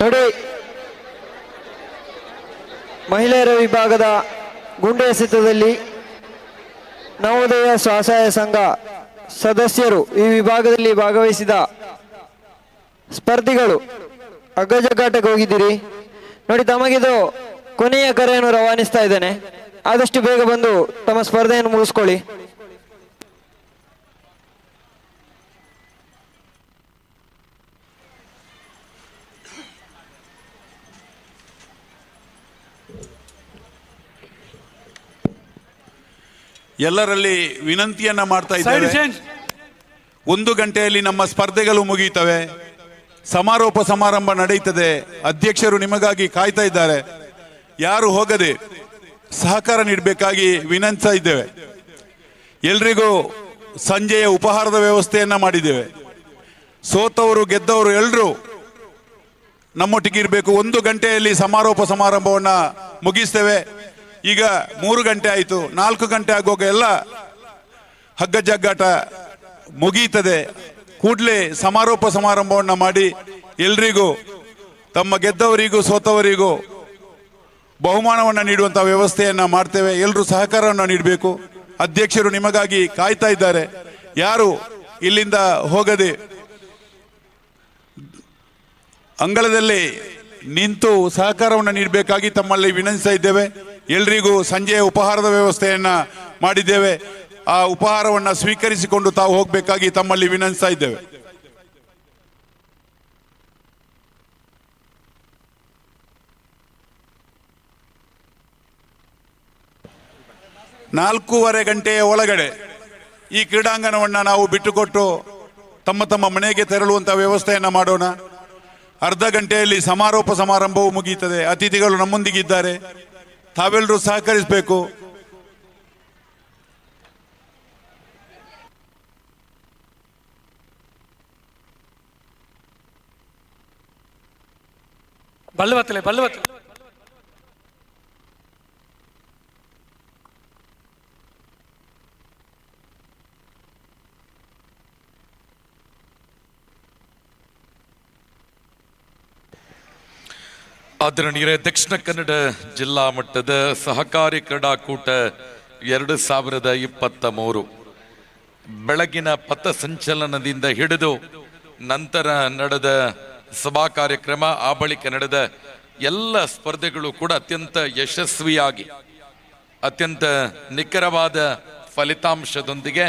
ನೋಡಿ, ಮಹಿಳೆಯರ ವಿಭಾಗದ ಗುಂಡು ಎಸೆತದಲ್ಲಿ ನವೋದಯ ಸ್ವಸಹಾಯ ಸಂಘ ಸದಸ್ಯರು ಈ ವಿಭಾಗದಲ್ಲಿ ಭಾಗವಹಿಸಿದ ಸ್ಪರ್ಧಿಗಳು ಹಗ್ಗಜಗ್ಗಾಟಕ್ಕೆ ಹೋಗಿದ್ದೀರಿ. ನೋಡಿ, ತಮಗಿದು ಕೊನೆಯ ಕರೆಯನ್ನು ರವಾನಿಸ್ತಾ ಇದ್ದೇನೆ. ಆದಷ್ಟು ಬೇಗ ಬಂದು ತಮ್ಮ ಸ್ಪರ್ಧೆಯನ್ನು ಮುಗಿಸ್ಕೊಳ್ಳಿ. ಎಲ್ಲರಲ್ಲಿ ವಿನಂತಿಯನ್ನ ಮಾಡ್ತಾ ಸೈಡ್ ಇದ್ದೇವೆ. ಚೇಂಜ್. 1 ಗಂಟೆಯಲ್ಲಿ ನಮ್ಮ ಸ್ಪರ್ಧೆಗಳು ಮುಗಿಯುತ್ತವೆ, ಸಮಾರೋಪ ಸಮಾರಂಭ ನಡೆಯುತ್ತದೆ. ಅಧ್ಯಕ್ಷರು ನಿಮಗಾಗಿ ಕಾಯ್ತಾ ಇದ್ದಾರೆ. ಯಾರು ಹೋಗದೆ ಸಹಕಾರ ನೀಡಬೇಕಾಗಿ ವಿನಂತಿಸ್ತಾ ಇದ್ದೇವೆ. ಎಲ್ರಿಗೂ ಸಂಜೆಯ ಉಪಹಾರದ ವ್ಯವಸ್ಥೆಯನ್ನ ಮಾಡಿದ್ದೇವೆ. ಸೋತವರು ಗೆದ್ದವರು ಎಲ್ಲರೂ ನಮ್ಮೊಟ್ಟಿಗೆ ಇರಬೇಕು. 1 ಗಂಟೆಯಲ್ಲಿ ಸಮಾರೋಪ ಸಮಾರಂಭವನ್ನ ಮುಗಿಸ್ತೇವೆ. ಈಗ 3 ಗಂಟೆ ಆಯಿತು, 4 ಗಂಟೆ ಆಗುವಾಗ ಎಲ್ಲ ಹಗ್ಗ ಜಗ್ಗಾಟ ಮುಗಿಯುತ್ತದೆ. ಕೂಡಲೇ ಸಮಾರೋಪ ಸಮಾರಂಭವನ್ನ ಮಾಡಿ ಎಲ್ರಿಗೂ ತಮ್ಮ ಗೆದ್ದವರಿಗೂ ಸೋತವರಿಗೂ ಬಹುಮಾನವನ್ನು ನೀಡುವಂಥ ವ್ಯವಸ್ಥೆಯನ್ನ ಮಾಡ್ತೇವೆ. ಎಲ್ಲರೂ ಸಹಕಾರವನ್ನು ನೀಡಬೇಕು. ಅಧ್ಯಕ್ಷರು ನಿಮಗಾಗಿ ಕಾಯ್ತಾ ಇದ್ದಾರೆ. ಯಾರು ಇಲ್ಲಿಂದ ಹೋಗದೆ ಅಂಗಳದಲ್ಲಿ ನಿಂತು ಸಹಕಾರವನ್ನು ನೀಡಬೇಕಾಗಿ ತಮ್ಮಲ್ಲಿ ವಿನಂತಿಸ್ತಾ ಇದ್ದೇವೆ. ಎಲ್ರಿಗೂ ಸಂಜೆಯ ಉಪಹಾರದ ವ್ಯವಸ್ಥೆಯನ್ನ ಮಾಡಿದ್ದೇವೆ. ಆ ಉಪಹಾರವನ್ನು ಸ್ವೀಕರಿಸಿಕೊಂಡು ತಾವು ಹೋಗಬೇಕಾಗಿ ತಮ್ಮಲ್ಲಿ ವಿನಂತಿಸ್ತಾ ಇದ್ದೇವೆ. ನಾಲ್ಕೂವರೆ ಗಂಟೆಯ ಒಳಗಡೆ ಈ ಕ್ರೀಡಾಂಗಣವನ್ನು ನಾವು ಬಿಟ್ಟುಕೊಟ್ಟು ತಮ್ಮ ತಮ್ಮ ಮನೆಗೆ ತೆರಳುವಂಥ ವ್ಯವಸ್ಥೆಯನ್ನು ಮಾಡೋಣ. ಅರ್ಧ ಗಂಟೆಯಲ್ಲಿ ಸಮಾರೋಪ ಸಮಾರಂಭವು ಮುಗಿಯುತ್ತದೆ. ಅತಿಥಿಗಳು ನಮ್ಮೊಂದಿಗಿದ್ದಾರೆ, ತಾವೆಲ್ಲರೂ ಸಹಕರಿಸಬೇಕು. ಬಲ್ಲವತ್ತಲೆ ಬಲ್ಲವತ್ತಲೆ. ಆದರಣೀಯರೇ, ದಕ್ಷಿಣ ಕನ್ನಡ ಜಿಲ್ಲಾ ಮಟ್ಟದ ಸಹಕಾರಿ ಕ್ರೀಡಾಕೂಟ 2023 ಬೆಳಗಿನ ಪಥಸಂಚಲನದಿಂದ ಹಿಡಿದು ನಂತರ ನಡೆದ ಸಭಾ ಕಾರ್ಯಕ್ರಮ, ಆ ಬಳಿಕ ನಡೆದ ಎಲ್ಲ ಸ್ಪರ್ಧೆಗಳು ಕೂಡ ಅತ್ಯಂತ ಯಶಸ್ವಿಯಾಗಿ ಅತ್ಯಂತ ನಿಖರವಾದ ಫಲಿತಾಂಶದೊಂದಿಗೆ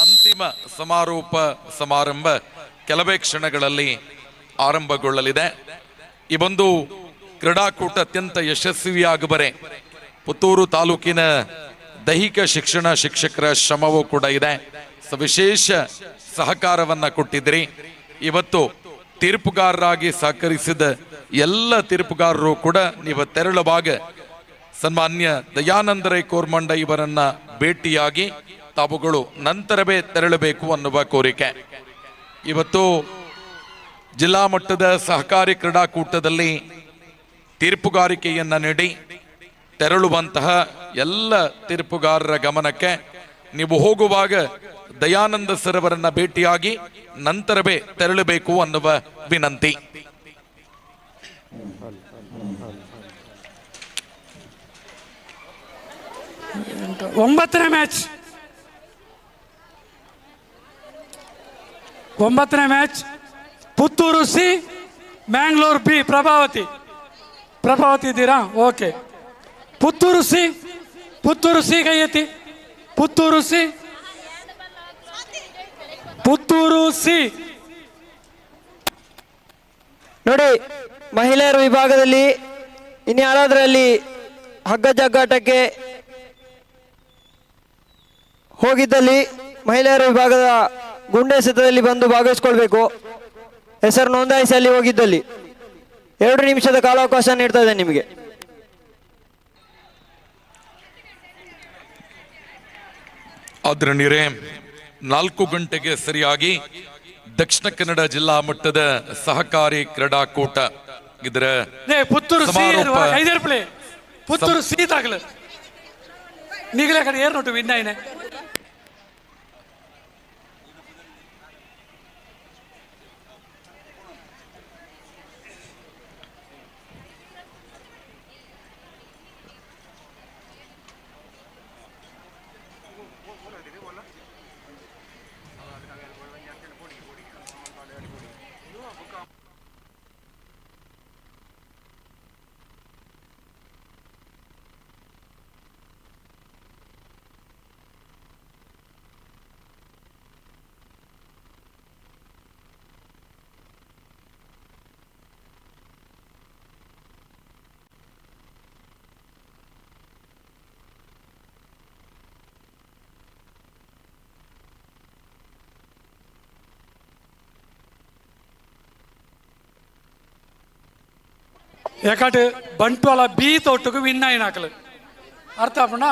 ಅಂತಿಮ ಸಮಾರೋಪ ಸಮಾರಂಭ ಕೆಲವೇ ಕ್ಷಣಗಳಲ್ಲಿ ಆರಂಭಗೊಳ್ಳಲಿದೆ. ಈ ಒಂದು ಕ್ರೀಡಾಕೂಟ ಅತ್ಯಂತ ಯಶಸ್ವಿಯಾಗಬರೆ ಪುತ್ತೂರು ತಾಲೂಕಿನ ದೈಹಿಕ ಶಿಕ್ಷಣ ಶಿಕ್ಷಕರ ಶ್ರಮವೂ ಕೂಡ ಇದೆ. ವಿಶೇಷ ಸಹಕಾರವನ್ನ ಕೊಟ್ಟಿದ್ರಿ. ಇವತ್ತು ತೀರ್ಪುಗಾರರಾಗಿ ಸಹಕರಿಸಿದ ಎಲ್ಲ ತೀರ್ಪುಗಾರರು ಕೂಡ ನೀವು ತೆರಳುವಾಗ ಸನ್ಮಾನ್ಯ ದಯಾನಂದ ರೈ ಕೋರ್ಮಂಡ ಇವರನ್ನ ಭೇಟಿಯಾಗಿ ತಾವುಗಳು ನಂತರವೇ ತೆರಳಬೇಕು ಅನ್ನುವ ಕೋರಿಕೆ. ಇವತ್ತು ಜಿಲ್ಲಾ ಮಟ್ಟದ ಸಹಕಾರಿ ಕ್ರೀಡಾಕೂಟದಲ್ಲಿ ತೀರ್ಪುಗಾರಿಕೆಯನ್ನ ನೀಡಿ ತೆರಳುವಂತಹ ಎಲ್ಲ ತೀರ್ಪುಗಾರರ ಗಮನಕ್ಕೆ ನೀವು ಹೋಗುವಾಗ ದಯಾನಂದ ಸರ್ ಅವರನ್ನ ಭೇಟಿಯಾಗಿ ನಂತರವೇ ತೆರಳಬೇಕು ಅನ್ನುವ ವಿನಂತಿ. ಒಂಬತ್ತನೇ match Puttur C Mangalore B. Prabhavati ಇದ್ದೀರಾ? ಓಕೆ. ಪುತ್ತೂರು ಸಿ ಕೈ ಎತ್ತಿ. ಪುತ್ತೂರು ಸಿ ನೋಡಿ, ಮಹಿಳೆಯರ ವಿಭಾಗದಲ್ಲಿ ಇನ್ಯಾರಾದ್ರಲ್ಲಿ ಹಗ್ಗ ಜಗ್ಗಾಟಕ್ಕೆ ಹೋಗಿದ್ದಲ್ಲಿ ಮಹಿಳೆಯರ ವಿಭಾಗದ ಗುಂಡೆಸೆತದಲ್ಲಿ ಬಂದು ಭಾಗವಹಿಸ್ಕೊಳ್ಬೇಕು. ಹೆಸರು ನೋಂದಾಯಿಸಿ ಅಲ್ಲಿ ಹೋಗಿದ್ದಲ್ಲಿ 2 ನಿಮಿಷದ ಕಾಲಾವಕಾಶ ನೀಡ್ತಾ ಇದೆ ನಿಮಗೆ. ಆದರಣೀಯರೇ, 4 ಗಂಟೆಗೆ ಸರಿಯಾಗಿ ದಕ್ಷಿಣ ಕನ್ನಡ ಜಿಲ್ಲಾ ಮಟ್ಟದ ಸಹಕಾರಿ ಕ್ರೀಡಾಕೂಟ ಇದರ ಪುತ್ತೂರು ಪುತ್ತೂರು ಸಿ ತಾಗಲ ನೀಗಲೇ ಕಡೆ ಏರ್ ನೋಟು ವಿನ್ನಾಯಿನೆ. ಯಾಕಟ್ ಬಂಟ್ವಾಳ ಬಿ ತೊಟ್ಟುಕು ವಿನ್ನಾಯಿ ನಾಕಲು ಅರ್ಥ ಆಪಣ.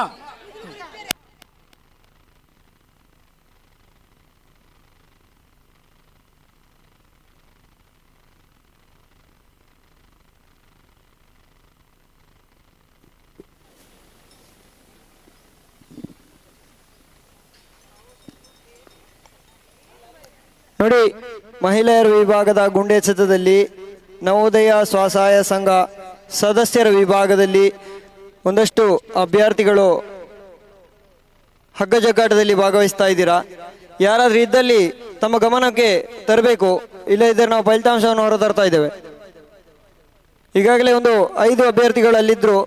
ನೋಡಿ, ಮಹಿಳೆಯರ ವಿಭಾಗದ ಗುಂಡೆಸತದಲ್ಲಿ ನವೋದಯ ಸ್ವಸಹಾಯ ಸಂಘ ಸದಸ್ಯರ ವಿಭಾಗದಲ್ಲಿ ಒಂದಷ್ಟು ಅಭ್ಯರ್ಥಿಗಳು ಹಗ್ಗ ಜಗ್ಗಾಟದಲ್ಲಿ ಭಾಗವಹಿಸ್ತಾ ಇದ್ದೀರಾ. ಯಾರಾದ್ರೂ ಇದ್ದಲ್ಲಿ ತಮ್ಮ ಗಮನಕ್ಕೆ ತರಬೇಕು, ಇಲ್ಲ ಇದ್ದರೆ ನಾವು ಫಲಿತಾಂಶವನ್ನು ಹೊರತರ್ತಾ ಇದ್ದೇವೆ. ಈಗಾಗಲೇ ಒಂದು 5 ಅಭ್ಯರ್ಥಿಗಳು ಅಲ್ಲಿದ್ದರು,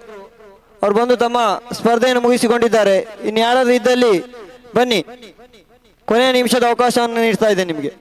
ಅವ್ರು ಬಂದು ತಮ್ಮ ಸ್ಪರ್ಧೆಯನ್ನು ಮುಗಿಸಿಕೊಂಡಿದ್ದಾರೆ. ಇನ್ನು ಯಾರಾದ್ರೂ ಇದ್ದಲ್ಲಿ ಬನ್ನಿ, ಕೊನೆಯ ನಿಮಿಷದ ಅವಕಾಶವನ್ನು ನೀಡ್ತಾ ಇದ್ದೇನೆ ನಿಮಗೆ.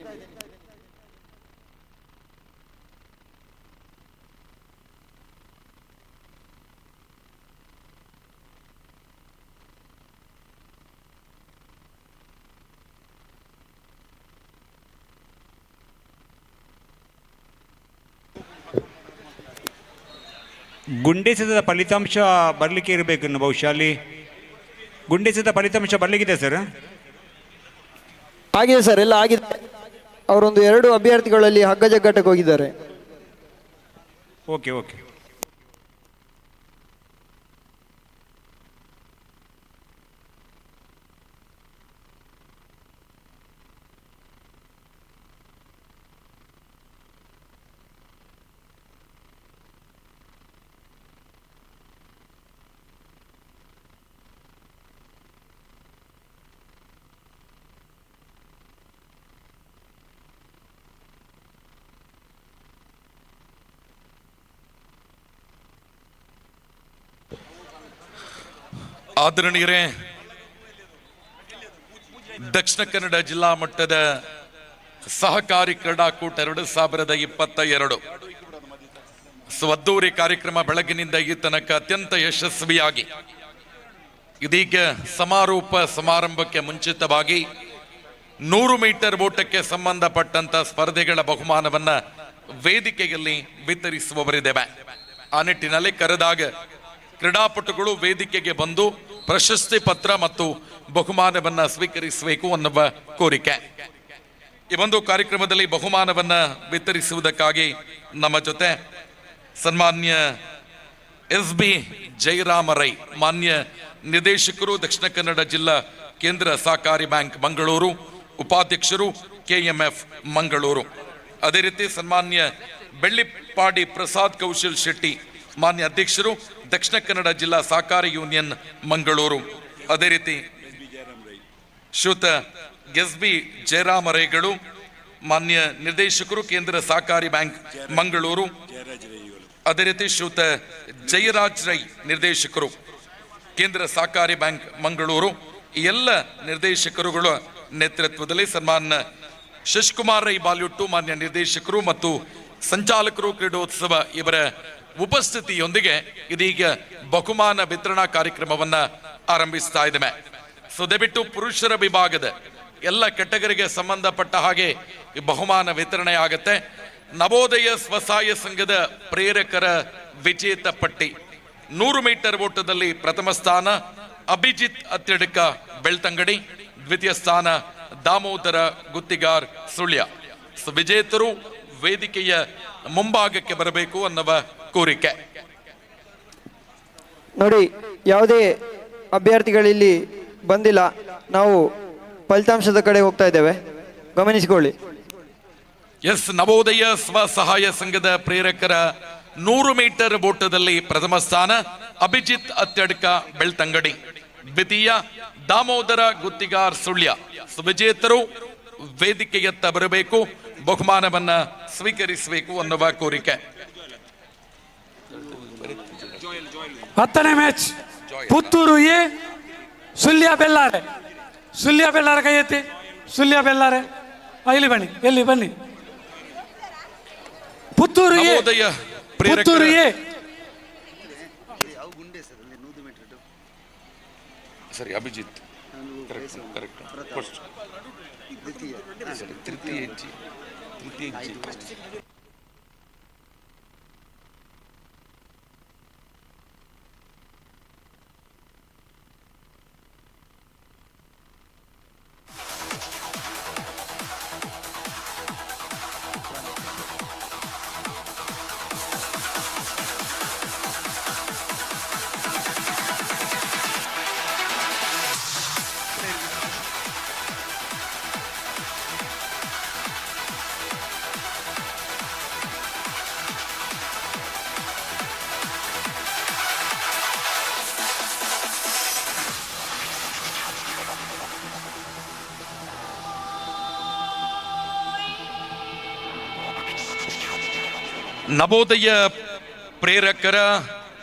ಗುಂಡೆಸದ ಫಲಿತಾಂಶ ಬರಲಿಕ್ಕೆ ಇರಬೇಕು. ಬಹುಶಃ ಅಲ್ಲಿ ಗುಂಡೆಸದ ಫಲಿತಾಂಶ ಬರಲಿಕ್ಕಿದೆ ಸರ್. ಆಗಿದೆ ಸರ್, ಎಲ್ಲ ಆಗಿದೆ. ಅವರೊಂದು 2 ಅಭ್ಯರ್ಥಿಗಳಲ್ಲಿ ಹಗ್ಗ ಜಗ್ಗಾಟಕ್ಕೆ ಹೋಗಿದ್ದಾರೆ. Okay okay. ಆದರಣೀಯರೇ, ದಕ್ಷಿಣ ಕನ್ನಡ ಜಿಲ್ಲಾ ಮಟ್ಟದ ಸಹಕಾರಿ ಕ್ರೀಡಾಕೂಟ 2022 ಅದ್ದೂರಿ ಕಾರ್ಯಕ್ರಮ ಬೆಳಗಿನಿಂದ ಈ ತನಕ ಅತ್ಯಂತ ಯಶಸ್ವಿಯಾಗಿ ಇದೀಗ ಸಮಾರೋಪ ಸಮಾರಂಭಕ್ಕೆ ಮುಂಚಿತವಾಗಿ 100 ಮೀಟರ್ ಓಟಕ್ಕೆ ಸಂಬಂಧಪಟ್ಟಂತ ಸ್ಪರ್ಧೆಗಳ ಬಹುಮಾನವನ್ನ ವೇದಿಕೆಯಲ್ಲಿ ವಿತರಿಸುವವರಿದ್ದೇವೆ. ಆ ನಿಟ್ಟಿನಲ್ಲಿ ಕರೆದಾಗ ಕ್ರೀಡಾಪಟುಗಳು ವೇದಿಕೆಗೆ ಬಂದು ಪ್ರಶಸ್ತಿ ಪತ್ರ ಮತ್ತು ಬಹುಮಾನವನ್ನ ಸ್ವೀಕರಿಸಬೇಕು ಅನ್ನುವ ಕೋರಿಕೆ. ಈ ಒಂದು ಕಾರ್ಯಕ್ರಮದಲ್ಲಿ ಬಹುಮಾನವನ್ನ ವಿತರಿಸುವುದಕ್ಕಾಗಿ ನಮ್ಮ ಜೊತೆ ಸನ್ಮಾನ್ಯ SB ಜಯರಾಮ ರೈ, ಮಾನ್ಯ ನಿರ್ದೇಶಕರು, ದಕ್ಷಿಣ ಕನ್ನಡ ಜಿಲ್ಲಾ ಕೇಂದ್ರ ಸಹಕಾರಿ ಬ್ಯಾಂಕ್ ಮಂಗಳೂರು, ಉಪಾಧ್ಯಕ್ಷರು KMF ಮಂಗಳೂರು. ಅದೇ ರೀತಿ ಸನ್ಮಾನ್ಯ ಬೆಳ್ಳಿಪಾಡಿ ಪ್ರಸಾದ್ ಕೌಶಲ್ ಶೆಟ್ಟಿ, ಮಾನ್ಯ ಅಧ್ಯಕ್ಷರು, ದಕ್ಷಿಣ ಕನ್ನಡ ಜಿಲ್ಲಾ ಸಹಕಾರಿ ಯೂನಿಯನ್ ಮಂಗಳೂರು. ಅದೇ ರೀತಿ ಶ್ರೀಯುತ SB ಜಯರಾಮ ರೈಗಳು, ಮಾನ್ಯ ನಿರ್ದೇಶಕರು, ಕೇಂದ್ರ ಸಹಕಾರಿ ಬ್ಯಾಂಕ್ ಮಂಗಳೂರು. ಅದೇ ರೀತಿ ಶ್ರೀಯುತ ಜಯರಾಜ್ ರೈ, ನಿರ್ದೇಶಕರು, ಕೇಂದ್ರ ಸಹಕಾರಿ ಬ್ಯಾಂಕ್ ಮಂಗಳೂರು. ಈ ಎಲ್ಲ ನಿರ್ದೇಶಕರುಗಳ ನೇತೃತ್ವದಲ್ಲಿ ಸನ್ಮಾನ್ಯ ಶಶಿಕುಮಾರ್ ರೈ ಬಾಲ್ಯುಟ್ಟು, ಮಾನ್ಯ ನಿರ್ದೇಶಕರು ಮತ್ತು ಸಂಚಾಲಕರು, ಕ್ರೀಡೋತ್ಸವ ಇವರ ಉಪಸ್ಥಿತಿಯೊಂದಿಗೆ ಇದೀಗ ಬಹುಮಾನ ವಿತರಣಾ ಕಾರ್ಯಕ್ರಮವನ್ನ ಆರಂಭಿಸ್ತಾ ಇದ್ದೇವೆ. ದಯವಿಟ್ಟು ಪುರುಷರ ವಿಭಾಗದ ಎಲ್ಲ ಕೆಟಗರಿಗೆ ಸಂಬಂಧಪಟ್ಟ ಹಾಗೆ ಈ ಬಹುಮಾನ ವಿತರಣೆ ಆಗತ್ತೆ. ನವೋದಯ ಸ್ವಸಹಾಯ ಸಂಘದ ಪ್ರೇರಕರ ವಿಜೇತ ಪಟ್ಟಿ 100 ಮೀಟರ್ ಓಟದಲ್ಲಿ ಪ್ರಥಮ ಸ್ಥಾನ ಅಭಿಜಿತ್ ಅತ್ಯಡ್ಕ ಬೆಳ್ತಂಗಡಿ, ದ್ವಿತೀಯ ಸ್ಥಾನ ದಾಮೋದರ ಗುತ್ತಿಗಾರ್ ಸುಳ್ಯ. ವಿಜೇತರು ವೇದಿಕೆಯ ಮುಂಭಾಗಕ್ಕೆ ಬರಬೇಕು ಅನ್ನುವ ಕೋರಿಕೆ. ನೋಡಿ, ಯಾವುದೇ ಅಭ್ಯರ್ಥಿಗಳಿಲ್ಲಿ ಬಂದಿಲ್ಲ, ನಾವು ಫಲಿತಾಂಶದ ಕಡೆ ಹೋಗ್ತಾ ಇದ್ದೇವೆ, ಗಮನಿಸಿಕೊಳ್ಳಿ. ನವೋದಯ ಸ್ವಸಹಾಯ ಸಂಘದ ಪ್ರೇರಕರ 100 ಮೀಟರ್ ಓಟದಲ್ಲಿ ಪ್ರಥಮ ಸ್ಥಾನ ಅಭಿಜಿತ್ ಅತ್ಯಡ್ಕ ಬೆಳ್ತಂಗಡಿ, ದ್ವಿತೀಯ ದಾಮೋದರ ಗುತ್ತಿಗಾರ್ ಸುಳ್ಯ. ವಿಜೇತರು ವೇದಿಕೆಯತ್ತ ಬರಬೇಕು, ಬಹುಮಾನವನ್ನ ಸ್ವೀಕರಿಸಬೇಕು ಅನ್ನುವ ಕೋರಿಕೆ. 10ನೇ ಮ್ಯಾಚ್ ಪುತ್ತೂರು ಎ ಸುಳ್ಯ ಬೆಲ್ಲಾರೆ. ಸುಳ್ಯ ಬೆಲ್ಲಾರೆ ಕೈ ಎತ್ತಿ. ಸುಳ್ಯ ಬೆಲ್ಲಾರೆ ಇಲ್ಲಿ ಬನ್ನಿ, ಎಲ್ಲಿ ಬನ್ನಿ. Puttur A, Puttur A. ಸರಿ, ಅಭಿಜಿತ್ ತೃತೀಯ ನವೋದಯ ಪ್ರೇರಕರ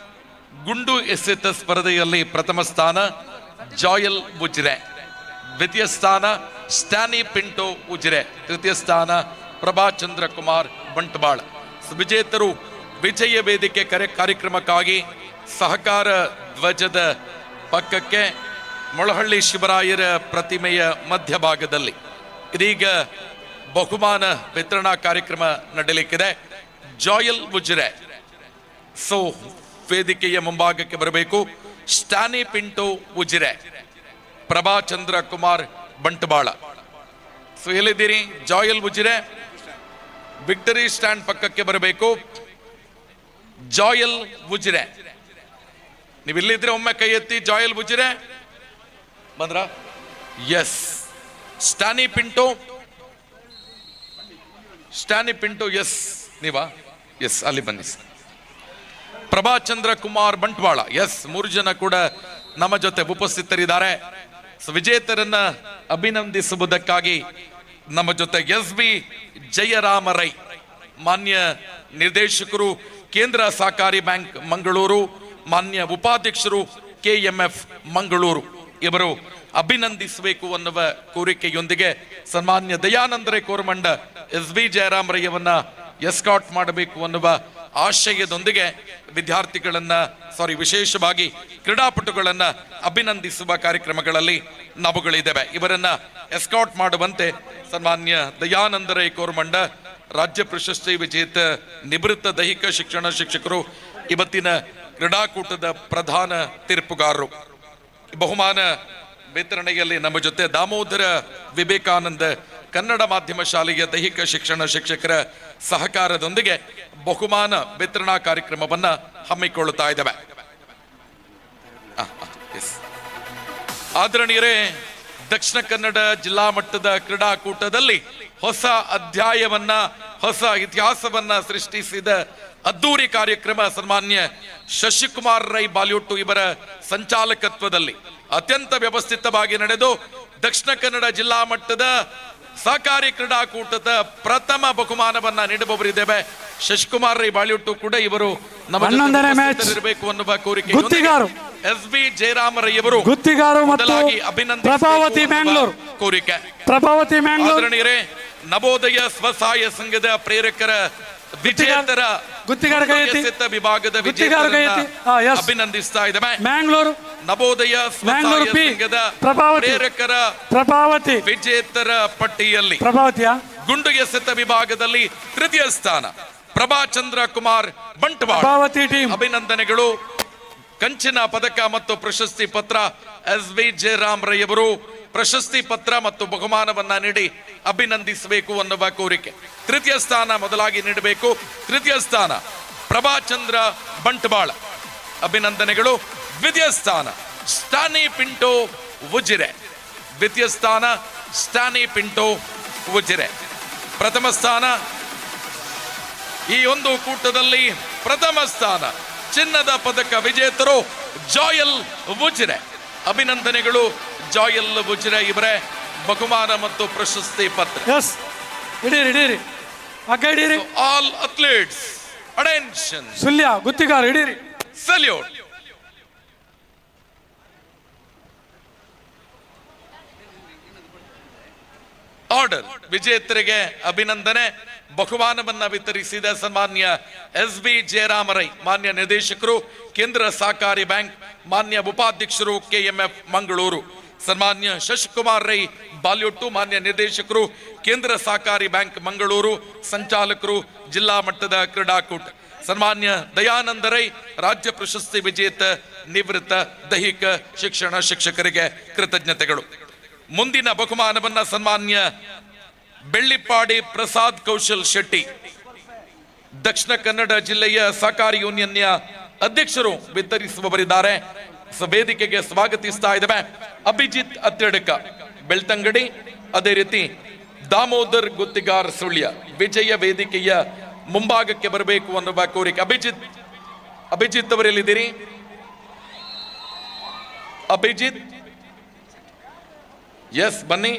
ಗುಂಡು ಎಸೆತ ಸ್ಪರ್ಧೆಯಲ್ಲಿ ಪ್ರಥಮ ಸ್ಥಾನ ಜಾಯಲ್ ಉಜಿರೆ, ದ್ವಿತೀಯ ಸ್ಥಾನ ಸ್ಟ್ಯಾನಿ ಪಿಂಟೋ ಉಜಿರೆ, ತೃತೀಯ ಸ್ಥಾನ ಪ್ರಭಾಚಂದ್ರ ಕುಮಾರ್ ಬಂಟ್ವಾಳ. ವಿಜೇತರು ವಿಜಯ ವೇದಿಕೆ ಕಾರ್ಯಕ್ರಮಕ್ಕಾಗಿ ಸಹಕಾರ ಧ್ವಜದ ಪಕ್ಕಕ್ಕೆ ಮೊಳಹಳ್ಳಿ ಶಿವರಾಯರ ಪ್ರತಿಮೆಯ ಮಧ್ಯಭಾಗದಲ್ಲಿ ಇದೀಗ ಬಹುಮಾನ ವಿತರಣಾ ಕಾರ್ಯಕ್ರಮ ನಡೆಯಲಿಕ್ಕಿದೆ. ಜಾಯಲ್ ಉಜಿರೆ ಸೊ ವೇದಿಕೆಯ ಮುಂಭಾಗಕ್ಕೆ ಬರಬೇಕು. ಸ್ಟ್ಯಾನಿ ಪಿಂಟೋ ಉಜಿರೆ, ಪ್ರಭಾಚಂದ್ರ ಕುಮಾರ್ ಬಂಟ್ವಾಳ. ಸೊ ಎಲ್ಲಿದ್ದೀರಿ? ಜಾಯಲ್ ಉಜಿರೆ ವಿಕ್ಟರಿ ಸ್ಟ್ಯಾಂಡ್ ಪಕ್ಕಕ್ಕೆ ಬರಬೇಕು. ಜಾಯಲ್ ಉಜಿರೆ, ನೀವು ಇಲ್ಲಿದ್ರೆ ಒಮ್ಮೆ ಕೈ ಎತ್ತಿ. ಜಾಯಲ್ ಉಜಿರೆ ಬಂದ್ರ? ಎಸ್. ಸ್ಟ್ಯಾನಿ ಪಿಂಟೋ, ಸ್ಟ್ಯಾನಿ ಪಿಂಟೋ ಎಸ್, ನೀವಾ? ಎಸ್, ಅಲ್ಲಿ ಬನ್ನಿ. ಪ್ರಭಾಚಂದ್ರ ಕುಮಾರ್ ಬಂಟ್ವಾಳ ಎಸ್, 3 ಜನ ಕೂಡ ನಮ್ಮ ಜೊತೆ ಉಪಸ್ಥಿತರಿದ್ದಾರೆ. ವಿಜೇತರನ್ನ ಅಭಿನಂದಿಸುವುದಕ್ಕಾಗಿ ನಮ್ಮ ಜೊತೆ ಎಸ್ ಬಿ ಜಯರಾಮ ರೈ, ಮಾನ್ಯ ನಿರ್ದೇಶಕರು ಕೇಂದ್ರ ಸಹಕಾರಿ ಬ್ಯಾಂಕ್ ಮಂಗಳೂರು, ಮಾನ್ಯ ಉಪಾಧ್ಯಕ್ಷರು KMF ಮಂಗಳೂರು, ಇವರು ಅಭಿನಂದಿಸಬೇಕು ಅನ್ನುವ ಕೋರಿಕೆಯೊಂದಿಗೆ ಸನ್ಮಾನ್ಯ ದಯಾನಂದ ರೈ ಕೋರಮಂಡ ಎಸ್ ಬಿ ಜಯರಾಮ ರೈಯವನ್ನ ಎಸ್ಕಾಟ್ ಮಾಡಬೇಕು ಅನ್ನುವ ಆಶಯದೊಂದಿಗೆ ವಿದ್ಯಾರ್ಥಿಗಳನ್ನ ವಿಶೇಷವಾಗಿ ಕ್ರೀಡಾಪಟುಗಳನ್ನ ಅಭಿನಂದಿಸುವ ಕಾರ್ಯಕ್ರಮಗಳಲ್ಲಿ ನಾವುಗಳಿದ್ದೇವೆ. ಇವರನ್ನ ಎಸ್ಕಾಟ್ ಮಾಡುವಂತೆ ಸನ್ಮಾನ್ಯ ದಯಾನಂದ ರೈ ಕೋರಮಂಡ, ರಾಜ್ಯ ಪ್ರಶಸ್ತಿ ವಿಜೇತ ನಿವೃತ್ತ ದೈಹಿಕ ಶಿಕ್ಷಣ ಶಿಕ್ಷಕರು, ಇವತ್ತಿನ ಕ್ರೀಡಾಕೂಟದ ಪ್ರಧಾನ ತೀರ್ಪುಗಾರರು. ಬಹುಮಾನ ವಿತರಣೆಯಲ್ಲಿ ನಮ್ಮ ಜೊತೆ ದಾಮೋದರ ವಿವೇಕಾನಂದ ಕನ್ನಡ ಮಾಧ್ಯಮ ಶಾಲೆಯ ದೈಹಿಕ ಶಿಕ್ಷಣ ಶಿಕ್ಷಕರ ಸಹಕಾರದೊಂದಿಗೆ ಬಹುಮಾನ ವಿತರಣಾ ಕಾರ್ಯಕ್ರಮವನ್ನ ಹಮ್ಮಿಕೊಳ್ಳುತ್ತಾ ಇದ್ದೇವೆ. ಆದರಣೀಯರೇ, ದಕ್ಷಿಣ ಕನ್ನಡ ಜಿಲ್ಲಾ ಮಟ್ಟದ ಕ್ರೀಡಾಕೂಟದಲ್ಲಿ ಹೊಸ ಅಧ್ಯಾಯವನ್ನ, ಹೊಸ ಇತಿಹಾಸವನ್ನ ಸೃಷ್ಟಿಸಿದ ಅದ್ದೂರಿ ಕಾರ್ಯಕ್ರಮ ಸನ್ಮಾನ್ಯ ಶಶಿಕುಮಾರ್ ರೈ ಬಾಲ್ಯೋಟು ಇವರ ಸಂಚಾಲಕತ್ವದಲ್ಲಿ ಅತ್ಯಂತ ವ್ಯವಸ್ಥಿತವಾಗಿ ನಡೆದು ದಕ್ಷಿಣ ಕನ್ನಡ ಜಿಲ್ಲಾ ಮಟ್ಟದ ಸಹಕಾರಿ ಕ್ರೀಡಾಕೂಟದ ಪ್ರಥಮ ಬಹುಮಾನವನ್ನ ನೀಡಬಹುದಿದ್ದೇವೆ. ಶಶಿಕುಮಾರ್ ರೈ ಬಾಲ್ಯೋಟು ಕೂಡ ಇವರು ನಮ್ಮ ಇರಬೇಕು ಅನ್ನುವ ಕೋರಿಕೆ. ಎಸ್ ಬಿ ಜಯರಾಮ ರೈ ಅವರು ಮೊದಲಾಗಿ ಅಭಿನಂದನೆ ಕೋರಿಕೆ. ಪ್ರಭಾವತಿ ಮ್ಯಾಂಗ್ಳೂರ್ ನವೋದಯ ಸ್ವಸಹಾಯ ಸಂಘದ ಪ್ರೇರಕರ ವಿಜೇತರ ವಿಭಾಗದ ಅಭಿನಂದಿಸ್ತಾ ಇದ್ದೇವೆ. ಮ್ಯಾಂಗ್ಳೂರ್ ನವೋದಯ ಸ್ವಸಹಾಯ ಸಂಘದ ಪ್ರೇರಕರ ಪ್ರಭಾವತಿ ವಿಜೇತರ ಪಟ್ಟಿಯಲ್ಲಿ ಪ್ರಭಾವತಿಯ ಗುಂಡು ಎಸೆತ ವಿಭಾಗದಲ್ಲಿ ತೃತೀಯ ಸ್ಥಾನ ಪ್ರಭಾಚಂದ್ರ ಕುಮಾರ್ ಬಂಟ್ವಾಳ. ಅಭಿನಂದನೆಗಳು. ಕಂಚಿನ ಪದಕ ಮತ್ತು ಪ್ರಶಸ್ತಿ ಪತ್ರ ಎಸ್ ಬಿ ಜಯರಾಮ್ ರೈ ಅವರು ಪ್ರಶಸ್ತಿ ಪತ್ರ ಮತ್ತು ಬಹುಮಾನವನ್ನ ನೀಡಿ ಅಭಿನಂದಿಸಬೇಕು ಅನ್ನುವ ಕೋರಿಕೆ. ತೃತೀಯ ಸ್ಥಾನ ಮೊದಲಾಗಿ ನೀಡಬೇಕು. ತೃತೀಯ ಸ್ಥಾನ ಪ್ರಭಾಚಂದ್ರ ಬಂಟ್ವಾಳ, ಅಭಿನಂದನೆಗಳು. ದ್ವಿತೀಯ ಸ್ಥಾನ ಸ್ಟ್ಯಾನಿ ಪಿಂಟೋ ಉಜಿರೆ, ದ್ವಿತೀಯ ಸ್ಥಾನ ಸ್ಟ್ಯಾನಿ ಪಿಂಟೋ ಉಜಿರೆ. ಪ್ರಥಮ ಸ್ಥಾನ ಈ ಒಂದು ಕೂಟದಲ್ಲಿ ಪ್ರಥಮ ಸ್ಥಾನ ಚಿನ್ನದ ಪದಕ ವಿಜೇತರು ಜಾಯಲ್ ಉಜಿರೆ. ಅಭಿನಂದನೆಗಳು ಜಾಯಲ್ ಉಜಿರೆ ಇವರೇ. ಬಹುಮಾನ ಮತ್ತು ಪ್ರಶಸ್ತಿ ಪತ್ರ. All athletes attention. Sullia Guthigar ಹಿಡೀರಿ. ಸಲ್ಯೂಟ್. ಆರ್ಡರ್. ವಿಜೇತರಿಗೆ ಅಭಿನಂದನೆ. ಬಹುಮಾನವನ್ನ ವಿತರಿಸಿದ ಸನ್ಮಾನ್ಯ ಎಸ್ ಬಿ ಜಯರಾಮ ರೈ, ಮಾನ್ಯ ನಿರ್ದೇಶಕರು ಕೇಂದ್ರ ಸಹಕಾರಿ ಬ್ಯಾಂಕ್, ಮಾನ್ಯ ಉಪಾಧ್ಯಕ್ಷರು KMF ಮಂಗಳೂರು, ಸನ್ಮಾನ್ಯ ಶಶಿಕುಮಾರ್ ರೈ ಬಾಲ್ಯೋಟು, ಮಾನ್ಯ ನಿರ್ದೇಶಕರು ಕೇಂದ್ರ ಸಹಕಾರಿ ಬ್ಯಾಂಕ್ ಮಂಗಳೂರು, ಸಂಚಾಲಕರು ಜಿಲ್ಲಾ ಮಟ್ಟದ ಕ್ರೀಡಾಕೂಟ, ಸನ್ಮಾನ್ಯ ದಯಾನಂದ ರೈ ರಾಜ್ಯ ಪ್ರಶಸ್ತಿ ವಿಜೇತ ನಿವೃತ್ತ ದೈಹಿಕ ಶಿಕ್ಷಣ ಶಿಕ್ಷಕರಿಗೆ ಕೃತಜ್ಞತೆಗಳು. ಮುಂದಿನ ಬಹುಮಾನವನ್ನ ಸನ್ಮಾನ್ಯ ಬೆಳ್ಳಿಪ್ಪಾಡಿ ಪ್ರಸಾದ್ ಕೌಶಲ್ ಶೆಟ್ಟಿ, ದಕ್ಷಿಣ ಕನ್ನಡ ಜಿಲ್ಲೆಯ ಸಹಕಾರಿ ಯೂನಿಯನ್ನ ಅಧ್ಯಕ್ಷರು ವಿತರಿಸುವವರಿದ್ದಾರೆ. ವೇದಿಕೆಗೆ ಸ್ವಾಗತಿಸ್ತಾ ಇದ್ದೇವೆ. ಅಭಿಜಿತ್ ಅತ್ಯಡಕ ಬೆಳ್ತಂಗಡಿ, ಅದೇ ರೀತಿ ದಾಮೋದರ್ ಗುತ್ತಿಗಾರ್ ಸುಳ್ಯ ವಿಜಯ ವೇದಿಕೆಯ ಮುಂಭಾಗಕ್ಕೆ ಬರಬೇಕು ಅನ್ನುವ ಕೋರಿಕೆ. ಅಭಿಜಿತ್ ಅವರೆಲ್ಲಿದ್ದೀರಿ? ಅಭಿಜಿತ್ ಎಸ್, ಬನ್ನಿ.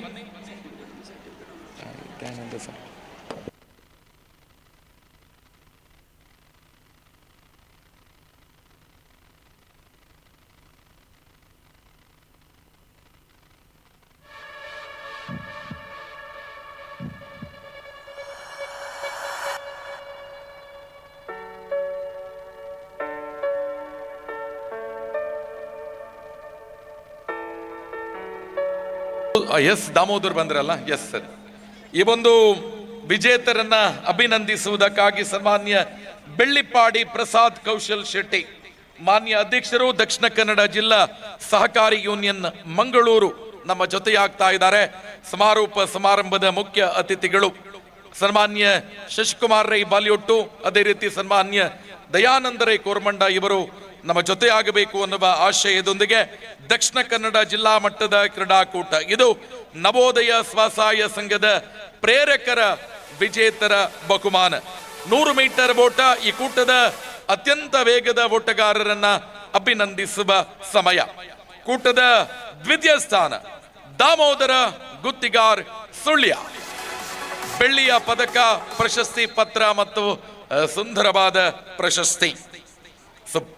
ಎಸ್ ದಾಮೋದರ್ ಬಂದ್ರಲ್ಲ, ಎಸ್ ಸರ್. ಈ ಒಂದು ವಿಜೇತರನ್ನ ಅಭಿನಂದಿಸುವುದಕ್ಕಾಗಿ ಸನ್ಮಾನ್ಯ ಬೆಳ್ಳಿಪ್ಪಾಡಿ ಪ್ರಸಾದ್ ಕೌಶಲ್ ಶೆಟ್ಟಿ, ಮಾನ್ಯ ಅಧ್ಯಕ್ಷರು, ದಕ್ಷಿಣ ಕನ್ನಡ ಜಿಲ್ಲಾ ಸಹಕಾರಿ ಯೂನಿಯನ್ ಮಂಗಳೂರು ನಮ್ಮ ಜೊತೆಯಾಗ್ತಾ ಇದ್ದಾರೆ. ಸಮಾರೋಪ ಸಮಾರಂಭದ ಮುಖ್ಯ ಅತಿಥಿಗಳು ಸನ್ಮಾನ್ಯ ಶಶಿಕುಮಾರ್ ರೈ ಬಾಲಿಯೊಟ್ಟು, ಅದೇ ರೀತಿ ಸನ್ಮಾನ್ಯ ದಯಾನಂದ ರೈ ಕೋರ್ಮಂಡ ಇವರು ನಮ್ಮ ಜೊತೆಯಾಗಬೇಕು ಅನ್ನುವ ಆಶಯದೊಂದಿಗೆ ದಕ್ಷಿಣ ಕನ್ನಡ ಜಿಲ್ಲಾ ಮಟ್ಟದ ಕ್ರೀಡಾಕೂಟ, ಇದು ನವೋದಯ ಸ್ವಸಹಾಯ ಸಂಘದ ಪ್ರೇರಕರ ವಿಜೇತರ ಬಹುಮಾನ. 100 ಮೀಟರ್ ಓಟ, ಈ ಕೂಟದ ಅತ್ಯಂತ ವೇಗದ ಓಟಗಾರರನ್ನ ಅಭಿನಂದಿಸುವ ಸಮಯ. ಕೂಟದ ದ್ವಿತೀಯ ಸ್ಥಾನ ದಾಮೋದರ ಗುತ್ತಿಗಾರ್ ಸುಳ್ಯ, ಬೆಳ್ಳಿಯ ಪದಕ, ಪ್ರಶಸ್ತಿ ಪತ್ರ ಮತ್ತು ಸುಂದರವಾದ ಪ್ರಶಸ್ತಿ.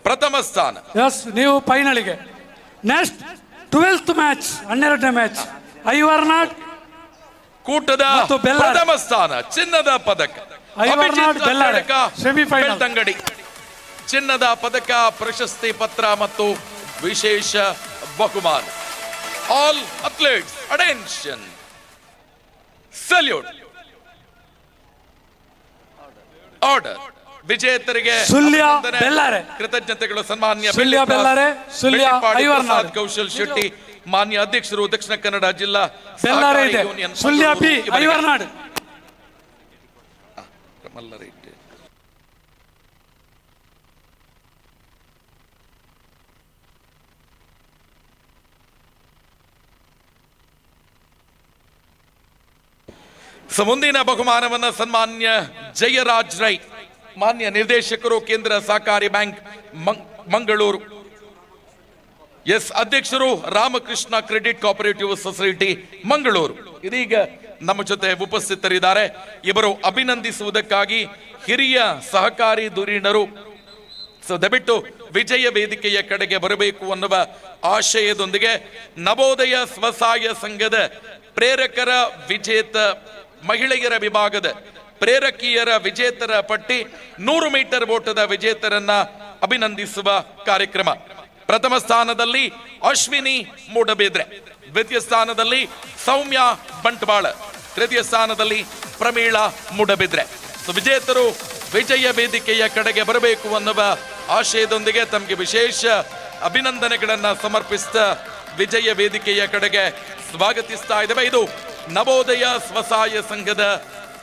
ಪ್ರಥಮ ಸ್ಥಾನ ಎಸ್, ನೀವು ಫೈನಲ್ಗೆ. ನೆಕ್ಸ್ಟ್ 12th ಮ್ಯಾಚ್, 12ನೇ ಮ್ಯಾಚ್ ಐವರ್ನಾಡ್ ಕೂಟದ ಪ್ರಥಮ ಸ್ಥಾನ ಚಿನ್ನದ ಪದಕ ಐವರ್ನಾಡ್ ಬೆಲ್ಲಾರೆ, ಸೆಮಿಫೈನಲ್ ಬೆಳ್ತಂಗಡಿ, ಚಿನ್ನದ ಪದಕ, ಪ್ರಶಸ್ತಿ ಪತ್ರ ಮತ್ತು ವಿಶೇಷ ಬಹುಮಾನ. All athletes attention, salute. Order. ವಿಜೇತರಿಗೆ ಸುಳ್ಯ ಬೆಲ್ಲಾರೆ, ಕೃತಜ್ಞತೆಗಳು. ಸನ್ಮಾನ್ಯ ಸುಳ್ಯ ಬೆಲ್ಲಾರೆ, ಸುಳ್ಯ ಐವರ್ನಾಡ್ ಕೌಶಲ್ ಶೆಟ್ಟಿ, ಮಾನ್ಯ ಅಧ್ಯಕ್ಷರು, ದಕ್ಷಿಣ ಕನ್ನಡ ಜಿಲ್ಲಾ ಬೆಲ್ಲಾರೆ ಇದೆ, ಸುಳ್ಯ ಬಿ ಐವರ್ನಾಡ್. ಮುಂದಿನ ಬಹುಮಾನವನ್ನು ಸನ್ಮಾನ್ಯ ಜಯರಾಜ್ ರೈ, ಮಾನ್ಯ ನಿರ್ದೇಶಕರು, ಕೇಂದ್ರ ಸಹಕಾರಿ ಬ್ಯಾಂಕ್ ಮಂಗಳೂರು, ಎಸ್ ಅಧ್ಯಕ್ಷರು, Ramakrishna credit cooperative society Mangaluru, ಇದೀಗ ನಮ್ಮ ಜೊತೆ ಉಪಸ್ಥಿತರಿದ್ದಾರೆ. ಇವರು ಅಭಿನಂದಿಸುವುದಕ್ಕಾಗಿ ಹಿರಿಯ ಸಹಕಾರಿ ಧುರೀಣರು. ದಯವಿಟ್ಟು ವಿಜಯ ವೇದಿಕೆಯ ಕಡೆಗೆ ಬರಬೇಕು ಅನ್ನುವ ಆಶಯದೊಂದಿಗೆ ನವೋದಯ ಸ್ವಸಹಾಯ ಸಂಘದ ಪ್ರೇರಕರ ವಿಜೇತ ಮಹಿಳೆಯರ ವಿಭಾಗದ ಪ್ರೇರಕಿಯರ ವಿಜೇತರ ಪಟ್ಟಿ 100 ಮೀಟರ್ ಓಟದ ವಿಜೇತರನ್ನ ಅಭಿನಂದಿಸುವ ಕಾರ್ಯಕ್ರಮ. ಪ್ರಥಮ ಸ್ಥಾನದಲ್ಲಿ ಅಶ್ವಿನಿ ಮೂಡಬಿದ್ರೆ, ದ್ವಿತೀಯ ಸ್ಥಾನದಲ್ಲಿ ಸೌಮ್ಯ ಬಂಟ್ವಾಳ, ತೃತೀಯ ಸ್ಥಾನದಲ್ಲಿ ಪ್ರಮೀಳಾ ಮೂಡಬಿದ್ರೆ. ವಿಜೇತರು ವಿಜಯ ವೇದಿಕೆಯ ಕಡೆಗೆ ಬರಬೇಕು ಅನ್ನುವ ಆಶಯದೊಂದಿಗೆ ತಮಗೆ ವಿಶೇಷ ಅಭಿನಂದನೆಗಳನ್ನ ಸಮರ್ಪಿಸಿದ ವಿಜಯ ವೇದಿಕೆಯ ಕಡೆಗೆ ಸ್ವಾಗತಿಸ್ತಾ ಇದ್ದೇವೆ. ಇದು ನವೋದಯ ಸ್ವಸಹಾಯ ಸಂಘದ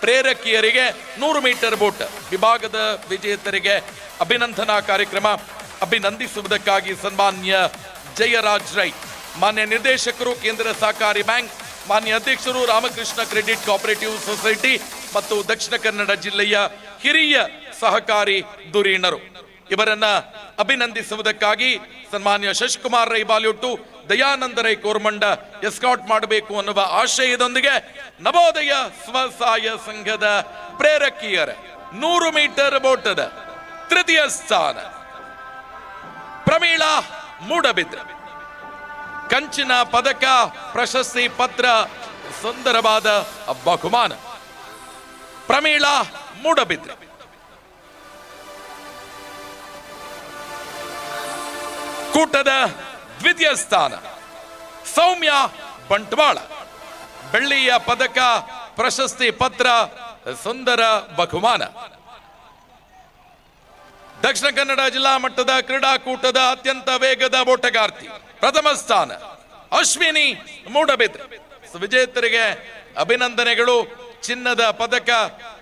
ಪ್ರೇರಕಿಯರಿಗೆ 100 ಮೀಟರ್ ಬೋಟ್ ವಿಭಾಗದ ವಿಜೇತರಿಗೆ ಅಭಿನಂದನಾ ಕಾರ್ಯಕ್ರಮ. ಅಭಿನಂದಿಸುವುದಕ್ಕಾಗಿ ಸನ್ಮಾನ್ಯ ಜಯರಾಜ್ ರೈ, ಮಾನ್ಯ ನಿರ್ದೇಶಕರು, ಕೇಂದ್ರ ಸಹಕಾರಿ ಬ್ಯಾಂಕ್, ಮಾನ್ಯ ಅಧ್ಯಕ್ಷರು, ರಾಮಕೃಷ್ಣ ಕ್ರೆಡಿಟ್ ಕೋಆಪರೇಟಿವ್ ಸೊಸೈಟಿ ಮತ್ತು ದಕ್ಷಿಣ ಕನ್ನಡ ಜಿಲ್ಲೆಯ ಹಿರಿಯ ಸಹಕಾರಿ ಧುರೀಣರು, ಇವರನ್ನ ಅಭಿನಂದಿಸುವುದಕ್ಕಾಗಿ ಸನ್ಮಾನ್ಯ ಶಶಿಕುಮಾರ್ ರೈ ಬಾಲಿಯೊಟ್ಟು, ದಯಾನಂದ ರೈ ಕೋರ್ಮಂಡ ಎಸ್ಕಾಟ್ ಮಾಡಬೇಕು ಅನ್ನುವ ಆಶಯದೊಂದಿಗೆ ನವೋದಯ ಸ್ವಸಹಾಯ ಸಂಘದ ಪ್ರೇರಕಿಯರ 100 ಮೀಟರ್ ಓಟದ ತೃತೀಯ ಸ್ಥಾನ ಪ್ರಮೀಳಾ ಮೂಡಬಿದ್ರೆ, ಕಂಚಿನ ಪದಕ, ಪ್ರಶಸ್ತಿ ಪತ್ರ, ಸುಂದರವಾದ ಬಹುಮಾನ. ಪ್ರಮೀಳಾ ಮೂಡಬಿದ್ರೆ. ಕೂಟದ ದ್ವಿತೀಯ ಸ್ಥಾನ ಸೌಮ್ಯ ಬಂಟ್ವಾಳ, ಬೆಳ್ಳಿಯ ಪದಕ, ಪ್ರಶಸ್ತಿ ಪತ್ರ, ಸುಂದರ ಬಹುಮಾನ. ದಕ್ಷಿಣ ಕನ್ನಡ ಜಿಲ್ಲಾ ಮಟ್ಟದ ಕ್ರೀಡಾಕೂಟದ ಅತ್ಯಂತ ವೇಗದ ಓಟಗಾರ್ತಿ, ಪ್ರಥಮ ಸ್ಥಾನ ಅಶ್ವಿನಿ ಮೂಡಬಿದ್ರೆ. ವಿಜೇತರಿಗೆ ಅಭಿನಂದನೆಗಳು, ಚಿನ್ನದ ಪದಕ,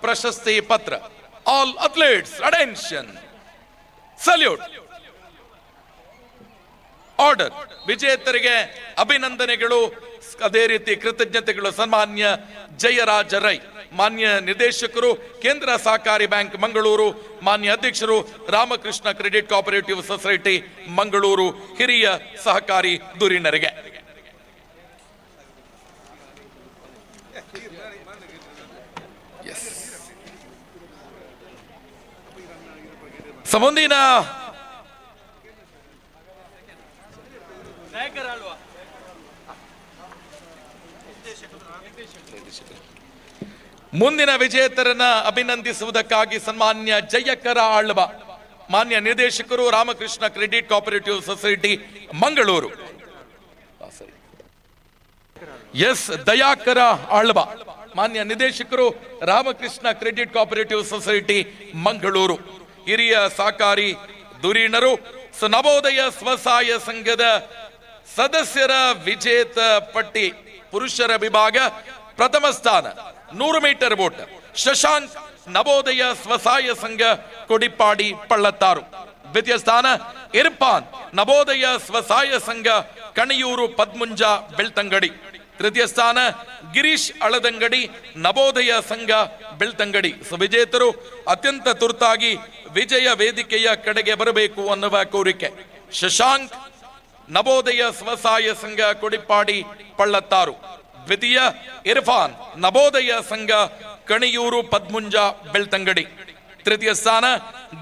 ಪ್ರಶಸ್ತಿ ಪತ್ರ. All athletes attention, salute. Order. ವಿಜೇತರಿಗೆ ಅಭಿನಂದನೆಗಳು, ಅದೇ ರೀತಿ ಕೃತಜ್ಞತೆಗಳು. ಸನ್ಮಾನ್ಯ ಜಯರಾಜ ರೈ, ಮಾನ್ಯ ನಿರ್ದೇಶಕರು, ಕೇಂದ್ರ ಸಹಕಾರಿ ಬ್ಯಾಂಕ್ ಮಂಗಳೂರು, ಮಾನ್ಯ ಅಧ್ಯಕ್ಷರು, Ramakrishna credit cooperative society Mangaluru, ಹಿರಿಯ ಸಹಕಾರಿ ಧುರೀಣರಿಗೆ. ಮುಂದಿನ ಮುಂದಿನ ವಿಜೇತರನ್ನ ಅಭಿನಂದಿಸುವುದಕ್ಕಾಗಿ ಸನ್ಮಾನ್ಯ ಜಯಕರ ಆಳ್ವ, ಮಾನ್ಯ ನಿರ್ದೇಶಕರು, Ramakrishna credit cooperative society Mangaluru. S Dayakara Alva, ಮಾನ್ಯ ನಿರ್ದೇಶಕರು, Ramakrishna credit cooperative society Mangaluru. ಹಿರಿಯ ಸಹಕಾರಿ ಧುರೀಣರು. ನವೋದಯ ಸ್ವಸಹಾಯ ಸಂಘದ ಸದಸ್ಯರ ವಿಜೇತ ಪಟ್ಟಿ. ಪುರುಷರ ವಿಭಾಗ ಪ್ರಥಮ ಸ್ಥಾನ 100 ಮೀಟರ್ ಓಟ ಶಶಾಂಕ್, ನವೋದಯ ಸ್ವಸಹಾಯ ಸಂಘ ಕೊಡಿಪಾಡಿ ಪಳ್ಳತ್ತಾರು. ದ್ವಿತೀಯ ಸ್ಥಾನ ಇರ್ಫಾನ್, ನವೋದಯ ಸ್ವಸಹಾಯ ಸಂಘ ಕಣಿಯೂರು ಪದ್ಮುಂಜ ಬೆಳ್ತಂಗಡಿ. ತೃತೀಯ ಸ್ಥಾನ ಗಿರೀಶ್ ಅಳದಂಗಡಿ, ನವೋದಯ ಸಂಘ ಬೆಳ್ತಂಗಡಿ. ವಿಜೇತರು ಅತ್ಯಂತ ತುರ್ತಾಗಿ ವಿಜಯ ವೇದಿಕೆಯ ಕಡೆಗೆ ಬರಬೇಕು ಅನ್ನುವ ಕೋರಿಕೆ. ಶಶಾಂಕ್, ನವೋದಯ ಸ್ವಸಹಾಯ ಸಂಘ ಕೊಡಿಪಾಡಿ ಪಳ್ಳತ್ತಾರು. ದ್ವಿತೀಯ ಇರ್ಫಾನ್, ನವೋದಯ ಸಂಘ ಕಣಿಯೂರು ಪದ್ಮುಂಜ ಬೆಳ್ತಂಗಡಿ. ತೃತೀಯ ಸ್ಥಾನ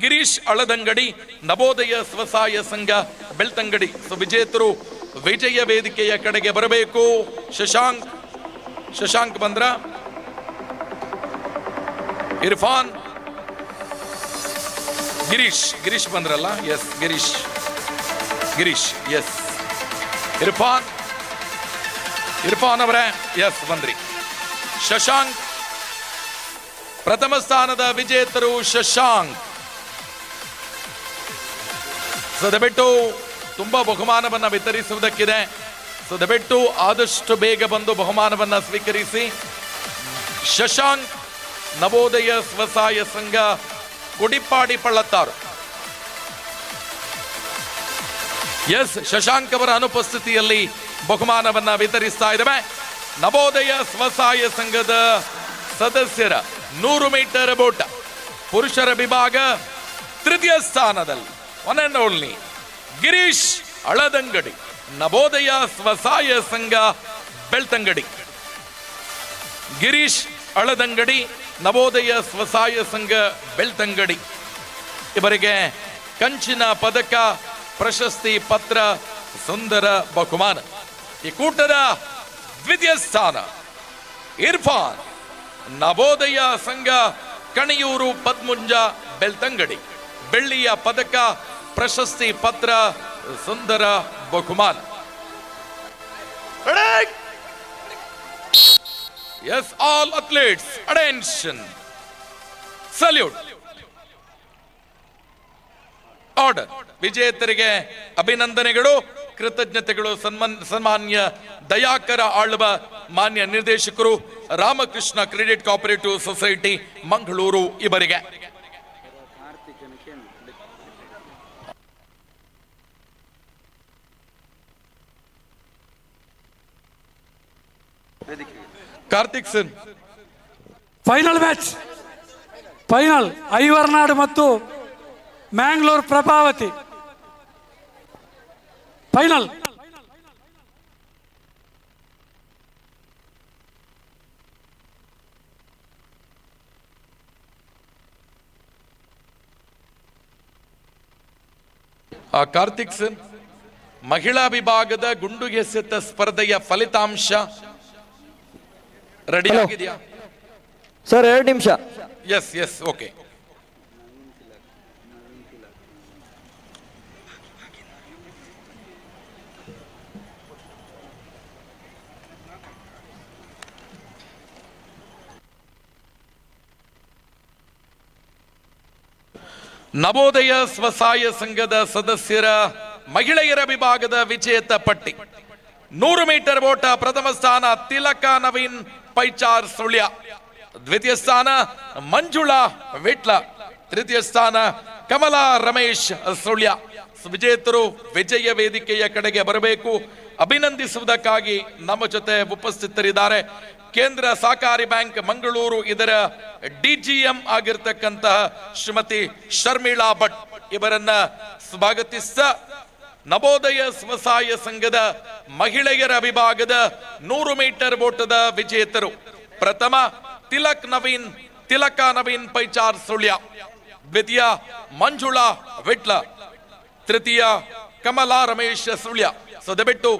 ಗಿರೀಶ್ ಅಳದಂಗಡಿ, ನವೋದಯ ಸ್ವಸಹಾಯ ಸಂಘ ಬೆಳ್ತಂಗಡಿ. ವಿಜೇತರು ವಿಜಯ ವೇದಿಕೆಯ ಕಡೆಗೆ ಬರಬೇಕು. ಶಶಾಂಕ್ ಬಂದ್ರ, ಇರ್ಫಾನ್, ಗಿರೀಶ್ ಬಂದ್ರಲ್ಲ? S, Girish S. ಇರ್ಫಾನ್ ಅವರೇ ಎಸ್ ಬಂದ್ರಿ. ಶಶಾಂಕ್, ಪ್ರಥಮ ಸ್ಥಾನದ ವಿಜೇತರು ಶಶಾಂಕ್. ದಯವಿಟ್ಟು ತುಂಬಾ ಬಹುಮಾನವನ್ನ ವಿತರಿಸುವುದಕ್ಕಿದೆ. ದಯವಿಟ್ಟು ಆದಷ್ಟು ಬೇಗ ಬಂದು ಬಹುಮಾನವನ್ನ ಸ್ವೀಕರಿಸಿ. ಶಶಾಂಕ್, ನವೋದಯ ಸ್ವಸಹಾಯ ಸಂಘ ಕೊಡಿಪಾಡಿ ಪಳ್ಳತ್ತಾರು. ಎಸ್, ಶಶಾಂಕ್ ಅವರ ಅನುಪಸ್ಥಿತಿಯಲ್ಲಿ ಬಹುಮಾನವನ್ನ ವಿತರಿಸ್ತಾ ಇದ್ದೇವೆ. ನವೋದಯ ಸ್ವಸಹಾಯ ಸಂಘದ ಸದಸ್ಯರ 100 ಮೀಟರ್ ಓಟ ಪುರುಷರ ವಿಭಾಗ ತೃತೀಯ ಸ್ಥಾನದಲ್ಲಿ one and only Girish Aladangady, Navodaya ಸ್ವಸಹಾಯ ಸಂಘ ಬೆಳ್ತಂಗಡಿ. ಗಿರೀಶ್ ಅಳದಂಗಡಿ, ನವೋದಯ ಸ್ವಸಹಾಯ ಸಂಘ ಬೆಳ್ತಂಗಡಿ ಇವರಿಗೆ ಕಂಚಿನ ಪದಕ, ಪ್ರಶಸ್ತಿ ಪತ್ರ, ಸುಂದರ ಬಹುಮಾನ. ಈ ಕೂಟದ ದ್ವಿತೀಯ ಸ್ಥಾನ ಇರ್ಫಾನ್, ನವೋದಯ ಸಂಘ ಕಣಿಯೂರು ಪದ್ಮುಂಜ ಬೆಳ್ತಂಗಡಿ. ಬೆಳ್ಳಿಯ ಪದಕ, ಪ್ರಶಸ್ತಿ ಪತ್ರ, ಸುಂದರ ಬಹುಮಾನ. Yes, all athletes attention, salute. Order. ವಿಜೇತರಿಗೆ ಅಭಿನಂದನೆಗಳು, ಕೃತಜ್ಞತೆಗಳು. ಸನ್ಮಾನ್ಯ ದಯಾಕರ ಆಳ್ವ, ಮಾನ್ಯ ನಿರ್ದೇಶಕರು, Ramakrishna credit cooperative society Mangaluru ಇವರಿಗೆ. Karthik sir, final match, final Aivarnad ಮತ್ತು ಮ್ಯಾಂಗ್ಳೂರ್ ಪ್ರಭಾವತಿ ಫೈನಲ್. ಕಾರ್ತಿಕ್ ಸರ್, ಮಹಿಳಾ ವಿಭಾಗದ ಗುಂಡು ಎಸೆತ ಸ್ಪರ್ಧೆಯ ಫಲಿತಾಂಶ ರೆಡಿ ಆಗಿದೆಯಾ ಸರ್? 2 ನಿಮಿಷ. S, okay. ನವೋದಯ ಸ್ವಸಹಾಯ ಸಂಘದ ಸದಸ್ಯರ ಮಹಿಳೆಯರ ವಿಭಾಗದ ವಿಜೇತ ಪಟ್ಟಿ. 100 ಮೀಟರ್ ಓಟ ಪ್ರಥಮ ಸ್ಥಾನ ತಿಲಕ ನವೀನ್ ಪೈಚಾರ್ ಸುಳ್ಯ. ದ್ವಿತೀಯ ಸ್ಥಾನ ಮಂಜುಳಾ ವಿಟ್ಲ. ತೃತೀಯ ಸ್ಥಾನ ಕಮಲಾ ರಮೇಶ್ ಸುಳ್ಯ. ವಿಜೇತರು ವಿಜಯ ವೇದಿಕೆಯ ಕಡೆಗೆ ಬರಬೇಕು. ಅಭಿನಂದಿಸುವುದಕ್ಕಾಗಿ ನಮ್ಮ ಜೊತೆ ಉಪಸ್ಥಿತರಿದ್ದಾರೆ ಕೇಂದ್ರ ಸಹಕಾರಿ ಬ್ಯಾಂಕ್ ಮಂಗಳೂರು ಇದರ ಡಿಜಿಎಂ ಆಗಿರ್ತಕ್ಕಂತಹ ಶ್ರೀಮತಿ ಶರ್ಮಿಳಾ ಭಟ್ ಇವರನ್ನ ಸ್ವಾಗತಿಸ್ತಾ, ನವೋದಯ ಸ್ವಸಹಾಯ ಸಂಘದ ಮಹಿಳೆಯರ ವಿಭಾಗದ 100 ಮೀಟರ್ ಓಟದ ವಿಜೇತರು. ಪ್ರಥಮ ತಿಲಕ ನವೀನ್ ಪೈಚಾರ್ ಸುಳ್ಯ. ದ್ವಿತೀಯ ಮಂಜುಳಾ ವಿಟ್ಲ. ತೃತೀಯ ಕಮಲಾ ರಮೇಶ್ ಸುಳ್ಯ. ದಯವಿಟ್ಟು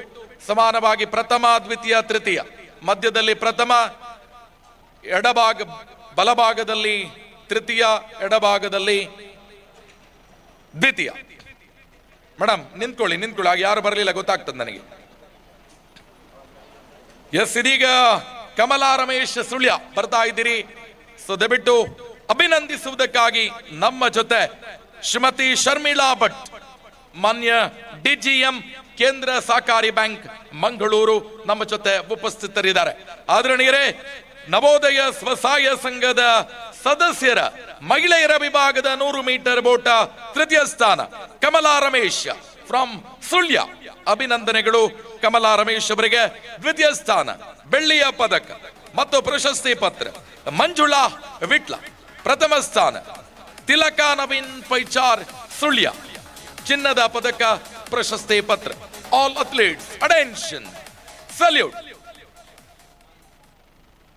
ಸಮಾನವಾಗಿ ಪ್ರಥಮ, ದ್ವಿತೀಯ, ತೃತೀಯ, ಮಧ್ಯದಲ್ಲಿ ಪ್ರಥಮ, ಬಲಭಾಗದಲ್ಲಿ ತೃತೀಯ, ಎಡಭಾಗದಲ್ಲಿ ದ್ವಿತೀಯ. ಮೇಡಮ್ ನಿಂತ್ಕೊಳ್ಳಿ, ಯಾರು ಬರಲಿಲ್ಲ ಗೊತ್ತಾಗ್ತದೆ ನನಗೆ. ಎಸ್, ಇದೀಗ ಕಮಲಾ ರಮೇಶ್ ಸುಳ್ಯ ಬರ್ತಾ ಇದ್ದೀರಿ. ಸೊ ದಯವಿಟ್ಟು ಅಭಿನಂದಿಸುವುದಕ್ಕಾಗಿ ನಮ್ಮ ಜೊತೆ ಶ್ರೀಮತಿ ಶರ್ಮಿಳಾ ಭಟ್, ಮಾನ್ಯ ಡಿಜಿಎಂ ಕೇಂದ್ರ ಸಹಕಾರಿ ಬ್ಯಾಂಕ್ ಮಂಗಳೂರು ನಮ್ಮ ಜೊತೆ ಉಪಸ್ಥಿತರಿದ್ದಾರೆ. ಆದರಣೀಯರೇ, ನವೋದಯ ಸ್ವಸಹಾಯ ಸಂಘದ ಸದಸ್ಯರ ಮಹಿಳೆಯರ ವಿಭಾಗದ 100 ಮೀಟರ್ ಓಟ ತೃತೀಯ ಸ್ಥಾನ ಕಮಲಾ ರಮೇಶ್ ಫ್ರಮ್ ಸುಳ್ಯ. ಅಭಿನಂದನೆಗಳು ಕಮಲಾ ರಮೇಶ್ ಅವರಿಗೆ. ದ್ವಿತೀಯ ಸ್ಥಾನ ಬೆಳ್ಳಿಯ ಪದಕ ಮತ್ತು ಪ್ರಶಸ್ತಿ ಪತ್ರ ಮಂಜುಳಾ ವಿಟ್ಲ. ಪ್ರಥಮ ಸ್ಥಾನ ತಿಲಕ ನವೀನ್ ಪೈಚಾರ್ ಸುಳ್ಯ. ಚಿನ್ನದ ಪದಕ ಪ್ರಶಸ್ತಿ ಪತ್ರ. All athletes attention, salute.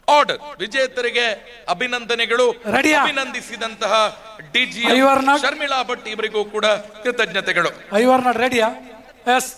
Order. ವಿಜೇತರಿಗೆ ಅಭಿನಂದನೆಗಳು. ಅಭಿನಂದಿಸಿದಂತಹ ಡಿಜಿ ಶರ್ಮಿಳಾ ಭಟ್ ಇವರಿಗೂ ಕೂಡ ಕೃತಜ್ಞತೆಗಳು. ರೆಡಿಯಾ? ಎಸ್.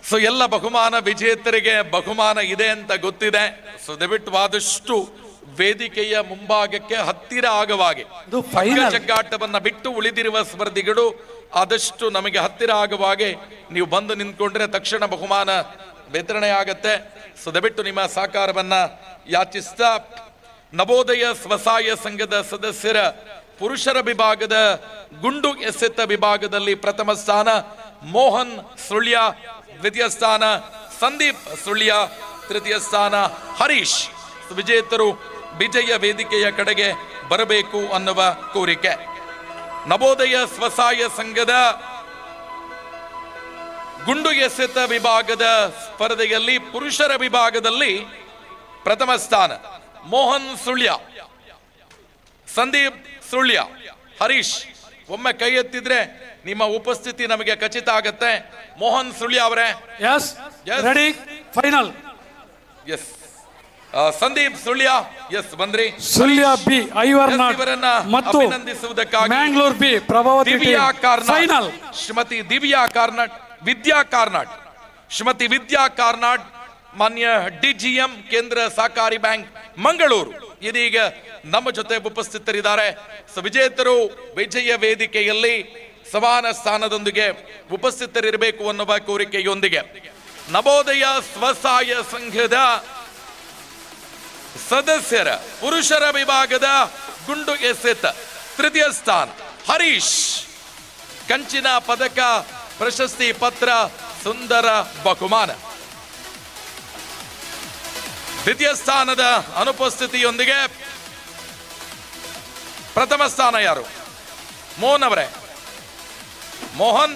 ಸೊ ಎಲ್ಲ ಬಹುಮಾನ ವಿಜೇತರಿಗೆ ಬಹುಮಾನ ಇದೆ ಅಂತ ಗೊತ್ತಿದೆ. ಸೊ ದಯವಿಟ್ಟು ಆದಷ್ಟು ವೇದಿಕೆಯ ಮುಂಭಾಗಕ್ಕೆ ಹತ್ತಿರ ಆಗುವಾಗೆ, ಜಗ್ಗಾಟವನ್ನ ಬಿಟ್ಟು ಉಳಿದಿರುವ ಸ್ಪರ್ಧಿಗಳು ಆದಷ್ಟು ನಮಗೆ ಹತ್ತಿರ ಆಗುವಾಗೆ ನೀವು ಬಂದು ನಿಂತ್ಕೊಂಡ್ರೆ ತಕ್ಷಣ ಬಹುಮಾನ ವಿತರಣೆ ಆಗತ್ತೆ. ಸೊ ದಯವಿಟ್ಟು ನಿಮ್ಮ ಸಹಕಾರವನ್ನ ಯಾಚಿಸ್ತಾ, ನವೋದಯ ಸ್ವಸಹಾಯ ಸಂಘದ ಸದಸ್ಯರ ಪುರುಷರ ವಿಭಾಗದ ಗುಂಡು ಎಸೆತ ವಿಭಾಗದಲ್ಲಿ ಪ್ರಥಮ ಸ್ಥಾನ ಮೋಹನ್ ಸುಳ್ಯ. ದ್ವಿತೀಯ ಸ್ಥಾನ ಸಂದೀಪ್ ಸುಳ್ಯ. ತೃತೀಯ ಸ್ಥಾನ ಹರೀಶ್. ವಿಜೇತರು ವಿಜಯ ವೇದಿಕೆಯ ಕಡೆಗೆ ಬರಬೇಕು ಅನ್ನುವ ಕೋರಿಕೆ. ನವೋದಯ ಸ್ವಸಹಾಯ ಸಂಘದ ಗುಂಡು ಎಸೆತ ವಿಭಾಗದ ಸ್ಪರ್ಧೆಯಲ್ಲಿ ಪುರುಷರ ವಿಭಾಗದಲ್ಲಿ ಪ್ರಥಮ ಸ್ಥಾನ ಮೋಹನ್ ಸುಳ್ಯ, ಸಂದೀಪ್ ಸುಳ್ಯ, ಹರೀಶ್. ಒಮ್ಮೆ ಕೈ ಎತ್ತಿದ್ರೆ ನಿಮ್ಮ ಉಪಸ್ಥಿತಿ ನಮಗೆ ಖಚಿತ ಆಗತ್ತೆ. ಮೋಹನ್ ಸುಳ್ಯ ಅವರೇ, yes, ready, final. Yes. Sandeep Sullia, yes ಬಂದ್ರಿ. ಸುಳ್ಯ ಬಿ ಐವರ್ನಾಡ್ ಮತ್ತು ಅಭಿನಂದಿಸುವುದಕ್ಕಾಗಿ ಮ್ಯಾಂಗ್ಳೂರ್ ಬಿ ಪ್ರಭಾವತಿ ದಿವ್ಯಾ ಫೈನಲ್. ಶ್ರೀಮತಿ ದಿವ್ಯಾ ಕಾರ್ನಾಡ್, ವಿದ್ಯಾ ಕಾರ್ನಾಡ್, ಶ್ರೀಮತಿ ವಿದ್ಯಾ ಕಾರ್ನಾಡ್, ಮಾನ್ಯ ಡಿಜಿಎಂ ಕೇಂದ್ರ ಸಹಕಾರಿ ಬ್ಯಾಂಕ್ ಮಂಗಳೂರು ಇದೀಗ ನಮ್ಮ ಜೊತೆ ಉಪಸ್ಥಿತರಿದ್ದಾರೆ. ವಿಜೇತರು ವಿಜಯ ವೇದಿಕೆಯಲ್ಲಿ ಸಮಾನ ಸ್ಥಾನದೊಂದಿಗೆ ಉಪಸ್ಥಿತರಿರಬೇಕು ಅನ್ನುವ ಕೋರಿಕೆಯೊಂದಿಗೆ ನವೋದಯ ಸ್ವಸಹಾಯ ಸಂಘದ ಸದಸ್ಯರ ಪುರುಷರ ವಿಭಾಗದ ಗುಂಡು ಎಸೆತ ತೃತೀಯ ಸ್ಥಾನ ಹರೀಶ್. ಕಂಚಿನ ಪದಕ, ಪ್ರಶಸ್ತಿ ಪತ್ರ, ಸುಂದರ ಬಹುಮಾನ. ದ್ವಿತೀಯ ಸ್ಥಾನದ ಅನುಪಸ್ಥಿತಿಯೊಂದಿಗೆ ಪ್ರಥಮ ಸ್ಥಾನ ಯಾರು? ಮೋಹನ್ ಅವರೇ. ಮೋಹನ್,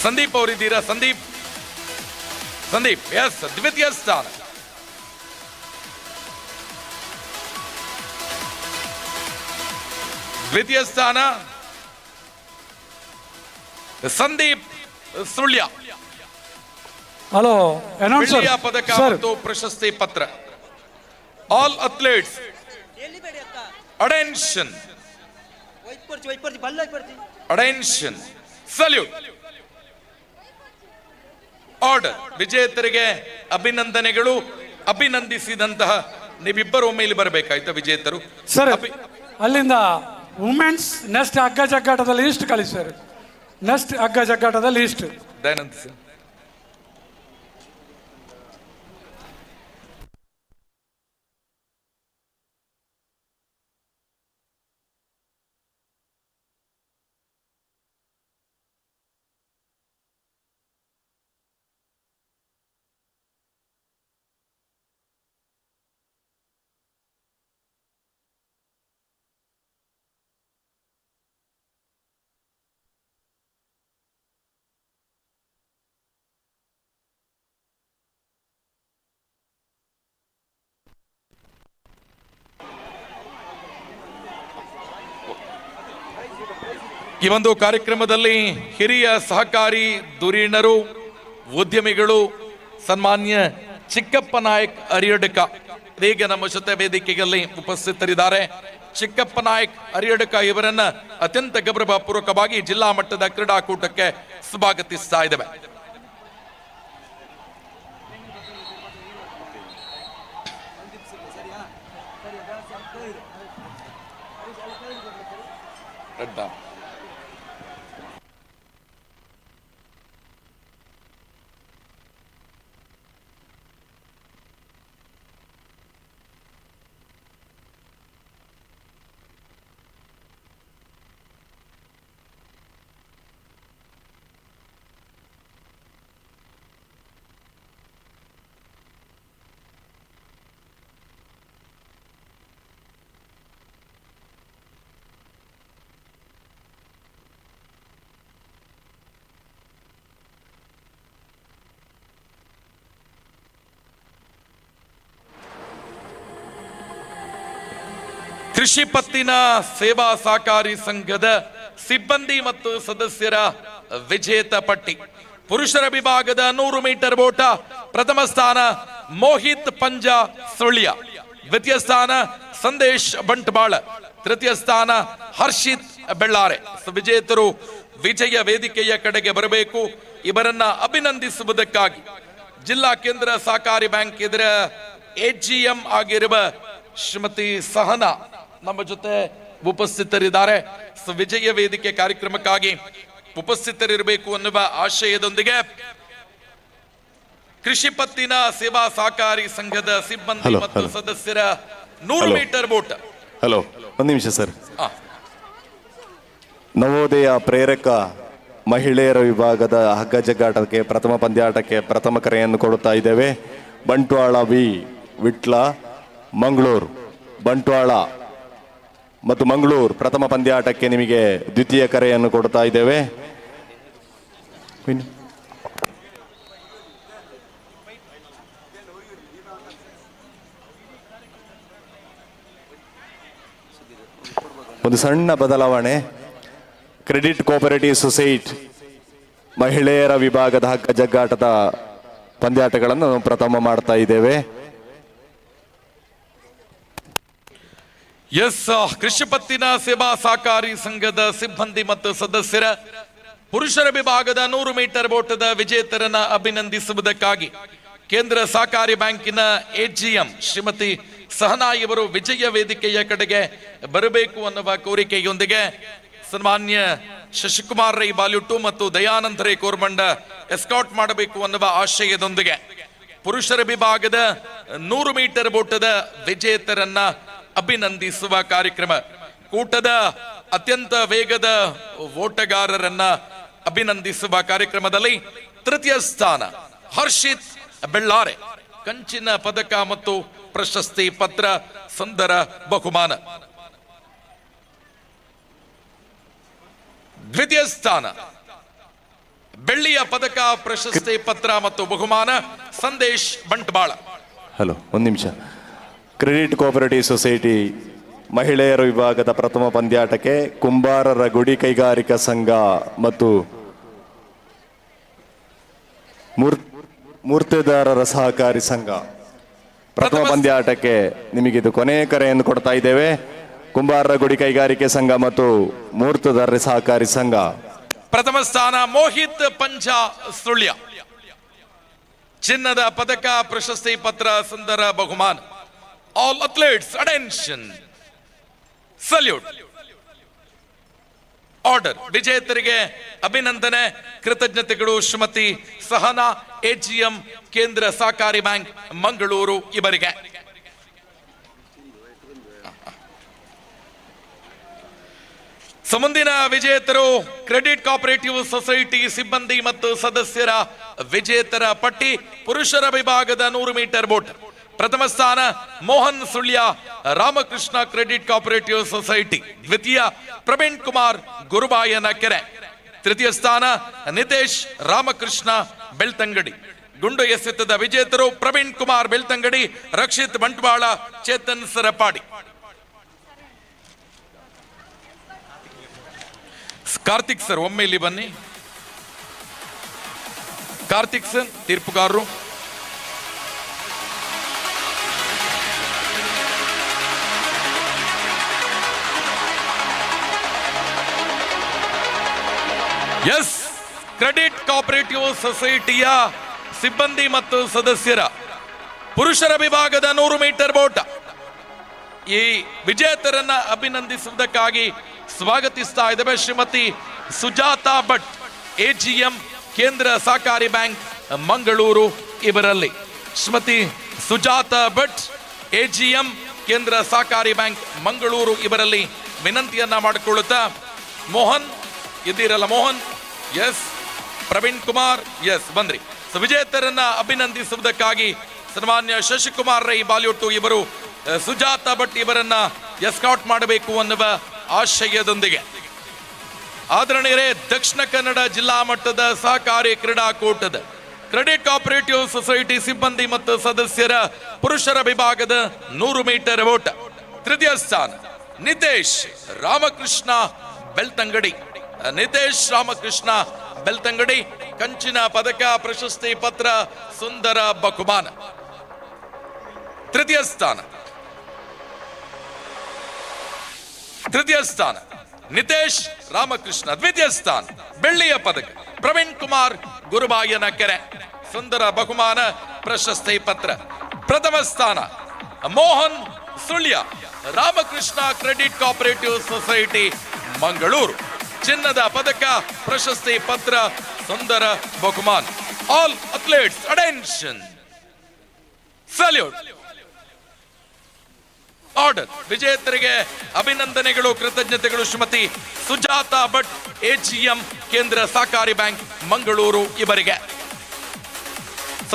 ಸಂದೀಪ್ ಅವರಿದ್ದೀರಾ? ಸಂದೀಪ್, ಸಂದೀಪ್ ಎಸ್. ದ್ವಿತೀಯ ಸ್ಥಾನ ಸಂದೀಪ್ ಸುಳ್ಯ. ಹಲೋ, ಬೆಳ್ಳಿಯ ಪದಕ ಮತ್ತು ಪ್ರಶಸ್ತಿ ಪತ್ರ. All athletes attention, attention, salute. Order. ವಿಜೇತರಿಗೆ ಅಭಿನಂದನೆಗಳು. ಅಭಿನಂದಿಸಿದಂತಹ ನೀವಿಬ್ಬರು ಒಮ್ಮೆಯಲ್ಲಿ ಬರಬೇಕಾಯ್ತಾ ವಿಜೇತರು? ಸರ್, ಅಲ್ಲಿಂದ ವುಮೆನ್ಸ್ ನೆಕ್ಸ್ಟ್ ಹಗ್ಗ ಜಗ್ಗಾಟದಲ್ಲಿ ಇಷ್ಟು ಕಳಿಸಿ ಸರ್. ನೆಕ್ಸ್ಟ್ ಹಗ್ಗ ಜಗ್ಗಾಟದಲ್ಲಿ ಇಷ್ಟು ದಯಾನಂದ್ ಸರ್. ಈ ಒಂದು ಕಾರ್ಯಕ್ರಮದಲ್ಲಿ ಹಿರಿಯ ಸಹಕಾರಿ ಧುರೀಣರು, ಉದ್ಯಮಿಗಳು, ಸನ್ಮಾನ್ಯ ಚಿಕ್ಕಪ್ಪ ನಾಯಕ್ ಅರಿಯಡ್ಕ ಈಗ ನಮ್ಮ ಜೊತೆ ವೇದಿಕೆಯಲ್ಲಿ ಉಪಸ್ಥಿತರಿದ್ದಾರೆ. ಚಿಕ್ಕಪ್ಪ ನಾಯಕ್ ಅರಿಯಡ್ಕ ಇವರನ್ನ ಅತ್ಯಂತ ಗೌರವಪೂರ್ವಕವಾಗಿ ಜಿಲ್ಲಾ ಮಟ್ಟದ ಕ್ರೀಡಾಕೂಟಕ್ಕೆ ಸ್ವಾಗತಿಸ್ತಾ ಇದ್ದೇವೆ. ಕೃಷಿ ಪತ್ತಿನ ಸೇವಾ ಸಹಕಾರಿ ಸಂಘದ ಸಿಬ್ಬಂದಿ ಮತ್ತು ಸದಸ್ಯರ ವಿಜೇತ ಪಟ್ಟಿ. ಪುರುಷರ ವಿಭಾಗದ 100 ಮೀಟರ್ ಓಟ ಪ್ರಥಮ ಸ್ಥಾನ ಮೋಹಿತ್ ಪಂಜಾ ಸುಳ್ಯ, ದ್ವಿತೀಯ ಸ್ಥಾನ ಸಂದೇಶ್ ಬಂಟ್ವಾಳ, ತೃತೀಯ ಸ್ಥಾನ ಹರ್ಷಿತ್ ಬೆಳ್ಳಾರೆ. ವಿಜೇತರು ವಿಜಯ ವೇದಿಕೆಯ ಕಡೆಗೆ ಬರಬೇಕು. ಇವರನ್ನ ಅಭಿನಂದಿಸುವುದಕ್ಕಾಗಿ ಜಿಲ್ಲಾ ಕೇಂದ್ರ ಸಹಕಾರಿ ಬ್ಯಾಂಕ್ ಇದರ AGM ಆಗಿರುವ ಶ್ರೀಮತಿ ಸಹನಾ ನಮ್ಮ ಜೊತೆ ಉಪಸ್ಥಿತರಿದ್ದಾರೆ. ವಿಜಯ ವೇದಿಕೆ ಕಾರ್ಯಕ್ರಮಕ್ಕಾಗಿ ಉಪಸ್ಥಿತರಿರಬೇಕು ಅನ್ನುವ ಆಶಯದೊಂದಿಗೆ ಕೃಷಿ ಪತ್ತಿನ ಸೇವಾ ಸಹಕಾರಿ ಸಂಘದ ಸಿಬ್ಬಂದಿ ಮತ್ತು ಸದಸ್ಯರ 100 ಮೀಟರ್ ಓಟ. ಹಲೋ, ಒಂದು ನಿಮಿಷ ಸರ್. ನವೋದಯ ಪ್ರೇರಕ ಮಹಿಳೆಯರ ವಿಭಾಗದ ಹಗ್ಗ ಜಗ್ಗಾಟಕ್ಕೆ ಪ್ರಥಮ ಪಂದ್ಯಾಟಕ್ಕೆ ಪ್ರಥಮ ಕರೆಯನ್ನು ಕೊಡುತ್ತಾ ಇದ್ದೇವೆ. ಬಂಟ್ವಾಳ ವಿ ವಿಟ್ಲ, ಮಂಗಳೂರು. ಬಂಟ್ವಾಳ ಮತ್ತು ಮಂಗಳೂರು ಪ್ರಥಮ ಪಂದ್ಯಾಟಕ್ಕೆ ನಿಮಗೆ ದ್ವಿತೀಯ ಕರೆಯನ್ನು ಕೊಡ್ತಾ ಇದ್ದೇವೆ. ಒಂದು ಸಣ್ಣ ಬದಲಾವಣೆ. ಕ್ರೆಡಿಟ್ ಕೋಆಪರೇಟಿವ್ ಸೊಸೈಟಿ ಮಹಿಳೆಯರ ವಿಭಾಗದ ಹಗ್ಗ ಜಗ್ಗಾಟದ ಪಂದ್ಯಾಟಗಳನ್ನು ಪ್ರಥಮ ಮಾಡ್ತಾ ಇದ್ದೇವೆ. ಕೃಷಿ ಪತ್ತಿನ ಸೇವಾ ಸಹಕಾರಿ ಸಂಘದ ಸಿಬ್ಬಂದಿ ಮತ್ತು ಸದಸ್ಯರ ಪುರುಷರ ವಿಭಾಗದ 100 ಮೀಟರ್ ಓಟದ ವಿಜೇತರನ್ನ ಅಭಿನಂದಿಸುವುದಕ್ಕಾಗಿ ಕೇಂದ್ರ ಸಹಕಾರಿ ಬ್ಯಾಂಕಿನ AGM ಶ್ರೀಮತಿ ಸಹನಾ ಇವರು ವಿಜಯ ವೇದಿಕೆಯ ಕಡೆಗೆ ಬರಬೇಕು ಅನ್ನುವ ಕೋರಿಕೆಯೊಂದಿಗೆ ಸನ್ಮಾನ್ಯ ಶಶಿಕುಮಾರ್ ರೈ ಬಾಲ್ಯುಟ್ಟು ಮತ್ತು ದಯಾನಂದ ರೈ ಕೋರ್ಮಂಡ ಎಸ್ಕಾಟ್ ಮಾಡಬೇಕು ಅನ್ನುವ ಆಶಯದೊಂದಿಗೆ ಪುರುಷರ ವಿಭಾಗದ 100 ಮೀಟರ್ ಓಟದ ವಿಜೇತರನ್ನ ಅಭಿನಂದಿಸುವ ಕಾರ್ಯಕ್ರಮ. ಕೂಟದ ಅತ್ಯಂತ ವೇಗದ ಓಟಗಾರರನ್ನ ಅಭಿನಂದಿಸುವ ಕಾರ್ಯಕ್ರಮದಲ್ಲಿ ತೃತೀಯ ಸ್ಥಾನ ಹರ್ಷಿತ್ ಬೆಳ್ಳಾರೆ, ಕಂಚಿನ ಪದಕ ಮತ್ತು ಪ್ರಶಸ್ತಿ ಪತ್ರ, ಸುಂದರ ಬಹುಮಾನ. ದ್ವಿತೀಯ ಸ್ಥಾನ ಬೆಳ್ಳಿಯ ಪದಕ, ಪ್ರಶಸ್ತಿ ಪತ್ರ ಮತ್ತು ಬಹುಮಾನ ಸಂದೇಶ್ ಬಂಟ್ವಾಳ. ಹಲೋ, ಒಂದು ನಿಮಿಷ. ಕ್ರೆಡಿಟ್ ಕೋಆಪರೇಟಿವ್ ಸೊಸೈಟಿ ಮಹಿಳೆಯರ ವಿಭಾಗದ ಪ್ರಥಮ ಪಂದ್ಯಾಟಕ್ಕೆ ಕುಂಬಾರರ ಗುಡಿ ಕೈಗಾರಿಕಾ ಸಂಘ ಮತ್ತು ಮೂರ್ತಿದಾರರ ಸಹಕಾರಿ ಸಂಘ ಪ್ರಥಮ ಪಂದ್ಯಾಟಕ್ಕೆ ನಿಮಗಿದು ಕೊನೆಯ ಕರೆಯನ್ನು ಕೊಡ್ತಾ ಇದ್ದೇವೆ. ಕುಂಬಾರರ ಗುಡಿ ಕೈಗಾರಿಕೆ ಸಂಘ ಮತ್ತು ಮೂರ್ತಿದಾರರ ಸಹಕಾರಿ ಸಂಘ ಪ್ರಥಮ ಸ್ಥಾನ ಮೋಹಿತ್ ಪಂಜಾ ಸುಳ್ಯ, ಚಿನ್ನದ ಪದಕ, ಪ್ರಶಸ್ತಿ ಪತ್ರ, ಸುಂದರ ಬಹುಮಾನ. All athletes, attention, salute, order. ವಿಜೇತರಿಗೆ ಅಭಿನಂದನೆ, ಕೃತಜ್ಞತೆಗಳು. ಶ್ರೀಮತಿ ಸಹನಾ, AGM ಕೇಂದ್ರ ಸಹಕಾರಿ ಬ್ಯಾಂಕ್ ಮಂಗಳೂರು ಇವರಿಗೆ. ಮುಂದಿನ ವಿಜೇತರು ಕ್ರೆಡಿಟ್ ಕೋಆಪರೇಟಿವ್ ಸೊಸೈಟಿ ಸಿಬ್ಬಂದಿ ಮತ್ತು ಸದಸ್ಯರ ವಿಜೇತರ ಪಟ್ಟಿ. ಪುರುಷರ ವಿಭಾಗದ 100 ಮೀಟರ್ ಓಟ ಪ್ರಥಮ ಸ್ಥಾನ Mohan Sullia, Ramakrishna credit cooperative society. ದ್ವಿತೀಯ ಪ್ರವೀಣ್ ಕುಮಾರ್ ಗುರುಬಾಯನ ಕೆರೆ. ತೃತೀಯ ಸ್ಥಾನ ನಿತೇಶ್ ರಾಮಕೃಷ್ಣ ಬೆಳ್ತಂಗಡಿ. ಗುಂಡು ಎಸೆತದ ವಿಜೇತರು ಪ್ರವೀಣ್ ಕುಮಾರ್ ಬೆಳ್ತಂಗಡಿ, ರಕ್ಷಿತ್ ಬಂಟ್ವಾಳ, ಚೇತನ್ ಸರಪಾಡಿ. ಕಾರ್ತಿಕ್ ಸರ್ ಒಮ್ಮೆ ಇಲ್ಲಿ ಬನ್ನಿ. ಕಾರ್ತಿಕ್ ಸರ್ ತೀರ್ಪುಗಾರರು. ಎಸ್, ಕ್ರೆಡಿಟ್ ಕೋಆಪರೇಟಿವ್ ಸೊಸೈಟಿಯ ಸಿಬ್ಬಂದಿ ಮತ್ತು ಸದಸ್ಯರ ಪುರುಷರ ವಿಭಾಗದ 100 ಮೀಟರ್ ಓಟ. ಈ ವಿಜೇತರನ್ನ ಅಭಿನಂದಿಸುವುದಕ್ಕಾಗಿ ಸ್ವಾಗತಿಸ್ತಾ ಇದ್ದೇವೆ. ಶ್ರೀಮತಿ ಸುಜಾತಾ ಭಟ್, ಎಜಿಎಂ ಕೇಂದ್ರ ಸಹಕಾರಿ ಬ್ಯಾಂಕ್ ಮಂಗಳೂರು ಇವರಲ್ಲಿ. ಶ್ರೀಮತಿ ಸುಜಾತಾ ಭಟ್, ಎಜಿಎಂ ಕೇಂದ್ರ ಸಹಕಾರಿ ಬ್ಯಾಂಕ್ ಮಂಗಳೂರು ಇವರಲ್ಲಿ ವಿನಂತಿಯನ್ನ ಮಾಡಿಕೊಳ್ಳುತ್ತಾ, ಮೋಹನ್ ಇದ್ದೀರಲ್ಲ, ಮೋಹನ್, ಎಸ್, ಪ್ರವೀಣ್ ಕುಮಾರ್, ಎಸ್, ಬಂದ್ರಿ. ವಿಜೇತರನ್ನ ಅಭಿನಂದಿಸುವುದಕ್ಕಾಗಿ ಸನ್ಮಾನ್ಯ ಶಶಿಕುಮಾರ್ ರೈ ಬಾಲ್ಯೋಟು ಇವರು ಸುಜಾತಾ ಭಟ್ ಇವರನ್ನ ಎಸ್ಕಾಟ್ ಮಾಡಬೇಕು ಅನ್ನುವ ಆಶಯದೊಂದಿಗೆ ಆದರಣೀಯರೇ, ದಕ್ಷಿಣ ಕನ್ನಡ ಜಿಲ್ಲಾ ಮಟ್ಟದ ಸಹಕಾರಿ ಕ್ರೀಡಾಕೂಟದ ಕ್ರೆಡಿಟ್ ಕೋಆಪರೇಟಿವ್ ಸೊಸೈಟಿ ಸಿಬ್ಬಂದಿ ಮತ್ತು ಸದಸ್ಯರ ಪುರುಷರ ವಿಭಾಗದ 100 ಮೀಟರ್ ಓಟ. ತೃತೀಯ ಸ್ಥಾನ ನಿತೇಶ್ ರಾಮಕೃಷ್ಣ ಬೆಳ್ತಂಗಡಿ. ನಿತೇಶ್ ರಾಮಕೃಷ್ಣ ಬೆಳ್ತಂಗಡಿ, ಕಂಚಿನ ಪದಕ, ಪ್ರಶಸ್ತಿ ಪತ್ರ, ಸುಂದರ ಬಹುಮಾನ. ತೃತೀಯ ಸ್ಥಾನ ನಿತೇಶ್ ರಾಮಕೃಷ್ಣ. ದ್ವಿತೀಯ ಸ್ಥಾನ ಬೆಳ್ಳಿಯ ಪದಕ ಪ್ರವೀಣ್ ಕುಮಾರ್ ಗುರುಬಾಯನ ಕೆರೆ, ಸುಂದರ ಬಹುಮಾನ, ಪ್ರಶಸ್ತಿ ಪತ್ರ. ಪ್ರಥಮ ಸ್ಥಾನ Mohan Sullia, Ramakrishna credit cooperative society Mangaluru, ಚಿನ್ನದ ಪದಕ, ಪ್ರಶಸ್ತಿ ಪತ್ರ, ಸುಂದರ ಬಹುಮಾನ. All athletes attention, salute. Order. ವಿಜೇತರಿಗೆ ಅಭಿನಂದನೆಗಳು, ಕೃತಜ್ಞತೆಗಳು. ಶ್ರೀಮತಿ ಸುಜಾತಾ ಭಟ್, ಎಜಿಎಂ ಕೇಂದ್ರ ಸಹಕಾರಿ ಬ್ಯಾಂಕ್ ಮಂಗಳೂರು ಇವರಿಗೆ.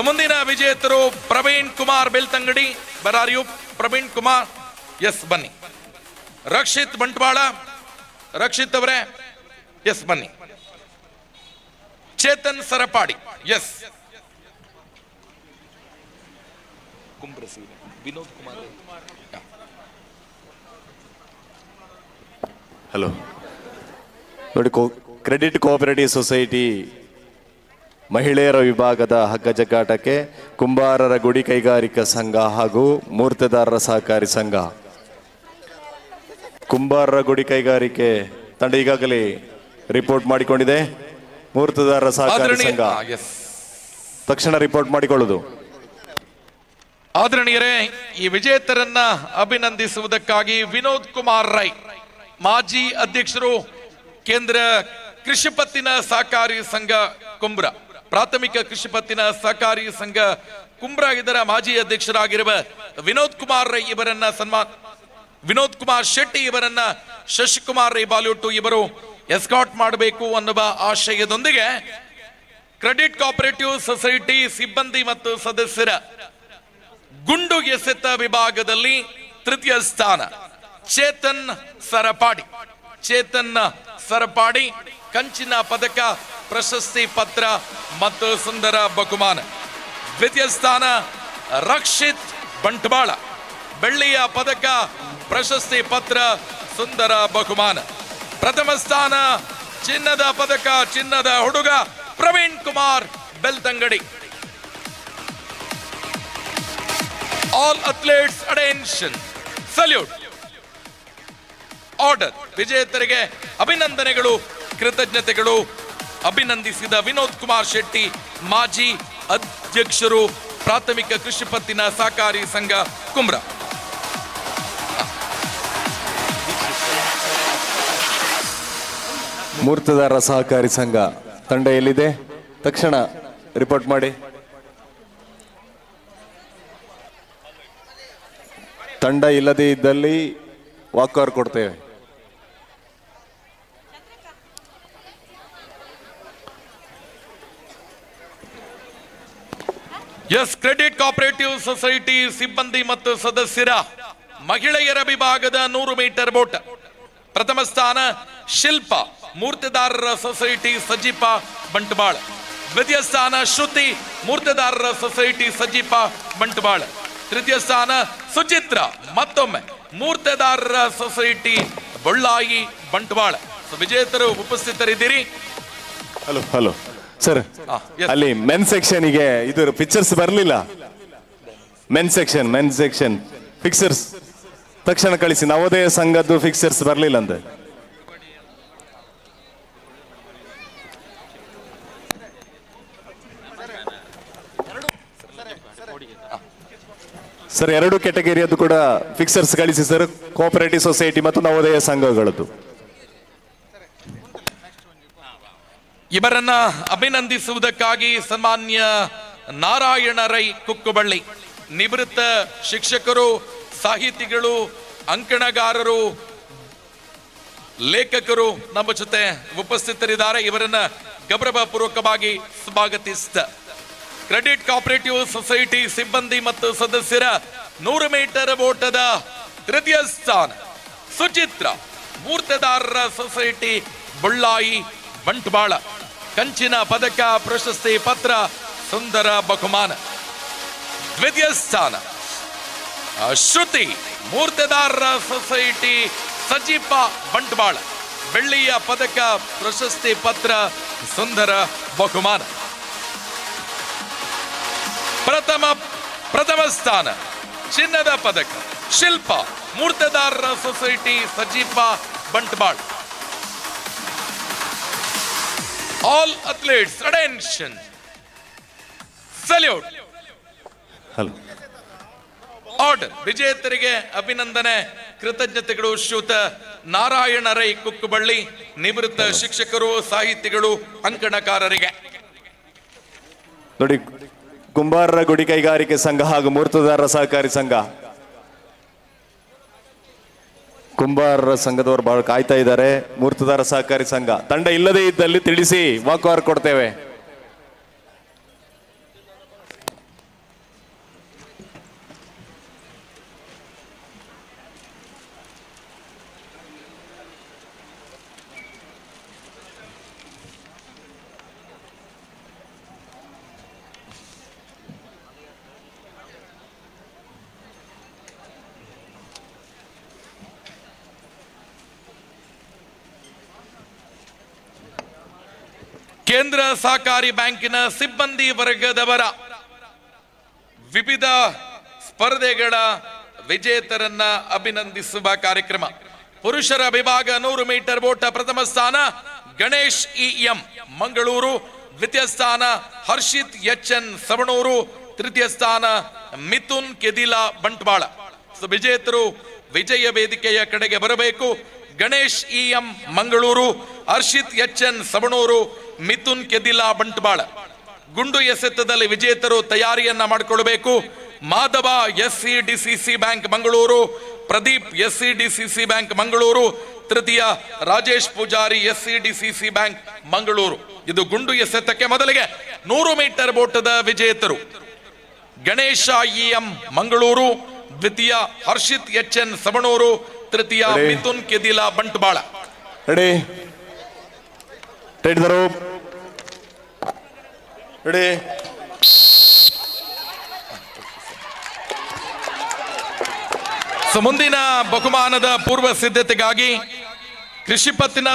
ಮುಂದಿನ ವಿಜೇತರು ಪ್ರವೀಣ್ ಕುಮಾರ್ ಬೆಳ್ತಂಗಡಿ. ಬರಾರಿಯು ಪ್ರವೀಣ್ ಕುಮಾರ್, ಎಸ್ ಬನ್ನಿ. ರಕ್ಷಿತ್ ಬಂಟ್ವಾಳ, ರಕ್ಷಿತ್ ಅವರೇ ಎಸ್ ಬನ್ನಿ. ಚೇತನ್ ಸರಪಾಡಿ, ಎಸ್. ವಿನೋದ್ ಕುಮಾರ್. ಹಲೋ ನೋಡಿ, ಕ್ರೆಡಿಟ್ ಕೋಆಪರೇಟಿವ್ ಸೊಸೈಟಿ ಮಹಿಳೆಯರ ವಿಭಾಗದ ಹಗ್ಗ ಜಗ್ಗಾಟಕ್ಕೆ ಕುಂಬಾರರ ಗುಡಿ ಕೈಗಾರಿಕಾ ಸಂಘ ಹಾಗೂ ಮೂರ್ತಿದಾರರ ಸಹಕಾರಿ ಸಂಘ. ಕುಂಬಾರರ ಗುಡಿ ಕೈಗಾರಿಕೆ ತಂಡ ಈಗಾಗಲೇ ರಿಪೋರ್ಟ್ ಮಾಡಿಕೊಂಡಿದೆ. ಮೂರ್ತಿದಾರರ ಸಹಕಾರಿ ಸಂಘ ತಕ್ಷಣ ರಿಪೋರ್ಟ್ ಮಾಡಿಕೊಳ್ಳುವುದು. ಆದರಣೀಯರೇ, ಈ ವಿಜೇತರನ್ನ ಅಭಿನಂದಿಸುವುದಕ್ಕಾಗಿ ವಿನೋದ್ ಕುಮಾರ್ ರೈ, ಮಾಜಿ ಅಧ್ಯಕ್ಷರು, ಕೇಂದ್ರ ಕೃಷಿ ಪತ್ತಿನ ಸಹಕಾರಿ ಸಂಘ ಕುಂಬ್ರಾ, ಪ್ರಾಥಮಿಕ ಕೃಷಿ ಪತ್ತಿನ ಸಹಕಾರಿ ಸಂಘ ಕುಂಬ್ರಾ, ಇದರ ಮಾಜಿ ಅಧ್ಯಕ್ಷರಾಗಿರುವ ವಿನೋದ್ ಕುಮಾರ್ ರೈ ಇವರನ್ನ ವಿನೋದ್ ಕುಮಾರ್ ಶೆಟ್ಟಿ ಇವರನ್ನ ಶಶಿಕುಮಾರ್ ರೈ ಬಾಲ್ಯೋಟು ಇವರು ಎಸ್ಕಾಟ್ ಮಾಡಬೇಕು ಅನ್ನುವ ಆಶಯದೊಂದಿಗೆ ಕ್ರೆಡಿಟ್ ಕೋಆಪರೇಟಿವ್ ಸೊಸೈಟಿ ಸಿಬ್ಬಂದಿ ಮತ್ತು ಸದಸ್ಯರ ಗುಂಡು ಎಸೆತ ವಿಭಾಗದಲ್ಲಿ ತೃತೀಯ ಸ್ಥಾನ ಚೇತನ್ ಸರಪಾಡಿ, ಕಂಚಿನ ಪದಕ, ಪ್ರಶಸ್ತಿ ಪತ್ರ ಮತ್ತು ಸುಂದರ ಬಹುಮಾನ. ದ್ವಿತೀಯ ಸ್ಥಾನ ರಕ್ಷಿತ್ ಬಂಟ್ವಾಳ, ಬೆಳ್ಳಿಯ ಪದಕ, ಪ್ರಶಸ್ತಿ ಪತ್ರ, ಸುಂದರ ಬಹುಮಾನ. ಪ್ರಥಮ ಸ್ಥಾನ ಚಿನ್ನದ ಪದಕ, ಚಿನ್ನದ ಹುಡುಗ Praveen Kumar Belthangady. All athletes attention, salute. Order. ವಿಜೇತರಿಗೆ ಅಭಿನಂದನೆಗಳು, ಕೃತಜ್ಞತೆಗಳು. ಅಭಿನಂದಿಸಿದ ವಿನೋದ್ ಕುಮಾರ್ ಶೆಟ್ಟಿ, ಮಾಜಿ ಅಧ್ಯಕ್ಷರು, ಪ್ರಾಥಮಿಕ ಕೃಷಿ ಪತ್ತಿನ ಸಹಕಾರಿ ಸಂಘ ಕುಂಬ್ರಾ. ಮೂರ್ತಿದಾರರ ಸಹಕಾರಿ ಸಂಘ ತಂಡ ಎಲ್ಲಿದೆ? ತಕ್ಷಣ ರಿಪೋರ್ಟ್ ಮಾಡಿ. ತಂಡ ಇಲ್ಲದೇ ಇದ್ದಲ್ಲಿ ವಾಕರ್ ಕೊಡ್ತೇವೆ. ಎಸ್, ಕ್ರೆಡಿಟ್ ಕೋಆಪರೇಟಿವ್ ಸೊಸೈಟಿ ಸಿಬ್ಬಂದಿ ಮತ್ತು ಸದಸ್ಯರ ಮಹಿಳೆಯರ ವಿಭಾಗದ 100 ಮೀಟರ್ ಓಟ. ಪ್ರಥಮ ಸ್ಥಾನ ಶಿಲ್ಪ, ಮೂರ್ತಿದಾರರ ಸೊಸೈಟಿ ಸಜೀಪ ಬಂಟ್ವಾಳ. ದ್ವಿತೀಯ ಸ್ಥಾನ ಶ್ರುತಿ, ಮೂರ್ತಿದಾರರ ಸೊಸೈಟಿ ಸಜೀಪ ಬಂಟ್ವಾಳ. ತೃತೀಯ ಸ್ಥಾನ ಸುಚಿತ್ರ, ಮತ್ತೊಮ್ಮೆ ಮೂರ್ತಿದಾರರ ಸೊಸೈಟಿ ಬೊಳ್ಳಾಯಿ ಬಂಟ್ವಾಳ. ವಿಜೇತರು ಉಪಸ್ಥಿತರಿದ್ದೀರಿ. Hello hello sir, yes. ಅಲ್ಲಿ ಮೆನ್ ಸೆಕ್ಷನ್ಗೆ ಇದು ಪಿಕ್ಚರ್ಸ್ ಬರಲಿಲ್ಲ. ಮೆನ್ ಸೆಕ್ಷನ್ ಫಿಕ್ಸರ್ಸ್ ತಕ್ಷಣ ಕಳಿಸಿ. ನವೋದಯ ಸಂಘದ್ದು ಫಿಕ್ಸರ್ಸ್ ಬರಲಿಲ್ಲ ಅಂತ. ಸರ್, 2 ಕೆಟಗರಿಯದ್ದು ಕೂಡ ಫಿಕ್ಸರ್ಸ್ ಕಳಿಸಿ ಸರ್, ಕೋಆಪರೇಟಿವ್ ಸೊಸೈಟಿ ಮತ್ತು ನವೋದಯ ಸಂಘಗಳದ್ದು. ಇವರನ್ನ ಅಭಿನಂದಿಸುವುದಕ್ಕಾಗಿ ಸನ್ಮಾನ್ಯ ನಾರಾಯಣ ರೈ ಕುಕ್ಕುಬಳ್ಳಿ, ನಿವೃತ್ತ ಶಿಕ್ಷಕರು, ಸಾಹಿತಿಗಳು, ಅಂಕಣಗಾರರು, ಲೇಖಕರು ನಮ್ಮ ಜೊತೆ ಉಪಸ್ಥಿತರಿದ್ದಾರೆ. ಇವರನ್ನ ಗೌರವಪೂರ್ವಕವಾಗಿ ಸ್ವಾಗತಿಸಿದ ಕ್ರೆಡಿಟ್ ಕೋಆಪರೇಟಿವ್ ಸೊಸೈಟಿ ಸಿಬ್ಬಂದಿ ಮತ್ತು ಸದಸ್ಯರ 100 ಮೀಟರ್ ಓಟದ ತೃತೀಯ ಸ್ಥಾನ ಸುಚಿತ್ರ, ಮೂರ್ತದಾರರ ಸೊಸೈಟಿ ಬುಳ್ಳಾಯಿ ಬಂಟ್ವಾಳ, ಕಂಚಿನ ಪದಕ, ಪ್ರಶಸ್ತಿ ಪತ್ರ, ಸುಂದರ ಬಹುಮಾನ. ದ್ವಿತೀಯ ಸ್ಥಾನ ಶ್ರುತಿ, ಮೂರ್ತದಾರರ ಸೊಸೈಟಿ ಸಜಿಪ ಬಂಟ್ವಾಳ, ಬೆಳ್ಳಿಯ ಪದಕ, ಪ್ರಶಸ್ತಿ ಪತ್ರ, ಸುಂದರ ಬಹುಮಾನ. ಪ್ರಥಮ ಸ್ಥಾನ ಚಿನ್ನದ ಪದಕ ಶಿಲ್ಪ, ಮೂರ್ತದಾರರ society Sajipa Bantwal. All athletes attention, salute. Hello order. ವಿಜೇತರಿಗೆ ಅಭಿನಂದನೆ, ಕೃತಜ್ಞತೆಗಳು. ಶ್ರೀಯುತ ನಾರಾಯಣ ರೈ ಕುಕ್ಕುಬಳ್ಳಿ, ನಿವೃತ್ತ ಶಿಕ್ಷಕರು, ಸಾಹಿತಿಗಳು, ಅಂಕಣಕಾರರಿಗೆ. ನೋಡಿ, ಕುಂಬಾರರ ಗುಡಿ ಕೈಗಾರಿಕೆ ಸಂಘ ಹಾಗೂ ಮೂರ್ತದಾರರ ಸಹಕಾರಿ ಸಂಘ, ಕುಂಬಾರರ ಸಂಘದವರು ಬಹಳ ಕಾಯ್ತಾ ಇದ್ದಾರೆ. ಮೂರ್ತದಾರ ಸಹಕಾರಿ ಸಂಘ ತಂಡ ಇಲ್ಲದೇ ಇದ್ದಲ್ಲಿ ತಿಳಿಸಿ, ವಾಕ್ ಕೊಡ್ತೇವೆ. ಕೇಂದ್ರ ಸಹಕಾರಿ ಬ್ಯಾಂಕಿನ ಸಿಬ್ಬಂದಿ ವರ್ಗದವರ ವಿವಿಧ ಸ್ಪರ್ಧೆಗಳ ವಿಜೇತರನ್ನ ಅಭಿನಂದಿಸುವ ಕಾರ್ಯಕ್ರಮ. ಪುರುಷರ ವಿಭಾಗ 100 ಮೀಟರ್ ಓಟ ಪ್ರಥಮ ಸ್ಥಾನ ಗಣೇಶ್ ಇಎಂ ಮಂಗಳೂರು, ದ್ವಿತೀಯ ಸ್ಥಾನ ಹರ್ಷಿತ್ ಎಚ್ಎನ್ ಸವಣೂರು, ತೃತೀಯ ಸ್ಥಾನ ಮಿಥುನ್ ಕೆದಿಲಾ ಬಂಟ್ವಾಳ. ವಿಜೇತರು ವಿಜಯ ವೇದಿಕೆಯ ಕಡೆಗೆ ಬರಬೇಕು. Ganesh E M Mangaluru, Harshith H N Savanur, Mithun Kedila Bantwal. ಗುಂಡು ಎಸೆತದಲ್ಲಿ ವಿಜೇತರು ತಯಾರಿಯನ್ನ ಮಾಡಿಕೊಳ್ಳಬೇಕು. Madhava SCDCC bank Mangaluru, Pradeep SCDCC bank Mangaluru, ತೃತೀಯ ರಾಜೇಶ್ ಪೂಜಾರಿ SCDCC ಬ್ಯಾಂಕ್ ಮಂಗಳೂರು. ಇದು ಗುಂಡು ಎಸೆತಕ್ಕೆ. ಮೊದಲಿಗೆ 100 ಮೀಟರ್ ಓಟದ ವಿಜೇತರು ಗಣೇಶ ಇಎಂ ಮಂಗಳೂರು, ದ್ವಿತೀಯ ಹರ್ಷಿತ್ ಎಚ್ಎನ್ ಸವಣೂರು, ತೃತೀಯ ಮಿಥುನ್ ಕೆದಿಲಾ ಬಂಟ್ವಾಳ. Ready ready. ಮುಂದಿನ ಬಹುಮಾನದ ಪೂರ್ವ ಸಿದ್ಧತೆಗಾಗಿ ಕೃಷಿ ಪತ್ತಿನ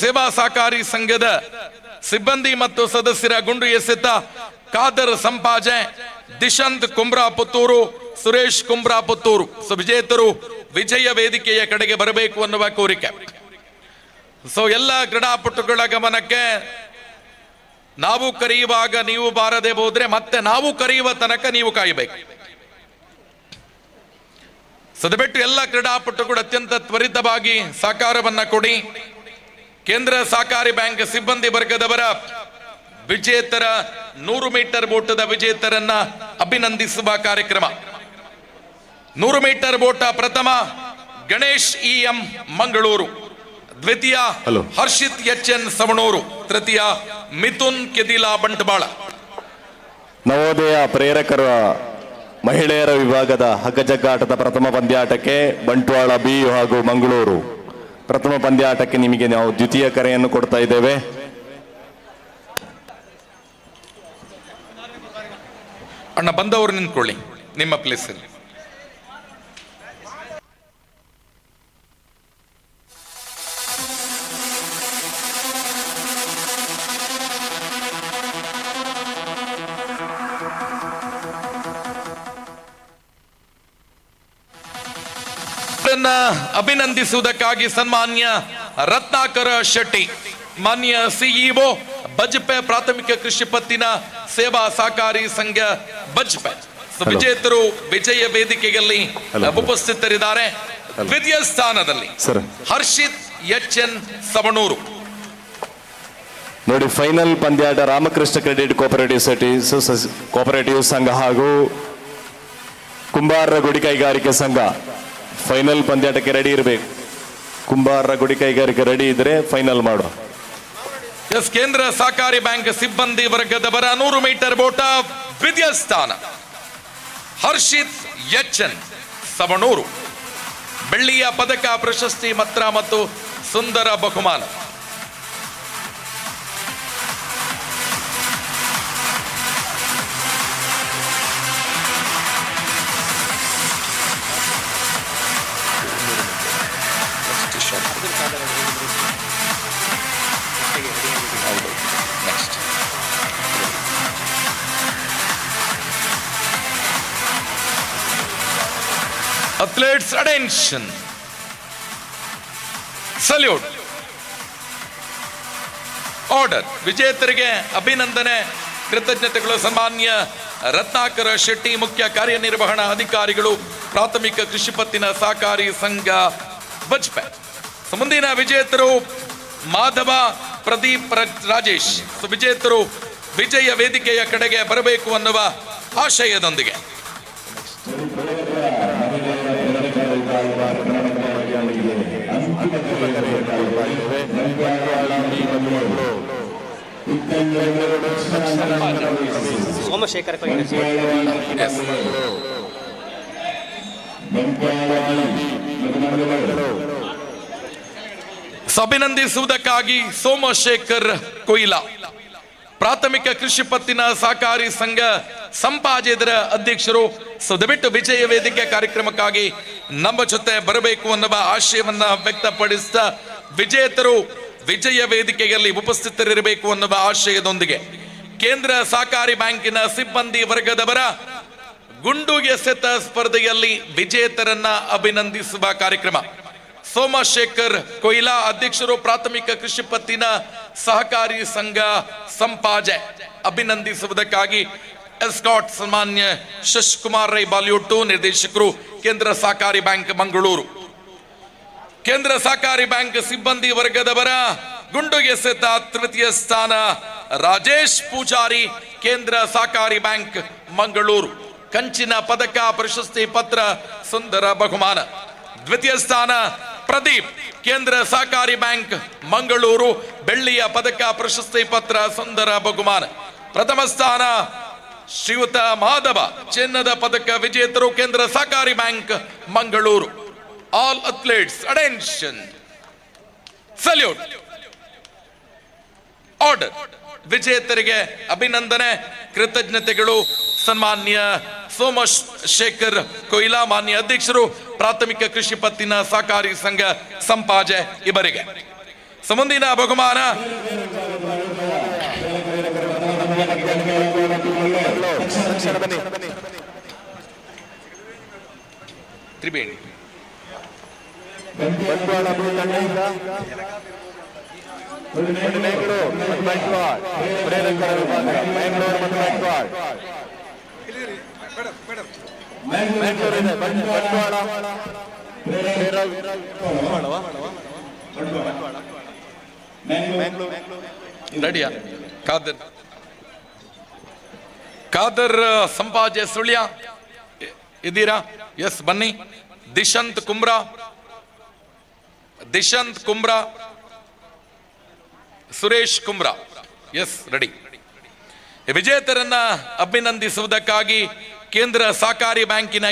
ಸೇವಾ ಸಹಕಾರಿ ಸಂಘದ ಸಿಬ್ಬಂದಿ ಮತ್ತು ಸದಸ್ಯರ ಗುಂಡು ಎಸೆತ ಖಾದರ್ ಸಂಪಾಜೆ, ದಿಶಂತ್ ಕುಂಬ್ರಾ ಪುತ್ತೂರು, ಸುರೇಶ್ ಕುಂಬ್ರಾ ಪುತ್ತೂರು. ವಿಜೇತರು ವಿಜಯ ವೇದಿಕೆಯ ಕಡೆಗೆ ಬರಬೇಕು ಅನ್ನುವ ಕೋರಿಕೆ. ಎಲ್ಲ ಕ್ರೀಡಾಪಟುಗಳ ಗಮನಕ್ಕೆ, ನಾವು ಕರೆಯುವಾಗ ನೀವು ಬಾರದೆ ಹೋದ್ರೆ ಮತ್ತೆ ನಾವು ಕರೆಯುವ ತನಕ ನೀವು ಕಾಯಬೇಕು. ಸದಬಿಟ್ಟು ಎಲ್ಲ ಕ್ರೀಡಾಪಟುಗಳು ಅತ್ಯಂತ ತ್ವರಿತವಾಗಿ ಸಹಕಾರವನ್ನ ಕೊಡಿ. ಕೇಂದ್ರ ಸಹಕಾರಿ ಬ್ಯಾಂಕ್ ಸಿಬ್ಬಂದಿ ವರ್ಗದವರ ವಿಜೇತರ 100 ಮೀಟರ್ ಓಟದ ವಿಜೇತರನ್ನ ಅಭಿನಂದಿಸುವ ಕಾರ್ಯಕ್ರಮ. 100 ಮೀಟರ್ ಓಟ ಪ್ರಥಮ ಗಣೇಶ್ ಇಎಂ ಮಂಗಳೂರು, ದ್ವಿತೀಯ ಹರ್ಷಿತ್ ಎಚ್ಎನ್ ಸವಣೂರು, ತೃತೀಯ ಮಿಥುನ್ ಕೆದಿಲಾ ಬಂಟ್ವಾಳ. ನವೋದಯ ಪ್ರೇರಕರ ಮಹಿಳೆಯರ ವಿಭಾಗದ ಹಗ್ಗಜಗ್ಗಾಟದ ಪ್ರಥಮ ಪಂದ್ಯಾಟಕ್ಕೆ ಬಂಟ್ವಾಳ ಬಿ ಹಾಗೂ ಮಂಗಳೂರು. ಪ್ರಥಮ ಪಂದ್ಯಾಟಕ್ಕೆ ನಿಮಗೆ ನಾವು ದ್ವಿತೀಯ ಕರೆಯನ್ನು ಕೊಡ್ತಾ ಇದ್ದೇವೆ. ಅಣ್ಣ ಬಂದವರು ನಿಂತ್ಕೊಳ್ಳಿ ನಿಮ್ಮ ಪ್ಲೇಸಲ್ಲಿ. ಇವರನ್ನ ಅಭಿನಂದಿಸುವುದಕ್ಕಾಗಿ ಸನ್ಮಾನ್ಯ ರತ್ನಾಕರ ಶೆಟ್ಟಿ, ಮಾನ್ಯ ಸಿಇಒ ಬಜ್ಪೆ ಪ್ರಾಥಮಿಕ ಕೃಷಿ ಪತ್ತಿನ ಸೇವಾ ಸಹಕಾರಿ ಸಂಘ ಬಜ್ಪೆ. ವಿಜೇತರು ವಿಜಯ ವೇದಿಕೆಯಲ್ಲಿ ಉಪಸ್ಥಿತರಿದ್ದಾರೆ. ದ್ವಿತೀಯ ಸ್ಥಾನದಲ್ಲಿ ಹರ್ಷಿತ್ ಎನ್ ಸವಣೂರು. ನೋಡಿ, ಫೈನಲ್ ಪಂದ್ಯಾಟ ರಾಮಕೃಷ್ಣ ಕ್ರೆಡಿಟ್ ಕೋಪರೇಟಿವ್ ಸಂಘ ಹಾಗೂ ಕುಂಬಾರರ ಗುಡಿ ಕೈಗಾರಿಕೆ ಸಂಘ ಫೈನಲ್ ಪಂದ್ಯಾಟಕ್ಕೆ ರೆಡಿ ಇರಬೇಕು. ಕುಂಬಾರರ ಗುಡಿ ಕೈಗಾರಿಕೆ ರೆಡಿ ಇದ್ರೆ ಫೈನಲ್ ಮಾಡುವ. ಎಸ್, ಕೇಂದ್ರ ಸಹಕಾರಿ ಬ್ಯಾಂಕ್ ಸಿಬ್ಬಂದಿ ವರ್ಗದವರ 100 ಮೀಟರ್ ಓಟ ದ್ವಿತೀಯ ಸ್ಥಾನ ಹರ್ಷಿತ್ ಎನ್ ಸವಣೂರು. ಬೆಳ್ಳಿಯ ಪದಕ, ಪ್ರಶಸ್ತಿ ಪತ್ರ ಮತ್ತು ಸುಂದರ ಬಹುಮಾನ. Athletes attention. Salute. Order. ವಿಜೇತರಿಗೆ ಅಭಿನಂದನೆ, ಕೃತಜ್ಞತೆಗಳು. ಸನ್ಮಾನ್ಯ ರತ್ನಾಕರ ಶೆಟ್ಟಿ, ಮುಖ್ಯ ಕಾರ್ಯನಿರ್ವಹಣಾ ಅಧಿಕಾರಿಗಳು, ಪ್ರಾಥಮಿಕ ಕೃಷಿ ಪತ್ತಿನ ಸಹಕಾರಿ ಸಂಘ ಬಜ್ಪೆ. ಮುಂದಿನ ವಿಜೇತರು ಮಾಧವ, ಪ್ರದೀಪ್, ರಾಜೇಶ್. ವಿಜೇತರು ವಿಜಯ ವೇದಿಕೆಯ ಕಡೆಗೆ ಬರಬೇಕು ಅನ್ನುವ ಆಶಯದೊಂದಿಗೆ ಸೋಮಶೇಖರ ಅಭಿನಂದಿಸುವುದಕ್ಕಾಗಿ ಸೋಮಶೇಖರ್ ಕೊಯ್ಲಾ, ಪ್ರಾಥಮಿಕ ಕೃಷಿ ಪತ್ತಿನ ಸಹಕಾರಿ ಸಂಘ ಸಂಪಾಜೆ ಇದರ ಅಧ್ಯಕ್ಷರು. ದಯವಿಟ್ಟು ವಿಜಯ ವೇದಿಕೆ ಕಾರ್ಯಕ್ರಮಕ್ಕಾಗಿ ನಮ್ಮ ಜೊತೆ ಬರಬೇಕು ಅನ್ನುವ ಆಶಯವನ್ನ ವ್ಯಕ್ತಪಡಿಸಿದ ವಿಜೇತರು ವಿಜಯ ವೇದಿಕೆಯಲ್ಲಿ ಉಪಸ್ಥಿತರಿರಬೇಕು ಅನ್ನುವ ಆಶಯದೊಂದಿಗೆ ಕೇಂದ್ರ ಸಹಕಾರಿ ಬ್ಯಾಂಕಿನ ಸಿಬ್ಬಂದಿ ವರ್ಗದವರ ಗುಂಡು ಎಸೆತ ಸ್ಪರ್ಧೆಯಲ್ಲಿ ವಿಜೇತರನ್ನ ಅಭಿನಂದಿಸುವ ಕಾರ್ಯಕ್ರಮ. ಸೋಮಶೇಖರ್ ಕೊಯ್ಲಾ, ಅಧ್ಯಕ್ಷರು, ಪ್ರಾಥಮಿಕ ಕೃಷಿ ಪತ್ತಿನ ಸಹಕಾರಿ ಸಂಘ ಸಂಪಾಜೆ, ಅಭಿನಂದಿಸುವುದಕ್ಕಾಗಿ ಎಸ್ಕಾಟ್ ಸನ್ಮಾನ್ಯ ಶಶಿಕುಮಾರ್ ರೈ ಬಾಲಿವುಡ್ 2, ನಿರ್ದೇಶಕರು, ಕೇಂದ್ರ ಸಹಕಾರಿ ಬ್ಯಾಂಕ್ ಮಂಗಳೂರು. ಕೇಂದ್ರ ಸಹಕಾರಿ ಬ್ಯಾಂಕ್ ಸಿಬ್ಬಂದಿ ವರ್ಗದವರ ಗುಂಡು ಎಸೆತ ತೃತೀಯ ಸ್ಥಾನ ರಾಜೇಶ್ ಪೂಜಾರಿ, ಕೇಂದ್ರ ಸಹಕಾರಿ ಬ್ಯಾಂಕ್ ಮಂಗಳೂರು. ಕಂಚಿನ ಪದಕ, ಪ್ರಶಸ್ತಿ ಪತ್ರ, ಸುಂದರ ಬಹುಮಾನ. ದ್ವಿತೀಯ ಸ್ಥಾನ ಪ್ರದೀಪ್, ಕೇಂದ್ರ ಸಹಕಾರಿ ಬ್ಯಾಂಕ್ ಮಂಗಳೂರು, ಬೆಳ್ಳಿಯ ಪದಕ, ಪ್ರಶಸ್ತಿ ಪತ್ರ, ಸುಂದರ ಬಹುಮಾನ. ಪ್ರಥಮ ಸ್ಥಾನ ಶ್ರೀಯುತ ಮಾಧವ, ಚಿನ್ನದ ಪದಕ ವಿಜೇತರು, ಕೇಂದ್ರ ಸಹಕಾರಿ bank Mangaluru. All athletes attention, salute. Order. ವಿಜೇತರಿಗೆ ಅಭಿನಂದನೆ, ಕೃತಜ್ಞತೆಗಳು. ಸನ್ಮಾನ್ಯ ಸೋಮಶೇಖರ್ ಕೊಯ್ಲಾ, ಮಾನ್ಯ ಅಧ್ಯಕ್ಷರು, ಪ್ರಾಥಮಿಕ ಕೃಷಿ ಪತ್ತಿನ ಸಹಕಾರಿ ಸಂಘ ಸಂಪಾಜೆ ಇವರಿಗೆ. ಮುಂದಿನ ಬಹುಮಾನ ತ್ರಿವೇಣಿ ರೆಡಿಯಾ? ಖಾದರ್ ಸಂಪಾಜೆ ಸುಳ್ಯ ಇದ್ದೀರಾ? ಎಸ್, ಬನ್ನಿ. ದಿಶಂತ್ ಕುಮ್ರಾ, ಸುರೇಶ್ ಕುಮ್ರಾ, ಎಸ್, ರೆಡಿ. ವಿಜೇತರನ್ನ ಅಭಿನಂದಿಸುವುದಕ್ಕಾಗಿ ಕೇಂದ್ರ ಸಹಕಾರಿ ಬ್ಯಾಂಕಿನ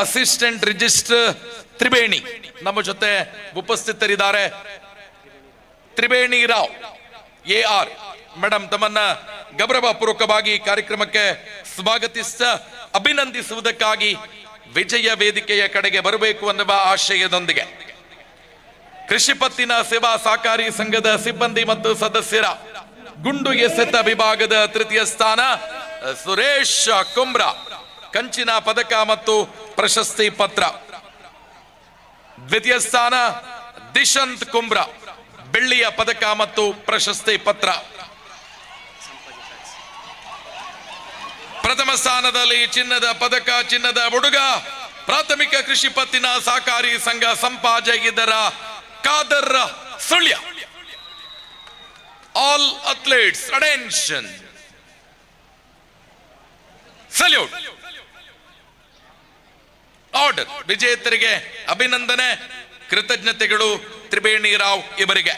ಅಸಿಸ್ಟೆಂಟ್ ರಿಜಿಸ್ಟರ್ ತ್ರಿವೇಣಿ ನಮ್ಮ ಜೊತೆ ಉಪಸ್ಥಿತರಿದ್ದಾರೆ. ತ್ರಿವೇಣಿ ರಾವ್ AR ಮೇಡಮ್ ತಮ್ಮನ್ನ ಗೌರವಪೂರ್ವಕವಾಗಿ ಕಾರ್ಯಕ್ರಮಕ್ಕೆ ಸ್ವಾಗತಿಸ ಅಭಿನಂದಿಸುವುದಕ್ಕಾಗಿ ವಿಜಯ ವೇದಿಕೆಯ ಕಡೆಗೆ ಬರಬೇಕು ಅನ್ನುವ ಆಶಯದೊಂದಿಗೆ ಕೃಷಿ ಪತ್ತಿನ ಸೇವಾ ಸಹಕಾರಿ ಸಂಘದ ಸಿಬ್ಬಂದಿ ಮತ್ತು ಸದಸ್ಯರ ಗುಂಡು ಎಸೆತ ವಿಭಾಗದ ತೃತೀಯ ಸ್ಥಾನ ಸುರೇಶ್ ಕುಮ್ರಾ, ಕಂಚಿನ ಪದಕ ಮತ್ತು ಪ್ರಶಸ್ತಿ ಪತ್ರ. ದ್ವಿತೀಯ ಸ್ಥಾನ ದಿಶಂತ್ ಕುಂಬ್ರಾ, ಬೆಳ್ಳಿಯ ಪದಕ ಮತ್ತು ಪ್ರಶಸ್ತಿ ಪತ್ರ. ಪ್ರಥಮ ಸ್ಥಾನದಲ್ಲಿ ಚಿನ್ನದ ಪದಕ, ಚಿನ್ನದ ಹುಡುಗ, ಪ್ರಾಥಮಿಕ ಕೃಷಿ ಪತ್ತಿನ ಸಹಕಾರಿ ಸಂಘ ಸಂಪಾದಕರ Khader Sullia. All athletes attention, salute. Order. ವಿಜೇತರಿಗೆ ಅಭಿನಂದನೆ, ಕೃತಜ್ಞತೆಗಳು ತ್ರಿವೇಣಿ ರಾವ್ ಇವರಿಗೆ.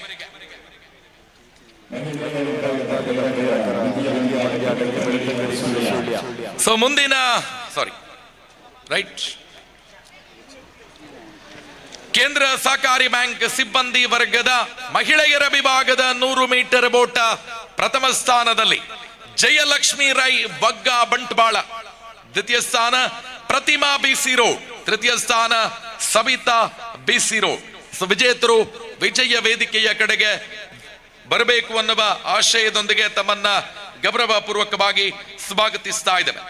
ಸೊ ಮುಂದಿನ ಕೇಂದ್ರ ಸಹಕಾರಿ ಬ್ಯಾಂಕ್ ಸಿಬ್ಬಂದಿ ವರ್ಗದ ಮಹಿಳೆಯರ ವಿಭಾಗದ 100 ಮೀಟರ್ ಓಟ ಪ್ರಥಮ ಸ್ಥಾನದಲ್ಲಿ ಜಯಲಕ್ಷ್ಮಿ ರೈ ಬಗ್ಗ ಬಂಟ್ವಾಳ, ದ್ವಿತೀಯ ಸ್ಥಾನ ಪ್ರತಿಮಾ ಬಿಸಿ ರೋಡ್, ತೃತೀಯ ಸ್ಥಾನ ಸವಿತಾ ಬಿಸಿ ರೋಡ್. ವಿಜೇತರು ವಿಜಯ ವೇದಿಕೆಯ ಕಡೆಗೆ ಬರಬೇಕು ಅನ್ನುವ ಆಶಯದೊಂದಿಗೆ ತಮ್ಮನ್ನ ಗೌರವಪೂರ್ವಕವಾಗಿ ಸ್ವಾಗತಿಸ್ತಾ ಇದ್ದೇವೆ.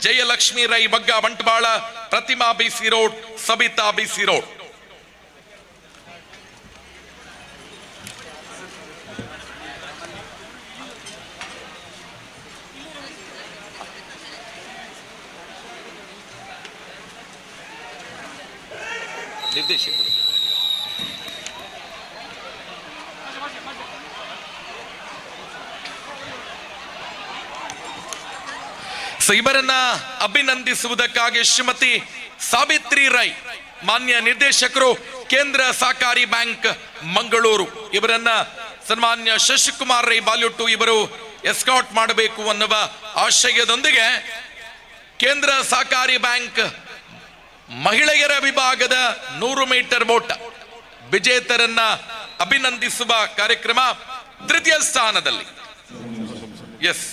ಜಯಲಕ್ಷ್ಮಿ ರೈ ಬಗ್ಗ ಬಂಟ್ವಾಳ, ಪ್ರತಿಮಾ ಬಿಸಿ ರೋಡ್, ಸಬಿತಾ ಬಿಸಿ ರೋಡ್. ನಿರ್ದೇಶಕರು ಇವರನ್ನ ಅಭಿನಂದಿಸುವುದಕ್ಕಾಗಿ ಶ್ರೀಮತಿ ಸಾವಿತ್ರಿ ರೈ, ಮಾನ್ಯ ನಿರ್ದೇಶಕರು, ಕೇಂದ್ರ ಸಹಕಾರಿ ಬ್ಯಾಂಕ್ ಮಂಗಳೂರು, ಇವರನ್ನ ಸನ್ಮಾನ್ಯ ಶಶಿಕುಮಾರ್ ರೈ ಬಾಲ್ಯುಟ್ಟು ಇವರು ಎಸ್ಕಾಟ್ ಮಾಡಬೇಕು ಅನ್ನುವ ಆಶಯದೊಂದಿಗೆ ಕೇಂದ್ರ ಸಹಕಾರಿ ಬ್ಯಾಂಕ್ ಮಹಿಳೆಯರ ವಿಭಾಗದ 100 ಮೀಟರ್ ಓಟ ವಿಜೇತರನ್ನ ಅಭಿನಂದಿಸುವ ಕಾರ್ಯಕ್ರಮ. ತೃತೀಯ ಸ್ಥಾನದಲ್ಲಿ ಎಸ್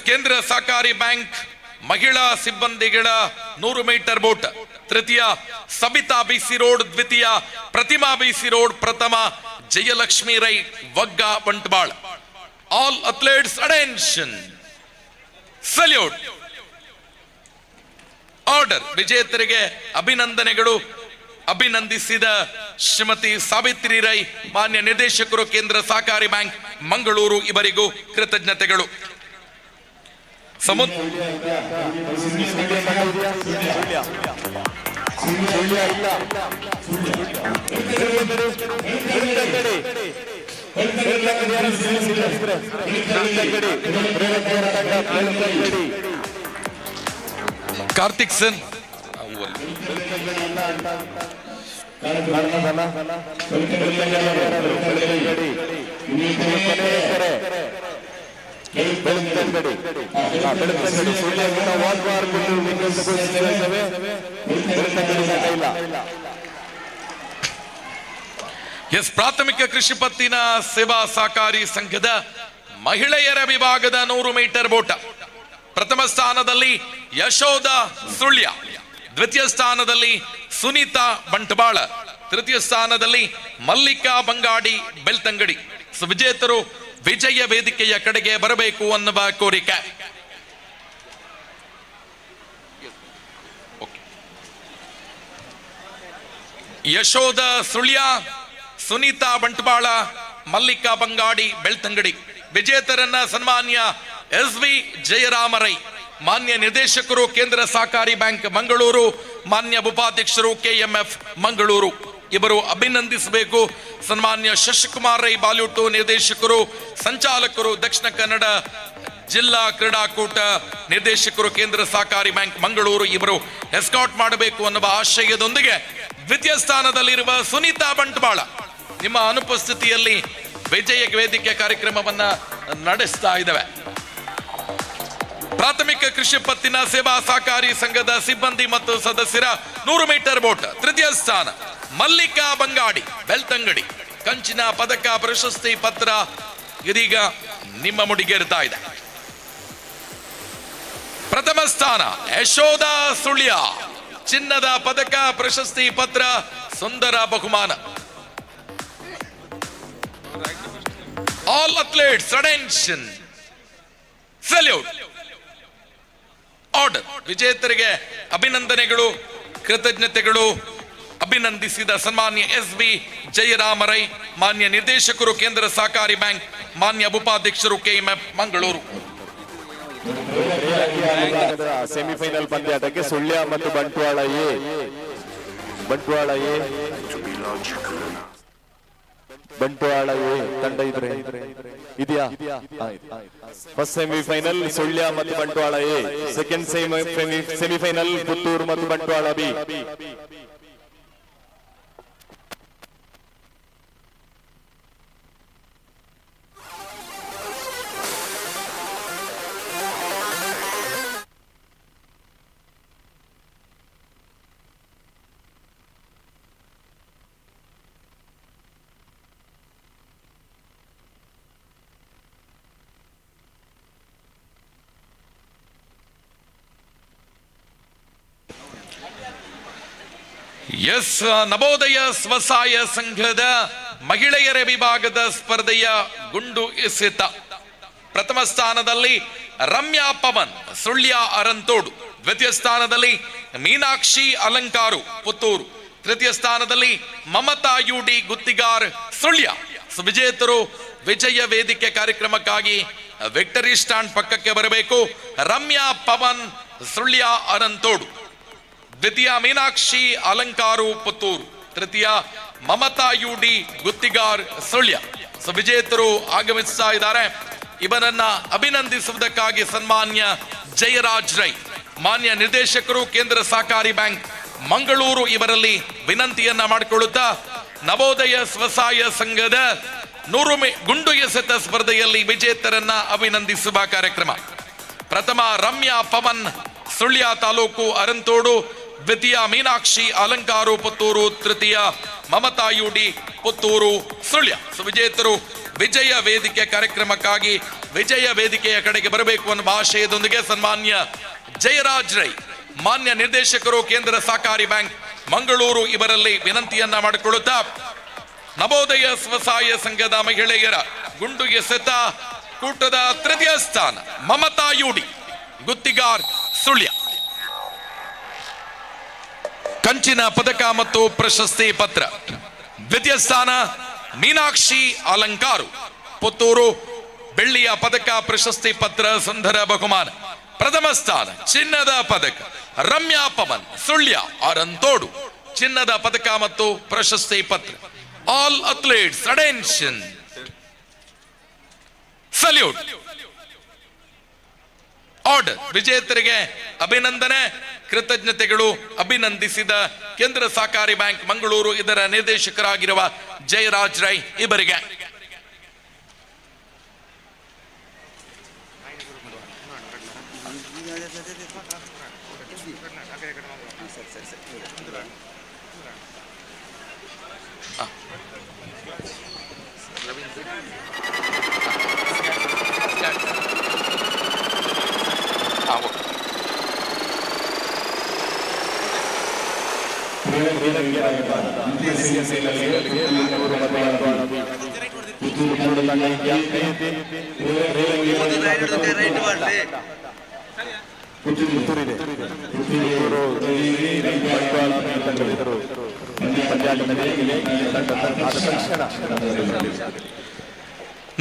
ಕೇಂದ್ರ ಸಹಕಾರಿ ಬ್ಯಾಂಕ್ ಮಹಿಳಾ ಸಿಬ್ಬಂದಿಗಳ 100 ಮೀಟರ್ ಓಟ, ತೃತೀಯ ಸಬಿತಾ ಬಿಸಿ ರೋಡ್, ದ್ವಿತೀಯ ಪ್ರತಿಮಾ ಬಿಸಿ ರೋಡ್, ಪ್ರಥಮ Jayalakshmi Rai Vagga Bantwal. All athletes attention, salute. Order. ವಿಜೇತರಿಗೆ ಅಭಿನಂದನೆಗಳು. ಅಭಿನಂದಿಸಿದ ಶ್ರೀಮತಿ ಸಾವಿತ್ರಿ ರೈ, ಮಾನ್ಯ ನಿರ್ದೇಶಕರು, ಕೇಂದ್ರ ಸಹಕಾರಿ ಬ್ಯಾಂಕ್ ಮಂಗಳೂರು ಇವರಿಗೂ ಕೃತಜ್ಞತೆಗಳು. ಕಾರ್ತಿಕ್ ಸನ್ ಪ್ರಾಥಮಿಕ ಕೃಷಿ ಪತ್ತಿನ ಸೇವಾ ಸಹಕಾರಿ ಸಂಘದ ಮಹಿಳೆಯರ ವಿಭಾಗದ 100 ಮೀಟರ್ ಓಟ ಪ್ರಥಮ ಸ್ಥಾನದಲ್ಲಿ ಯಶೋಧ ಸುಳ್ಯ, ದ್ವಿತೀಯ ಸ್ಥಾನದಲ್ಲಿ ಸುನೀತಾ ಬಂಟ್ವಾಳ, ತೃತೀಯ ಸ್ಥಾನದಲ್ಲಿ ಮಲ್ಲಿಕಾ ಬಂಗಾಡಿ ಬೆಳ್ತಂಗಡಿ. ವಿಜೇತರು ವಿಜಯ ವೇದಿಕೆಯ ಕಡೆಗೆ ಬರಬೇಕು ಅನ್ನುವ ಕೋರಿಕೆ. ಯಶೋಧ ಸುಳ್ಯ, ಸುನೀತಾ ಬಂಟ್ವಾಳ, ಮಲ್ಲಿಕಾ ಬಂಗಾಡಿ ಬೆಳ್ತಂಗಡಿ. ವಿಜೇತರನ್ನ ಸನ್ಮಾನ್ಯ SV ಜಯರಾಮ ರೈ, ಮಾನ್ಯ ನಿರ್ದೇಶಕರು, ಕೇಂದ್ರ ಸಹಕಾರಿ ಬ್ಯಾಂಕ್ ಮಂಗಳೂರು, ಮಾನ್ಯ ಉಪಾಧ್ಯಕ್ಷರು, KMF ಮಂಗಳೂರು ಇವರು ಅಭಿನಂದಿಸಬೇಕು. ಸನ್ಮಾನ್ಯ ಶಶಿಕುಮಾರ್ ರೈ ಬಾಲ್ಯುಟ್ಟು, ನಿರ್ದೇಶಕರು, ಸಂಚಾಲಕರು, ದಕ್ಷಿಣ ಕನ್ನಡ ಜಿಲ್ಲಾ ಕ್ರೀಡಾಕೂಟ ನಿರ್ದೇಶಕರು, ಕೇಂದ್ರ ಸಹಕಾರಿ ಬ್ಯಾಂಕ್ ಮಂಗಳೂರು ಇವರು ಎಸ್ಕಾಟ್ ಮಾಡಬೇಕು ಅನ್ನುವ ಆಶಯದೊಂದಿಗೆ ದ್ವಿತೀಯ ಸ್ಥಾನದಲ್ಲಿರುವ ಸುನೀತಾ ಬಂಟ್ವಾಳ ನಿಮ್ಮ ಅನುಪಸ್ಥಿತಿಯಲ್ಲಿ ವಿಜಯ ವೇದಿಕೆ ಕಾರ್ಯಕ್ರಮವನ್ನ ನಡೆಸ್ತಾ ಇದ್ದೇವೆ. ಪ್ರಾಥಮಿಕ ಕೃಷಿ ಪತ್ತಿನ ಸೇವಾ ಸಹಕಾರಿ ಸಂಘದ ಸಿಬ್ಬಂದಿ ಮತ್ತು ಸದಸ್ಯರ 100 ಮೀಟರ್ ಬೋಟ್ ತೃತೀಯ ಸ್ಥಾನ ಮಲ್ಲಿಕಾ ಬಂಗಾಡಿ ಬೆಳ್ತಂಗಡಿ. ಕಂಚಿನ ಪದಕ ಪ್ರಶಸ್ತಿ ಪತ್ರ ಇದೀಗ ನಿಮ್ಮ ಮುಡಿಗೇರ್ತಾ ಇದೆ. ಪ್ರಥಮ ಸ್ಥಾನ ಯಶೋಧ ಸುಳ್ಯ, ಚಿನ್ನದ ಪದಕ ಪ್ರಶಸ್ತಿ ಪತ್ರ ಸುಂದರ ಬಹುಮಾನ. All athletes attention, salute. Order. ವಿಜೇತರಿಗೆ ಅಭಿನಂದನೆಗಳು, ಕೃತಜ್ಞತೆಗಳು. ಅಭಿನಂದಿಸಿದ ಸನ್ಮಾನ್ಯ ಎಸ್ ಬಿ ಜಯರಾಮರೈ, ಮಾನ್ಯ ನಿರ್ದೇಶಕರು ಕೇಂದ್ರ ಸಹಕಾರಿ ಬ್ಯಾಂಕ್, ಮಾನ್ಯ ಉಪಾಧ್ಯಕ್ಷರು ಕೆಎಂಎಫ್ ಮಂಗಳೂರು. ಸೆಮಿಫೈನಲ್ ಪಂದ್ಯಾಟಕ್ಕೆ ಸುಳ್ಯ ಮತ್ತು ಬಂಟ್ವಾಳ ಎ ತಂಡ ಇದೆಯಾ? ಫಸ್ಟ್ ಸೆಮಿಫೈನಲ್ ಸುಳ್ಯ ಮತ್ತು Bantwal A, second semifinal Puttur ಮತ್ತು ಬಂಟ್ವಾಳ ಬಿ. ಎಸ್ ನವೋದಯ ಸ್ವಸಹಾಯ ಸಂಘದ ಮಹಿಳೆಯರ ವಿಭಾಗದ ಸ್ಪರ್ಧೆಯ ಗುಂಡು ಎಸೆತ. ಪ್ರಥಮ ಸ್ಥಾನದಲ್ಲಿ ರಮ್ಯಾ ಪವನ್ ಸುಳ್ಯ ಅರಂತೋಡು, ದ್ವಿತೀಯ ಸ್ಥಾನದಲ್ಲಿ ಮೀನಾಕ್ಷಿ ಅಲಂಕಾರು ಪುತ್ತೂರು, ತೃತೀಯ ಸ್ಥಾನದಲ್ಲಿ ಮಮತಾ ಯುಡಿ ಗುತ್ತಿಗಾರ್ ಸುಳ್ಯ. ವಿಜೇತರು ವಿಜಯ ವೇದಿಕೆ ಕಾರ್ಯಕ್ರಮಕ್ಕಾಗಿ ವಿಕ್ಟರಿ ಸ್ಟ್ಯಾಂಡ್ ಪಕ್ಕಕ್ಕೆ ಬರಬೇಕು. ರಮ್ಯಾ ಪವನ್ ಸುಳ್ಯ ಅರಂತೋಡು, ದ್ವಿತೀಯ ಮೀನಾಕ್ಷಿ ಅಲಂಕಾರು ಪುತ್ತೂರು, ತೃತೀಯ ಮಮತಾ ಯುಡಿ ಗುತ್ತಿಗಾರ್ ಸುಳ್ಯ. ವಿಜೇತರು ಆಗಮಿಸ್ತಾ ಇದ್ದಾರೆ. ಇವರನ್ನ ಅಭಿನಂದಿಸುವುದಕ್ಕಾಗಿ ಸನ್ಮಾನ್ಯ ಜಯರಾಜ್ ರೈ, ಮಾನ್ಯ ನಿರ್ದೇಶಕರು ಕೇಂದ್ರ ಸಹಕಾರಿ ಬ್ಯಾಂಕ್ ಮಂಗಳೂರು, ಇವರಲ್ಲಿ ವಿನಂತಿಯನ್ನ ಮಾಡಿಕೊಳ್ಳುತ್ತಾ ನವೋದಯ ಸ್ವಸಹಾಯ ಸಂಘದ 100 ಗುಂಡು ಎಸೆತ ಸ್ಪರ್ಧೆಯಲ್ಲಿ ವಿಜೇತರನ್ನ ಅಭಿನಂದಿಸುವ ಕಾರ್ಯಕ್ರಮ. ಪ್ರಥಮ ರಮ್ಯಾ ಪವನ್ ಸುಳ್ಯ ತಾಲೂಕು ಅರಂತೋಡು, ದ್ವಿತೀಯ ಮೀನಾಕ್ಷಿ ಅಲಂಕಾರು ಪುತ್ತೂರು, ತೃತೀಯ ಮಮತಾ ಯುಡಿ ಪುತ್ತೂರು ಸುಳ್ಯ. ವಿಜೇತರು ವಿಜಯ ವೇದಿಕೆ ಕಾರ್ಯಕ್ರಮಕ್ಕಾಗಿ ವಿಜಯ ವೇದಿಕೆಯ ಕಡೆಗೆ ಬರಬೇಕು ಅನ್ನುವ ಆಶಯದೊಂದಿಗೆ ಸನ್ಮಾನ್ಯ ಜಯರಾಜ್ ರೈ, ಮಾನ್ಯ ನಿರ್ದೇಶಕರು ಕೇಂದ್ರ ಸಹಕಾರಿ ಬ್ಯಾಂಕ್ ಮಂಗಳೂರು, ಇವರಲ್ಲಿ ವಿನಂತಿಯನ್ನ ಮಾಡಿಕೊಳ್ಳುತ್ತಾ ನವೋದಯ ಸ್ವಸಹಾಯ ಸಂಘದ ಮಹಿಳೆಯರ ಗುಂಡು ಎಸೆತ ಕೂಟದ ತೃತೀಯ ಸ್ಥಾನ ಮಮತಾ ಯುಡಿ ಗುತ್ತಿಗಾರ್ ಸುಳ್ಯ, ಕಂಚಿನ ಪದಕ ಮತ್ತು ಪ್ರಶಸ್ತಿ ಪತ್ರ. ದ್ವಿತೀಯ ಸ್ಥಾನ ಮೀನಾಕ್ಷಿ ಅಲಂಕಾರು ಪುತ್ತೂರು, ಬೆಳ್ಳಿಯ ಪದಕ ಪ್ರಶಸ್ತಿ ಪತ್ರ ಸುಂದರ ಬಹುಮಾನ. ಪ್ರಥಮ ಸ್ಥಾನ ಚಿನ್ನದ ಪದಕ ರಮ್ಯಾ ಪವನ್ ಸುಳ್ಯ ಅರಂತೋಡು, ಚಿನ್ನದ ಪದಕ ಮತ್ತು ಪ್ರಶಸ್ತಿ ಪತ್ರ. All athletes attention, salute. Order. ವಿಜೇತರಿಗೆ ಅಭಿನಂದನೆ, ಕೃತಜ್ಞತೆಗಳು. ಅಭಿನಂದಿಸಿದ ಕೇಂದ್ರ ಸಹಕಾರಿ ಬ್ಯಾಂಕ್ ಮಂಗಳೂರು, ಇದರ ನಿರ್ದೇಶಕರಾಗಿರುವ ಜಯರಾಜ್ ರೈ ಇವರಿಗೆ.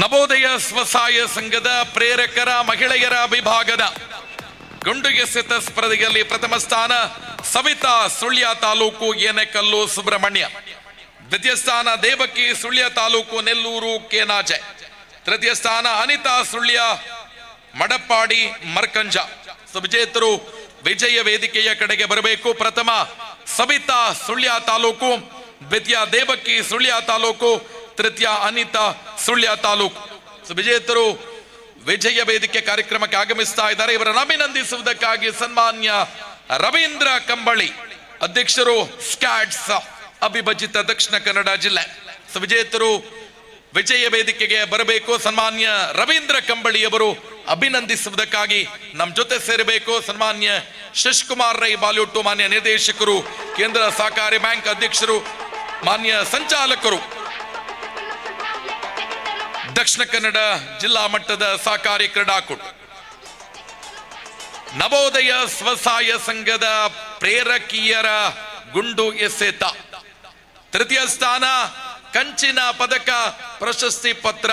ನವೋದಯ ಸ್ವಸಹಾಯ ಸಂಘದ ಪ್ರೇರಕರ ಮಹಿಳೆಯರ ವಿಭಾಗದ ಗುಂಡು ಎಸೆತ ಸ್ಪರ್ಧೆಯಲ್ಲಿ ಪ್ರಥಮ ಸ್ಥಾನ ಸವಿತಾ ಸುಳ್ಯ ತಾಲೂಕು ಏನೆಕಲ್ಲು ಸುಬ್ರಹ್ಮಣ್ಯ, ದ್ವಿತೀಯ ಸ್ಥಾನ ದೇವಕಿ ಸುಳ್ಯ ತಾಲೂಕು ನೆಲ್ಲೂರು ಕೇನಾಜೆ, ತೃತೀಯ ಸ್ಥಾನ ಅನಿತಾ ಸುಳ್ಯ ಮಡಪ್ಪಾಡಿ ಮರ್ಕಂಜ. ವಿಜೇತರು ವಿಜಯ ವೇದಿಕೆಯ ಕಡೆಗೆ ಬರಬೇಕು. ಪ್ರಥಮ ಸವಿತಾ ಸುಳ್ಯ ತಾಲೂಕು, ದ್ವಿತೀಯ ದೇವಕಿ ಸುಳ್ಯ ತಾಲೂಕು, ತೃತೀಯ ಅನಿತಾ ಸುಳ್ಯ ತಾಲೂಕು. ವಿಜೇತರು ವಿಜಯ ವೇದಿಕೆ ಕಾರ್ಯಕ್ರಮಕ್ಕೆ ಆಗಮಿಸ್ತಾ ಇದ್ದಾರೆ. ಇವರನ್ನು ಅಭಿನಂದಿಸುವುದಕ್ಕಾಗಿ ಸನ್ಮಾನ್ಯ ರವೀಂದ್ರ ಕಂಬಳಿ, ಅಧ್ಯಕ್ಷರು ಸ್ಕ್ಯಾಟ್ಸ್ ಅವಿಭಜಿತ ದಕ್ಷಿಣ ಕನ್ನಡ ಜಿಲ್ಲೆ. ವಿಜೇತರು ವಿಜಯ ವೇದಿಕೆಗೆ ಬರಬೇಕು. ಸನ್ಮಾನ್ಯ ರವೀಂದ್ರ ಕಂಬಳಿ ಅವರು ಅಭಿನಂದಿಸುವುದಕ್ಕಾಗಿ ನಮ್ಮ ಜೊತೆ ಸೇರಬೇಕು. ಸನ್ಮಾನ್ಯ ಶಶಿಕುಮಾರ್ ರೈ ಬಾಲ್ಯೂಟು, ಮಾನ್ಯ ನಿರ್ದೇಶಕರು, ಕೇಂದ್ರ ಸಹಕಾರಿ ಬ್ಯಾಂಕ್ ಅಧ್ಯಕ್ಷರು, ಮಾನ್ಯ ಸಂಚಾಲಕರು, ದಕ್ಷಿಣ ಕನ್ನಡ ಜಿಲ್ಲಾ ಮಟ್ಟದ ಸಹಕಾರಿ ಕ್ರೀಡಾಕೂಟ, ನವೋದಯ ಸ್ವಸಹಾಯ ಸಂಘದ ಪ್ರೇರಕಿಯರ ಗುಂಡು ಎಸೆತ, ತೃತೀಯ ಸ್ಥಾನ, ಕಂಚಿನ ಪದಕ, ಪ್ರಶಸ್ತಿ ಪತ್ರ,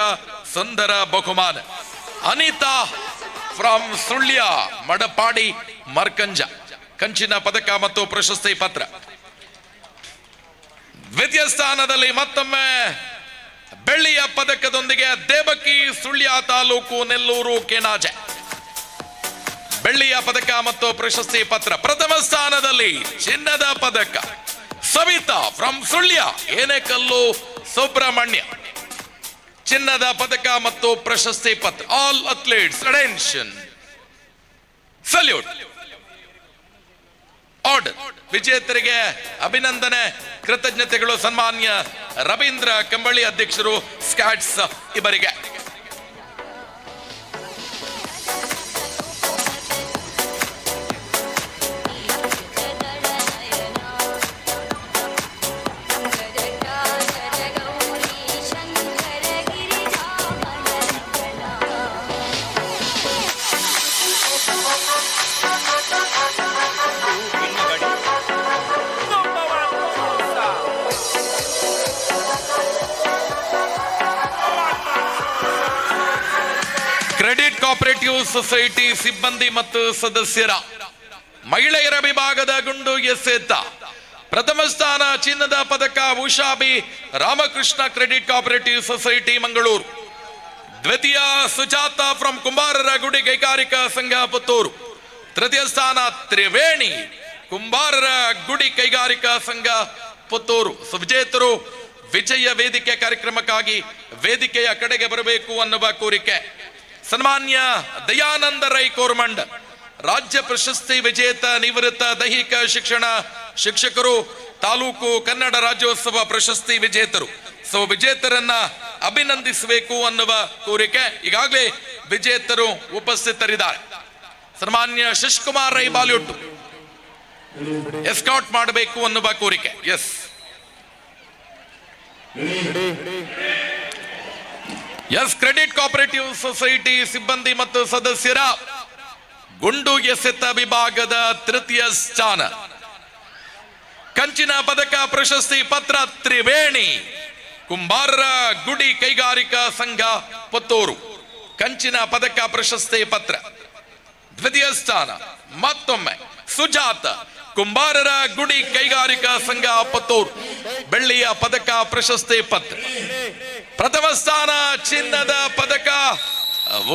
ಸುಂದರ ಬಹುಮಾನ. ಅನಿತಾ ಫ್ರಮ್ ಸುಳ್ಯ ಮಡಪಾಡಿ ಮರ್ಕಂಜ, ಕಂಚಿನ ಪದಕ ಮತ್ತು ಪ್ರಶಸ್ತಿ ಪತ್ರ. ದ್ವಿತೀಯ ಸ್ಥಾನದಲ್ಲಿ ಮತ್ತೊಮ್ಮೆ ಬೆಳ್ಳಿಯ ಪದಕದೊಂದಿಗೆ ದೇವಕಿ, ಸುಳ್ಯ ತಾಲೂಕು, ನೆಲ್ಲೂರು ಕೆನಾಜೆ, ಬೆಳ್ಳಿಯ ಪದಕ ಮತ್ತು ಪ್ರಶಸ್ತಿ ಪತ್ರ. ಪ್ರಥಮ ಸ್ಥಾನದಲ್ಲಿ ಚಿನ್ನದ ಪದಕ ಸವಿತಾ ಫ್ರಮ್ ಸುಳ್ಯ, ಏನೆಕಲ್ಲು ಸುಬ್ರಹ್ಮಣ್ಯ, ಚಿನ್ನದ ಪದಕ ಮತ್ತು ಪ್ರಶಸ್ತಿ ಪತ್ರ. All athletes attention, salute, order. ವಿಜೇತರಿಗೆ ಅಭಿನಂದನೆ, ಕೃತಜ್ಞತೆಗಳು. ಸನ್ಮಾನ್ಯ ರವೀಂದ್ರ ಕಂಬಳಿ, ಅಧ್ಯಕ್ಷರು ಸ್ಕ್ಯಾಟ್ಸ್ ಇವರಿಗೆ. ಕ್ರೆಡಿಟ್ ಕೋಆಪರೇಟಿವ್ ಸೊಸೈಟಿ ಸಿಬ್ಬಂದಿ ಮತ್ತು ಸದಸ್ಯರ ಮಹಿಳೆಯರ ವಿಭಾಗದ ಗುಂಡು ಎಸೆತ. ಪ್ರಥಮ ಸ್ಥಾನ ಚಿನ್ನದ ಪದಕ Usha B Ramakrishna credit cooperative society Mangaluru. ದ್ವಿತೀಯ ಸುಜಾತ ಫ್ರಮ್ ಕುಂಬಾರರ ಗುಡಿ ಕೈಗಾರಿಕಾ ಸಂಘ ಪುತ್ತೂರು. ತೃತೀಯ ಸ್ಥಾನ ತ್ರಿವೇಣಿ ಕುಂಬಾರರ ಗುಡಿ ಕೈಗಾರಿಕಾ ಸಂಘ ಪುತ್ತೂರು. ವಿಜೇತರು ವಿಜಯ ವೇದಿಕೆ ಕಾರ್ಯಕ್ರಮಕ್ಕಾಗಿ ವೇದಿಕೆಯ ಕಡೆಗೆ ಬರಬೇಕು ಅನ್ನುವ ಕೋರಿಕೆ. ಸನ್ಮಾನ್ಯ ದಯಾನಂದ ರೈ ಕೋರ್ಮಂಡ್, ರಾಜ್ಯ ಪ್ರಶಸ್ತಿ ವಿಜೇತ ನಿವೃತ್ತ ದೈಹಿಕ ಶಿಕ್ಷಣ ಶಿಕ್ಷಕರು, ತಾಲೂಕು ಕನ್ನಡ ರಾಜ್ಯೋತ್ಸವ ಪ್ರಶಸ್ತಿ ವಿಜೇತರು. ವಿಜೇತರನ್ನ ಅಭಿನಂದಿಸಬೇಕು ಅನ್ನುವ ಕೋರಿಕೆ. ಈಗಾಗಲೇ ವಿಜೇತರು ಉಪಸ್ಥಿತರಿದ್ದಾರೆ. ಸನ್ಮಾನ್ಯ ಶಶಿಕುಮಾರ್ ರೈ ಬಾಲ್ಯೂಟು ಎಸ್ಕಾಟ್ ಮಾಡಬೇಕು ಅನ್ನುವ ಕೋರಿಕೆ. ಎಸ್ ಕ್ರೆಡಿಟ್ ಕೋಆಪರೇಟಿವ್ ಸೊಸೈಟಿ ಸಿಬ್ಬಂದಿ ಮತ್ತು ಸದಸ್ಯರ ಗುಂಡು ಎಸೆತ ವಿಭಾಗದ ತೃತೀಯ ಸ್ಥಾನ, ಕಂಚಿನ ಪದಕ ಪ್ರಶಸ್ತಿ ಪತ್ರ ತ್ರಿವೇಣಿ ಕುಂಬಾರರ ಗುಡಿ ಕೈಗಾರಿಕಾ ಸಂಘ ಪುತ್ತೂರು. ಕಂಚಿನ ಪದಕ ಪ್ರಶಸ್ತಿ ಪತ್ರ. ದ್ವಿತೀಯ ಸ್ಥಾನ ಮತ್ತೊಮ್ಮೆ ಸುಜಾತ ಕುಂಬಾರರ ಗುಡಿ ಕೈಗಾರಿಕಾ ಸಂಘ ಪುತ್ತೂರು, ಬೆಳ್ಳಿಯ ಪದಕ ಪ್ರಶಸ್ತಿ ಪತ್ರ. ಪ್ರಥಮ ಸ್ಥಾನ ಚಿನ್ನದ ಪದಕ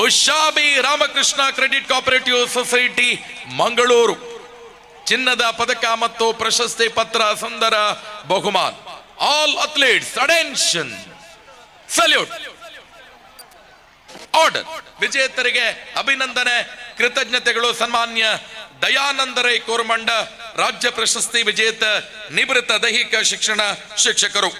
Usha B Ramakrishna credit cooperative society Mangaluru, ಚಿನ್ನದ ಪದಕ ಮತ್ತು ಪ್ರಶಸ್ತಿ ಪತ್ರ, ಸುಂದರ ಬಹುಮಾನ. All athletes attention, salute, order. ವಿಜೇತರಿಗೆ ಅಭಿನಂದನೆ, ಕೃತಜ್ಞತೆಗಳು. ಸನ್ಮಾನ್ಯ ದಯಾನಂದ ರೈ ಕೋರ್ಮಂಡ, ರಾಜ್ಯ ಪ್ರಶಸ್ತಿ ವಿಜೇತ ನಿವೃತ್ತ ದೈಹಿಕ ಶಿಕ್ಷಣ ಶಿಕ್ಷಕರು.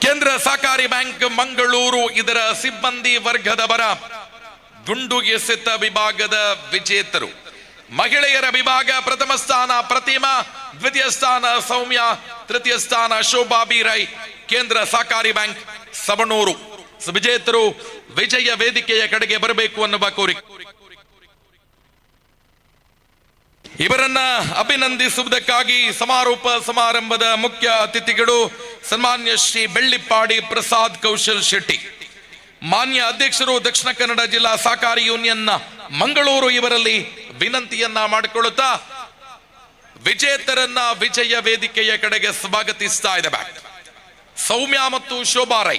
ಕೇಂದ್ರ ಸಹಕಾರಿ ಬ್ಯಾಂಕ್ ಮಂಗಳೂರು ಇದರ ಸಿಬ್ಬಂದಿ ವರ್ಗದವರ ಗುಂಡು ಎಸೆತ ವಿಭಾಗದ ವಿಜೇತರು. ಮಹಿಳೆಯರ ವಿಭಾಗ ಪ್ರಥಮ ಸ್ಥಾನ ಪ್ರತಿಮಾ, ದ್ವಿತೀಯ ಸ್ಥಾನ ಸೌಮ್ಯ, ತೃತೀಯ ಸ್ಥಾನ ಶೋಭಾ ಬಿ ರೈ, ಕೇಂದ್ರ ಸಹಕಾರಿ ಬ್ಯಾಂಕ್ ಸವಣೂರು. ವಿಜೇತರು ವಿಜಯ ವೇದಿಕೆಯ ಕಡೆಗೆ ಬರಬೇಕು ಅನ್ನುವ ಕೋರಿಕೆ. ಇವರನ್ನ ಅಭಿನಂದಿಸುವುದಕ್ಕಾಗಿ ಸಮಾರೋಪ ಸಮಾರಂಭದ ಮುಖ್ಯ ಅತಿಥಿಗಳು ಸನ್ಮಾನ್ಯ ಶ್ರೀ ಬೆಳ್ಳಿಪ್ಪಾಡಿ ಪ್ರಸಾದ್ ಕೌಶಲ್ ಶೆಟ್ಟಿ, ಮಾನ್ಯ ಅಧ್ಯಕ್ಷರು ದಕ್ಷಿಣ ಕನ್ನಡ ಜಿಲ್ಲಾ ಸಹಕಾರಿ ಯೂನಿಯನ್ ಮಂಗಳೂರು. ಇವರಲ್ಲಿ ವಿನಂತಿಯನ್ನ ಮಾಡಿಕೊಳ್ಳುತ್ತಾ ವಿಜೇತರನ್ನ ವಿಜಯ ವೇದಿಕೆಯ ಕಡೆಗೆ ಸ್ವಾಗತಿಸ್ತಾ ಇದೆ ಬ್ಯಾಂಕ್. ಸೌಮ್ಯ ಮತ್ತು ಶೋಭಾ ರೈ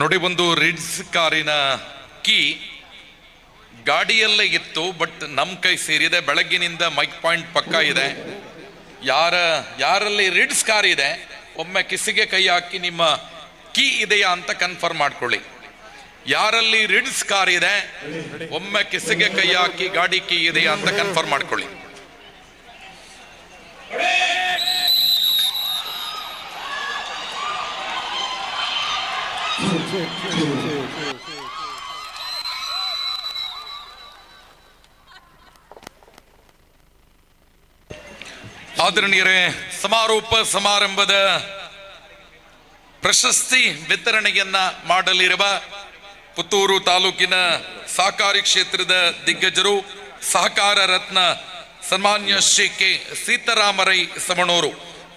ನೋಡಿ, ಒಂದು ರಿಡ್ಸ್ ಕಾರಿನ ಕೀ ಗಾಡಿಯಲ್ಲೇ ಇತ್ತು, ಬಟ್ ನಮ್ಮ ಕೈ ಸೇರಿದೆ. ಬೆಳಗ್ಗಿನಿಂದ ಮೈಕ್ ಪಾಯಿಂಟ್ ಪಕ್ಕ ಇದೆ. ಯಾರಲ್ಲಿ ರಿಡ್ಸ್ ಕಾರ್ ಇದೆ ಒಮ್ಮೆ ಕಿಸಿಗೆ ಕೈ ಹಾಕಿ ನಿಮ್ಮ ಕೀ ಇದೆಯಾ ಅಂತ ಕನ್ಫರ್ಮ್ ಮಾಡ್ಕೊಳ್ಳಿ. ಯಾರಲ್ಲಿ ರಿಡ್ಸ್ ಕಾರ್ ಇದೆ ಒಮ್ಮೆ ಕಿಸಿಗೆ ಕೈ ಹಾಕಿ ಗಾಡಿ ಕೀ ಇದೆಯಾ ಅಂತ ಕನ್ಫರ್ಮ್ ಮಾಡ್ಕೊಳ್ಳಿ. ಆದರಣೀಯರೇ, ಸಮಾರೋಪ ಸಮಾರಂಭದ ಪ್ರಶಸ್ತಿ ವಿತರಣೆಯನ್ನ ಮಾಡಲಿರುವ ಪುತ್ತೂರು ತಾಲೂಕಿನ ಸಹಕಾರಿ ಕ್ಷೇತ್ರದ ದಿಗ್ಗಜರು, ಸಹಕಾರ ರತ್ನ ಸನ್ಮಾನ್ಯ ಶ್ರೀ ಕೆ ಸೀತಾರಾಮರೈ ಸಮಣೂರು,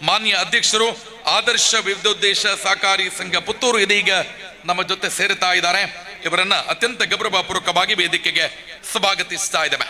ಮಾನ್ಯ ಅಧ್ಯಕ್ಷರು, ಆದರ್ಶ ವಿವಿಧೋದ್ದೇಶ ಸಹಕಾರಿ ಸಂಘ ಪುತ್ತೂರು ಇದೀಗ ನಮ್ಮ ಜೊತೆ ಸೇರುತ್ತಾ ಇದ್ದಾರೆ. ಇವರನ್ನ ಅತ್ಯಂತ ಗೌರವಪೂರ್ವಕವಾಗಿ ವೇದಿಕೆಗೆ ಸ್ವಾಗತಿಸ್ತಾ ಇದ್ದೇವೆ.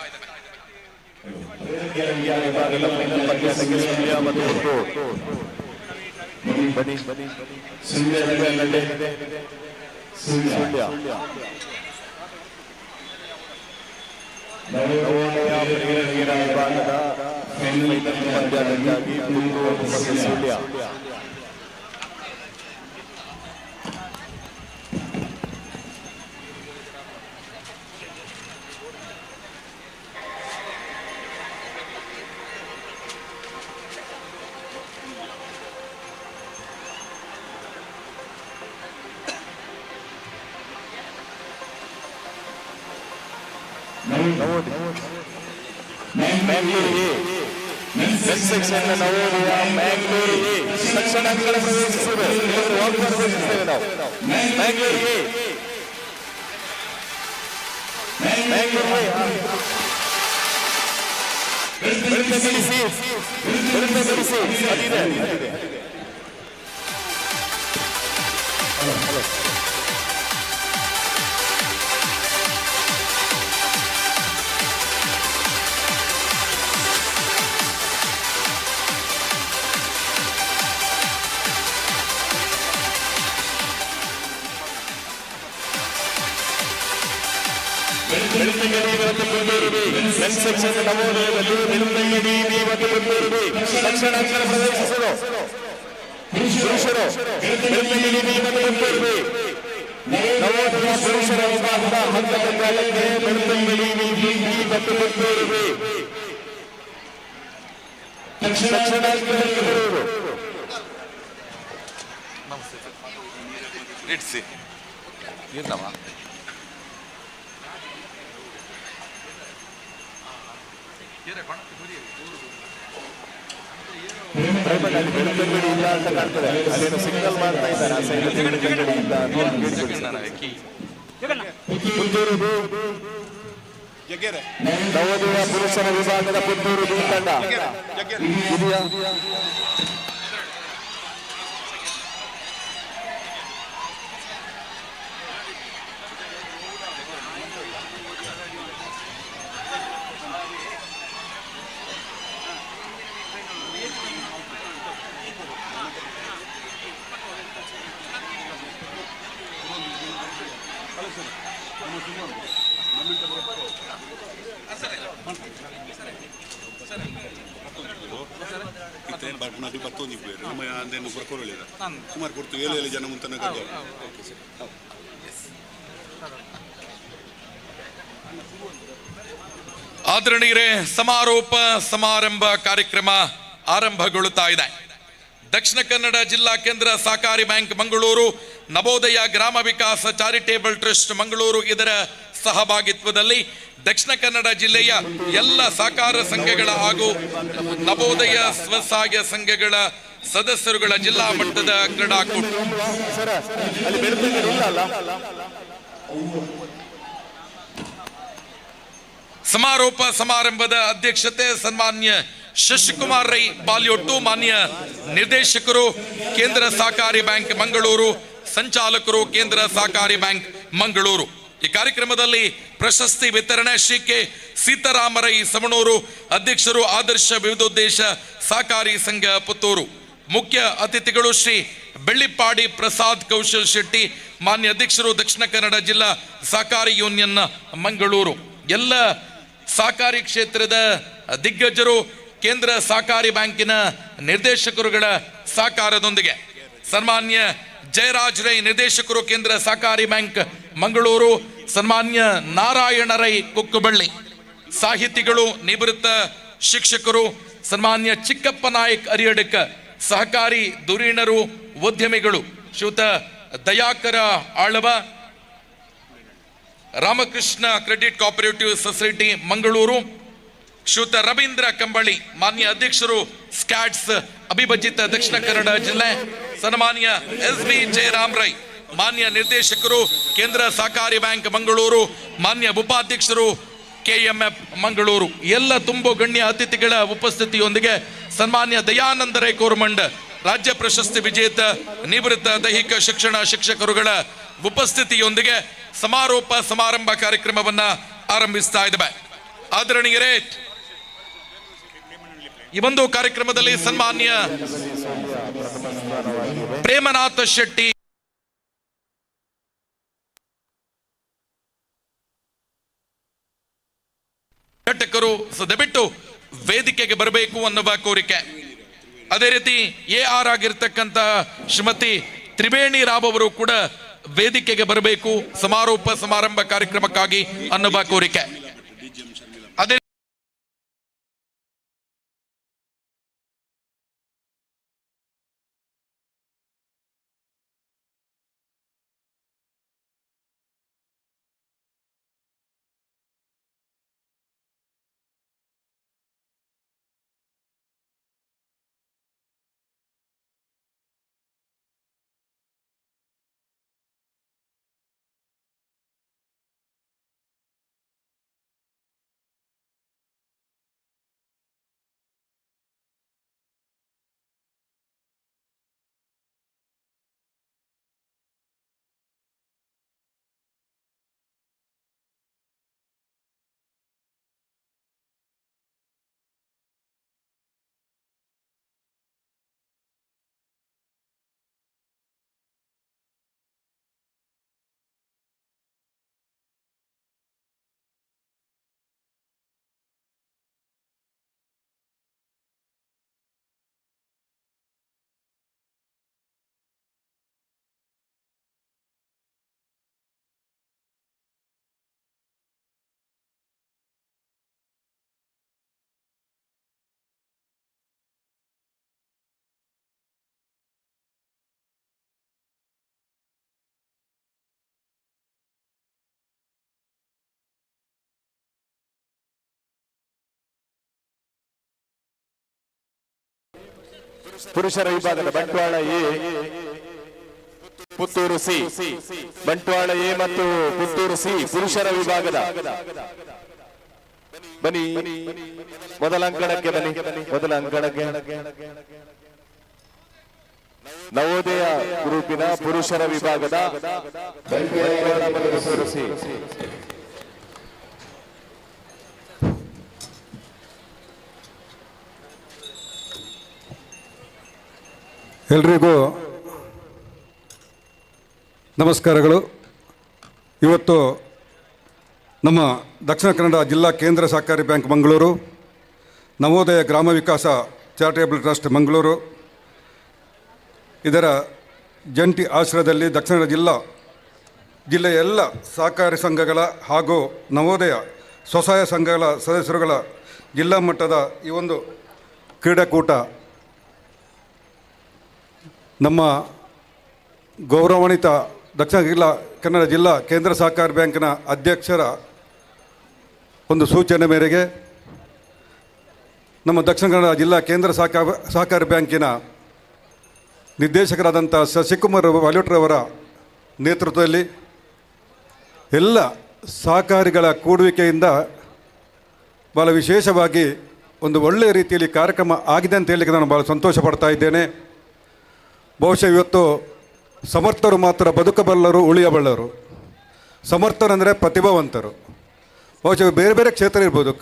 ನವೋದಯ ಪುರುಷರ ವಿಭಾಗದ ಪುತ್ತೂರು ಬಿ ತಂಡ ಸುಮಾರು ಕೊಡ್ತು 7 ಜನ ಮುಂತನ ಆದರಣೀಯರೇ, ಸಮಾರೋಪ ಸಮಾರಂಭ ಕಾರ್ಯಕ್ರಮ ಆರಂಭಗೊಳ್ಳುತ್ತಾ ಇದೆ. ದಕ್ಷಿಣ ಕನ್ನಡ ಜಿಲ್ಲಾ ಕೇಂದ್ರ ಸಹಕಾರಿ ಬ್ಯಾಂಕ್ ಮಂಗಳೂರು, ನವೋದಯ ಗ್ರಾಮ ವಿಕಾಸ ಚಾರಿಟೇಬಲ್ ಟ್ರಸ್ಟ್ ಮಂಗಳೂರು ಇದರ ಸಹಭಾಗಿತ್ವದಲ್ಲಿ ದಕ್ಷಿಣ ಕನ್ನಡ ಜಿಲ್ಲೆಯ ಎಲ್ಲ ಸಹಕಾರ ಸಂಘಗಳ ಹಾಗೂ ನವೋದಯ ಸ್ವಸಹಾಯ ಸಂಘಗಳ ಸದಸ್ಯರುಗಳ ಜಿಲ್ಲಾ ಮಟ್ಟದ ಕ್ರೀಡಾಕೂಟ ಸಮಾರೋಪ ಸಮಾರಂಭದ ಅಧ್ಯಕ್ಷತೆ ಸನ್ಮಾನ್ಯ ಶಶಿಕುಮಾರ್ ರೈ ಬಾಲ್ಯೋಟ್ಟು, ಮಾನ್ಯ ನಿರ್ದೇಶಕರು ಕೇಂದ್ರ ಸಹಕಾರಿ ಬ್ಯಾಂಕ್ ಮಂಗಳೂರು, ಸಂಚಾಲಕರು ಕೇಂದ್ರ ಸಹಕಾರಿ ಬ್ಯಾಂಕ್ ಮಂಗಳೂರು. ಈ ಕಾರ್ಯಕ್ರಮದಲ್ಲಿ ಪ್ರಶಸ್ತಿ ವಿತರಣೆ ಶ್ರೀ ಕೆ ಸೀತಾರಾಮರೈ ಸಮಣೂರು, ಅಧ್ಯಕ್ಷರು ಆದರ್ಶ ವಿವಿಧೋದ್ದೇಶ ಸಹಕಾರಿ ಸಂಘ ಪುತ್ತೂರು. ಮುಖ್ಯ ಅತಿಥಿಗಳು ಶ್ರೀ ಬೆಳ್ಳಿಪ್ಪಾಡಿ ಪ್ರಸಾದ್ ಕೌಶಲ್ ಶೆಟ್ಟಿ, ಮಾನ್ಯ ಅಧ್ಯಕ್ಷರು ದಕ್ಷಿಣ ಕನ್ನಡ ಜಿಲ್ಲಾ ಸಹಕಾರಿ ಯೂನಿಯನ್ ಮಂಗಳೂರು. ಎಲ್ಲ ಸಹಕಾರಿ ಕ್ಷೇತ್ರದ ದಿಗ್ಗಜರು ಕೇಂದ್ರ ಸಹಕಾರಿ ಬ್ಯಾಂಕಿನ ನಿರ್ದೇಶಕರುಗಳ ಸಹಕಾರದೊಂದಿಗೆ ಸನ್ಮಾನ್ಯ ಜಯರಾಜ್ ರೈ ನಿರ್ದೇಶಕರು ಕೇಂದ್ರ ಸಹಕಾರಿ ಬ್ಯಾಂಕ್ ಮಂಗಳೂರು, ಸನ್ಮಾನ್ಯ ನಾರಾಯಣ ರೈ ಕುಕ್ಕುಬಳ್ಳಿ ಸಾಹಿತಿಗಳು, ನಿವೃತ್ತ ಶಿಕ್ಷಕರು, ಸನ್ಮಾನ್ಯ ಚಿಕ್ಕಪ್ಪ ನಾಯಕ್ ಅರಿಯಡಕ ಸಹಕಾರಿ ಧುರೀಣರು, ಉದ್ಯಮಿಗಳು, ಶ್ರೀಯುತ Dayakar Alva, Ramakrishna credit cooperative society Mangaluru, ಶ್ರೀಯುತ ರವೀಂದ್ರ ಕಂಬಳಿ ಮಾನ್ಯ ಅಧ್ಯಕ್ಷರು ಸ್ಕ್ಯಾಟ್ಸ್ ಅವಿಭಜಿತ ದಕ್ಷಿಣ ಕನ್ನಡ ಜಿಲ್ಲೆ, ಸನ್ಮಾನ್ಯ ಎಸ್ ಬಿ ಜಯರಾಮ್ ರೈ ಮಾನ್ಯ ನಿರ್ದೇಶಕರು ಕೇಂದ್ರ ಸಹಕಾರಿ ಬ್ಯಾಂಕ್ ಮಂಗಳೂರು, ಮಾನ್ಯ ಉಪಾಧ್ಯಕ್ಷರು KMF ಮಂಗಳೂರು. ಎಲ್ಲ ತುಂಬು ಗಣ್ಯ ಅತಿಥಿಗಳ ಉಪಸ್ಥಿತಿಯೊಂದಿಗೆ ಸನ್ಮಾನ್ಯ ದಯಾನಂದ ರೈ ಕೋರ್ಮಂಡ್ ರಾಜ್ಯ ಪ್ರಶಸ್ತಿ ವಿಜೇತ ನಿವೃತ್ತ ದೈಹಿಕ ಶಿಕ್ಷಣ ಶಿಕ್ಷಕರುಗಳ ಉಪಸ್ಥಿತಿಯೊಂದಿಗೆ ಸಮಾರೋಪ ಸಮಾರಂಭ ಕಾರ್ಯಕ್ರಮವನ್ನ ಆರಂಭಿಸ್ತಾ ಇದ್ದೇವೆ. ಆದರಣೀಯರೇ, ಈ ಒಂದು ಕಾರ್ಯಕ್ರಮದಲ್ಲಿ ಸನ್ಮಾನ್ಯ ಪ್ರೇಮನಾಥ ಶೆಟ್ಟಿ ಘಟಕರು ದಯವಿಟ್ಟು ವೇದಿಕೆಗೆ ಬರಬೇಕು ಅನ್ನುವ ಕೋರಿಕೆ. ಅದೇ ರೀತಿ AR ಆಗಿರ್ತಕ್ಕಂಥ ಶ್ರೀಮತಿ ತ್ರಿವೇಣಿ ರಾವ್ ಅವರು ಕೂಡ ವೇದಿಕೆಗೆ ಬರಬೇಕು ಸಮಾರೋಪ ಸಮಾರಂಭ ಕಾರ್ಯಕ್ರಮಕ್ಕಾಗಿ ಅನ್ನುವ ಕೋರಿಕೆ. ಅದೇ ಪುರುಷರ ವಿಭಾಗದ Bantwal A, Puttur C. Bantwal A ಮತ್ತು ಪುತ್ತೂರು ಸಿ ಪುರುಷರ ವಿಭಾಗದ ಬನ್ನಿ, ಮೊದಲ ಅಂಕಣಕ್ಕೆ ಬನ್ನಿ. ಮೊದಲ ಅಂಕಣಕ್ಕೆ ನವೋದಯ ಗ್ರೂಪಿನ ಪುರುಷರ ವಿಭಾಗದ ಬಂಟ್ವಾಳ ಮತ್ತು ಪುತ್ತೂರು ಸಿ. ಎಲ್ರಿಗೂ ನಮಸ್ಕಾರಗಳು. ಇವತ್ತು ನಮ್ಮ ದಕ್ಷಿಣ ಕನ್ನಡ ಜಿಲ್ಲಾ ಕೇಂದ್ರ ಸಹಕಾರಿ ಬ್ಯಾಂಕ್ ಮಂಗಳೂರು, ನವೋದಯ ಗ್ರಾಮ ವಿಕಾಸ ಚಾರಿಟೇಬಲ್ ಟ್ರಸ್ಟ್ ಮಂಗಳೂರು ಇದರ ಜಂಟಿ ಆಶ್ರಯದಲ್ಲಿ ದಕ್ಷಿಣ ಕನ್ನಡ ಜಿಲ್ಲೆಯ ಎಲ್ಲ ಸಹಕಾರಿ ಸಂಘಗಳ ಹಾಗೂ ನವೋದಯ ಸ್ವಸಹಾಯ ಸಂಘಗಳ ಸದಸ್ಯರುಗಳ ಜಿಲ್ಲಾ ಮಟ್ಟದ ಈ ಒಂದು ಕ್ರೀಡಾಕೂಟ ನಮ್ಮ ಗೌರವಾನ್ವಿತ ದಕ್ಷಿಣ ಕನ್ನಡ ಜಿಲ್ಲಾ ಕೇಂದ್ರ ಸಹಕಾರಿ ಬ್ಯಾಂಕಿನ ಅಧ್ಯಕ್ಷರ ಒಂದು ಸೂಚನೆ ಮೇರೆಗೆ ನಮ್ಮ ದಕ್ಷಿಣ ಕನ್ನಡ ಜಿಲ್ಲಾ ಕೇಂದ್ರ ಸಹಕಾರಿ ಬ್ಯಾಂಕಿನ ನಿರ್ದೇಶಕರಾದಂಥ ಶಶಿಕುಮಾರ್ ವಾಲ್ಯೂಟ್ರವರ ನೇತೃತ್ವದಲ್ಲಿ ಎಲ್ಲ ಸಹಕಾರಿಗಳ ಕೂಡುವಿಕೆಯಿಂದ ಭಾಳ ವಿಶೇಷವಾಗಿ ಒಂದು ಒಳ್ಳೆಯ ರೀತಿಯಲ್ಲಿ ಕಾರ್ಯಕ್ರಮ ಆಗಿದೆ ಅಂತ ಹೇಳಲಿಕ್ಕೆ ನಾನು ಭಾಳ ಸಂತೋಷ ಪಡ್ತಾ ಇದ್ದೇನೆ. ಬಹುಶಃ ಇವತ್ತು ಸಮರ್ಥರು ಮಾತ್ರ ಬದುಕಬಲ್ಲರು, ಉಳಿಯಬಲ್ಲರು. ಸಮರ್ಥರಂದರೆ ಪ್ರತಿಭಾವಂತರು. ಬಹುಶಃ ಬೇರೆ ಬೇರೆ ಕ್ಷೇತ್ರ ಇರ್ಬೋದು,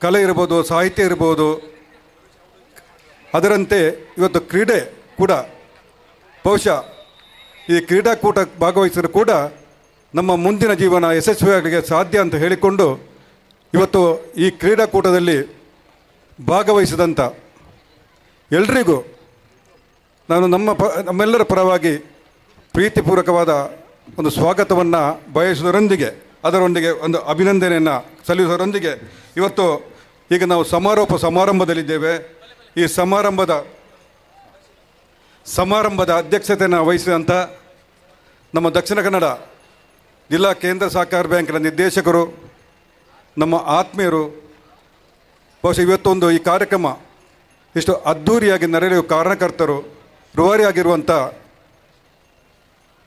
ಕಲೆ ಇರ್ಬೋದು, ಸಾಹಿತ್ಯ ಇರ್ಬೋದು. ಅದರಂತೆ ಇವತ್ತು ಕ್ರೀಡೆ ಕೂಡ ಬಹುಶಃ ಈ ಕ್ರೀಡಾಕೂಟ ಭಾಗವಹಿಸಿದ್ರು ಕೂಡ ನಮ್ಮ ಮುಂದಿನ ಜೀವನ ಯಶಸ್ವಿಯಾಗಲಿಕ್ಕೆ ಸಾಧ್ಯ ಅಂತ ಹೇಳಿಕೊಂಡು ಇವತ್ತು ಈ ಕ್ರೀಡಾಕೂಟದಲ್ಲಿ ಭಾಗವಹಿಸಿದಂಥ ಎಲ್ರಿಗೂ ನಾನು ನಮ್ಮೆಲ್ಲರ ಪರವಾಗಿ ಪ್ರೀತಿಪೂರ್ವಕವಾದ ಒಂದು ಸ್ವಾಗತವನ್ನು ಬಯಸುವುದರೊಂದಿಗೆ ಅದರೊಂದಿಗೆ ಒಂದು ಅಭಿನಂದನೆಯನ್ನು ಸಲ್ಲಿಸುವುದರೊಂದಿಗೆ ಇವತ್ತು ಈಗ ನಾವು ಸಮಾರಂಭದಲ್ಲಿದ್ದೇವೆ. ಈ ಸಮಾರಂಭದ ಅಧ್ಯಕ್ಷತೆಯನ್ನು ವಹಿಸಿದಂಥ ನಮ್ಮ ದಕ್ಷಿಣ ಕನ್ನಡ ಜಿಲ್ಲಾ ಕೇಂದ್ರ ಸಹಕಾರ ಬ್ಯಾಂಕಿನ ನಿರ್ದೇಶಕರು, ನಮ್ಮ ಆತ್ಮೀಯರು, ಬಹುಶಃ ಇವತ್ತೊಂದು ಈ ಕಾರ್ಯಕ್ರಮ ಇಷ್ಟು ಅದ್ಧೂರಿಯಾಗಿ ನಡೆಯಲು ಕಾರಣಕರ್ತರು, ರೂವಾರಿಯಾಗಿರುವಂಥ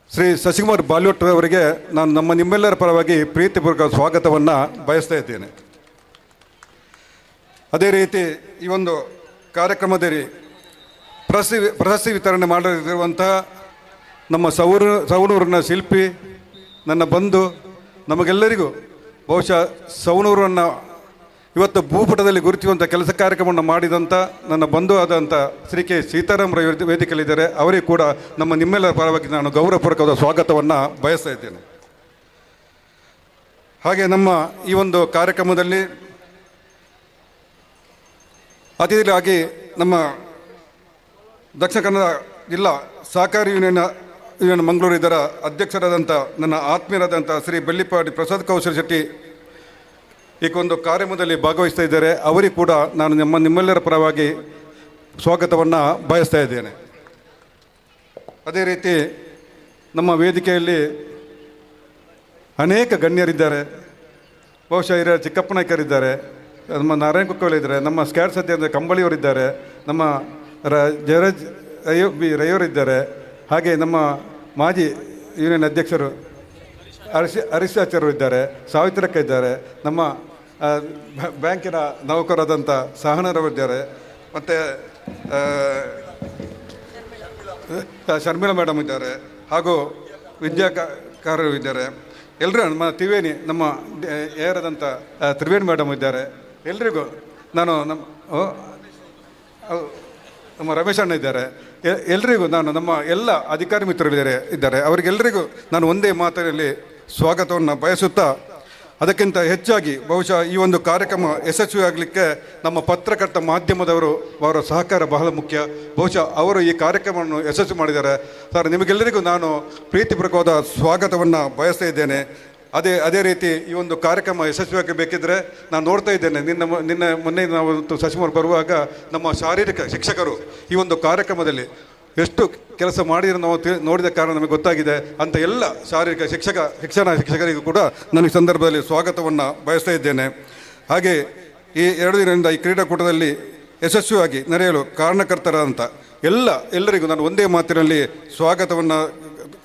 ಶ್ರೀ ಶಶಿಕುಮಾರ್ ಬಾಲ್ಯೋಟ್ ಅವರಿಗೆ ನಾನು ನಿಮ್ಮೆಲ್ಲರ ಪರವಾಗಿ ಪ್ರೀತಿಪೂರ್ವಕ ಸ್ವಾಗತವನ್ನು ಬಯಸ್ತಾ ಇದ್ದೇನೆ. ಅದೇ ರೀತಿ ಈ ಒಂದು ಕಾರ್ಯಕ್ರಮದಲ್ಲಿ ಪ್ರಶಸ್ತಿ ವಿತರಣೆ ಮಾಡಲಿರುವಂತಹ ನಮ್ಮ ಸವಣೂರಿನ ಶಿಲ್ಪಿ, ನನ್ನ ಬಂಧು, ನಮಗೆಲ್ಲರಿಗೂ ಬಹುಶಃ ಸವಣೂರನ್ನು ಇವತ್ತು ಭೂಪಟದಲ್ಲಿ ಗುರುತಿಸುವಂಥ ಕೆಲಸ ಕಾರ್ಯಕ್ರಮವನ್ನು ಮಾಡಿದಂಥ ನನ್ನ ಬಂಧು ಆದಂಥ ಶ್ರೀ ಕೆ ಸೀತಾರಾಮರಾವ್ ವೇದಿಕೆಯಲ್ಲಿದ್ದಾರೆ. ಅವರಿಗೂ ಕೂಡ ನಿಮ್ಮೆಲ್ಲರ ಪರವಾಗಿ ನಾನು ಗೌರವಪೂರ್ವಕವಾದ ಸ್ವಾಗತವನ್ನು ಬಯಸ್ತಾ ಇದ್ದೇನೆ. ಹಾಗೆ ನಮ್ಮ ಈ ಒಂದು ಕಾರ್ಯಕ್ರಮದಲ್ಲಿ ಅತಿಥಿಗಳಾಗಿ ನಮ್ಮ ದಕ್ಷಿಣ ಕನ್ನಡ ಜಿಲ್ಲಾ ಸಹಕಾರಿ ಯೂನಿಯನ್ ಮಂಗಳೂರು ಇದರ ಅಧ್ಯಕ್ಷರಾದಂಥ ನನ್ನ ಆತ್ಮೀಯರಾದಂಥ ಶ್ರೀ ಬೆಳ್ಳಿಪಾಡಿ ಪ್ರಸಾದ್ ಕೌಶಲ್ ಶೆಟ್ಟಿ ಈ ಒಂದು ಕಾರ್ಯಕ್ರಮದಲ್ಲಿ ಭಾಗವಹಿಸ್ತಾ ಇದ್ದಾರೆ. ಅವರಿಗೂ ಕೂಡ ನಾನು ನಿಮ್ಮೆಲ್ಲರ ಪರವಾಗಿ ಸ್ವಾಗತವನ್ನು ಬಯಸ್ತಾ ಇದ್ದೇನೆ. ಅದೇ ರೀತಿ ನಮ್ಮ ವೇದಿಕೆಯಲ್ಲಿ ಅನೇಕ ಗಣ್ಯರಿದ್ದಾರೆ. ಬಹುಶಃ ಹಿರಿಯ ಚಿಕ್ಕಪ್ಪನಾಯ್ಕರಿದ್ದಾರೆ, ನಮ್ಮ ನಾರಾಯಣ ಕುಕ್ಕವಲಿದ್ದಾರೆ, ನಮ್ಮ ಸ್ಕ್ಯಾಡ್ ಸತ್ಯ ಕಂಬಳಿಯವರಿದ್ದಾರೆ, ನಮ್ಮ ಜಯರಾಜ್ ರೈಯವರಿದ್ದಾರೆ. ಹಾಗೆ ನಮ್ಮ ಮಾಜಿ ಯೂನಿಯನ್ ಅಧ್ಯಕ್ಷರು ಹರೀಶಾಚಾರ್ಯರು ಇದ್ದಾರೆ, ಸಾವಿತ್ರಕ್ಕ ಇದ್ದಾರೆ, ನಮ್ಮ ಬ್ಯಾಂಕಿನ ನೌಕರರಾದಂಥ ಸಹನರವರಿದ್ದಾರೆ, ಮತ್ತು ಶರ್ಮಿಳಾ ಮೇಡಮ್ ಇದ್ದಾರೆ, ಹಾಗೂ ವಿದ್ಯಾಕಾರರು ಇದ್ದಾರೆ. ಎಲ್ಲರೂ ನಮ್ಮ ತ್ರಿವೇಣಿ ನಮ್ಮ ಏರಾದಂಥ ತ್ರಿವೇಣಿ ಮೇಡಮ್ ಇದ್ದಾರೆ. ಎಲ್ರಿಗೂ ನಾನು ನಮ್ಮ ರಮೇಶ್ ಅಣ್ಣ ಇದ್ದಾರೆ. ಎಲ್ರಿಗೂ ನಾನು ನಮ್ಮ ಎಲ್ಲ ಅಧಿಕಾರಿ ಮಿತ್ರರು ಇದ್ದಾರೆ. ಅವರಿಗೆಲ್ಲರಿಗೂ ನಾನು ಒಂದೇ ಮಾತಿನಲ್ಲಿ ಸ್ವಾಗತವನ್ನು ಬಯಸುತ್ತಾ, ಅದಕ್ಕಿಂತ ಹೆಚ್ಚಾಗಿ ಬಹುಶಃ ಈ ಒಂದು ಕಾರ್ಯಕ್ರಮ ಯಶಸ್ವಿಯಾಗಲಿಕ್ಕೆ ನಮ್ಮ ಪತ್ರಕರ್ತ ಮಾಧ್ಯಮದವರು ಅವರ ಸಹಕಾರ ಬಹಳ ಮುಖ್ಯ. ಬಹುಶಃ ಅವರು ಈ ಕಾರ್ಯಕ್ರಮವನ್ನು ಯಶಸ್ವಿ ಮಾಡಿದ್ದಾರೆ. ಸರ್, ನಿಮಗೆಲ್ಲರಿಗೂ ನಾನು ಪ್ರೀತಿಪೂರ್ವಕವಾದ ಸ್ವಾಗತವನ್ನು ಬಯಸ್ತಾ ಇದ್ದೇನೆ. ಅದೇ ರೀತಿ ಈ ಒಂದು ಕಾರ್ಯಕ್ರಮ ಯಶಸ್ವಿಯಾಗಿ ಬೇಕಿದ್ದರೆ ನಾನು ನೋಡ್ತಾ ಇದ್ದೇನೆ, ಮೊನ್ನೆ ನಾವು ಶಶಿಕುಮಾರ್ ಬರುವಾಗ ನಮ್ಮ ಶಾರೀರಿಕ ಶಿಕ್ಷಕರು ಈ ಒಂದು ಕಾರ್ಯಕ್ರಮದಲ್ಲಿ ಎಷ್ಟು ಕೆಲಸ ಮಾಡಿದ್ರು ನಾವು ನೋಡಿದ ಕಾರಣ ನಮಗೆ ಗೊತ್ತಾಗಿದೆ. ಅಂತ ಎಲ್ಲ ಶಾರೀರಿಕ ಶಿಕ್ಷಕರಿಗೂ ಕೂಡ ನಾನು ಈ ಸಂದರ್ಭದಲ್ಲಿ ಸ್ವಾಗತವನ್ನು ಬಯಸ್ತಾ ಇದ್ದೇನೆ. ಹಾಗೆ ಈ 2 ದಿನದಿಂದ ಈ ಕ್ರೀಡಾಕೂಟದಲ್ಲಿ ಯಶಸ್ವಿಯಾಗಿ ನಡೆಯಲು ಕಾರಣಕರ್ತರಾದಂಥ ಎಲ್ಲರಿಗೂ ನಾನು ಒಂದೇ ಮಾತಿನಲ್ಲಿ ಸ್ವಾಗತವನ್ನು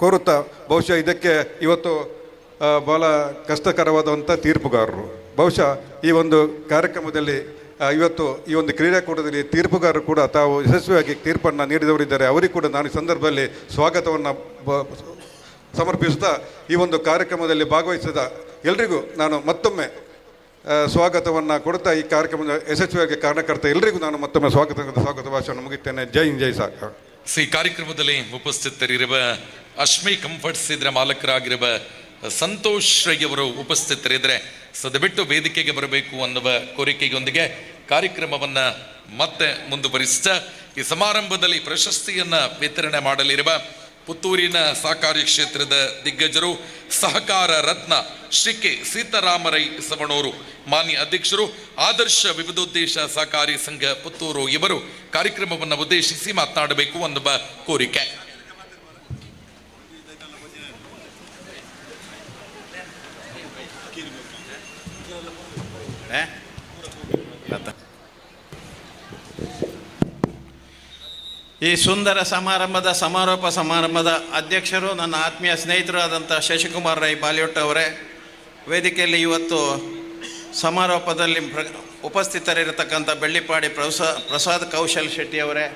ಕೋರುತ್ತಾ, ಬಹುಶಃ ಇದಕ್ಕೆ ಇವತ್ತು ಭಾಳ ಕಷ್ಟಕರವಾದಂಥ ತೀರ್ಪುಗಾರರು, ಬಹುಶಃ ಈ ಒಂದು ಕಾರ್ಯಕ್ರಮದಲ್ಲಿ ಇವತ್ತು ಈ ಒಂದು ಕ್ರೀಡಾಕೂಟದಲ್ಲಿ ತೀರ್ಪುಗಾರರು ಕೂಡ ತಾವು ಯಶಸ್ವಿಯಾಗಿ ತೀರ್ಪನ್ನು ನೀಡಿದವರಿದ್ದಾರೆ. ಅವರಿಗೂ ಕೂಡ ನಾನು ಈ ಸಂದರ್ಭದಲ್ಲಿ ಸ್ವಾಗತವನ್ನು ಸಮರ್ಪಿಸುತ್ತಾ, ಈ ಒಂದು ಕಾರ್ಯಕ್ರಮದಲ್ಲಿ ಭಾಗವಹಿಸಿದ ಎಲ್ರಿಗೂ ನಾನು ಮತ್ತೊಮ್ಮೆ ಸ್ವಾಗತವನ್ನು ಕೊಡುತ್ತಾ, ಈ ಕಾರ್ಯಕ್ರಮದ ಯಶಸ್ವಿಯಾಗಿ ಕಾರಣಕರ್ತ ಎಲ್ರಿಗೂ ನಾನು ಮತ್ತೊಮ್ಮೆ ಸ್ವಾಗತ ಭಾಷಣ ಮುಗಿತೇನೆ. ಜೈ ಹಿಂದ್, ಜೈ ಸಾಕ. ಈ ಕಾರ್ಯಕ್ರಮದಲ್ಲಿ ಉಪಸ್ಥಿತರಿರುವ ಅಶ್ಮಿ ಕಂಫರ್ಟ್ಸ್ ಇದರ ಮಾಲಕರಾಗಿರುವ ಸಂತೋಷ್ ರೈ ಅವರು ಉಪಸ್ಥಿತರಿದ್ದರೆ ಸದಬಿಟ್ಟು ವೇದಿಕೆಗೆ ಬರಬೇಕು ಅನ್ನುವ ಕೋರಿಕೆಯೊಂದಿಗೆ ಕಾರ್ಯಕ್ರಮವನ್ನು ಮತ್ತೆ ಮುಂದುವರಿಸ್ತಾ, ಈ ಸಮಾರಂಭದಲ್ಲಿ ಪ್ರಶಸ್ತಿಯನ್ನು ವಿತರಣೆ ಮಾಡಲಿರುವ ಪುತ್ತೂರಿನ ಸಹಕಾರಿ ಕ್ಷೇತ್ರದ ದಿಗ್ಗಜರು, ಸಹಕಾರ ರತ್ನ ಶ್ರೀ ಕೆ ಸೀತಾರಾಮರೈ ಸವಣೂರು ಮಾನ್ಯ ಅಧ್ಯಕ್ಷರು, ಆದರ್ಶ ವಿವಿಧೋದ್ದೇಶ ಸಹಕಾರಿ ಸಂಘ ಪುತ್ತೂರು ಇವರು ಕಾರ್ಯಕ್ರಮವನ್ನು ಉದ್ದೇಶಿಸಿ ಮಾತನಾಡಬೇಕು ಅನ್ನುವ ಕೋರಿಕೆ. ಈ ಸುಂದರ ಸಮಾರೋಪ ಸಮಾರಂಭದ ಅಧ್ಯಕ್ಷರು, ನನ್ನ ಆತ್ಮೀಯ ಸ್ನೇಹಿತರು ಆದಂಥ ಶಶಿಕುಮಾರ್ ರೈ ಬಾಲ್ಯೋಟ್ ಅವರೇ, ವೇದಿಕೆಯಲ್ಲಿ ಇವತ್ತು ಸಮಾರೋಪದಲ್ಲಿ ಉಪಸ್ಥಿತರಿರತಕ್ಕಂಥ ಬೆಳ್ಳಿಪಾಡಿ ಪ್ರಸಾದ್ ಕೌಶಲ್ ಶೆಟ್ಟಿಯವರೇ,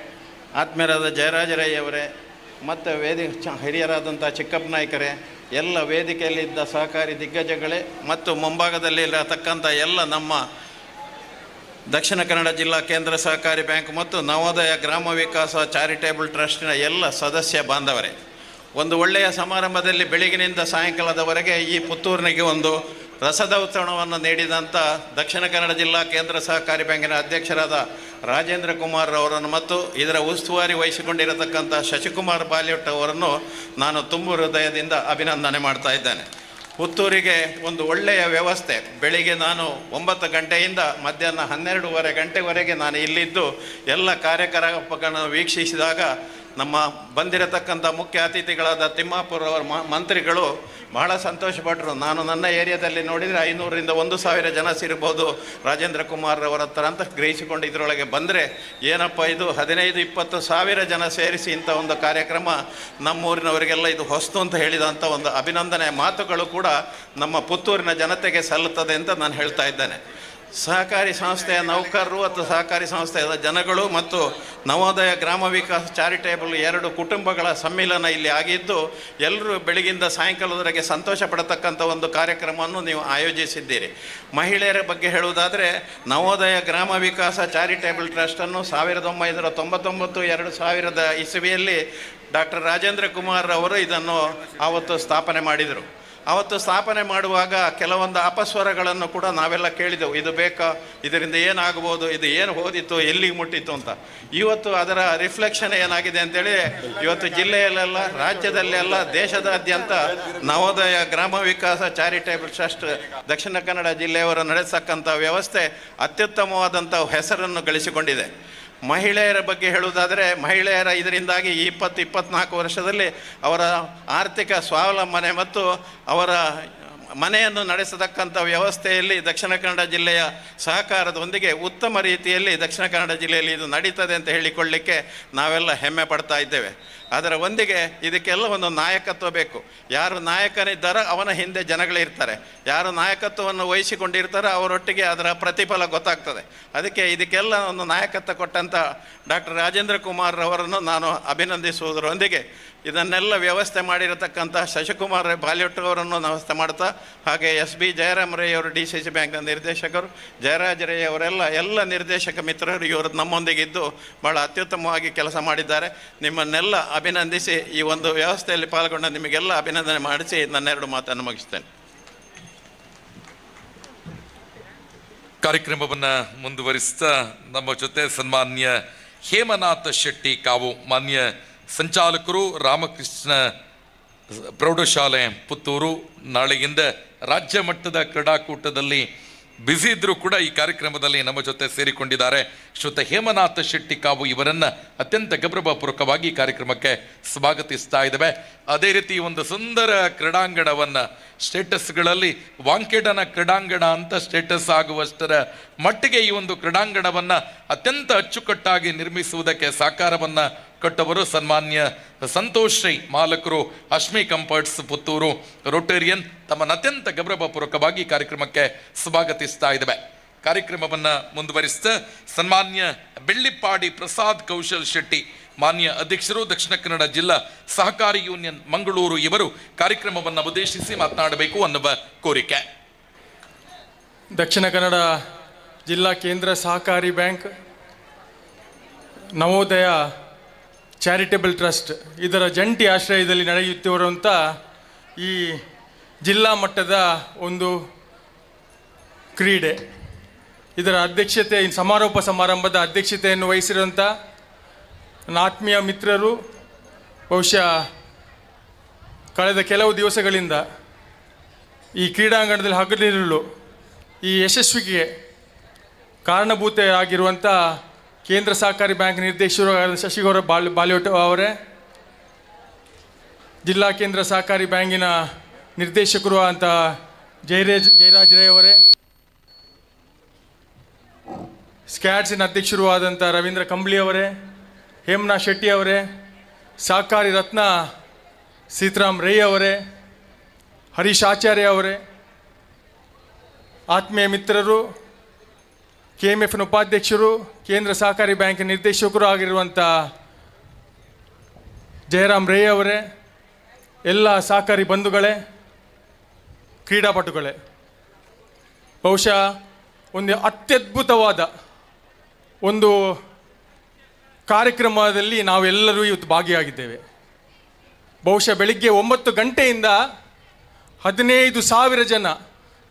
ಆತ್ಮೀಯರಾದ ಜಯರಾಜ ರೈ ಅವರೇ, ಮತ್ತು ಹಿರಿಯರಾದಂಥ ಚಿಕ್ಕಪ್ಪ ನಾಯ್ಕರೇ, ಎಲ್ಲ ವೇದಿಕೆಯಲ್ಲಿದ್ದ ಸಹಕಾರಿ ದಿಗ್ಗಜಗಳೇ ಮತ್ತು ಮುಂಭಾಗದಲ್ಲಿ ಇರತಕ್ಕಂಥ ಎಲ್ಲ ನಮ್ಮ ದಕ್ಷಿಣ ಕನ್ನಡ ಜಿಲ್ಲಾ ಕೇಂದ್ರ ಸಹಕಾರಿ ಬ್ಯಾಂಕ್ ಮತ್ತು ನವೋದಯ ಗ್ರಾಮ ವಿಕಾಸ ಚಾರಿಟೇಬಲ್ ಟ್ರಸ್ಟಿನ ಎಲ್ಲ ಸದಸ್ಯ ಬಾಂಧವರೇ, ಒಂದು ಒಳ್ಳೆಯ ಸಮಾರಂಭದಲ್ಲಿ ಬೆಳಗಿನಿಂದ ಸಾಯಂಕಾಲದವರೆಗೆ ಈ ಪುತ್ತೂರಿನಿಗೆ ಒಂದು ರಸದೌತಣವನ್ನು ನೀಡಿದಂಥ ದಕ್ಷಿಣ ಕನ್ನಡ ಜಿಲ್ಲಾ ಕೇಂದ್ರ ಸಹಕಾರಿ ಬ್ಯಾಂಕಿನ ಅಧ್ಯಕ್ಷರಾದ ರಾಜೇಂದ್ರ ಕುಮಾರ್ ಅವರನ್ನು ಮತ್ತು ಇದರ ಉಸ್ತುವಾರಿ ವಹಿಸಿಕೊಂಡಿರತಕ್ಕಂಥ ಶಶಿಕುಮಾರ್ ಬಾಲ್ಯೋಟ್ ಅವರನ್ನು ನಾನು ತುಂಬು ಹೃದಯದಿಂದ ಅಭಿನಂದನೆ ಮಾಡ್ತಾ ಇದ್ದೇನೆ. ಪುತ್ತೂರಿಗೆ ಒಂದು ಒಳ್ಳೆಯ ವ್ಯವಸ್ಥೆ. ಬೆಳಿಗ್ಗೆ ನಾನು 9 ಗಂಟೆಯಿಂದ ಮಧ್ಯಾಹ್ನ 12:30 ಗಂಟೆವರೆಗೆ ನಾನು ಇಲ್ಲಿದ್ದು ಎಲ್ಲ ಕಾರ್ಯಕ್ರಮಗಳನ್ನು ವೀಕ್ಷಿಸಿದಾಗ ನಮ್ಮ ಬಂದಿರತಕ್ಕಂಥ ಮುಖ್ಯ ಅತಿಥಿಗಳಾದ ತಿಮ್ಮಾಪುರ ಅವರ ಮಂತ್ರಿಗಳು ಬಹಳ ಸಂತೋಷಪಟ್ಟರು. ನಾನು ನನ್ನ ಏರಿಯಾದಲ್ಲಿ ನೋಡಿದರೆ 500ರಿಂದ 1,000 ಜನ ಸೇರ್ಬೋದು ರಾಜೇಂದ್ರ ಕುಮಾರ್ ಅವರ ಹತ್ರ ಅಂತ ಗ್ರಹಿಸಿಕೊಂಡು ಇದರೊಳಗೆ ಬಂದರೆ ಏನಪ್ಪ ಇದು 15-20 ಸಾವಿರ ಜನ ಸೇರಿಸಿ ಇಂಥ ಒಂದು ಕಾರ್ಯಕ್ರಮ ನಮ್ಮೂರಿನವರಿಗೆಲ್ಲ ಇದು ಹೊಸ್ತು ಅಂತ ಹೇಳಿದಂಥ ಒಂದು ಅಭಿನಂದನೆ ಮಾತುಗಳು ಕೂಡ ನಮ್ಮ ಪುತ್ತೂರಿನ ಜನತೆಗೆ ಸಲ್ಲುತ್ತದೆ ಅಂತ ನಾನು ಹೇಳ್ತಾ ಇದ್ದೇನೆ. ಸಹಕಾರಿ ಸಂಸ್ಥೆಯ ನೌಕರರು ಅಥವಾ ಸಹಕಾರಿ ಸಂಸ್ಥೆಯ ಜನಗಳು ಮತ್ತು ನವೋದಯ ಗ್ರಾಮ ವಿಕಾಸ ಚಾರಿಟೇಬಲ್ 2 ಕುಟುಂಬಗಳ ಸಮ್ಮಿಲನ ಇಲ್ಲಿ ಆಗಿದ್ದು ಎಲ್ಲರೂ ಬೆಳಗಿಂದ ಸಾಯಂಕಾಲದವರೆಗೆ ಸಂತೋಷ ಪಡತಕ್ಕಂಥ ಒಂದು ಕಾರ್ಯಕ್ರಮವನ್ನು ನೀವು ಆಯೋಜಿಸಿದ್ದೀರಿ. ಮಹಿಳೆಯರ ಬಗ್ಗೆ ಹೇಳುವುದಾದರೆ ನವೋದಯ ಗ್ರಾಮ ವಿಕಾಸ ಚಾರಿಟೇಬಲ್ ಟ್ರಸ್ಟನ್ನು 1999-2000 ಇಸವಿಯಲ್ಲಿ ಡಾಕ್ಟರ್ ರಾಜೇಂದ್ರ ಕುಮಾರ್ ಅವರು ಇದನ್ನು ಆವತ್ತು ಸ್ಥಾಪನೆ ಮಾಡಿದರು. ಅವತ್ತು ಸ್ಥಾಪನೆ ಮಾಡುವಾಗ ಕೆಲವೊಂದು ಅಪಸ್ವರಗಳನ್ನು ಕೂಡ ನಾವೆಲ್ಲ ಕೇಳಿದೆವು. ಇದು ಬೇಕಾ, ಇದರಿಂದ ಏನಾಗ್ಬೋದು, ಇದು ಏನು ಹೋದಿತ್ತು, ಎಲ್ಲಿಗೆ ಮುಟ್ಟಿತ್ತು ಅಂತ. ಇವತ್ತು ಅದರ ರಿಫ್ಲೆಕ್ಷನ್ ಏನಾಗಿದೆ ಅಂತೇಳಿ ಇವತ್ತು ಜಿಲ್ಲೆಯಲ್ಲೆಲ್ಲ, ರಾಜ್ಯದಲ್ಲೆಲ್ಲ, ದೇಶದಾದ್ಯಂತ ನವೋದಯ ಗ್ರಾಮ ವಿಕಾಸ ಚಾರಿಟೇಬಲ್ ಟ್ರಸ್ಟ್ ದಕ್ಷಿಣ ಕನ್ನಡ ಜಿಲ್ಲೆಯವರು ನಡೆಸತಕ್ಕಂಥ ವ್ಯವಸ್ಥೆ ಅತ್ಯುತ್ತಮವಾದಂಥ ಹೆಸರನ್ನು ಗಳಿಸಿಕೊಂಡಿದೆ. ಮಹಿಳೆಯರ ಬಗ್ಗೆ ಹೇಳುವುದಾದರೆ ಮಹಿಳೆಯರ ಇದರಿಂದಾಗಿ 20-24 ವರ್ಷದಲ್ಲಿ ಅವರ ಆರ್ಥಿಕ ಸ್ವಾವಲಂಬನೆ ಮತ್ತು ಅವರ ಮನೆಯನ್ನು ನಡೆಸತಕ್ಕಂಥ ವ್ಯವಸ್ಥೆಯಲ್ಲಿ ದಕ್ಷಿಣ ಕನ್ನಡ ಜಿಲ್ಲೆಯ ಸಹಕಾರದೊಂದಿಗೆ ಉತ್ತಮ ರೀತಿಯಲ್ಲಿ ದಕ್ಷಿಣ ಕನ್ನಡ ಜಿಲ್ಲೆಯಲ್ಲಿ ಇದು ನಡೀತದೆ ಅಂತ ಹೇಳಿಕೊಳ್ಳಲಿಕ್ಕೆ ನಾವೆಲ್ಲ ಹೆಮ್ಮೆ ಪಡ್ತಾ ಇದ್ದೇವೆ. ಅದರ ಒಂದಿಗೆ ಇದಕ್ಕೆಲ್ಲ ಒಂದು ನಾಯಕತ್ವ ಬೇಕು. ಯಾರು ನಾಯಕನಿದ್ದಾರೋ ಅವನ ಹಿಂದೆ ಜನಗಳಿರ್ತಾರೆ. ಯಾರು ನಾಯಕತ್ವವನ್ನು ವಹಿಸಿಕೊಂಡಿರ್ತಾರೋ ಅವರೊಟ್ಟಿಗೆ ಅದರ ಪ್ರತಿಫಲ ಗೊತ್ತಾಗ್ತದೆ. ಅದಕ್ಕೆ ಇದಕ್ಕೆಲ್ಲ ಒಂದು ನಾಯಕತ್ವ ಕೊಟ್ಟಂಥ ಡಾಕ್ಟರ್ ರಾಜೇಂದ್ರ ಕುಮಾರ್ ಅವರನ್ನು ನಾನು ಅಭಿನಂದಿಸುವುದರೊಂದಿಗೆ ಇದನ್ನೆಲ್ಲ ವ್ಯವಸ್ಥೆ ಮಾಡಿರತಕ್ಕಂಥ ಶಶಿಕುಮಾರ್ ಬಾಲ್ಯೋಟ್ ಅವರನ್ನು ವ್ಯವಸ್ಥೆ ಮಾಡ್ತಾ, ಹಾಗೆ SB ಜಯರಾಮ್ ರೈ ಅವರು DCC ಬ್ಯಾಂಕ್ನ ನಿರ್ದೇಶಕರು, ಜಯರಾಜ ರೈ ಅವರೆಲ್ಲ ಎಲ್ಲ ನಿರ್ದೇಶಕ ಮಿತ್ರರು ಇವರು ನಮ್ಮೊಂದಿಗಿದ್ದು ಭಾಳ ಅತ್ಯುತ್ತಮವಾಗಿ ಕೆಲಸ ಮಾಡಿದ್ದಾರೆ. ನಿಮ್ಮನ್ನೆಲ್ಲ ಅಭಿನಂದಿಸಿ ಈ ಒಂದು ವ್ಯವಸ್ಥೆಯಲ್ಲಿ ಪಾಲ್ಗೊಂಡ ನಿಮಗೆಲ್ಲ ಅಭಿನಂದನೆ ಮಾಡಿಸಿ ನನ್ನ 2 ಮಾತನ್ನು ಮುಗಿಸ್ತೇನೆ. ಕಾರ್ಯಕ್ರಮವನ್ನು ಮುಂದುವರಿಸ್ತಾ ನಮ್ಮ ಜೊತೆ ಸನ್ಮಾನ್ಯ ಹೇಮನಾಥ್ ಶೆಟ್ಟಿ ಕಾವು, ಮಾನ್ಯ ಸಂಚಾಲಕರು, ರಾಮಕೃಷ್ಣ ಪ್ರೌಢಶಾಲೆ ಪುತ್ತೂರು, ನಾಳೆಯಿಂದ ರಾಜ್ಯ ಮಟ್ಟದ ಕ್ರೀಡಾಕೂಟದಲ್ಲಿ ಬ್ಯುಸಿ ಇದ್ರೂ ಕೂಡ ಈ ಕಾರ್ಯಕ್ರಮದಲ್ಲಿ ನಮ್ಮ ಜೊತೆ ಸೇರಿಕೊಂಡಿದ್ದಾರೆ. ಶ್ರೀಯುತ ಹೇಮನಾಥ ಶೆಟ್ಟಿ ಕಾವು ಇವರನ್ನು ಅತ್ಯಂತ ಗೌರವಪೂರ್ವಕವಾಗಿ ಕಾರ್ಯಕ್ರಮಕ್ಕೆ ಸ್ವಾಗತಿಸ್ತಾ ಇದ್ದೇವೆ. ಅದೇ ರೀತಿ ಒಂದು ಸುಂದರ ಕ್ರೀಡಾಂಗಣವನ್ನು ಸ್ಟೇಟಸ್ಗಳಲ್ಲಿ ವಾಂಖೇಡನ ಕ್ರೀಡಾಂಗಣ ಅಂತ ಸ್ಟೇಟಸ್ ಆಗುವಷ್ಟರ ಮಟ್ಟಿಗೆ ಈ ಒಂದು ಕ್ರೀಡಾಂಗಣವನ್ನು ಅತ್ಯಂತ ಅಚ್ಚುಕಟ್ಟಾಗಿ ನಿರ್ಮಿಸುವುದಕ್ಕೆ ಸಹಕಾರವನ್ನು ಕೊಟ್ಟವರು ಸನ್ಮಾನ್ಯ ಸಂತೋಷ್ ರೈ, ಮಾಲಕರು ಅಶ್ಮಿ ಕಂಫರ್ಟ್ಸ್ ಪುತ್ತೂರು, ರೋಟೇರಿಯನ್, ತಮ್ಮನ್ನು ಅತ್ಯಂತ ಗೌರವಪೂರ್ವಕವಾಗಿ ಕಾರ್ಯಕ್ರಮಕ್ಕೆ ಸ್ವಾಗತಿಸ್ತಾ ಇದ್ದೇವೆ. ಕಾರ್ಯಕ್ರಮವನ್ನು ಮುಂದುವರಿಸ್ತಾ ಸನ್ಮಾನ್ಯ ಬೆಳ್ಳಿಪಾಡಿ ಪ್ರಸಾದ್ ಕೌಶಲ್ ಶೆಟ್ಟಿ, ಮಾನ್ಯ ಅಧ್ಯಕ್ಷರು, ದಕ್ಷಿಣ ಕನ್ನಡ ಜಿಲ್ಲಾ ಸಹಕಾರಿ ಯೂನಿಯನ್ ಮಂಗಳೂರು, ಇವರು ಕಾರ್ಯಕ್ರಮವನ್ನು ಉದ್ದೇಶಿಸಿ ಮಾತನಾಡಬೇಕು ಅನ್ನುವ ಕೋರಿಕೆ. ದಕ್ಷಿಣ ಕನ್ನಡ ಜಿಲ್ಲಾ ಕೇಂದ್ರ ಸಹಕಾರಿ ಬ್ಯಾಂಕ್, ನವೋದಯ ಚಾರಿಟೇಬಲ್ ಟ್ರಸ್ಟ್ ಇದರ ಜಂಟಿ ಆಶ್ರಯದಲ್ಲಿ ನಡೆಯುತ್ತಿರುವಂಥ ಈ ಜಿಲ್ಲಾ ಮಟ್ಟದ ಒಂದು ಕ್ರೀಡೆ, ಇದರ ಅಧ್ಯಕ್ಷತೆ, ಸಮಾರೋಪ ಸಮಾರಂಭದ ಅಧ್ಯಕ್ಷತೆಯನ್ನು ವಹಿಸಿರುವಂಥ ನನ್ನ ಆತ್ಮೀಯ ಮಿತ್ರರು, ಬಹುಶಃ ಕಳೆದ ಕೆಲವು ದಿವಸಗಳಿಂದ ಈ ಕ್ರೀಡಾಂಗಣದಲ್ಲಿ ಹಗಲಿರುಳು ಈ ಯಶಸ್ವಿಗೆ ಕಾರಣಭೂತರಾಗಿರುವಂಥ ಕೇಂದ್ರ ಸಹಕಾರಿ ಬ್ಯಾಂಕ್ ನಿರ್ದೇಶಕರು ಶಶಿಗೌರ ಬಾಲ್ಯೋಟ್ ಅವರೇ, ಜಿಲ್ಲಾ ಕೇಂದ್ರ ಸಹಕಾರಿ ಬ್ಯಾಂಕಿನ ನಿರ್ದೇಶಕರು ಅಂತ ಜಯರಾಜ್ ರೈ ಅವರೇ, ಸ್ಕ್ಯಾಟ್ಸಿನ ಅಧ್ಯಕ್ಷರು ಆದಂಥ ರವೀಂದ್ರ ಕಂಬ್ಳಿ ಅವರೇ, ಹೇಮನಾಥ್ ಶೆಟ್ಟಿ ಅವರೇ, ಸಹಕಾರಿ ರತ್ನ ಸೀತಾರಾಮ್ ರೈ ಅವರೇ, ಹರೀಶ್ ಆಚಾರ್ಯ ಅವರೇ, ಆತ್ಮೀಯ ಮಿತ್ರರು, KMFನ ಉಪಾಧ್ಯಕ್ಷರು, ಕೇಂದ್ರ ಸಹಕಾರಿ ಬ್ಯಾಂಕ್ ನಿರ್ದೇಶಕರು ಆಗಿರುವಂಥ ಜಯರಾಮ್ ರೇ ಅವರೇ, ಎಲ್ಲ ಸಹಕಾರಿ ಬಂಧುಗಳೇ, ಕ್ರೀಡಾಪಟುಗಳೇ, ಬಹುಶಃ ಒಂದು ಅತ್ಯದ್ಭುತವಾದ ಒಂದು ಕಾರ್ಯಕ್ರಮದಲ್ಲಿ ನಾವೆಲ್ಲರೂ ಇವತ್ತು ಭಾಗಿಯಾಗಿದ್ದೇವೆ. ಬಹುಶಃ ಬೆಳಿಗ್ಗೆ 9 ಗಂಟೆಯಿಂದ 15,000 ಜನ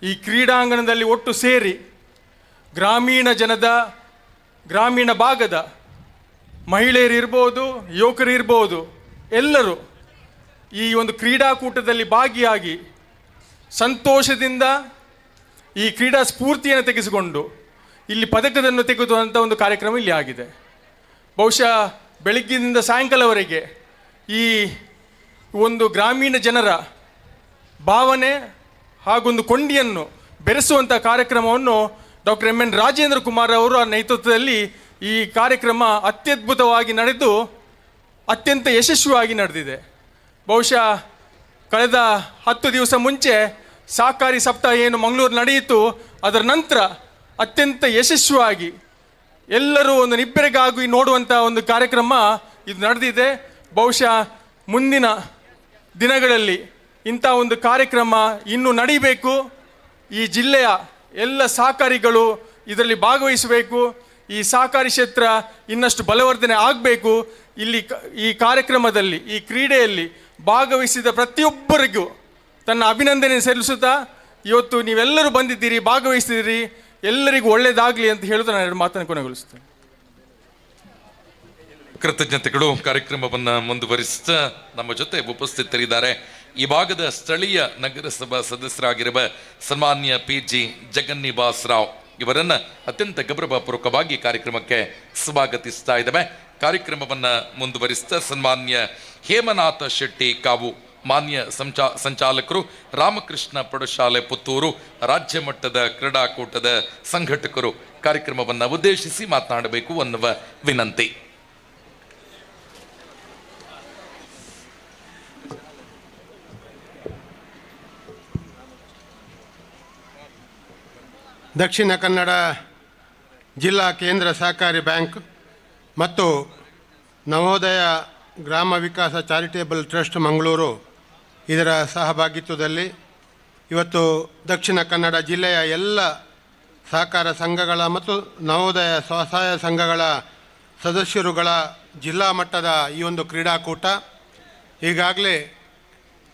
ಈ ಕ್ರೀಡಾಂಗಣದಲ್ಲಿ ಒಟ್ಟು ಸೇರಿ ಗ್ರಾಮೀಣ ಭಾಗದ ಮಹಿಳೆಯರಿರ್ಬೋದು, ಯುವಕರಿರ್ಬೋದು, ಎಲ್ಲರೂ ಈ ಒಂದು ಕ್ರೀಡಾಕೂಟದಲ್ಲಿ ಭಾಗಿಯಾಗಿ ಸಂತೋಷದಿಂದ ಈ ಕ್ರೀಡಾ ಸ್ಫೂರ್ತಿಯನ್ನು ತೆಗೆಸಿಕೊಂಡು ಇಲ್ಲಿ ಪದಕವನ್ನು ತೆಗೆದುವಂಥ ಒಂದು ಕಾರ್ಯಕ್ರಮ ಇಲ್ಲಿ ಆಗಿದೆ. ಬಹುಶಃ ಬೆಳಗ್ಗಿನಿಂದ ಸಾಯಂಕಾಲವರೆಗೆ ಈ ಒಂದು ಗ್ರಾಮೀಣ ಜನರ ಭಾವನೆ ಹಾಗೊಂದು ಕೊಂಡಿಯನ್ನು ಬೆರೆಸುವಂಥ ಕಾರ್ಯಕ್ರಮವನ್ನು ಡಾಕ್ಟರ್ MN ರಾಜೇಂದ್ರ ಕುಮಾರ್ ಅವರ ನೇತೃತ್ವದಲ್ಲಿ ಈ ಕಾರ್ಯಕ್ರಮ ಅತ್ಯದ್ಭುತವಾಗಿ ನಡೆದು ಅತ್ಯಂತ ಯಶಸ್ವಿಯಾಗಿ ನಡೆದಿದೆ. ಬಹುಶಃ ಕಳೆದ 10 ದಿವಸ ಮುಂಚೆ ಸಹಕಾರಿ ಸಪ್ತಾಹ ಏನು ಮಂಗಳೂರು ನಡೆಯಿತು, ಅದರ ನಂತರ ಅತ್ಯಂತ ಯಶಸ್ವಿಯಾಗಿ ಎಲ್ಲರೂ ಒಂದು ನಿಬ್ಬೆರಗಾಗಿ ನೋಡುವಂಥ ಒಂದು ಕಾರ್ಯಕ್ರಮ ಇದು ನಡೆದಿದೆ. ಬಹುಶಃ ಮುಂದಿನ ದಿನಗಳಲ್ಲಿ ಇಂಥ ಒಂದು ಕಾರ್ಯಕ್ರಮ ಇನ್ನೂ ನಡೀಬೇಕು. ಈ ಜಿಲ್ಲೆಯ ಎಲ್ಲ ಸಹಕಾರಿಗಳು ಇದರಲ್ಲಿ ಭಾಗವಹಿಸಬೇಕು. ಈ ಸಹಕಾರಿ ಕ್ಷೇತ್ರ ಇನ್ನಷ್ಟು ಬಲವರ್ಧನೆ ಆಗಬೇಕು. ಈ ಕಾರ್ಯಕ್ರಮದಲ್ಲಿ, ಈ ಕ್ರೀಡೆಯಲ್ಲಿ ಭಾಗವಹಿಸಿದ ಪ್ರತಿಯೊಬ್ಬರಿಗೂ ತನ್ನ ಅಭಿನಂದನೆ ಸಲ್ಲಿಸುತ್ತಾ, ಇವತ್ತು ನೀವೆಲ್ಲರೂ ಬಂದಿದ್ದೀರಿ, ಭಾಗವಹಿಸಿದ್ದೀರಿ, ಎಲ್ಲರಿಗೂ ಒಳ್ಳೆಯದಾಗಲಿ ಅಂತ ಹೇಳುತ್ತಾ ನಾನು 2 ಮಾತನ್ನು ಕೊನೆಗೊಳಿಸ್ತೇನೆ. ಕೃತಜ್ಞತೆಗಳು. ಕಾರ್ಯಕ್ರಮವನ್ನು ಮುಂದುವರಿಸ್ತಾ ನಮ್ಮ ಜೊತೆ ಉಪಸ್ಥಿತರಿದ್ದಾರೆ ಈ ಭಾಗದ ಸ್ಥಳೀಯ ನಗರಸಭಾ ಸದಸ್ಯರಾಗಿರುವ ಸನ್ಮಾನ್ಯ PG ಜಗನ್ನಿವಾಸ್ ರಾವ್ ಇವರನ್ನ ಅತ್ಯಂತ ಗೌರವಪೂರ್ವಕವಾಗಿ ಕಾರ್ಯಕ್ರಮಕ್ಕೆ ಸ್ವಾಗತಿಸ್ತಾ ಇದ್ದೇವೆ. ಕಾರ್ಯಕ್ರಮವನ್ನು ಮುಂದುವರಿಸ್ತಾ ಸನ್ಮಾನ್ಯ ಹೇಮನಾಥ ಶೆಟ್ಟಿ ಕಾವು, ಮಾನ್ಯ ಸಂಚಾಲಕರು, ರಾಮಕೃಷ್ಣ ಪ್ರೌಢಶಾಲೆ ಪುತ್ತೂರು, ರಾಜ್ಯ ಮಟ್ಟದ ಕ್ರೀಡಾಕೂಟದ ಸಂಘಟಕರು ಕಾರ್ಯಕ್ರಮವನ್ನು ಉದ್ದೇಶಿಸಿ ಮಾತನಾಡಬೇಕು ಅನ್ನುವ ವಿನಂತಿ. ದಕ್ಷಿಣ ಕನ್ನಡ ಜಿಲ್ಲಾ ಕೇಂದ್ರ ಸಹಕಾರಿ ಬ್ಯಾಂಕ್ ಮತ್ತು ನವೋದಯ ಗ್ರಾಮ ವಿಕಾಸ ಚಾರಿಟೇಬಲ್ ಟ್ರಸ್ಟ್ ಮಂಗಳೂರು ಇದರ ಸಹಭಾಗಿತ್ವದಲ್ಲಿ ಇವತ್ತು ದಕ್ಷಿಣ ಕನ್ನಡ ಜಿಲ್ಲೆಯ ಎಲ್ಲ ಸಹಕಾರ ಸಂಘಗಳ ಮತ್ತು ನವೋದಯ ಸ್ವಸಹಾಯ ಸಂಘಗಳ ಸದಸ್ಯರುಗಳ ಜಿಲ್ಲಾ ಮಟ್ಟದ ಈ ಒಂದು ಕ್ರೀಡಾಕೂಟ ಈಗಾಗಲೇ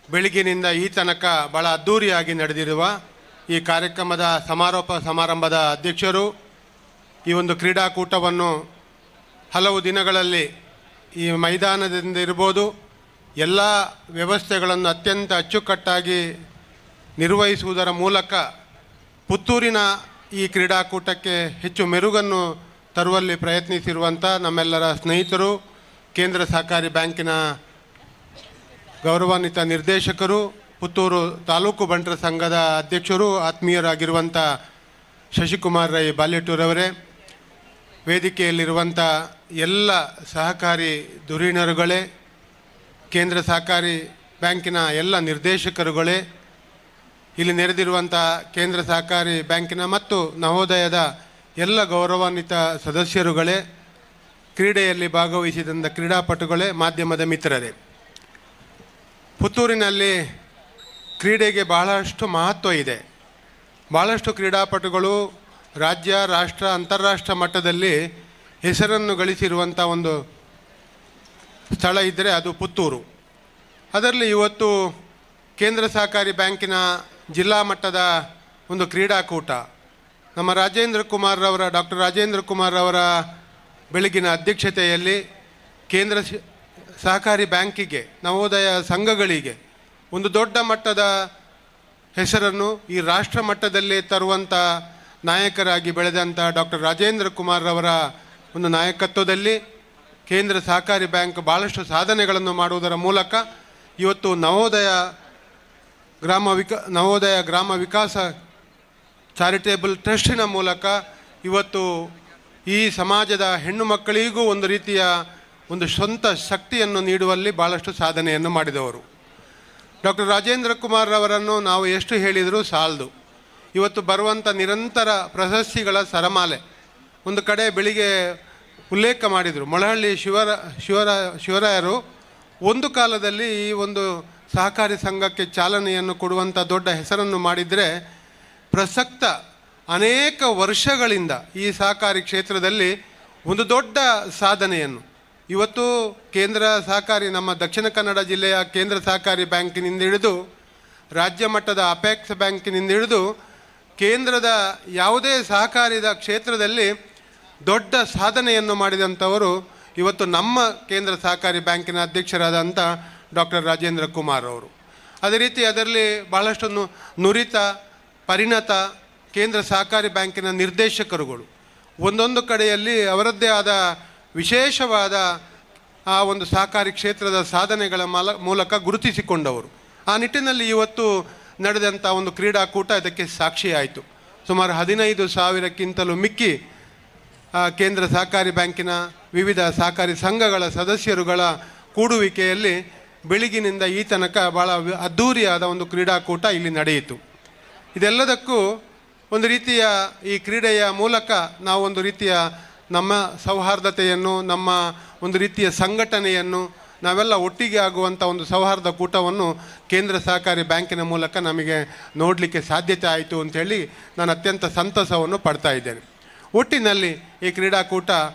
ಬೆಳಗಿನಿಂದ ಈ ತನಕ ಭಾಳ ಅದ್ಧೂರಿಯಾಗಿ ನಡೆದಿರುವ ಈ ಕಾರ್ಯಕ್ರಮದ ಸಮಾರೋಪ ಸಮಾರಂಭದ ಅಧ್ಯಕ್ಷರು ಈ ಒಂದು ಕ್ರೀಡಾಕೂಟವನ್ನು ಹಲವು ದಿನಗಳಲ್ಲಿ ಈ ಮೈದಾನದಿಂದ ಇರ್ಬೋದು ಎಲ್ಲ ವ್ಯವಸ್ಥೆಗಳನ್ನು ಅತ್ಯಂತ ಅಚ್ಚುಕಟ್ಟಾಗಿ ನಿರ್ವಹಿಸುವುದರ ಮೂಲಕ ಪುತ್ತೂರಿನ ಈ ಕ್ರೀಡಾಕೂಟಕ್ಕೆ ಹೆಚ್ಚು ಮೆರುಗನ್ನು ತರುವಲ್ಲಿ ಪ್ರಯತ್ನಿಸಿರುವಂಥ ನಮ್ಮೆಲ್ಲರ ಸ್ನೇಹಿತರು, ಕೇಂದ್ರ ಸಹಕಾರಿ ಬ್ಯಾಂಕಿನ ಗೌರವಾನ್ವಿತ ನಿರ್ದೇಶಕರು, ಪುತ್ತೂರು ತಾಲೂಕು ಬಂಟರ ಸಂಘದ ಅಧ್ಯಕ್ಷರು, ಆತ್ಮೀಯರಾಗಿರುವಂಥ ಶಶಿಕುಮಾರ್ ರೈ ಬಾಲೆಟೂರವರೇ, ವೇದಿಕೆಯಲ್ಲಿರುವಂಥ ಎಲ್ಲ ಸಹಕಾರಿ ಧುರೀಣರುಗಳೇ, ಕೇಂದ್ರ ಸಹಕಾರಿ ಬ್ಯಾಂಕಿನ ಎಲ್ಲ ನಿರ್ದೇಶಕರುಗಳೇ, ಇಲ್ಲಿ ನೆರೆದಿರುವಂಥ ಕೇಂದ್ರ ಸಹಕಾರಿ ಬ್ಯಾಂಕಿನ ಮತ್ತು ನವೋದಯದ ಎಲ್ಲ ಗೌರವಾನ್ವಿತ ಸದಸ್ಯರುಗಳೇ, ಕ್ರೀಡೆಯಲ್ಲಿ ಭಾಗವಹಿಸಿದಂಥ ಕ್ರೀಡಾಪಟುಗಳೇ, ಮಾಧ್ಯಮದ ಮಿತ್ರರೇ, ಪುತ್ತೂರಿನಲ್ಲಿ ಕ್ರೀಡೆಗೆ ಬಹಳಷ್ಟು ಮಹತ್ವ ಇದೆ. ಭಾಳಷ್ಟು ಕ್ರೀಡಾಪಟುಗಳು ರಾಜ್ಯ, ರಾಷ್ಟ್ರ, ಅಂತಾರಾಷ್ಟ್ರ ಮಟ್ಟದಲ್ಲಿ ಹೆಸರನ್ನು ಗಳಿಸಿರುವಂಥ ಒಂದು ಸ್ಥಳ ಇದ್ದರೆ ಅದು ಪುತ್ತೂರು. ಅದರಲ್ಲಿ ಇವತ್ತು ಕೇಂದ್ರ ಸಹಕಾರಿ ಬ್ಯಾಂಕಿನ ಜಿಲ್ಲಾ ಮಟ್ಟದ ಒಂದು ಕ್ರೀಡಾಕೂಟ ನಮ್ಮ ಡಾಕ್ಟರ್ ರಾಜೇಂದ್ರ ಕುಮಾರ್ ಅವರ ಬೆಳಗಿನ ಅಧ್ಯಕ್ಷತೆಯಲ್ಲಿ ಕೇಂದ್ರ ಸಹಕಾರಿ ಬ್ಯಾಂಕಿಗೆ, ನವೋದಯ ಸಂಘಗಳಿಗೆ ಒಂದು ದೊಡ್ಡ ಮಟ್ಟದ ಹೆಸರನ್ನು ಈ ರಾಷ್ಟ್ರ ಮಟ್ಟದಲ್ಲಿ ತರುವಂಥ ನಾಯಕರಾಗಿ ಬೆಳೆದಂಥ ಡಾಕ್ಟರ್ ರಾಜೇಂದ್ರ ಕುಮಾರ್ ಅವರ ಒಂದು ನಾಯಕತ್ವದಲ್ಲಿ ಕೇಂದ್ರ ಸಹಕಾರಿ ಬ್ಯಾಂಕ್ ಭಾಳಷ್ಟು ಸಾಧನೆಗಳನ್ನು ಮಾಡುವುದರ ಮೂಲಕ ಇವತ್ತು ನವೋದಯ ಗ್ರಾಮ ವಿಕಾಸ ಚಾರಿಟೇಬಲ್ ಟ್ರಸ್ಟಿನ ಮೂಲಕ ಇವತ್ತು ಈ ಸಮಾಜದ ಹೆಣ್ಣು ಮಕ್ಕಳಿಗೂ ಒಂದು ರೀತಿಯ ಒಂದು ಸ್ವಂತ ಶಕ್ತಿಯನ್ನು ನೀಡುವಲ್ಲಿ ಭಾಳಷ್ಟು ಸಾಧನೆಯನ್ನು ಮಾಡಿದವರು. ಡಾಕ್ಟರ್ ರಾಜೇಂದ್ರ ಕುಮಾರ್ ಅವರನ್ನು ನಾವು ಎಷ್ಟು ಹೇಳಿದರೂ ಸಾಲದು. ಇವತ್ತು ಬರುವಂಥ ನಿರಂತರ ಪ್ರಶಸ್ತಿಗಳ ಸರಮಾಲೆ. ಒಂದು ಕಡೆ ಬೆಳಿಗ್ಗೆ ಉಲ್ಲೇಖ ಮಾಡಿದರು, ಮೊಳಹಳ್ಳಿ ಶಿವರಾಯರು ಒಂದು ಕಾಲದಲ್ಲಿ ಈ ಒಂದು ಸಹಕಾರಿ ಸಂಘಕ್ಕೆ ಚಾಲನೆಯನ್ನು ಕೊಡುವಂಥ ದೊಡ್ಡ ಹೆಸರನ್ನು ಮಾಡಿದರೆ, ಪ್ರಸಕ್ತ ಅನೇಕ ವರ್ಷಗಳಿಂದ ಈ ಸಹಕಾರಿ ಕ್ಷೇತ್ರದಲ್ಲಿ ಒಂದು ದೊಡ್ಡ ಸಾಧನೆಯನ್ನು ಇವತ್ತು ಕೇಂದ್ರ ಸಹಕಾರಿ, ನಮ್ಮ ದಕ್ಷಿಣ ಕನ್ನಡ ಜಿಲ್ಲೆಯ ಕೇಂದ್ರ ಸಹಕಾರಿ ಬ್ಯಾಂಕಿನಿಂದ ಹಿಡಿದು ರಾಜ್ಯ ಮಟ್ಟದ ಅಪೆಕ್ಸ್ ಬ್ಯಾಂಕಿನಿಂದ ಹಿಡಿದು ಕೇಂದ್ರದ ಯಾವುದೇ ಸಹಕಾರಿದ ಕ್ಷೇತ್ರದಲ್ಲಿ ದೊಡ್ಡ ಸಾಧನೆಯನ್ನು ಮಾಡಿದಂಥವರು ಇವತ್ತು ನಮ್ಮ ಕೇಂದ್ರ ಸಹಕಾರಿ ಬ್ಯಾಂಕಿನ ಅಧ್ಯಕ್ಷರಾದಂಥ ಡಾಕ್ಟರ್ ರಾಜೇಂದ್ರ ಕುಮಾರ್ ಅವರು. ಅದೇ ರೀತಿ ಅದರಲ್ಲಿ ಬಹಳಷ್ಟು ನುರಿತ ಪರಿಣತ ಕೇಂದ್ರ ಸಹಕಾರಿ ಬ್ಯಾಂಕಿನ ನಿರ್ದೇಶಕರುಗಳು ಒಂದೊಂದು ಕಡೆಯಲ್ಲಿ ಅವರದ್ದೇ ಆದ ವಿಶೇಷವಾದ ಆ ಒಂದು ಸಹಕಾರಿ ಕ್ಷೇತ್ರದ ಸಾಧನೆಗಳ ಮೂಲಕ ಗುರುತಿಸಿಕೊಂಡವರು. ಆ ನಿಟ್ಟಿನಲ್ಲಿ ಇವತ್ತು ನಡೆದಂಥ ಒಂದು ಕ್ರೀಡಾಕೂಟ ಇದಕ್ಕೆ ಸಾಕ್ಷಿಯಾಯಿತು. ಸುಮಾರು 15,000ಕ್ಕಿಂತಲೂ ಮಿಕ್ಕಿ ಕೇಂದ್ರ ಸಹಕಾರಿ ಬ್ಯಾಂಕಿನ ವಿವಿಧ ಸಹಕಾರಿ ಸಂಘಗಳ ಸದಸ್ಯರುಗಳ ಕೂಡುವಿಕೆಯಲ್ಲಿ ಬೆಳಗಿನಿಂದ ಈ ತನಕ ಭಾಳ ಅದ್ಧೂರಿಯಾದ ಒಂದು ಕ್ರೀಡಾಕೂಟ ಇಲ್ಲಿ ನಡೆಯಿತು. ಇದೆಲ್ಲದಕ್ಕೂ ಒಂದು ರೀತಿಯ ಈ ಕ್ರೀಡೆಯ ಮೂಲಕ ನಾವು ಒಂದು ರೀತಿಯ ನಮ್ಮ ಸೌಹಾರ್ದತೆಯನ್ನು, ನಮ್ಮ ಒಂದು ರೀತಿಯ ಸಂಘಟನೆಯನ್ನು, ನಾವೆಲ್ಲ ಒಟ್ಟಿಗೆ ಆಗುವಂಥ ಒಂದು ಸೌಹಾರ್ದ ಕೂಟವನ್ನು ಕೇಂದ್ರ ಸಹಕಾರಿ ಬ್ಯಾಂಕಿನ ಮೂಲಕ ನಮಗೆ ನೋಡಲಿಕ್ಕೆ ಸಾಧ್ಯತೆ ಆಯಿತು ಅಂಥೇಳಿ ನಾನು ಅತ್ಯಂತ ಸಂತಸವನ್ನು ಪಡ್ತಾ ಇದ್ದೇನೆ. ಒಟ್ಟಿನಲ್ಲಿ ಈ ಕ್ರೀಡಾಕೂಟ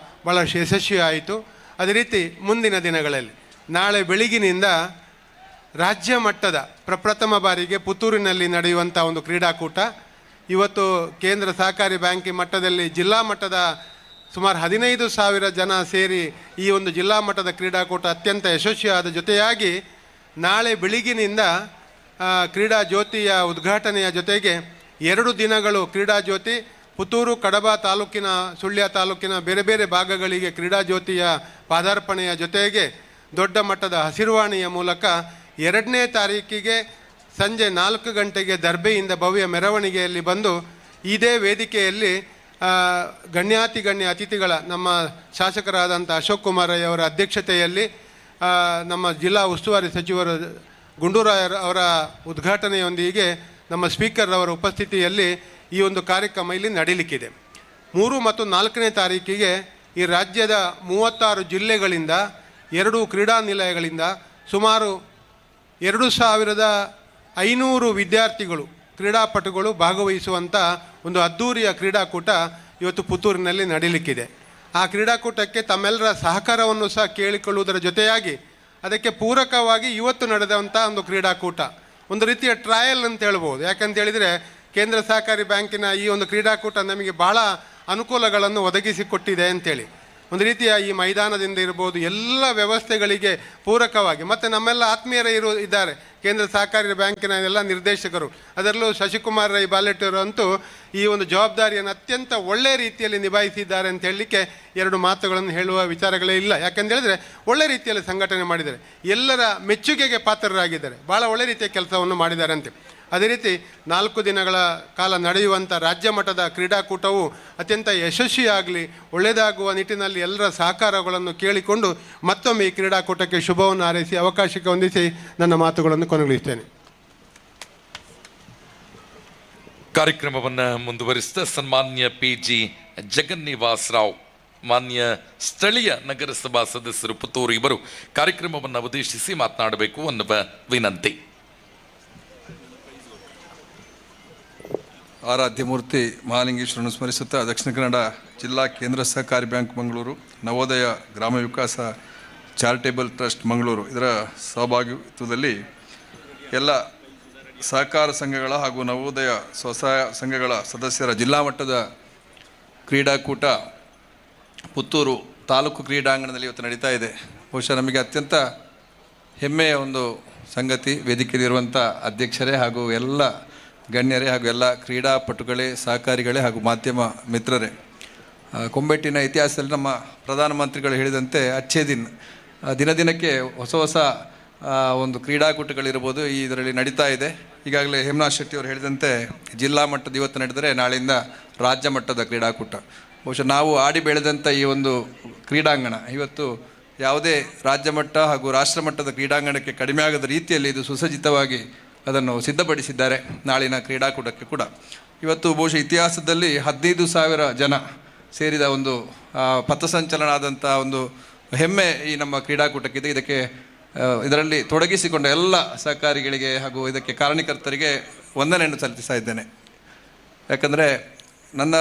ಭಾಳ ಯಶಸ್ವಿ ಆಯಿತು. ಅದೇ ರೀತಿ ಮುಂದಿನ ದಿನಗಳಲ್ಲಿ ನಾಳೆ ಬೆಳಗಿನಿಂದ ರಾಜ್ಯ ಮಟ್ಟದ ಪ್ರಪ್ರಥಮ ಬಾರಿಗೆ ಪುತ್ತೂರಿನಲ್ಲಿ ನಡೆಯುವಂಥ ಒಂದು ಕ್ರೀಡಾಕೂಟ. ಇವತ್ತು ಕೇಂದ್ರ ಸಹಕಾರಿ ಬ್ಯಾಂಕಿನ ಮಟ್ಟದಲ್ಲಿ ಜಿಲ್ಲಾ ಮಟ್ಟದ ಸುಮಾರು 15,000 ಜನ ಸೇರಿ ಈ ಒಂದು ಜಿಲ್ಲಾ ಮಟ್ಟದ ಕ್ರೀಡಾಕೂಟ ಅತ್ಯಂತ ಯಶಸ್ವಿಯಾದ ಜೊತೆಯಾಗಿ ನಾಳೆ ಬೆಳಗಿನಿಂದ ಕ್ರೀಡಾ ಜ್ಯೋತಿಯ ಉದ್ಘಾಟನೆಯ ಜೊತೆಗೆ 2 ದಿನಗಳು ಕ್ರೀಡಾ ಜ್ಯೋತಿ ಪುತ್ತೂರು, ಕಡಬ ತಾಲೂಕಿನ, ಸುಳ್ಯ ತಾಲೂಕಿನ ಬೇರೆ ಬೇರೆ ಭಾಗಗಳಿಗೆ ಕ್ರೀಡಾ ಜ್ಯೋತಿಯ ಪಾದಾರ್ಪಣೆಯ ಜೊತೆಗೆ ದೊಡ್ಡ ಮಟ್ಟದ ಹಸಿರುವಾಣಿಯ ಮೂಲಕ 2ನೇ ತಾರೀಕಿಗೆ ಸಂಜೆ 4 ಗಂಟೆಗೆ ದರ್ಬೆಯಿಂದ ಭವ್ಯ ಮೆರವಣಿಗೆಯಲ್ಲಿ ಬಂದು ಇದೇ ವೇದಿಕೆಯಲ್ಲಿ ಗಣ್ಯ ಅತಿಥಿಗಳ ನಮ್ಮ ಶಾಸಕರಾದಂಥ ಅಶೋಕ್ ಕುಮಾರ್ ರೈ ಅವರ ಅಧ್ಯಕ್ಷತೆಯಲ್ಲಿ ನಮ್ಮ ಜಿಲ್ಲಾ ಉಸ್ತುವಾರಿ ಸಚಿವರು ಗುಂಡೂರಾಯರ್ ಅವರ ಉದ್ಘಾಟನೆಯೊಂದಿಗೆ ನಮ್ಮ ಸ್ಪೀಕರ್ ಅವರ ಉಪಸ್ಥಿತಿಯಲ್ಲಿ ಈ ಒಂದು ಕಾರ್ಯಕ್ರಮ ಇಲ್ಲಿ ನಡೀಲಿಕ್ಕಿದೆ. 3 ಮತ್ತು 4ನೇ ತಾರೀಕಿಗೆ ಈ ರಾಜ್ಯದ 36 ಜಿಲ್ಲೆಗಳಿಂದ 2 ಕ್ರೀಡಾ ನಿಲಯಗಳಿಂದ ಸುಮಾರು 2,500 ವಿದ್ಯಾರ್ಥಿಗಳು, ಕ್ರೀಡಾಪಟುಗಳು ಭಾಗವಹಿಸುವಂಥ ಒಂದು ಅದ್ಧೂರಿಯ ಕ್ರೀಡಾಕೂಟ ಇವತ್ತು ಪುತ್ತೂರಿನಲ್ಲಿ ನಡೀಲಿಕ್ಕಿದೆ. ಆ ಕ್ರೀಡಾಕೂಟಕ್ಕೆ ತಮ್ಮೆಲ್ಲರ ಸಹಕಾರವನ್ನು ಸಹ ಕೇಳಿಕೊಳ್ಳುವುದರ ಜೊತೆಯಾಗಿ ಅದಕ್ಕೆ ಪೂರಕವಾಗಿ ಇವತ್ತು ನಡೆದಂಥ ಒಂದು ಕ್ರೀಡಾಕೂಟ ಒಂದು ರೀತಿಯ ಟ್ರಯಲ್ ಅಂತ ಹೇಳ್ಬೋದು. ಯಾಕಂತೇಳಿದರೆ ಕೇಂದ್ರ ಸಹಕಾರಿ ಬ್ಯಾಂಕಿನ ಈ ಒಂದು ಕ್ರೀಡಾಕೂಟ ನಮಗೆ ಭಾಳ ಅನುಕೂಲಗಳನ್ನು ಒದಗಿಸಿಕೊಟ್ಟಿದೆ ಅಂತೇಳಿ. ಒಂದು ರೀತಿಯ ಈ ಮೈದಾನದಿಂದ ಇರ್ಬೋದು ಎಲ್ಲ ವ್ಯವಸ್ಥೆಗಳಿಗೆ ಪೂರಕವಾಗಿ, ಮತ್ತು ನಮ್ಮೆಲ್ಲ ಆತ್ಮೀಯರು ಇದ್ದಾರೆ ಕೇಂದ್ರ ಸಹಕಾರಿ ಬ್ಯಾಂಕಿನ ಎಲ್ಲ ನಿರ್ದೇಶಕರು, ಅದರಲ್ಲೂ ಶಶಿಕುಮಾರ್ ರೈ ಬಾಲೆಟ್ಟರು ಅಂತೂ ಈ ಒಂದು ಜವಾಬ್ದಾರಿಯನ್ನು ಅತ್ಯಂತ ಒಳ್ಳೆಯ ರೀತಿಯಲ್ಲಿ ನಿಭಾಯಿಸಿದ್ದಾರೆ ಅಂತ ಹೇಳಲಿಕ್ಕೆ 2 ಮಾತುಗಳನ್ನು ಹೇಳುವ ವಿಚಾರಗಳೇ ಇಲ್ಲ. ಯಾಕಂತೇಳಿದರೆ ಒಳ್ಳೆ ರೀತಿಯಲ್ಲಿ ಸಂಘಟನೆ ಮಾಡಿದ್ದಾರೆ, ಎಲ್ಲರ ಮೆಚ್ಚುಗೆಗೆ ಪಾತ್ರರಾಗಿದ್ದಾರೆ, ಭಾಳ ಒಳ್ಳೆ ರೀತಿಯ ಕೆಲಸವನ್ನು ಮಾಡಿದ್ದಾರೆ ಅಂತೆ. ಅದೇ ರೀತಿ 4 ದಿನಗಳ ಕಾಲ ನಡೆಯುವಂಥ ರಾಜ್ಯ ಮಟ್ಟದ ಕ್ರೀಡಾಕೂಟವು ಅತ್ಯಂತ ಯಶಸ್ವಿಯಾಗಲಿ, ಒಳ್ಳೆಯದಾಗುವ ನಿಟ್ಟಿನಲ್ಲಿ ಎಲ್ಲರ ಸಹಕಾರಗಳನ್ನು ಕೇಳಿಕೊಂಡು ಮತ್ತೊಮ್ಮೆ ಈ ಕ್ರೀಡಾಕೂಟಕ್ಕೆ ಶುಭವನ್ನು ಹಾರೈಸಿ ಅವಕಾಶಕ್ಕೆ ಹೊಂದಿಸಿ ನನ್ನ ಮಾತುಗಳನ್ನು ಕೊನೆಗೊಳಿಸ್ತೇನೆ. ಕಾರ್ಯಕ್ರಮವನ್ನು ಮುಂದುವರಿಸಿದ ಸನ್ಮಾನ್ಯ PG ಜಗನ್ನಿವಾಸ್ ರಾವ್, ಮಾನ್ಯ ಸ್ಥಳೀಯ ನಗರಸಭಾ ಸದಸ್ಯರು ಪುತ್ತೂರು, ಇವರು ಕಾರ್ಯಕ್ರಮವನ್ನು ಉದ್ದೇಶಿಸಿ ಮಾತನಾಡಬೇಕು ಅನ್ನುವ ವಿನಂತಿ. ಆರಾಧ್ಯ ಮೂರ್ತಿ ಮಹಾಲಿಂಗೇಶ್ವರನ್ನು ಸ್ಮರಿಸುತ್ತಾ ದಕ್ಷಿಣ ಕನ್ನಡ ಜಿಲ್ಲಾ ಕೇಂದ್ರ ಸಹಕಾರಿ ಬ್ಯಾಂಕ್ ಮಂಗಳೂರು, ನವೋದಯ ಗ್ರಾಮ ವಿಕಾಸ ಚಾರಿಟೇಬಲ್ ಟ್ರಸ್ಟ್ ಮಂಗಳೂರು ಇದರ ಸಹಭಾಗಿತ್ವದಲ್ಲಿ ಎಲ್ಲ ಸಹಕಾರ ಸಂಘಗಳ ಹಾಗೂ ನವೋದಯ ಸ್ವಸಹಾಯ ಸಂಘಗಳ ಸದಸ್ಯರ ಜಿಲ್ಲಾ ಮಟ್ಟದ ಕ್ರೀಡಾಕೂಟ ಪುತ್ತೂರು ತಾಲೂಕು ಕ್ರೀಡಾಂಗಣದಲ್ಲಿ ಇವತ್ತು ನಡೀತಾ ಇದೆ. ಬಹುಶಃ ನಮಗೆ ಅತ್ಯಂತ ಹೆಮ್ಮೆಯ ಒಂದು ಸಂಗತಿ, ವೇದಿಕೆಯಲ್ಲಿರುವಂಥ ಅಧ್ಯಕ್ಷರೇ ಹಾಗೂ ಎಲ್ಲ ಗಣ್ಯರೇ ಹಾಗೂ ಎಲ್ಲ ಕ್ರೀಡಾಪಟುಗಳೇ, ಸಹಕಾರಿಗಳೇ ಹಾಗೂ ಮಾಧ್ಯಮ ಮಿತ್ರರೇ, ಕೊಂಬೆಟ್ಟಿನ ಇತಿಹಾಸದಲ್ಲಿ ನಮ್ಮ ಪ್ರಧಾನಮಂತ್ರಿಗಳು ಹೇಳಿದಂತೆ ಅಚ್ಚೇ ದಿನ ದಿನಕ್ಕೆ ಹೊಸ ಒಂದು ಕ್ರೀಡಾಕೂಟಗಳಿರ್ಬೋದು ಇದರಲ್ಲಿ ನಡೀತಾ ಇದೆ. ಈಗಾಗಲೇ ಹೇಮನಾಥ್ ಶೆಟ್ಟಿ ಅವರು ಹೇಳಿದಂತೆ ಜಿಲ್ಲಾ ಮಟ್ಟದ ಇವತ್ತು ನಡೆದರೆ ನಾಳೆಯಿಂದ ರಾಜ್ಯ ಮಟ್ಟದ ಕ್ರೀಡಾಕೂಟ. ಬಹುಶಃ ನಾವು ಆಡಿ ಬೆಳೆದಂಥ ಈ ಒಂದು ಕ್ರೀಡಾಂಗಣ ಇವತ್ತು ಯಾವುದೇ ರಾಜ್ಯ ಮಟ್ಟ ಹಾಗೂ ರಾಷ್ಟ್ರ ಮಟ್ಟದ ಕ್ರೀಡಾಂಗಣಕ್ಕೆ ಕಡಿಮೆ ಆಗದ ರೀತಿಯಲ್ಲಿ ಇದು ಸುಸಜ್ಜಿತವಾಗಿ ಅದನ್ನು ಸಿದ್ಧಪಡಿಸಿದ್ದಾರೆ ನಾಳಿನ ಕ್ರೀಡಾಕೂಟಕ್ಕೆ ಕೂಡ. ಇವತ್ತು ಬಹುಶಃ ಇತಿಹಾಸದಲ್ಲಿ 15,000 ಜನ ಸೇರಿದ ಒಂದು ಪಥಸಂಚಲನ ಆದಂಥ ಒಂದು ಹೆಮ್ಮೆ ಈ ನಮ್ಮ ಕ್ರೀಡಾಕೂಟಕ್ಕಿದೆ. ಇದರಲ್ಲಿ ತೊಡಗಿಸಿಕೊಂಡ ಎಲ್ಲ ಸಹಕಾರಿಗಳಿಗೆ ಹಾಗೂ ಇದಕ್ಕೆ ಕಾರಣಕರ್ತರಿಗೆ ವಂದನೆಯನ್ನು ಸಲ್ಲಿಸ್ತಾ ಇದ್ದೇನೆ. ಯಾಕಂದರೆ ನನ್ನ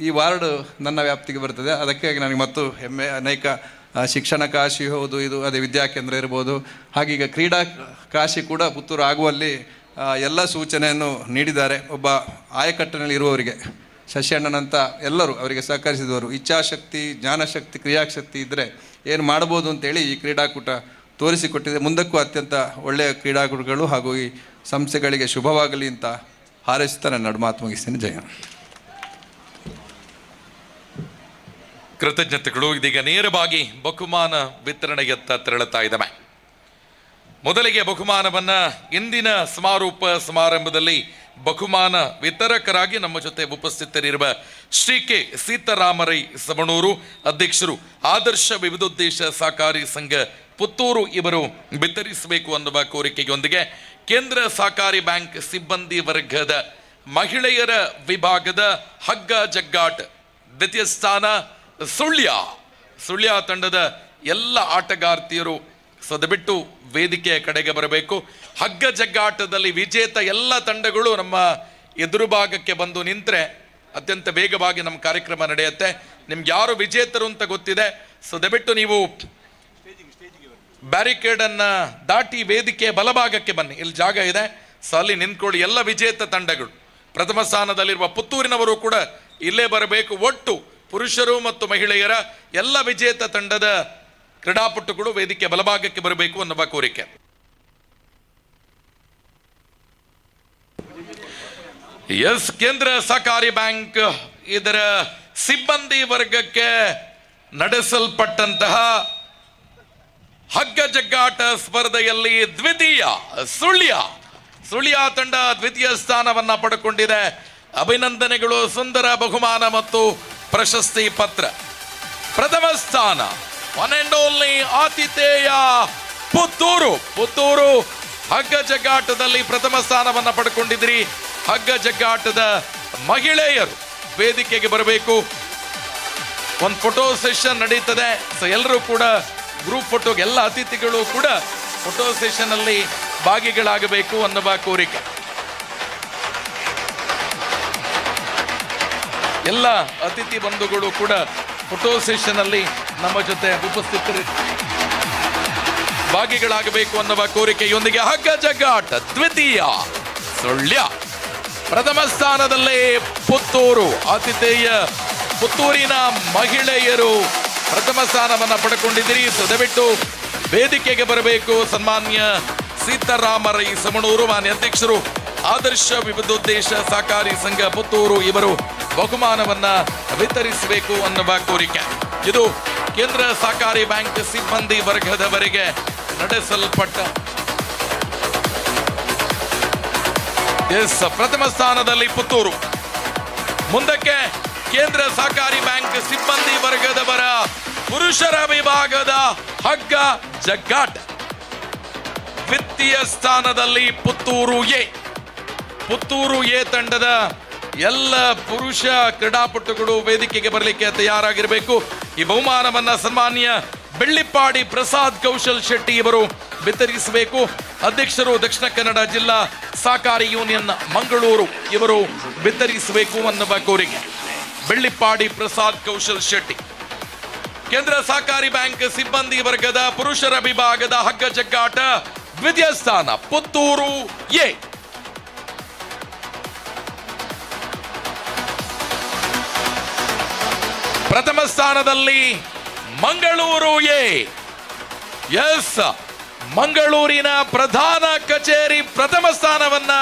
ಈ ವಾರ್ಡ್ ನನ್ನ ವ್ಯಾಪ್ತಿಗೆ ಬರ್ತದೆ, ಅದಕ್ಕೆ ನನಗೆ ಮತ್ತು ಹೆಮ್ಮೆ. ಅನೇಕ ಶಿಕ್ಷಣ ಕಾಶಿ ಹೌದು, ಇದು ಅದೇ ವಿದ್ಯಾಕೇಂದ್ರ ಇರ್ಬೋದು, ಹಾಗೀಗ ಕ್ರೀಡಾ ಕಾಶಿ ಕೂಡ ಪುತ್ತೂರು ಆಗುವಲ್ಲಿ ಎಲ್ಲ ಸೂಚನೆಯನ್ನು ನೀಡಿದ್ದಾರೆ. ಒಬ್ಬ ಆಯಕಟ್ಟಿನಲ್ಲಿ ಇರುವವರಿಗೆ ಶಶಿಯಣ್ಣನಂತ ಎಲ್ಲರೂ ಅವರಿಗೆ ಸಹಕರಿಸಿದವರು, ಇಚ್ಛಾಶಕ್ತಿ, ಜ್ಞಾನಶಕ್ತಿ, ಕ್ರಿಯಾಶಕ್ತಿ ಇದ್ದರೆ ಏನು ಮಾಡ್ಬೋದು ಅಂತೇಳಿ ಈ ಕ್ರೀಡಾಕೂಟ ತೋರಿಸಿಕೊಟ್ಟಿದೆ. ಮುಂದಕ್ಕೂ ಅತ್ಯಂತ ಒಳ್ಳೆಯ ಕ್ರೀಡಾಕೂಟಗಳು ಹಾಗೂ ಈ ಸಂಸ್ಥೆಗಳಿಗೆ ಶುಭವಾಗಲಿ ಅಂತ ಹಾರೈಸುತ್ತಾ ನನ್ನ ಮಾತು ಮುಗಿಸ್ತೇನೆ. ಜಯ. ಕೃತಜ್ಞತೆಗಳು. ಇದೀಗ ನೇರವಾಗಿ ಬಹುಮಾನ ವಿತರಣೆಯತ್ತ ತೆರಳುತ್ತಾ ಇದ್ದಾವೆ. ಮೊದಲಿಗೆ ಬಹುಮಾನವನ್ನ ಇಂದಿನ ಸಮಾರೋಪ ಸಮಾರಂಭದಲ್ಲಿ ಬಹುಮಾನ ವಿತರಕರಾಗಿ ನಮ್ಮ ಜೊತೆ ಉಪಸ್ಥಿತರಿರುವ ಶ್ರೀ ಕೆ ಸೀತಾರಾಮರೈ ಸಮಣೂರು, ಅಧ್ಯಕ್ಷರು ಆದರ್ಶ ವಿವಿಧೋದ್ದೇಶ ಸಹಕಾರಿ ಸಂಘ ಪುತ್ತೂರು, ಇವರು ವಿತರಿಸಬೇಕು ಅನ್ನುವ ಕೋರಿಕೆಯೊಂದಿಗೆ ಕೇಂದ್ರ ಸಹಕಾರಿ ಬ್ಯಾಂಕ್ ಸಿಬ್ಬಂದಿ ವರ್ಗದ ಮಹಿಳೆಯರ ವಿಭಾಗದ ಹಗ್ಗ ಜಗ್ಗಾಟ ದ್ವಿತೀಯ ಸ್ಥಾನ ಸುಳ್ಯ ತಂಡದ ಎಲ್ಲ ಆಟಗಾರ್ತಿಯರು ಸದಬಿಟ್ಟು ವೇದಿಕೆಯ ಕಡೆಗೆ ಬರಬೇಕು. ಹಗ್ಗ ಜಗ್ಗಾಟದಲ್ಲಿ ವಿಜೇತ ಎಲ್ಲ ತಂಡಗಳು ನಮ್ಮ ಎದುರು ಭಾಗಕ್ಕೆ ಬಂದು ನಿಂತರೆ ಅತ್ಯಂತ ವೇಗವಾಗಿ ನಮ್ಮ ಕಾರ್ಯಕ್ರಮ ನಡೆಯುತ್ತೆ. ನಿಮ್ಗೆ ಯಾರು ವಿಜೇತರು ಅಂತ ಗೊತ್ತಿದೆ, ಸದಬಿಟ್ಟು ನೀವು ಬ್ಯಾರಿಕೇಡ್ ಅನ್ನ ದಾಟಿ ವೇದಿಕೆಯ ಬಲಭಾಗಕ್ಕೆ ಬನ್ನಿ, ಇಲ್ಲಿ ಜಾಗ ಇದೆ, ಅಲ್ಲಿ ನಿಂತ್ಕೊಳ್ಳಿ. ಎಲ್ಲ ವಿಜೇತ ತಂಡಗಳು, ಪ್ರಥಮ ಸ್ಥಾನದಲ್ಲಿರುವ ಪುತ್ತೂರಿನವರು ಕೂಡ ಇಲ್ಲೇ ಬರಬೇಕು. ಒಟ್ಟು ಪುರುಷರು ಮತ್ತು ಮಹಿಳೆಯರ ಎಲ್ಲ ವಿಜೇತ ತಂಡದ ಕ್ರೀಡಾಪಟುಗಳು ವೇದಿಕೆ ಬಲಭಾಗಕ್ಕೆ ಬರಬೇಕು ಅನ್ನುವ ಕೋರಿಕೆ. ಎಸ್, ಕೇಂದ್ರ ಸಹಕಾರಿ ಬ್ಯಾಂಕ್ ಇದರ ಸಿಬ್ಬಂದಿ ವರ್ಗಕ್ಕೆ ನಡೆಸಲ್ಪಟ್ಟಂತಹ ಹಗ್ಗ ಜಗ್ಗಾಟ ಸ್ಪರ್ಧೆಯಲ್ಲಿ ದ್ವಿತೀಯ ಸುಳ್ಯ ತಂಡ ದ್ವಿತೀಯ ಸ್ಥಾನವನ್ನ ಪಡೆದುಕೊಂಡಿದೆ. ಅಭಿನಂದನೆಗಳು, ಸುಂದರ ಬಹುಮಾನ ಮತ್ತು ಪ್ರಶಸ್ತಿ ಪತ್ರ. ಪ್ರಥಮ ಸ್ಥಾನ ಒನ್ ಅಂಡ್ ಓನ್ಲಿ ಆತಿಥೇಯ ಪುತ್ತೂರು ಹಗ್ಗ ಜಗ್ಗಾಟದಲ್ಲಿ ಪ್ರಥಮ ಸ್ಥಾನವನ್ನ ಪಡ್ಕೊಂಡಿದ್ರಿ. ಹಗ್ಗ ಜಗ್ಗಾಟದ ಮಹಿಳೆಯರು ವೇದಿಕೆಗೆ ಬರಬೇಕು. ಒಂದು ಫೋಟೋ ಸೆಷನ್ ನಡೀತದೆ, ಸೊ ಎಲ್ಲರೂ ಕೂಡ ಗ್ರೂಪ್ ಫೋಟೋಗೆ ಎಲ್ಲ ಅತಿಥಿಗಳು ಕೂಡ ಫೋಟೋ ಸೆಷನ್ ಅಲ್ಲಿ ಭಾಗಿಗಳಾಗಬೇಕು ಅನ್ನುವ ಕೋರಿಕೆ. ಎಲ್ಲ ಅತಿಥಿ ಬಂಧುಗಳು ಕೂಡ ಫೋಟೋ ಸೆಷನ್ ಅಲ್ಲಿ ನಮ್ಮ ಜೊತೆ ಉಪಸ್ಥಿತರು ಭಾಗಿಗಳಾಗಬೇಕು ಅನ್ನುವ ಕೋರಿಕೆಯೊಂದಿಗೆ ಹಗ್ಗ ಜಗ್ಗಾಟ ದ್ವಿತೀಯ ಸುಳ್ಯ, ಪ್ರಥಮ ಸ್ಥಾನದಲ್ಲಿ ಪುತ್ತೂರು ಆತಿಥೇಯ ಪುತ್ತೂರಿನ ಮಹಿಳೆಯರು ಪ್ರಥಮ ಸ್ಥಾನವನ್ನ ಪಡ್ಕೊಂಡಿದ್ದೀರಿ. ದಯವಿಟ್ಟು ವೇದಿಕೆಗೆ ಬರಬೇಕು. ಸನ್ಮಾನ್ಯ ಸೀತಾರಾಮರೈ ಸಮಣೂರು, ಮಾನ್ಯ ಅಧ್ಯಕ್ಷರು ಆದರ್ಶ ವಿವಿಧೋದ್ದೇಶ ಸಹಕಾರಿ ಸಂಘ ಪುತ್ತೂರು, ಇವರು ಬಹುಮಾನವನ್ನ ವಿತರಿಸಬೇಕು ಅನ್ನುವ ಕೋರಿಕೆ. ಇದು ಕೇಂದ್ರ ಸಹಕಾರಿ ಬ್ಯಾಂಕ್ ಸಿಬ್ಬಂದಿ ವರ್ಗದವರೆಗೆ ನಡೆಸಲ್ಪಟ್ಟ ಪ್ರಥಮ ಸ್ಥಾನದಲ್ಲಿ ಪುತ್ತೂರು. ಮುಂದಕ್ಕೆ ಕೇಂದ್ರ ಸಹಕಾರಿ ಬ್ಯಾಂಕ್ ಸಿಬ್ಬಂದಿ ವರ್ಗದವರ ಪುರುಷರ ವಿಭಾಗದ ಹಗ್ಗ ಜಗ್ಗಾಟ ದ್ವಿತೀಯ ಸ್ಥಾನದಲ್ಲಿ ಪುತ್ತೂರು ಎ ತಂಡದ ಎಲ್ಲ ಪುರುಷ ಕ್ರೀಡಾಪಟುಗಳು ವೇದಿಕೆಗೆ ಬರಲಿಕ್ಕೆ ತಯಾರಾಗಿರಬೇಕು. ಈ ಬಹುಮಾನವನ್ನ ಸನ್ಮಾನ್ಯ ಬೆಳ್ಳಿಪ್ಪಾಡಿ ಪ್ರಸಾದ್ ಕೌಶಲ್ ಶೆಟ್ಟಿ ಇವರು ವಿತರಿಸಬೇಕು. ಅಧ್ಯಕ್ಷರು ದಕ್ಷಿಣ ಕನ್ನಡ ಜಿಲ್ಲಾ ಸಹಕಾರಿ ಯೂನಿಯನ್ ಮಂಗಳೂರು, ಇವರು ವಿತರಿಸಬೇಕು ಅನ್ನುವ ಕೋರಿಕೆ. ಬೆಳ್ಳಿಪ್ಪಾಡಿ ಪ್ರಸಾದ್ ಕೌಶಲ್ ಶೆಟ್ಟಿ. ಕೇಂದ್ರ ಸಹಕಾರಿ ಬ್ಯಾಂಕ್ ಸಿಬ್ಬಂದಿ ವರ್ಗದ ಪುರುಷರ ವಿಭಾಗದ ಹಗ್ಗ ಜಗ್ಗಾಟ ದ್ವಿತೀಯ ಸ್ಥಾನ ಪುತ್ತೂರು ಎ. ಪ್ರಥಮ ಸ್ಥಾನದಲ್ಲಿ ಮಂಗಳೂರು ಎ. ಎಸ್, ಮಂಗಳೂರಿನ ಪ್ರಧಾನ ಕಚೇರಿ ಪ್ರಥಮ ಸ್ಥಾನವನ್ನ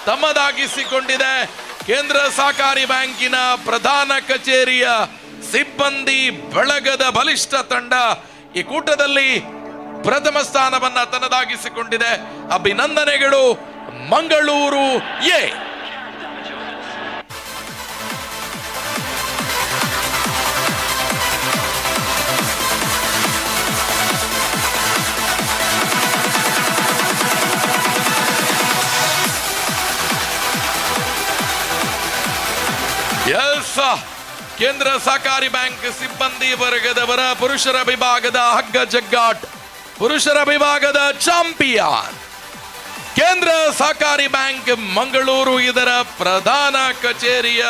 ತಮ್ಮದಾಗಿಸಿಕೊಂಡಿದೆ. ಕೇಂದ್ರ ಸಹಕಾರಿ ಬ್ಯಾಂಕಿನ ಪ್ರಧಾನ ಕಚೇರಿಯ ಸಿಬ್ಬಂದಿ ಬಳಗದ ಬಲಿಷ್ಠ ತಂಡ ಈ ಕೂಟದಲ್ಲಿ ಪ್ರಥಮ ಸ್ಥಾನವನ್ನ ತನ್ನದಾಗಿಸಿಕೊಂಡಿದೆ. ಅಭಿನಂದನೆಗಳು ಮಂಗಳೂರು ಎ. ಎಸ್, ಕೇಂದ್ರ ಸಹಕಾರಿ ಬ್ಯಾಂಕ್ ಸಿಬ್ಬಂದಿ ವರ್ಗದವರ ಪುರುಷರ ವಿಭಾಗದ ಹಗ್ಗ ಜಗ್ಗಾಟ್ ಪುರುಷರ ವಿಭಾಗದ ಚಾಂಪಿಯನ್ ಕೇಂದ್ರ ಸಹಕಾರಿ ಬ್ಯಾಂಕ್ ಮಂಗಳೂರು. ಇದರ ಪ್ರಧಾನ ಕಚೇರಿಯ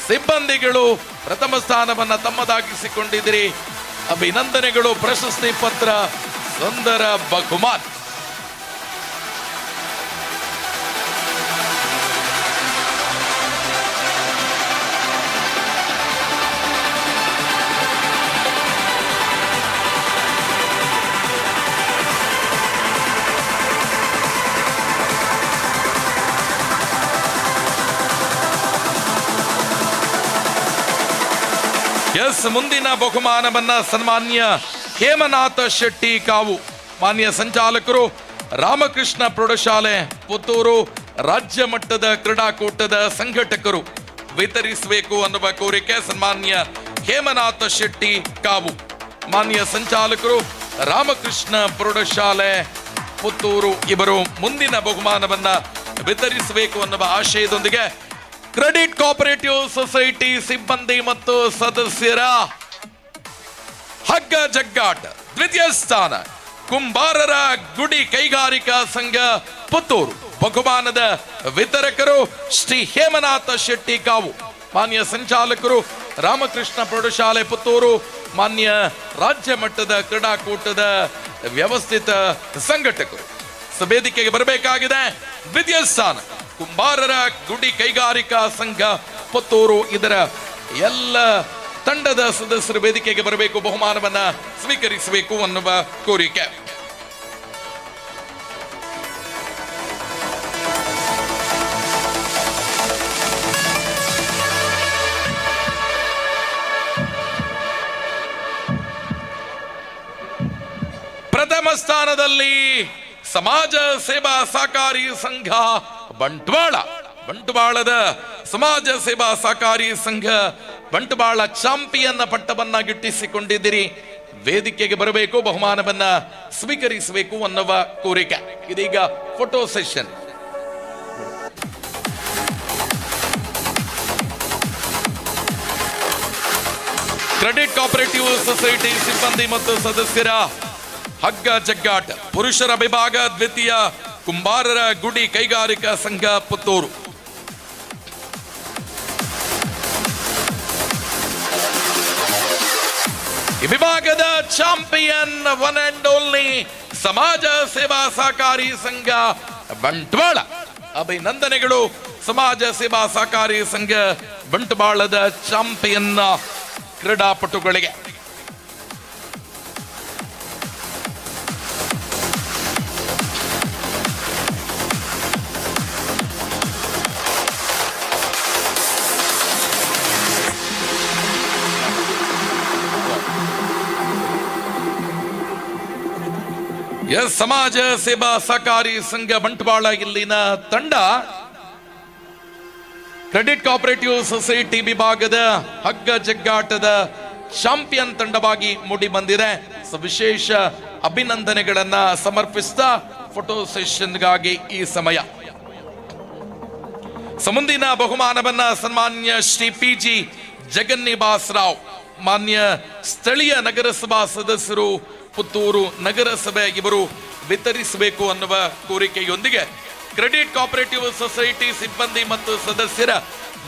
ಸಿಬ್ಬಂದಿಗಳು ಪ್ರಥಮ ಸ್ಥಾನವನ್ನು ತಮ್ಮದಾಗಿಸಿಕೊಂಡಿದ್ದೀರಿ. ಅಭಿನಂದನೆಗಳು. ಪ್ರಶಸ್ತಿ ಪತ್ರ, ಸುಂದರ ಬಹುಮಾನ. ಎಸ್, ಮುಂದಿನ ಬಹುಮಾನವನ್ನ ಸನ್ಮಾನ್ಯ ಹೇಮನಾಥ ಶೆಟ್ಟಿ ಕಾವು, ಮಾನ್ಯ ಸಂಚಾಲಕರು, ರಾಮಕೃಷ್ಣ ಪ್ರೌಢಶಾಲೆ ಪುತ್ತೂರು, ರಾಜ್ಯ ಮಟ್ಟದ ಕ್ರೀಡಾಕೂಟದ ಸಂಘಟಕರು ವಿತರಿಸಬೇಕು ಅನ್ನುವ ಕೋರಿಕೆ. ಸನ್ಮಾನ್ಯ ಹೇಮನಾಥ ಶೆಟ್ಟಿ ಕಾವು, ಮಾನ್ಯ ಸಂಚಾಲಕರು, ರಾಮಕೃಷ್ಣ ಪ್ರೌಢಶಾಲೆ ಪುತ್ತೂರು ಇವರು ಮುಂದಿನ ಬಹುಮಾನವನ್ನ ವಿತರಿಸಬೇಕು ಅನ್ನುವ ಆಶಯದೊಂದಿಗೆ ಕ್ರೆಡಿಟ್ ಕೋಆಪರೇಟಿವ್ ಸೊಸೈಟಿ ಸಿಬ್ಬಂದಿ ಮತ್ತು ಸದಸ್ಯರ ಹಗ್ಗ ಜಗ್ಗಾಟ ದ್ವಿತೀಯ ಸ್ಥಾನ ಕುಂಬಾರರ ಗುಡಿ ಕೈಗಾರಿಕಾ ಸಂಘ ಪುತ್ತೂರು. ಬಹುಮಾನದ ವಿತರಕರು ಶ್ರೀ ಹೇಮನಾಥ ಶೆಟ್ಟಿ ಕಾವು, ಮಾನ್ಯ ಸಂಚಾಲಕರು, ರಾಮಕೃಷ್ಣ ಪ್ರೌಢಶಾಲೆ ಪುತ್ತೂರು, ಮಾನ್ಯ ರಾಜ್ಯ ಮಟ್ಟದ ಕ್ರೀಡಾಕೂಟದ ವ್ಯವಸ್ಥಿತ ಸಂಘಟಕರು ವೇದಿಕೆಗೆ ಬರಬೇಕಾಗಿದೆ. ದ್ವಿತೀಯ ಸ್ಥಾನ ಕುಂಬಾರರ ಗುಡಿ ಕೈಗಾರಿಕಾ ಸಂಘ ಪುತ್ತೂರು. ಇದರ ಎಲ್ಲ ತಂಡದ ಸದಸ್ಯರು ವೇದಿಕೆಗೆ ಬರಬೇಕು, ಬಹುಮಾನವನ್ನ ಸ್ವೀಕರಿಸಬೇಕು ಅನ್ನುವ ಕೋರಿಕೆ. ಪ್ರಥಮ ಸ್ಥಾನದಲ್ಲಿ ಸಮಾಜ ಸೇವಾ ಸಹಕಾರಿ ಸಂಘ ಬಂಟ್ವಾಳ. ಬಂಟ್ವಾಳದ ಸಮಾಜ ಸೇವಾ ಸಹಕಾರಿ ಸಂಘ ಬಂಟ್ವಾಳ ಚಾಂಪಿಯನ್ ಪಟ್ಟವನ್ನ ಗಿಟ್ಟಿಸಿಕೊಂಡಿದ್ದೀರಿ. ವೇದಿಕೆಗೆ ಬರಬೇಕು, ಬಹುಮಾನವನ್ನ ಸ್ವೀಕರಿಸಬೇಕು ಅನ್ನುವ ಕೋರಿಕೆ. ಇದೀಗ photo session. Credit cooperative society ಸಿಬ್ಬಂದಿ ಮತ್ತು ಸದಸ್ಯರ ಹಗ್ಗ ಜಗ್ಗಾಟ ಪುರುಷರ ವಿಭಾಗ ದ್ವಿತೀಯ ಕುಂಬಾರರ ಗುಡಿ ಕೈಗಾರಿಕಾ ಸಂಘ ಪುತ್ತೂರು. ಈ ವಿಭಾಗದ ಚಾಂಪಿಯನ್ ಒನ್ ಅಂಡ್ ಓನ್ಲಿ ಸಮಾಜ ಸೇವಾ ಸಹಕಾರಿ ಸಂಘ ಬಂಟ್ವಾಳ. ಅಭಿನಂದನೆಗಳು ಸಮಾಜ ಸೇವಾ ಸಹಕಾರಿ ಸಂಘ ಬಂಟ್ವಾಳದ ಚಾಂಪಿಯನ್ ಕ್ರೀಡಾಪಟುಗಳಿಗೆ. ಎಸ್, ಸಮಾಜ ಸೇವಾ ಸಹಕಾರಿ ಸಂಘ ಬಂಟ್ವಾಳ ಇಲ್ಲಿನ ತಂಡ ಕ್ರೆಡಿಟ್ ಕೋಆಪರೇಟಿವ್ ಸೊಸೈಟಿ ವಿಭಾಗದ ಹಗ್ಗ ಜಗ್ಗಾಟದ ಚಾಂಪಿಯನ್ ತಂಡವಾಗಿ ಮೂಡಿ ಬಂದಿದೆ. ವಿಶೇಷ ಅಭಿನಂದನೆಗಳನ್ನ ಸಮರ್ಪಿಸ್ತಾ ಫೋಟೋ ಸೆಷನ್ಗಾಗಿ ಈ ಸಮಯ. ಮುಂದಿನ ಬಹುಮಾನವನ್ನ ಸನ್ಮಾನ್ಯ ಶ್ರೀ PG ಜಗನ್ನಿವಾಸ್ ರಾವ್, ಮಾನ್ಯ ಸ್ಥಳೀಯ ನಗರಸಭಾ ಸದಸ್ಯರು ಪುತ್ತೂರು ನಗರಸಭೆ ಇವರು ವಿತರಿಸಬೇಕು ಅನ್ನುವ ಕೋರಿಕೆಯೊಂದಿಗೆ ಕ್ರೆಡಿಟ್ ಕೋಆಪರೇಟಿವ್ ಸೊಸೈಟಿ ಸಿಬ್ಬಂದಿ ಮತ್ತು ಸದಸ್ಯರ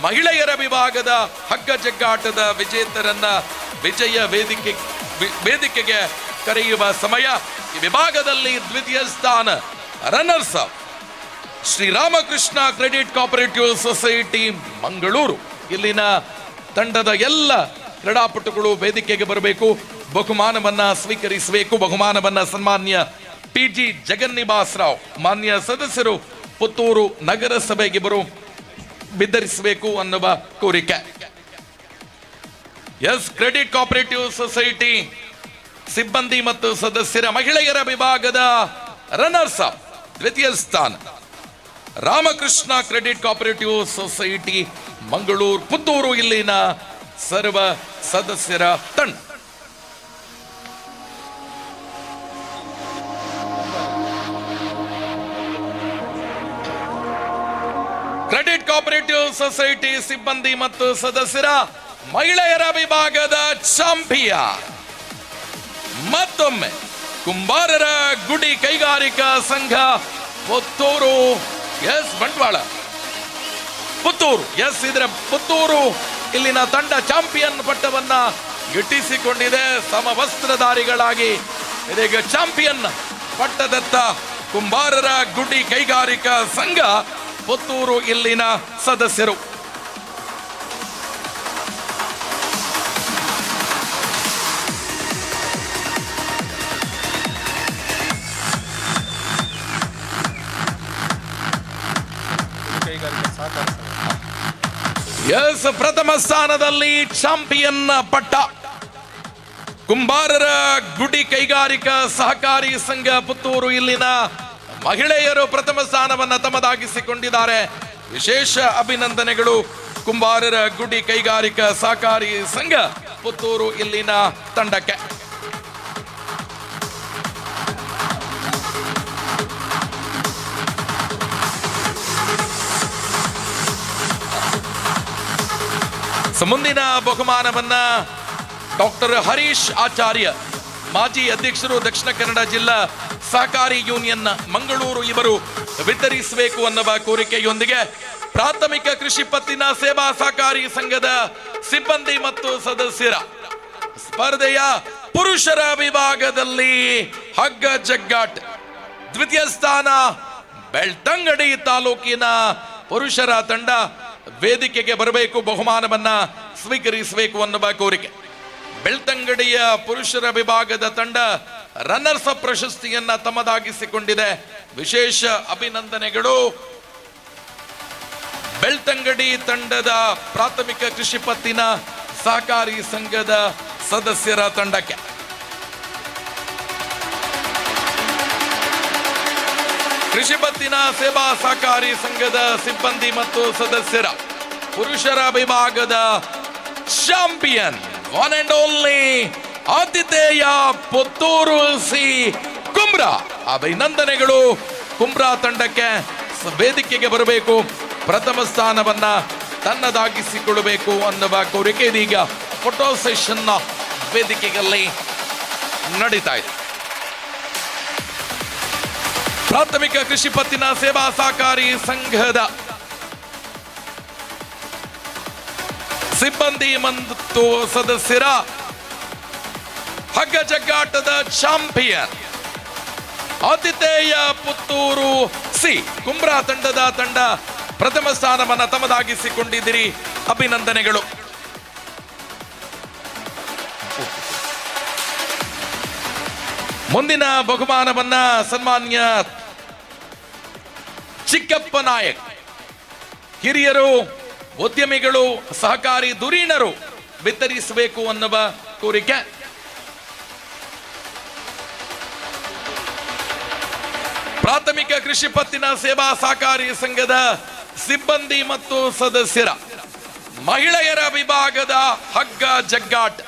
ಮಹಿಳೆಯರ ವಿಭಾಗದ ಹಗ್ಗ ಜಗ್ಗಾಟದ ವಿಜೇತರನ್ನ ವಿಜಯ ವೇದಿಕೆಗೆ ಕರೆಯುವ ಸಮಯ. ಈ ವಿಭಾಗದಲ್ಲಿ ದ್ವಿತೀಯ ಸ್ಥಾನ runners up Sri Ramakrishna credit cooperative society Mangaluru. ಇಲ್ಲಿನ ತಂಡದ ಎಲ್ಲ ಕ್ರೀಡಾಪಟುಗಳು ವೇದಿಕೆಗೆ ಬರಬೇಕು, ಬಹುಮಾನವನ್ನ ಸ್ವೀಕರಿಸಬೇಕು. ಬಹುಮಾನವನ್ನ ಸನ್ಮಾನ್ಯ PG ಜಗನ್ನಿವಾಸ್ ರಾವ್, ಮಾನ್ಯ ಸದಸ್ಯರು ಪುತ್ತೂರು ನಗರಸಭೆಗೆ ವಿತರಿಸಬೇಕು ಅನ್ನುವ ಕೋರಿಕೆ. ಎಸ್, ಕ್ರೆಡಿಟ್ ಕೋಆಪರೇಟಿವ್ ಸೊಸೈಟಿ ಸಿಬ್ಬಂದಿ ಮತ್ತು ಸದಸ್ಯರ ಮಹಿಳೆಯರ ವಿಭಾಗದ ರನ್ನರ್ಸ್ ಅಪ್ ದ್ವಿತೀಯ ಸ್ಥಾನ Ramakrishna credit cooperative society Mangaluru Puttur. ಇಲ್ಲಿನ ಸರ್ವ ಸದಸ್ಯರ ತಂಡ. ಕ್ರೆಡಿಟ್ ಕೋಆಪರೇಟಿವ್ ಸೊಸೈಟಿ ಸಿಬ್ಬಂದಿ ಮತ್ತು ಸದಸ್ಯರ ಮಹಿಳೆಯರ ವಿಭಾಗದ ಚಾಂಪಿಯನ್. ಮತ್ತೊಮ್ಮೆ ಕುಂಬಾರರ ಗುಡಿ ಕೈಗಾರಿಕಾ ಸಂಘ ಪುತ್ತೂರು ಬಂಟ್ವಾಳ ಪುತ್ತೂರು ಇದರ ಪುತ್ತೂರು ಇಲ್ಲಿನ ತಂಡ ಚಾಂಪಿಯನ್ ಪಟ್ಟವನ್ನ ಗಿಟ್ಟಿಸಿಕೊಂಡಿದೆ. ಸಮವಸ್ತ್ರಧಾರಿಗಳಾಗಿ ಇದೀಗ ಚಾಂಪಿಯನ್ ಪಟ್ಟದತ್ತ ಕುಂಬಾರರ ಗುಡಿ ಕೈಗಾರಿಕಾ ಸಂಘ ಪುತ್ತೂರು ಇಲ್ಲಿನ ಸದಸ್ಯರು. ಪ್ರಥಮ ಸ್ಥಾನದಲ್ಲಿ ಚಾಂಪಿಯನ್ ಪಟ್ಟ ಕುಂಬಾರರ ಗುಡಿ ಕೈಗಾರಿಕಾ ಸಹಕಾರಿ ಸಂಘ ಪುತ್ತೂರು ಇಲ್ಲಿನ ಮಹಿಳೆಯರು ಪ್ರಥಮ ಸ್ಥಾನವನ್ನ ತಮ್ಮದಾಗಿಸಿಕೊಂಡಿದ್ದಾರೆ. ವಿಶೇಷ ಅಭಿನಂದನೆಗಳು ಕುಂಬಾರರ ಗುಡಿ ಕೈಗಾರಿಕಾ ಸಹಕಾರಿ ಸಂಘ ಪುತ್ತೂರು ಇಲ್ಲಿನ ತಂಡಕ್ಕೆ. ಮುಂದಿನ ಬಹುಮಾನವನ್ನ ಡಾಕ್ಟರ್ ಹರೀಶ್ ಆಚಾರ್ಯ, ಮಾಜಿ ಅಧ್ಯಕ್ಷರು, ದಕ್ಷಿಣ ಕನ್ನಡ ಜಿಲ್ಲಾ ಸಹಕಾರಿ ಯೂನಿಯನ್ ಮಂಗಳೂರು, ಇವರು ವಿತರಿಸಬೇಕು ಅನ್ನುವ ಕೋರಿಕೆಯೊಂದಿಗೆ ಪ್ರಾಥಮಿಕ ಕೃಷಿ ಪತ್ತಿನ ಸೇವಾ ಸಹಕಾರಿ ಸಂಘದ ಸಿಬ್ಬಂದಿ ಮತ್ತು ಸದಸ್ಯರ ಸ್ಪರ್ಧೆಯ ಪುರುಷರ ವಿಭಾಗದಲ್ಲಿ ಹಗ್ಗ ಜಗ್ಗಾಟ್ ದ್ವಿತೀಯ ಸ್ಥಾನ ಬೆಳ್ತಂಗಡಿ ತಾಲೂಕಿನ ಪುರುಷರ ತಂಡ ವೇದಿಕೆಗೆ ಬರಬೇಕು, ಬಹುಮಾನವನ್ನ ಸ್ವೀಕರಿಸಬೇಕು ಅನ್ನುವ ಕೋರಿಕೆ. ಬೆಳ್ತಂಗಡಿಯ ಪುರುಷರ ವಿಭಾಗದ ತಂಡ ರನ್ನರ್ಸ್ ಅಪ್ ಪ್ರಶಸ್ತಿಯನ್ನ ತಮ್ಮದಾಗಿಸಿಕೊಂಡಿದೆ. ವಿಶೇಷ ಅಭಿನಂದನೆಗಳು ಬೆಳ್ತಂಗಡಿ ತಂಡದ ಪ್ರಾಥಮಿಕ ಕೃಷಿ ಪತ್ತಿನ ಸಹಕಾರಿ ಸಂಘದ ಸದಸ್ಯರ ತಂಡಕ್ಕೆ. ಕೃಷಿ ಪತ್ತಿನ ಸೇವಾ ಸಹಕಾರಿ ಸಂಘದ ಸಿಬ್ಬಂದಿ ಮತ್ತು ಸದಸ್ಯರ ಪುರುಷರ ವಿಭಾಗದ ಚಾಂಪಿಯನ್ ಒನ್ ಅಂಡ್ ಓನ್ಲಿ ಆತಿಥೇಯ ಪುತ್ತೂರು ಸಿ ಕುಮ್ರಾ. ಅಭಿನಂದನೆಗಳು ಕುಮ್ರಾ ತಂಡಕ್ಕೆ. ವೇದಿಕೆಗೆ ಬರಬೇಕು, ಪ್ರಥಮ ಸ್ಥಾನವನ್ನ ತನ್ನದಾಗಿಸಿಕೊಳ್ಳಬೇಕು ಅನ್ನುವ ಕೋರಿಕೆ ಇದೀಗ ಫೋಟೋ ಸೆಷನ್ ವೇದಿಕೆಯಲ್ಲಿ ನಡೀತಾ ಇದೆ. ಪ್ರಾಥಮಿಕ ಕೃಷಿ ಪತ್ತಿನ ಸೇವಾ ಸಹಕಾರಿ ಸಂಘದ ಸಿಬ್ಬಂದಿ ಮತ್ತು ಸದಸ್ಯರ ಹಗ್ಗ ಜಗ್ಗಾಟದ ಚಾಂಪಿಯನ್ ಆತಿಥೇಯ ಪುತ್ತೂರು ಸಿ ಕುಮ್ರಾ ತಂಡದ ತಂಡ ಪ್ರಥಮ ಸ್ಥಾನವನ್ನು ತಮ್ಮದಾಗಿಸಿಕೊಂಡಿದ್ದೀರಿ. ಅಭಿನಂದನೆಗಳು. ಮುಂದಿನ ಬಹುಮಾನವನ್ನ ಸನ್ಮಾನ್ಯ ಚಿಕ್ಕಪ್ಪ ನಾಯಕ್, ಹಿರಿಯರು, ಉದ್ಯಮಿಗಳು, ಸಹಕಾರಿ ಧುರೀಣರು ವಿತರಿಸಬೇಕು ಅನ್ನುವ ಕೋರಿಕೆ. ಪ್ರಾಥಮಿಕ ಕೃಷಿ ಪತ್ತಿನ ಸೇವಾ ಸಹಕಾರಿ ಸಂಘದ ಸಿಬ್ಬಂದಿ ಮತ್ತು ಸದಸ್ಯರ ಮಹಿಳೆಯರ ವಿಭಾಗದ ಹಗ್ಗ ಜಗ್ಗಾಟ್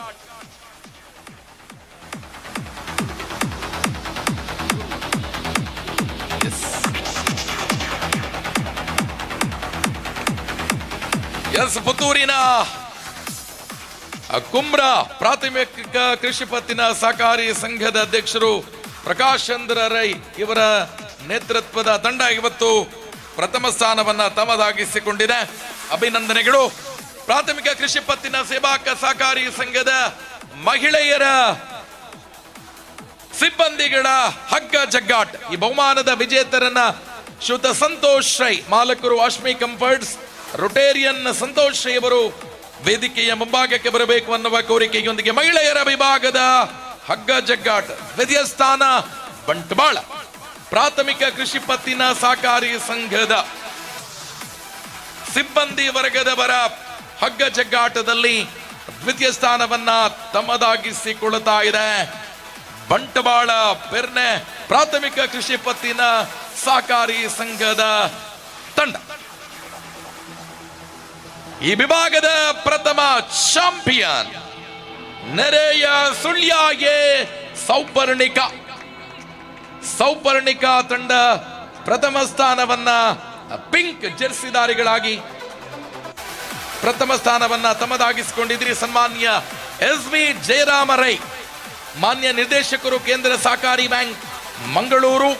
ಪುತ್ತೂರಿನ ಕುಮ್ರಾ ಪ್ರಾಥಮಿಕ ಕೃಷಿ ಪತ್ತಿನ ಸಹಕಾರಿ ಸಂಘದ ಅಧ್ಯಕ್ಷರು ಪ್ರಕಾಶ್ ಚಂದ್ರ ರೈ ಇವರ ನೇತೃತ್ವದ ತಂಡ ಇವತ್ತು ಪ್ರಥಮ ಸ್ಥಾನವನ್ನ ತಮ್ಮದಾಗಿಸಿಕೊಂಡಿದೆ. ಅಭಿನಂದನೆಗಳು. ಪ್ರಾಥಮಿಕ ಕೃಷಿ ಪತ್ತಿನ ಸೇವಾ ಸಹಕಾರಿ ಸಂಘದ ಮಹಿಳೆಯರ ಸಿಬ್ಬಂದಿಗಳ ಹಗ್ಗ ಜಗ್ಗಾಟ್. ಈ ಬಹುಮಾನದ ವಿಜೇತರನ್ನ ಶ್ರೀಯುತ ಸಂತೋಷ್ ರೈ, ಮಾಲಕರು ಅಶ್ಮಿ ಕಂಫರ್ಟ್ಸ್, ರೊಟೇರಿಯನ್ ಸಂತೋಷ್ ರೈ ಅವರು ವೇದಿಕೆಯ ಮುಂಭಾಗಕ್ಕೆ ಬರಬೇಕು ಅನ್ನುವ ಕೋರಿಕೆಯೊಂದಿಗೆ ಮಹಿಳೆಯರ ವಿಭಾಗದ ಹಗ್ಗ ಜಗ್ಗಾಟ್ ದ್ವಿತೀಯ ಸ್ಥಾನ ಬಂಟ್ವಾಳ ಪ್ರಾಥಮಿಕ ಕೃಷಿ ಪತ್ತಿನ ಸಹಕಾರಿ ಸಂಘದ ಸಿಬ್ಬಂದಿ ವರ್ಗದವರ ಹಗ್ಗ ಜಗ್ಗಾಟದಲ್ಲಿ ದ್ವಿತೀಯ ಸ್ಥಾನವನ್ನ ತಮ್ಮದಾಗಿಸಿಕೊಳ್ಳುತ್ತಾ ಇದೆ ಬಂಟ್ವಾಳ ಬೆರ್ನೆ ಪ್ರಾಥಮಿಕ ಕೃಷಿ ಪತ್ತಿನ ಸಹಕಾರಿ ಸಂಘದ ತಂಡ. ಈ ವಿಭಾಗದ ಪ್ರಥಮ ಚಾಂಪಿಯನ್ ನೆರೆಯ ಸುಳ್ಯಾಗೆ ಸೌಪರ್ಣಿಕಾ ತಂಡ ಪ್ರಥಮ ಸ್ಥಾನವನ್ನ ಪಿಂಕ್ ಜೆರ್ಸಿದಾರಿಗಳಾಗಿ ಪ್ರಥಮ ಸ್ಥಾನವನ್ನ ತಮ್ಮದಾಗಿಸಿಕೊಂಡಿದ್ರಿ ಸನ್ಮಾನ್ಯ SV ಜಯರಾಮ ರೈ, ಮಾನ್ಯ ನಿರ್ದೇಶಕರು ಕೇಂದ್ರ ಸಹಕಾರಿ ಬ್ಯಾಂಕ್ ಮಂಗಳೂರು,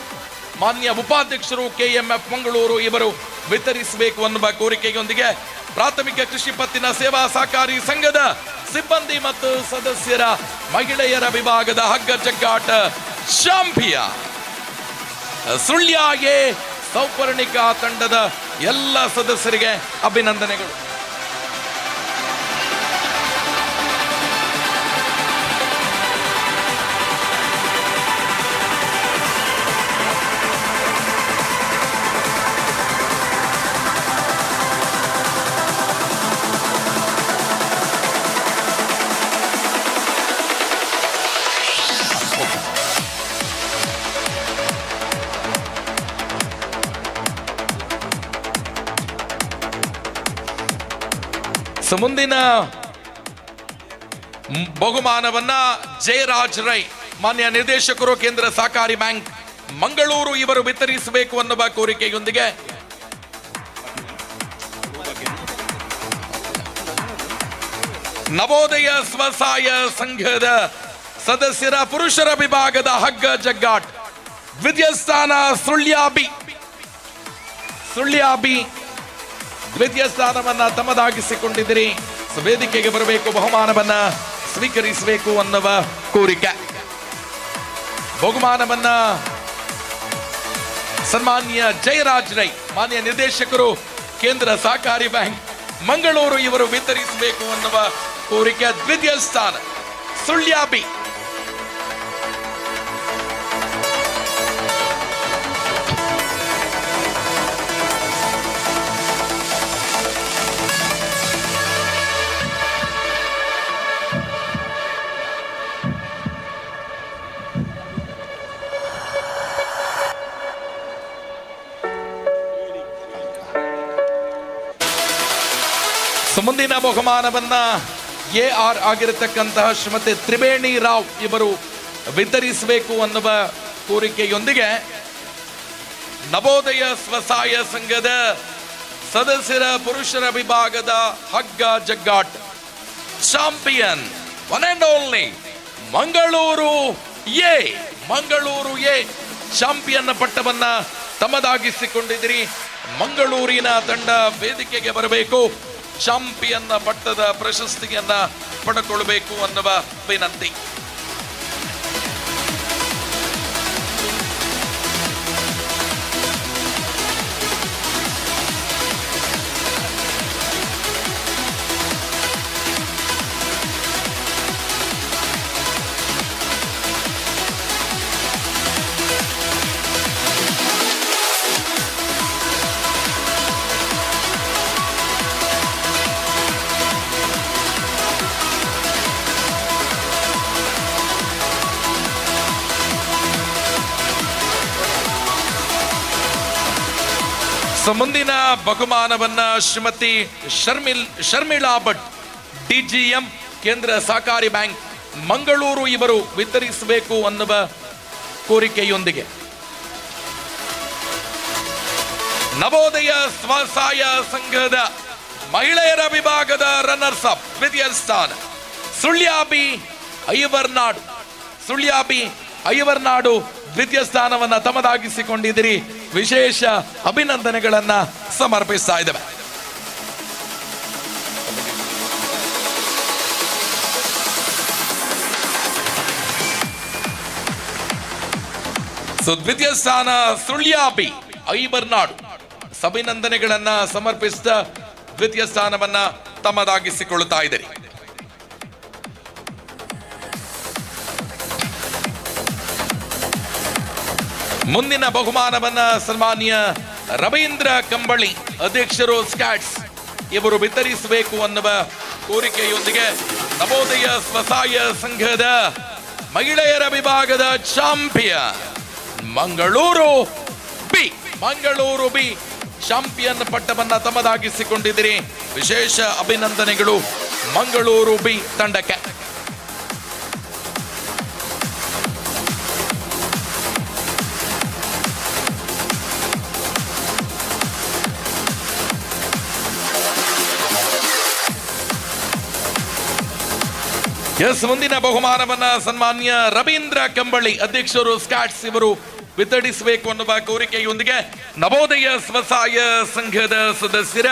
ಮಾನ್ಯ ಉಪಾಧ್ಯಕ್ಷರು KMF ಮಂಗಳೂರು ಇವರು ವಿತರಿಸಬೇಕು ಅನ್ನುವ ಕೋರಿಕೆಯೊಂದಿಗೆ ಪ್ರಾಥಮಿಕ ಕೃಷಿ ಪತ್ತಿನ ಸೇವಾ ಸಹಕಾರಿ ಸಂಘದ ಸಿಬ್ಬಂದಿ ಮತ್ತು ಸದಸ್ಯರ ಮಹಿಳೆಯರ ವಿಭಾಗದ ಹಗ್ಗ ಜಗ್ಗಾಟ ಚಾಂಪಿಯನ್ ಸುಳ್ಯ ಎ ಸೌಪರ್ಣಿಕಾ ತಂಡದ ಎಲ್ಲ ಸದಸ್ಯರಿಗೆ ಅಭಿನಂದನೆಗಳು. ಮುಂದಿನ ಬಹುಮಾನವನ್ನ ಜಯರಾಜ್ ರೈ, ಮಾನ್ಯ ನಿರ್ದೇಶಕರು ಕೇಂದ್ರ ಸಹಕಾರಿ ಬ್ಯಾಂಕ್ ಮಂಗಳೂರು ಇವರು ವಿತರಿಸಬೇಕು ಅನ್ನುವ ಕೋರಿಕೆಯೊಂದಿಗೆ ನವೋದಯ ಸ್ವಸಹಾಯ ಸಂಘದ ಸದಸ್ಯರ ಪುರುಷರ ವಿಭಾಗದ ಹಗ್ಗ ಜಗ್ಗಾಟ್ ದ್ವಿತೀಯ ಸ್ಥಾನ ಸುಳ್ಯ ಬಿ ದ್ವಿತೀಯ ಸ್ಥಾನವನ್ನ ತಮ್ಮದಾಗಿಸಿಕೊಂಡಿದ್ದೀರಿ. ವೇದಿಕೆಗೆ ಬರಬೇಕು, ಬಹುಮಾನವನ್ನ ಸ್ವೀಕರಿಸಬೇಕು ಅನ್ನುವ ಕೋರಿಕೆ. ಬಹುಮಾನವನ್ನ ಸನ್ಮಾನ್ಯ ಜಯರಾಜ್ ರೈ, ಮಾನ್ಯ ನಿರ್ದೇಶಕರು ಕೇಂದ್ರ ಸಹಕಾರಿ ಬ್ಯಾಂಕ್ ಮಂಗಳೂರು ಇವರು ವಿತರಿಸಬೇಕು ಅನ್ನುವ ಕೋರಿಕೆ. ದ್ವಿತೀಯ ಸ್ಥಾನ ಸುಳ್ಯ ಬಿ. ಮುಂದಿನ ಬಹುಮಾನವನ್ನ AR ಆಗಿರತಕ್ಕಂತಹ ಶ್ರೀಮತಿ ತ್ರಿವೇಣಿ ರಾವ್ ಇವರು ವಿತರಿಸಬೇಕು ಅನ್ನುವ ಕೋರಿಕೆಯೊಂದಿಗೆ ನವೋದಯ ಸ್ವಸಹಾಯ ಸಂಘದ ಸದಸ್ಯರ ಪುರುಷರ ವಿಭಾಗದ ಹಗ್ಗ ಜಗ್ಗಾಟ್ champion one and only Mangaluru A champion ಪಟ್ಟವನ್ನ ತಮ್ಮದಾಗಿಸಿಕೊಂಡಿದ್ದೀರಿ. ಮಂಗಳೂರಿನ ತಂಡ ವೇದಿಕೆಗೆ ಬರಬೇಕು, ಚಾಂಪಿಯನ್ ಪಟ್ಟದ ಪ್ರಶಸ್ತಿಯನ್ನ ಪಡೆದುಕೊಳ್ಳಬೇಕು ಅನ್ನುವ ವಿನಂತಿ. ಮುಂದಿನ ಬಹುಮಾನವನ್ನ ಶ್ರೀಮತಿ ಶರ್ಮಿಳಾ ಭಟ್ DGM ಕೇಂದ್ರ ಸಹಕಾರಿ ಬ್ಯಾಂಕ್ ಮಂಗಳೂರು ಇವರು ವಿತರಿಸಬೇಕು ಅನ್ನುವ ಕೋರಿಕೆಯೊಂದಿಗೆ ನವೋದಯ ಸ್ವಸಹಾಯ ಸಂಘದ ಮಹಿಳೆಯರ ವಿಭಾಗದ ರನ್ನರ್ಸ್ ಅಪ್ ದ್ವಿತೀಯ ಸ್ಥಾನ ಸುಳ್ಯ ಬಿ ಐವರ್ನಾಡು ದ್ವಿತೀಯ ಸ್ಥಾನವನ್ನ ತಮ್ಮದಾಗಿಸಿಕೊಂಡಿದ್ದೀರಿ. ವಿಶೇಷ ಅಭಿನಂದನೆಗಳನ್ನ ಸಮರ್ಪಿಸ್ತಾ ಇದ್ದೇವೆ. ದ್ವಿತೀಯ ಸ್ಥಾನ ಸುಳ್ಯ ಬಿ ಐವರ್ನಾಡು ಅಭಿನಂದನೆಗಳನ್ನ ಸಮರ್ಪಿಸಿದ ದ್ವಿತೀಯ ಸ್ಥಾನವನ್ನ ತಮ್ಮದಾಗಿಸಿಕೊಳ್ಳುತ್ತಾ ಇದ್ದೀರಿ. ಮುಂದಿನ ಬಹುಮಾನವನ್ನ ಸನ್ಮಾನ್ಯ ರವೀಂದ್ರ ಕಂಬಳಿ ಅಧ್ಯಕ್ಷರು ಸ್ಕ್ಯಾಟ್ಸ್ ಇವರು ವಿತರಿಸಬೇಕು ಅನ್ನುವ ಕೋರಿಕೆಯೊಂದಿಗೆ ನವೋದಯ ಸ್ವಸಹಾಯ ಸಂಘದ ಮಹಿಳೆಯರ ವಿಭಾಗದ ಚಾಂಪಿಯನ್ ಮಂಗಳೂರು ಬಿ ಚಾಂಪಿಯನ್ ಪಟ್ಟವನ್ನ ತಮ್ಮದಾಗಿಸಿಕೊಂಡಿದ್ದೀರಿ. ವಿಶೇಷ ಅಭಿನಂದನೆಗಳು ಮಂಗಳೂರು ಬಿ ತಂಡಕ್ಕೆ. ಎಸ್, ಮುಂದಿನ ಬಹುಮಾನವನ್ನ ಸನ್ಮಾನ್ಯ ರವೀಂದ್ರ ಕಂಬಳಿ ಅಧ್ಯಕ್ಷರು ಸ್ಕಾಟ್ಸ್ ಇವರು ವಿತರಿಸಬೇಕು ಅನ್ನುವ ಕೋರಿಕೆಯೊಂದಿಗೆ ನವೋದಯ ಸ್ವಸಹಾಯ ಸಂಘದ ಸದಸ್ಯರ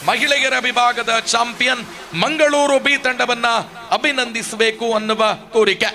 ಮಹಿಳೆಯರ ವಿಭಾಗದ ಚಾಂಪಿಯನ್ ಮಂಗಳೂರು ಬಿ ತಂಡವನ್ನ ಅಭಿನಂದಿಸಬೇಕು ಅನ್ನುವ ಕೋರಿಕೆ.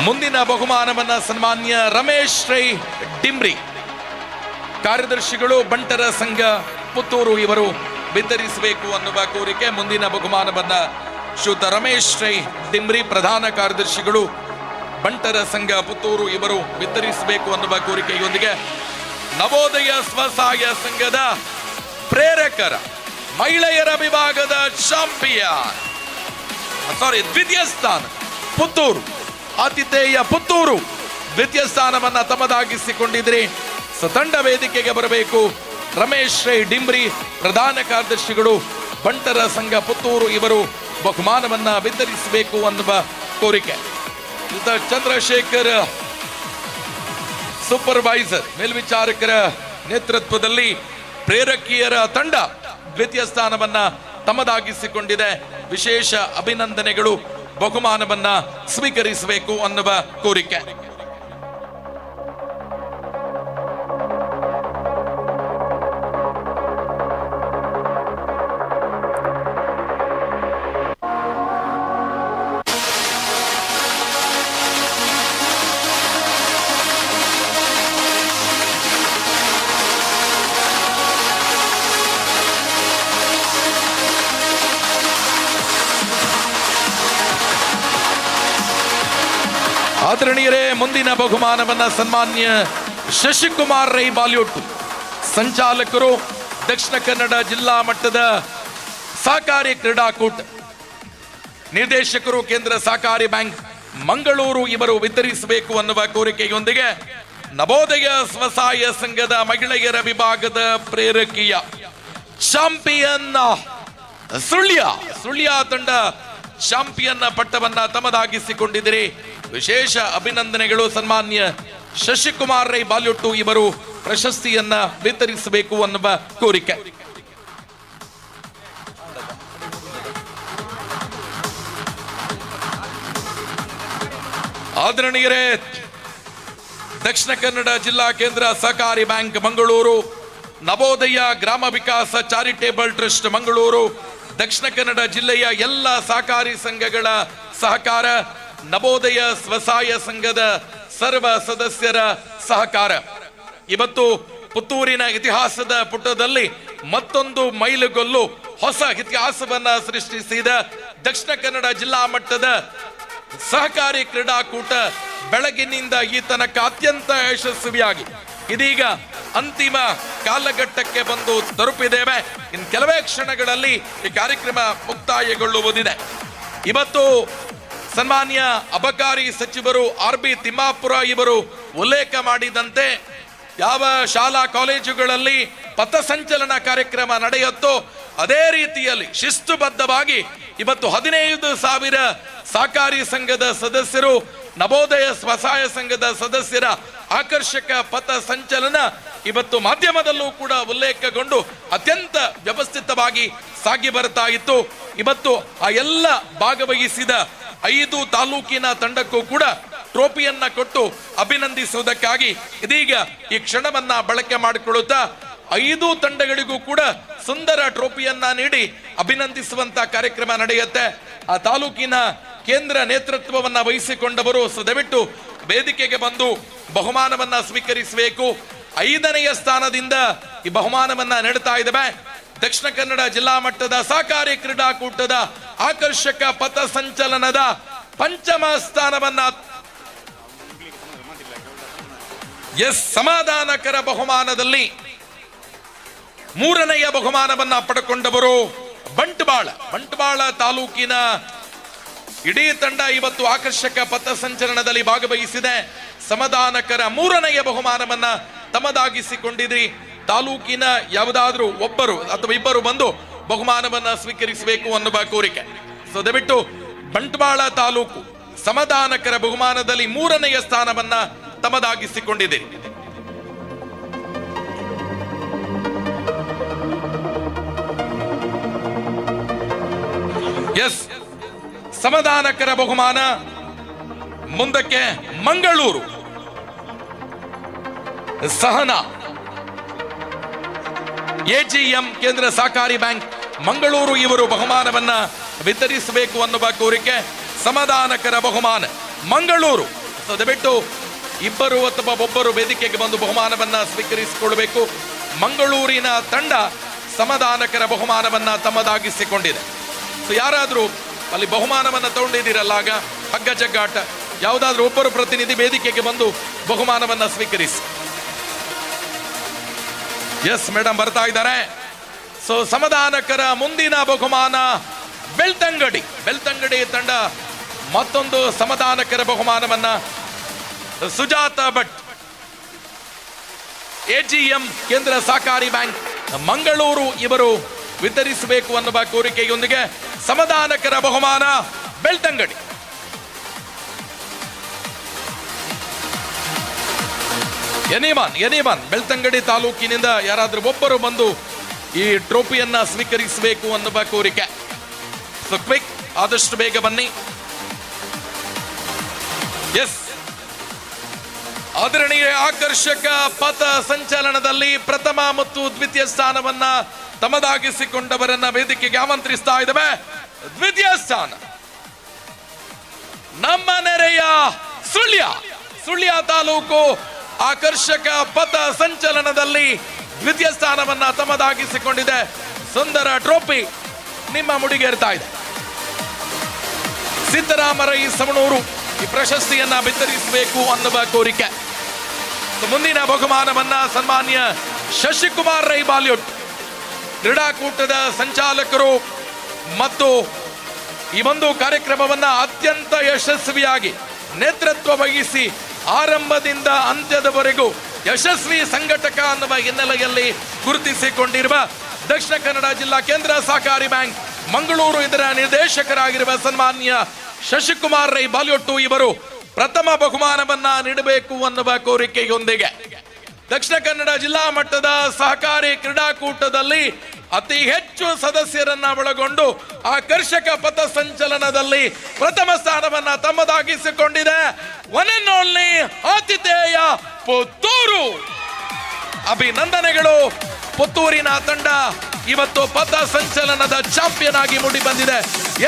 ಮುಂದಿನ ಬಹುಮಾನವನ್ನ ಸನ್ಮಾನ್ಯ ರಮೇಶ್ ರೈ ಡಿಂಬ್ರಿ ಕಾರ್ಯದರ್ಶಿಗಳು ಬಂಟರ ಸಂಘ ಪುತ್ತೂರು ಇವರು ವಿತರಿಸಬೇಕು ಅನ್ನುವ ಕೋರಿಕೆ. ಮುಂದಿನ ಬಹುಮಾನವನ್ನ ಶ್ರೀಯುತ ರಮೇಶ್ ರೈ ಡಿಂಬ್ರಿ ಪ್ರಧಾನ ಕಾರ್ಯದರ್ಶಿಗಳು ಬಂಟರ ಸಂಘ ಪುತ್ತೂರು ಇವರು ವಿತರಿಸಬೇಕು ಅನ್ನುವ ಕೋರಿಕೆಯೊಂದಿಗೆ ನವೋದಯ ಸ್ವಸಹಾಯ ಸಂಘದ ಪ್ರೇರಕರ ಮಹಿಳೆಯರ ವಿಭಾಗದ ಚಾಂಪಿಯನ್ ದ್ವಿತೀಯ ಸ್ಥಾನ ಪುತ್ತೂರು, ಆತಿಥೇಯ ಪುತ್ತೂರು ದ್ವಿತೀಯ ಸ್ಥಾನವನ್ನ ತಮ್ಮದಾಗಿಸಿಕೊಂಡಿದ್ರಿ. ಸತಂಡ ವೇದಿಕೆಗೆ ಬರಬೇಕು. ರಮೇಶ್ ರೈ ಡಿಂಬ್ರಿ ಪ್ರಧಾನ ಕಾರ್ಯದರ್ಶಿಗಳು ಬಂಟರ ಸಂಘ ಪುತ್ತೂರು ಇವರು ಬಹುಮಾನವನ್ನ ವಿತರಿಸಬೇಕು ಅನ್ನುವ ಕೋರಿಕೆ. ಚಂದ್ರಶೇಖರ್ ಸೂಪರ್ವೈಸರ್ ಮೇಲ್ವಿಚಾರಕರ ನೇತೃತ್ವದಲ್ಲಿ ಪ್ರೇರಕಿಯರ ತಂಡ ದ್ವಿತೀಯ ಸ್ಥಾನವನ್ನ ತಮ್ಮದಾಗಿಸಿಕೊಂಡಿದೆ. ವಿಶೇಷ ಅಭಿನಂದನೆಗಳು. ಬಹುಮಾನವನ್ನ ಸ್ವೀಕರಿಸಬೇಕು ಅನ್ನುವ ಕೋರಿಕೆ. ಆದರಣೀಯರೇ, ಮುಂದಿನ ಬಹುಮಾನವನ್ನ ಸನ್ಮಾನ್ಯ ಶಶಿಕುಮಾರ್ ರೈ ಬಾಲ್ಯೋಟ್ ಸಂಚಾಲಕರು ದಕ್ಷಿಣ ಕನ್ನಡ ಜಿಲ್ಲಾ ಮಟ್ಟದ ಸಹಕಾರಿ ಕ್ರೀಡಾಕೂಟ, ನಿರ್ದೇಶಕರು ಕೇಂದ್ರ ಸಹಕಾರಿ ಬ್ಯಾಂಕ್ ಮಂಗಳೂರು ಇವರು ವಿತರಿಸಬೇಕು ಅನ್ನುವ ಕೋರಿಕೆಯೊಂದಿಗೆ ನವೋದಯ ಸ್ವಸಹಾಯ ಸಂಘದ ಮಹಿಳೆಯರ ವಿಭಾಗದ ಪ್ರೇರಕಿಯ ಚಾಂಪಿಯನ್ ಸುಳ್ಯ ತಂಡ ಚಾಂಪಿಯನ್ ಪಟ್ಟವನ್ನ ತಮ್ಮದಾಗಿಸಿಕೊಂಡಿದ್ದರೆ ವಿಶೇಷ ಅಭಿನಂದನೆಗಳು. ಸನ್ಮಾನ್ಯ ಶಶಿಕುಮಾರ್ ರೈ ಬಾಲ್ಯೋಟ್ಟು ಇವರು ಪ್ರಶಸ್ತಿಯನ್ನ ವಿತರಿಸಬೇಕು ಅನ್ನುವ ಕೋರಿಕೆ. ಆದರಣೀಯರೇ, ದಕ್ಷಿಣ ಕನ್ನಡ ಜಿಲ್ಲಾ ಕೇಂದ್ರ ಸಹಕಾರಿ ಬ್ಯಾಂಕ್ ಮಂಗಳೂರು, ನವೋದಯ ಗ್ರಾಮ ವಿಕಾಸ ಚಾರಿಟೇಬಲ್ ಟ್ರಸ್ಟ್ ಮಂಗಳೂರು, ದಕ್ಷಿಣ ಕನ್ನಡ ಜಿಲ್ಲೆಯ ಎಲ್ಲ ಸಹಕಾರಿ ಸಂಘಗಳ ಸಹಕಾರ, ನವೋದಯ ಸ್ವಸಹಾಯ ಸಂಘದ ಸರ್ವ ಸದಸ್ಯರ ಸಹಕಾರ ಇವತ್ತು ಪುತ್ತೂರಿನ ಇತಿಹಾಸದ ಪುಟದಲ್ಲಿ ಮತ್ತೊಂದು ಮೈಲುಗಲ್ಲು, ಹೊಸ ಇತಿಹಾಸವನ್ನ ಸೃಷ್ಟಿಸಿದ ದಕ್ಷಿಣ ಕನ್ನಡ ಜಿಲ್ಲಾ ಮಟ್ಟದ ಸಹಕಾರಿ ಕ್ರೀಡಾಕೂಟ ಬೆಳಗಿನಿಂದ ಈ ತನಕ ಅತ್ಯಂತ ಯಶಸ್ವಿಯಾಗಿ ಇದೀಗ ಅಂತಿಮ ಕಾಲಘಟ್ಟಕ್ಕೆ ಬಂದು ತಲುಪಿದ್ದೇವೆ. ಇನ್ನು ಕೆಲವೇ ಕ್ಷಣಗಳಲ್ಲಿ ಈ ಕಾರ್ಯಕ್ರಮ ಮುಕ್ತಾಯಗೊಳ್ಳುವುದಿದೆ. ಇವತ್ತು ಸನ್ಮಾನ್ಯ ಅಬಕಾರಿ ಸಚಿವರು RB ತಿಮ್ಮಾಪುರ ಇವರು ಉಲ್ಲೇಖ ಮಾಡಿದಂತೆ ಯಾವ ಶಾಲಾ ಕಾಲೇಜುಗಳಲ್ಲಿ ಪಥಸಂಚಲನ ಕಾರ್ಯಕ್ರಮ ನಡೆಯುತ್ತೋ ಅದೇ ರೀತಿಯಲ್ಲಿ ಶಿಸ್ತುಬದ್ಧವಾಗಿ ಇವತ್ತು 15,000 ಸಹಕಾರಿ ಸಂಘದ ಸದಸ್ಯರು, ನವೋದಯ ಸ್ವಸಹಾಯ ಸಂಘದ ಸದಸ್ಯರ ಆಕರ್ಷಕ ಪಥ ಸಂಚಲನ ಇವತ್ತು ಮಾಧ್ಯಮದಲ್ಲೂ ಕೂಡ ಉಲ್ಲೇಖಗೊಂಡು ಅತ್ಯಂತ ವ್ಯವಸ್ಥಿತವಾಗಿ ಸಾಗಿ ಬರ್ತಾ ಇತ್ತು. ಇವತ್ತು ಆ ಎಲ್ಲ ಭಾಗವಹಿಸಿದ 5 ತಾಲೂಕಿನ ತಂಡಕ್ಕೂ ಕೂಡ ಟ್ರೋಫಿಯನ್ನ ಕೊಟ್ಟು ಅಭಿನಂದಿಸುವುದಕ್ಕಾಗಿ ಇದೀಗ ಈ ಕ್ಷಣವನ್ನ ಬಳಕೆ ಮಾಡಿಕೊಳ್ಳುತ್ತಾ 5 ತಂಡಗಳಿಗೂ ಕೂಡ ಸುಂದರ ಟ್ರೋಫಿಯನ್ನ ನೀಡಿ ಅಭಿನಂದಿಸುವಂತ ಕಾರ್ಯಕ್ರಮ ನಡೆಯುತ್ತೆ. ಆ ತಾಲೂಕಿನ ಕೇಂದ್ರ ನೇತೃತ್ವವನ್ನ ವಹಿಸಿಕೊಂಡವರು ದಯವಿಟ್ಟು ವೇದಿಕೆಗೆ ಬಂದು ಬಹುಮಾನವನ್ನ ಸ್ವೀಕರಿಸಬೇಕು. 5ನೇ ಸ್ಥಾನದಿಂದ ಈ ಬಹುಮಾನವನ್ನ ನೀಡುತ್ತಾ ಇದ್ದೇವೆ. ದಕ್ಷಿಣ ಕನ್ನಡ ಜಿಲ್ಲಾ ಮಟ್ಟದ ಸಹಕಾರಿ ಕ್ರೀಡಾಕೂಟದ ಆಕರ್ಷಕ ಪಥ ಸಂಚಲನದ 5ಮ ಸ್ಥಾನವನ್ನ ಸಮಾಧಾನಕರ ಬಹುಮಾನದಲ್ಲಿ 3ನೇ ಬಹುಮಾನವನ್ನ ಪಡೆಕೊಂಡವರು ಬಂಟ್ವಾಳ ತಾಲೂಕಿನ ಇಡೀ ತಂಡ ಇವತ್ತು ಆಕರ್ಷಕ ಪಥಸಂಚಲನದಲ್ಲಿ ಭಾಗವಹಿಸಿದೆ. ಸಮಾಧಾನಕರ 3ನೇ ಬಹುಮಾನವನ್ನ ತಮ್ಮದಾಗಿಸಿಕೊಂಡಿದ್ರಿ. ತಾಲೂಕಿನ ಯಾವುದಾದ್ರೂ ಒಬ್ಬರು ಅಥವಾ ಇಬ್ಬರು ಬಂದು ಬಹುಮಾನವನ್ನ ಸ್ವೀಕರಿಸಬೇಕು ಅನ್ನುವ ಕೋರಿಕೆ. ಸೊ ದಯವಿಟ್ಟು ಬಂಟ್ವಾಳ ತಾಲೂಕು ಸಮಾಧಾನಕರ ಬಹುಮಾನದಲ್ಲಿ 3ನೇ ಸ್ಥಾನವನ್ನ ತಮ್ಮದಾಗಿಸಿಕೊಂಡಿದೆ. ಎಸ್, ಸಮಾಧಾನಕರ ಬಹುಮಾನ ಮುಂದಕ್ಕೆ ಮಂಗಳೂರು ಸಹನಾ ಎಜಿಎಂ ಕೇಂದ್ರ ಸಹಕಾರಿ ಬ್ಯಾಂಕ್ ಮಂಗಳೂರು ಇವರು ಬಹುಮಾನವನ್ನ ವಿತರಿಸಬೇಕು ಅನ್ನುವ ಕೋರಿಕೆ. ಸಮಾಧಾನಕರ ಬಹುಮಾನ ಮಂಗಳೂರು. ದಯವಿಟ್ಟು ಇಬ್ಬರು ಅಥವಾ ಒಬ್ಬರು ವೇದಿಕೆಗೆ ಬಂದು ಬಹುಮಾನವನ್ನ ಸ್ವೀಕರಿಸಿಕೊಳ್ಳಬೇಕು. ಮಂಗಳೂರಿನ ತಂಡ ಸಮಾಧಾನಕರ ಬಹುಮಾನವನ್ನ ತಮ್ಮದಾಗಿಸಿಕೊಂಡಿದೆ. ಸೊ ಯಾರಾದರೂ ಅಲ್ಲಿ ಬಹುಮಾನವನ್ನ ತಗೊಂಡಿದ್ದೀರಲ್ಲ, ಆಗ ಹಗ್ಗ ಜಗ್ಗಾಟ ಯಾವುದಾದ್ರೂ ಒಬ್ಬರು ಪ್ರತಿನಿಧಿ ವೇದಿಕೆಗೆ ಬಂದು ಬಹುಮಾನವನ್ನ ಸ್ವೀಕರಿಸಿ. ಎಸ್ ಮೇಡಮ್ ಬರ್ತಾ ಇದ್ದಾರೆ. ಸೊ ಸಮಾಧಾನಕರ ಮುಂದಿನ ಬಹುಮಾನ ಬೆಳ್ತಂಗಡಿ ತಂಡ ಮತ್ತೊಂದು ಸಮಾಧಾನಕರ ಬಹುಮಾನವನ್ನ ಸುಜಾತ ಭಟ್ ಎಜಿಎಂ ಕೇಂದ್ರ ಸಹಕಾರಿ ಬ್ಯಾಂಕ್ ಮಂಗಳೂರು ಇವರು ವಿತರಿಸಬೇಕು ಅನ್ನುವ ಕೋರಿಕೆಯೊಂದಿಗೆ ಸಮಾಧಾನಕರ ಬಹುಮಾನ ಬೆಳ್ತಂಗಡಿ. ಎನಿಮಾನ್ ಬೆಳ್ತಂಗಡಿ ತಾಲೂಕಿನಿಂದ ಯಾರಾದ್ರೂ ಒಬ್ಬರು ಬಂದು ಈ ಟ್ರೋಫಿಯನ್ನ ಸ್ವೀಕರಿಸಬೇಕು ಅನ್ನುವ ಕೋರಿಕೆ. ಸೊ ಕ್ವಿಕ್, ಆದಷ್ಟು ಬೇಗ ಬನ್ನಿ. ಎಸ್, ಆದರಣೀಯ ಆಕರ್ಷಕ ಪಥ ಸಂಚಲನದಲ್ಲಿ ಪ್ರಥಮ ಮತ್ತು ದ್ವಿತೀಯ ಸ್ಥಾನವನ್ನ ತಮ್ಮದಾಗಿಸಿಕೊಂಡವರನ್ನ ವೇದಿಕೆಗೆ ಆಮಂತ್ರಿಸ್ತಾ ಇದ್ದೇವೆ. ದ್ವಿತೀಯ ಸ್ಥಾನ ನಮ್ಮ ನೆರೆಯ ಸುಳ್ಯ ತಾಲೂಕು ಆಕರ್ಷಕ ಪಥ ಸಂಚಲನದಲ್ಲಿ ದ್ವಿತೀಯ ಸ್ಥಾನವನ್ನ ತಮ್ಮದಾಗಿಸಿಕೊಂಡಿದೆ. ಸುಂದರ ಟ್ರೋಫಿ ನಿಮ್ಮ ಮುಡಿಗೇರ್ತಾ ಇದೆ. ಸಿದ್ದರಾಮರೈ ಸಮಣೂರು ಈ ಪ್ರಶಸ್ತಿಯನ್ನ ವಿತರಿಸಬೇಕು ಅನ್ನುವ ಕೋರಿಕೆ. ಮುಂದಿನ ಬಹುಮಾನವನ್ನ ಸನ್ಮಾನ್ಯ ಶಶಿಕುಮಾರ್ ರೈ ಬಾಲ್ಯೋಟ್ ಕ್ರೀಡಾಕೂಟದ ಸಂಚಾಲಕರು ಮತ್ತು ಈ ಒಂದು ಕಾರ್ಯಕ್ರಮವನ್ನ ಅತ್ಯಂತ ಯಶಸ್ವಿಯಾಗಿ ನೇತೃತ್ವ ವಹಿಸಿ ಆರಂಭದಿಂದ ಅಂತ್ಯದವರೆಗೂ ಯಶಸ್ವಿ ಸಂಘಟಕ ಅನ್ನುವ ಹಿನ್ನೆಲೆಯಲ್ಲಿ ಗುರುತಿಸಿಕೊಂಡಿರುವ ದಕ್ಷಿಣ ಕನ್ನಡ ಜಿಲ್ಲಾ ಕೇಂದ್ರ ಸಹಕಾರಿ ಬ್ಯಾಂಕ್ ಮಂಗಳೂರು ಇದರ ನಿರ್ದೇಶಕರಾಗಿರುವ ಸನ್ಮಾನ್ಯ ಶಶಿಕುಮಾರ್ ರೈ ಬಾಲ್ಯೋಟ್ಟು ಇವರು ಪ್ರಥಮ ಬಹುಮಾನವನ್ನ ನೀಡಬೇಕು ಅನ್ನುವ ಕೋರಿಕೆಯೊಂದಿಗೆ ದಕ್ಷಿಣ ಕನ್ನಡ ಜಿಲ್ಲಾ ಮಟ್ಟದ ಸಹಕಾರಿ ಕ್ರೀಡಾಕೂಟದಲ್ಲಿ ಅತಿ ಹೆಚ್ಚು ಸದಸ್ಯರನ್ನ ಒಳಗೊಂಡು ಆಕರ್ಷಕ ಪಥ ಸಂಚಲನದಲ್ಲಿ ಪ್ರಥಮ ಸ್ಥಾನವನ್ನ ತಮ್ಮದಾಗಿಸಿಕೊಂಡಿದೆ ಒನ್ ಅಂಡ್ ಓನ್ಲಿ ಆತಿಥೇಯ ಪುತ್ತೂರು. ಅಭಿನಂದನೆಗಳು. ಪುತ್ತೂರಿನ ತಂಡ ಇವತ್ತು ಪಥ ಸಂಚಲನದ ಚಾಂಪಿಯನ್ ಆಗಿ ಮೂಡಿ ಬಂದಿದೆ.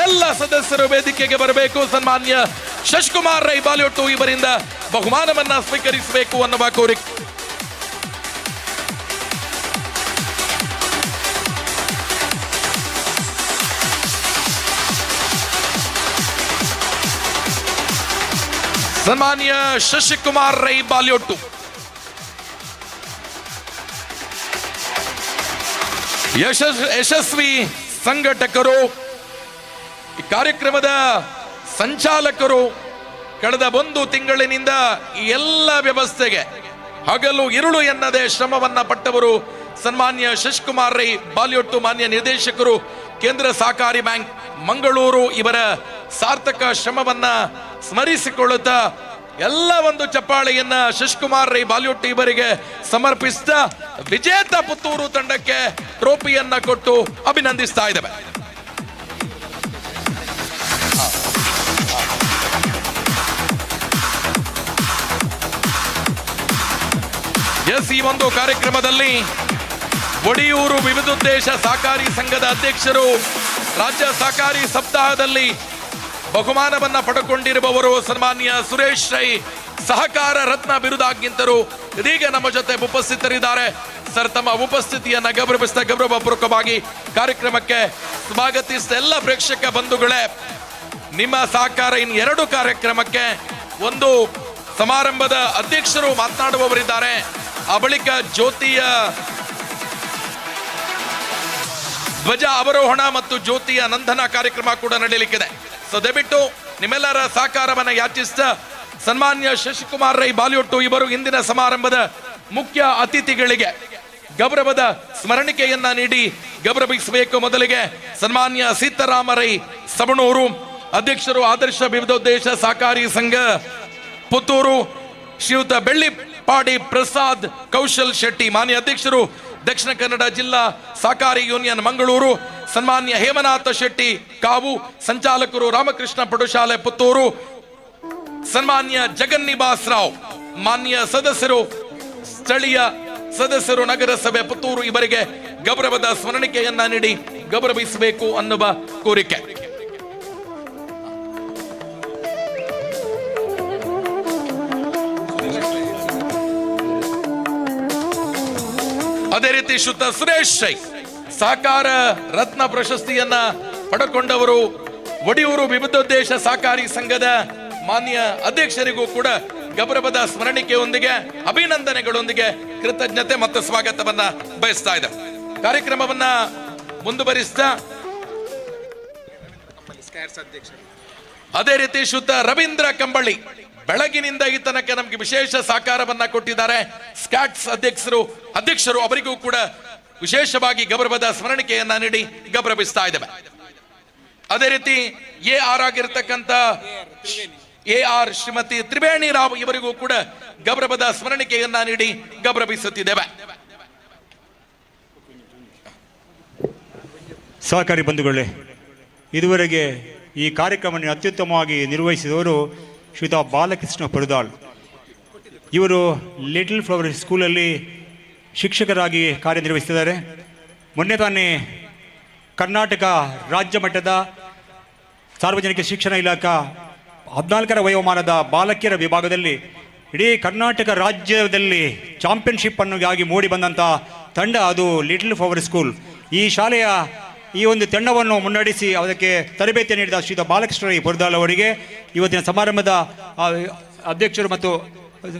ಎಲ್ಲ ಸದಸ್ಯರು ವೇದಿಕೆಗೆ ಬರಬೇಕು. ಸನ್ಮಾನ್ಯ ಶಶಿಕುಮಾರ್ ರೈ ಬಾಲ್ಯೋಟ್ಟು ಇವರಿಂದ ಬಹುಮಾನವನ್ನ ಸ್ವೀಕರಿಸಬೇಕು ಅನ್ನುವ ಕೋರಿಕೆ. ಸನ್ಮಾನ್ಯ ಶಶಿಕುಮಾರ್ ರೈ ಬಾಲ್ಯೋಟ್ಟು ಯಶಸ್ವಿ ಸಂಘಟಕರು, ಈ ಕಾರ್ಯಕ್ರಮದ ಸಂಚಾಲಕರು. ಕಳೆದ 1 ತಿಂಗಳಿನಿಂದ ಈ ಎಲ್ಲ ವ್ಯವಸ್ಥೆಗೆ ಹಗಲು ಇರುಳು ಎನ್ನದೆ ಶ್ರಮವನ್ನ ಪಟ್ಟವರು ಸನ್ಮಾನ್ಯ ಶಶಿಕುಮಾರ್ ರೈ ಬಾಲ್ಯೋಟ್ಟು ಮಾನ್ಯ ನಿರ್ದೇಶಕರು ಕೇಂದ್ರ ಸಹಕಾರಿ ಬ್ಯಾಂಕ್ ಮಂಗಳೂರು ಇವರ ಸಾರ್ಥಕ ಶ್ರಮವನ್ನ ಸ್ಮರಿಸಿಕೊಳ್ಳುತ್ತಾ ಎಲ್ಲ ಒಂದು ಚಪ್ಪಾಳೆಯನ್ನ ಶಶಿಕುಮಾರ್ ರೈ ಬಾಲ್ಯೋಟ್ಟು ಇವರಿಗೆ ಸಮರ್ಪಿಸಿದ ವಿಜೇತ ಪುತ್ತೂರು ತಂಡಕ್ಕೆ ಟ್ರೋಫಿಯನ್ನ ಕೊಟ್ಟು ಅಭಿನಂದಿಸ್ತಾ ಇದ್ದೇವೆ. ಎಸ್, ಈ ಒಂದು ಕಾರ್ಯಕ್ರಮದಲ್ಲಿ ಒಡಿಯೂರು ವಿವಿಧೋದ್ದೇಶ ಸಹಕಾರಿ ಸಂಘದ ಅಧ್ಯಕ್ಷರು ರಾಜ್ಯ ಸಹಕಾರಿ ಸಪ್ತಾಹದಲ್ಲಿ ಬಹುಮಾನವನ್ನ ಪಡೆದುಕೊಂಡಿರುವವರು ಸನ್ಮಾನ್ಯ ಸುರೇಶ್ ರೈ ಸಹಕಾರ ರತ್ನ ಬಿರುದಾಗಿಂತರು ಇದೀಗ ನಮ್ಮ ಜೊತೆ ಉಪಸ್ಥಿತರಿದ್ದಾರೆ. ಸರ್, ತಮ್ಮ ಉಪಸ್ಥಿತಿಯನ್ನ ಗೌರವಪೂರ್ವಕವಾಗಿ ಕಾರ್ಯಕ್ರಮಕ್ಕೆ ಸ್ವಾಗತಿಸಿದ ಎಲ್ಲ ಪ್ರೇಕ್ಷಕ ಬಂಧುಗಳೇ, ನಿಮ್ಮ ಸಹಕಾರ ಇನ್ನು 2 ಕಾರ್ಯಕ್ರಮಕ್ಕೆ ಒಂದು ಸಮಾರಂಭದ ಅಧ್ಯಕ್ಷರು ಮಾತನಾಡುವವರಿದ್ದಾರೆ. ಆ ಬಳಿಕ ಜ್ಯೋತಿಯ ಧ್ವಜ ಅವರೋಹಣ ಮತ್ತು ಜ್ಯೋತಿಯ ನಂದನ ಕಾರ್ಯಕ್ರಮ ಕೂಡ ನಡೆಯಲಿಕ್ಕಿದೆ. ಸೊ ದಯವಿಟ್ಟು ನಿಮ್ಮೆಲ್ಲರ ಸಹಕಾರವನ್ನ ಯಾಚಿಸ್ತಾ ಸನ್ಮಾನ್ಯ ಶಶಿಕುಮಾರ್ ರೈ ಬಾಲಿವುಡ್ ಇವರು ಇಂದಿನ ಸಮಾರಂಭದ ಮುಖ್ಯ ಅತಿಥಿಗಳಿಗೆ ಗೌರವದ ಸ್ಮರಣಿಕೆಯನ್ನ ನೀಡಿ ಗೌರವಿಸಬೇಕು. ಮೊದಲಿಗೆ ಸನ್ಮಾನ್ಯ ಸೀತಾರಾಮ ರೈ ಸವಣೂರು, ಅಧ್ಯಕ್ಷರು ಆದರ್ಶ ವಿವಿಧೋದ್ದೇಶ ಸಹಕಾರಿ ಸಂಘ ಪುತ್ತೂರು, ಶ್ರೀಯುತ ಬೆಳ್ಳಿಪಾಡಿ ಪ್ರಸಾದ್ ಕೌಶಲ್ ಶೆಟ್ಟಿ, ಮಾನ್ಯ ಅಧ್ಯಕ್ಷರು ದಕ್ಷಿಣ ಕನ್ನಡ ಜಿಲ್ಲಾ ಸಹಕಾರಿ ಯೂನಿಯನ್ ಮಂಗಳೂರು, ಸನ್ಮಾನ್ಯ ಹೇಮನಾಥ ಶೆಟ್ಟಿ ಕಾವು, ಸಂಚಾಲಕರು ರಾಮಕೃಷ್ಣ ಪಡುಶಾಲೆ ಪುತ್ತೂರು, ಸನ್ಮಾನ್ಯ ಜಗನ್ನಿವಾಸ್ ರಾವ್, ಮಾನ್ಯ ಸದಸ್ಯರು ಸ್ಥಳೀಯ ಸದಸ್ಯರು ನಗರಸಭೆ ಪುತ್ತೂರು ಇವರಿಗೆ ಗೌರವದ ಸ್ಮರಣಿಕೆಯನ್ನ ನೀಡಿ ಗೌರವಿಸಬೇಕು ಅನ್ನುವ ಕೋರಿಕೆ. ಅದೇ ರೀತಿ ಶುದ್ಧ ಸುರೇಶ್ ಶೈ ಸಹಕಾರ ರತ್ನ ಪ್ರಶಸ್ತಿಯನ್ನ ಪಡೆದುಕೊಂಡವರು, ಒಡಿಯೂರು ವಿವಿಧೋದ್ದೇಶ ಸಹಕಾರಿ ಸಂಘದ ಮಾನ್ಯ ಅಧ್ಯಕ್ಷರಿಗೂ ಕೂಡ ಗೌರವದ ಸ್ಮರಣಿಕೆಯೊಂದಿಗೆ ಅಭಿನಂದನೆಗಳೊಂದಿಗೆ ಕೃತಜ್ಞತೆ ಮತ್ತು ಸ್ವಾಗತವನ್ನ ಬಯಸ್ತಾ ಇದೆ. ಕಾರ್ಯಕ್ರಮವನ್ನ ಮುಂದುವರಿಸ್ತಾ ಅದೇ ರೀತಿ ಶುದ್ಧ ರವೀಂದ್ರ ಕಂಬಳಿ ಬೆಳಗಿನಿಂದ ಈ ತನಕ ನಮಗೆ ವಿಶೇಷ ಸಹಕಾರವನ್ನ ಕೊಟ್ಟಿದ್ದಾರೆ. ಸ್ಕ್ಯಾಟ್ಸ್ ಅಧ್ಯಕ್ಷರು ಅವರಿಗೂ ಕೂಡ ವಿಶೇಷವಾಗಿ ಗೌರವದ ಸ್ಮರಣಿಕೆಯನ್ನ ನೀಡಿ ಗೌರವಿಸ್ತಾ ಇದ್ದೇವೆ. ಅದೇ ರೀತಿ AR ಆಗಿರ್ತಕ್ಕಂಥ AR ಶ್ರೀಮತಿ ತ್ರಿವೇಣಿ ರಾವ್ ಇವರಿಗೂ ಕೂಡ ಗೌರವದ ಸ್ಮರಣಿಕೆಯನ್ನ ನೀಡಿ ಗೌರವಿಸುತ್ತಿದ್ದೇವೆ. ಸಹಕಾರಿ ಬಂಧುಗಳೇ, ಇದುವರೆಗೆ ಈ ಕಾರ್ಯಕ್ರಮವನ್ನು ಅತ್ಯುತ್ತಮವಾಗಿ ನಿರ್ವಹಿಸಿದವರು ಶ್ರೀಯುತ ಬಾಲಕೃಷ್ಣ ಪುರದಾಳ್. ಇವರು ಲಿಟಲ್ ಫ್ಲವರ್ ಸ್ಕೂಲಲ್ಲಿ ಶಿಕ್ಷಕರಾಗಿ ಕಾರ್ಯನಿರ್ವಹಿಸಿದ್ದಾರೆ. ಮೊನ್ನೆ ತಾನೇ ಕರ್ನಾಟಕ ರಾಜ್ಯ ಮಟ್ಟದ ಸಾರ್ವಜನಿಕ ಶಿಕ್ಷಣ ಇಲಾಖಾ 14ರ ವಯೋಮಾನದ ಬಾಲಕಿಯರ ವಿಭಾಗದಲ್ಲಿ ಇಡೀ ಕರ್ನಾಟಕ ರಾಜ್ಯದಲ್ಲಿ ಚಾಂಪಿಯನ್ಶಿಪ್ ಆಗಿ ಮೂಡಿ ಬಂದಂಥ ತಂಡ ಅದು ಲಿಟಲ್ ಫ್ಲವರ್ ಸ್ಕೂಲ್. ಈ ಶಾಲೆಯ ಈ ಒಂದು ತಂಡವನ್ನು ಮುನ್ನಡೆಸಿ ಅದಕ್ಕೆ ತರಬೇತಿ ನೀಡಿದ ಶ್ರೀಯುತ ಬಾಲಕೃಷ್ಣ ರೈ ಪುರದಾಳ್ ಅವರಿಗೆ ಇವತ್ತಿನ ಸಮಾರಂಭದ ಅಧ್ಯಕ್ಷರು ಮತ್ತು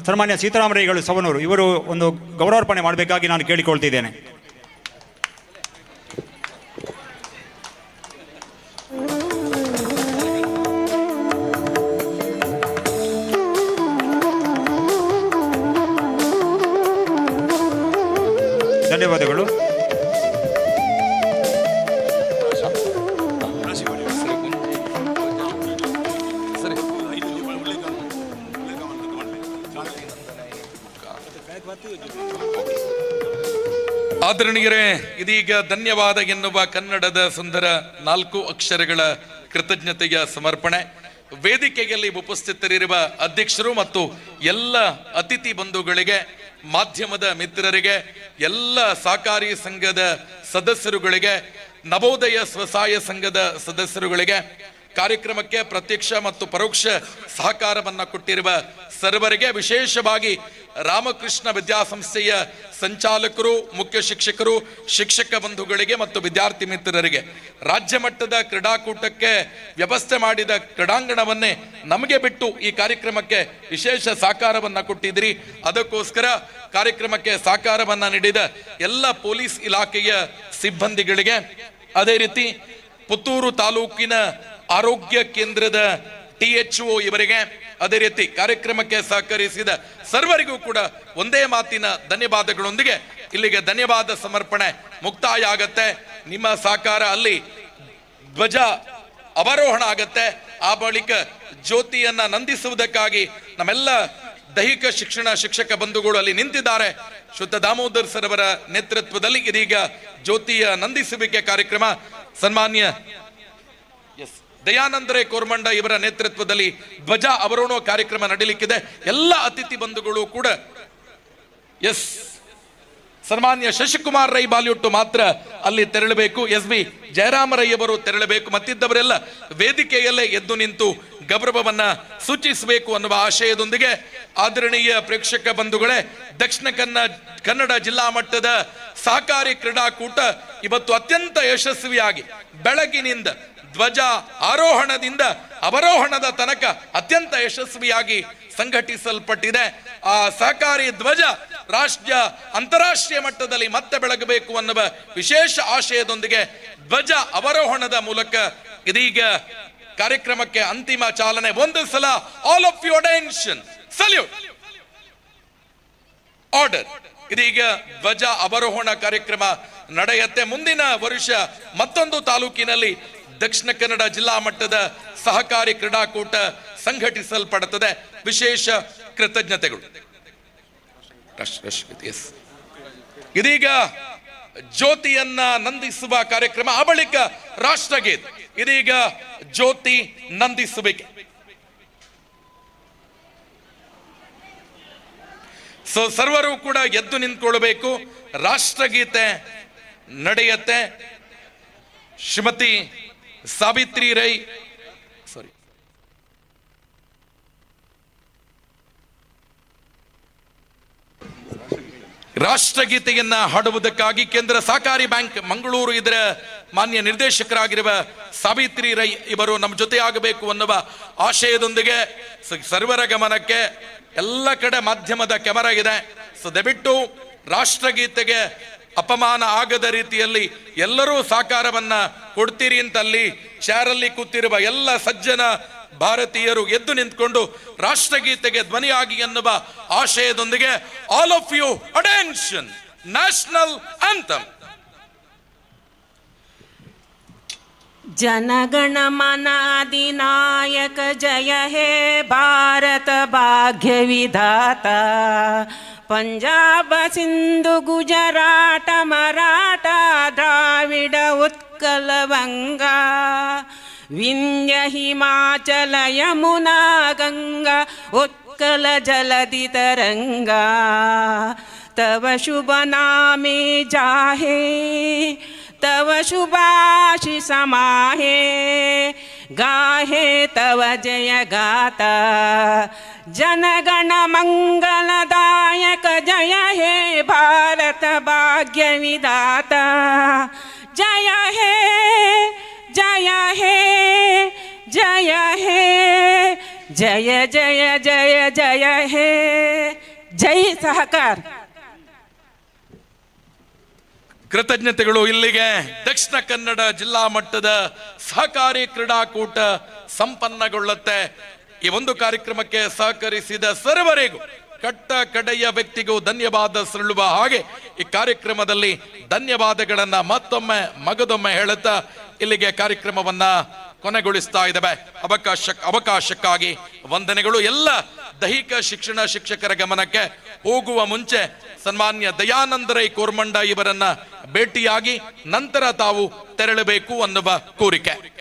ಸನ್ಮಾನ್ಯ ಸೀತಾರಾಮರೈಗಳು ಸವಣೂರು ಇವರು ಒಂದು ಗೌರವಾರ್ಪಣೆ ಮಾಡಬೇಕಾಗಿ ನಾನು ಕೇಳಿಕೊಳ್ತಿದ್ದೇನೆ. ಧನ್ಯವಾದಗಳು. ಆದರಣೀಯರೇ, ಇದೀಗ ಧನ್ಯವಾದ ಎನ್ನುವ ಕನ್ನಡದ ಸುಂದರ 4 ಅಕ್ಷರಗಳ ಕೃತಜ್ಞತೆಯ ಸಮರ್ಪಣೆ. ವೇದಿಕೆಯಲ್ಲಿ ಉಪಸ್ಥಿತರಿರುವ ಅಧ್ಯಕ್ಷರು ಮತ್ತು ಎಲ್ಲ ಅತಿಥಿ ಬಂಧುಗಳಿಗೆ, ಮಾಧ್ಯಮದ ಮಿತ್ರರಿಗೆ, ಎಲ್ಲ ಸಹಕಾರಿ ಸಂಘದ ಸದಸ್ಯರುಗಳಿಗೆ, ನವೋದಯ ಸ್ವಸಹಾಯ ಸಂಘದ ಸದಸ್ಯರುಗಳಿಗೆ, ಕಾರ್ಯಕ್ರಮಕ್ಕೆ ಪ್ರತ್ಯಕ್ಷ ಮತ್ತು ಪರೋಕ್ಷ ಸಹಕಾರವನ್ನ ಕೊಟ್ಟಿರುವ ಸರ್ವರಿಗೆ, ವಿಶೇಷವಾಗಿ ರಾಮಕೃಷ್ಣ ವಿದ್ಯಾಸಂಸ್ಥೆಯ ಸಂಚಾಲಕರು, ಮುಖ್ಯ ಶಿಕ್ಷಕರು, ಶಿಕ್ಷಕ ಬಂಧುಗಳಿಗೆ ಮತ್ತು ವಿದ್ಯಾರ್ಥಿ ಮಿತ್ರರಿಗೆ, ರಾಜ್ಯ ಮಟ್ಟದ ಕ್ರೀಡಾಕೂಟಕ್ಕೆ ವ್ಯವಸ್ಥೆ ಮಾಡಿದ ಕ್ರೀಡಾಂಗಣವನ್ನೇ ನಮಗೆ ಬಿಟ್ಟು ಈ ಕಾರ್ಯಕ್ರಮಕ್ಕೆ ವಿಶೇಷ ಸಹಕಾರವನ್ನ ಕೊಟ್ಟಿದ್ರಿ. ಅದಕ್ಕೋಸ್ಕರ ಕಾರ್ಯಕ್ರಮಕ್ಕೆ ಸಹಕಾರವನ್ನ ನೀಡಿದ ಎಲ್ಲ ಪೊಲೀಸ್ ಇಲಾಖೆಯ ಸಿಬ್ಬಂದಿಗಳಿಗೆ, ಅದೇ ರೀತಿ ಪುತ್ತೂರು ತಾಲೂಕಿನ ಆರೋಗ್ಯ ಕೇಂದ್ರದ THO ಇವರಿಗೆ, ಅದೇ ರೀತಿ ಕಾರ್ಯಕ್ರಮಕ್ಕೆ ಸಹಕರಿಸಿದ ಸರ್ವರಿಗೂ ಕೂಡ ಒಂದೇ ಮಾತಿನ ಧನ್ಯವಾದಗಳೊಂದಿಗೆ ಇಲ್ಲಿಗೆ ಧನ್ಯವಾದ ಸಮರ್ಪಣೆ ಮುಕ್ತಾಯ ಆಗತ್ತೆ. ನಿಮ್ಮ ಸಹಕಾರ ಅಲ್ಲಿ ಧ್ವಜ ಅವರೋಹಣ ಆಗತ್ತೆ. ಆ ಬಳಿಕ ಜ್ಯೋತಿಯನ್ನ ನಂದಿಸುವುದಕ್ಕಾಗಿ ನಮ್ಮೆಲ್ಲ ದೈಹಿಕ ಶಿಕ್ಷಣ ಶಿಕ್ಷಕ ಬಂಧುಗಳು ಅಲ್ಲಿ ನಿಂತಿದ್ದಾರೆ. ಶುದ್ಧ ದಾಮೋದರ್ ಸರ್ ಅವರ ನೇತೃತ್ವದಲ್ಲಿ ಇದೀಗ ಜ್ಯೋತಿಯ ನಂದಿಸುವಿಕೆ ಕಾರ್ಯಕ್ರಮ ಸನ್ಮಾನ್ಯ ದಯಾನಂದ ರೈ ಕೋರ್ಮಂಡ ಇವರ ನೇತೃತ್ವದಲ್ಲಿ ಧ್ವಜ ಅವರೋಹಣ ಕಾರ್ಯಕ್ರಮ ನಡೆಯಲಿಕ್ಕಿದೆ. ಎಲ್ಲ ಅತಿಥಿ ಬಂಧುಗಳು ಕೂಡ ಸನ್ಮಾನ್ಯ ಶಶಿಕುಮಾರ್ ರೈ ಬಾಲಿವುಡ್ ಮಾತ್ರ ಅಲ್ಲಿ ತೆರಳಬೇಕು, SB ಜಯರಾಮ ರೈ ಅವರು ತೆರಳಬೇಕು, ಮತ್ತಿದ್ದವರೆಲ್ಲ ವೇದಿಕೆಯಲ್ಲೇ ಎದ್ದು ನಿಂತು ಗೌರವವನ್ನ ಸೂಚಿಸಬೇಕು ಅನ್ನುವ ಆಶಯದೊಂದಿಗೆ ಆದರಣೀಯ ಪ್ರೇಕ್ಷಕ ಬಂಧುಗಳೇ, ದಕ್ಷಿಣ ಕನ್ನಡ ಜಿಲ್ಲಾ ಮಟ್ಟದ ಸಹಕಾರಿ ಕ್ರೀಡಾಕೂಟ ಇವತ್ತು ಅತ್ಯಂತ ಯಶಸ್ವಿಯಾಗಿ ಬೆಳಗಿನಿಂದ ಧ್ವಜ ಆರೋಹಣದಿಂದ ಅವರೋಹಣದ ತನಕ ಅತ್ಯಂತ ಯಶಸ್ವಿಯಾಗಿ ಸಂಘಟಿಸಲ್ಪಟ್ಟಿದೆ. ಆ ಸಹಕಾರಿ ಧ್ವಜ ರಾಷ್ಟ್ರೀಯ ಅಂತಾರಾಷ್ಟ್ರೀಯ ಮಟ್ಟದಲ್ಲಿ ಮತ್ತೆ ಬೆಳಗಬೇಕು ಅನ್ನುವ ವಿಶೇಷ ಆಶಯದೊಂದಿಗೆ ಧ್ವಜ ಅವರೋಹಣದ ಮೂಲಕ ಇದೀಗ ಕಾರ್ಯಕ್ರಮಕ್ಕೆ ಅಂತಿಮ ಚಾಲನೆ. ಒಂದು ಸಲ all of you attention, salute, order. ಇದೀಗ ಧ್ವಜ ಅವರೋಹಣ ಕಾರ್ಯಕ್ರಮ ನಡೆಯುತ್ತೆ. ಮುಂದಿನ ವರ್ಷ ಮತ್ತೊಂದು ತಾಲೂಕಿನಲ್ಲಿ ದಕ್ಷಿಣ ಕನ್ನಡ ಜಿಲ್ಲಾ ಮಟ್ಟದ ಸಹಕಾರಿ ಕ್ರೀಡಾಕೂಟ ಸಂಘಟಿಸಲ್ಪಡುತ್ತದೆ. ವಿಶೇಷ ಕೃತಜ್ಞತೆಗಳು. ಇದೀಗ ಜ್ಯೋತಿಯನ್ನ ನಂದಿಸುವ ಕಾರ್ಯಕ್ರಮ, ಆ ಬಳಿಕ ರಾಷ್ಟ್ರಗೀತೆ. ಇದೀಗ ಜ್ಯೋತಿ ನಂದಿಸುವಿಕೆ. ಸರ್ವರು ಕೂಡ ಎದ್ದು ನಿಂತ್ಕೊಳ್ಬೇಕು. ರಾಷ್ಟ್ರಗೀತೆ ನಡೆಯುತ್ತೆ. ಶ್ರೀಮತಿ ಸಾವಿತ್ರಿ ರೈ ರಾಷ್ಟ್ರಗೀತೆಯನ್ನ ಹಾಡುವುದಕ್ಕಾಗಿ ಕೇಂದ್ರ ಸಹಕಾರಿ ಬ್ಯಾಂಕ್ ಮಂಗಳೂರು ಇದರ ಮಾನ್ಯ ನಿರ್ದೇಶಕರಾಗಿರುವ ಸಾವಿತ್ರಿ ರೈ ಇವರು ನಮ್ಮ ಜೊತೆ ಆಗಬೇಕು ಅನ್ನುವ ಆಶಯದೊಂದಿಗೆ ಸರ್ವರ ಗಮನಕ್ಕೆ ಎಲ್ಲ ಕಡೆ ಮಾಧ್ಯಮದ ಕ್ಯಾಮೆರಾ ಇದೆ. ದಯವಿಟ್ಟು ರಾಷ್ಟ್ರಗೀತೆಗೆ ಅಪಮಾನ ಆಗದ ರೀತಿಯಲ್ಲಿ ಎಲ್ಲರೂ ಸಹಕಾರವನ್ನ ಕೊಡ್ತೀರಿ ಅಂತ ಅಲ್ಲಿ ಚಾರಲ್ಲಿ ಕೂತಿರುವ ಎಲ್ಲ ಸಜ್ಜನ ಭಾರತೀಯರು ಎದ್ದು ನಿಂತ್ಕೊಂಡು ರಾಷ್ಟ್ರಗೀತೆಗೆ ಧ್ವನಿಯಾಗಿ ಎನ್ನುವ ಆಶಯದೊಂದಿಗೆ all of you attention, national anthem. ಜನಗಣ ಮನ ಅಧಿನಾಯಕ ಜಯ ಹೇ ಭಾರತ ಭಾಗ್ಯ ವಿಧಾತ. ಪಂಜಾಬ ಸಿಂಧು ಗುಜರಾಟ ಮರಾಠ ದ್ರಾವಿಡ ಉತ್ಕಲ ವಂಗ. ವಿಂಧ್ಯ ಹಿಮಾಚಲ ಯಮುನಾ ಗಂಗಾ ಉತ್ಕಲ ಜಲಧಿ ತರಂಗ. ತವ ಶುಭ ನಾಮೆ ಜಾಹೇ तव शुभाशि समाहे. गाहे तव जय गाता जनगण मंगलदायक. जय हे भारत भाग्य विधाता. जय हे जय हे जय हे जय जय जय जय हे. जय सहकार. ಕೃತಜ್ಞತೆಗಳು. ಇಲ್ಲಿಗೆ ದಕ್ಷಿಣ ಕನ್ನಡ ಜಿಲ್ಲಾ ಮಟ್ಟದ ಸಹಕಾರಿ ಕ್ರೀಡಾಕೂಟ ಸಂಪನ್ನಗೊಳ್ಳುತ್ತೆ. ಈ ಒಂದು ಕಾರ್ಯಕ್ರಮಕ್ಕೆ ಸಹಕರಿಸಿದ ಸರ್ವರಿಗೂ, ಕಟ್ಟ ಕಡೆಯ ವ್ಯಕ್ತಿಗೂ ಧನ್ಯವಾದ ಸಲ್ಲುವ ಹಾಗೆ ಈ ಕಾರ್ಯಕ್ರಮದಲ್ಲಿ ಧನ್ಯವಾದಗಳನ್ನ ಮತ್ತೊಮ್ಮೆ ಮಗದೊಮ್ಮೆ ಹೇಳುತ್ತಾ ಇಲ್ಲಿಗೆ ಕಾರ್ಯಕ್ರಮವನ್ನ ಕೊನೆಗೊಳಿಸ್ತಾ ಇದ್ದೇವೆ. ಅವಕಾಶಕ್ಕಾಗಿ ವಂದನೆಗಳು. ಎಲ್ಲ ದೈಹಿಕ ಶಿಕ್ಷಣ ಶಿಕ್ಷಕರ ಗಮನಕ್ಕೆ ಹೋಗುವ ಮುಂಚೆ ಸನ್ಮಾನ್ಯ ದಯಾನಂದ ರೈ ಕೋರ್ಮಂಡ ಇವರನ್ನ ಭೇಟಿಯಾಗಿ ನಂತರ ತಾವು ತೆರಳಬೇಕು ಅನ್ನುವ ಕೋರಿಕೆ.